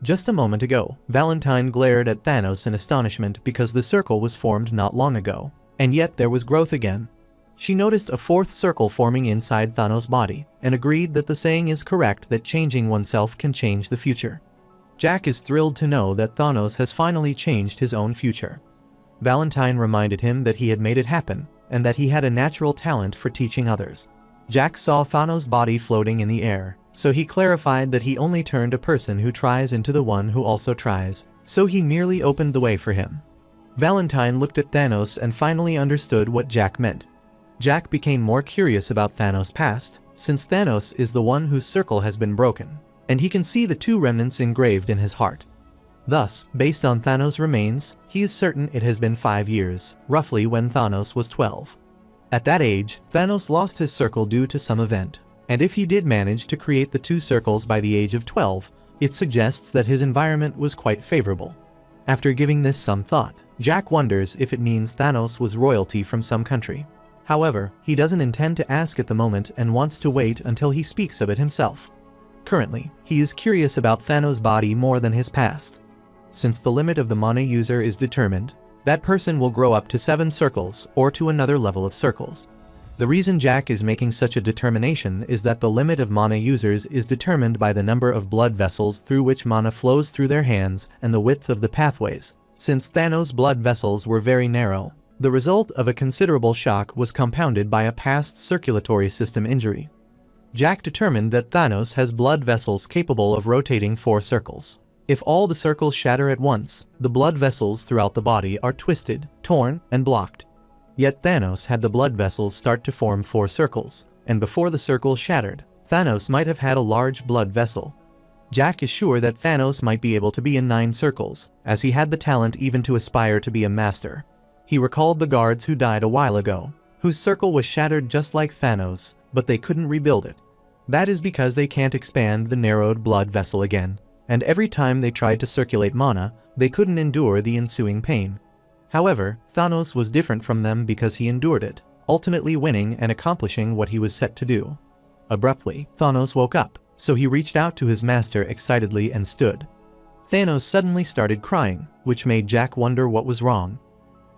Just a moment ago, Valentine glared at Thanos in astonishment because the circle was formed not long ago, and yet there was growth again. She noticed a fourth circle forming inside Thanos' body, and agreed that the saying is correct that changing oneself can change the future. Jack is thrilled to know that Thanos has finally changed his own future. Valentine reminded him that he had made it happen, and that he had a natural talent for teaching others. Jack saw Thanos' body floating in the air, so he clarified that he only turned a person who tries into the one who also tries, so he merely opened the way for him. Valentine looked at Thanos and finally understood what Jack meant. Jack became more curious about Thanos' past, since Thanos is the one whose circle has been broken, and he can see the two remnants engraved in his heart. Thus, based on Thanos' remains, he is certain it has been 5 years, roughly when Thanos was 12. At that age, Thanos lost his circle due to some event, and if he did manage to create the two circles by the age of 12, it suggests that his environment was quite favorable. After giving this some thought, Jack wonders if it means Thanos was royalty from some country. However, he doesn't intend to ask at the moment and wants to wait until he speaks of it himself. Currently, he is curious about Thanos' body more than his past. Since the limit of the mana user is determined, that person will grow up to 7 circles or to another level of circles. The reason Jack is making such a determination is that the limit of mana users is determined by the number of blood vessels through which mana flows through their hands and the width of the pathways. Since Thanos' blood vessels were very narrow, the result of a considerable shock was compounded by a past circulatory system injury. Jack determined that Thanos has blood vessels capable of rotating 4 circles. If all the circles shatter at once, the blood vessels throughout the body are twisted, torn, and blocked. Yet Thanos had the blood vessels start to form 4 circles, and before the circles shattered, Thanos might have had a large blood vessel. Jack is sure that Thanos might be able to be in 9 circles, as he had the talent even to aspire to be a master. He recalled the guards who died a while ago, whose circle was shattered just like Thanos, but they couldn't rebuild it. That is because they can't expand the narrowed blood vessel again, and every time they tried to circulate mana, they couldn't endure the ensuing pain. However, Thanos was different from them because he endured it, ultimately winning and accomplishing what he was set to do. Abruptly, Thanos woke up, so he reached out to his master excitedly and stood. Thanos suddenly started crying, which made Jack wonder what was wrong.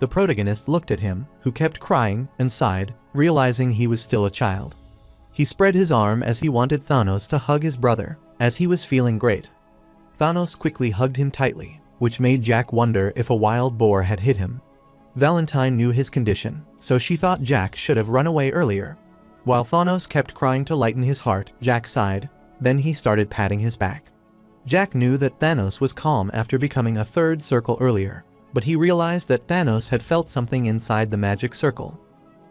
The protagonist looked at him, who kept crying, and sighed, realizing he was still a child. He spread his arm as he wanted Thanos to hug his brother, as he was feeling great. Thanos quickly hugged him tightly, which made Jack wonder if a wild boar had hit him. Valentine knew his condition, so she thought Jack should have run away earlier. While Thanos kept crying to lighten his heart, Jack sighed, then he started patting his back. Jack knew that Thanos was calm after becoming a 3rd circle earlier, but he realized that Thanos had felt something inside the magic circle.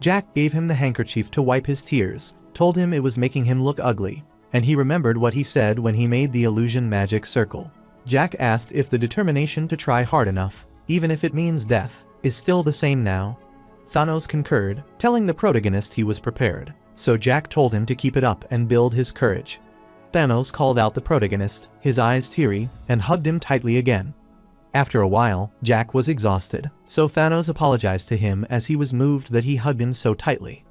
Jack gave him the handkerchief to wipe his tears, told him it was making him look ugly, and he remembered what he said when he made the illusion magic circle. Jack asked if the determination to try hard enough, even if it means death, is still the same now. Thanos concurred, telling the protagonist he was prepared, so Jack told him to keep it up and build his courage. Thanos called out the protagonist, his eyes teary, and hugged him tightly again. After a while, Jack was exhausted, so Thanos apologized to him as he was moved that he hugged him so tightly.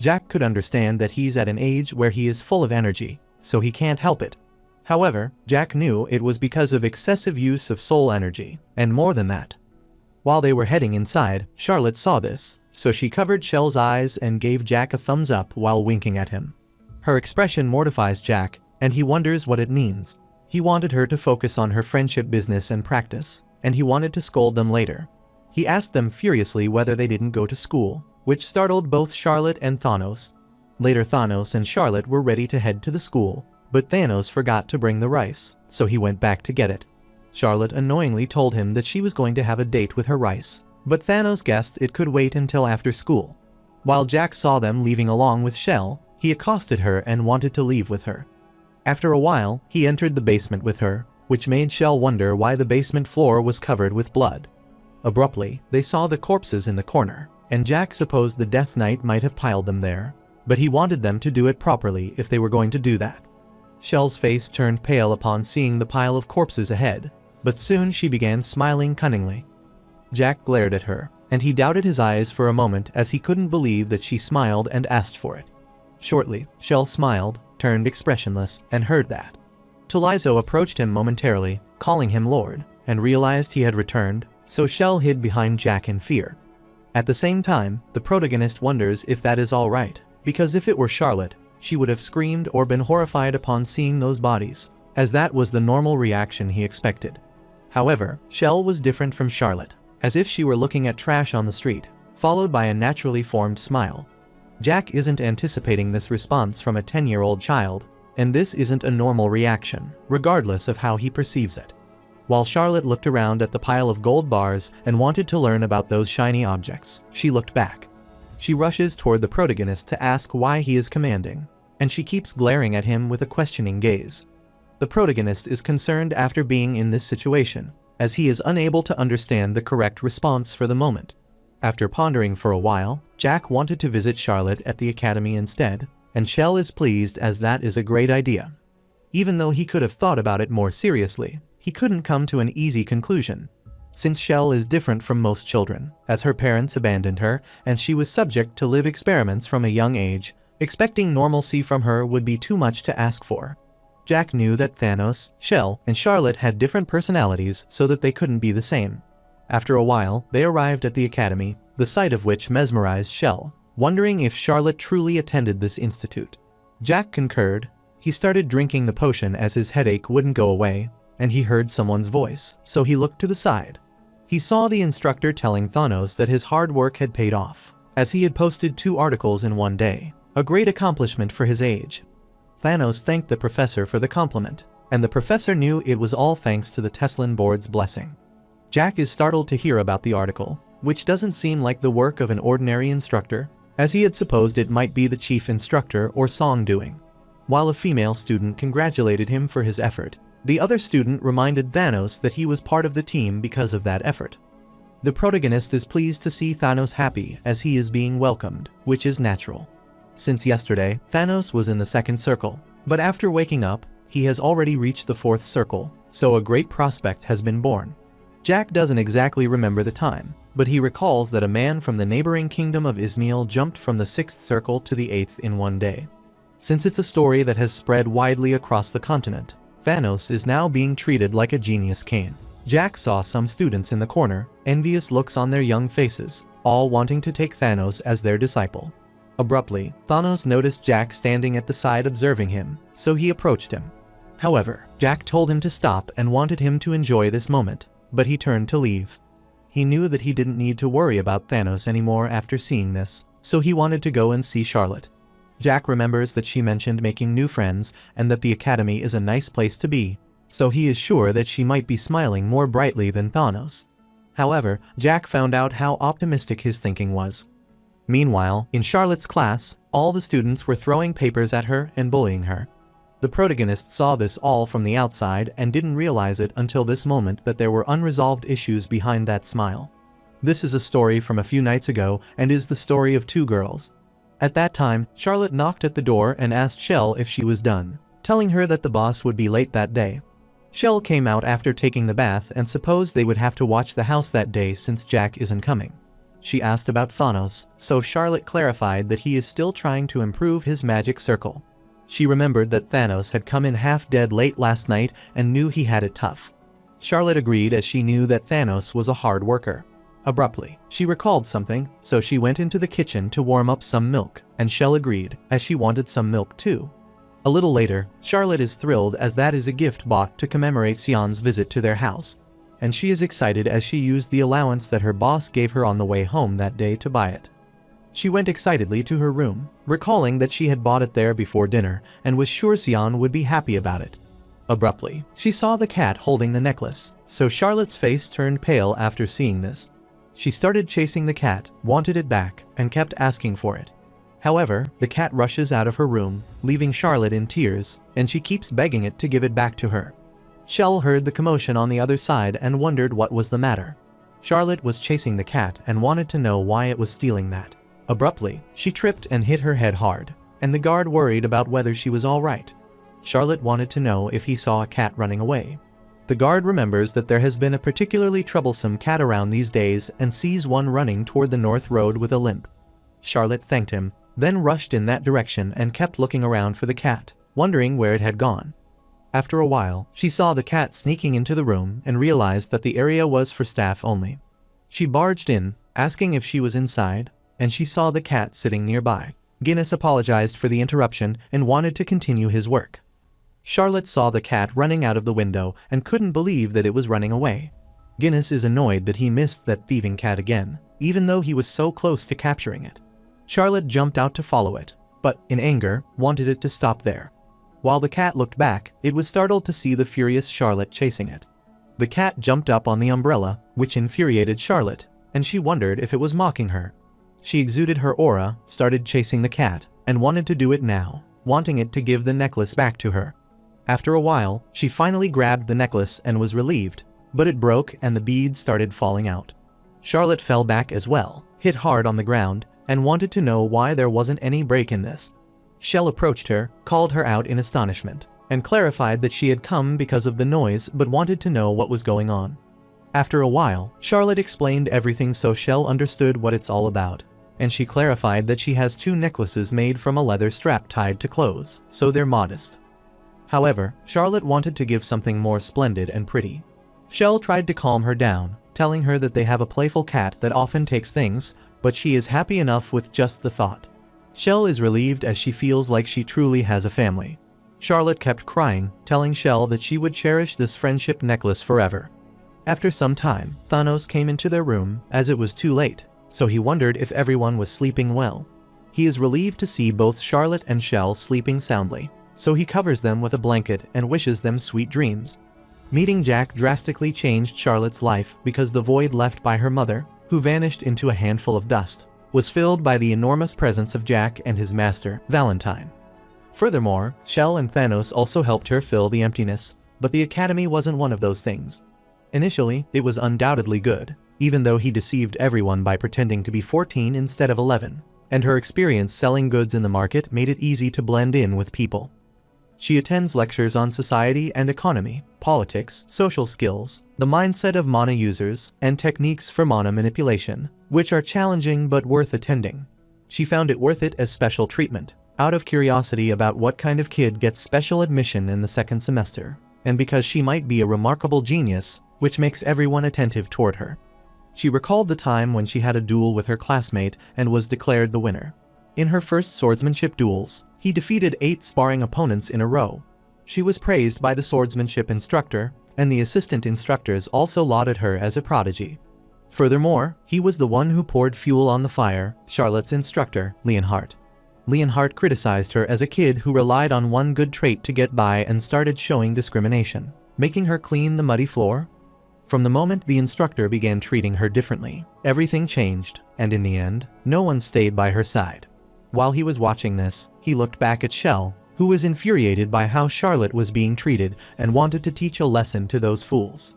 Jack could understand that he's at an age where he is full of energy, so he can't help it. However, Jack knew it was because of excessive use of soul energy, and more than that. While they were heading inside, Charlotte saw this, so she covered Shell's eyes and gave Jack a thumbs up while winking at him. Her expression mortifies Jack, and he wonders what it means. He wanted her to focus on her friendship business and practice, and he wanted to scold them later. He asked them furiously whether they didn't go to school, which startled both Charlotte and Thanos. Later, Thanos and Charlotte were ready to head to the school, but Thanos forgot to bring the rice, so he went back to get it. Charlotte annoyingly told him that she was going to have a date with her rice, but Thanos guessed it could wait until after school. While Jack saw them leaving along with Shell, he accosted her and wanted to leave with her. After a while, he entered the basement with her, which made Shell wonder why the basement floor was covered with blood. Abruptly, they saw the corpses in the corner, and Jack supposed the Death Knight might have piled them there, but he wanted them to do it properly if they were going to do that. Shell's face turned pale upon seeing the pile of corpses ahead, but soon she began smiling cunningly. Jack glared at her, and he doubted his eyes for a moment as he couldn't believe that she smiled and asked for it. Shortly, Shell smiled, turned expressionless, and heard that. Talizo approached him momentarily, calling him Lord, and realized he had returned, so Shell hid behind Jack in fear. At the same time, the protagonist wonders if that is all right, because if it were Charlotte, she would have screamed or been horrified upon seeing those bodies, as that was the normal reaction he expected. However, Shell was different from Charlotte, as if she were looking at trash on the street, followed by a naturally formed smile. Jack isn't anticipating this response from a 10-year-old child, and this isn't a normal reaction, regardless of how he perceives it. While Charlotte looked around at the pile of gold bars and wanted to learn about those shiny objects, she looked back. She rushes toward the protagonist to ask why he is commanding, and she keeps glaring at him with a questioning gaze. The protagonist is concerned after being in this situation, as he is unable to understand the correct response for the moment. After pondering for a while, Jack wanted to visit Charlotte at the academy instead, and Shell is pleased as that is a great idea. Even though he could have thought about it more seriously, he couldn't come to an easy conclusion. Since Shell is different from most children, as her parents abandoned her and she was subject to live experiments from a young age, expecting normalcy from her would be too much to ask for. Jack knew that Thanos, Shell, and Charlotte had different personalities so that they couldn't be the same. After a while, they arrived at the academy, the sight of which mesmerized Shell. wondering if Charlotte truly attended this institute. Jack concurred. He started drinking the potion as his headache wouldn't go away, and he heard someone's voice, so he looked to the side. He saw the instructor telling Thanos that his hard work had paid off, as he had posted 2 articles in one day, a great accomplishment for his age. Thanos thanked the professor for the compliment, and the professor knew it was all thanks to the Teslan board's blessing. Jack is startled to hear about the article, which doesn't seem like the work of an ordinary instructor, as he had supposed it might be the chief instructor or Song doing. While a female student congratulated him for his effort, the other student reminded Thanos that he was part of the team because of that effort. The protagonist is pleased to see Thanos happy as he is being welcomed, which is natural. Since yesterday, Thanos was in the 2nd circle, but after waking up, he has already reached the 4th circle, so a great prospect has been born. Jack doesn't exactly remember the time, but he recalls that a man from the neighboring kingdom of Ismail jumped from the 6th circle to the 8th in one day. Since it's a story that has spread widely across the continent, Thanos is now being treated like a genius cane. Jack saw some students in the corner, envious looks on their young faces, all wanting to take Thanos as their disciple. Abruptly, Thanos noticed Jack standing at the side observing him, so he approached him. However, Jack told him to stop and wanted him to enjoy this moment, but he turned to leave. He knew that he didn't need to worry about Thanos anymore after seeing this, so he wanted to go and see Charlotte. Jack remembers that she mentioned making new friends and that the academy is a nice place to be, so he is sure that she might be smiling more brightly than Thanos. However, Jack found out how optimistic his thinking was. Meanwhile, in Charlotte's class, all the students were throwing papers at her and bullying her. The protagonist saw this all from the outside and didn't realize it until this moment that there were unresolved issues behind that smile. This is a story from a few nights ago and is the story of 2 girls. At that time, Charlotte knocked at the door and asked Shell if she was done, telling her that the boss would be late that day. Shell came out after taking the bath and supposed they would have to watch the house that day since Jack isn't coming. She asked about Thanos, so Charlotte clarified that he is still trying to improve his magic circle. She remembered that Thanos had come in half dead late last night and knew he had it tough. Charlotte agreed as she knew that Thanos was a hard worker. Abruptly, she recalled something, so she went into the kitchen to warm up some milk, and Shell agreed, as she wanted some milk too. A little later, Charlotte is thrilled as that is a gift bought to commemorate Sion's visit to their house, and she is excited as she used the allowance that her boss gave her on the way home that day to buy it. She went excitedly to her room, recalling that she had bought it there before dinner and was sure Sion would be happy about it. Abruptly, she saw the cat holding the necklace, so Charlotte's face turned pale after seeing this. She started chasing the cat, wanted it back, and kept asking for it. However, the cat rushes out of her room, leaving Charlotte in tears, and she keeps begging it to give it back to her. Shell heard the commotion on the other side and wondered what was the matter. Charlotte was chasing the cat and wanted to know why it was stealing that. Abruptly, she tripped and hit her head hard, and the guard worried about whether she was all right. Charlotte wanted to know if he saw a cat running away. The guard remembers that there has been a particularly troublesome cat around these days and sees one running toward the north road with a limp. Charlotte thanked him, then rushed in that direction and kept looking around for the cat, wondering where it had gone. After a while, she saw the cat sneaking into the room and realized that the area was for staff only. She barged in, asking if she was inside, and she saw the cat sitting nearby. Guinness apologized for the interruption and wanted to continue his work. Charlotte saw the cat running out of the window and couldn't believe that it was running away. Guinness is annoyed that he missed that thieving cat again, even though he was so close to capturing it. Charlotte jumped out to follow it, but, in anger, wanted it to stop there. While the cat looked back, it was startled to see the furious Charlotte chasing it. The cat jumped up on the umbrella, which infuriated Charlotte, and she wondered if it was mocking her. She exuded her aura, started chasing the cat, and wanted to do it now, wanting it to give the necklace back to her. After a while, she finally grabbed the necklace and was relieved, but it broke and the beads started falling out. Charlotte fell back as well, hit hard on the ground, and wanted to know why there wasn't any break in this. Shell approached her, called her out in astonishment, and clarified that she had come because of the noise but wanted to know what was going on. After a while, Charlotte explained everything so Shell understood what it's all about, and she clarified that she has 2 necklaces made from a leather strap tied to clothes, so they're modest. However, Charlotte wanted to give something more splendid and pretty. Shell tried to calm her down, telling her that they have a playful cat that often takes things, but she is happy enough with just the thought. Shell is relieved as she feels like she truly has a family. Charlotte kept crying, telling Shell that she would cherish this friendship necklace forever. After some time, Thanos came into their room as it was too late, so he wondered if everyone was sleeping well. He is relieved to see both Charlotte and Shell sleeping soundly, so he covers them with a blanket and wishes them sweet dreams. Meeting Jack drastically changed Charlotte's life because the void left by her mother, who vanished into a handful of dust, was filled by the enormous presence of Jack and his master, Valentine. Furthermore, Shell and Thanos also helped her fill the emptiness, but the Academy wasn't one of those things. Initially, it was undoubtedly good, even though he deceived everyone by pretending to be 14 instead of 11, and her experience selling goods in the market made it easy to blend in with people. She attends lectures on society and economy, politics, social skills, the mindset of mana users, and techniques for mana manipulation, which are challenging but worth attending. She found it worth it as special treatment, out of curiosity about what kind of kid gets special admission in the second semester, and because she might be a remarkable genius, which makes everyone attentive toward her. She recalled the time when she had a duel with her classmate and was declared the winner. In her first swordsmanship duels, he defeated 8 sparring opponents in a row. She was praised by the swordsmanship instructor, and the assistant instructors also lauded her as a prodigy. Furthermore, he was the one who poured fuel on the fire, Charlotte's instructor, Leonhardt. Leonhardt criticized her as a kid who relied on one good trait to get by and started showing discrimination, making her clean the muddy floor. From the moment the instructor began treating her differently, everything changed, and in the end, no one stayed by her side. While he was watching this, he looked back at Shell, who was infuriated by how Charlotte was being treated and wanted to teach a lesson to those fools.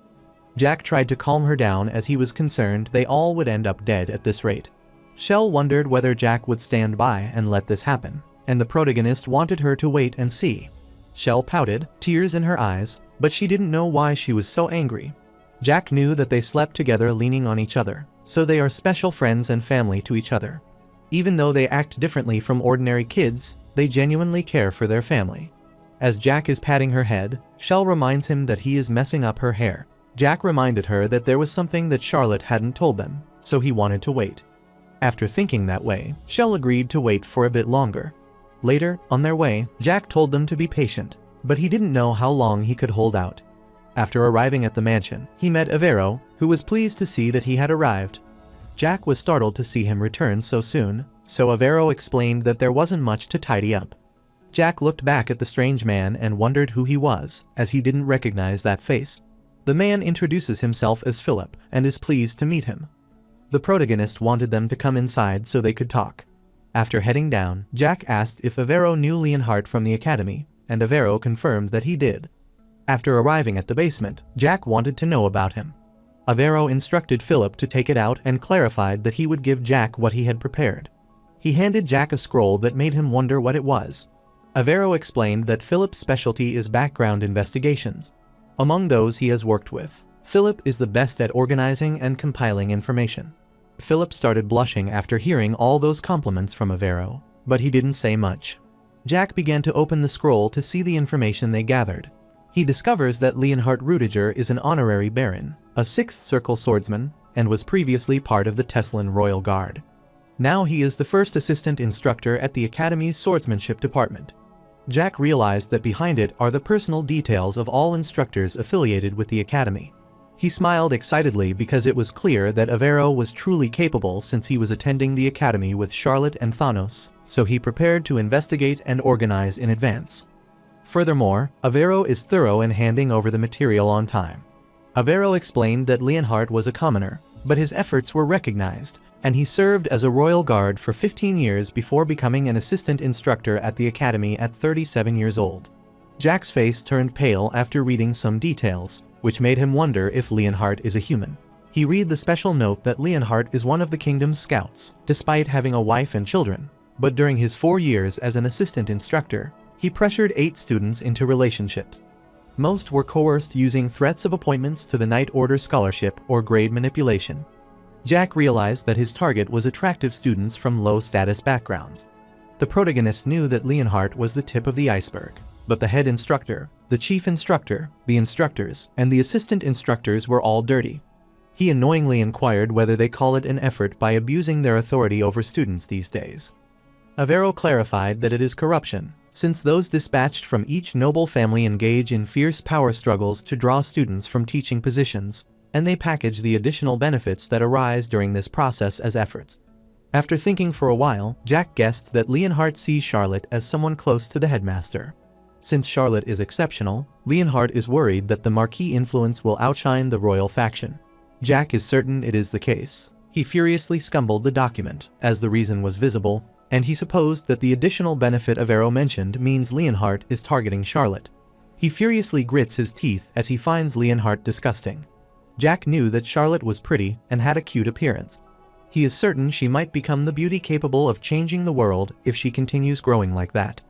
Jack tried to calm her down as he was concerned they all would end up dead at this rate. Shell wondered whether Jack would stand by and let this happen, and the protagonist wanted her to wait and see. Shell pouted, tears in her eyes, but she didn't know why she was so angry. Jack knew that they slept together leaning on each other, so they are special friends and family to each other. Even though they act differently from ordinary kids, they genuinely care for their family. As Jack is patting her head, Shell reminds him that he is messing up her hair. Jack reminded her that there was something that Charlotte hadn't told them, so he wanted to wait. After thinking that way, Shell agreed to wait for a bit longer. Later, on their way, Jack told them to be patient, but he didn't know how long he could hold out. After arriving at the mansion, he met Avero, who was pleased to see that he had arrived. Jack was startled to see him return so soon, so Avero explained that there wasn't much to tidy up. Jack looked back at the strange man and wondered who he was, as he didn't recognize that face. The man introduces himself as Philip and is pleased to meet him. The protagonist wanted them to come inside so they could talk. After heading down, Jack asked if Avero knew Leonhardt from the academy, and Avero confirmed that he did. After arriving at the basement, Jack wanted to know about him. Avero instructed Philip to take it out and clarified that he would give Jack what he had prepared. He handed Jack a scroll that made him wonder what it was. Avero explained that Philip's specialty is background investigations. Among those he has worked with, Philip is the best at organizing and compiling information. Philip started blushing after hearing all those compliments from Avero, but he didn't say much. Jack began to open the scroll to see the information they gathered. He discovers that Leonhardt Rudiger is an honorary baron, a 6th Circle swordsman, and was previously part of the Teslan Royal Guard. Now he is the first assistant instructor at the Academy's swordsmanship department. Jack realized that behind it are the personal details of all instructors affiliated with the Academy. He smiled excitedly because it was clear that Avero was truly capable since he was attending the Academy with Charlotte and Thanos, so he prepared to investigate and organize in advance. Furthermore, Avero is thorough in handing over the material on time. Avero explained that Leonhardt was a commoner, but his efforts were recognized, and he served as a royal guard for 15 years before becoming an assistant instructor at the academy at 37 years old. Jack's face turned pale after reading some details, which made him wonder if Leonhardt is a human. He read the special note that Leonhardt is one of the kingdom's scouts, despite having a wife and children, but during his 4 years as an assistant instructor, he pressured 8 students into relationships. Most were coerced using threats of appointments to the Knight Order scholarship or grade manipulation. Jack realized that his target was attractive students from low-status backgrounds. The protagonist knew that Leonhardt was the tip of the iceberg, but the head instructor, the chief instructor, the instructors, and the assistant instructors were all dirty. He annoyingly inquired whether they call it an effort by abusing their authority over students these days. Avero clarified that it is corruption, since those dispatched from each noble family engage in fierce power struggles to draw students from teaching positions, and they package the additional benefits that arise during this process as efforts. After thinking for a while, Jack guessed that Leonhardt sees Charlotte as someone close to the headmaster. Since Charlotte is exceptional, Leonhardt is worried that the Marquis influence will outshine the royal faction. Jack is certain it is the case. He furiously scumbled the document, as the reason was visible, and he supposed that the additional benefit Avero mentioned means Leonhardt is targeting Charlotte. He furiously grits his teeth as he finds Leonhardt disgusting. Jack knew that Charlotte was pretty and had a cute appearance. He is certain she might become the beauty capable of changing the world if she continues growing like that.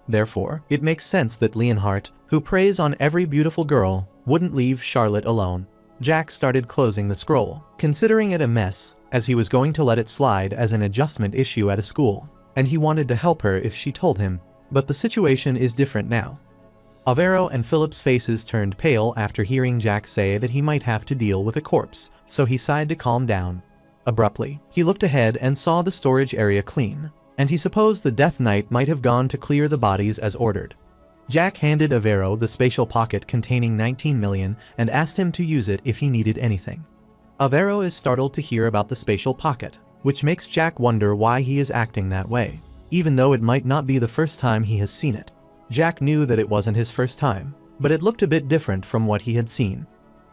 Therefore, it makes sense that Leonhardt, who preys on every beautiful girl, wouldn't leave Charlotte alone. Jack started closing the scroll, considering it a mess, as he was going to let it slide as an adjustment issue at a school, and he wanted to help her if she told him, but the situation is different now. Avero and Philip's faces turned pale after hearing Jack say that he might have to deal with a corpse, so he sighed to calm down. Abruptly, he looked ahead and saw the storage area clean, and he supposed the Death Knight might have gone to clear the bodies as ordered. Jack handed Avero the spatial pocket containing 19 million and asked him to use it if he needed anything. Avero is startled to hear about the spatial pocket, which makes Jack wonder why he is acting that way, even though it might not be the first time he has seen it. Jack knew that it wasn't his first time, but it looked a bit different from what he had seen.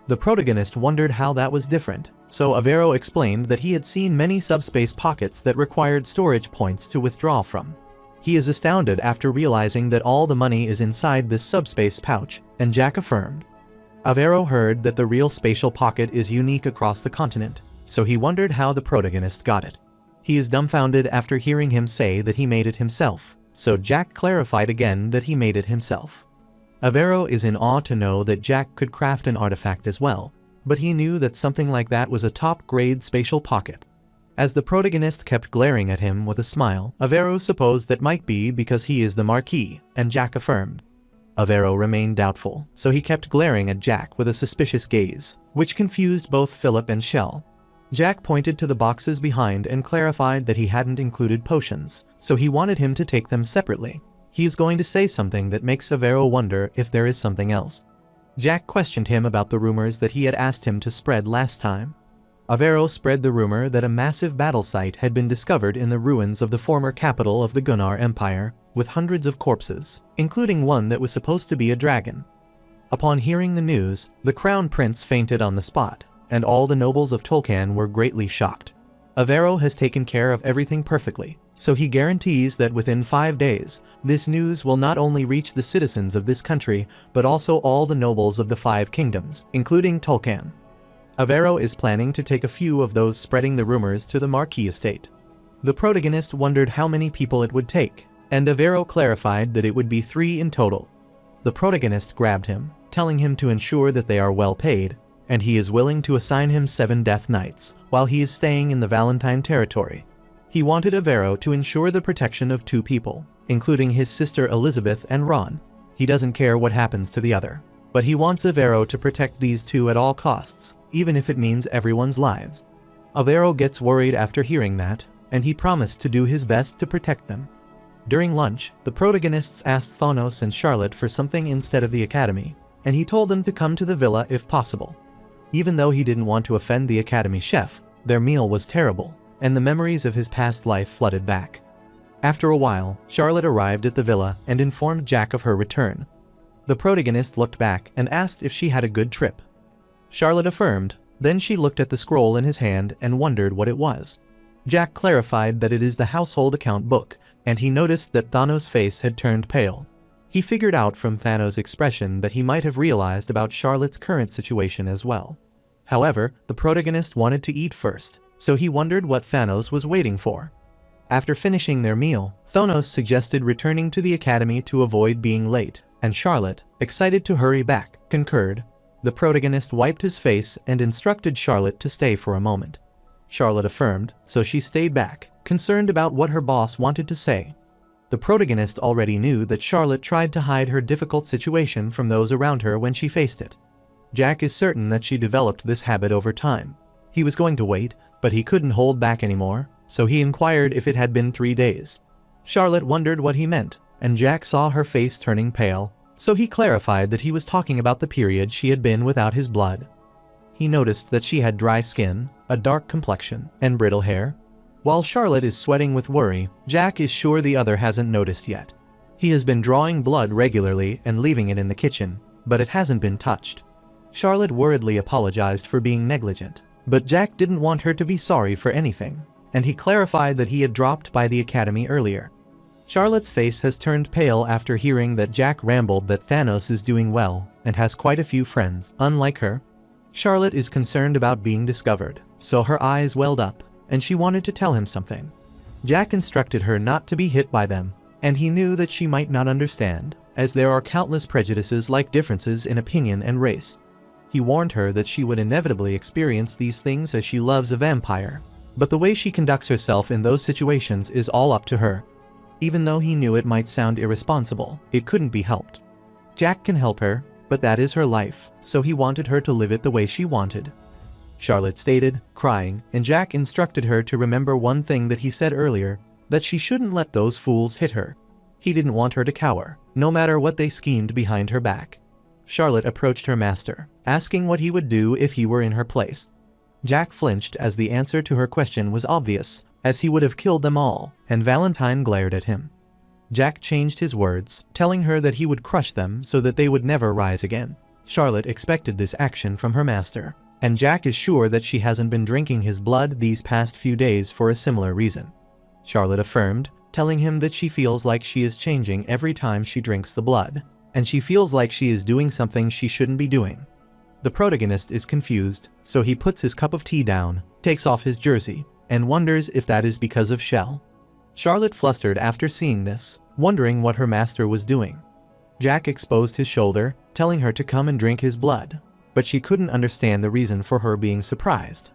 The protagonist wondered how that was different, so Avero explained that he had seen many subspace pockets that required storage points to withdraw from. He is astounded after realizing that all the money is inside this subspace pouch, and Jack affirmed. Avero heard that the real spatial pocket is unique across the continent, so he wondered how the protagonist got it. He is dumbfounded after hearing him say that he made it himself, so Jack clarified again that he made it himself. Avero is in awe to know that Jack could craft an artifact as well, but he knew that something like that was a top-grade spatial pocket. As the protagonist kept glaring at him with a smile, Avero supposed that might be because he is the Marquis, and Jack affirmed. Avero remained doubtful, so he kept glaring at Jack with a suspicious gaze, which confused both Philip and Shell. Jack pointed to the boxes behind and clarified that he hadn't included potions, so he wanted him to take them separately. He is going to say something that makes Avero wonder if there is something else. Jack questioned him about the rumors that he had asked him to spread last time. Avero spread the rumor that a massive battle site had been discovered in the ruins of the former capital of the Gunnar Empire, with hundreds of corpses, including one that was supposed to be a dragon. Upon hearing the news, the Crown Prince fainted on the spot, and all the nobles of Tolkien were greatly shocked. Avero has taken care of everything perfectly, so he guarantees that within 5 days, this news will not only reach the citizens of this country, but also all the nobles of the 5 kingdoms, including Tolkien. Avero is planning to take a few of those spreading the rumors to the Marquis estate. The protagonist wondered how many people it would take, and Avero clarified that it would be 3 in total. The protagonist grabbed him, telling him to ensure that they are well paid, and he is willing to assign him 7 Death Knights while he is staying in the Valentine territory. He wanted Avero to ensure the protection of 2 people, including his sister Elizabeth and Ron. He doesn't care what happens to the other, but he wants Avero to protect these 2 at all costs, even if it means everyone's lives. Avero gets worried after hearing that, and he promised to do his best to protect them. During lunch, the protagonists asked Thanos and Charlotte for something instead of the academy, and he told them to come to the villa if possible. Even though he didn't want to offend the academy chef, their meal was terrible, and the memories of his past life flooded back. After a while, Charlotte arrived at the villa and informed Jack of her return. The protagonist looked back and asked if she had a good trip. Charlotte affirmed, then she looked at the scroll in his hand and wondered what it was. Jack clarified that it is the household account book, and he noticed that Thanos' face had turned pale. He figured out from Thanos' expression that he might have realized about Charlotte's current situation as well. However, the protagonist wanted to eat first, so he wondered what Thanos was waiting for. After finishing their meal, Thanos suggested returning to the academy to avoid being late, and Charlotte, excited to hurry back, concurred. The protagonist wiped his face and instructed Charlotte to stay for a moment. Charlotte affirmed, so she stayed back, concerned about what her boss wanted to say. The protagonist already knew that Charlotte tried to hide her difficult situation from those around her when she faced it. Jack is certain that she developed this habit over time. He was going to wait, but he couldn't hold back anymore, so he inquired if it had been 3 days. Charlotte wondered what he meant, and Jack saw her face turning pale, so he clarified that he was talking about the period she had been without his blood. He noticed that she had dry skin, a dark complexion, and brittle hair. While Charlotte is sweating with worry, Jack is sure the other hasn't noticed yet. He has been drawing blood regularly and leaving it in the kitchen, but it hasn't been touched. Charlotte worriedly apologized for being negligent, but Jack didn't want her to be sorry for anything, and he clarified that he had dropped by the academy earlier. Charlotte's face has turned pale after hearing that Jack rambled that Thanos is doing well and has quite a few friends, unlike her. Charlotte is concerned about being discovered, so her eyes welled up, and she wanted to tell him something. Jack instructed her not to be hit by them, and he knew that she might not understand, as there are countless prejudices like differences in opinion and race. He warned her that she would inevitably experience these things as she loves a vampire, but the way she conducts herself in those situations is all up to her. Even though he knew it might sound irresponsible, it couldn't be helped. Jack can help her, but that is her life, so he wanted her to live it the way she wanted. Charlotte stated, crying, and Jack instructed her to remember one thing that he said earlier, that she shouldn't let those fools hit her. He didn't want her to cower, no matter what they schemed behind her back. Charlotte approached her master, asking what he would do if he were in her place. Jack flinched as the answer to her question was obvious, as he would have killed them all, and Valentine glared at him. Jack changed his words, telling her that he would crush them so that they would never rise again. Charlotte expected this action from her master, and Jack is sure that she hasn't been drinking his blood these past few days for a similar reason. Charlotte affirmed, telling him that she feels like she is changing every time she drinks the blood, and she feels like she is doing something she shouldn't be doing. The protagonist is confused, so he puts his cup of tea down, takes off his jersey, and wonders if that is because of Shell. Charlotte flustered after seeing this, wondering what her master was doing. Jack exposed his shoulder, telling her to come and drink his blood, but she couldn't understand the reason for her being surprised.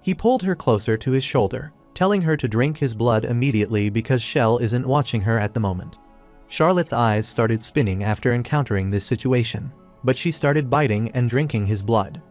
He pulled her closer to his shoulder, telling her to drink his blood immediately because Shell isn't watching her at the moment. Charlotte's eyes started spinning after encountering this situation, but she started biting and drinking his blood.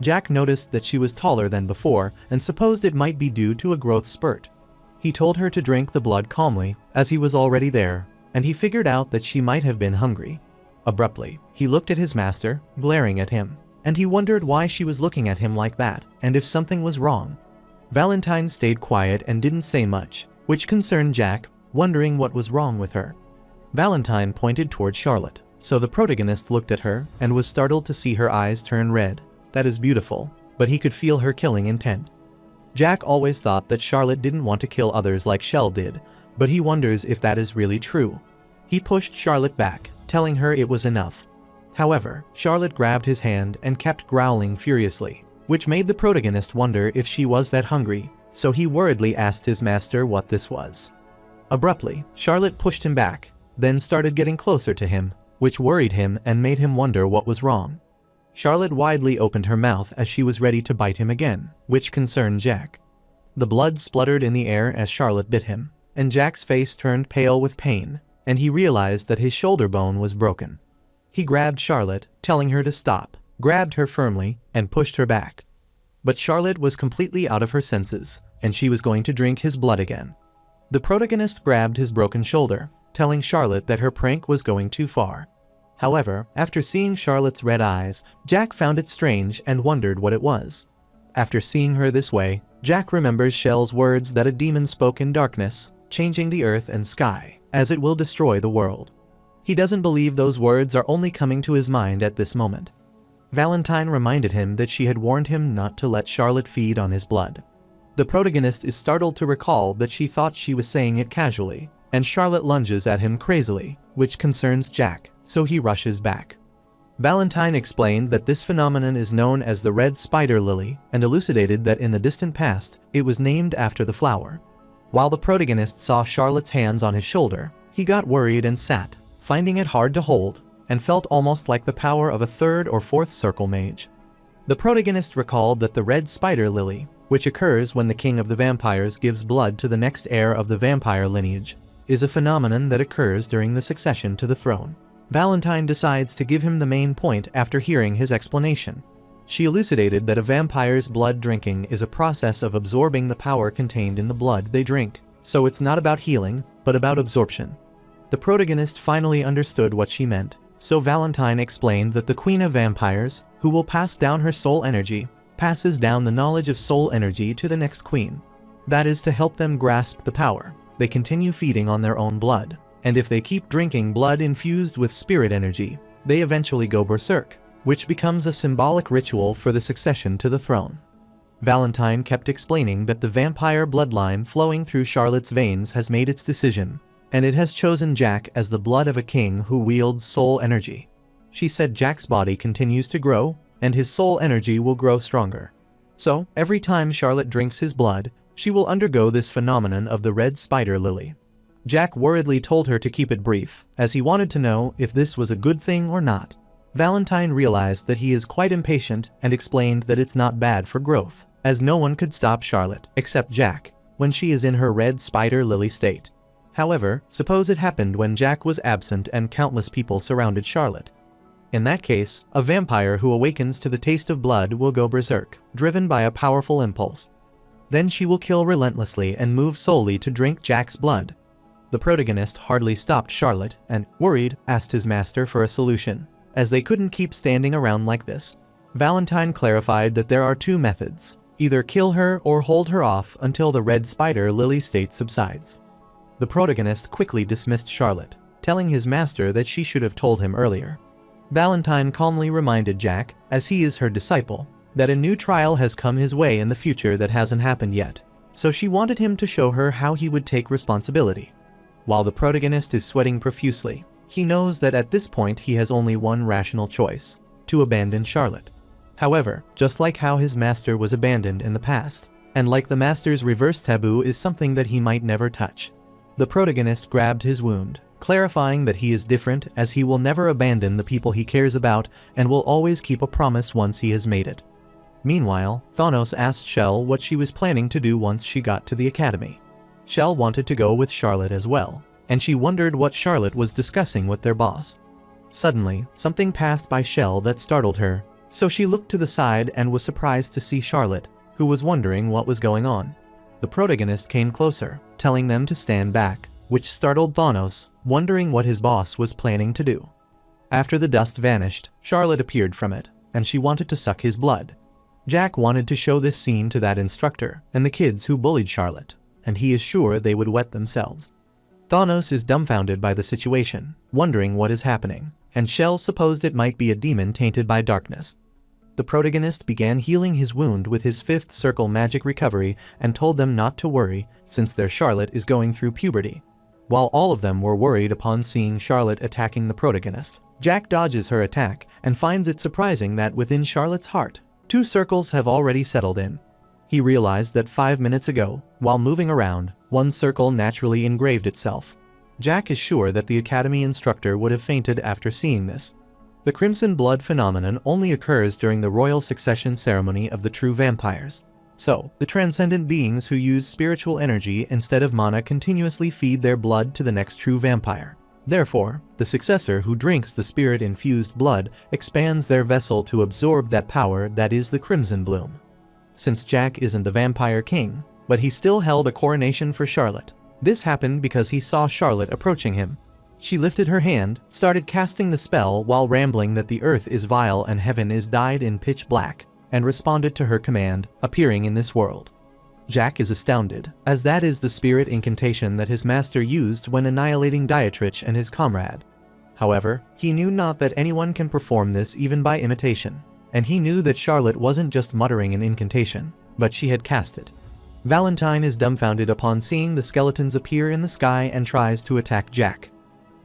Jack noticed that she was taller than before and supposed it might be due to a growth spurt. He told her to drink the blood calmly, as he was already there, and he figured out that she might have been hungry. Abruptly, he looked at his master, glaring at him, and he wondered why she was looking at him like that, and if something was wrong. Valentine stayed quiet and didn't say much, which concerned Jack, wondering what was wrong with her. Valentine pointed toward Charlotte, so the protagonist looked at her and was startled to see her eyes turn red. That is beautiful, but he could feel her killing intent. Jack always thought that Charlotte didn't want to kill others like Shell did, but he wonders if that is really true. He pushed Charlotte back, telling her it was enough. However, Charlotte grabbed his hand and kept growling furiously, which made the protagonist wonder if she was that hungry, so he worriedly asked his master what this was. Abruptly, Charlotte pushed him back, then started getting closer to him, which worried him and made him wonder what was wrong. Charlotte widely opened her mouth as she was ready to bite him again, which concerned Jack. The blood spluttered in the air as Charlotte bit him, and Jack's face turned pale with pain, and he realized that his shoulder bone was broken. He grabbed Charlotte, telling her to stop, grabbed her firmly, and pushed her back. But Charlotte was completely out of her senses, and she was going to drink his blood again. The protagonist grabbed his broken shoulder, telling Charlotte that her prank was going too far. However, after seeing Charlotte's red eyes, Jack found it strange and wondered what it was. After seeing her this way, Jack remembers Shell's words that a demon spoke in darkness, changing the earth and sky, as it will destroy the world. He doesn't believe those words are only coming to his mind at this moment. Valentine reminded him that she had warned him not to let Charlotte feed on his blood. The protagonist is startled to recall that she thought she was saying it casually, and Charlotte lunges at him crazily, which concerns Jack, so he rushes back. Valentine explained that this phenomenon is known as the red spider lily and elucidated that in the distant past, it was named after the flower. While the protagonist saw Charlotte's hands on his shoulder, he got worried and sat, finding it hard to hold, and felt almost like the power of a third or fourth circle mage. The protagonist recalled that the red spider lily, which occurs when the king of the vampires gives blood to the next heir of the vampire lineage, is a phenomenon that occurs during the succession to the throne. Valentine decides to give him the main point after hearing his explanation. She elucidated that a vampire's blood drinking is a process of absorbing the power contained in the blood they drink, so it's not about healing, but about absorption. The protagonist finally understood what she meant, so Valentine explained that the queen of vampires, who will pass down her soul energy, passes down the knowledge of soul energy to the next queen. That is to help them grasp the power. They continue feeding on their own blood, and if they keep drinking blood infused with spirit energy, they eventually go berserk, which becomes a symbolic ritual for the succession to the throne. Valentine kept explaining that the vampire bloodline flowing through Charlotte's veins has made its decision, and it has chosen Jack as the blood of a king who wields soul energy. She said Jack's body continues to grow, and his soul energy will grow stronger. So, every time Charlotte drinks his blood, she will undergo this phenomenon of the red spider lily. Jack worriedly told her to keep it brief, as he wanted to know if this was a good thing or not. Valentine realized that he is quite impatient and explained that it's not bad for growth, as no one could stop Charlotte, except Jack, when she is in her red spider lily state. However, suppose it happened when Jack was absent and countless people surrounded Charlotte. In that case, a vampire who awakens to the taste of blood will go berserk, driven by a powerful impulse. Then she will kill relentlessly and move solely to drink Jack's blood. The protagonist hardly stopped Charlotte and, worried, asked his master for a solution, as they couldn't keep standing around like this. Valentine clarified that there are two methods: either kill her or hold her off until the red spider lily state subsides. The protagonist quickly dismissed Charlotte, telling his master that she should have told him earlier. Valentine calmly reminded Jack, as he is her disciple, that a new trial has come his way in the future that hasn't happened yet, so she wanted him to show her how he would take responsibility. While the protagonist is sweating profusely, he knows that at this point he has only one rational choice: to abandon Charlotte. However, just like how his master was abandoned in the past, and like the master's reverse taboo is something that he might never touch, the protagonist grabbed his wound, clarifying that he is different as he will never abandon the people he cares about and will always keep a promise once he has made it. Meanwhile, Thanos asked Shell what she was planning to do once she got to the academy. Shell wanted to go with Charlotte as well, and she wondered what Charlotte was discussing with their boss. Suddenly, something passed by Shell that startled her, so she looked to the side and was surprised to see Charlotte, who was wondering what was going on. The protagonist came closer, telling them to stand back, which startled Thanos, wondering what his boss was planning to do. After the dust vanished, Charlotte appeared from it, and she wanted to suck his blood. Jack wanted to show this scene to that instructor and the kids who bullied Charlotte, and he is sure they would wet themselves. Thanos is dumbfounded by the situation, wondering what is happening, and Shell supposed it might be a demon tainted by darkness. The protagonist began healing his wound with his fifth circle magic recovery and told them not to worry since their Charlotte is going through puberty. While all of them were worried upon seeing Charlotte attacking the protagonist, Jack dodges her attack and finds it surprising that within Charlotte's heart, 2 circles have already settled in. He realized that 5 minutes ago, while moving around, 1 circle naturally engraved itself. Jack is sure that the academy instructor would have fainted after seeing this. The crimson blood phenomenon only occurs during the royal succession ceremony of the true vampires. So, the transcendent beings who use spiritual energy instead of mana continuously feed their blood to the next true vampire. Therefore, the successor who drinks the spirit-infused blood expands their vessel to absorb that power that is the crimson bloom. Since Jack isn't the vampire king, but he still held a coronation for Charlotte. This happened because he saw Charlotte approaching him. She lifted her hand, started casting the spell while rambling that the earth is vile and heaven is dyed in pitch black, and responded to her command, appearing in this world. Jack is astounded, as that is the spirit incantation that his master used when annihilating Dietrich and his comrade. However, he knew not that anyone can perform this even by imitation, and he knew that Charlotte wasn't just muttering an incantation, but she had cast it. Valentine is dumbfounded upon seeing the skeletons appear in the sky and tries to attack Jack.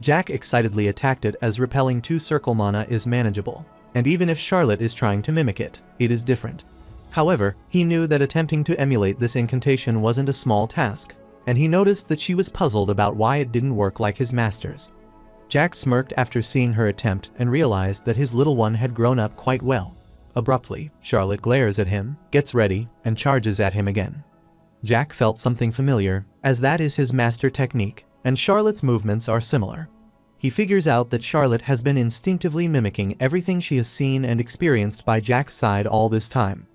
Jack excitedly attacked it as repelling 2 circle mana is manageable, and even if Charlotte is trying to mimic it, it is different. However, he knew that attempting to emulate this incantation wasn't a small task, and he noticed that she was puzzled about why it didn't work like his master's. Jack smirked after seeing her attempt and realized that his little one had grown up quite well. Abruptly, Charlotte glares at him, gets ready, and charges at him again. Jack felt something familiar, as that is his master technique, and Charlotte's movements are similar. He figures out that Charlotte has been instinctively mimicking everything she has seen and experienced by Jack's side all this time.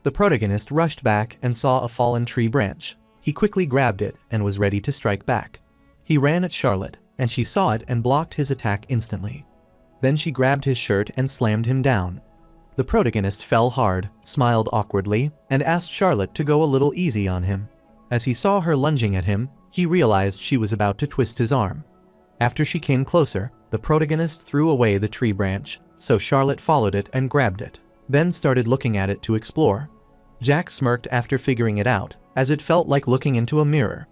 The protagonist rushed back and saw a fallen tree branch. He quickly grabbed it and was ready to strike back. He ran at Charlotte, and she saw it and blocked his attack instantly. Then she grabbed his shirt and slammed him down. The protagonist fell hard, smiled awkwardly, and asked Charlotte to go a little easy on him. As he saw her lunging at him, he realized she was about to twist his arm. After she came closer, the protagonist threw away the tree branch, so Charlotte followed it and grabbed it, then started looking at it to explore. Jack smirked after figuring it out, as it felt like looking into a mirror.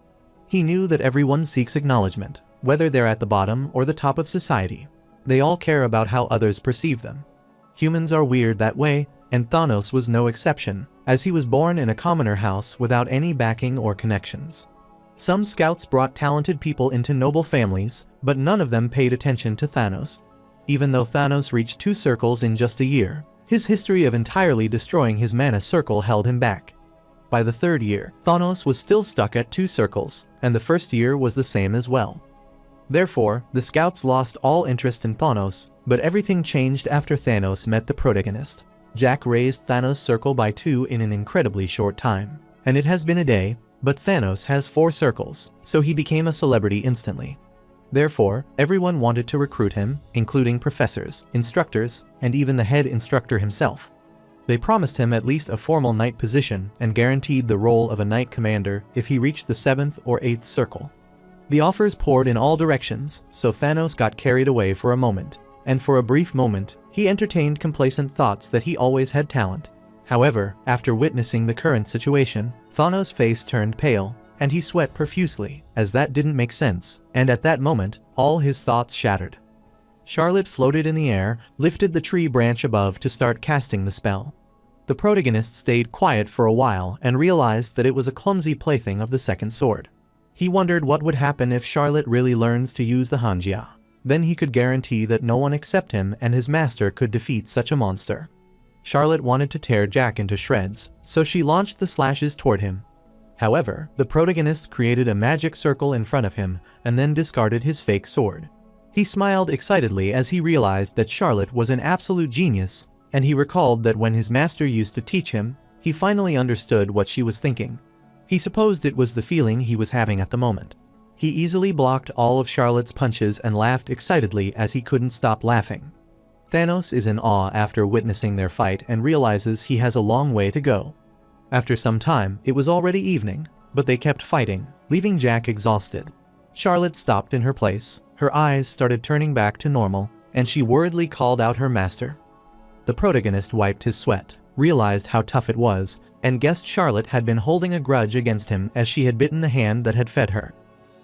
He knew that everyone seeks acknowledgement, whether they're at the bottom or the top of society. They all care about how others perceive them. Humans are weird that way, and Thanos was no exception, as he was born in a commoner house without any backing or connections. Some scouts brought talented people into noble families, but none of them paid attention to Thanos. Even though Thanos reached 2 circles in just a year, his history of entirely destroying his mana circle held him back. By the 3rd year, Thanos was still stuck at 2 circles, and the 1st year was the same as well. Therefore, the scouts lost all interest in Thanos, but everything changed after Thanos met the protagonist. Jack raised Thanos' circle by 2 in an incredibly short time. And it has been a day, but Thanos has 4 circles, so he became a celebrity instantly. Therefore, everyone wanted to recruit him, including professors, instructors, and even the head instructor himself. They promised him at least a formal knight position and guaranteed the role of a knight commander if he reached the 7th or 8th circle. The offers poured in all directions, so Thanos got carried away for a moment, and for a brief moment, he entertained complacent thoughts that he always had talent. However, after witnessing the current situation, Thanos' face turned pale, and he sweat profusely, as that didn't make sense, and at that moment, all his thoughts shattered. Charlotte floated in the air, lifted the tree branch above to start casting the spell. The protagonist stayed quiet for a while and realized that it was a clumsy plaything of the second sword. He wondered what would happen if Charlotte really learns to use the Hanjia. Then he could guarantee that no one except him and his master could defeat such a monster. Charlotte wanted to tear Jack into shreds, so she launched the slashes toward him. However, the protagonist created a magic circle in front of him and then discarded his fake sword. He smiled excitedly as he realized that Charlotte was an absolute genius, and he recalled that when his master used to teach him, he finally understood what she was thinking. He supposed it was the feeling he was having at the moment. He easily blocked all of Charlotte's punches and laughed excitedly as he couldn't stop laughing. Thanos is in awe after witnessing their fight and realizes he has a long way to go. After some time, it was already evening, but they kept fighting, leaving Jack exhausted. Charlotte stopped in her place, her eyes started turning back to normal, and she worriedly called out her master. The protagonist wiped his sweat, realized how tough it was, and guessed Charlotte had been holding a grudge against him as she had bitten the hand that had fed her.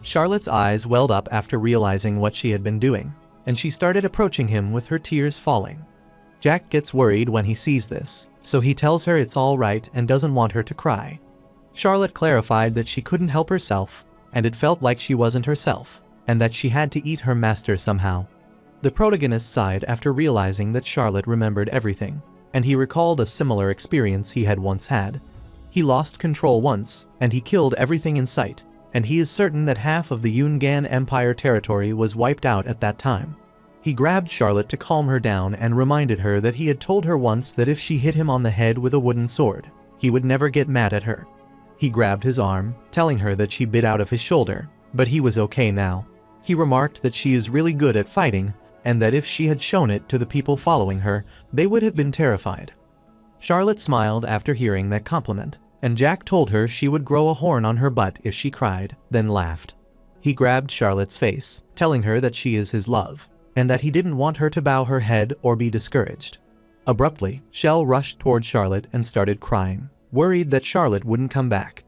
Charlotte's eyes welled up after realizing what she had been doing, and she started approaching him with her tears falling. Jack gets worried when he sees this, so he tells her it's all right and doesn't want her to cry. Charlotte clarified that she couldn't help herself, and it felt like she wasn't herself, and that she had to eat her master somehow. The protagonist sighed after realizing that Charlotte remembered everything, and he recalled a similar experience he had once had. He lost control once, and he killed everything in sight, and he is certain that half of the Yungan Empire territory was wiped out at that time. He grabbed Charlotte to calm her down and reminded her that he had told her once that if she hit him on the head with a wooden sword, he would never get mad at her. He grabbed his arm, telling her that she bit out of his shoulder, but he was okay now. He remarked that she is really good at fighting, and that if she had shown it to the people following her, they would have been terrified. Charlotte smiled after hearing that compliment, and Jack told her she would grow a horn on her butt if she cried, then laughed. He grabbed Charlotte's face, telling her that she is his love, and that he didn't want her to bow her head or be discouraged. Abruptly, Shell rushed toward Charlotte and started crying, worried that Charlotte wouldn't come back.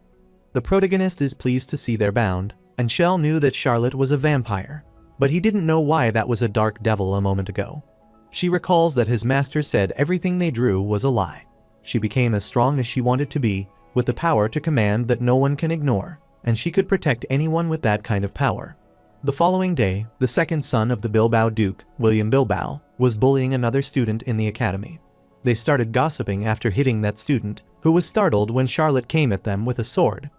The protagonist is pleased to see they're bound, and Shell knew that Charlotte was a vampire, but he didn't know why that was a dark devil a moment ago. She recalls that his master said everything they drew was a lie. She became as strong as she wanted to be, with the power to command that no one can ignore, and she could protect anyone with that kind of power. The following day, the second son of the Bilbao Duke, William Bilbao, was bullying another student in the academy. They started gossiping after hitting that student, who was startled when Charlotte came at them with a sword.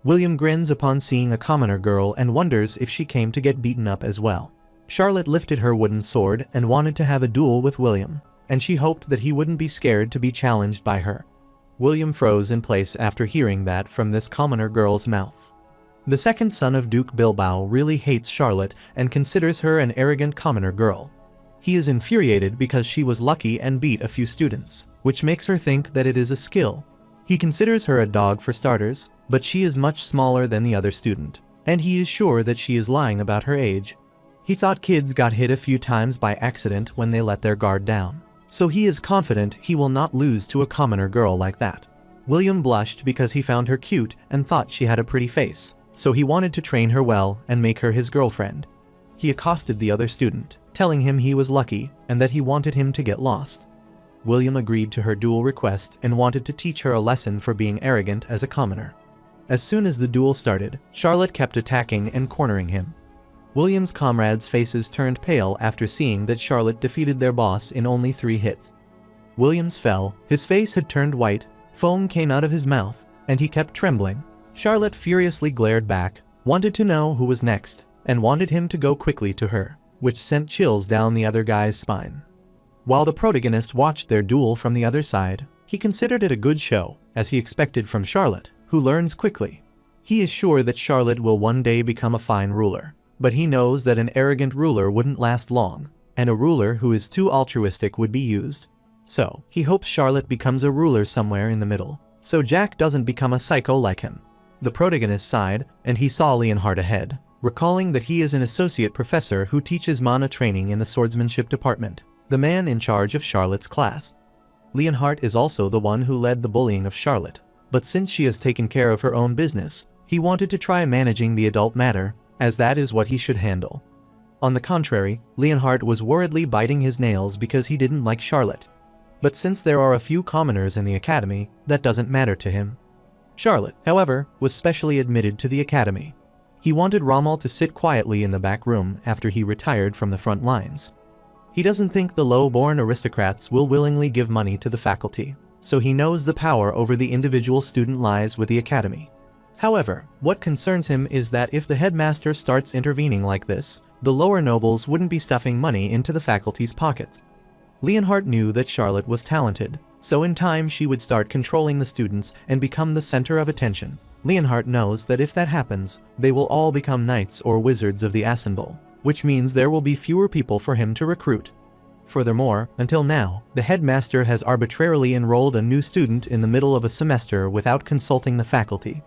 William grins upon seeing a commoner girl and wonders if she came to get beaten up as well. Charlotte lifted her wooden sword and wanted to have a duel with William, and she hoped that he wouldn't be scared to be challenged by her. William froze in place after hearing that from this commoner girl's mouth. The second son of Duke Bilbao really hates Charlotte and considers her an arrogant commoner girl. He is infuriated because she was lucky and beat a few students, which makes her think that it is a skill. He considers her a dog for starters, but she is much smaller than the other student, and he is sure that she is lying about her age. He thought kids got hit a few times by accident when they let their guard down, so he is confident he will not lose to a commoner girl like that. William blushed because he found her cute and thought she had a pretty face, so he wanted to train her well and make her his girlfriend. He accosted the other student, telling him he was lucky and that he wanted him to get lost. William agreed to her duel request and wanted to teach her a lesson for being arrogant as a commoner. As soon as the duel started, Charlotte kept attacking and cornering him. William's comrades' faces turned pale after seeing that Charlotte defeated their boss in only 3 hits. Williams fell, his face had turned white, foam came out of his mouth, and he kept trembling. Charlotte furiously glared back, wanted to know who was next, and wanted him to go quickly to her, which sent chills down the other guy's spine. While the protagonist watched their duel from the other side, he considered it a good show, as he expected from Charlotte, who learns quickly. He is sure that Charlotte will one day become a fine ruler, but he knows that an arrogant ruler wouldn't last long, and a ruler who is too altruistic would be used. So, he hopes Charlotte becomes a ruler somewhere in the middle, so Jack doesn't become a psycho like him. The protagonist sighed, and he saw Leonhardt ahead, recalling that he is an associate professor who teaches mana training in the swordsmanship department, the man in charge of Charlotte's class. Leonhardt is also the one who led the bullying of Charlotte, but since she has taken care of her own business, he wanted to try managing the adult matter, as that is what he should handle. On the contrary, Leonhardt was worriedly biting his nails because he didn't like Charlotte. But since there are a few commoners in the academy, that doesn't matter to him. Charlotte, however, was specially admitted to the academy. He wanted Rommel to sit quietly in the back room after he retired from the front lines. He doesn't think the low-born aristocrats will willingly give money to the faculty, so he knows the power over the individual student lies with the academy. However, what concerns him is that if the headmaster starts intervening like this, the lower nobles wouldn't be stuffing money into the faculty's pockets. Leonhardt knew that Charlotte was talented, so in time she would start controlling the students and become the center of attention. Leonhardt knows that if that happens, they will all become knights or wizards of the Assemble, which means there will be fewer people for him to recruit. Furthermore, until now, the headmaster has arbitrarily enrolled a new student in the middle of a semester without consulting the faculty.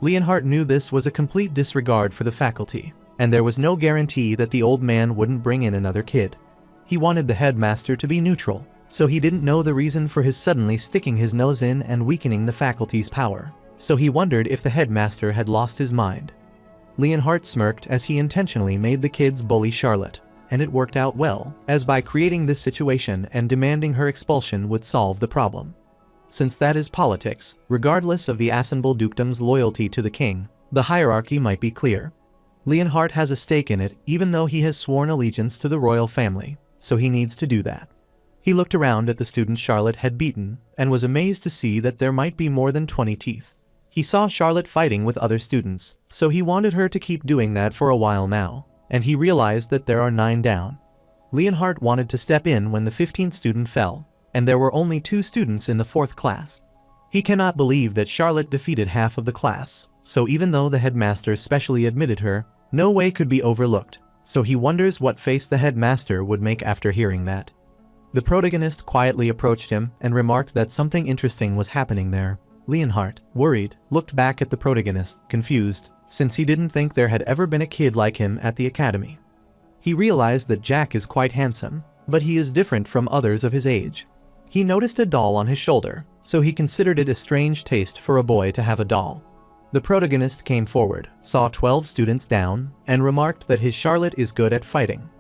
Leonhardt knew this was a complete disregard for the faculty, and there was no guarantee that the old man wouldn't bring in another kid. He wanted the headmaster to be neutral, so he didn't know the reason for his suddenly sticking his nose in and weakening the faculty's power, so he wondered if the headmaster had lost his mind. Leonhardt smirked as he intentionally made the kids bully Charlotte, and it worked out well, as by creating this situation and demanding her expulsion would solve the problem. Since that is politics, regardless of the Assemble dukedom's loyalty to the king, the hierarchy might be clear. Leonhardt has a stake in it even though he has sworn allegiance to the royal family, so he needs to do that. He looked around at the students Charlotte had beaten, and was amazed to see that there might be more than 20 teeth. He saw Charlotte fighting with other students, so he wanted her to keep doing that for a while now, and he realized that there are 9 down. Leonhardt wanted to step in when the 15th student fell, and there were only 2 students in the 4th class. He cannot believe that Charlotte defeated half of the class, so even though the headmaster specially admitted her, no way could be overlooked, so he wonders what face the headmaster would make after hearing that. The protagonist quietly approached him and remarked that something interesting was happening there. Leonhardt, worried, looked back at the protagonist, confused, since he didn't think there had ever been a kid like him at the academy. He realized that Jack is quite handsome, but he is different from others of his age. He noticed a doll on his shoulder, so he considered it a strange taste for a boy to have a doll. The protagonist came forward, saw 12 students down, and remarked that his Charlotte is good at fighting.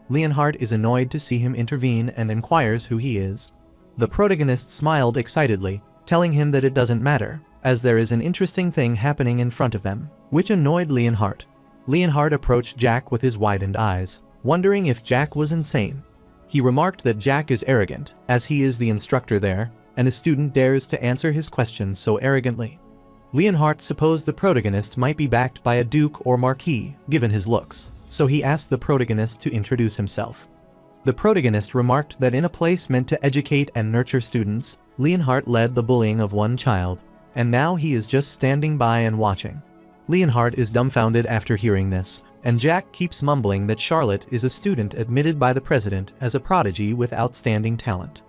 Leonhardt is annoyed to see him intervene and inquires who he is. The protagonist smiled excitedly, telling him that it doesn't matter, as there is an interesting thing happening in front of them, which annoyed Leonhardt. Leonhardt approached Jack with his widened eyes, wondering if Jack was insane. He remarked that Jack is arrogant, as he is the instructor there, and a student dares to answer his questions so arrogantly. Leonhardt supposed the protagonist might be backed by a duke or marquis, given his looks. so he asked the protagonist to introduce himself. The protagonist remarked that in a place meant to educate and nurture students, Leonhardt led the bullying of one child, and now he is just standing by and watching. Leonhardt is dumbfounded after hearing this, and Jack keeps mumbling that Charlotte is a student admitted by the president as a prodigy with outstanding talent.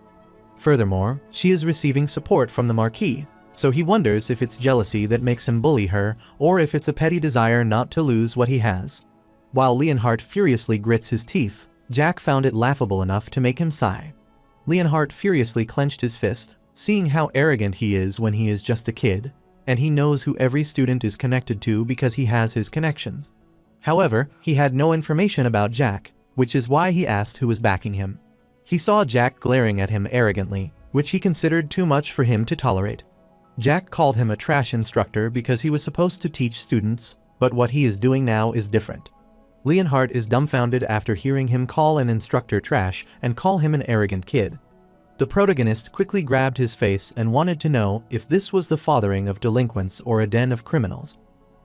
Furthermore, she is receiving support from the Marquis, so he wonders if it's jealousy that makes him bully her, or if it's a petty desire not to lose what he has. While Leonhardt furiously grits his teeth, Jack found it laughable enough to make him sigh. Leonhardt furiously clenched his fist, seeing how arrogant he is when he is just a kid, and he knows who every student is connected to because he has his connections. However, he had no information about Jack, which is why he asked who was backing him. He saw Jack glaring at him arrogantly, which he considered too much for him to tolerate. Jack called him a trash instructor because he was supposed to teach students, but what he is doing now is different. Leonhardt is dumbfounded after hearing him call an instructor trash and call him an arrogant kid. The protagonist quickly grabbed his face and wanted to know if this was the fathering of delinquents or a den of criminals.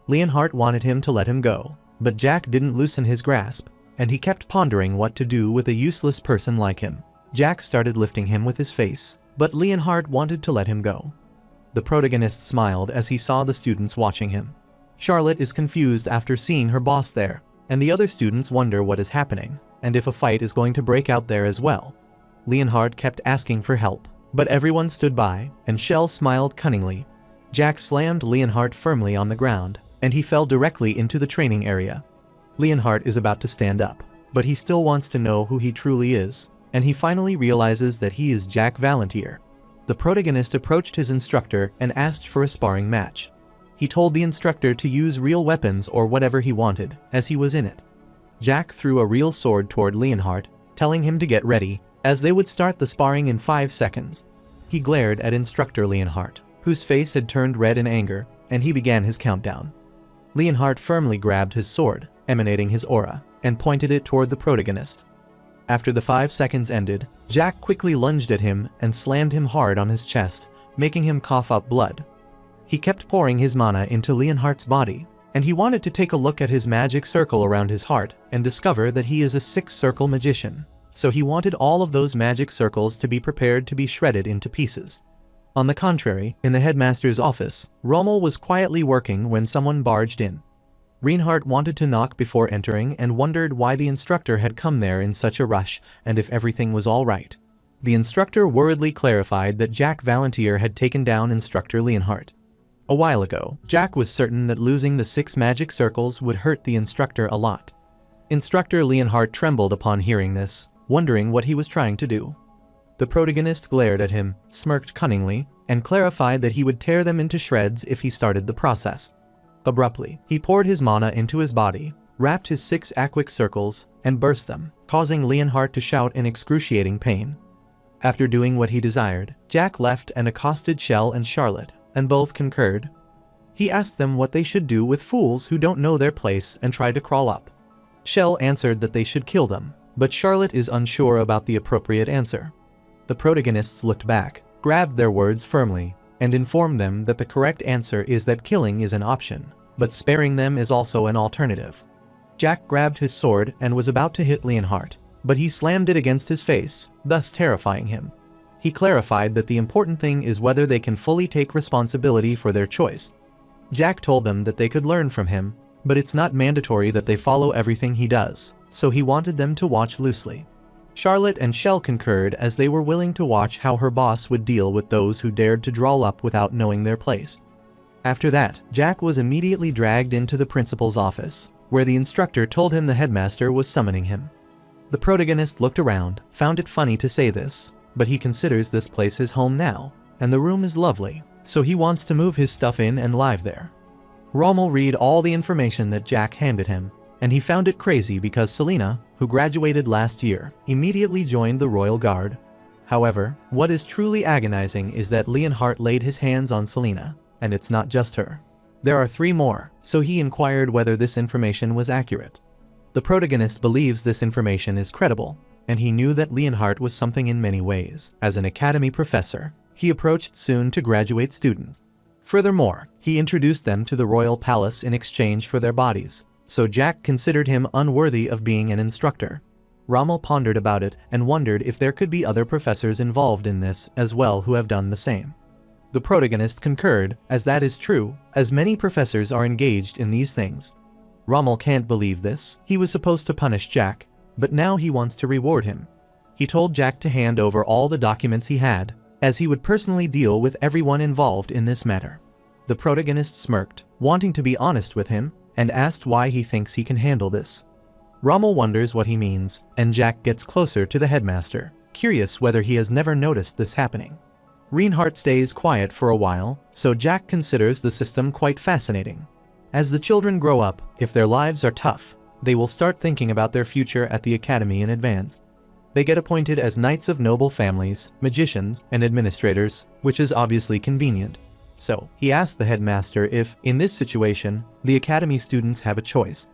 Leonhardt wanted him to let him go, but Jack didn't loosen his grasp, and he kept pondering what to do with a useless person like him. Jack started lifting him with his face, but Leonhardt wanted to let him go. The protagonist smiled as he saw the students watching him. Charlotte is confused after seeing her boss there, and the other students wonder what is happening, and if a fight is going to break out there as well. Leonhardt kept asking for help, but everyone stood by, and Shell smiled cunningly. Jack slammed Leonhardt firmly on the ground, and he fell directly into the training area. Leonhardt is about to stand up, but he still wants to know who he truly is, and he finally realizes that he is Jack Valantier. The protagonist approached his instructor and asked for a sparring match. He told the instructor to use real weapons or whatever he wanted, as he was in it. Jack threw a real sword toward Leonhardt, telling him to get ready, as they would start the sparring in 5 seconds. He glared at instructor Leonhardt, whose face had turned red in anger, and he began his countdown. Leonhardt firmly grabbed his sword, emanating his aura, and pointed it toward the protagonist. After the 5 seconds ended, Jack quickly lunged at him and slammed him hard on his chest, making him cough up blood. He kept pouring his mana into Leonhardt's body, and he wanted to take a look at his magic circle around his heart and discover that he is a 6-circle magician. So he wanted all of those magic circles to be prepared to be shredded into pieces. On the contrary, in the headmaster's office, Rommel was quietly working when someone barged in. Reinhardt wanted to knock before entering and wondered why the instructor had come there in such a rush and if everything was all right. The instructor worriedly clarified that Jack Valantier had taken down instructor Leonhardt. A while ago, Jack was certain that losing the 6 magic circles would hurt the instructor a lot. Instructor Leonhardt trembled upon hearing this, wondering what he was trying to do. The protagonist glared at him, smirked cunningly, and clarified that he would tear them into shreds if he started the process. Abruptly, he poured his mana into his body, wrapped his 6 aquic circles, and burst them, causing Leonhardt to shout in excruciating pain. After doing what he desired, Jack left and accosted Shell and Charlotte, and both concurred. He asked them what they should do with fools who don't know their place and try to crawl up. Shell answered that they should kill them, but Charlotte is unsure about the appropriate answer. The protagonists looked back, grabbed their words firmly, and informed them that the correct answer is that killing is an option, but sparing them is also an alternative. Jack grabbed his sword and was about to hit Leonhardt, but he slammed it against his face, thus terrifying him. He clarified that the important thing is whether they can fully take responsibility for their choice. Jack told them that they could learn from him, but it's not mandatory that they follow everything he does, so he wanted them to watch loosely. Charlotte and Shell concurred as they were willing to watch how her boss would deal with those who dared to draw up without knowing their place. After that, Jack was immediately dragged into the principal's office, where the instructor told him the headmaster was summoning him. The protagonist looked around, found it funny to say this, but he considers this place his home now, and the room is lovely, so he wants to move his stuff in and live there. Rommel read all the information that Jack handed him, and he found it crazy because Selena, who graduated last year, immediately joined the Royal Guard. However, what is truly agonizing is that Leonhardt laid his hands on Selena, and it's not just her. There are 3 more, so he inquired whether this information was accurate. The protagonist believes this information is credible, and he knew that Leonhardt was something in many ways. As an academy professor, he approached soon-to-graduate students. Furthermore, he introduced them to the royal palace in exchange for their bodies, so Jack considered him unworthy of being an instructor. Rommel pondered about it and wondered if there could be other professors involved in this as well who have done the same. The protagonist concurred, as that is true, as many professors are engaged in these things. Rommel can't believe this. He was supposed to punish Jack, but now he wants to reward him. He told Jack to hand over all the documents he had, as he would personally deal with everyone involved in this matter. The protagonist smirked, wanting to be honest with him, and asked why he thinks he can handle this. Rommel wonders what he means, and Jack gets closer to the headmaster, curious whether he has never noticed this happening. Reinhardt stays quiet for a while, so Jack considers the system quite fascinating. As the children grow up, if their lives are tough, they will start thinking about their future at the academy in advance. They get appointed as knights of noble families, magicians, and administrators, which is obviously convenient. So, he asked the headmaster if, in this situation, the academy students have a choice.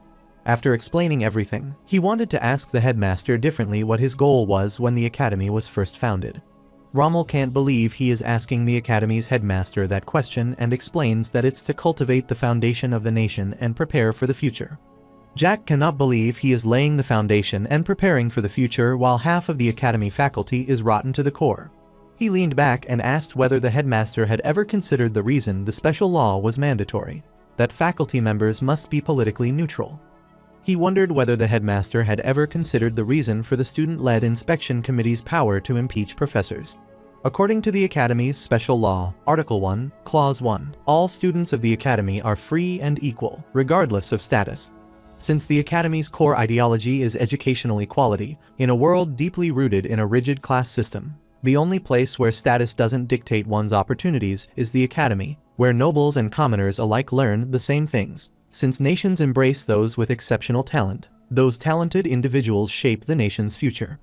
After explaining everything, he wanted to ask the headmaster differently what his goal was when the academy was first founded. Rommel can't believe he is asking the academy's headmaster that question and explains that it's to cultivate the foundation of the nation and prepare for the future. Jack cannot believe he is laying the foundation and preparing for the future while half of the academy faculty is rotten to the core. He leaned back and asked whether the headmaster had ever considered the reason the special law was mandatory, that faculty members must be politically neutral. He wondered whether the headmaster had ever considered the reason for the student-led inspection committee's power to impeach professors. According to the Academy's special law, Article 1, Clause 1, all students of the Academy are free and equal, regardless of status. Since the Academy's core ideology is educational equality, in a world deeply rooted in a rigid class system, the only place where status doesn't dictate one's opportunities is the Academy, where nobles and commoners alike learn the same things. Since nations embrace those with exceptional talent, those talented individuals shape the nation's future.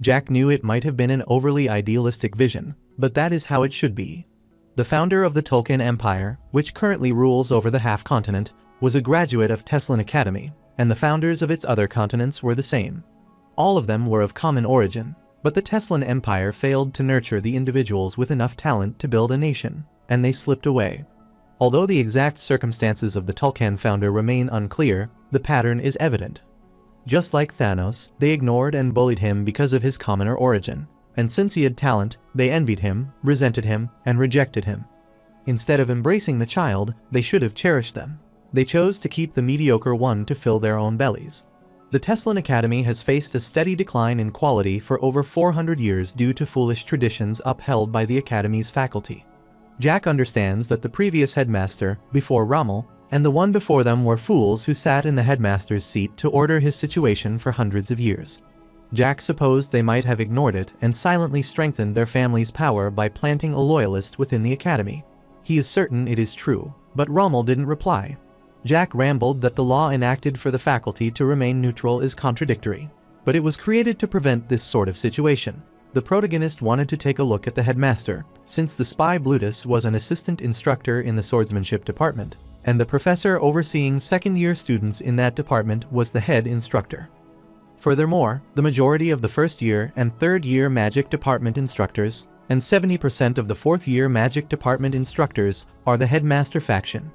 Jack knew it might have been an overly idealistic vision, but that is how it should be. The founder of the Tolkien Empire, which currently rules over the half-continent, was a graduate of Teslan Academy, and the founders of its other continents were the same. All of them were of common origin, but the Teslan Empire failed to nurture the individuals with enough talent to build a nation, and they slipped away. Although the exact circumstances of the Tolkien founder remain unclear, the pattern is evident. Just like Thanos, they ignored and bullied him because of his commoner origin, and since he had talent, they envied him, resented him, and rejected him. Instead of embracing the child, they should have cherished them. They chose to keep the mediocre one to fill their own bellies. The Teslan Academy has faced a steady decline in quality for over 400 years due to foolish traditions upheld by the Academy's faculty. Jack understands that the previous headmaster, before Rommel, and the one before them were fools who sat in the headmaster's seat to order his situation for hundreds of years. Jack supposed they might have ignored it and silently strengthened their family's power by planting a loyalist within the Academy. He is certain it is true, but Rommel didn't reply. Jack rambled that the law enacted for the faculty to remain neutral is contradictory, but it was created to prevent this sort of situation. The protagonist wanted to take a look at the headmaster, since the spy Blutus was an assistant instructor in the swordsmanship department, and the professor overseeing second-year students in that department was the head instructor. Furthermore, the majority of the first-year and third-year magic department instructors, and 70% of the fourth-year magic department instructors, are the headmaster faction.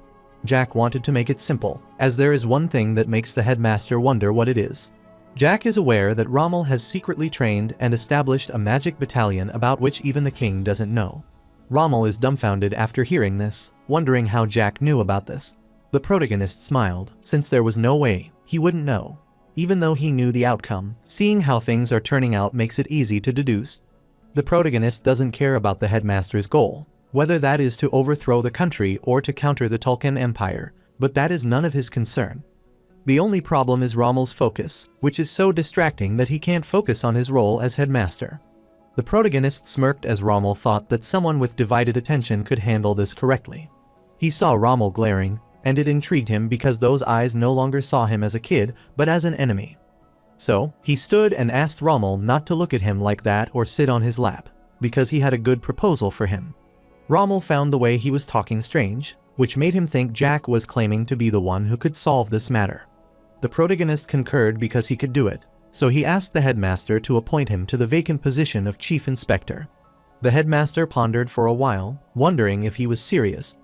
Jack wanted to make it simple, as there is one thing that makes the headmaster wonder what it is. Jack is aware that Rommel has secretly trained and established a magic battalion about which even the king doesn't know. Rommel is dumbfounded after hearing this, wondering how Jack knew about this. The protagonist smiled, since there was no way he wouldn't know. Even though he knew the outcome, seeing how things are turning out makes it easy to deduce. The protagonist doesn't care about the headmaster's goal, whether that is to overthrow the country or to counter the Tolkien Empire, but that is none of his concern. The only problem is Rommel's focus, which is so distracting that he can't focus on his role as headmaster. The protagonist smirked as Rommel thought that someone with divided attention could handle this correctly. He saw Rommel glaring, and it intrigued him because those eyes no longer saw him as a kid, but as an enemy. So, he stood and asked Rommel not to look at him like that or sit on his lap, because he had a good proposal for him. Rommel found the way he was talking strange, which made him think Jack was claiming to be the one who could solve this matter. The protagonist concurred because he could do it, so he asked the headmaster to appoint him to the vacant position of chief inspector. The headmaster pondered for a while, wondering if he was serious.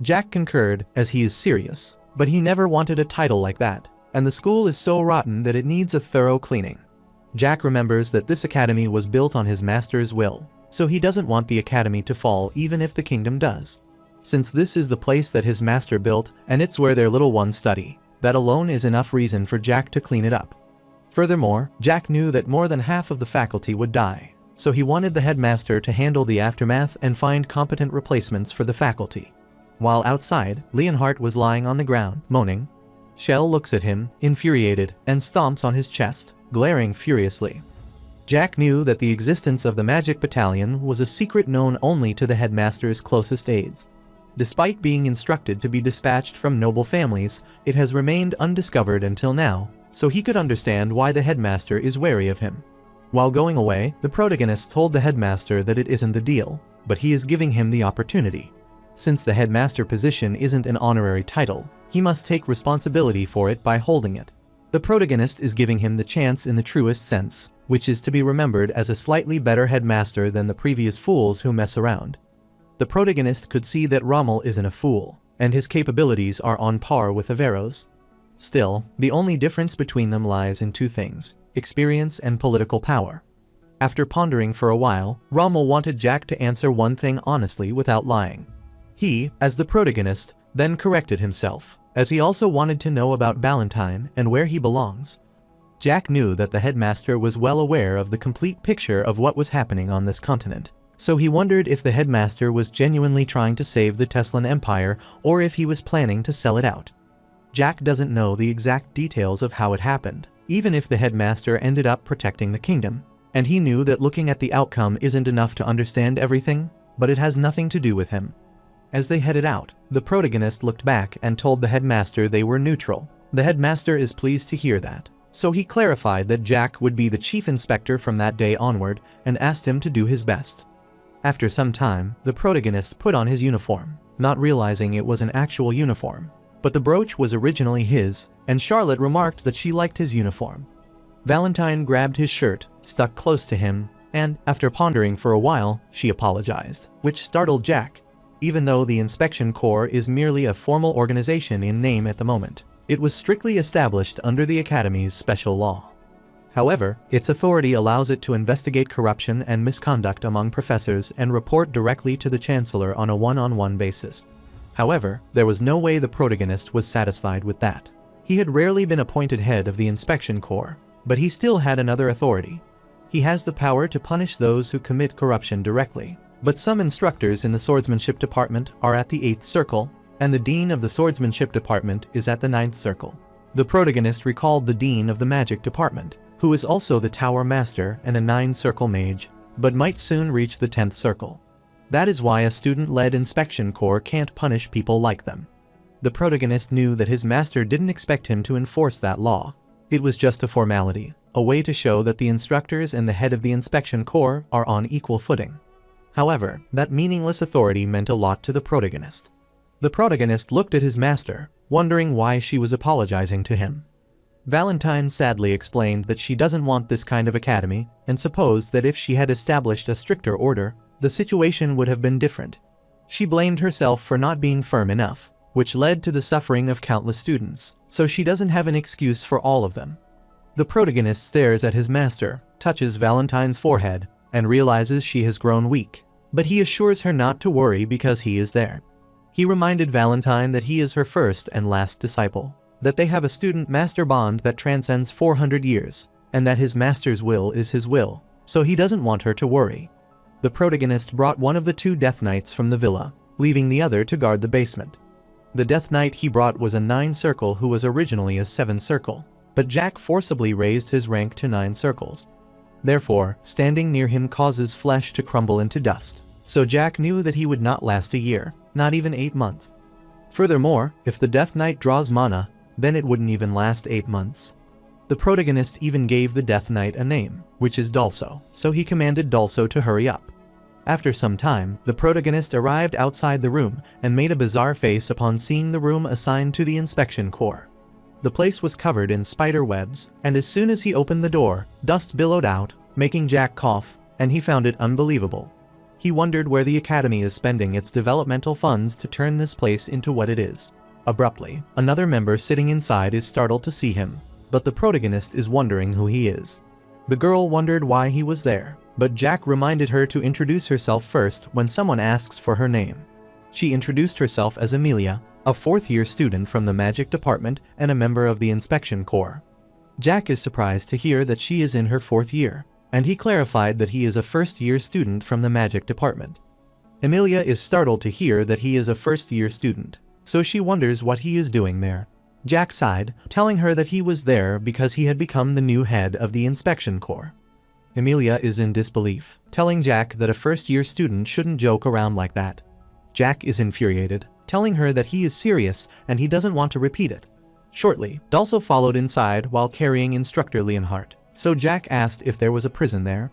Jack concurred, as he is serious, but he never wanted a title like that. and the school is so rotten that it needs a thorough cleaning. Jack remembers that this academy was built on his master's will, so he doesn't want the academy to fall even if the kingdom does. Since this is the place that his master built and it's where their little ones study, that alone is enough reason for Jack to clean it up. Furthermore, Jack knew that more than half of the faculty would die, so he wanted the headmaster to handle the aftermath and find competent replacements for the faculty. While outside, Leonhardt was lying on the ground, moaning. Shell looks at him, infuriated, and stomps on his chest, glaring furiously. Jack knew that the existence of the Magic Battalion was a secret known only to the headmaster's closest aides. Despite being instructed to be dispatched from noble families, it has remained undiscovered until now, so he could understand why the headmaster is wary of him. While going away, the protagonist told the headmaster that it isn't the deal, but he is giving him the opportunity. Since the headmaster position isn't an honorary title, he must take responsibility for it by holding it. The protagonist is giving him the chance in the truest sense, which is to be remembered as a slightly better headmaster than the previous fools who mess around. The protagonist could see that Rommel isn't a fool, and his capabilities are on par with Avero's. Still, the only difference between them lies in two things: experience and political power. After pondering for a while, Rommel wanted Jack to answer one thing honestly without lying. He, as the protagonist, then corrected himself, as he also wanted to know about Valentine and where he belongs. Jack knew that the headmaster was well aware of the complete picture of what was happening on this continent, so he wondered if the headmaster was genuinely trying to save the Teslan Empire or if he was planning to sell it out. Jack doesn't know the exact details of how it happened, even if the headmaster ended up protecting the kingdom, and he knew that looking at the outcome isn't enough to understand everything, but it has nothing to do with him. As they headed out, the protagonist looked back and told the headmaster they were neutral. The headmaster is pleased to hear that, so he clarified that Jack would be the chief inspector from that day onward and asked him to do his best. After some time, the protagonist put on his uniform, not realizing it was an actual uniform. But the brooch was originally his, and Charlotte remarked that she liked his uniform. Valentine grabbed his shirt, stuck close to him, and, after pondering for a while, she apologized, which startled Jack. Even though the Inspection Corps is merely a formal organization in name at the moment, it was strictly established under the Academy's special law. However, its authority allows it to investigate corruption and misconduct among professors and report directly to the Chancellor on a one-on-one basis. However, there was no way the protagonist was satisfied with that. He had rarely been appointed head of the Inspection Corps, but he still had another authority. He has the power to punish those who commit corruption directly, but some instructors in the Swordsmanship Department are at the 8th Circle, and the Dean of the Swordsmanship Department is at the 9th Circle. The protagonist recalled the Dean of the Magic Department, who is also the Tower Master and a 9-Circle Mage, but might soon reach the 10th Circle. That is why a student-led inspection corps can't punish people like them. The protagonist knew that his master didn't expect him to enforce that law. It was just a formality, a way to show that the instructors and the head of the inspection corps are on equal footing. However, that meaningless authority meant a lot to the protagonist. The protagonist looked at his master, wondering why she was apologizing to him. Valentine sadly explained that she doesn't want this kind of academy, and supposed that if she had established a stricter order, the situation would have been different. She blamed herself for not being firm enough, which led to the suffering of countless students, so she doesn't have an excuse for all of them. The protagonist stares at his master, touches Valentine's forehead, and realizes she has grown weak, but he assures her not to worry because he is there. He reminded Valentine that he is her first and last disciple, that they have a student-master bond that transcends 400 years, and that his master's will is his will, so he doesn't want her to worry. The protagonist brought one of the 2 Death Knights from the villa, leaving the other to guard the basement. The Death Knight he brought was a 9-Circle who was originally a 7-Circle, but Jack forcibly raised his rank to 9 circles. Therefore, standing near him causes flesh to crumble into dust, so Jack knew that he would not last a year, not even 8 months. Furthermore, if the Death Knight draws mana, then it wouldn't even last 8 months. The protagonist even gave the Death Knight a name, which is Dulso, so he commanded Dulso to hurry up. After some time, the protagonist arrived outside the room and made a bizarre face upon seeing the room assigned to the Inspection Corps. The place was covered in spider webs, and as soon as he opened the door, dust billowed out, making Jack cough, and he found it unbelievable. He wondered where the Academy is spending its developmental funds to turn this place into what it is. Abruptly, another member sitting inside is startled to see him, but the protagonist is wondering who he is. The girl wondered why he was there, but Jack reminded her to introduce herself first when someone asks for her name. She introduced herself as Amelia, a fourth-year student from the magic department and a member of the inspection corps. Jack is surprised to hear that she is in her fourth year, and he clarified that he is a first-year student from the magic department. Amelia is startled to hear that he is a first-year student, so she wonders what he is doing there. Jack sighed, telling her that he was there because he had become the new head of the inspection corps. Amelia is in disbelief, telling Jack that a first-year student shouldn't joke around like that. Jack is infuriated, telling her that he is serious and he doesn't want to repeat it. Shortly, Dalso followed inside while carrying Instructor Leonhardt, so Jack asked if there was a prison there.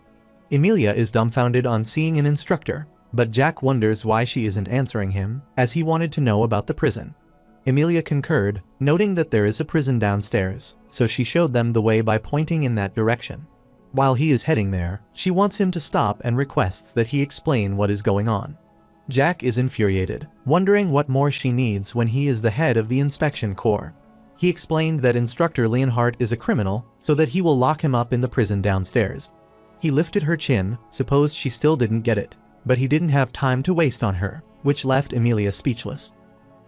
Amelia is dumbfounded on seeing an instructor, but Jack wonders why she isn't answering him, as he wanted to know about the prison. Amelia concurred, noting that there is a prison downstairs, so she showed them the way by pointing in that direction. While he is heading there, she wants him to stop and requests that he explain what is going on. Jack is infuriated, wondering what more she needs when he is the head of the inspection corps. He explained that Instructor Leonhardt is a criminal, so that he will lock him up in the prison downstairs. He lifted her chin, supposed she still didn't get it, but he didn't have time to waste on her, which left Amelia speechless.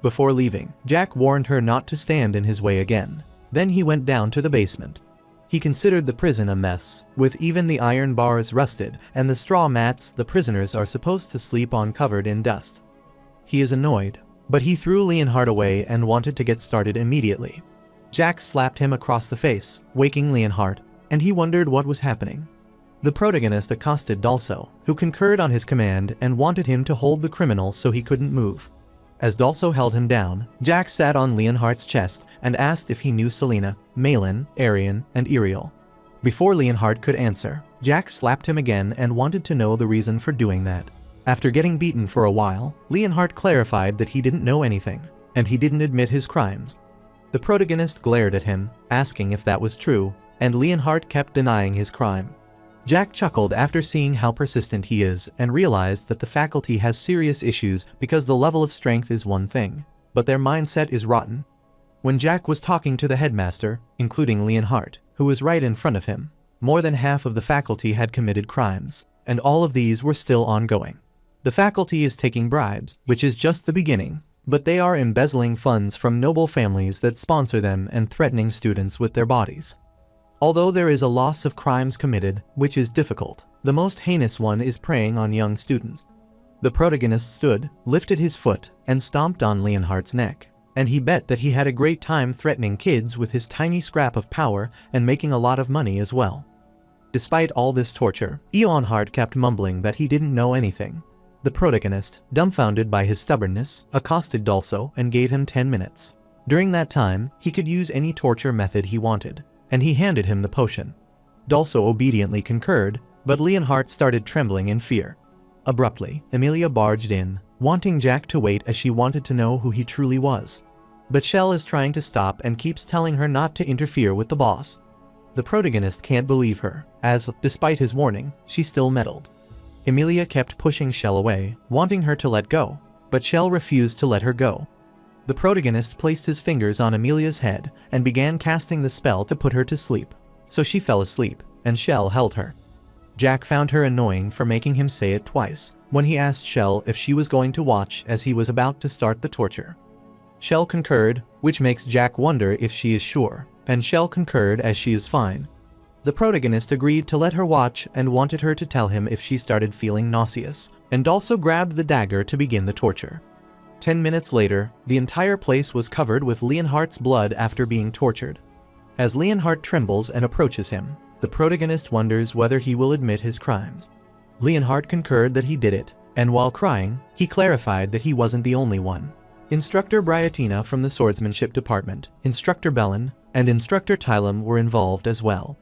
Before leaving, Jack warned her not to stand in his way again. Then he went down to the basement. He considered the prison a mess, with even the iron bars rusted and the straw mats the prisoners are supposed to sleep on covered in dust. He is annoyed, but he threw Leonhardt away and wanted to get started immediately. Jack slapped him across the face, waking Leonhardt, and he wondered what was happening. The protagonist accosted Dalso, who concurred on his command and wanted him to hold the criminal so he couldn't move. As Dalso held him down, Jack sat on Leonhardt's chest and asked if he knew Selena, Malin, Arian, and Iriel. Before Leonhardt could answer, Jack slapped him again and wanted to know the reason for doing that. After getting beaten for a while, Leonhardt clarified that he didn't know anything, and he didn't admit his crimes. The protagonist glared at him, asking if that was true, and Leonhardt kept denying his crime. Jack chuckled after seeing how persistent he is and realized that the faculty has serious issues because the level of strength is one thing, but their mindset is rotten. When Jack was talking to the headmaster, including Leonhardt, who was right in front of him, more than half of the faculty had committed crimes, and all of these were still ongoing. The faculty is taking bribes, which is just the beginning, but they are embezzling funds from noble families that sponsor them and threatening students with their bodies. Although there is a loss of crimes committed, which is difficult, the most heinous one is preying on young students. The protagonist stood, lifted his foot, and stomped on Leonhardt's neck, and he bet that he had a great time threatening kids with his tiny scrap of power and making a lot of money as well. Despite all this torture, Leonhardt kept mumbling that he didn't know anything. The protagonist, dumbfounded by his stubbornness, accosted Dalso and gave him 10 minutes. During that time, he could use any torture method he wanted, and he handed him the potion. Dalso obediently concurred, but Leonhardt started trembling in fear. Abruptly, Amelia barged in, wanting Jack to wait as she wanted to know who he truly was. But Shell is trying to stop and keeps telling her not to interfere with the boss. The protagonist can't believe her, as, despite his warning, she still meddled. Amelia kept pushing Shell away, wanting her to let go, but Shell refused to let her go. The protagonist placed his fingers on Amelia's head and began casting the spell to put her to sleep, so she fell asleep, and Shell held her. Jack found her annoying for making him say it twice, when he asked Shell if she was going to watch as he was about to start the torture. Shell concurred, which makes Jack wonder if she is sure, and Shell concurred as she is fine. The protagonist agreed to let her watch and wanted her to tell him if she started feeling nauseous, and also grabbed the dagger to begin the torture. 10 minutes later, the entire place was covered with Leonhardt's blood after being tortured. As Leonhardt trembles and approaches him, the protagonist wonders whether he will admit his crimes. Leonhardt concurred that he did it, and while crying, he clarified that he wasn't the only one. Instructor Bryatina from the swordsmanship department, Instructor Bellin, and Instructor Tylum were involved as well.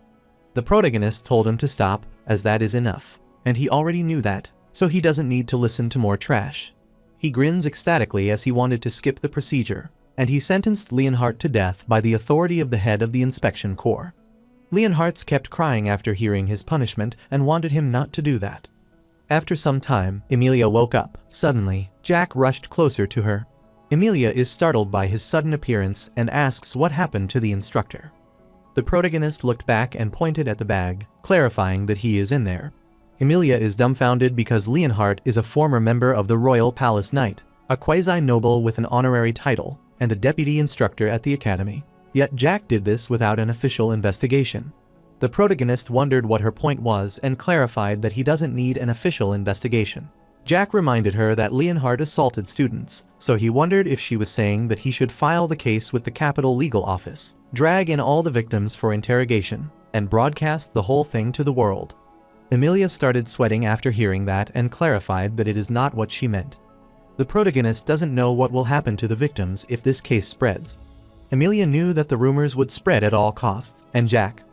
The protagonist told him to stop, as that is enough, and he already knew that, so he doesn't need to listen to more trash. He grins ecstatically as he wanted to skip the procedure, and he sentenced Leonhardt to death by the authority of the head of the inspection corps. Leonhardt kept crying after hearing his punishment and wanted him not to do that. After some time, Amelia woke up. Suddenly, Jack rushed closer to her. Emilia is startled by his sudden appearance and asks what happened to the instructor. The protagonist looked back and pointed at the bag, clarifying that he is in there. Emilia is dumbfounded because Leonhardt is a former member of the Royal Palace Knight, a quasi-noble with an honorary title, and a deputy instructor at the academy. Yet Jack did this without an official investigation. The protagonist wondered what her point was and clarified that he doesn't need an official investigation. Jack reminded her that Leonhardt assaulted students, so he wondered if she was saying that he should file the case with the Capital Legal Office, drag in all the victims for interrogation, and broadcast the whole thing to the world. Emilia started sweating after hearing that and clarified that it is not what she meant. The protagonist doesn't know what will happen to the victims if this case spreads. Emilia knew that the rumors would spread at all costs, and Jack.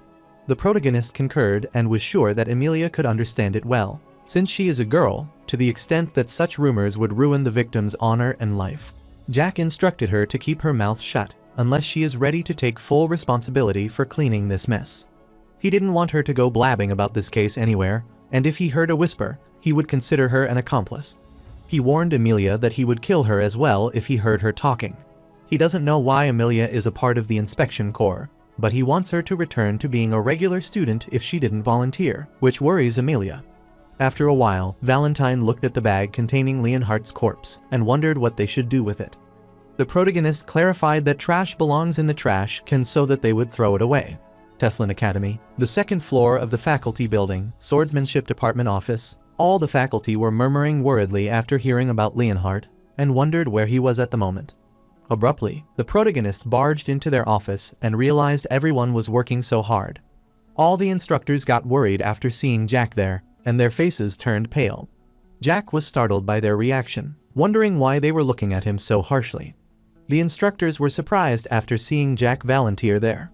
The protagonist concurred and was sure that Emilia could understand it well, since she is a girl, to the extent that such rumors would ruin the victim's honor and life. Jack instructed her to keep her mouth shut, unless she is ready to take full responsibility for cleaning this mess. He didn't want her to go blabbing about this case anywhere, and if he heard a whisper, he would consider her an accomplice. He warned Emilia that he would kill her as well if he heard her talking. He doesn't know why Emilia is a part of the inspection corps, but he wants her to return to being a regular student if she didn't volunteer, which worries Emilia. After a while, Valentine looked at the bag containing Leonhardt's corpse and wondered what they should do with it. The protagonist clarified that trash belongs in the trash can so that they would throw it away. Teslin Academy, the second floor of the faculty building, swordsmanship department office. All the faculty were murmuring worriedly after hearing about Leonhardt and wondered where he was at the moment. Abruptly, the protagonist barged into their office and realized everyone was working so hard. All the instructors got worried after seeing Jack there, and their faces turned pale. Jack was startled by their reaction, wondering why they were looking at him so harshly. The instructors were surprised after seeing Jack volunteer there.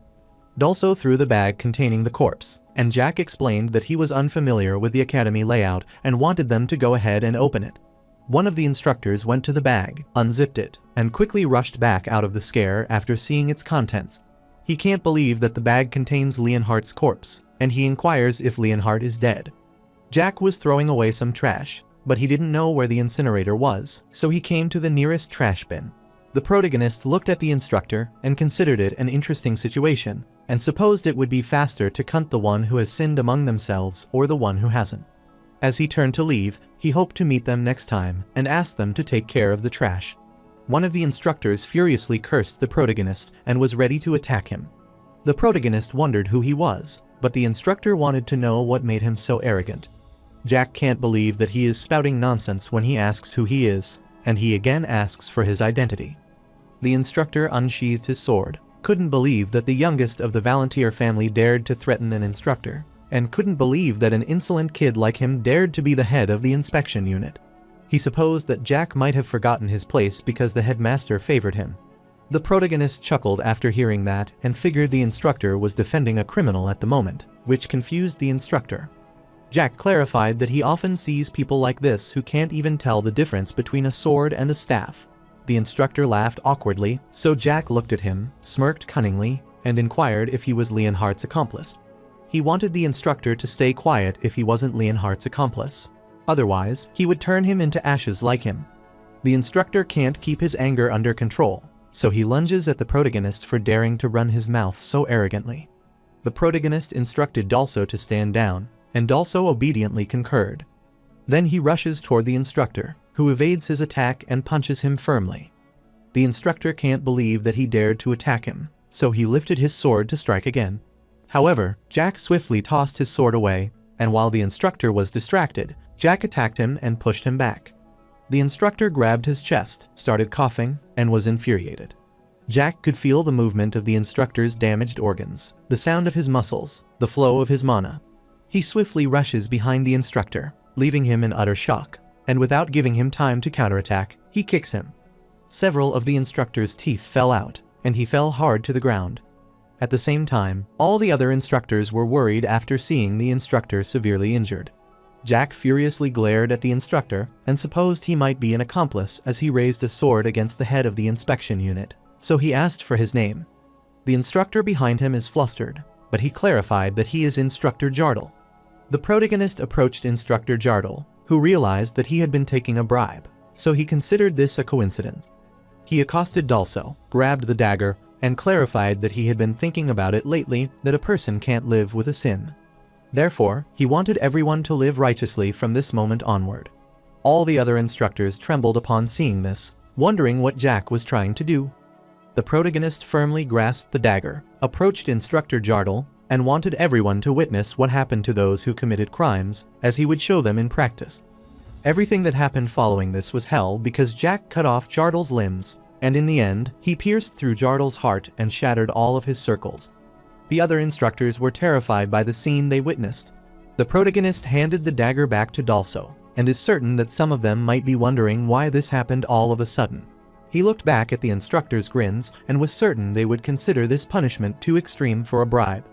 Dalso threw the bag containing the corpse, and Jack explained that he was unfamiliar with the academy layout and wanted them to go ahead and open it. One of the instructors went to the bag, unzipped it, and quickly rushed back out of the scare after seeing its contents. He can't believe that the bag contains Leonhardt's corpse, and he inquires if Leonhardt is dead. Jack was throwing away some trash, but he didn't know where the incinerator was, so he came to the nearest trash bin. The protagonist looked at the instructor and considered it an interesting situation, and supposed it would be faster to cunt the one who has sinned among themselves or the one who hasn't. As he turned to leave, he hoped to meet them next time and asked them to take care of the trash. One of the instructors furiously cursed the protagonist and was ready to attack him. The protagonist wondered who he was, but the instructor wanted to know what made him so arrogant. Jack can't believe that he is spouting nonsense when he asks who he is, and he again asks for his identity. The instructor unsheathed his sword, couldn't believe that the youngest of the volunteer family dared to threaten an instructor, and couldn't believe that an insolent kid like him dared to be the head of the inspection unit. He supposed that Jack might have forgotten his place because the headmaster favored him. The protagonist chuckled after hearing that and figured the instructor was defending a criminal at the moment, which confused the instructor. Jack clarified that he often sees people like this who can't even tell the difference between a sword and a staff. The instructor laughed awkwardly, so Jack looked at him, smirked cunningly, and inquired if he was Leonhardt's accomplice. He wanted the instructor to stay quiet if he wasn't Leonhardt's accomplice. Otherwise, he would turn him into ashes like him. The instructor can't keep his anger under control, so he lunges at the protagonist for daring to run his mouth so arrogantly. The protagonist instructed Dalso to stand down, and Dalso obediently concurred. Then he rushes toward the instructor, who evades his attack and punches him firmly. The instructor can't believe that he dared to attack him, so he lifted his sword to strike again. However, Jack swiftly tossed his sword away, and while the instructor was distracted, Jack attacked him and pushed him back. The instructor grabbed his chest, started coughing, and was infuriated. Jack could feel the movement of the instructor's damaged organs, the sound of his muscles, the flow of his mana. He swiftly rushes behind the instructor, leaving him in utter shock, and without giving him time to counterattack, he kicks him. Several of the instructor's teeth fell out, and he fell hard to the ground. At the same time, all the other instructors were worried after seeing the instructor severely injured. Jack furiously glared at the instructor and supposed he might be an accomplice as he raised a sword against the head of the inspection unit, so he asked for his name. The instructor behind him is flustered, but he clarified that he is Instructor Jardel. The protagonist approached Instructor Jardel, who realized that he had been taking a bribe, so he considered this a coincidence. He accosted Dulso, grabbed the dagger, and clarified that he had been thinking about it lately that a person can't live with a sin. Therefore, he wanted everyone to live righteously from this moment onward. All the other instructors trembled upon seeing this, wondering what Jack was trying to do. The protagonist firmly grasped the dagger, approached Instructor Jardel, and wanted everyone to witness what happened to those who committed crimes, as he would show them in practice. Everything that happened following this was hell because Jack cut off Jardel's limbs, and in the end, he pierced through Jardel's heart and shattered all of his circles. The other instructors were terrified by the scene they witnessed. The protagonist handed the dagger back to Dulso, and is certain that some of them might be wondering why this happened all of a sudden. He looked back at the instructors' grins and was certain they would consider this punishment too extreme for a bribe.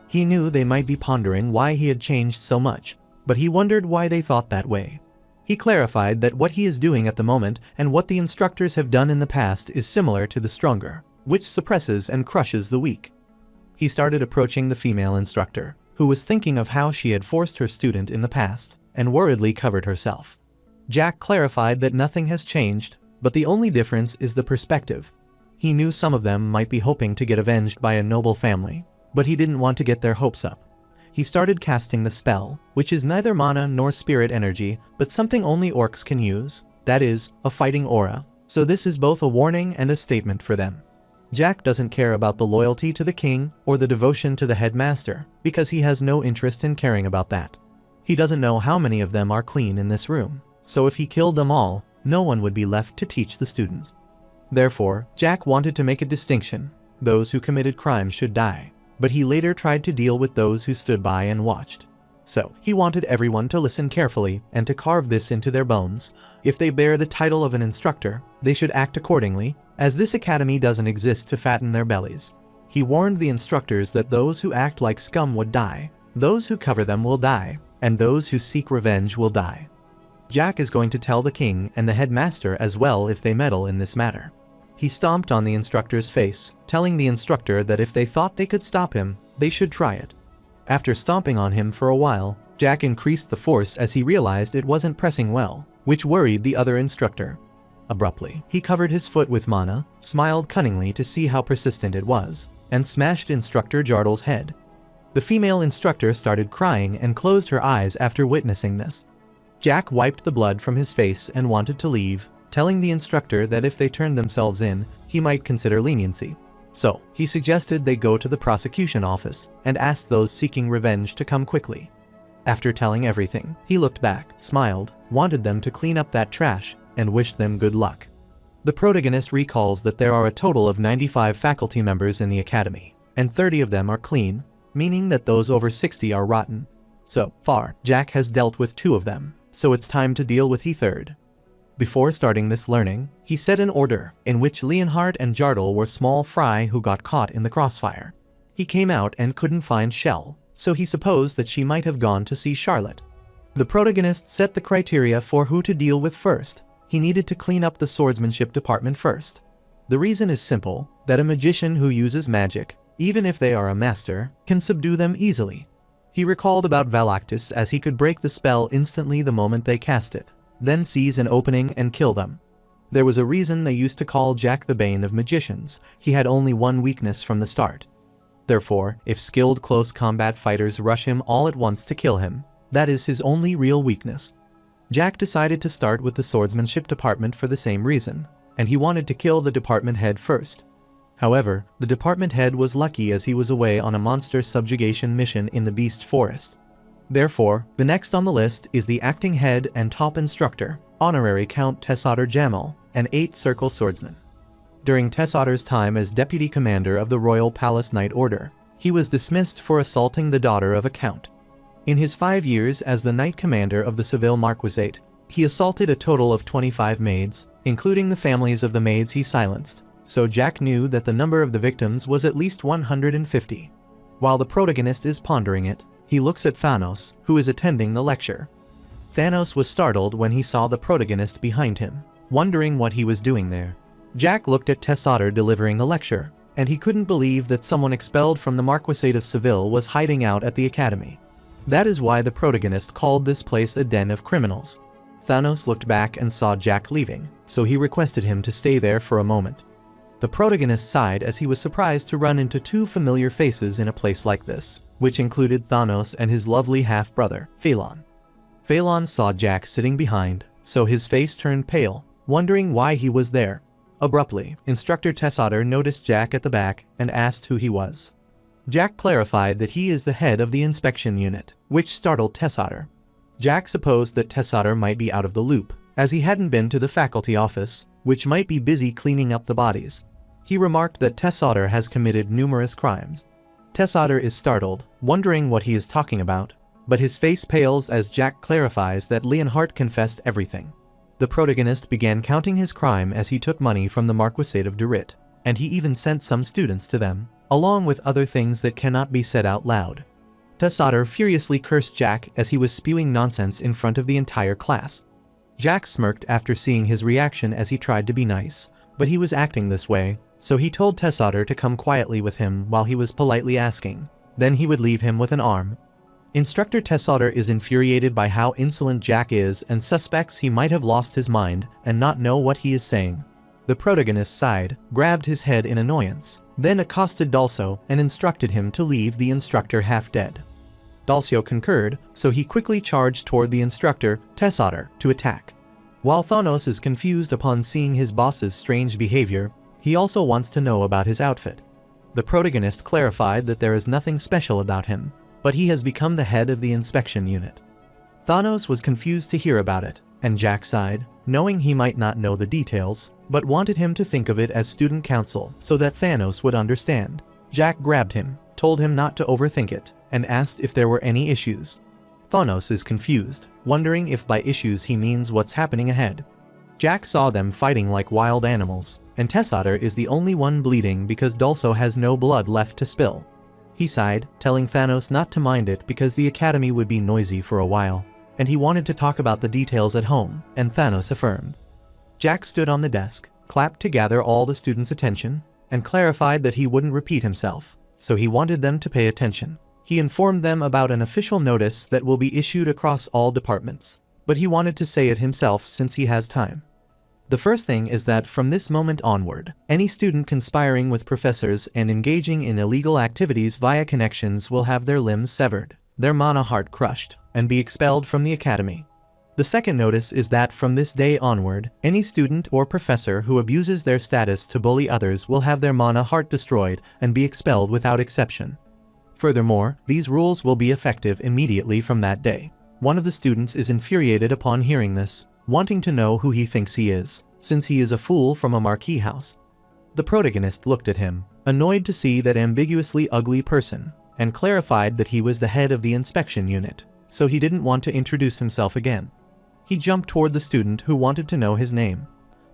He knew they might be pondering why he had changed so much, but he wondered why they thought that way. He clarified that what he is doing at the moment and what the instructors have done in the past is similar to the stronger, which suppresses and crushes the weak. He started approaching the female instructor, who was thinking of how she had forced her student in the past, and worriedly covered herself. Jack clarified that nothing has changed, but the only difference is the perspective. He knew some of them might be hoping to get avenged by a noble family, but he didn't want to get their hopes up. He started casting the spell, which is neither mana nor spirit energy, but something only orcs can use, that is, a fighting aura, so this is both a warning and a statement for them. Jack doesn't care about the loyalty to the king or the devotion to the headmaster, because he has no interest in caring about that. He doesn't know how many of them are clean in this room, so if he killed them all, no one would be left to teach the students. Therefore, Jack wanted to make a distinction. Those who committed crimes should die. But he later tried to deal with those who stood by and watched. So, he wanted everyone to listen carefully and to carve this into their bones. If they bear the title of an instructor, they should act accordingly, as this academy doesn't exist to fatten their bellies. He warned the instructors that those who act like scum would die, those who cover them will die, and those who seek revenge will die. Jack is going to tell the king and the headmaster as well if they meddle in this matter. He stomped on the instructor's face, telling the instructor that if they thought they could stop him, they should try it. After stomping on him for a while, Jack increased the force as he realized it wasn't pressing well, which worried the other instructor. Abruptly, he covered his foot with mana, smiled cunningly to see how persistent it was, and smashed Instructor Jardel's head. The female instructor started crying and closed her eyes after witnessing this. Jack wiped the blood from his face and wanted to leave, telling the instructor that if they turned themselves in, he might consider leniency. So, he suggested they go to the prosecution office and asked those seeking revenge to come quickly. After telling everything, he looked back, smiled, wanted them to clean up that trash, and wished them good luck. The protagonist recalls that there are a total of 95 faculty members in the academy, and 30 of them are clean, meaning that those over 60 are rotten. So far, Jack has dealt with 2 of them, so it's time to deal with the third. Before starting this learning, he set an order in which Leonhard and Jardel were small fry who got caught in the crossfire. He came out and couldn't find Shell, so he supposed that she might have gone to see Charlotte. The protagonist set the criteria for who to deal with first. He needed to clean up the swordsmanship department first. The reason is simple, that a magician who uses magic, even if they are a master, can subdue them easily. He recalled about Valactus as he could break the spell instantly the moment they cast it, then seize an opening and kill them. There was a reason they used to call Jack the Bane of Magicians. He had only one weakness from the start. Therefore, if skilled close combat fighters rush him all at once to kill him, that is his only real weakness. Jack decided to start with the swordsmanship department for the same reason, and he wanted to kill the department head first. However, the department head was lucky as he was away on a monster subjugation mission in the Beast Forest. Therefore, the next on the list is the acting head and top instructor, Honorary Count Tessodder Jamel, an 8-circle swordsman. During Tessodder's time as deputy commander of the Royal Palace Knight Order, he was dismissed for assaulting the daughter of a count. In his 5 years as the Knight Commander of the Seville Marquisate, he assaulted a total of 25 maids, including the families of the maids he silenced, so Jack knew that the number of the victims was at least 150. While the protagonist is pondering it, he looks at Thanos, who is attending the lecture. Thanos was startled when he saw the protagonist behind him, wondering what he was doing there. Jack looked at Tessodder delivering the lecture, and he couldn't believe that someone expelled from the Marquisate of Seville was hiding out at the academy. That is why the protagonist called this place a den of criminals. Thanos looked back and saw Jack leaving, so he requested him to stay there for a moment. The protagonist sighed as he was surprised to run into two familiar faces in a place like this, which included Thanos and his lovely half-brother, Phelan. Phelan saw Jack sitting behind, so his face turned pale, wondering why he was there. Abruptly, Instructor Tessauter noticed Jack at the back and asked who he was. Jack clarified that he is the head of the inspection unit, which startled Tessauter. Jack supposed that Tessauter might be out of the loop, as he hadn't been to the faculty office, which might be busy cleaning up the bodies. He remarked that Tessauter has committed numerous crimes. Tessauter is startled, wondering what he is talking about, but his face pales as Jack clarifies that Leonhardt confessed everything. The protagonist began counting his crime as he took money from the Marquisate of Durit, and he even sent some students to them, along with other things that cannot be said out loud. Tessauter furiously cursed Jack as he was spewing nonsense in front of the entire class. Jack smirked after seeing his reaction as he tried to be nice, but he was acting this way, so he told Tessauter to come quietly with him while he was politely asking. Then he would leave him with an arm. Instructor Tessauter is infuriated by how insolent Jack is and suspects he might have lost his mind and not know what he is saying. The protagonist sighed, grabbed his head in annoyance, then accosted Dulcio and instructed him to leave the instructor half dead. Dulcio concurred, so he quickly charged toward the instructor, Tessauter, to attack. While Thanos is confused upon seeing his boss's strange behavior, he also wants to know about his outfit. The protagonist clarified that there is nothing special about him, but he has become the head of the inspection unit. Thanos was confused to hear about it, and Jack sighed, knowing he might not know the details, but wanted him to think of it as student council so that Thanos would understand. Jack grabbed him, told him not to overthink it, and asked if there were any issues. Thanos is confused, wondering if by issues he means what's happening ahead. Jack saw them fighting like wild animals, and Tessauter is the only one bleeding because Dulcio has no blood left to spill. He sighed, telling Thanos not to mind it because the academy would be noisy for a while, and he wanted to talk about the details at home, and Thanos affirmed. Jack stood on the desk, clapped to gather all the students' attention, and clarified that he wouldn't repeat himself, so he wanted them to pay attention. He informed them about an official notice that will be issued across all departments, but he wanted to say it himself since he has time. The first thing is that from this moment onward, any student conspiring with professors and engaging in illegal activities via connections will have their limbs severed, their mana heart crushed, and be expelled from the academy. The second notice is that from this day onward, any student or professor who abuses their status to bully others will have their mana heart destroyed and be expelled without exception. Furthermore, these rules will be effective immediately from that day. One of the students is infuriated upon hearing this, wanting to know who he thinks he is, since he is a fool from a marquee house. The protagonist looked at him, annoyed to see that ambiguously ugly person, and clarified that he was the head of the inspection unit, so he didn't want to introduce himself again. He jumped toward the student who wanted to know his name.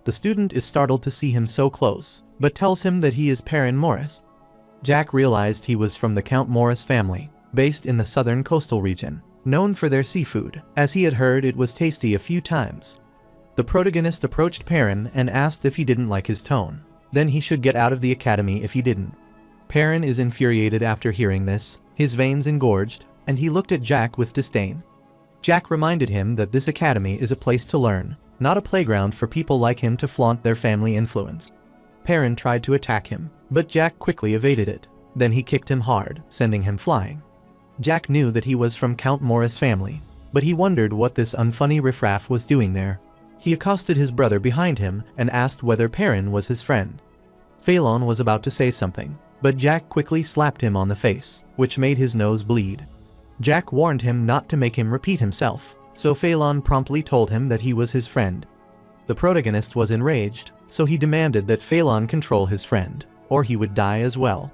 The student is startled to see him so close, but tells him that he is Perrin Morris. Jack realized he was from the Count Morris family, based in the southern coastal region, known for their seafood, as he had heard it was tasty a few times. The protagonist approached Perrin and asked if he didn't like his tone. Then he should get out of the academy if he didn't. Perrin is infuriated after hearing this, his veins engorged, and he looked at Jack with disdain. Jack reminded him that this academy is a place to learn, not a playground for people like him to flaunt their family influence. Perrin tried to attack him, but Jack quickly evaded it. Then he kicked him hard, sending him flying. Jack knew that he was from Count Morris' family, but he wondered what this unfunny riffraff was doing there. He accosted his brother behind him and asked whether Perrin was his friend. Phelan was about to say something, but Jack quickly slapped him on the face, which made his nose bleed. Jack warned him not to make him repeat himself, so Phelan promptly told him that he was his friend. The protagonist was enraged, so he demanded that Phelan control his friend, or he would die as well.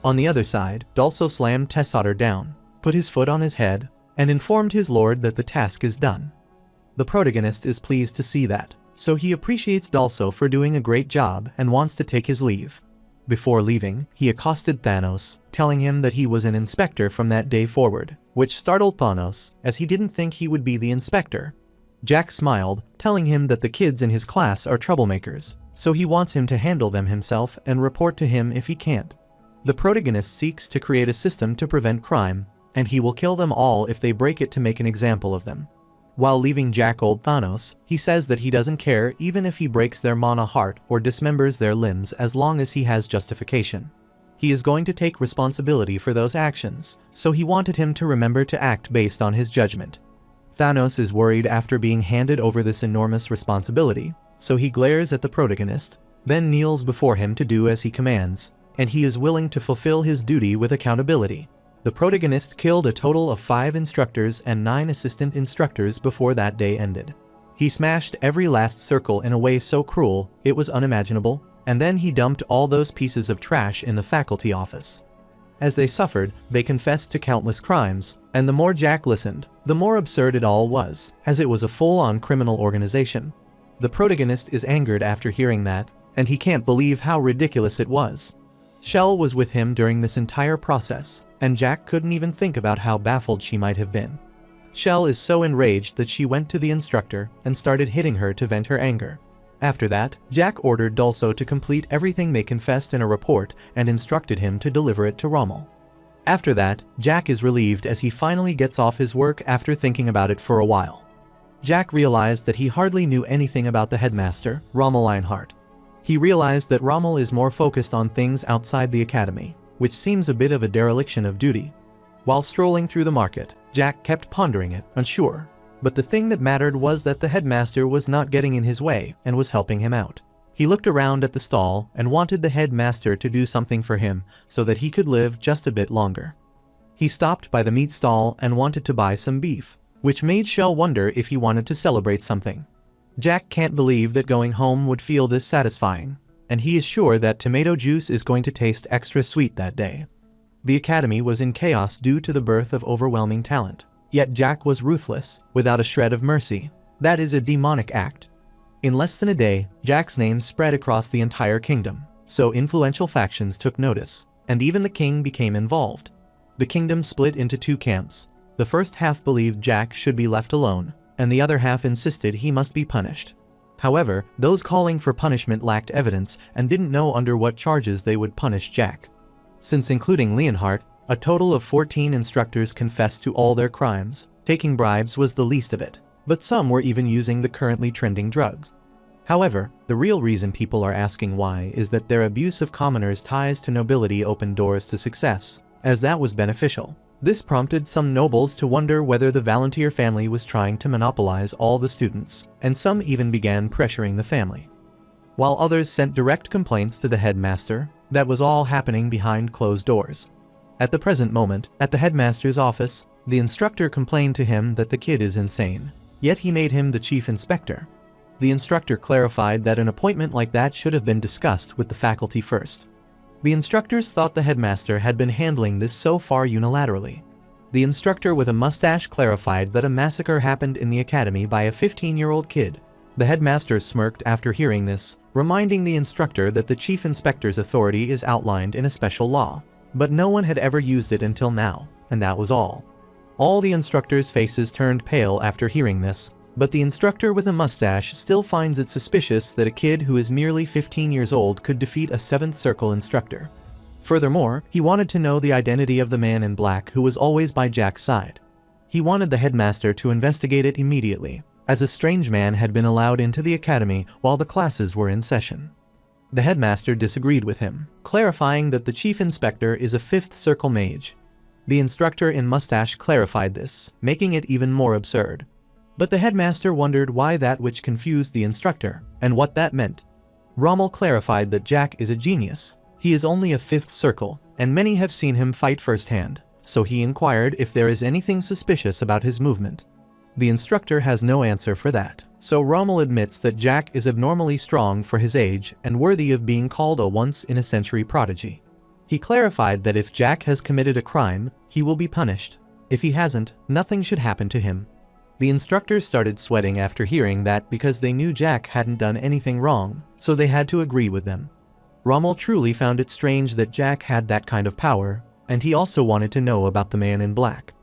On the other side, Dulcio slammed Tessauter down, put his foot on his head, and informed his lord that the task is done. The protagonist is pleased to see that, so he appreciates Dulcio for doing a great job and wants to take his leave. Before leaving, he accosted Thanos, telling him that he was an inspector from that day forward, which startled Thanos, as he didn't think he would be the inspector. Jack smiled, telling him that the kids in his class are troublemakers, so he wants him to handle them himself and report to him if he can't. The protagonist seeks to create a system to prevent crime, and he will kill them all if they break it to make an example of them. While leaving Jack Old Thanos, he says that he doesn't care even if he breaks their mana heart or dismembers their limbs as long as he has justification. He is going to take responsibility for those actions, so he wanted him to remember to act based on his judgment. Thanos is worried after being handed over this enormous responsibility, so he glares at the protagonist, then kneels before him to do as he commands, and he is willing to fulfill his duty with accountability. The protagonist killed a total of 5 instructors and 9 assistant instructors before that day ended. He smashed every last circle in a way so cruel, it was unimaginable, and then he dumped all those pieces of trash in the faculty office. As they suffered, they confessed to countless crimes, and the more Jack listened, the more absurd it all was, as it was a full-on criminal organization. The protagonist is angered after hearing that, and he can't believe how ridiculous it was. Shell was with him during this entire process, and Jack couldn't even think about how baffled she might have been. Shell is so enraged that she went to the instructor and started hitting her to vent her anger. After that, Jack ordered Dulso to complete everything they confessed in a report and instructed him to deliver it to Rommel. After that, Jack is relieved as he finally gets off his work after thinking about it for a while. Jack realized that he hardly knew anything about the headmaster, Rommel Einhardt. He realized that Rommel is more focused on things outside the academy, which seems a bit of a dereliction of duty. While strolling through the market, Jack kept pondering it, unsure. But the thing that mattered was that the headmaster was not getting in his way and was helping him out. He looked around at the stall and wanted the headmaster to do something for him so that he could live just a bit longer. He stopped by the meat stall and wanted to buy some beef, which made Shell wonder if he wanted to celebrate something. Jack can't believe that going home would feel this satisfying, and he is sure that tomato juice is going to taste extra sweet that day. The academy was in chaos due to the birth of overwhelming talent, yet Jack was ruthless, without a shred of mercy. That is a demonic act. In less than a day, Jack's name spread across the entire kingdom, so influential factions took notice, and even the king became involved. The kingdom split into 2 camps. The first half believed Jack should be left alone, and the other half insisted he must be punished. However, those calling for punishment lacked evidence and didn't know under what charges they would punish Jack. Since including Leonhardt, a total of 14 instructors confessed to all their crimes. Taking bribes was the least of it, but some were even using the currently trending drugs. However, the real reason people are asking why is that their abuse of commoners' ties to nobility opened doors to success, as that was beneficial. This prompted some nobles to wonder whether the Volunteer family was trying to monopolize all the students, and some even began pressuring the family. While others sent direct complaints to the headmaster, that was all happening behind closed doors. At the present moment, at the headmaster's office, the instructor complained to him that the kid is insane, yet he made him the chief inspector. The instructor clarified that an appointment like that should have been discussed with the faculty first. The instructors thought the headmaster had been handling this so far unilaterally. The instructor with a mustache clarified that a massacre happened in the academy by a 15-year-old kid. The headmaster smirked after hearing this, reminding the instructor that the chief inspector's authority is outlined in a special law. But no one had ever used it until now, and that was all. All the instructors' faces turned pale after hearing this, but the instructor with a mustache still finds it suspicious that a kid who is merely 15 years old could defeat a 7th Circle instructor. Furthermore, he wanted to know the identity of the man in black who was always by Jack's side. He wanted the headmaster to investigate it immediately, as a strange man had been allowed into the academy while the classes were in session. The headmaster disagreed with him, clarifying that the chief inspector is a 5th Circle mage. The instructor in mustache clarified this, making it even more absurd. But the headmaster wondered why that which confused the instructor, and what that meant. Rommel clarified that Jack is a genius. He is only a 5th Circle, and many have seen him fight firsthand, so he inquired if there is anything suspicious about his movement. The instructor has no answer for that, so Rommel admits that Jack is abnormally strong for his age and worthy of being called a once-in-a-century prodigy. He clarified that if Jack has committed a crime, he will be punished. If he hasn't, nothing should happen to him. The instructors started sweating after hearing that because they knew Jack hadn't done anything wrong, so they had to agree with them. Rommel truly found it strange that Jack had that kind of power, and he also wanted to know about the man in black.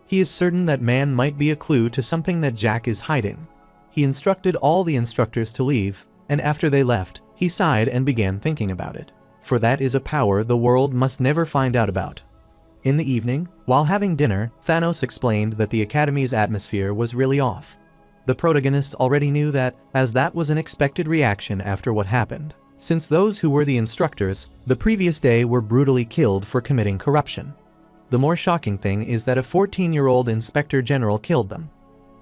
He is certain that man might be a clue to something that Jack is hiding. He instructed all the instructors to leave, and after they left, he sighed and began thinking about it. For that is a power the world must never find out about. In the evening, while having dinner, Thanos explained that the Academy's atmosphere was really off. The protagonist already knew that, as that was an expected reaction after what happened, since those who were the instructors the previous day were brutally killed for committing corruption. The more shocking thing is that a 14-year-old inspector general killed them.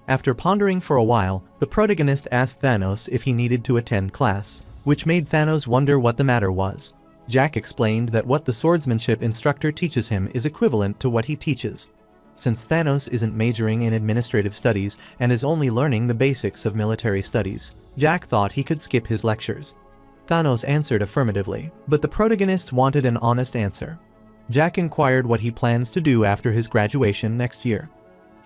After pondering for a while, the protagonist asked Thanos if he needed to attend class, which made Thanos wonder what the matter was. Jack explained that what the swordsmanship instructor teaches him is equivalent to what he teaches. Since Thanos isn't majoring in administrative studies and is only learning the basics of military studies, Jack thought he could skip his lectures. Thanos answered affirmatively, but the protagonist wanted an honest answer. Jack inquired what he plans to do after his graduation next year.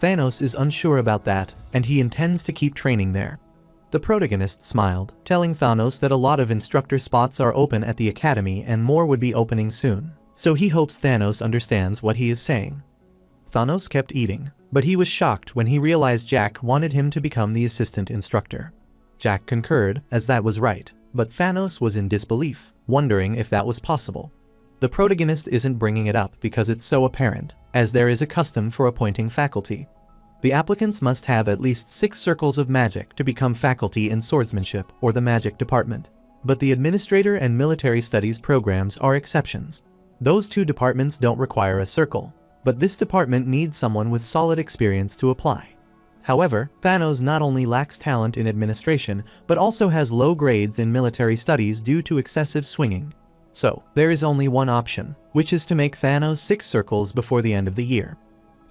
Thanos is unsure about that, and he intends to keep training there. The protagonist smiled, telling Thanos that a lot of instructor spots are open at the academy and more would be opening soon, so he hopes Thanos understands what he is saying. Thanos kept eating, but he was shocked when he realized Jack wanted him to become the assistant instructor. Jack concurred, as that was right, but Thanos was in disbelief, wondering if that was possible. The protagonist isn't bringing it up because it's so apparent, as there is a custom for appointing faculty. The applicants must have at least 6 circles of magic to become faculty in swordsmanship or the magic department, but the administrator and military studies programs are exceptions. Those 2 departments don't require a circle, but this department needs someone with solid experience to apply. However, Thanos not only lacks talent in administration, but also has low grades in military studies due to excessive swinging. So, there is only one option, which is to make Thanos 6 circles before the end of the year.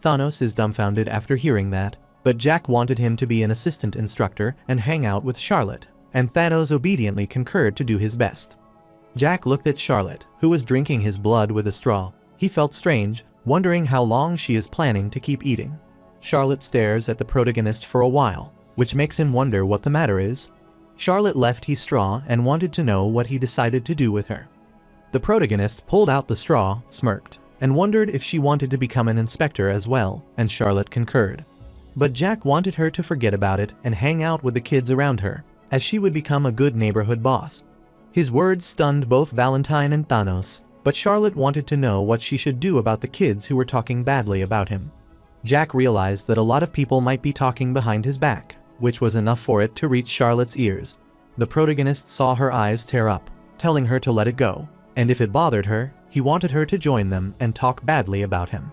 Thanos is dumbfounded after hearing that, but Jack wanted him to be an assistant instructor and hang out with Charlotte, and Thanos obediently concurred to do his best. Jack looked at Charlotte, who was drinking his blood with a straw. He felt strange, wondering how long she is planning to keep eating. Charlotte stares at the protagonist for a while, which makes him wonder what the matter is. Charlotte left his straw and wanted to know what he decided to do with her. The protagonist pulled out the straw, smirked, and wondered if she wanted to become an inspector as well, and Charlotte concurred. But Jack wanted her to forget about it and hang out with the kids around her, as she would become a good neighborhood boss. His words stunned both Valentine and Thanos, but Charlotte wanted to know what she should do about the kids who were talking badly about him. Jack realized that a lot of people might be talking behind his back, which was enough for it to reach Charlotte's ears. The protagonist saw her eyes tear up, telling her to let it go, and if it bothered her, he wanted her to join them and talk badly about him.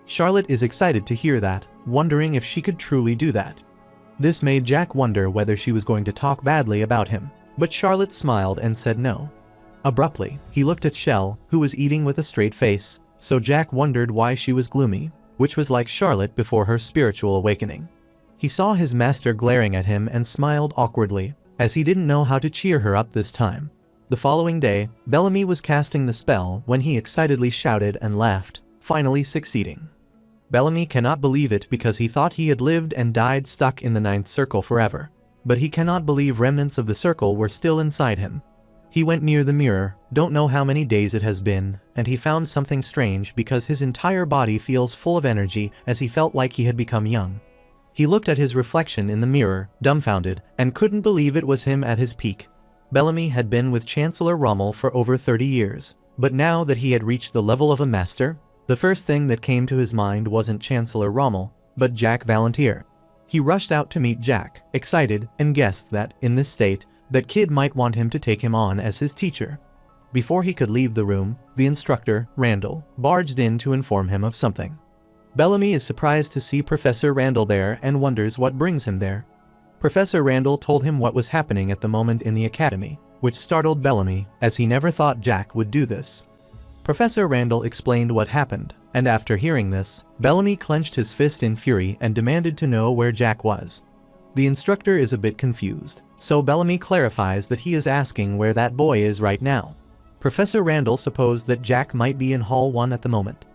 Charlotte is excited to hear that, wondering if she could truly do that. This made Jack wonder whether she was going to talk badly about him, but Charlotte smiled and said no. Abruptly, he looked at Shell, who was eating with a straight face, so Jack wondered why she was gloomy, which was like Charlotte before her spiritual awakening. He saw his master glaring at him and smiled awkwardly, as he didn't know how to cheer her up this time. The following day, Bellamy was casting the spell when he excitedly shouted and laughed, finally succeeding. Bellamy cannot believe it because he thought he had lived and died stuck in the 9th circle forever, but he cannot believe remnants of the circle were still inside him. He went near the mirror, don't know how many days it has been, and he found something strange because his entire body feels full of energy as he felt like he had become young. He looked at his reflection in the mirror, dumbfounded, and couldn't believe it was him at his peak. Bellamy had been with Chancellor Rommel for over 30 years, but now that he had reached the level of a master, the first thing that came to his mind wasn't Chancellor Rommel, but Jack Valantier. He rushed out to meet Jack, excited, and guessed that, in this state, that kid might want him to take him on as his teacher. Before he could leave the room, the instructor, Randall, barged in to inform him of something. Bellamy is surprised to see Professor Randall there and wonders what brings him there. Professor Randall told him what was happening at the moment in the academy, which startled Bellamy, as he never thought Jack would do this. Professor Randall explained what happened, and after hearing this, Bellamy clenched his fist in fury and demanded to know where Jack was. The instructor is a bit confused, so Bellamy clarifies that he is asking where that boy is right now. Professor Randall supposed that Jack might be in Hall 1 at the moment.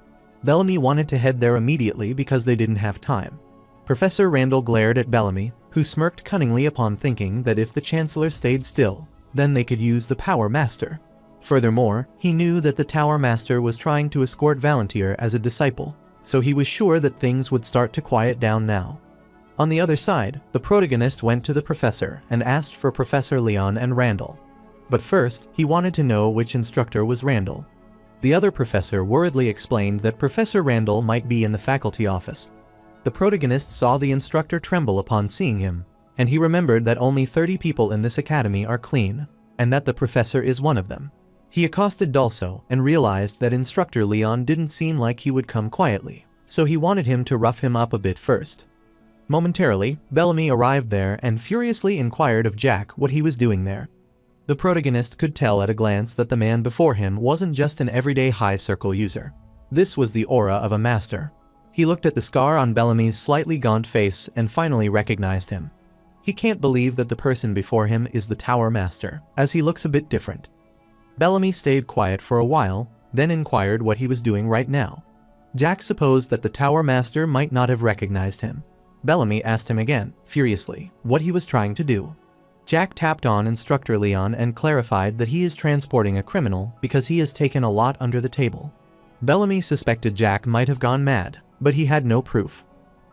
Bellamy wanted to head there immediately because they didn't have time. Professor Randall glared at Bellamy, who smirked cunningly upon thinking that if the Chancellor stayed still, then they could use the Power Master. Furthermore, he knew that the Tower Master was trying to escort Valantier as a disciple, so he was sure that things would start to quiet down now. On the other side, the protagonist went to the professor and asked for Professor Leon and Randall. But first, he wanted to know which instructor was Randall. The other professor worriedly explained that Professor Randall might be in the faculty office. The protagonist saw the instructor tremble upon seeing him. and he remembered that only 30 people in this academy are clean, and that the professor is one of them. He accosted Dulso and realized that Instructor Leon didn't seem like he would come quietly, so he wanted him to rough him up a bit first. Momentarily, Bellamy arrived there and furiously inquired of Jack what he was doing there. The protagonist could tell at a glance that the man before him wasn't just an everyday high circle user. This was the aura of a master. He looked at the scar on Bellamy's slightly gaunt face and finally recognized him. He can't believe that the person before him is the Tower Master, as he looks a bit different. Bellamy stayed quiet for a while, then inquired what he was doing right now. Jack supposed that the Tower Master might not have recognized him. Bellamy asked him again, furiously, what he was trying to do. Jack tapped on Instructor Leon and clarified that he is transporting a criminal because he has taken a lot under the table. Bellamy suspected Jack might have gone mad, but he had no proof.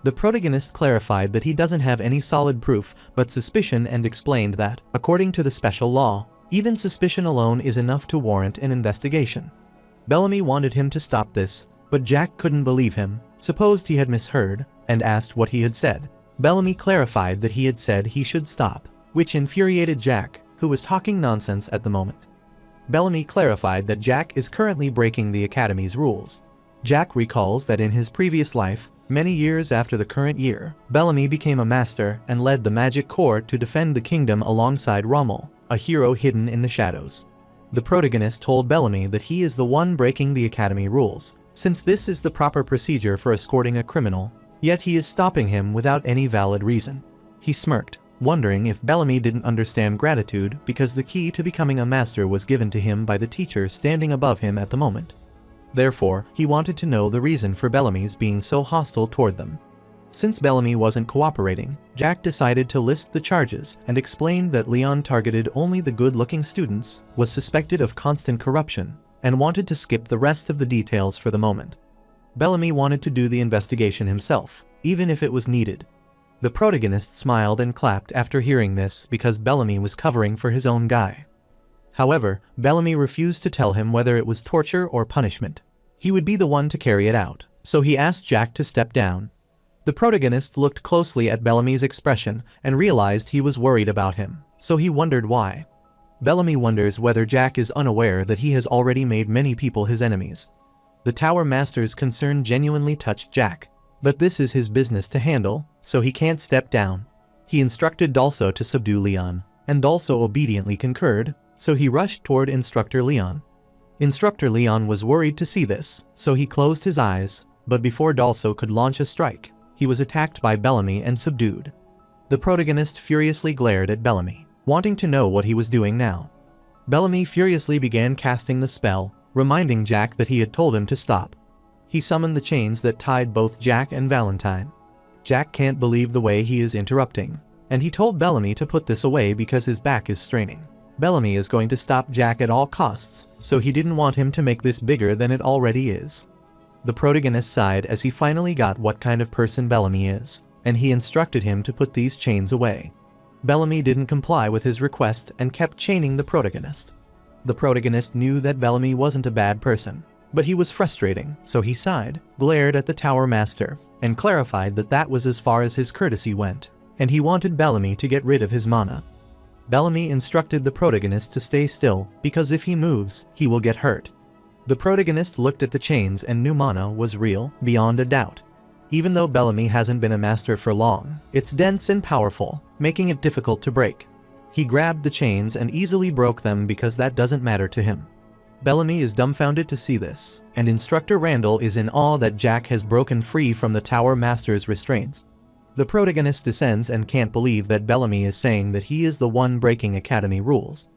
The protagonist clarified that he doesn't have any solid proof but suspicion and explained that, according to the special law, even suspicion alone is enough to warrant an investigation. Bellamy wanted him to stop this, but Jack couldn't believe him, supposed he had misheard, and asked what he had said. Bellamy clarified that he had said he should stop, which infuriated Jack, who was talking nonsense at the moment. Bellamy clarified that Jack is currently breaking the Academy's rules. Jack recalls that in his previous life, many years after the current year, Bellamy became a master and led the Magic Corps to defend the kingdom alongside Rommel, a hero hidden in the shadows. The protagonist told Bellamy that he is the one breaking the Academy rules, since this is the proper procedure for escorting a criminal, yet he is stopping him without any valid reason. He smirked, wondering if Bellamy didn't understand gratitude because the key to becoming a master was given to him by the teacher standing above him at the moment. Therefore, he wanted to know the reason for Bellamy's being so hostile toward them. Since Bellamy wasn't cooperating, Jack decided to list the charges and explained that Leon targeted only the good-looking students, was suspected of constant corruption, and wanted to skip the rest of the details for the moment. Bellamy wanted to do the investigation himself, even if it was needed. The protagonist smiled and clapped after hearing this because Bellamy was covering for his own guy. However, Bellamy refused to tell him whether it was torture or punishment. He would be the one to carry it out, so he asked Jack to step down. The protagonist looked closely at Bellamy's expression and realized he was worried about him, so he wondered why. Bellamy wonders whether Jack is unaware that he has already made many people his enemies. The Tower Master's concern genuinely touched Jack, but this is his business to handle, so he can't step down. He instructed Dulso to subdue Leon, and Dulso obediently concurred, so he rushed toward Instructor Leon. Instructor Leon was worried to see this, so he closed his eyes, but before Dulso could launch a strike, he was attacked by Bellamy and subdued. The protagonist furiously glared at Bellamy, wanting to know what he was doing now. Bellamy furiously began casting the spell, reminding Jack that he had told him to stop. He summoned the chains that tied both Jack and Valentine. Jack can't believe the way he is interrupting, and he told Bellamy to put this away because his back is straining. Bellamy is going to stop Jack at all costs, so he didn't want him to make this bigger than it already is. The protagonist sighed as he finally got what kind of person Bellamy is, and he instructed him to put these chains away. Bellamy didn't comply with his request and kept chaining the protagonist. The protagonist knew that Bellamy wasn't a bad person, but he was frustrating, so he sighed, glared at the Tower Master, and clarified that that was as far as his courtesy went, and he wanted Bellamy to get rid of his mana. Bellamy instructed the protagonist to stay still, because if he moves, he will get hurt. The protagonist looked at the chains and knew mana was real, beyond a doubt. Even though Bellamy hasn't been a master for long, it's dense and powerful, making it difficult to break. He grabbed the chains and easily broke them because that doesn't matter to him. Bellamy is dumbfounded to see this, and Instructor Randall is in awe that Jack has broken free from the Tower Master's restraints. The protagonist descends and can't believe that Bellamy is saying that he is the one breaking Academy rules.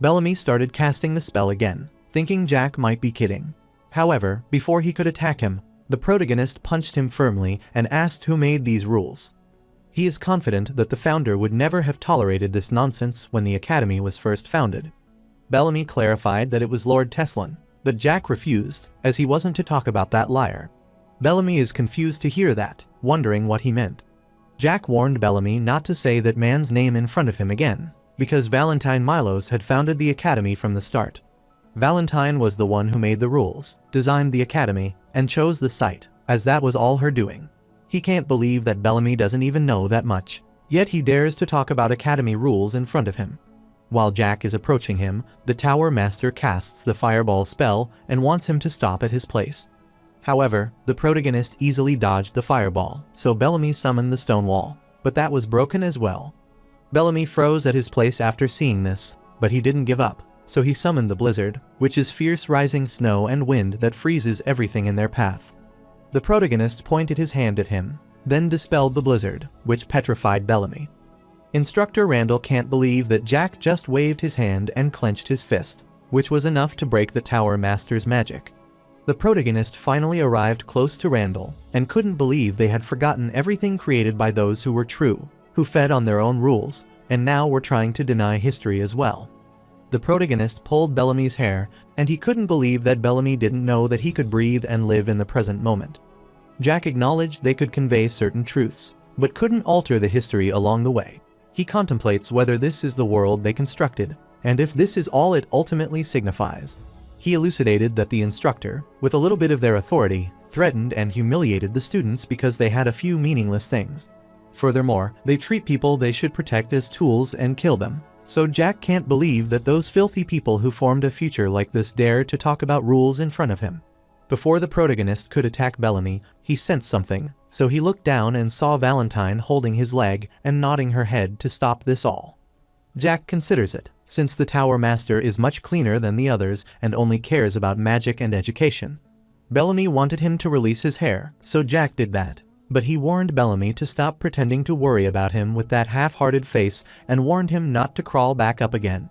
Bellamy started casting the spell again, thinking Jack might be kidding. However, before he could attack him, the protagonist punched him firmly and asked who made these rules. He is confident that the founder would never have tolerated this nonsense when the Academy was first founded. Bellamy clarified that it was Lord Teslin, but Jack refused, as he wasn't to talk about that liar. Bellamy is confused to hear that, wondering what he meant. Jack warned Bellamy not to say that man's name in front of him again, because Valentine Milos had founded the Academy from the start. Valentine was the one who made the rules, designed the Academy, and chose the site, as that was all her doing. He can't believe that Bellamy doesn't even know that much. Yet he dares to talk about academy rules in front of him. While Jack is approaching him, the Tower Master casts the fireball spell and wants him to stop at his place. However, the protagonist easily dodged the fireball, so Bellamy summoned the stone wall, but that was broken as well. Bellamy froze at his place after seeing this, but he didn't give up, so he summoned the blizzard, which is fierce rising snow and wind that freezes everything in their path. The protagonist pointed his hand at him, then dispelled the blizzard, which petrified Bellamy. Instructor Randall can't believe that Jack just waved his hand and clenched his fist, which was enough to break the Tower Master's magic. The protagonist finally arrived close to Randall and couldn't believe they had forgotten everything created by those who were true, who fed on their own rules, and now were trying to deny history as well. The protagonist pulled Bellamy's hair, and he couldn't believe that Bellamy didn't know that he could breathe and live in the present moment. Jack acknowledged they could convey certain truths, but couldn't alter the history along the way. He contemplates whether this is the world they constructed, and if this is all it ultimately signifies. He elucidated that the instructor, with a little bit of their authority, threatened and humiliated the students because they had a few meaningless things. Furthermore, they treat people they should protect as tools and kill them. So Jack can't believe that those filthy people who formed a future like this dare to talk about rules in front of him. Before the protagonist could attack Bellamy, he sensed something, so he looked down and saw Valentine holding his leg and nodding her head to stop this all. Jack considers it, since the Tower Master is much cleaner than the others and only cares about magic and education. Bellamy wanted him to release his hair, so Jack did that, but he warned Bellamy to stop pretending to worry about him with that half-hearted face and warned him not to crawl back up again.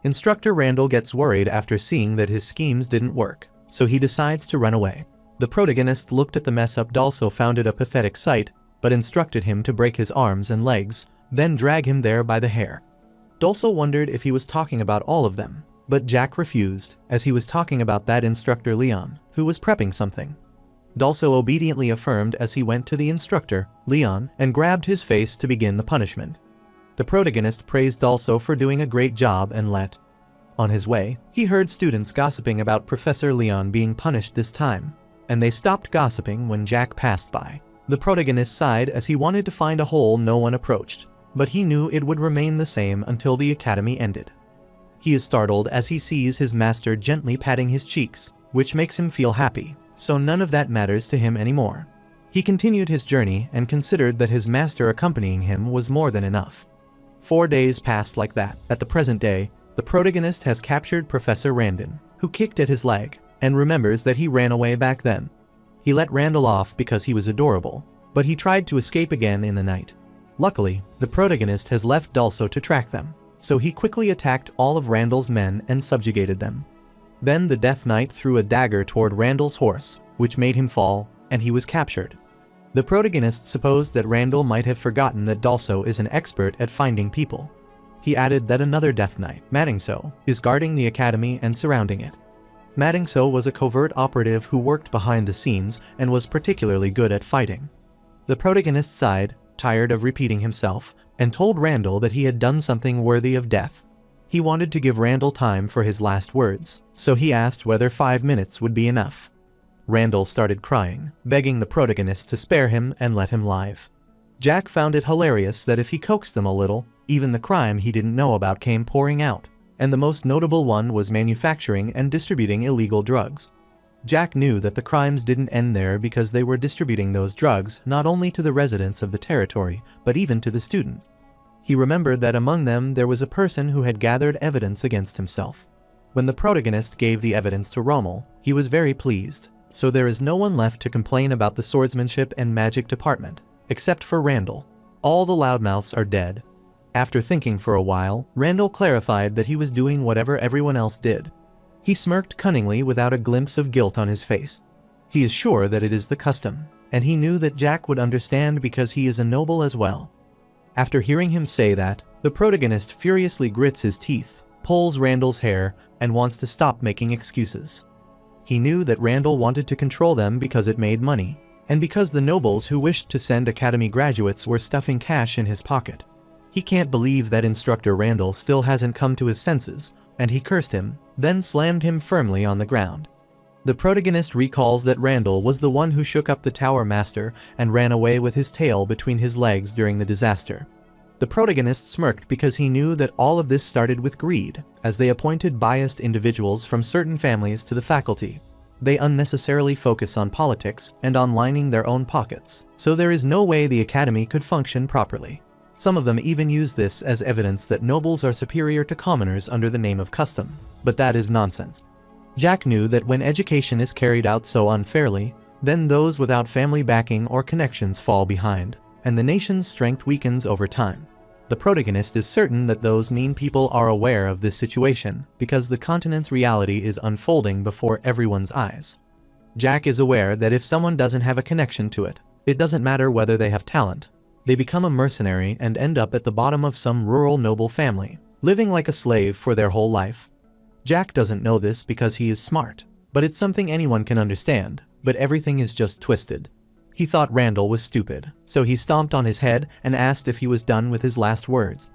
Instructor Randall gets worried after seeing that his schemes didn't work, so he decides to run away. The protagonist looked at the mess-up Dalso found it a pathetic sight, but instructed him to break his arms and legs, then drag him there by the hair. Dalso wondered if he was talking about all of them, but Jack refused, as he was talking about that instructor Leon, who was prepping something. Dalso obediently affirmed as he went to the instructor, Leon, and grabbed his face to begin the punishment. The protagonist praised Dalso for doing a great job and let. On his way, he heard students gossiping about Professor Leon being punished this time, and they stopped gossiping when Jack passed by. The protagonist sighed as he wanted to find a hole no one approached, but he knew it would remain the same until the academy ended. He is startled as he sees his master gently patting his cheeks, which makes him feel happy, so none of that matters to him anymore. He continued his journey and considered that his master accompanying him was more than enough. 4 days passed like that. At the present day, the protagonist has captured Professor Randon, who kicked at his leg, and remembers that he ran away back then. He let Randall off because he was adorable, but he tried to escape again in the night. Luckily, the protagonist has left Dalso to track them, so he quickly attacked all of Randall's men and subjugated them. Then the Death Knight threw a dagger toward Randall's horse, which made him fall, and he was captured. The protagonist supposed that Randall might have forgotten that Dalso is an expert at finding people. He added that another Death Knight, Madingso, is guarding the academy and surrounding it. Madingso was a covert operative who worked behind the scenes and was particularly good at fighting. The protagonist sighed, tired of repeating himself, and told Randall that he had done something worthy of death. He wanted to give Randall time for his last words, so he asked whether 5 minutes would be enough. Randall started crying, begging the protagonist to spare him and let him live. Jack found it hilarious that if he coaxed them a little, even the crime he didn't know about came pouring out, and the most notable one was manufacturing and distributing illegal drugs. Jack knew that the crimes didn't end there because they were distributing those drugs not only to the residents of the territory, but even to the students. He remembered that among them there was a person who had gathered evidence against himself. When the protagonist gave the evidence to Rommel, he was very pleased, so there is no one left to complain about the swordsmanship and magic department, except for Randall. All the loudmouths are dead. After thinking for a while, Randall clarified that he was doing whatever everyone else did. He smirked cunningly without a glimpse of guilt on his face. He is sure that it is the custom, and he knew that Jack would understand because he is a noble as well. After hearing him say that, the protagonist furiously grits his teeth, pulls Randall's hair, and wants to stop making excuses. He knew that Randall wanted to control them because it made money, and because the nobles who wished to send academy graduates were stuffing cash in his pocket. He can't believe that Instructor Randall still hasn't come to his senses, and he cursed him, then slammed him firmly on the ground. The protagonist recalls that Randall was the one who shook up the Tower Master and ran away with his tail between his legs during the disaster. The protagonist smirked because he knew that all of this started with greed, as they appointed biased individuals from certain families to the faculty. They unnecessarily focus on politics and on lining their own pockets, so there is no way the academy could function properly. Some of them even use this as evidence that nobles are superior to commoners under the name of custom, but that is nonsense. Jack knew that when education is carried out so unfairly, then those without family backing or connections fall behind, and the nation's strength weakens over time. The protagonist is certain that those mean people are aware of this situation because the continent's reality is unfolding before everyone's eyes. Jack is aware that if someone doesn't have a connection to it, it doesn't matter whether they have talent. They become a mercenary and end up at the bottom of some rural noble family, living like a slave for their whole life. Jack doesn't know this because he is smart, but it's something anyone can understand, but everything is just twisted. He thought Randall was stupid, so he stomped on his head and asked if he was done with his last words.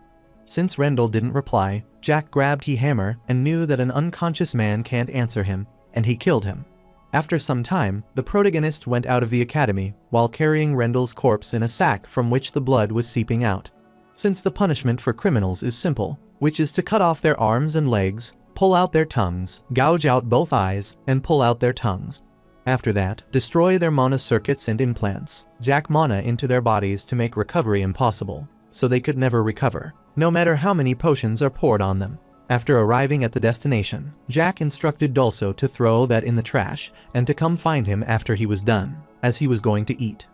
Since Randall didn't reply, Jack grabbed his hammer and knew that an unconscious man can't answer him, and he killed him. After some time, the protagonist went out of the academy while carrying Randall's corpse in a sack from which the blood was seeping out. Since the punishment for criminals is simple, which is to cut off their arms and legs, pull out their tongues, gouge out both eyes, and pull out their tongues. After that, destroy their mana circuits and implants, jack mana into their bodies to make recovery impossible, so they could never recover, no matter how many potions are poured on them. After arriving at the destination, Jack instructed Dulso to throw that in the trash and to come find him after he was done, as he was going to eat.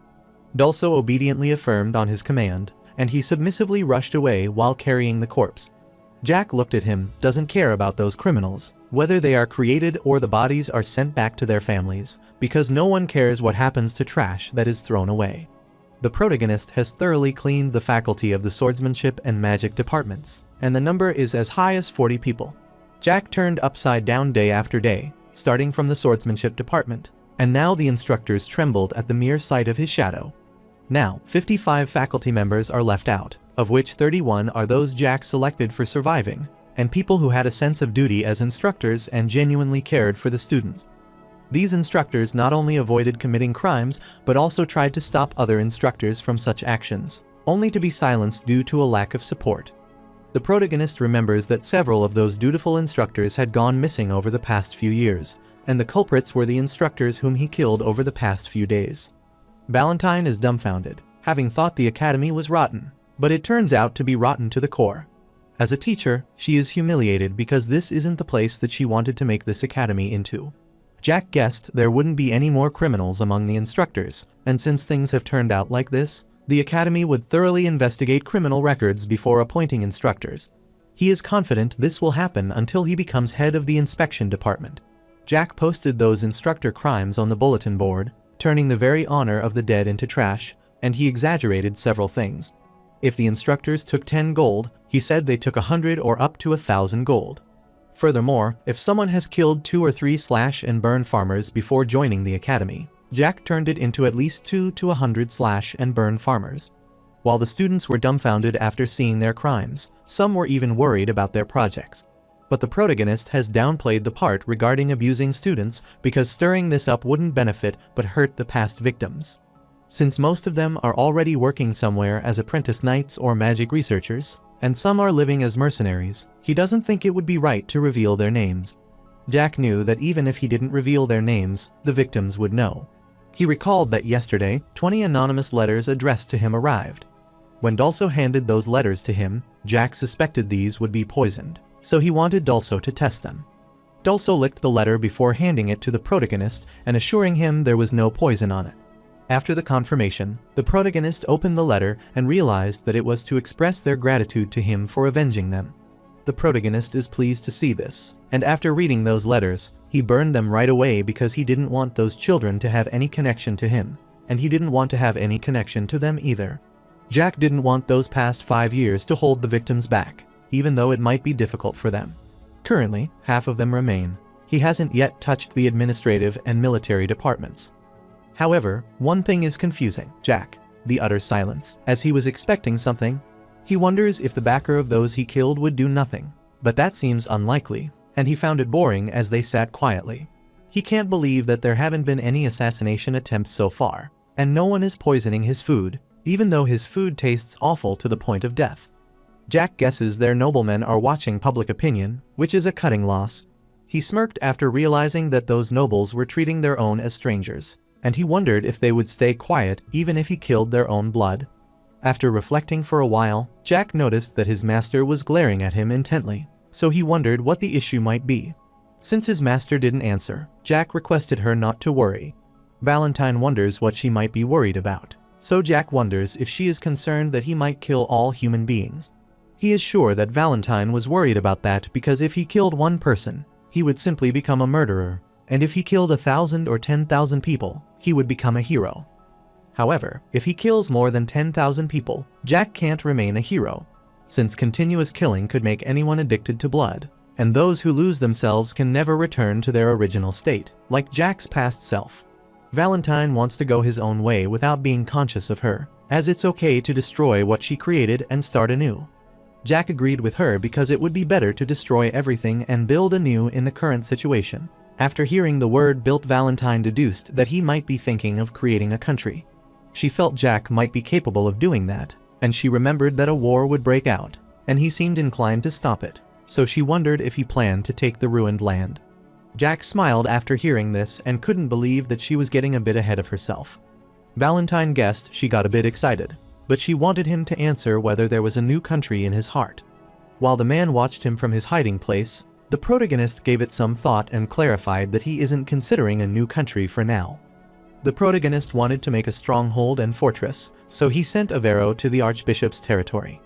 Dulso obediently affirmed on his command, and he submissively rushed away while carrying the corpse. Jack looked at him, doesn't care about those criminals, whether they are created or the bodies are sent back to their families, because no one cares what happens to trash that is thrown away. The protagonist has thoroughly cleaned the faculty of the swordsmanship and magic departments, and the number is as high as 40 people. Jack turned upside down day after day, starting from the swordsmanship department, and now the instructors trembled at the mere sight of his shadow. Now, 55 faculty members are left out, of which 31 are those Jack selected for surviving, and people who had a sense of duty as instructors and genuinely cared for the students. These instructors not only avoided committing crimes, but also tried to stop other instructors from such actions, only to be silenced due to a lack of support. The protagonist remembers that several of those dutiful instructors had gone missing over the past few years, and the culprits were the instructors whom he killed over the past few days. Valentine is dumbfounded, having thought the academy was rotten, but it turns out to be rotten to the core. As a teacher, she is humiliated because this isn't the place that she wanted to make this academy into. Jack guessed there wouldn't be any more criminals among the instructors, and since things have turned out like this, the academy would thoroughly investigate criminal records before appointing instructors. He is confident this will happen until he becomes head of the inspection department. Jack posted those instructor crimes on the bulletin board, turning the very honor of the dead into trash, and he exaggerated several things. If the instructors took 10 gold, he said they took 100 or up to 1,000 gold. Furthermore, if someone has killed 2 or 3 slash and burn farmers before joining the academy, Jack turned it into at least 2 to 100 slash and burn farmers. While the students were dumbfounded after seeing their crimes, some were even worried about their projects. But the protagonist has downplayed the part regarding abusing students because stirring this up wouldn't benefit but hurt the past victims. Since most of them are already working somewhere as apprentice knights or magic researchers, and some are living as mercenaries, he doesn't think it would be right to reveal their names. Jack knew that even if he didn't reveal their names, the victims would know. He recalled that yesterday, 20 anonymous letters addressed to him arrived. When Dulso handed those letters to him, Jack suspected these would be poisoned, so he wanted Dulso to test them. Dulso licked the letter before handing it to the protagonist and assuring him there was no poison on it. After the confirmation, the protagonist opened the letter and realized that it was to express their gratitude to him for avenging them. The protagonist is pleased to see this, and after reading those letters, he burned them right away because he didn't want those children to have any connection to him, and he didn't want to have any connection to them either. Jack didn't want those past 5 years to hold the victims back, even though it might be difficult for them. Currently, half of them remain. He hasn't yet touched the administrative and military departments. However, one thing is confusing Jack, the utter silence, as he was expecting something. He wonders if the backer of those he killed would do nothing, but that seems unlikely, and he found it boring as they sat quietly. He can't believe that there haven't been any assassination attempts so far, and no one is poisoning his food, even though his food tastes awful to the point of death. Jack guesses their noblemen are watching public opinion, which is a cutting loss. He smirked after realizing that those nobles were treating their own as strangers, and he wondered if they would stay quiet even if he killed their own blood. After reflecting for a while, Jack noticed that his master was glaring at him intently, so he wondered what the issue might be. Since his master didn't answer, Jack requested her not to worry. Valentine wonders what she might be worried about, so Jack wonders if she is concerned that he might kill all human beings. He is sure that Valentine was worried about that because if he killed one person, he would simply become a murderer, and if he killed 1,000 or 10,000 people, he would become a hero. However, if he kills more than 10,000 people, Jack can't remain a hero, since continuous killing could make anyone addicted to blood, and those who lose themselves can never return to their original state, like Jack's past self. Valentine wants to go his own way without being conscious of her, as it's okay to destroy what she created and start anew. Jack agreed with her because it would be better to destroy everything and build anew in the current situation. After hearing the word built, Valentine deduced that he might be thinking of creating a country. She felt Jack might be capable of doing that, and she remembered that a war would break out, and he seemed inclined to stop it, so she wondered if he planned to take the ruined land. Jack smiled after hearing this and couldn't believe that she was getting a bit ahead of herself. Valentine guessed she got a bit excited, but she wanted him to answer whether there was a new country in his heart. While the man watched him from his hiding place, the protagonist gave it some thought and clarified that he isn't considering a new country for now. The protagonist wanted to make a stronghold and fortress, so he sent Avero to the Archbishop's territory.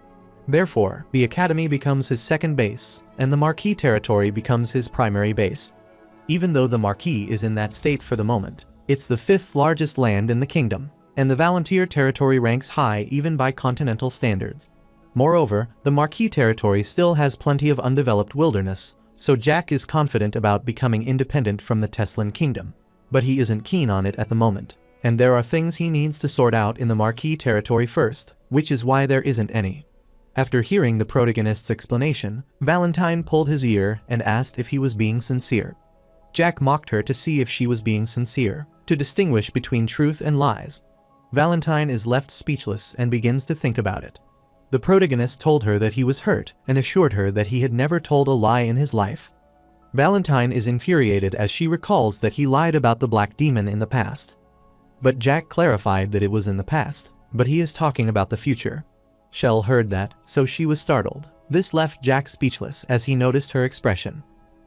Therefore, the Academy becomes his second base, and the Marquis territory becomes his primary base. Even though the Marquis is in that state for the moment, it's the 5th largest land in the kingdom, and the Volunteer territory ranks high even by continental standards. Moreover, the Marquis territory still has plenty of undeveloped wilderness, so Jack is confident about becoming independent from the Teslan kingdom. But he isn't keen on it at the moment, and there are things he needs to sort out in the Marquis territory first, which is why there isn't any. After hearing the protagonist's explanation, Valentine pulled his ear and asked if he was being sincere. Jack mocked her to see if she was being sincere, to distinguish between truth and lies. Valentine is left speechless and begins to think about it. The protagonist told her that he was hurt and assured her that he had never told a lie in his life. Valentine is infuriated as she recalls that he lied about the black demon in the past. But Jack clarified that it was in the past, but he is talking about the future. Shell heard that, so she was startled. This left Jack speechless as he noticed her expression.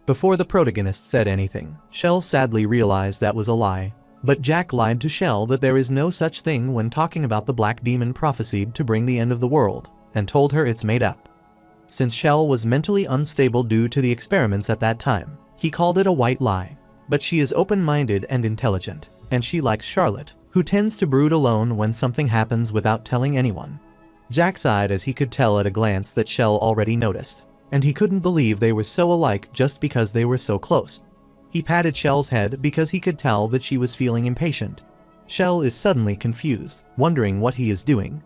Before the protagonist said anything, Shell sadly realized that was a lie, but Jack lied to Shell that there is no such thing when talking about the black demon prophesied to bring the end of the world, and told her it's made up. Since Shell was mentally unstable due to the experiments at that time, he called it a white lie. But she is open-minded and intelligent, and she likes Charlotte, who tends to brood alone when something happens without telling anyone. Jack sighed as he could tell at a glance that Shell already noticed, and he couldn't believe they were so alike just because they were so close. He patted Shell's head because he could tell that she was feeling impatient. Shell is suddenly confused, wondering what he is doing.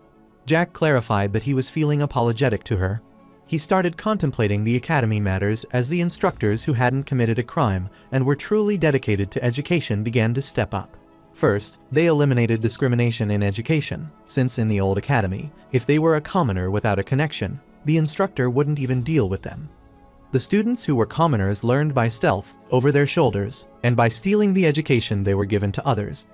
Jack clarified that he was feeling apologetic to her. He started contemplating the academy matters as the instructors who hadn't committed a crime and were truly dedicated to education began to step up. First, they eliminated discrimination in education, since in the old academy, if they were a commoner without a connection, the instructor wouldn't even deal with them. The students who were commoners learned by stealth, over their shoulders, and by stealing the education they were given to others.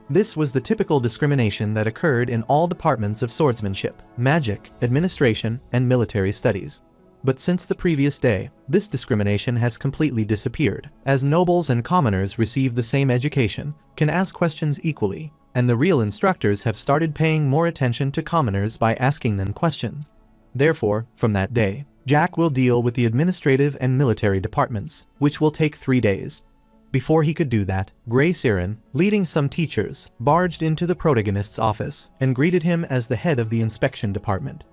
This was the typical discrimination that occurred in all departments of swordsmanship, magic, administration, and military studies. But since the previous day, this discrimination has completely disappeared, as nobles and commoners receive the same education, can ask questions equally, and the real instructors have started paying more attention to commoners by asking them questions. Therefore, from that day, Jack will deal with the administrative and military departments, which will take 3 days. Before he could do that, Gray Siren, leading some teachers, barged into the protagonist's office and greeted him as the head of the inspection department.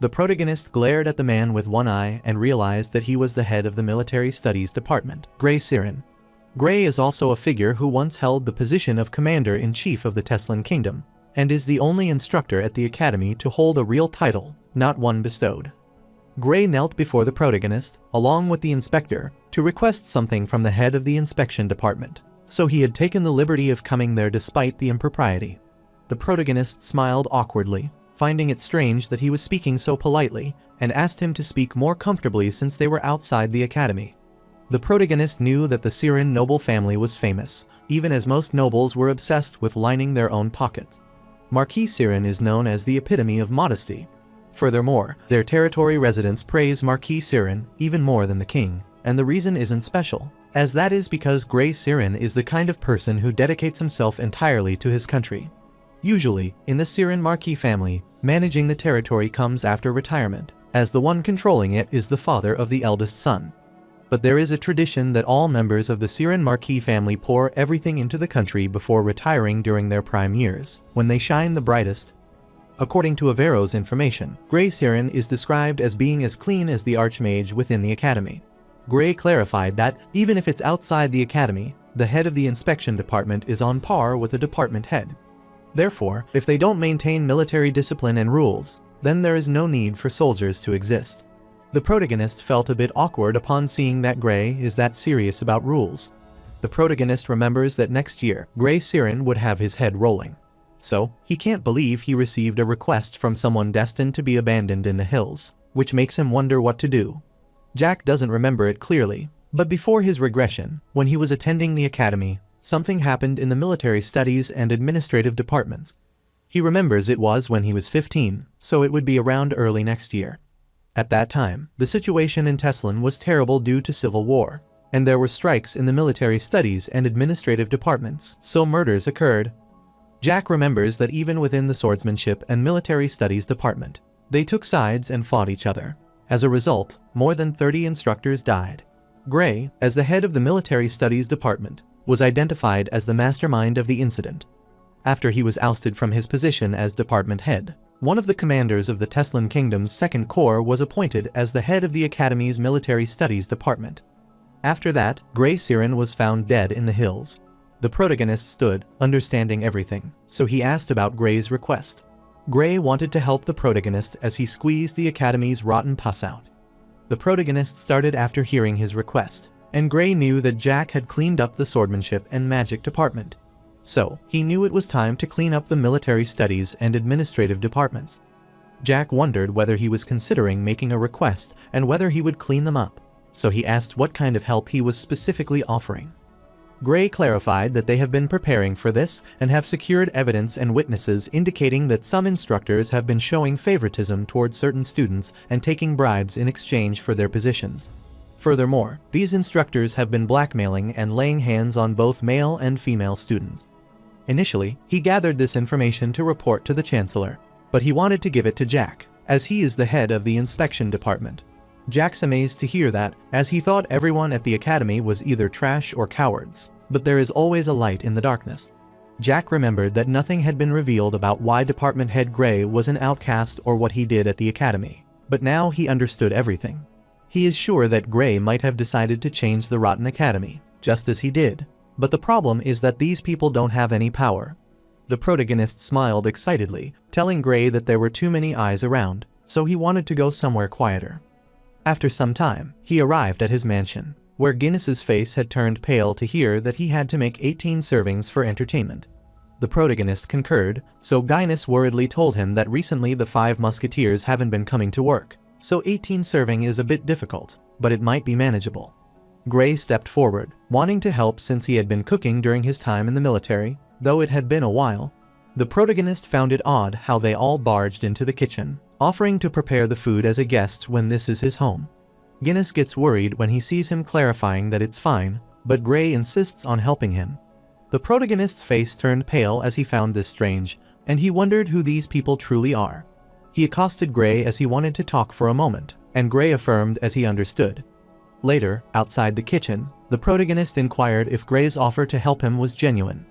The protagonist glared at the man with one eye and realized that he was the head of the military studies department, Gray Siren. Gray is also a figure who once held the position of commander-in-chief of the Teslan kingdom, and is the only instructor at the academy to hold a real title, not one bestowed. Gray knelt before the protagonist, along with the inspector, to request something from the head of the inspection department, so he had taken the liberty of coming there despite the impropriety. The protagonist smiled awkwardly, finding it strange that he was speaking so politely, and asked him to speak more comfortably since they were outside the academy. The protagonist knew that the Siren noble family was famous, even as most nobles were obsessed with lining their own pockets. Marquis Siren is known as the epitome of modesty. Furthermore, their territory residents praise Marquis Siren even more than the king, and the reason isn't special, as that is because Grey Siren is the kind of person who dedicates himself entirely to his country. Usually, in the Siren Marquis family, managing the territory comes after retirement, as the one controlling it is the father of the eldest son. But there is a tradition that all members of the Siren Marquis family pour everything into the country before retiring during their prime years, when they shine the brightest. According to Avero's information, Grey Siren is described as being as clean as the Archmage within the academy. Grey clarified that, even if it's outside the academy, the head of the inspection department is on par with the department head. Therefore, if they don't maintain military discipline and rules, then there is no need for soldiers to exist. The protagonist felt a bit awkward upon seeing that Grey is that serious about rules. The protagonist remembers that next year, Grey Siren would have his head rolling. So, he can't believe he received a request from someone destined to be abandoned in the hills, which makes him wonder what to do. Jack doesn't remember it clearly, but before his regression, when he was attending the academy, something happened in the military studies and administrative departments. He remembers it was when he was 15, so it would be around early next year. At that time, the situation in Teslan was terrible due to civil war, and there were strikes in the military studies and administrative departments, so murders occurred. Jack remembers that even within the swordsmanship and military studies department, they took sides and fought each other. As a result, more than 30 instructors died. Grey, as the head of the military studies department, was identified as the mastermind of the incident. After he was ousted from his position as department head, one of the commanders of the Teslan Kingdom's Second Corps was appointed as the head of the Academy's military studies department. After that, Grey Siren was found dead in the hills. The protagonist stood, understanding everything, so he asked about Grey's request. Grey wanted to help the protagonist as he squeezed the Academy's rotten pus out. The protagonist started after hearing his request, and Grey knew that Jack had cleaned up the swordsmanship and magic department. So, he knew it was time to clean up the military studies and administrative departments. Jack wondered whether he was considering making a request and whether he would clean them up, so he asked what kind of help he was specifically offering. Grey clarified that they have been preparing for this and have secured evidence and witnesses indicating that some instructors have been showing favoritism towards certain students and taking bribes in exchange for their positions. Furthermore, these instructors have been blackmailing and laying hands on both male and female students. Initially, he gathered this information to report to the Chancellor, but he wanted to give it to Jack, as he is the head of the inspection department. Jack's amazed to hear that, as he thought everyone at the academy was either trash or cowards, but there is always a light in the darkness. Jack remembered that nothing had been revealed about why Department Head Grey was an outcast or what he did at the academy, but now he understood everything. He is sure that Grey might have decided to change the rotten academy, just as he did, but the problem is that these people don't have any power. The protagonist smiled excitedly, telling Grey that there were too many eyes around, so he wanted to go somewhere quieter. After some time, he arrived at his mansion, where Guinness's face had turned pale to hear that he had to make 18 servings for entertainment. The protagonist concurred, so Guinness worriedly told him that recently the 5 musketeers haven't been coming to work, so 18 serving is a bit difficult, but it might be manageable. Grey stepped forward, wanting to help since he had been cooking during his time in the military, though it had been a while. The protagonist found it odd how they all barged into the kitchen, offering to prepare the food as a guest when this is his home. Guinness gets worried when he sees him clarifying that it's fine, but Grey insists on helping him. The protagonist's face turned pale as he found this strange, and he wondered who these people truly are. He accosted Grey as he wanted to talk for a moment, and Grey affirmed as he understood. Later, outside the kitchen, the protagonist inquired if Grey's offer to help him was genuine.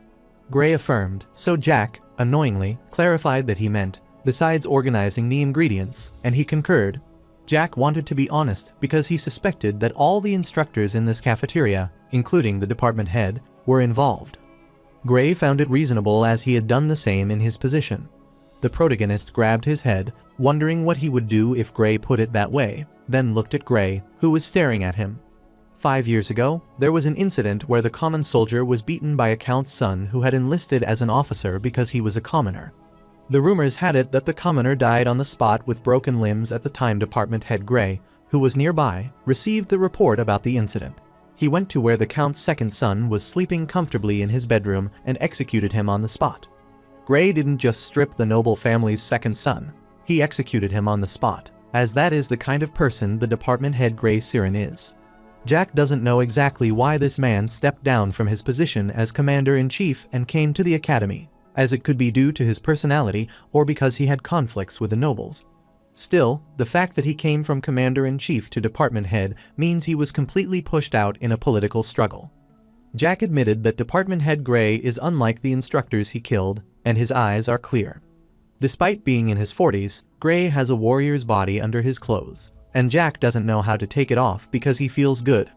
Grey affirmed, so Jack, annoyingly, clarified that he meant, besides organizing the ingredients, and he concurred. Jack wanted to be honest because he suspected that all the instructors in this cafeteria, including the department head, were involved. Grey found it reasonable as he had done the same in his position. The protagonist grabbed his head, wondering what he would do if Grey put it that way, then looked at Grey, who was staring at him. 5 years ago, there was an incident where the common soldier was beaten by a count's son who had enlisted as an officer because he was a commoner. The rumors had it that the commoner died on the spot with broken limbs at the time. Department head Gray, who was nearby, received the report about the incident. He went to where the count's second son was sleeping comfortably in his bedroom and executed him on the spot. Gray didn't just strip the noble family's second son, he executed him on the spot, as that is the kind of person the department head Gray Siren is. Jack doesn't know exactly why this man stepped down from his position as commander-in-chief and came to the academy, as it could be due to his personality or because he had conflicts with the nobles. Still, the fact that he came from commander-in-chief to department head means he was completely pushed out in a political struggle. Jack admitted that department head Gray is unlike the instructors he killed, and his eyes are clear. Despite being in his 40s, Gray has a warrior's body under his clothes, and Jack doesn't know how to take it off because he feels good.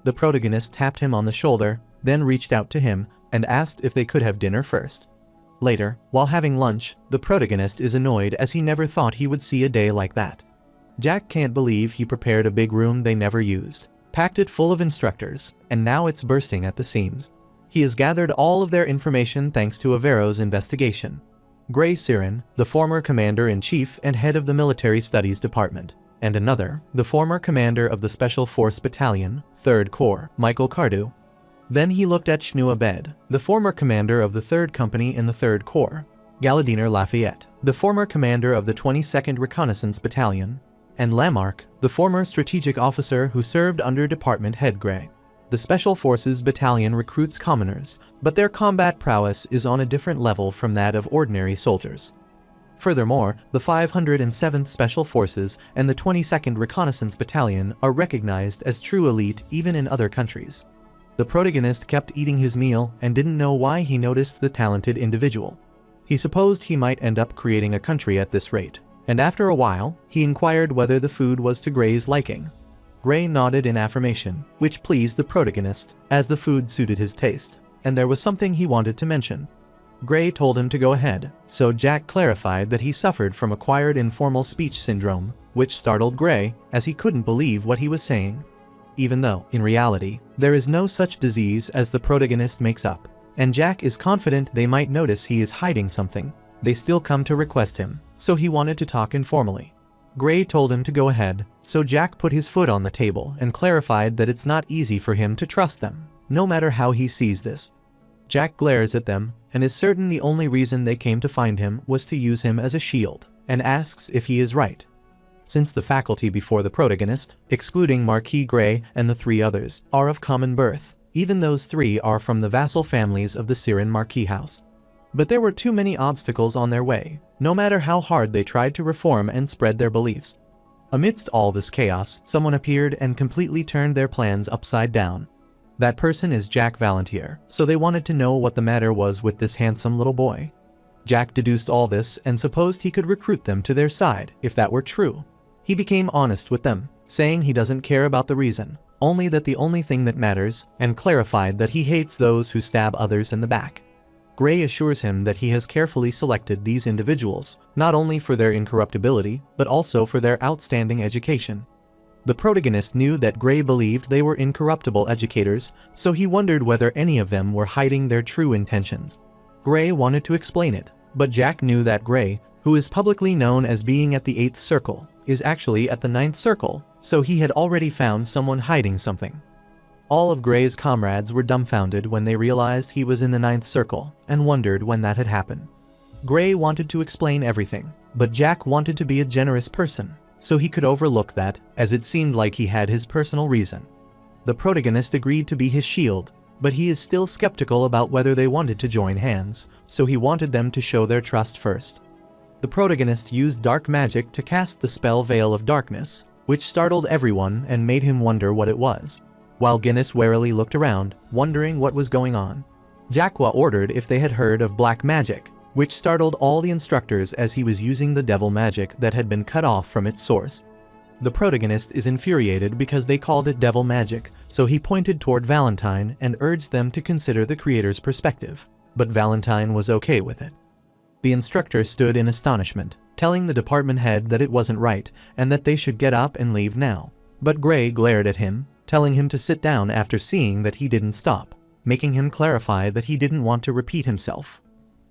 The protagonist tapped him on the shoulder, then reached out to him and asked if they could have dinner first. Later, while having lunch, the protagonist is annoyed as he never thought he would see a day like that. Jack can't believe he prepared a big room they never used, packed it full of instructors, and now it's bursting at the seams. He has gathered all of their information thanks to Avero's investigation. Gray Siren, the former commander-in-chief and head of the military studies department, and another, the former commander of the Special Force Battalion, 3rd Corps, Michael Cardew. Then he looked at Shnu Abed, the former commander of the 3rd Company in the 3rd Corps, Galadiner Lafayette, the former commander of the 22nd Reconnaissance Battalion, and Lamarck, the former strategic officer who served under Department Head Gray. The Special Forces Battalion recruits commoners, but their combat prowess is on a different level from that of ordinary soldiers. Furthermore, the 507th Special Forces and the 22nd Reconnaissance Battalion are recognized as true elite even in other countries. The protagonist kept eating his meal and didn't know why he noticed the talented individual. He supposed he might end up creating a country at this rate, and after a while, he inquired whether the food was to Gray's liking. Gray nodded in affirmation, which pleased the protagonist, as the food suited his taste, and there was something he wanted to mention. Gray told him to go ahead, so Jack clarified that he suffered from acquired informal speech syndrome, which startled Gray, as he couldn't believe what he was saying. Even though, in reality, there is no such disease as the protagonist makes up, and Jack is confident they might notice he is hiding something, they still come to request him, so he wanted to talk informally. Gray told him to go ahead, so Jack put his foot on the table and clarified that it's not easy for him to trust them, no matter how he sees this. Jack glares at them, and is certain the only reason they came to find him was to use him as a shield, and asks if he is right. Since the faculty before the protagonist, excluding Marquis Gray and the 3 others, are of common birth, even those 3 are from the vassal families of the Siren Marquis house. But there were too many obstacles on their way, no matter how hard they tried to reform and spread their beliefs. Amidst all this chaos, someone appeared and completely turned their plans upside down. That person is Jack Valentier, so they wanted to know what the matter was with this handsome little boy. Jack deduced all this and supposed he could recruit them to their side if that were true. He became honest with them, saying he doesn't care about the reason, only that the only thing that matters, and clarified that he hates those who stab others in the back. Gray assures him that he has carefully selected these individuals, not only for their incorruptibility, but also for their outstanding education. The protagonist knew that Gray believed they were incorruptible educators, so he wondered whether any of them were hiding their true intentions. Gray wanted to explain it, but Jack knew that Gray, who is publicly known as being at the 8th circle, is actually at the 9th circle, so he had already found someone hiding something. All of Gray's comrades were dumbfounded when they realized he was in the 9th circle, and wondered when that had happened. Gray wanted to explain everything, but Jack wanted to be a generous person, so he could overlook that, as it seemed like he had his personal reason. The protagonist agreed to be his shield, but he is still skeptical about whether they wanted to join hands, so he wanted them to show their trust first. The protagonist used dark magic to cast the spell Veil of Darkness, which startled everyone and made him wonder what it was, while Guinness warily looked around, wondering what was going on. Jaqua ordered if they had heard of black magic, which startled all the instructors as he was using the devil magic that had been cut off from its source. The protagonist is infuriated because they called it devil magic, so he pointed toward Valentine and urged them to consider the creator's perspective, but Valentine was okay with it. The instructor stood in astonishment, telling the department head that it wasn't right and that they should get up and leave now. But Gray glared at him, telling him to sit down after seeing that he didn't stop, making him clarify that he didn't want to repeat himself.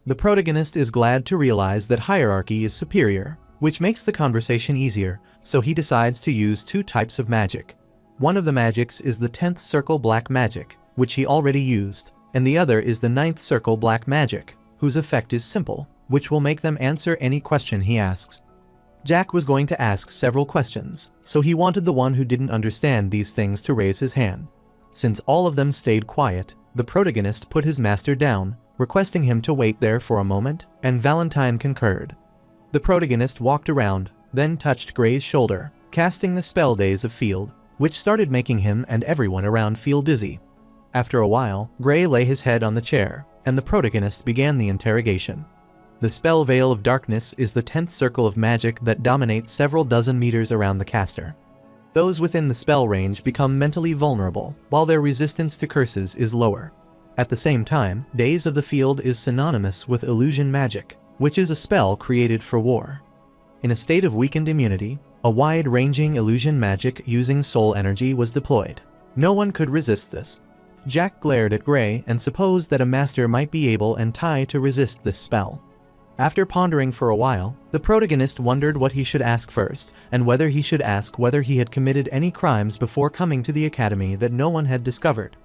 The protagonist is glad to realize that hierarchy is superior, which makes the conversation easier, so he decides to use two types of magic. One of the magics is the 10th circle black magic, which he already used, and the other is the 9th circle black magic, whose effect is simple, which will make them answer any question he asks. Jack was going to ask several questions, so he wanted the one who didn't understand these things to raise his hand. Since all of them stayed quiet, the protagonist put his master down, requesting him to wait there for a moment, and Valentine concurred. The protagonist walked around, then touched Gray's shoulder, casting the spell Days of Field, which started making him and everyone around feel dizzy. After a while, Gray lay his head on the chair, and the protagonist began the interrogation. The spell Veil of Darkness is the 10th circle of magic that dominates several dozen meters around the caster. Those within the spell range become mentally vulnerable, while their resistance to curses is lower. At the same time, Days of the Field is synonymous with illusion magic, which is a spell created for war. In a state of weakened immunity, a wide-ranging illusion magic using soul energy was deployed. No one could resist this. Jack glared at Gray and supposed that a master might be able and tie to resist this spell. After pondering for a while, the protagonist wondered what he should ask first, and whether he should ask whether he had committed any crimes before coming to the academy that no one had discovered.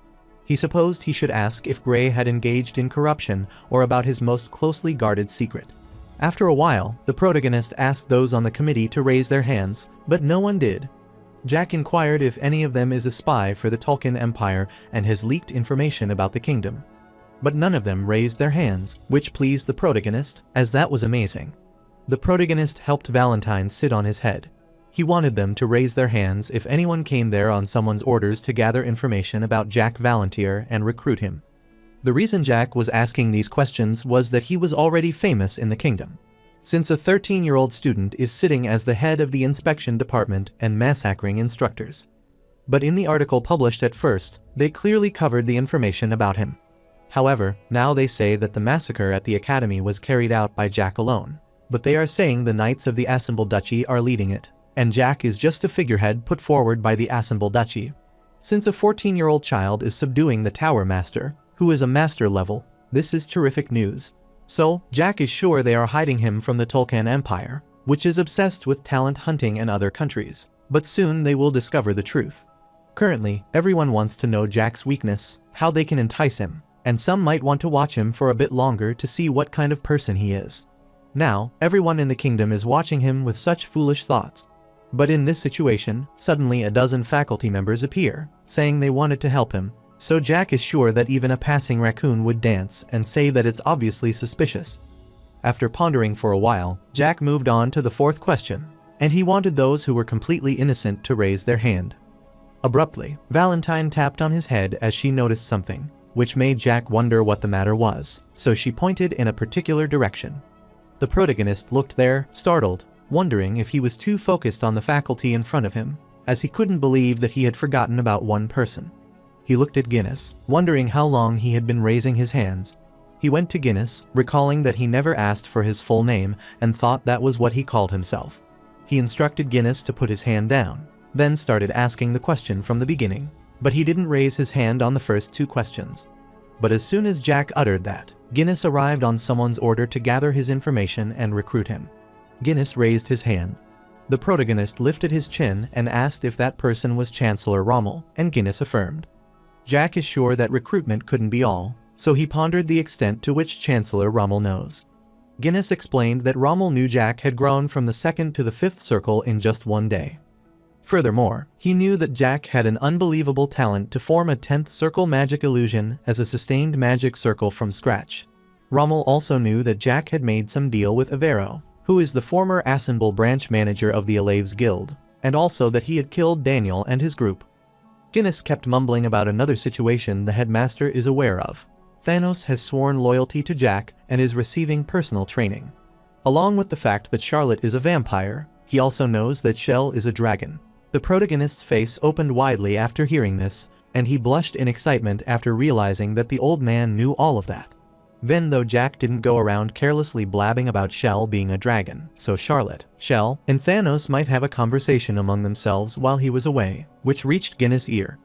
He supposed he should ask if Gray had engaged in corruption or about his most closely guarded secret. After a while, the protagonist asked those on the committee to raise their hands, but no one did. Jack inquired if any of them is a spy for the Tolkien Empire and has leaked information about the kingdom. But none of them raised their hands, which pleased the protagonist, as that was amazing. The protagonist helped Valentine sit on his head. He wanted them to raise their hands if anyone came there on someone's orders to gather information about Jack Valantier and recruit him. The reason Jack was asking these questions was that he was already famous in the kingdom. Since a 13-year-old student is sitting as the head of the inspection department and massacring instructors. But in the article published at first, they clearly covered the information about him. However, now they say that the massacre at the academy was carried out by Jack alone. But they are saying the Knights of the Assemble Duchy are leading it, and Jack is just a figurehead put forward by the Assemble Duchy. Since a 14-year-old child is subduing the Tower Master, who is a master level, this is terrific news. So, Jack is sure they are hiding him from the Tolkien Empire, which is obsessed with talent hunting in other countries. But soon they will discover the truth. Currently, everyone wants to know Jack's weakness, how they can entice him, and some might want to watch him for a bit longer to see what kind of person he is. Now, everyone in the kingdom is watching him with such foolish thoughts. But in this situation, suddenly a dozen faculty members appear, saying they wanted to help him. So Jack is sure that even a passing raccoon would dance and say that it's obviously suspicious. After pondering for a while, Jack moved on to the fourth question, and he wanted those who were completely innocent to raise their hand. Abruptly, Valentine tapped on his head as she noticed something, which made Jack wonder what the matter was, so she pointed in a particular direction. The protagonist looked there, startled, wondering if he was too focused on the faculty in front of him, as he couldn't believe that he had forgotten about one person. He looked at Guinness, wondering how long he had been raising his hands. He went to Guinness, recalling that he never asked for his full name and thought that was what he called himself. He instructed Guinness to put his hand down, then started asking the question from the beginning, but he didn't raise his hand on the first two questions. But as soon as Jack uttered that, Guinness arrived on someone's order to gather his information and recruit him. Guinness raised his hand. The protagonist lifted his chin and asked if that person was Chancellor Rommel, and Guinness affirmed. Jack is sure that recruitment couldn't be all, so he pondered the extent to which Chancellor Rommel knows. Guinness explained that Rommel knew Jack had grown from the 2nd to the 5th circle in just one day. Furthermore, he knew that Jack had an unbelievable talent to form a 10th circle magic illusion as a sustained magic circle from scratch. Rommel also knew that Jack had made some deal with Avero, who is the former Assemble branch manager of the Alaves Guild, and also that he had killed Daniel and his group. Guinness kept mumbling about another situation the headmaster is aware of. Thanos has sworn loyalty to Jack and is receiving personal training. Along with the fact that Charlotte is a vampire, he also knows that Shell is a dragon. The protagonist's face opened widely after hearing this, and he blushed in excitement after realizing that the old man knew all of that. Then though Jack didn't go around carelessly blabbing about Shell being a dragon, so Charlotte, Shell, and Thanos might have a conversation among themselves while he was away, which reached Guinness' ear.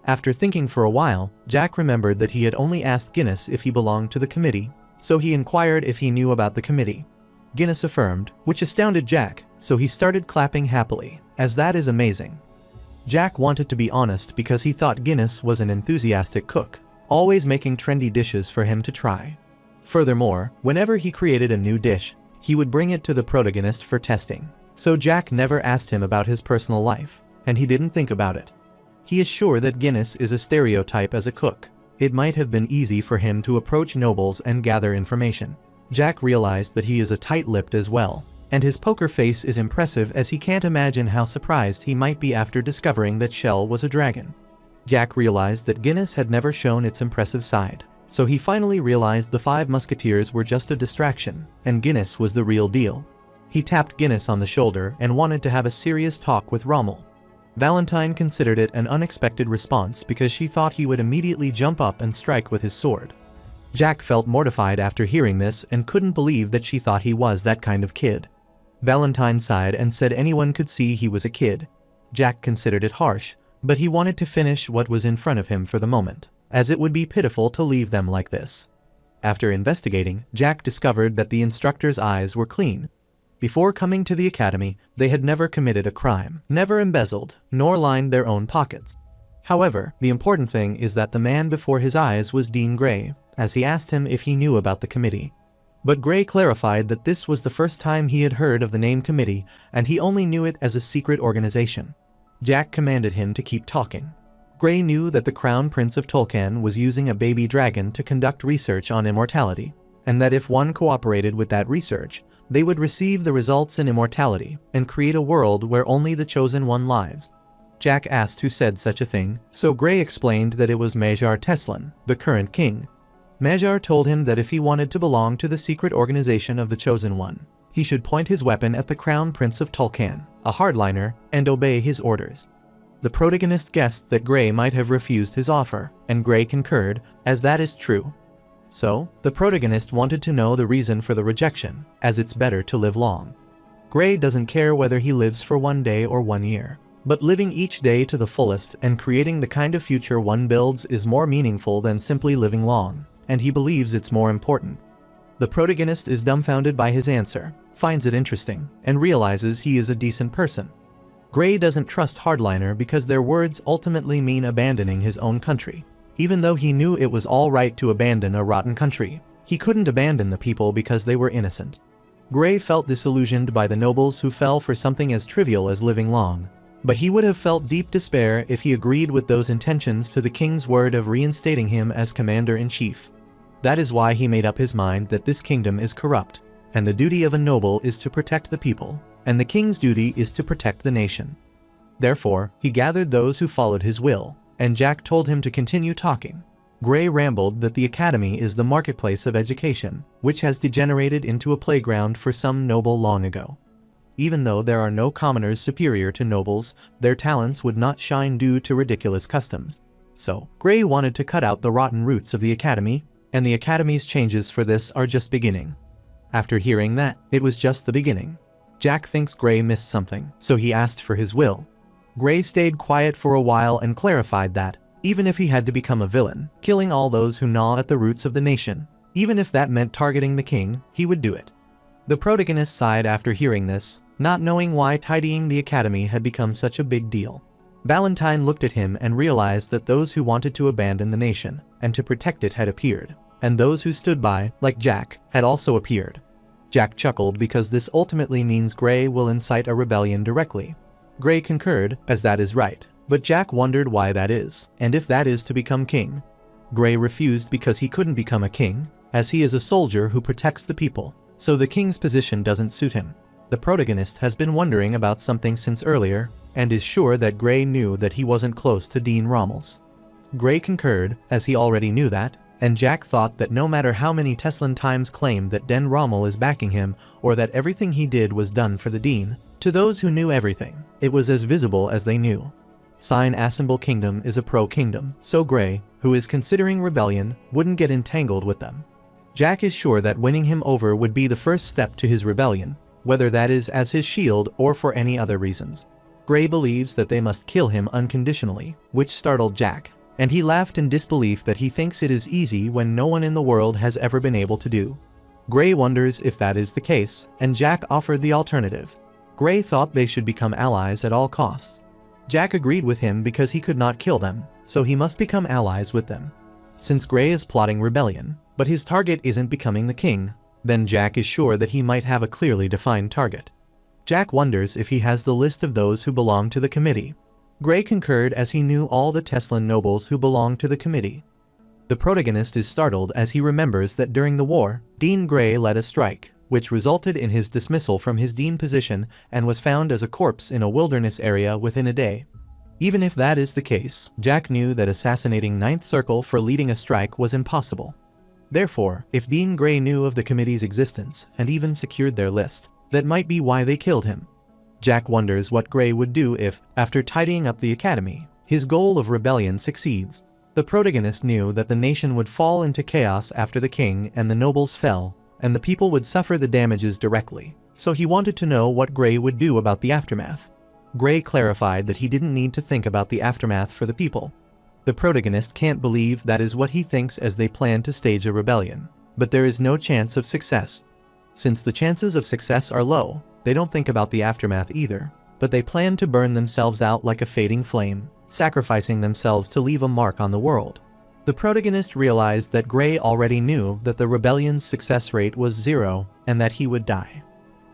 After thinking for a while, Jack remembered that he had only asked Guinness if he belonged to the committee, so he inquired if he knew about the committee. Guinness affirmed, which astounded Jack, so he started clapping happily, as that is amazing. Jack wanted to be honest because he thought Guinness was an enthusiastic cook, always making trendy dishes for him to try. Furthermore, whenever he created a new dish, he would bring it to the protagonist for testing, so Jack never asked him about his personal life, and he didn't think about it. He is sure that Guinness is a stereotype as a cook. It might have been easy for him to approach nobles and gather information. Jack realized that he is a tight-lipped as well, and his poker face is impressive as he can't imagine how surprised he might be after discovering that Shell was a dragon. Jack realized that Guinness had never shown its impressive side, so he finally realized the Five Musketeers were just a distraction, and Guinness was the real deal. He tapped Guinness on the shoulder and wanted to have a serious talk with Rommel. Valentine considered it an unexpected response because she thought he would immediately jump up and strike with his sword. Jack felt mortified after hearing this and couldn't believe that she thought he was that kind of kid. Valentine sighed and said anyone could see he was a kid. Jack considered it harsh, but he wanted to finish what was in front of him for the moment, as it would be pitiful to leave them like this. After investigating, Jack discovered that the instructor's eyes were clean. Before coming to the academy, they had never committed a crime, never embezzled, nor lined their own pockets. However, the important thing is that the man before his eyes was Dean Gray, as he asked him if he knew about the committee. But Gray clarified that this was the first time he had heard of the name committee, and he only knew it as a secret organization. Jack commanded him to keep talking. Gray knew that the Crown Prince of Tolkien was using a baby dragon to conduct research on immortality, and that if one cooperated with that research, they would receive the results in immortality and create a world where only the chosen one lives. Jack asked who said such a thing, so Gray explained that it was Majar Teslan, the current king. Majar told him that if he wanted to belong to the secret organization of the Chosen One, he should point his weapon at the Crown Prince of Tolkien, a hardliner, and obey his orders. The protagonist guessed that Gray might have refused his offer, and Gray concurred, as that is true. So, the protagonist wanted to know the reason for the rejection, as it's better to live long. Gray doesn't care whether he lives for 1 day or 1 year, but living each day to the fullest and creating the kind of future one builds is more meaningful than simply living long, and he believes it's more important. The protagonist is dumbfounded by his answer, finds it interesting, and realizes he is a decent person. Gray doesn't trust Hardliner because their words ultimately mean abandoning his own country. Even though he knew it was all right to abandon a rotten country, he couldn't abandon the people because they were innocent. Gray felt disillusioned by the nobles who fell for something as trivial as living long, but he would have felt deep despair if he agreed with those intentions to the king's word of reinstating him as commander-in-chief. That is why he made up his mind that this kingdom is corrupt, and the duty of a noble is to protect the people, and the king's duty is to protect the nation. Therefore, he gathered those who followed his will, and Jack told him to continue talking. Gray rambled that the academy is the marketplace of education, which has degenerated into a playground for some noble long ago. Even though there are no commoners superior to nobles, their talents would not shine due to ridiculous customs. So, Gray wanted to cut out the rotten roots of the academy, and the academy's changes for this are just beginning. After hearing that, it was just the beginning. Jack thinks Gray missed something, so he asked for his will. Gray stayed quiet for a while and clarified that, even if he had to become a villain, killing all those who gnaw at the roots of the nation, even if that meant targeting the king, he would do it. The protagonist sighed after hearing this, not knowing why tidying the academy had become such a big deal. Valentine looked at him and realized that those who wanted to abandon the nation and to protect it had appeared, and those who stood by, like Jack, had also appeared. Jack chuckled because this ultimately means Gray will incite a rebellion directly. Gray concurred, as that is right, but Jack wondered why that is, and if that is to become king. Gray refused because he couldn't become a king, as he is a soldier who protects the people, so the king's position doesn't suit him. The protagonist has been wondering about something since earlier, and is sure that Gray knew that he wasn't close to Dean Rommel's. Gray concurred, as he already knew that, and Jack thought that no matter how many Teslan times claimed that Den Rommel is backing him, or that everything he did was done for the Dean, to those who knew everything, it was as visible as they knew. Sign Assemble Kingdom is a pro-kingdom, so Gray, who is considering rebellion, wouldn't get entangled with them. Jack is sure that winning him over would be the first step to his rebellion, whether that is as his shield or for any other reasons. Gray believes that they must kill him unconditionally, which startled Jack, and he laughed in disbelief that he thinks it is easy when no one in the world has ever been able to do. Gray wonders if that is the case, and Jack offered the alternative. Gray thought they should become allies at all costs. Jack agreed with him because he could not kill them, so he must become allies with them. Since Gray is plotting rebellion, but his target isn't becoming the king, then Jack is sure that he might have a clearly defined target. Jack wonders if he has the list of those who belong to the committee. Gray concurred as he knew all the Teslan nobles who belonged to the committee. The protagonist is startled as he remembers that during the war, Dean Gray led a strike, which resulted in his dismissal from his dean position and was found as a corpse in a wilderness area within a day. Even if that is the case, Jack knew that assassinating Ninth Circle for leading a strike was impossible. Therefore, if Dean Gray knew of the committee's existence and even secured their list, that might be why they killed him. Jack wonders what Gray would do if, after tidying up the academy, his goal of rebellion succeeds. The protagonist knew that the nation would fall into chaos after the king and the nobles fell, and the people would suffer the damages directly, so he wanted to know what Gray would do about the aftermath. Gray clarified that he didn't need to think about the aftermath for the people. The protagonist can't believe that is what he thinks as they plan to stage a rebellion, but there is no chance of success. Since the chances of success are low, they don't think about the aftermath either, but they plan to burn themselves out like a fading flame, sacrificing themselves to leave a mark on the world. The protagonist realized that Gray already knew that the rebellion's success rate was 0 and that he would die.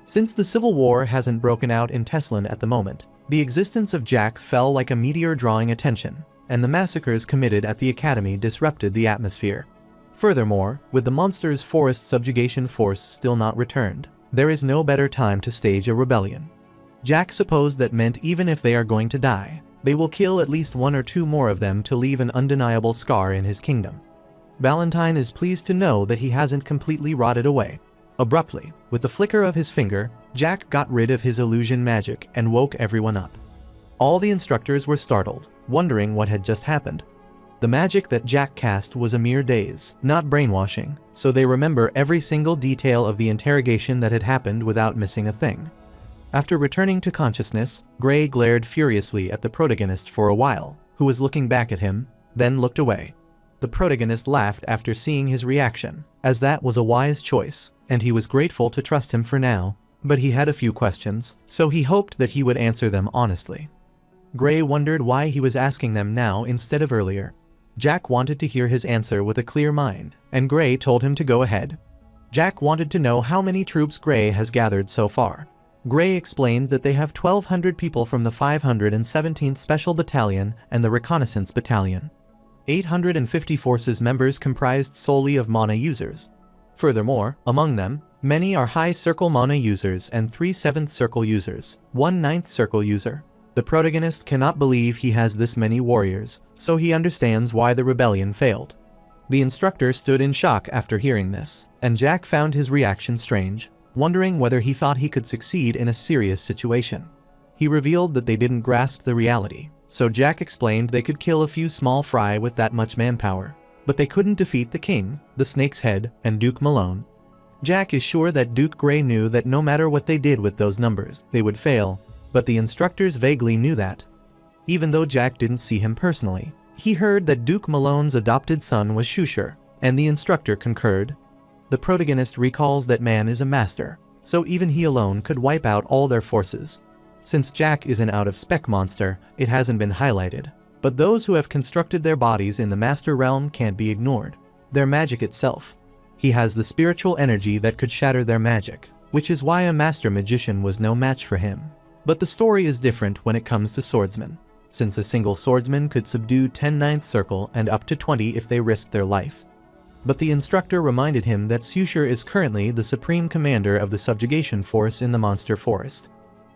Since the Civil War hasn't broken out in Teslan at the moment, the existence of Jack fell like a meteor drawing attention, and the massacres committed at the academy disrupted the atmosphere. Furthermore, with the monster's forest subjugation force still not returned, there is no better time to stage a rebellion. Jack supposed that meant even if they are going to die, they will kill at least 1 or 2 more of them to leave an undeniable scar in his kingdom. Valentine is pleased to know that he hasn't completely rotted away. Abruptly, with the flicker of his finger, Jack got rid of his illusion magic and woke everyone up. All the instructors were startled, wondering what had just happened. The magic that Jack cast was a mere daze, not brainwashing, so they remember every single detail of the interrogation that had happened without missing a thing. After returning to consciousness, Gray glared furiously at the protagonist for a while, who was looking back at him, then looked away. The protagonist laughed after seeing his reaction, as that was a wise choice, and he was grateful to trust him for now, but he had a few questions, so he hoped that he would answer them honestly. Gray wondered why he was asking them now instead of earlier. Jack wanted to hear his answer with a clear mind, and Gray told him to go ahead. Jack wanted to know how many troops Gray has gathered so far. Gray explained that they have 1,200 people from the 517th Special Battalion and the Reconnaissance Battalion. 850 forces members comprised solely of mana users. Furthermore, among them, many are High Circle mana users and 3 7th Circle users, 1 9th Circle user. The protagonist cannot believe he has this many warriors, so he understands why the rebellion failed. The instructor stood in shock after hearing this, and Jack found his reaction strange, wondering whether he thought he could succeed in a serious situation. He revealed that they didn't grasp the reality, so Jack explained they could kill a few small fry with that much manpower, but they couldn't defeat the king, the Snake's Head, and Duke Malone. Jack is sure that Duke Gray knew that no matter what they did with those numbers, they would fail, but the instructors vaguely knew that. Even though Jack didn't see him personally, he heard that Duke Malone's adopted son was Shusher, and the instructor concurred. The protagonist recalls that man is a master, so even he alone could wipe out all their forces. Since Jack is an out-of-spec monster, it hasn't been highlighted, but those who have constructed their bodies in the master realm can't be ignored. Their magic itself. He has the spiritual energy that could shatter their magic, which is why a master magician was no match for him. But the story is different when it comes to swordsmen, since a single swordsman could subdue 10 9th Circle and up to 20 if they risked their life. But the instructor reminded him that Shusher is currently the supreme commander of the subjugation force in the monster forest.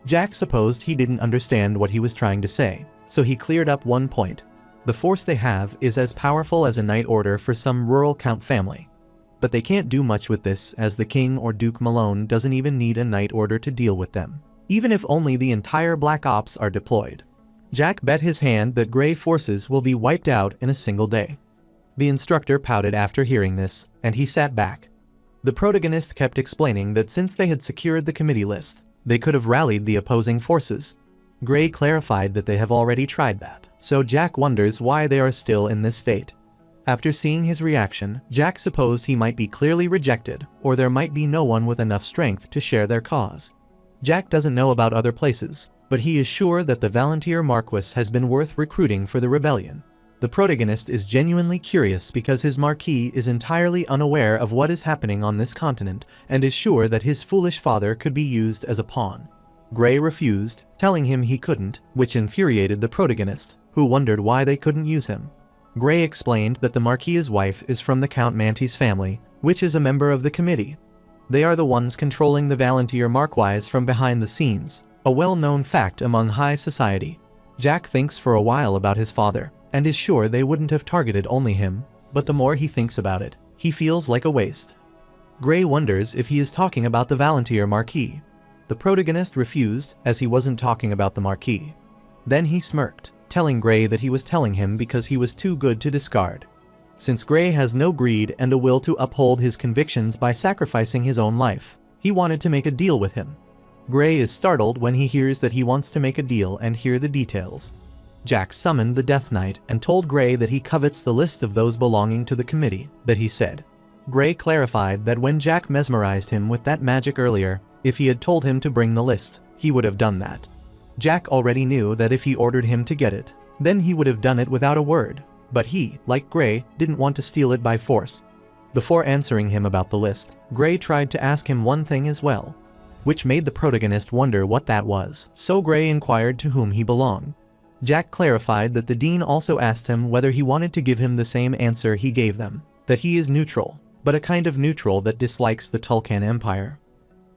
Jack supposed he didn't understand what he was trying to say, so he cleared up one point. The force they have is as powerful as a knight order for some rural count family. But they can't do much with this, as the king or Duke Malone doesn't even need a knight order to deal with them, even if only the entire Black Ops are deployed. Jack bet his hand that Gray forces will be wiped out in a single day. The instructor pouted after hearing this, and he sat back. The protagonist kept explaining that since they had secured the committee list, they could have rallied the opposing forces. Gray clarified that they have already tried that, so Jack wonders why they are still in this state. After seeing his reaction, Jack supposed he might be clearly rejected, or there might be no one with enough strength to share their cause. Jack doesn't know about other places, but he is sure that the Volunteer Marquis has been worth recruiting for the rebellion. The protagonist is genuinely curious because his Marquis is entirely unaware of what is happening on this continent and is sure that his foolish father could be used as a pawn. Gray refused, telling him he couldn't, which infuriated the protagonist, who wondered why they couldn't use him. Gray explained that the Marquis's wife is from the Count Mantis family, which is a member of the committee. They are the ones controlling the Volunteer Marquis from behind the scenes, a well-known fact among high society. Jack thinks for a while about his father, and is sure they wouldn't have targeted only him, but the more he thinks about it, he feels like a waste. Gray wonders if he is talking about the Volunteer Marquis. The protagonist refused, as he wasn't talking about the Marquis. Then he smirked, telling Gray that he was telling him because he was too good to discard. Since Gray has no greed and a will to uphold his convictions by sacrificing his own life, he wanted to make a deal with him. Gray is startled when he hears that he wants to make a deal and hear the details. Jack summoned the Death Knight and told Gray that he covets the list of those belonging to the committee, that he said. Gray clarified that when Jack mesmerized him with that magic earlier, if he had told him to bring the list, he would have done that. Jack already knew that if he ordered him to get it, then he would have done it without a word, but he, like Gray, didn't want to steal it by force. Before answering him about the list, Gray tried to ask him one thing as well, which made the protagonist wonder what that was, so Gray inquired to whom he belonged. Jack clarified that the dean also asked him whether he wanted to give him the same answer he gave them, that he is neutral, but a kind of neutral that dislikes the Tulkan Empire.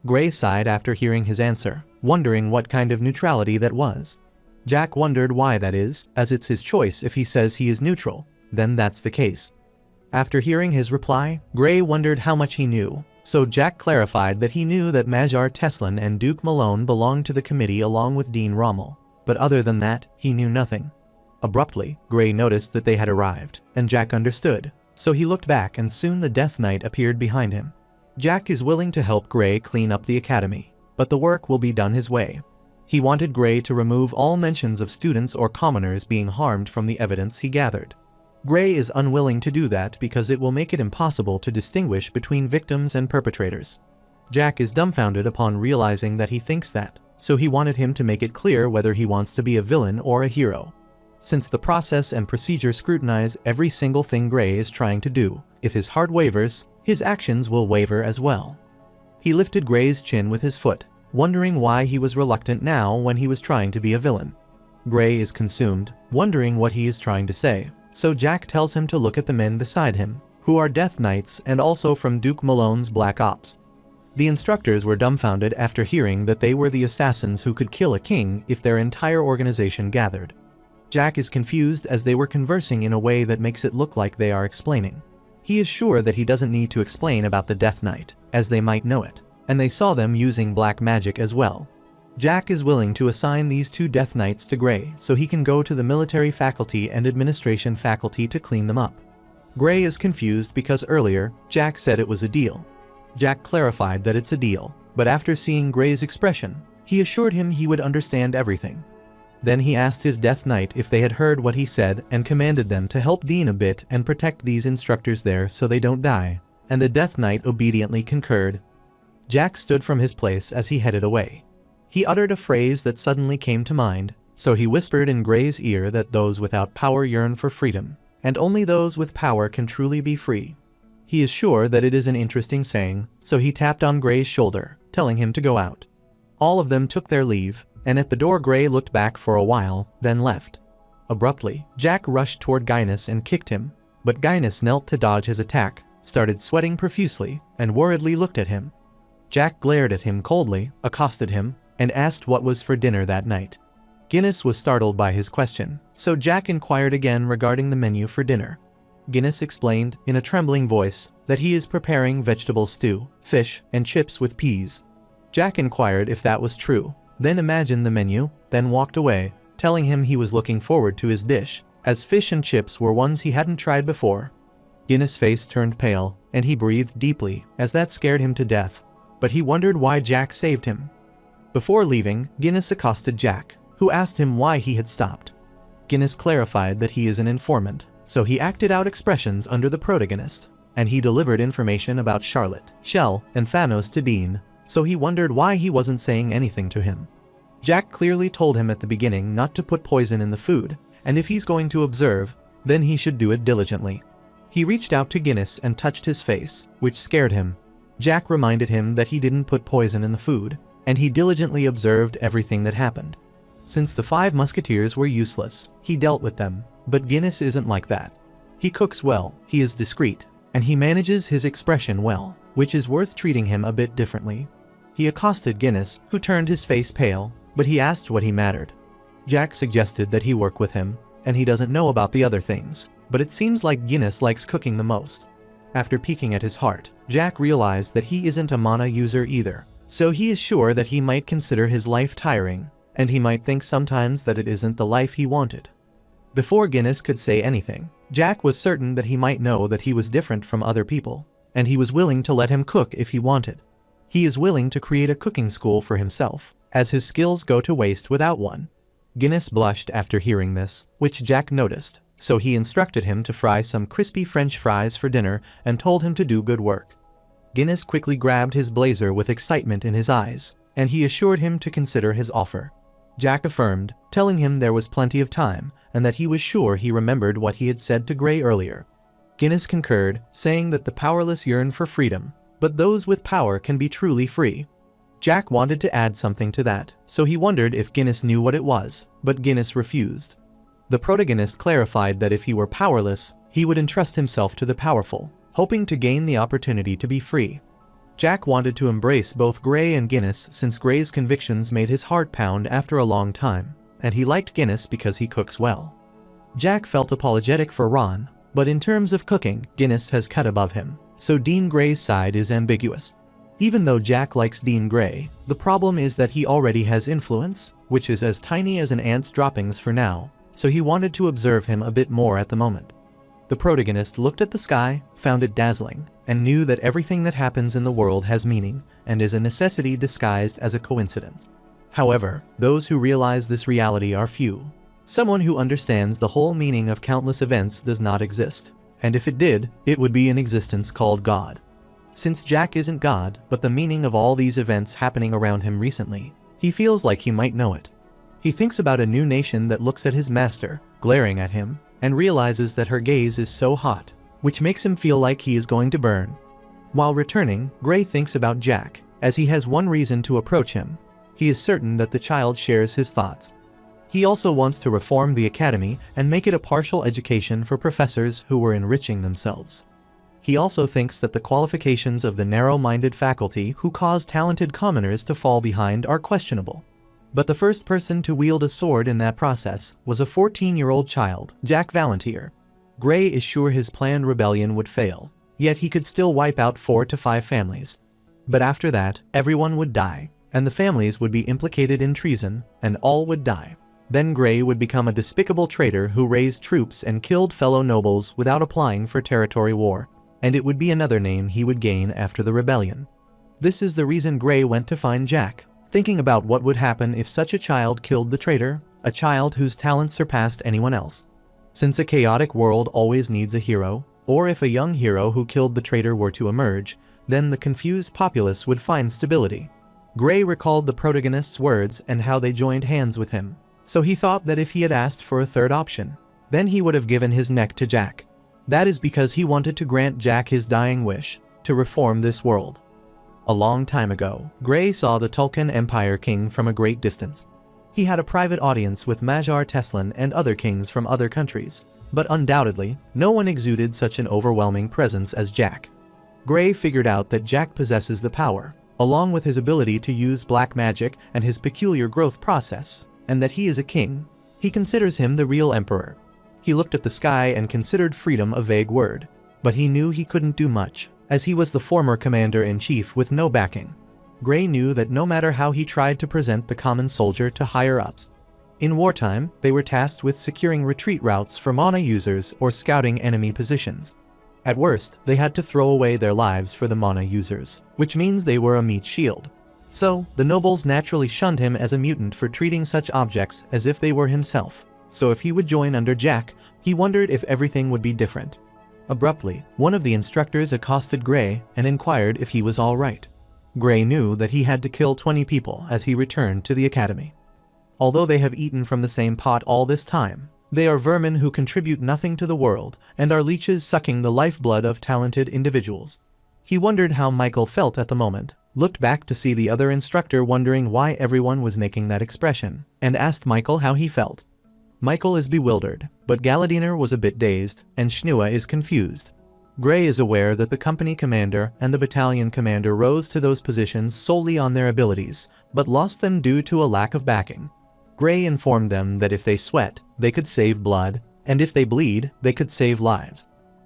Gray sighed after hearing his answer, wondering what kind of neutrality that was. Jack wondered why that is, as it's his choice if he says he is neutral, then that's the case. After hearing his reply, Gray wondered how much he knew, so Jack clarified that he knew that Majar Teslin and Duke Malone belonged to the committee along with Dean Rommel. But other than that, he knew nothing. Abruptly, Gray noticed that they had arrived, and Jack understood, so he looked back and soon the Death Knight appeared behind him. Jack is willing to help Gray clean up the academy, but the work will be done his way. He wanted Gray to remove all mentions of students or commoners being harmed from the evidence he gathered. Gray is unwilling to do that because it will make it impossible to distinguish between victims and perpetrators. Jack is dumbfounded upon realizing that he thinks that, so he wanted him to make it clear whether he wants to be a villain or a hero. Since the process and procedure scrutinize every single thing Gray is trying to do, if his heart wavers, his actions will waver as well. He lifted Gray's chin with his foot, wondering why he was reluctant now when he was trying to be a villain. Gray is consumed, wondering what he is trying to say, so Jack tells him to look at the men beside him, who are Death Knights and also from Duke Malone's Black Ops. The instructors were dumbfounded after hearing that they were the assassins who could kill a king if their entire organization gathered. Jack is confused as they were conversing in a way that makes it look like they are explaining. He is sure that he doesn't need to explain about the Death Knight, as they might know it, and they saw them using black magic as well. Jack is willing to assign these two Death Knights to Gray so he can go to the military faculty and administration faculty to clean them up. Gray is confused because earlier, Jack said it was a deal. Jack clarified that it's a deal, but after seeing Gray's expression, he assured him he would understand everything. Then he asked his Death Knight if they had heard what he said and commanded them to help Dean a bit and protect these instructors there so they don't die, and the Death Knight obediently concurred. Jack stood from his place as he headed away. He uttered a phrase that suddenly came to mind, so he whispered in Gray's ear that those without power yearn for freedom, and only those with power can truly be free. He is sure that it is an interesting saying, so he tapped on Gray's shoulder, telling him to go out. All of them took their leave, and at the door Gray looked back for a while, then left. Abruptly, Jack rushed toward Guinness and kicked him, but Guinness knelt to dodge his attack, started sweating profusely, and worriedly looked at him. Jack glared at him coldly, accosted him, and asked what was for dinner that night. Guinness was startled by his question, so Jack inquired again regarding the menu for dinner. Guinness explained, in a trembling voice, that he is preparing vegetable stew, fish, and chips with peas. Jack inquired if that was true, then imagined the menu, then walked away, telling him he was looking forward to his dish, as fish and chips were ones he hadn't tried before. Guinness' face turned pale, and he breathed deeply, as that scared him to death. But he wondered why Jack saved him. Before leaving, Guinness accosted Jack, who asked him why he had stopped. Guinness clarified that he is an informant, so he acted out expressions under the protagonist, and he delivered information about Charlotte, Shell, and Thanos to Dean, so he wondered why he wasn't saying anything to him. Jack clearly told him at the beginning not to put poison in the food, and if he's going to observe, then he should do it diligently. He reached out to Guinness and touched his face, which scared him. Jack reminded him that he didn't put poison in the food, and he diligently observed everything that happened. Since the 5 musketeers were useless, he dealt with them, but Guinness isn't like that. He cooks well, he is discreet, and he manages his expression well, which is worth treating him a bit differently. He accosted Guinness, who turned his face pale, but he asked what he mattered. Jack suggested that he work with him, and he doesn't know about the other things, but it seems like Guinness likes cooking the most. After peeking at his heart, Jack realized that he isn't a mana user either, so he is sure that he might consider his life tiring, and he might think sometimes that it isn't the life he wanted. Before Guinness could say anything, Jack was certain that he might know that he was different from other people, and he was willing to let him cook if he wanted. He is willing to create a cooking school for himself, as his skills go to waste without one. Guinness blushed after hearing this, which Jack noticed, so he instructed him to fry some crispy French fries for dinner and told him to do good work. Guinness quickly grabbed his blazer with excitement in his eyes, and he assured him to consider his offer. Jack affirmed, telling him there was plenty of time, and that he was sure he remembered what he had said to Gray earlier. Guinness concurred, saying that the powerless yearn for freedom, but those with power can be truly free. Jack wanted to add something to that, so he wondered if Guinness knew what it was, but Guinness refused. The protagonist clarified that if he were powerless, he would entrust himself to the powerful, hoping to gain the opportunity to be free. Jack wanted to embrace both Gray and Guinness since Gray's convictions made his heart pound after a long time, and he liked Guinness because he cooks well. Jack felt apologetic for Ron, but in terms of cooking, Guinness has cut above him, so Dean Gray's side is ambiguous. Even though Jack likes Dean Gray, the problem is that he already has influence, which is as tiny as an ant's droppings for now, so he wanted to observe him a bit more at the moment. The protagonist looked at the sky, found it dazzling, and knew that everything that happens in the world has meaning and is a necessity disguised as a coincidence. However, those who realize this reality are few. Someone who understands the whole meaning of countless events does not exist, and if it did, it would be an existence called God. Since Jack isn't God, but the meaning of all these events happening around him recently, he feels like he might know it. He thinks about a new nation that looks at his master, glaring at him, and realizes that her gaze is so hot, which makes him feel like he is going to burn. While returning, Gray thinks about Jack, as he has one reason to approach him. He is certain that the child shares his thoughts. He also wants to reform the academy and make it a partial education for professors who were enriching themselves. He also thinks that the qualifications of the narrow-minded faculty who cause talented commoners to fall behind are questionable. But the first person to wield a sword in that process was a 14-year-old child, Jack Valantier. Gray is sure his planned rebellion would fail, yet he could still wipe out 4 to 5 families. But after that, everyone would die, and the families would be implicated in treason, and all would die. Then Gray would become a despicable traitor who raised troops and killed fellow nobles without applying for territory war, and it would be another name he would gain after the rebellion. This is the reason Gray went to find Jack, thinking about what would happen if such a child killed the traitor, a child whose talents surpassed anyone else. Since a chaotic world always needs a hero, or if a young hero who killed the traitor were to emerge, then the confused populace would find stability. Gray recalled the protagonist's words and how they joined hands with him, so he thought that if he had asked for a third option, then he would have given his neck to Jack. That is because he wanted to grant Jack his dying wish, to reform this world. A long time ago, Gray saw the Tulkun Empire king from a great distance. He had a private audience with Majar Teslan and other kings from other countries, but undoubtedly, no one exuded such an overwhelming presence as Jack. Gray figured out that Jack possesses the power, along with his ability to use black magic and his peculiar growth process, and that he is a king. He considers him the real emperor. He looked at the sky and considered freedom a vague word, but he knew he couldn't do much, as he was the former commander-in-chief with no backing. Gray knew that no matter how he tried to present the common soldier to higher-ups, in wartime, they were tasked with securing retreat routes for mana users or scouting enemy positions. At worst, they had to throw away their lives for the mana users, which means they were a meat shield. So, the nobles naturally shunned him as a mutant for treating such objects as if they were himself. So if he would join under Jack, he wondered if everything would be different. Abruptly, one of the instructors accosted Gray and inquired if he was all right. Gray knew that he had to kill 20 people as he returned to the academy. Although they have eaten from the same pot all this time, they are vermin who contribute nothing to the world and are leeches sucking the lifeblood of talented individuals. He wondered how Michael felt at the moment, looked back to see the other instructor wondering why everyone was making that expression, and asked Michael how he felt. Michael is bewildered, but Galadiner was a bit dazed, and Schnua is confused. Gray is aware that the company commander and the battalion commander rose to those positions solely on their abilities, but lost them due to a lack of backing. Gray informed them that if they sweat, they could save blood, and if they bleed, they could save lives.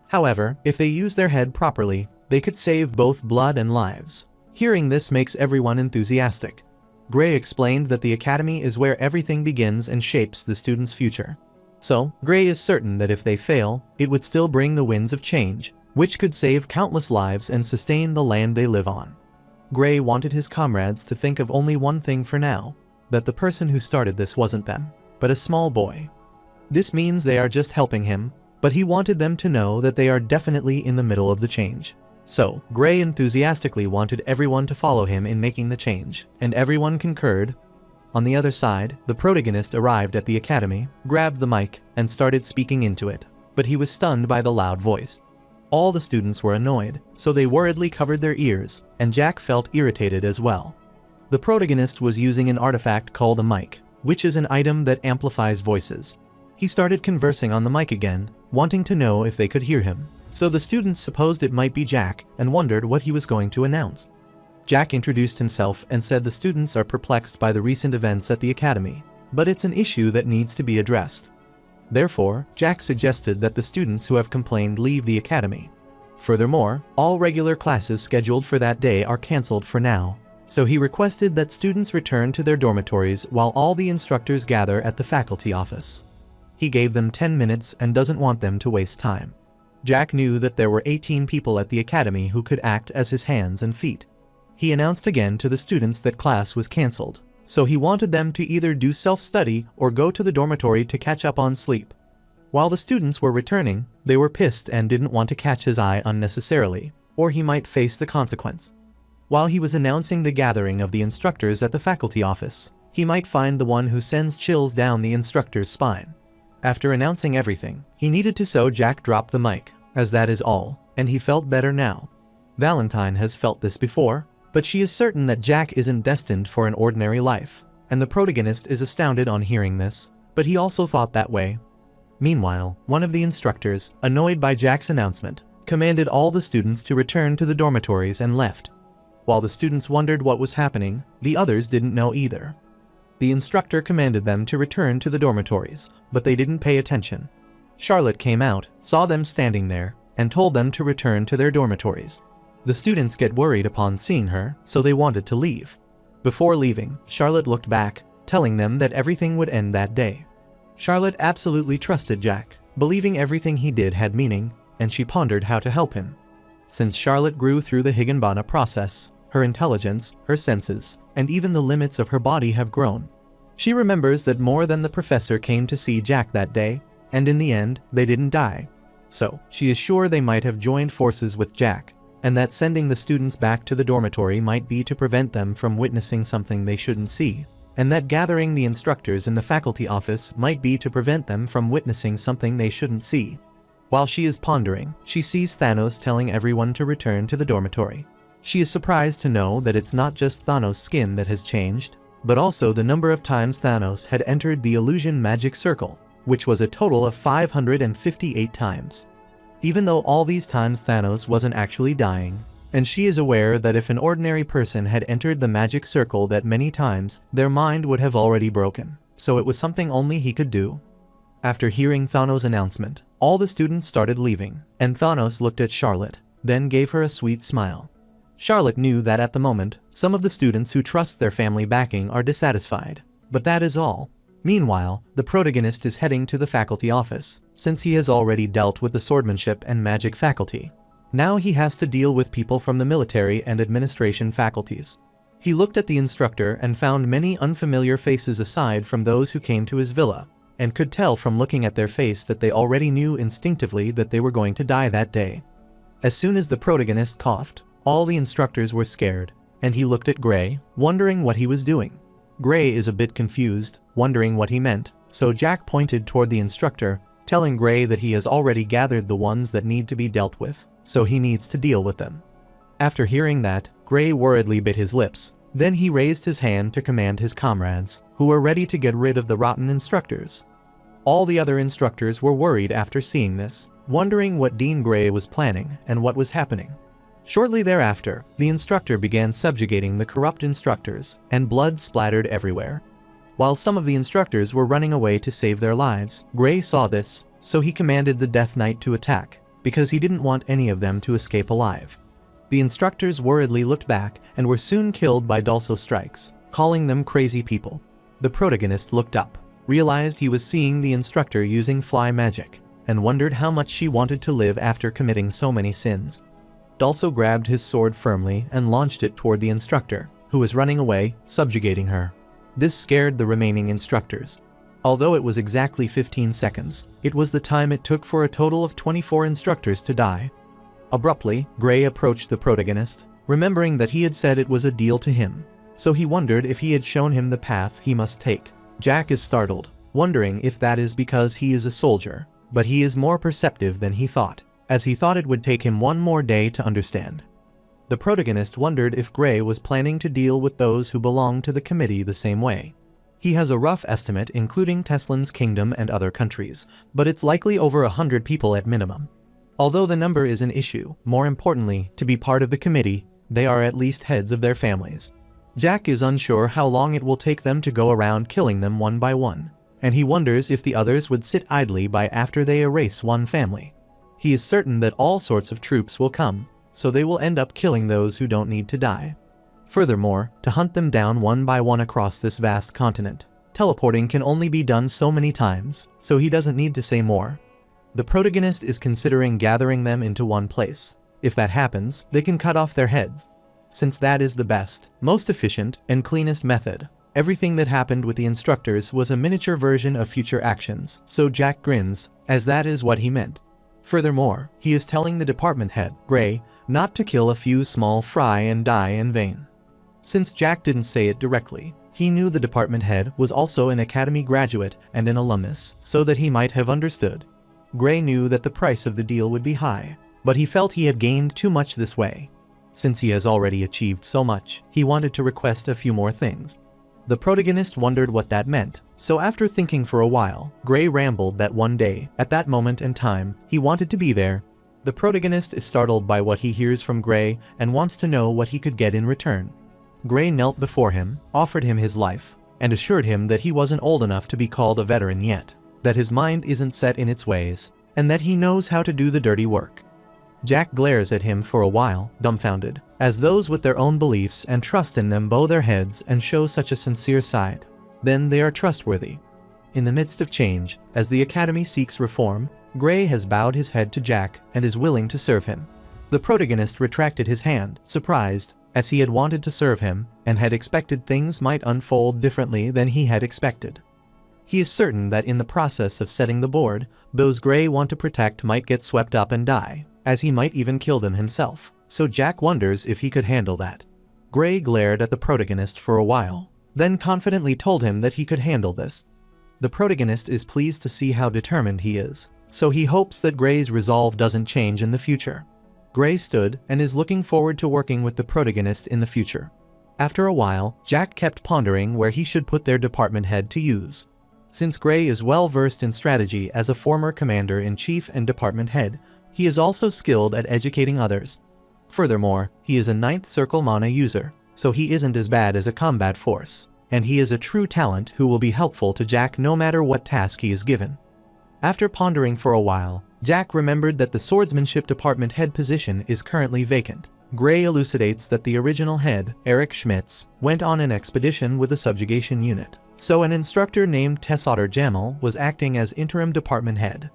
However, if they use their head properly, they could save both blood and lives. Hearing this makes everyone enthusiastic. Gray explained that the academy is where everything begins and shapes the students' future. So, Gray is certain that if they fail, it would still bring the winds of change, which could save countless lives and sustain the land they live on. Gray wanted his comrades to think of only one thing for now, that the person who started this wasn't them, but a small boy. This means they are just helping him, but he wanted them to know that they are definitely in the middle of the change. So, Gray enthusiastically wanted everyone to follow him in making the change, and everyone concurred. On the other side, the protagonist arrived at the academy, grabbed the mic, and started speaking into it, but he was stunned by the loud voice. All the students were annoyed, so they worriedly covered their ears, and Jack felt irritated as well. The protagonist was using an artifact called a mic, which is an item that amplifies voices. He started conversing on the mic again, wanting to know if they could hear him. So the students supposed it might be Jack and wondered what he was going to announce. Jack introduced himself and said the students are perplexed by the recent events at the academy, but it's an issue that needs to be addressed. Therefore, Jack suggested that the students who have complained leave the academy. Furthermore, all regular classes scheduled for that day are cancelled for now, so he requested that students return to their dormitories while all the instructors gather at the faculty office. He gave them 10 minutes and doesn't want them to waste time. Jack knew that there were 18 people at the academy who could act as his hands and feet. He announced again to the students that class was cancelled, so he wanted them to either do self-study or go to the dormitory to catch up on sleep. While the students were returning, they were pissed and didn't want to catch his eye unnecessarily, or he might face the consequence. While he was announcing the gathering of the instructors at the faculty office, he might find the one who sends chills down the instructor's spine. After announcing everything, he needed to, so Jack dropped the mic, as that is all, and he felt better now. Valentine has felt this before, but she is certain that Jack isn't destined for an ordinary life, and the protagonist is astounded on hearing this, but he also thought that way. Meanwhile, one of the instructors, annoyed by Jack's announcement, commanded all the students to return to the dormitories and left. While the students wondered what was happening, the others didn't know either. The instructor commanded them to return to the dormitories, but they didn't pay attention. Charlotte came out, saw them standing there, and told them to return to their dormitories. The students get worried upon seeing her, so they wanted to leave. Before leaving, Charlotte looked back, telling them that everything would end that day. Charlotte absolutely trusted Jack, believing everything he did had meaning, and she pondered how to help him. Since Charlotte grew through the Higanbana process, her intelligence, her senses, and even the limits of her body have grown. She remembers that more than the professor came to see Jack that day, and in the end, they didn't die. So, she is sure they might have joined forces with Jack, and that sending the students back to the dormitory might be to prevent them from witnessing something they shouldn't see, and that gathering the instructors in the faculty office might be to prevent them from witnessing something they shouldn't see. While she is pondering, she sees Thanos telling everyone to return to the dormitory. She is surprised to know that it's not just Thanos' skin that has changed, but also the number of times Thanos had entered the illusion magic circle, which was a total of 558 times. Even though all these times Thanos wasn't actually dying, and she is aware that if an ordinary person had entered the magic circle that many times, their mind would have already broken, so it was something only he could do. After hearing Thanos' announcement, all the students started leaving, and Thanos looked at Charlotte, then gave her a sweet smile. Charlotte knew that at the moment, some of the students who trust their family backing are dissatisfied, but that is all. Meanwhile, the protagonist is heading to the faculty office, since he has already dealt with the swordsmanship and magic faculty. Now he has to deal with people from the military and administration faculties. He looked at the instructor and found many unfamiliar faces aside from those who came to his villa, and could tell from looking at their face that they already knew instinctively that they were going to die that day. As soon as the protagonist coughed, all the instructors were scared, and he looked at Gray, wondering what he was doing. Gray is a bit confused, wondering what he meant, so Jack pointed toward the instructor, telling Gray that he has already gathered the ones that need to be dealt with, so he needs to deal with them. After hearing that, Gray worriedly bit his lips. Then he raised his hand to command his comrades, who were ready to get rid of the rotten instructors. All the other instructors were worried after seeing this, wondering what Dean Gray was planning and what was happening. Shortly thereafter, the instructor began subjugating the corrupt instructors, and blood splattered everywhere. While some of the instructors were running away to save their lives, Gray saw this, so he commanded the Death Knight to attack, because he didn't want any of them to escape alive. The instructors worriedly looked back and were soon killed by Dulso strikes, calling them crazy people. The protagonist looked up, realized he was seeing the instructor using fly magic, and wondered how much she wanted to live after committing so many sins. Dulso grabbed his sword firmly and launched it toward the instructor, who was running away, subjugating her. This scared the remaining instructors. Although it was exactly 15 seconds, it was the time it took for a total of 24 instructors to die. Abruptly, Gray approached the protagonist, remembering that he had said it was a deal to him, so he wondered if he had shown him the path he must take. Jack is startled, wondering if that is because he is a soldier, but he is more perceptive than he thought, as he thought it would take him one more day to understand. The protagonist wondered if Gray was planning to deal with those who belong to the committee the same way. He has a rough estimate including Teslan's kingdom and other countries, but it's likely over 100 people at minimum. Although the number is an issue, more importantly, to be part of the committee, they are at least heads of their families. Jack is unsure how long it will take them to go around killing them one by one, and he wonders if the others would sit idly by after they erase one family. He is certain that all sorts of troops will come, so they will end up killing those who don't need to die. Furthermore, to hunt them down one by one across this vast continent, teleporting can only be done so many times, so he doesn't need to say more. The protagonist is considering gathering them into one place. If that happens, they can cut off their heads. Since that is the best, most efficient, and cleanest method, everything that happened with the instructors was a miniature version of future actions, so Jack grins, as that is what he meant. Furthermore, he is telling the department head, Gray, not to kill a few small fry and die in vain. Since Jack didn't say it directly, he knew the department head was also an academy graduate and an alumnus, so that he might have understood. Gray knew that the price of the deal would be high, but he felt he had gained too much this way. Since he has already achieved so much, he wanted to request a few more things. The protagonist wondered what that meant, so after thinking for a while, Gray rambled that one day, at that moment in time, he wanted to be there. The protagonist is startled by what he hears from Gray and wants to know what he could get in return. Gray knelt before him, offered him his life, and assured him that he wasn't old enough to be called a veteran yet, that his mind isn't set in its ways, and that he knows how to do the dirty work. Jack glares at him for a while, dumbfounded, as those with their own beliefs and trust in them bow their heads and show such a sincere side. Then they are trustworthy. In the midst of change, as the academy seeks reform, Gray has bowed his head to Jack and is willing to serve him. The protagonist retracted his hand, surprised, as he had wanted to serve him and had expected things might unfold differently than he had expected. He is certain that in the process of setting the board, those Gray want to protect might get swept up and die, as he might even kill them himself, so Jack wonders if he could handle that. Gray glared at the protagonist for a while, then confidently told him that he could handle this. The protagonist is pleased to see how determined he is, so he hopes that Gray's resolve doesn't change in the future. Gray stood and is looking forward to working with the protagonist in the future. After a while, Jack kept pondering where he should put their department head to use. Since Gray is well versed in strategy as a former commander-in-chief and department head, he is also skilled at educating others. Furthermore, he is a 9th Circle Mana user, so he isn't as bad as a combat force, and he is a true talent who will be helpful to Jack no matter what task he is given. After pondering for a while, Jack remembered that the swordsmanship department head position is currently vacant. Gray elucidates that the original head, Eric Schmitz, went on an expedition with the subjugation unit. so an instructor named Tessotter Jamal was acting as interim department head.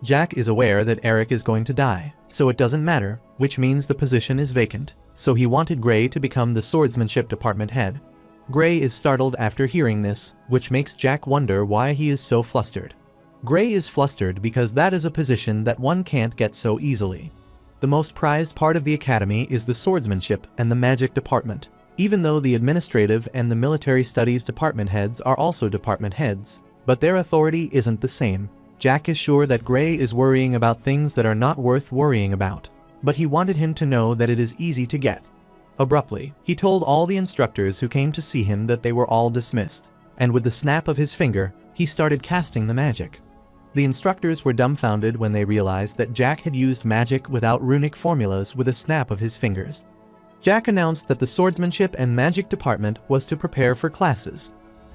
Jack is aware that Eric is going to die, so it doesn't matter, which means the position is vacant, so he wanted Gray to become the swordsmanship department head. Gray is startled after hearing this, which makes Jack wonder why he is so flustered. Gray is flustered because that is a position that one can't get so easily. The most prized part of the academy is the swordsmanship and the magic department. Even though the administrative and the military studies department heads are also department heads, but their authority isn't the same. Jack is sure that Gray is worrying about things that are not worth worrying about, but he wanted him to know that it is easy to get. Abruptly, he told all the instructors who came to see him that they were all dismissed, and with the snap of his finger, he started casting the magic. The instructors were dumbfounded when they realized that Jack had used magic without runic formulas with a snap of his fingers. Jack announced that the swordsmanship and magic department was to prepare for classes.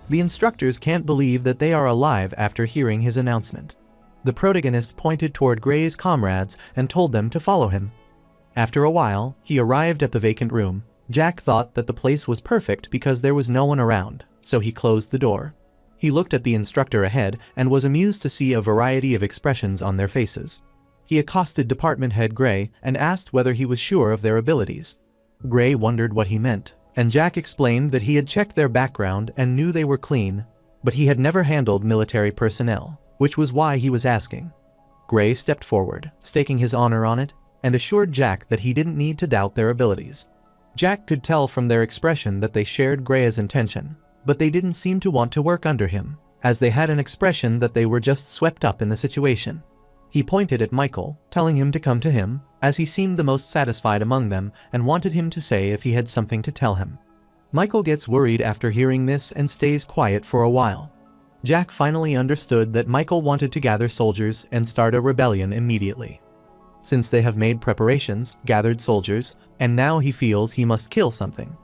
The instructors can't believe that they are alive after hearing his announcement. The protagonist pointed toward Gray's comrades and told them to follow him. After a while, he arrived at the vacant room. Jack thought that the place was perfect because there was no one around, so he closed the door. He looked at the instructor ahead and was amused to see a variety of expressions on their faces. He accosted Department Head Gray and asked whether he was sure of their abilities. Gray wondered what he meant, and Jack explained that he had checked their background and knew they were clean, but he had never handled military personnel, which was why he was asking. Gray stepped forward, staking his honor on it, and assured Jack that he didn't need to doubt their abilities. Jack could tell from their expression that they shared Gray's intention, but they didn't seem to want to work under him, as they had an expression that they were just swept up in the situation. He pointed at Michael, telling him to come to him, as he seemed the most satisfied among them and wanted him to say if he had something to tell him. Michael gets worried after hearing this and stays quiet for a while. Jack finally understood that Michael wanted to gather soldiers and start a rebellion immediately. Since they have made preparations, gathered soldiers, and now he feels he must kill something.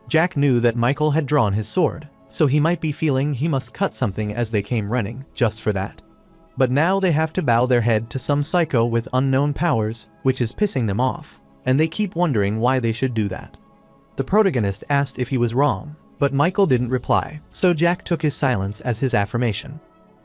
Jack knew that Michael had drawn his sword, so he might be feeling he must cut something as they came running, just for that. But now they have to bow their head to some psycho with unknown powers, which is pissing them off, and they keep wondering why they should do that. The protagonist asked if he was wrong, but Michael didn't reply, so Jack took his silence as his affirmation.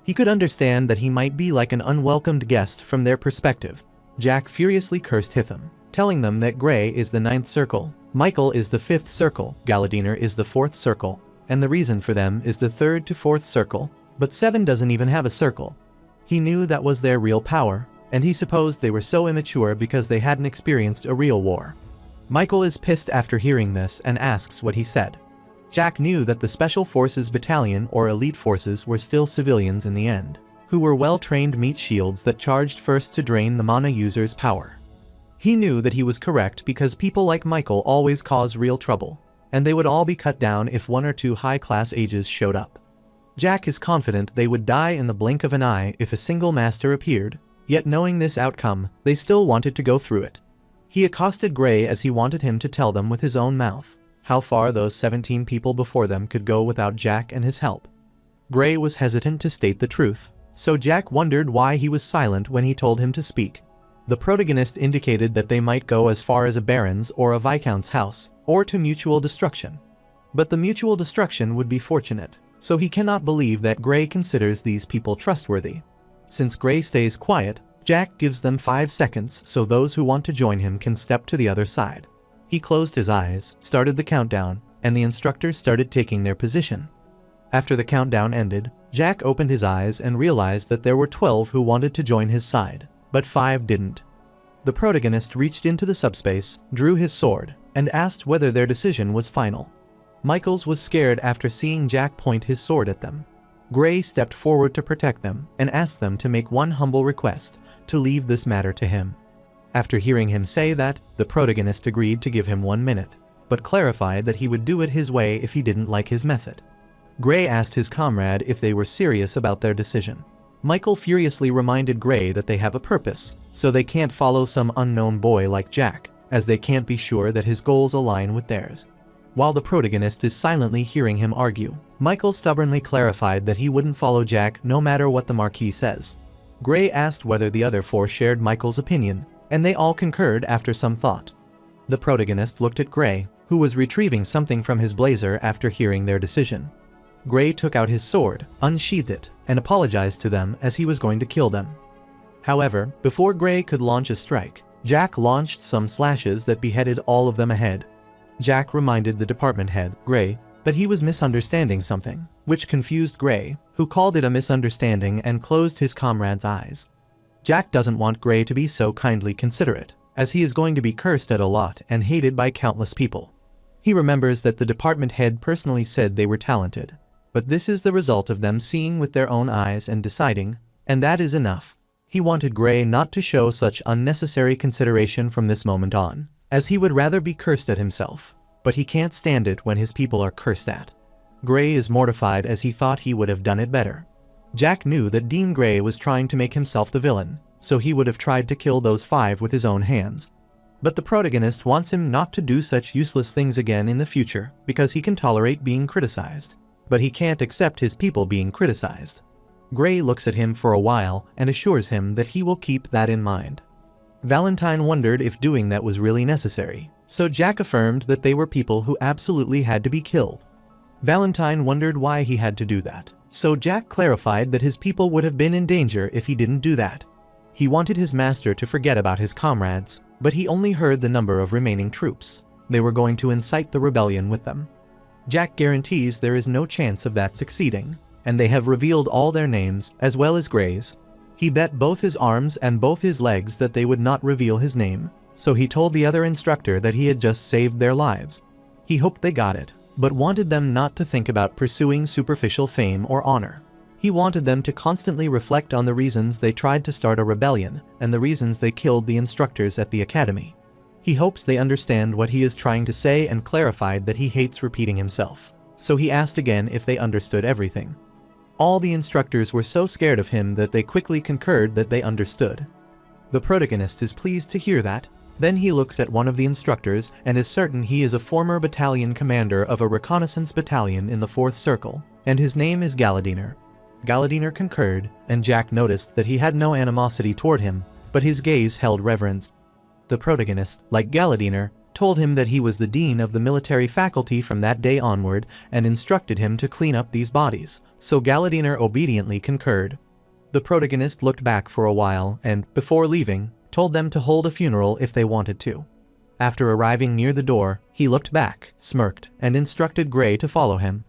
He could understand that he might be like an unwelcomed guest from their perspective. Jack furiously cursed Hitham, telling them that Gray is the 9th circle, Michael is the 5th circle, Galadiner is the 4th circle, and the reason for them is the 3rd to 4th circle, but 7 doesn't even have a circle. He knew that was their real power, and he supposed they were so immature because they hadn't experienced a real war. Michael is pissed after hearing this and asks what he said. Jack knew that the Special Forces Battalion or Elite Forces were still civilians in the end, who were well-trained meat shields that charged first to drain the mana user's power. He knew that he was correct because people like Michael always cause real trouble, and they would all be cut down if 1 or 2 high-class ages showed up. Jack is confident they would die in the blink of an eye if a single master appeared, yet knowing this outcome, they still wanted to go through it. He accosted Gray as he wanted him to tell them with his own mouth how far those 17 people before them could go without Jack and his help. Gray was hesitant to state the truth, so Jack wondered why he was silent when he told him to speak. The protagonist indicated that they might go as far as a baron's or a viscount's house, or to mutual destruction. But the mutual destruction would be fortunate, so he cannot believe that Gray considers these people trustworthy. Since Gray stays quiet, Jack gives them 5 seconds so those who want to join him can step to the other side. He closed his eyes, started the countdown, and the instructors started taking their position. After the countdown ended, Jack opened his eyes and realized that there were 12 who wanted to join his side, but 5 didn't. The protagonist reached into the subspace, drew his sword, and asked whether their decision was final. Michaels was scared after seeing Jack point his sword at them. Gray stepped forward to protect them and asked them to make one humble request, to leave this matter to him. After hearing him say that, the protagonist agreed to give him 1 minute, but clarified that he would do it his way if he didn't like his method. Gray asked his comrade if they were serious about their decision. Michael furiously reminded Gray that they have a purpose, so they can't follow some unknown boy like Jack, as they can't be sure that his goals align with theirs. While the protagonist is silently hearing him argue, Michael stubbornly clarified that he wouldn't follow Jack no matter what the Marquis says. Gray asked whether the other 4 shared Michael's opinion, and they all concurred after some thought. The protagonist looked at Gray, who was retrieving something from his blazer after hearing their decision. Gray took out his sword, unsheathed it, and apologized to them as he was going to kill them. However, before Gray could launch a strike, Jack launched some slashes that beheaded all of them ahead. Jack reminded the department head, Gray, that he was misunderstanding something, which confused Gray, who called it a misunderstanding and closed his comrade's eyes. Jack doesn't want Gray to be so kindly considerate, as he is going to be cursed at a lot and hated by countless people. He remembers that the department head personally said they were talented, but this is the result of them seeing with their own eyes and deciding, and that is enough. He wanted Gray not to show such unnecessary consideration from this moment on, as he would rather be cursed at himself, but he can't stand it when his people are cursed at. Gray is mortified as he thought he would have done it better. Jack knew that Dean Gray was trying to make himself the villain, so he would have tried to kill those 5 with his own hands. But the protagonist wants him not to do such useless things again in the future because he can tolerate being criticized, but he can't accept his people being criticized. Gray looks at him for a while and assures him that he will keep that in mind. Valentine wondered if doing that was really necessary, so Jack affirmed that they were people who absolutely had to be killed. Valentine wondered why he had to do that, so Jack clarified that his people would have been in danger if he didn't do that. He wanted his master to forget about his comrades, but he only heard the number of remaining troops. They were going to incite the rebellion with them. Jack guarantees there is no chance of that succeeding, and they have revealed all their names as well as Gray's. He bet both his arms and both his legs that they would not reveal his name, so he told the other instructor that he had just saved their lives. He hoped they got it, but wanted them not to think about pursuing superficial fame or honor. He wanted them to constantly reflect on the reasons they tried to start a rebellion and the reasons they killed the instructors at the academy. He hopes they understand what he is trying to say and clarified that he hates repeating himself, so he asked again if they understood everything. All the instructors were so scared of him that they quickly concurred that they understood. The protagonist is pleased to hear that. Then he looks at one of the instructors and is certain he is a former battalion commander of a reconnaissance battalion in the 4th Circle, and his name is Galadiner. Galadiner concurred, and Jack noticed that he had no animosity toward him, but his gaze held reverence. The protagonist, like Galadiner, told him that he was the dean of the military faculty from that day onward and instructed him to clean up these bodies, so Galadiner obediently concurred. The protagonist looked back for a while and, before leaving, told them to hold a funeral if they wanted to. After arriving near the door, he looked back, smirked, and instructed Gray to follow him.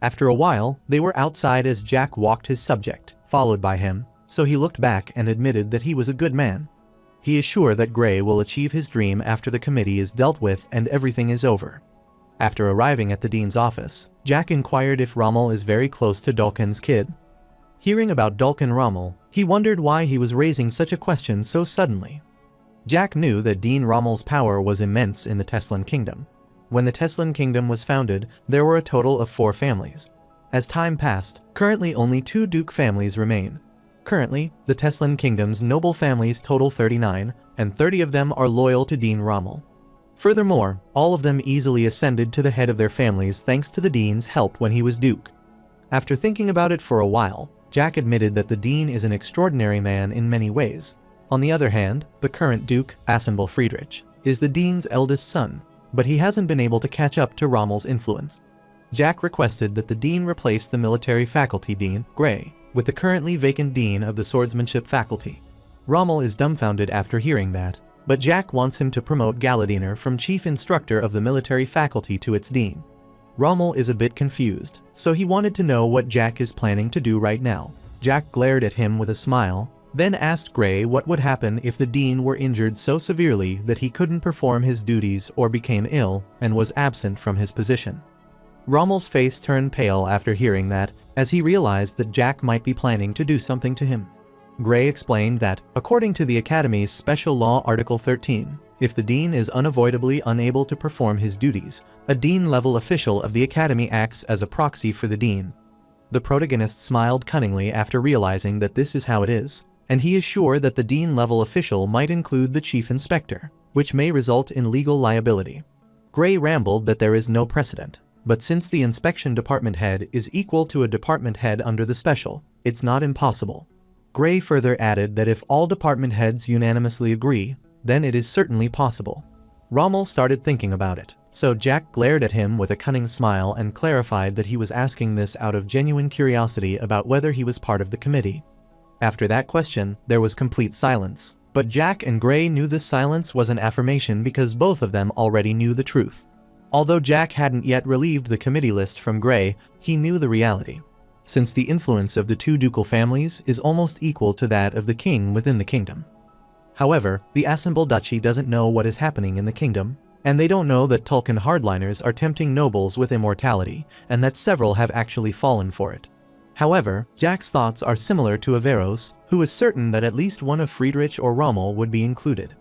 After a while, they were outside as Jack walked his subject, followed by him, so he looked back and admitted that he was a good man. He is sure that Gray will achieve his dream after the committee is dealt with and everything is over. After arriving at the dean's office, Jack inquired if Rommel is very close to Dulcan's kid. Hearing about Dulcan Rommel, he wondered why he was raising such a question so suddenly. Jack knew that Dean Rommel's power was immense in the Teslan Kingdom. When the Teslan Kingdom was founded, there were a total of 4 families. As time passed, currently only 2 Duke families remain. Currently, the Teslan Kingdom's noble families total 39, and 30 of them are loyal to Dean Rommel. Furthermore, all of them easily ascended to the head of their families thanks to the Dean's help when he was Duke. After thinking about it for a while, Jack admitted that the Dean is an extraordinary man in many ways. On the other hand, the current Duke, Assemble Friedrich, is the Dean's eldest son, but he hasn't been able to catch up to Rommel's influence. Jack requested that the Dean replace the military faculty Dean, Gray, with the currently vacant Dean of the Swordsmanship faculty. Rommel is dumbfounded after hearing that, but Jack wants him to promote Galadiner from chief instructor of the military faculty to its Dean. Rommel is a bit confused, so he wanted to know what Jack is planning to do right now. Jack glared at him with a smile, then asked Gray what would happen if the Dean were injured so severely that he couldn't perform his duties or became ill and was absent from his position. Rommel's face turned pale after hearing that, as he realized that Jack might be planning to do something to him. Gray explained that, according to the Academy's Special Law Article 13, if the Dean is unavoidably unable to perform his duties, a Dean-level official of the Academy acts as a proxy for the Dean. The protagonist smiled cunningly after realizing that this is how it is, and he is sure that the Dean-level official might include the Chief Inspector, which may result in legal liability. Gray rambled that there is no precedent, but since the inspection department head is equal to a department head under the special, it's not impossible. Gray further added that if all department heads unanimously agree, then it is certainly possible. Rommel started thinking about it. So Jack glared at him with a cunning smile and clarified that he was asking this out of genuine curiosity about whether he was part of the committee. After that question, there was complete silence, but Jack and Gray knew this silence was an affirmation because both of them already knew the truth. Although Jack hadn't yet relieved the committee list from Gray, he knew the reality. Since the influence of the two ducal families is almost equal to that of the king within the kingdom. However, the assembled duchy doesn't know what is happening in the kingdom, and they don't know that Tolkien hardliners are tempting nobles with immortality, and that several have actually fallen for it. However, Jack's thoughts are similar to Avero's, who is certain that at least one of Friedrich or Rommel would be included.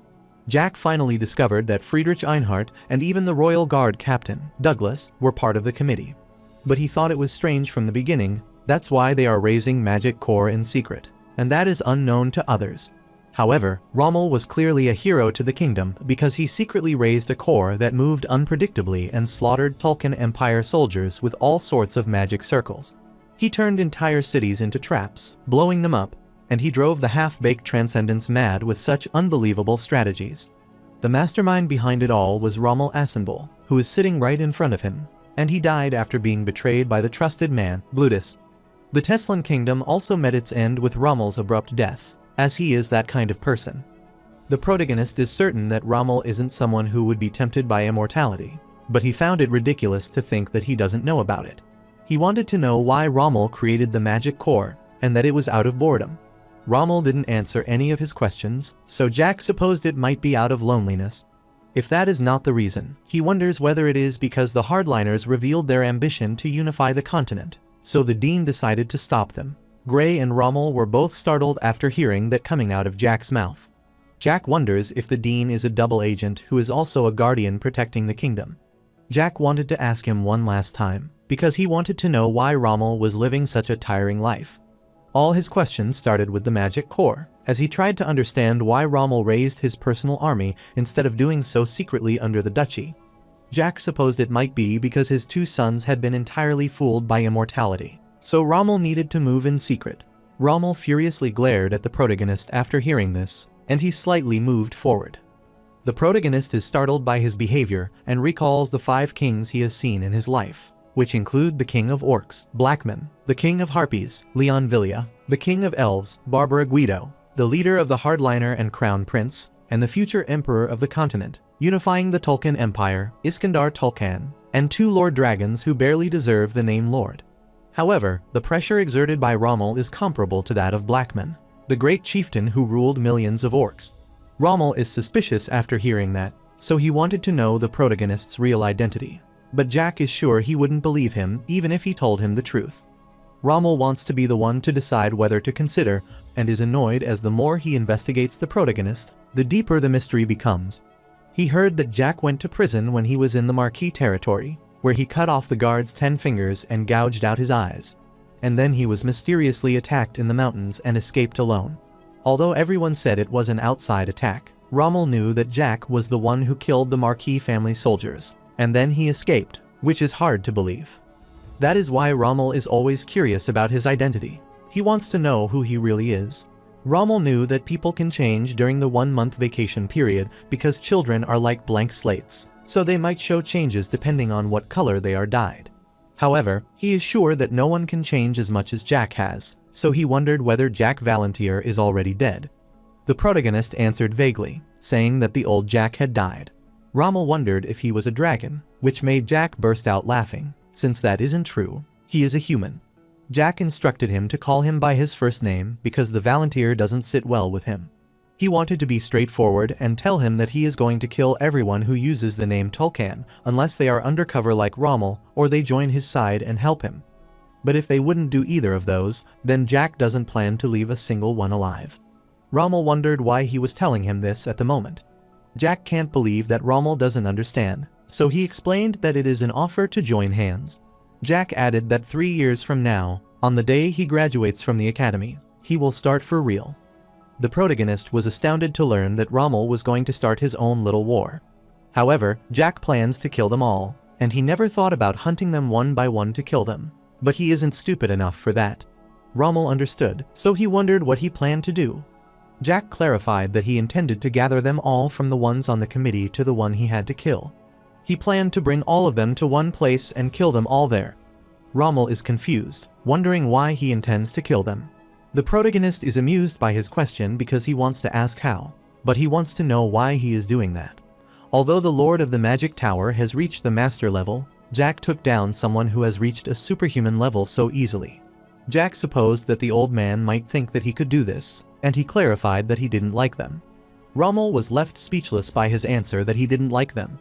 Jack finally discovered that Friedrich Einhard and even the Royal Guard captain, Douglas, were part of the committee. But he thought it was strange from the beginning. That's why they are raising magic core in secret, and that is unknown to others. However, Rommel was clearly a hero to the kingdom because he secretly raised a core that moved unpredictably and slaughtered Tolkien Empire soldiers with all sorts of magic circles. He turned entire cities into traps, blowing them up, and he drove the half-baked Transcendents mad with such unbelievable strategies. The mastermind behind it all was Rommel Assenbull, who is sitting right in front of him, and he died after being betrayed by the trusted man, Blutus. The Teslan kingdom also met its end with Rommel's abrupt death, as he is that kind of person. The protagonist is certain that Rommel isn't someone who would be tempted by immortality, but he found it ridiculous to think that he doesn't know about it. He wanted to know why Rommel created the magic core, and that it was out of boredom. Rommel didn't answer any of his questions, so Jack supposed it might be out of loneliness. If that is not the reason, he wonders whether it is because the hardliners revealed their ambition to unify the continent, so the Dean decided to stop them. Gray and Rommel were both startled after hearing that coming out of Jack's mouth. Jack wonders if the Dean is a double agent who is also a guardian protecting the kingdom. Jack wanted to ask him one last time, because he wanted to know why Rommel was living such a tiring life. All his questions started with the magic core, as he tried to understand why Rommel raised his personal army instead of doing so secretly under the duchy. Jack supposed it might be because his two sons had been entirely fooled by immortality, so Rommel needed to move in secret. Rommel furiously glared at the protagonist after hearing this, and he slightly moved forward. The protagonist is startled by his behavior and recalls the 5 kings he has seen in his life, which include the King of Orcs, Blackman, the King of Harpies, Leon Villia, the King of Elves, Barbara Guido, the leader of the Hardliner and Crown Prince, and the future Emperor of the continent, unifying the Tolkien Empire, Iskandar Tolkien, and 2 Lord Dragons who barely deserve the name Lord. However, the pressure exerted by Rommel is comparable to that of Blackman, the great chieftain who ruled millions of orcs. Rommel is suspicious after hearing that, so he wanted to know the protagonist's real identity. But Jack is sure he wouldn't believe him even if he told him the truth. Rommel wants to be the one to decide whether to consider, and is annoyed as the more he investigates the protagonist, the deeper the mystery becomes. He heard that Jack went to prison when he was in the Marquis territory, where he cut off the guard's 10 fingers and gouged out his eyes. And then he was mysteriously attacked in the mountains and escaped alone. Although everyone said it was an outside attack, Rommel knew that Jack was the one who killed the Marquis family soldiers, and then he escaped, which is hard to believe. That is why Rommel is always curious about his identity. He wants to know who he really is. Rommel knew that people can change during the 1-month vacation period because children are like blank slates, so they might show changes depending on what color they are dyed. However, he is sure that no one can change as much as Jack has, so he wondered whether Jack Valantier is already dead. The protagonist answered vaguely, saying that the old Jack had died. Rommel wondered if he was a dragon, which made Jack burst out laughing. Since that isn't true, he is a human. Jack instructed him to call him by his first name because the Valantier doesn't sit well with him. He wanted to be straightforward and tell him that he is going to kill everyone who uses the name Tolkien unless they are undercover like Rommel or they join his side and help him. But if they wouldn't do either of those, then Jack doesn't plan to leave a single one alive. Rommel wondered why he was telling him this at the moment. Jack can't believe that Rommel doesn't understand, so he explained that it is an offer to join hands. Jack added that 3 years from now, on the day he graduates from the academy, he will start for real. The protagonist was astounded to learn that Rommel was going to start his own little war. However, Jack plans to kill them all, and he never thought about hunting them one by one to kill them. But he isn't stupid enough for that. Rommel understood, so he wondered what he planned to do. Jack clarified that he intended to gather them all from the ones on the committee to the one he had to kill. He planned to bring all of them to one place and kill them all there. Rommel is confused, wondering why he intends to kill them. The protagonist is amused by his question because he wants to ask how, but he wants to know why he is doing that. Although the Lord of the Magic Tower has reached the master level, Jack took down someone who has reached a superhuman level so easily. Jack supposed that the old man might think that he could do this, and he clarified that he didn't like them. Rommel was left speechless by his answer that he didn't like them.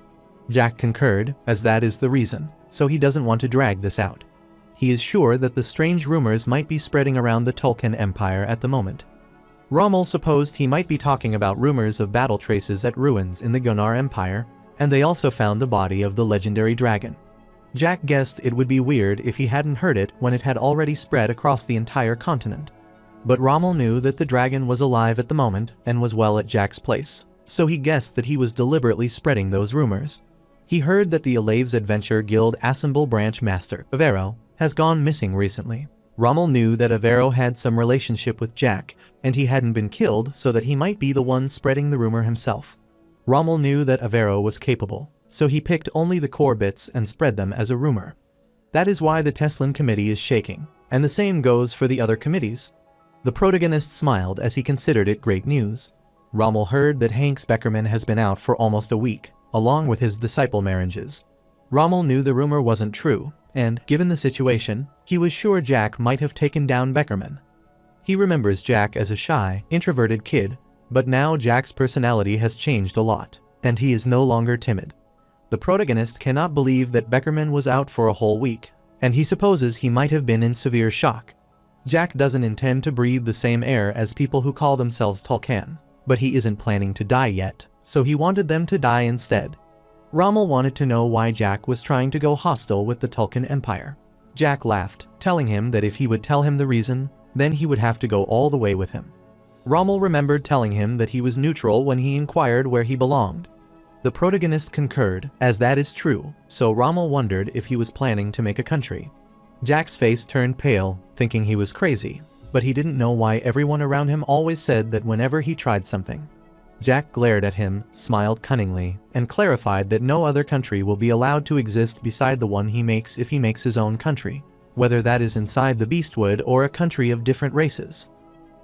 Jack concurred, as that is the reason, so he doesn't want to drag this out. He is sure that the strange rumors might be spreading around the Tolkien Empire at the moment. Rommel supposed he might be talking about rumors of battle traces at ruins in the Gunnar Empire, and they also found the body of the legendary dragon. Jack guessed it would be weird if he hadn't heard it when it had already spread across the entire continent. But Rommel knew that the dragon was alive at the moment and was well at Jack's place, so he guessed that he was deliberately spreading those rumors. He heard that the Alaves Adventure Guild Assemble Branch Master, Avero, has gone missing recently. Rommel knew that Avero had some relationship with Jack, and he hadn't been killed so that he might be the one spreading the rumor himself. Rommel knew that Avero was capable, so he picked only the core bits and spread them as a rumor. That is why the Teslin committee is shaking, and the same goes for the other committees. The protagonist smiled as he considered it great news. Rommel heard that Hanks Beckerman has been out for almost a week, along with his disciple marriages. Rommel knew the rumor wasn't true, and, given the situation, he was sure Jack might have taken down Beckerman. He remembers Jack as a shy, introverted kid, but now Jack's personality has changed a lot, and he is no longer timid. The protagonist cannot believe that Beckerman was out for a whole week, and he supposes he might have been in severe shock. Jack doesn't intend to breathe the same air as people who call themselves Tolkien, but he isn't planning to die yet, so he wanted them to die instead. Rommel wanted to know why Jack was trying to go hostile with the Tolkien Empire. Jack laughed, telling him that if he would tell him the reason, then he would have to go all the way with him. Rommel remembered telling him that he was neutral when he inquired where he belonged. The protagonist concurred, as that is true, so Rommel wondered if he was planning to make a country. Jack's face turned pale, thinking he was crazy, but he didn't know why everyone around him always said that whenever he tried something. Jack glared at him, smiled cunningly, and clarified that no other country will be allowed to exist beside the one he makes if he makes his own country, whether that is inside the Beastwood or a country of different races.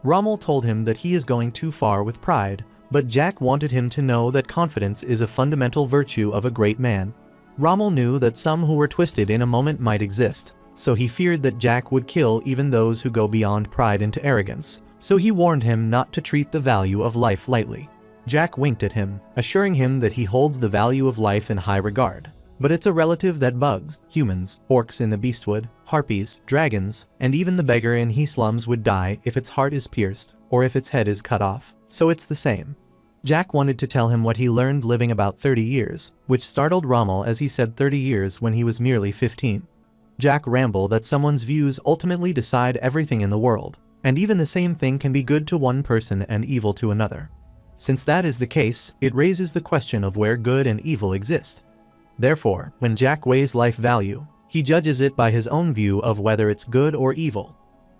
Rommel told him that he is going too far with pride, but Jack wanted him to know that confidence is a fundamental virtue of a great man. Rommel knew that some who were twisted in a moment might exist, so he feared that Jack would kill even those who go beyond pride into arrogance, so he warned him not to treat the value of life lightly. Jack winked at him, assuring him that he holds the value of life in high regard. But it's a relative that bugs, humans, orcs in the Beastwood, harpies, dragons, and even the beggar in he slums would die if its heart is pierced, or if its head is cut off, so it's the same. Jack wanted to tell him what he learned living about 30 years, which startled Rommel as he said 30 years when he was merely 15. Jack rambled that someone's views ultimately decide everything in the world, and even the same thing can be good to one person and evil to another. Since that is the case, it raises the question of where good and evil exist. Therefore, when Jack weighs life value, he judges it by his own view of whether it's good or evil.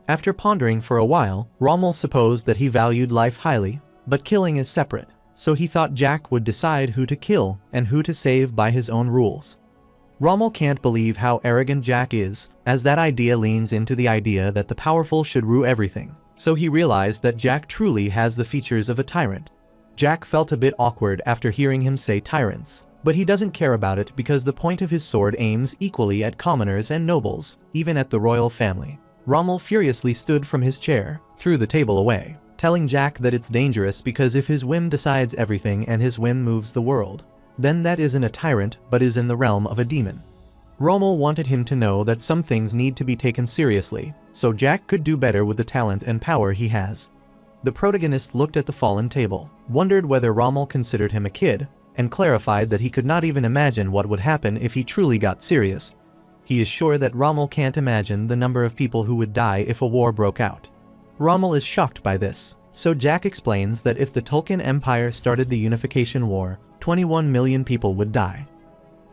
After pondering for a while, Rommel supposed that he valued life highly, but killing is separate, so he thought Jack would decide who to kill and who to save by his own rules. Rommel can't believe how arrogant Jack is, as that idea leans into the idea that the powerful should rule everything, so he realized that Jack truly has the features of a tyrant. Jack felt a bit awkward after hearing him say tyrants, but he doesn't care about it because the point of his sword aims equally at commoners and nobles, even at the royal family. Rommel furiously stood from his chair, threw the table away, telling Jack that it's dangerous because if his whim decides everything and his whim moves the world, then that isn't a tyrant but is in the realm of a demon. Rommel wanted him to know that some things need to be taken seriously, so Jack could do better with the talent and power he has. The protagonist looked at the fallen table, wondered whether Rommel considered him a kid, and clarified that he could not even imagine what would happen if he truly got serious. He is sure that Rommel can't imagine the number of people who would die if a war broke out. Rommel is shocked by this, so Jack explains that if the Tolkien Empire started the Unification War, 21 million people would die.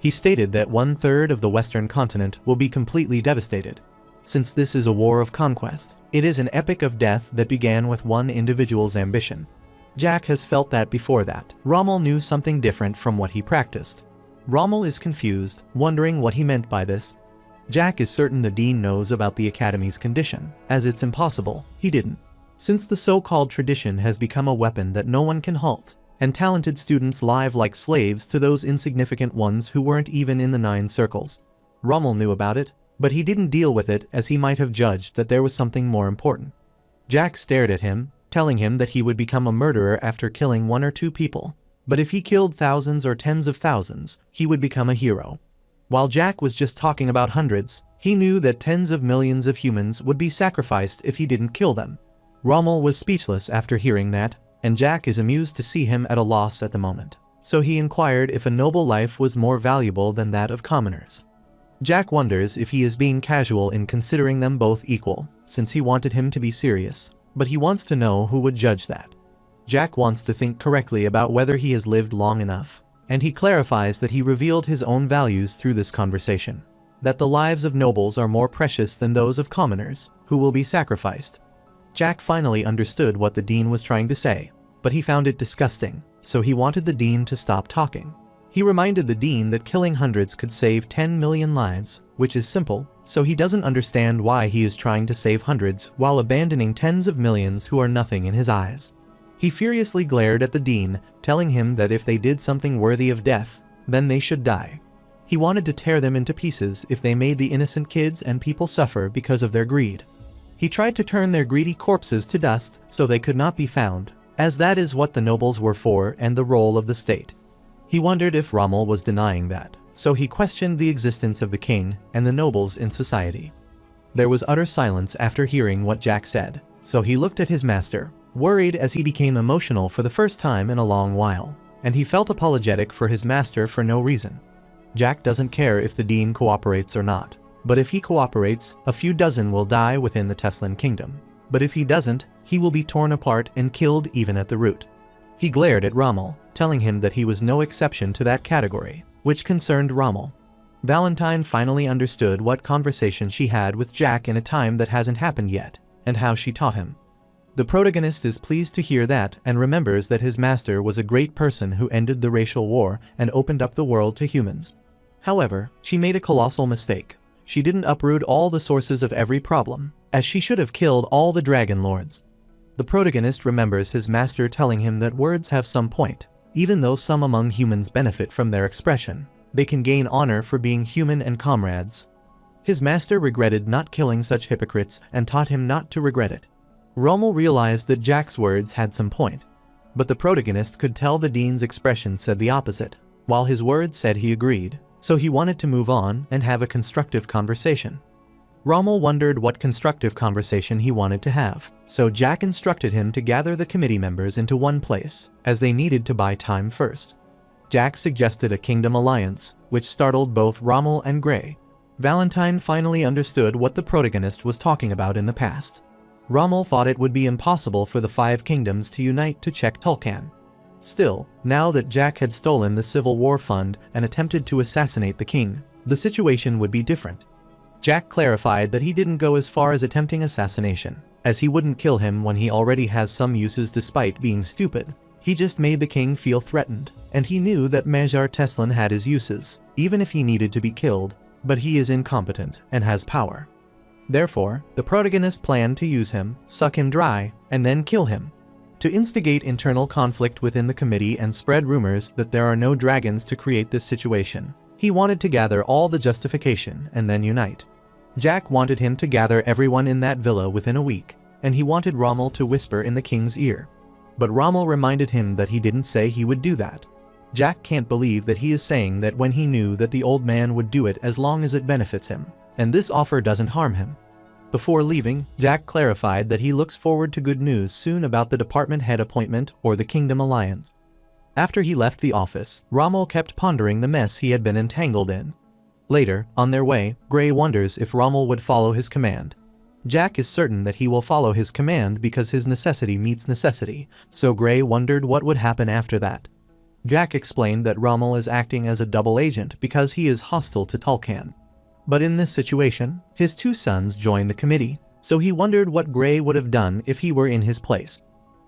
He stated that 1/3 of the Western continent will be completely devastated. Since this is a war of conquest, it is an epic of death that began with one individual's ambition. Jack has felt that before that. Rommel knew something different from what he practiced. Rommel is confused, wondering what he meant by this. Jack is certain the dean knows about the academy's condition, as it's impossible he didn't. Since the so-called tradition has become a weapon that no one can halt, and talented students live like slaves to those insignificant ones who weren't even in the 9 circles. Rommel knew about it, but he didn't deal with it as he might have judged that there was something more important. Jack stared at him, telling him that he would become a murderer after killing 1 or 2 people. But if he killed thousands or tens of thousands, he would become a hero. While Jack was just talking about hundreds, he knew that tens of millions of humans would be sacrificed if he didn't kill them. Rommel was speechless after hearing that, and Jack is amused to see him at a loss at the moment. So he inquired if a noble life was more valuable than that of commoners. Jack wonders if he is being casual in considering them both equal, since he wanted him to be serious, but he wants to know who would judge that. Jack wants to think correctly about whether he has lived long enough, and he clarifies that he revealed his own values through this conversation, that the lives of nobles are more precious than those of commoners, who will be sacrificed. Jack finally understood what the dean was trying to say, but he found it disgusting, so he wanted the dean to stop talking. He reminded the dean that killing hundreds could save 10 million lives, which is simple, so he doesn't understand why he is trying to save hundreds while abandoning tens of millions who are nothing in his eyes. He furiously glared at the dean, telling him that if they did something worthy of death, then they should die. He wanted to tear them into pieces if they made the innocent kids and people suffer because of their greed. He tried to turn their greedy corpses to dust so they could not be found, as that is what the nobles were for and the role of the state. He wondered if Rommel was denying that, so he questioned the existence of the king and the nobles in society. There was utter silence after hearing what Jack said, so he looked at his master, worried as he became emotional for the first time in a long while, and he felt apologetic for his master for no reason. Jack doesn't care if the dean cooperates or not, but if he cooperates, a few dozen will die within the Teslan kingdom. But if he doesn't, he will be torn apart and killed even at the root. He glared at Rommel, telling him that he was no exception to that category, which concerned Rommel. Valentine finally understood what conversation she had with Jack in a time that hasn't happened yet, and how she taught him. The protagonist is pleased to hear that and remembers that his master was a great person who ended the racial war and opened up the world to humans. However, she made a colossal mistake. She didn't uproot all the sources of every problem, as she should have killed all the dragon lords. The protagonist remembers his master telling him that words have some point. Even though some among humans benefit from their expression, they can gain honor for being human and comrades. His master regretted not killing such hypocrites and taught him not to regret it. Rommel realized that Jack's words had some point, but the protagonist could tell the dean's expression said the opposite, while his words said he agreed, so he wanted to move on and have a constructive conversation. Rommel wondered what constructive conversation he wanted to have, so Jack instructed him to gather the committee members into one place, as they needed to buy time first. Jack suggested a kingdom alliance, which startled both Rommel and Gray. Valentine finally understood what the protagonist was talking about in the past. Rommel thought it would be impossible for the 5 kingdoms to unite to check Tulkan. Still, now that Jack had stolen the Civil War fund and attempted to assassinate the king, the situation would be different. Jack clarified that he didn't go as far as attempting assassination, as he wouldn't kill him when he already has some uses despite being stupid. He just made the king feel threatened, and he knew that Majar Teslan had his uses, even if he needed to be killed, but he is incompetent and has power. Therefore, the protagonist planned to use him, suck him dry, and then kill him. To instigate internal conflict within the committee and spread rumors that there are no dragons to create this situation, he wanted to gather all the justification and then unite. Jack wanted him to gather everyone in that villa within a week, and he wanted Rommel to whisper in the king's ear. But Rommel reminded him that he didn't say he would do that. Jack can't believe that he is saying that when he knew that the old man would do it as long as it benefits him, and this offer doesn't harm him. Before leaving, Jack clarified that he looks forward to good news soon about the department head appointment or the Kingdom Alliance. After he left the office, Rommel kept pondering the mess he had been entangled in. Later, on their way, Gray wonders if Rommel would follow his command. Jack is certain that he will follow his command because his necessity meets necessity, so Gray wondered what would happen after that. Jack explained that Rommel is acting as a double agent because he is hostile to Tulkan. But in this situation, his 2 sons joined the committee, so he wondered what Gray would have done if he were in his place.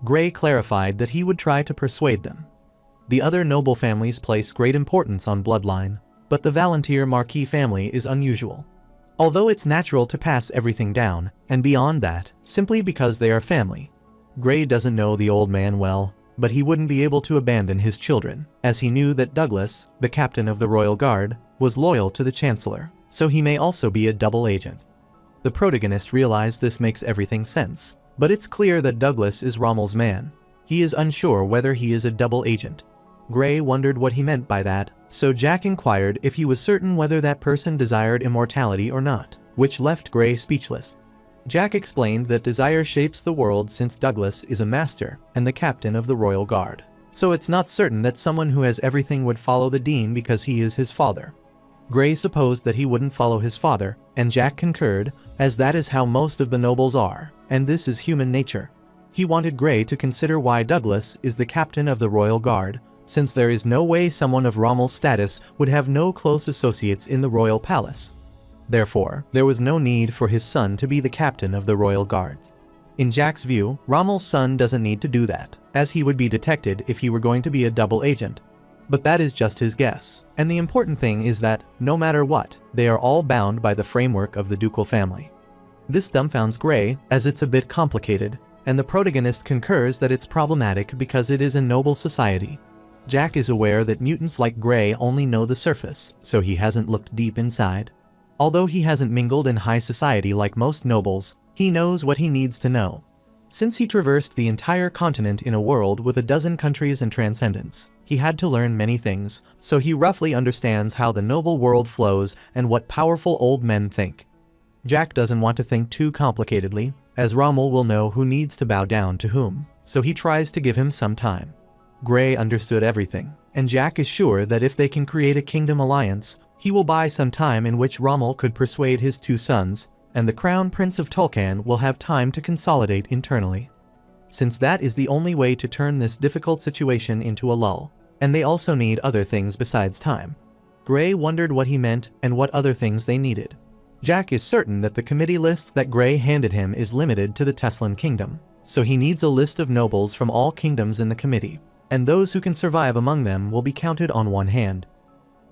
Gray clarified that he would try to persuade them. The other noble families place great importance on bloodline, but the Valantier Marquis family is unusual. Although it's natural to pass everything down, and beyond that, simply because they are family. Gray doesn't know the old man well, but he wouldn't be able to abandon his children, as he knew that Douglas, the captain of the Royal Guard, was loyal to the Chancellor, so he may also be a double agent. The protagonist realized this makes everything sense, but it's clear that Douglas is Rommel's man. He is unsure whether he is a double agent. Gray wondered what he meant by that, so Jack inquired if he was certain whether that person desired immortality or not, which left Gray speechless. Jack explained that desire shapes the world since Douglas is a master and the captain of the Royal Guard. So it's not certain that someone who has everything would follow the Dean because he is his father. Gray supposed that he wouldn't follow his father, and Jack concurred, as that is how most of the nobles are, and this is human nature. He wanted Gray to consider why Douglas is the captain of the Royal Guard, since there is no way someone of Rommel's status would have no close associates in the royal palace. Therefore, there was no need for his son to be the captain of the Royal Guards. In Jack's view, Rommel's son doesn't need to do that, as he would be detected if he were going to be a double agent. But that is just his guess, and the important thing is that, no matter what, they are all bound by the framework of the ducal family. This dumbfounds Gray, as it's a bit complicated, and the protagonist concurs that it's problematic because it is a noble society. Jack is aware that mutants like Gray only know the surface, so he hasn't looked deep inside. Although he hasn't mingled in high society like most nobles, he knows what he needs to know. Since he traversed the entire continent in a world with a dozen countries and transcendence, he had to learn many things, so he roughly understands how the noble world flows and what powerful old men think. Jack doesn't want to think too complicatedly, as Rommel will know who needs to bow down to whom, so he tries to give him some time. Gray understood everything, and Jack is sure that if they can create a kingdom alliance, he will buy some time in which Rommel could persuade his two sons, and the Crown Prince of Tolkien will have time to consolidate internally. Since that is the only way to turn this difficult situation into a lull, and they also need other things besides time. Gray wondered what he meant and what other things they needed. Jack is certain that the committee list that Gray handed him is limited to the Teslan Kingdom, so he needs a list of nobles from all kingdoms in the committee, and those who can survive among them will be counted on one hand.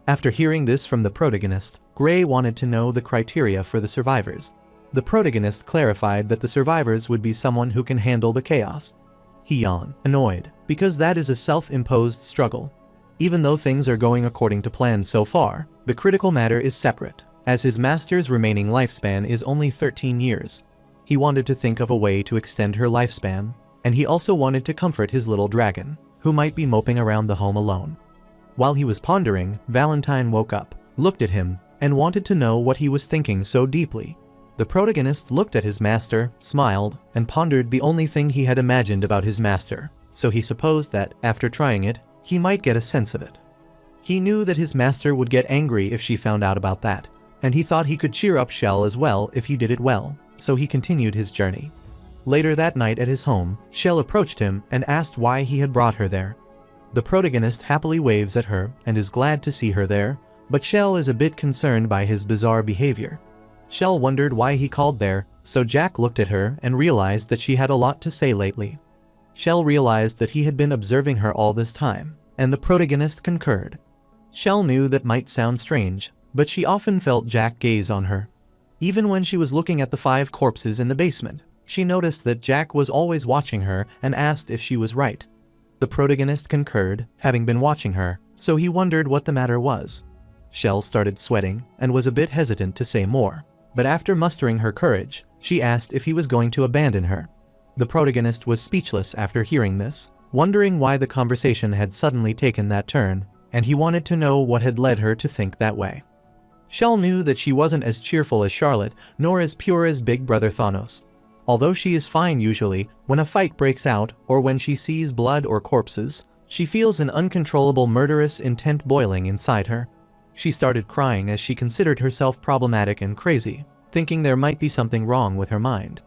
After hearing this from the protagonist, Gray wanted to know the criteria for the survivors. The protagonist clarified that the survivors would be someone who can handle the chaos. He yawned, annoyed, because that is a self-imposed struggle. Even though things are going according to plan so far, the critical matter is separate, as his master's remaining lifespan is only 13 years. He wanted to think of a way to extend her lifespan, and he also wanted to comfort his little dragon, who might be moping around the home alone. While he was pondering, Valentine woke up, looked at him, and wanted to know what he was thinking so deeply. The protagonist looked at his master, smiled, and pondered the only thing he had imagined about his master, so he supposed that, after trying it, he might get a sense of it. He knew that his master would get angry if she found out about that, and he thought he could cheer up Shell as well if he did it well, so he continued his journey. Later that night at his home, Shell approached him and asked why he had brought her there. The protagonist happily waves at her and is glad to see her there, but Shell is a bit concerned by his bizarre behavior. Shell wondered why he called there, so Jack looked at her and realized that she had a lot to say lately. Shell realized that he had been observing her all this time, and the protagonist concurred. Shell knew that might sound strange, but she often felt Jack gaze on her. Even when she was looking at the 5 corpses in the basement, she noticed that Jack was always watching her and asked if she was right. The protagonist concurred, having been watching her, so he wondered what the matter was. Shell started sweating and was a bit hesitant to say more, but after mustering her courage, she asked if he was going to abandon her. The protagonist was speechless after hearing this, wondering why the conversation had suddenly taken that turn, and he wanted to know what had led her to think that way. Shell knew that she wasn't as cheerful as Charlotte, nor as pure as Big Brother Thanos. Although she is fine usually, when a fight breaks out or when she sees blood or corpses, she feels an uncontrollable murderous intent boiling inside her. She started crying as she considered herself problematic and crazy, thinking there might be something wrong with her mind.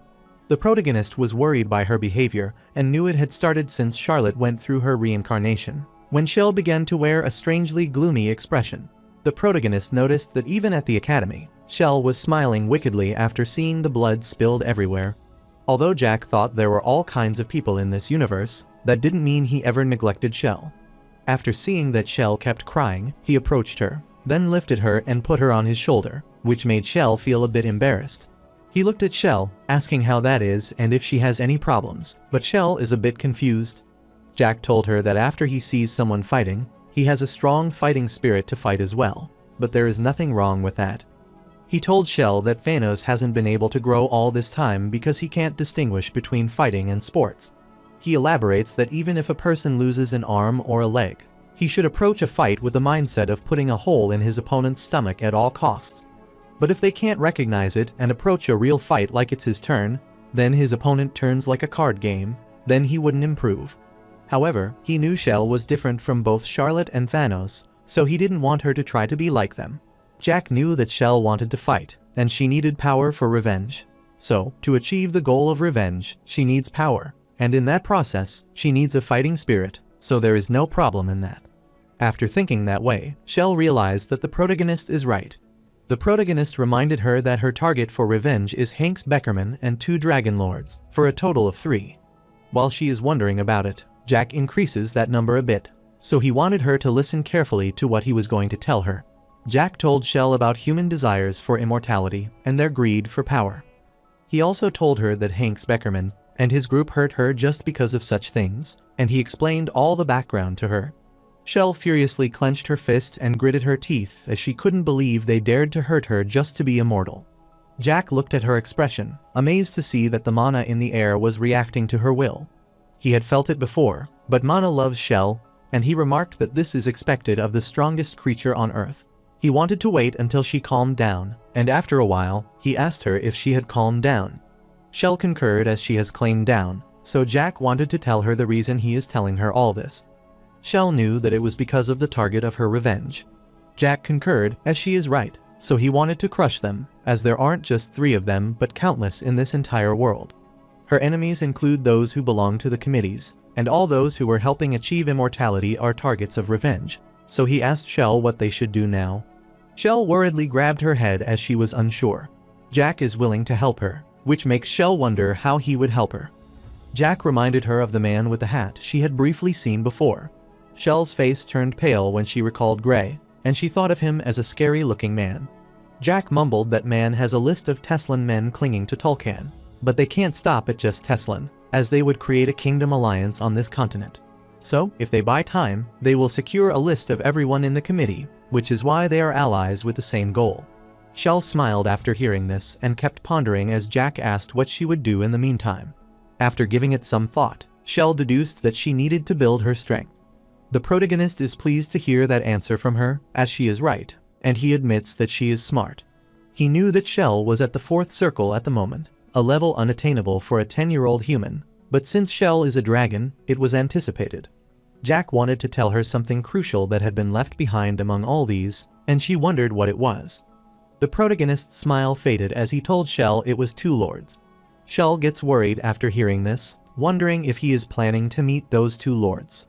The protagonist was worried by her behavior and knew it had started since Charlotte went through her reincarnation, when Shell began to wear a strangely gloomy expression. The protagonist noticed that even at the academy, Shell was smiling wickedly after seeing the blood spilled everywhere. Although Jack thought there were all kinds of people in this universe, that didn't mean he ever neglected Shell. After seeing that Shell kept crying, he approached her, then lifted her and put her on his shoulder, which made Shell feel a bit embarrassed. He looked at Shell, asking how that is and if she has any problems, but Shell is a bit confused. Jack told her that after he sees someone fighting, he has a strong fighting spirit to fight as well, but there is nothing wrong with that. He told Shell that Thanos hasn't been able to grow all this time because he can't distinguish between fighting and sports. He elaborates that even if a person loses an arm or a leg, he should approach a fight with the mindset of putting a hole in his opponent's stomach at all costs. But if they can't recognize it and approach a real fight like it's his turn, then his opponent turns like a card game, then he wouldn't improve. However, he knew Shell was different from both Charlotte and Thanos, so he didn't want her to try to be like them. Jack knew that Shell wanted to fight, and she needed power for revenge. So, to achieve the goal of revenge, she needs power, and in that process, she needs a fighting spirit, so there is no problem in that. After thinking that way, Shell realized that the protagonist is right. The protagonist reminded her that her target for revenge is Hank Beckerman and 2 Dragon Lords, for a total of 3. While she is wondering about it, Jack increases that number a bit, so he wanted her to listen carefully to what he was going to tell her. Jack told Shell about human desires for immortality and their greed for power. He also told her that Hank Beckerman and his group hurt her just because of such things, and he explained all the background to her. Shell furiously clenched her fist and gritted her teeth as she couldn't believe they dared to hurt her just to be immortal. Jack looked at her expression, amazed to see that the mana in the air was reacting to her will. He had felt it before, but mana loves Shell, and he remarked that this is expected of the strongest creature on Earth. He wanted to wait until she calmed down, and after a while, he asked her if she had calmed down. Shell concurred as she has calmed down, so Jack wanted to tell her the reason he is telling her all this. Shell knew that it was because of the target of her revenge. Jack concurred as she is right, so he wanted to crush them, as there aren't just 3 of them but countless in this entire world. Her enemies include those who belong to the committees, and all those who were helping achieve immortality are targets of revenge, so he asked Shell what they should do now. Shell worriedly grabbed her head as she was unsure. Jack is willing to help her, which makes Shell wonder how he would help her. Jack reminded her of the man with the hat she had briefly seen before. Shell's face turned pale when she recalled Gray, and she thought of him as a scary-looking man. Jack mumbled that man has a list of Teslan men clinging to Tulkan, but they can't stop at just Teslan, as they would create a kingdom alliance on this continent. So, if they buy time, they will secure a list of everyone in the committee, which is why they are allies with the same goal. Shell smiled after hearing this and kept pondering as Jack asked what she would do in the meantime. After giving it some thought, Shell deduced that she needed to build her strength. The protagonist is pleased to hear that answer from her, as she is right, and he admits that she is smart. He knew that Shell was at the 4th circle at the moment, a level unattainable for a 10-year-old human, but since Shell is a dragon, it was anticipated. Jack wanted to tell her something crucial that had been left behind among all these, and she wondered what it was. The protagonist's smile faded as he told Shell it was 2 lords. Shell gets worried after hearing this, wondering if he is planning to meet those 2 lords.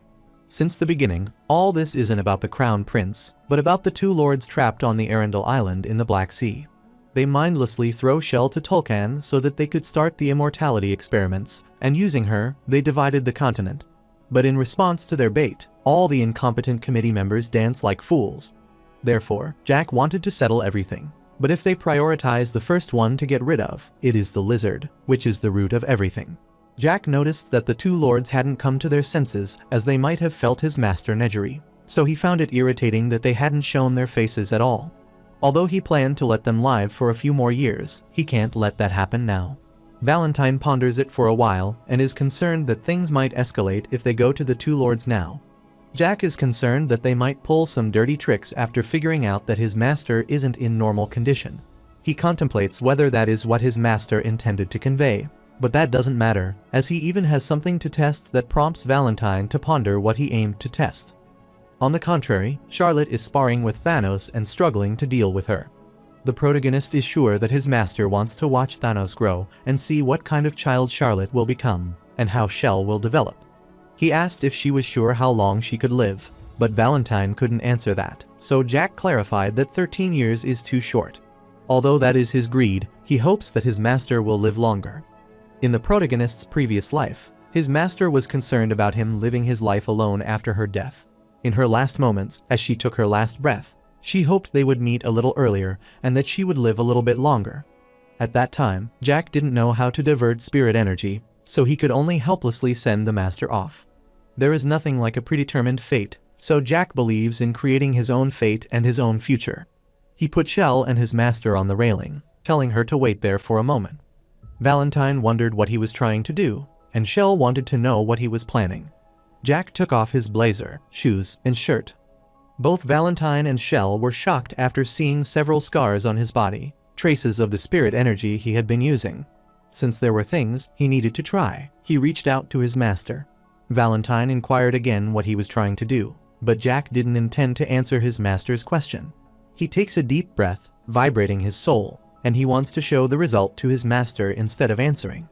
Since the beginning, all this isn't about the Crown Prince, but about the 2 lords trapped on the Arundel Island in the Black Sea. They mindlessly throw Shell to Tulkan so that they could start the immortality experiments, and using her, they divided the continent. But in response to their bait, all the incompetent committee members dance like fools. Therefore, Jack wanted to settle everything. But if they prioritize the first one to get rid of, it is the lizard, which is the root of everything. Jack noticed that the 2 lords hadn't come to their senses as they might have felt his master Nedgery, so he found it irritating that they hadn't shown their faces at all. Although he planned to let them live for a few more years, he can't let that happen now. Valentine ponders it for a while and is concerned that things might escalate if they go to the 2 lords now. Jack is concerned that they might pull some dirty tricks after figuring out that his master isn't in normal condition. He contemplates whether that is what his master intended to convey, but that doesn't matter, as he even has something to test that prompts Valentine to ponder what he aimed to test. On the contrary, Charlotte is sparring with Thanos and struggling to deal with her. The protagonist is sure that his master wants to watch Thanos grow and see what kind of child Charlotte will become, and how Shell will develop. He asked if she was sure how long she could live, but Valentine couldn't answer that, so Jack clarified that 13 years is too short. Although that is his greed, he hopes that his master will live longer. In the protagonist's previous life, his master was concerned about him living his life alone after her death. In her last moments, as she took her last breath, she hoped they would meet a little earlier and that she would live a little bit longer. At that time, Jack didn't know how to divert spirit energy, so he could only helplessly send the master off. There is nothing like a predetermined fate, so Jack believes in creating his own fate and his own future. He put Shell and his master on the railing, telling her to wait there for a moment. Valentine wondered what he was trying to do, and Shell wanted to know what he was planning. Jack took off his blazer, shoes, and shirt. Both Valentine and Shell were shocked after seeing several scars on his body, traces of the spirit energy he had been using. Since there were things he needed to try, he reached out to his master. Valentine inquired again what he was trying to do, but Jack didn't intend to answer his master's question. He takes a deep breath, vibrating his soul, and he wants to show the result to his master instead of answering.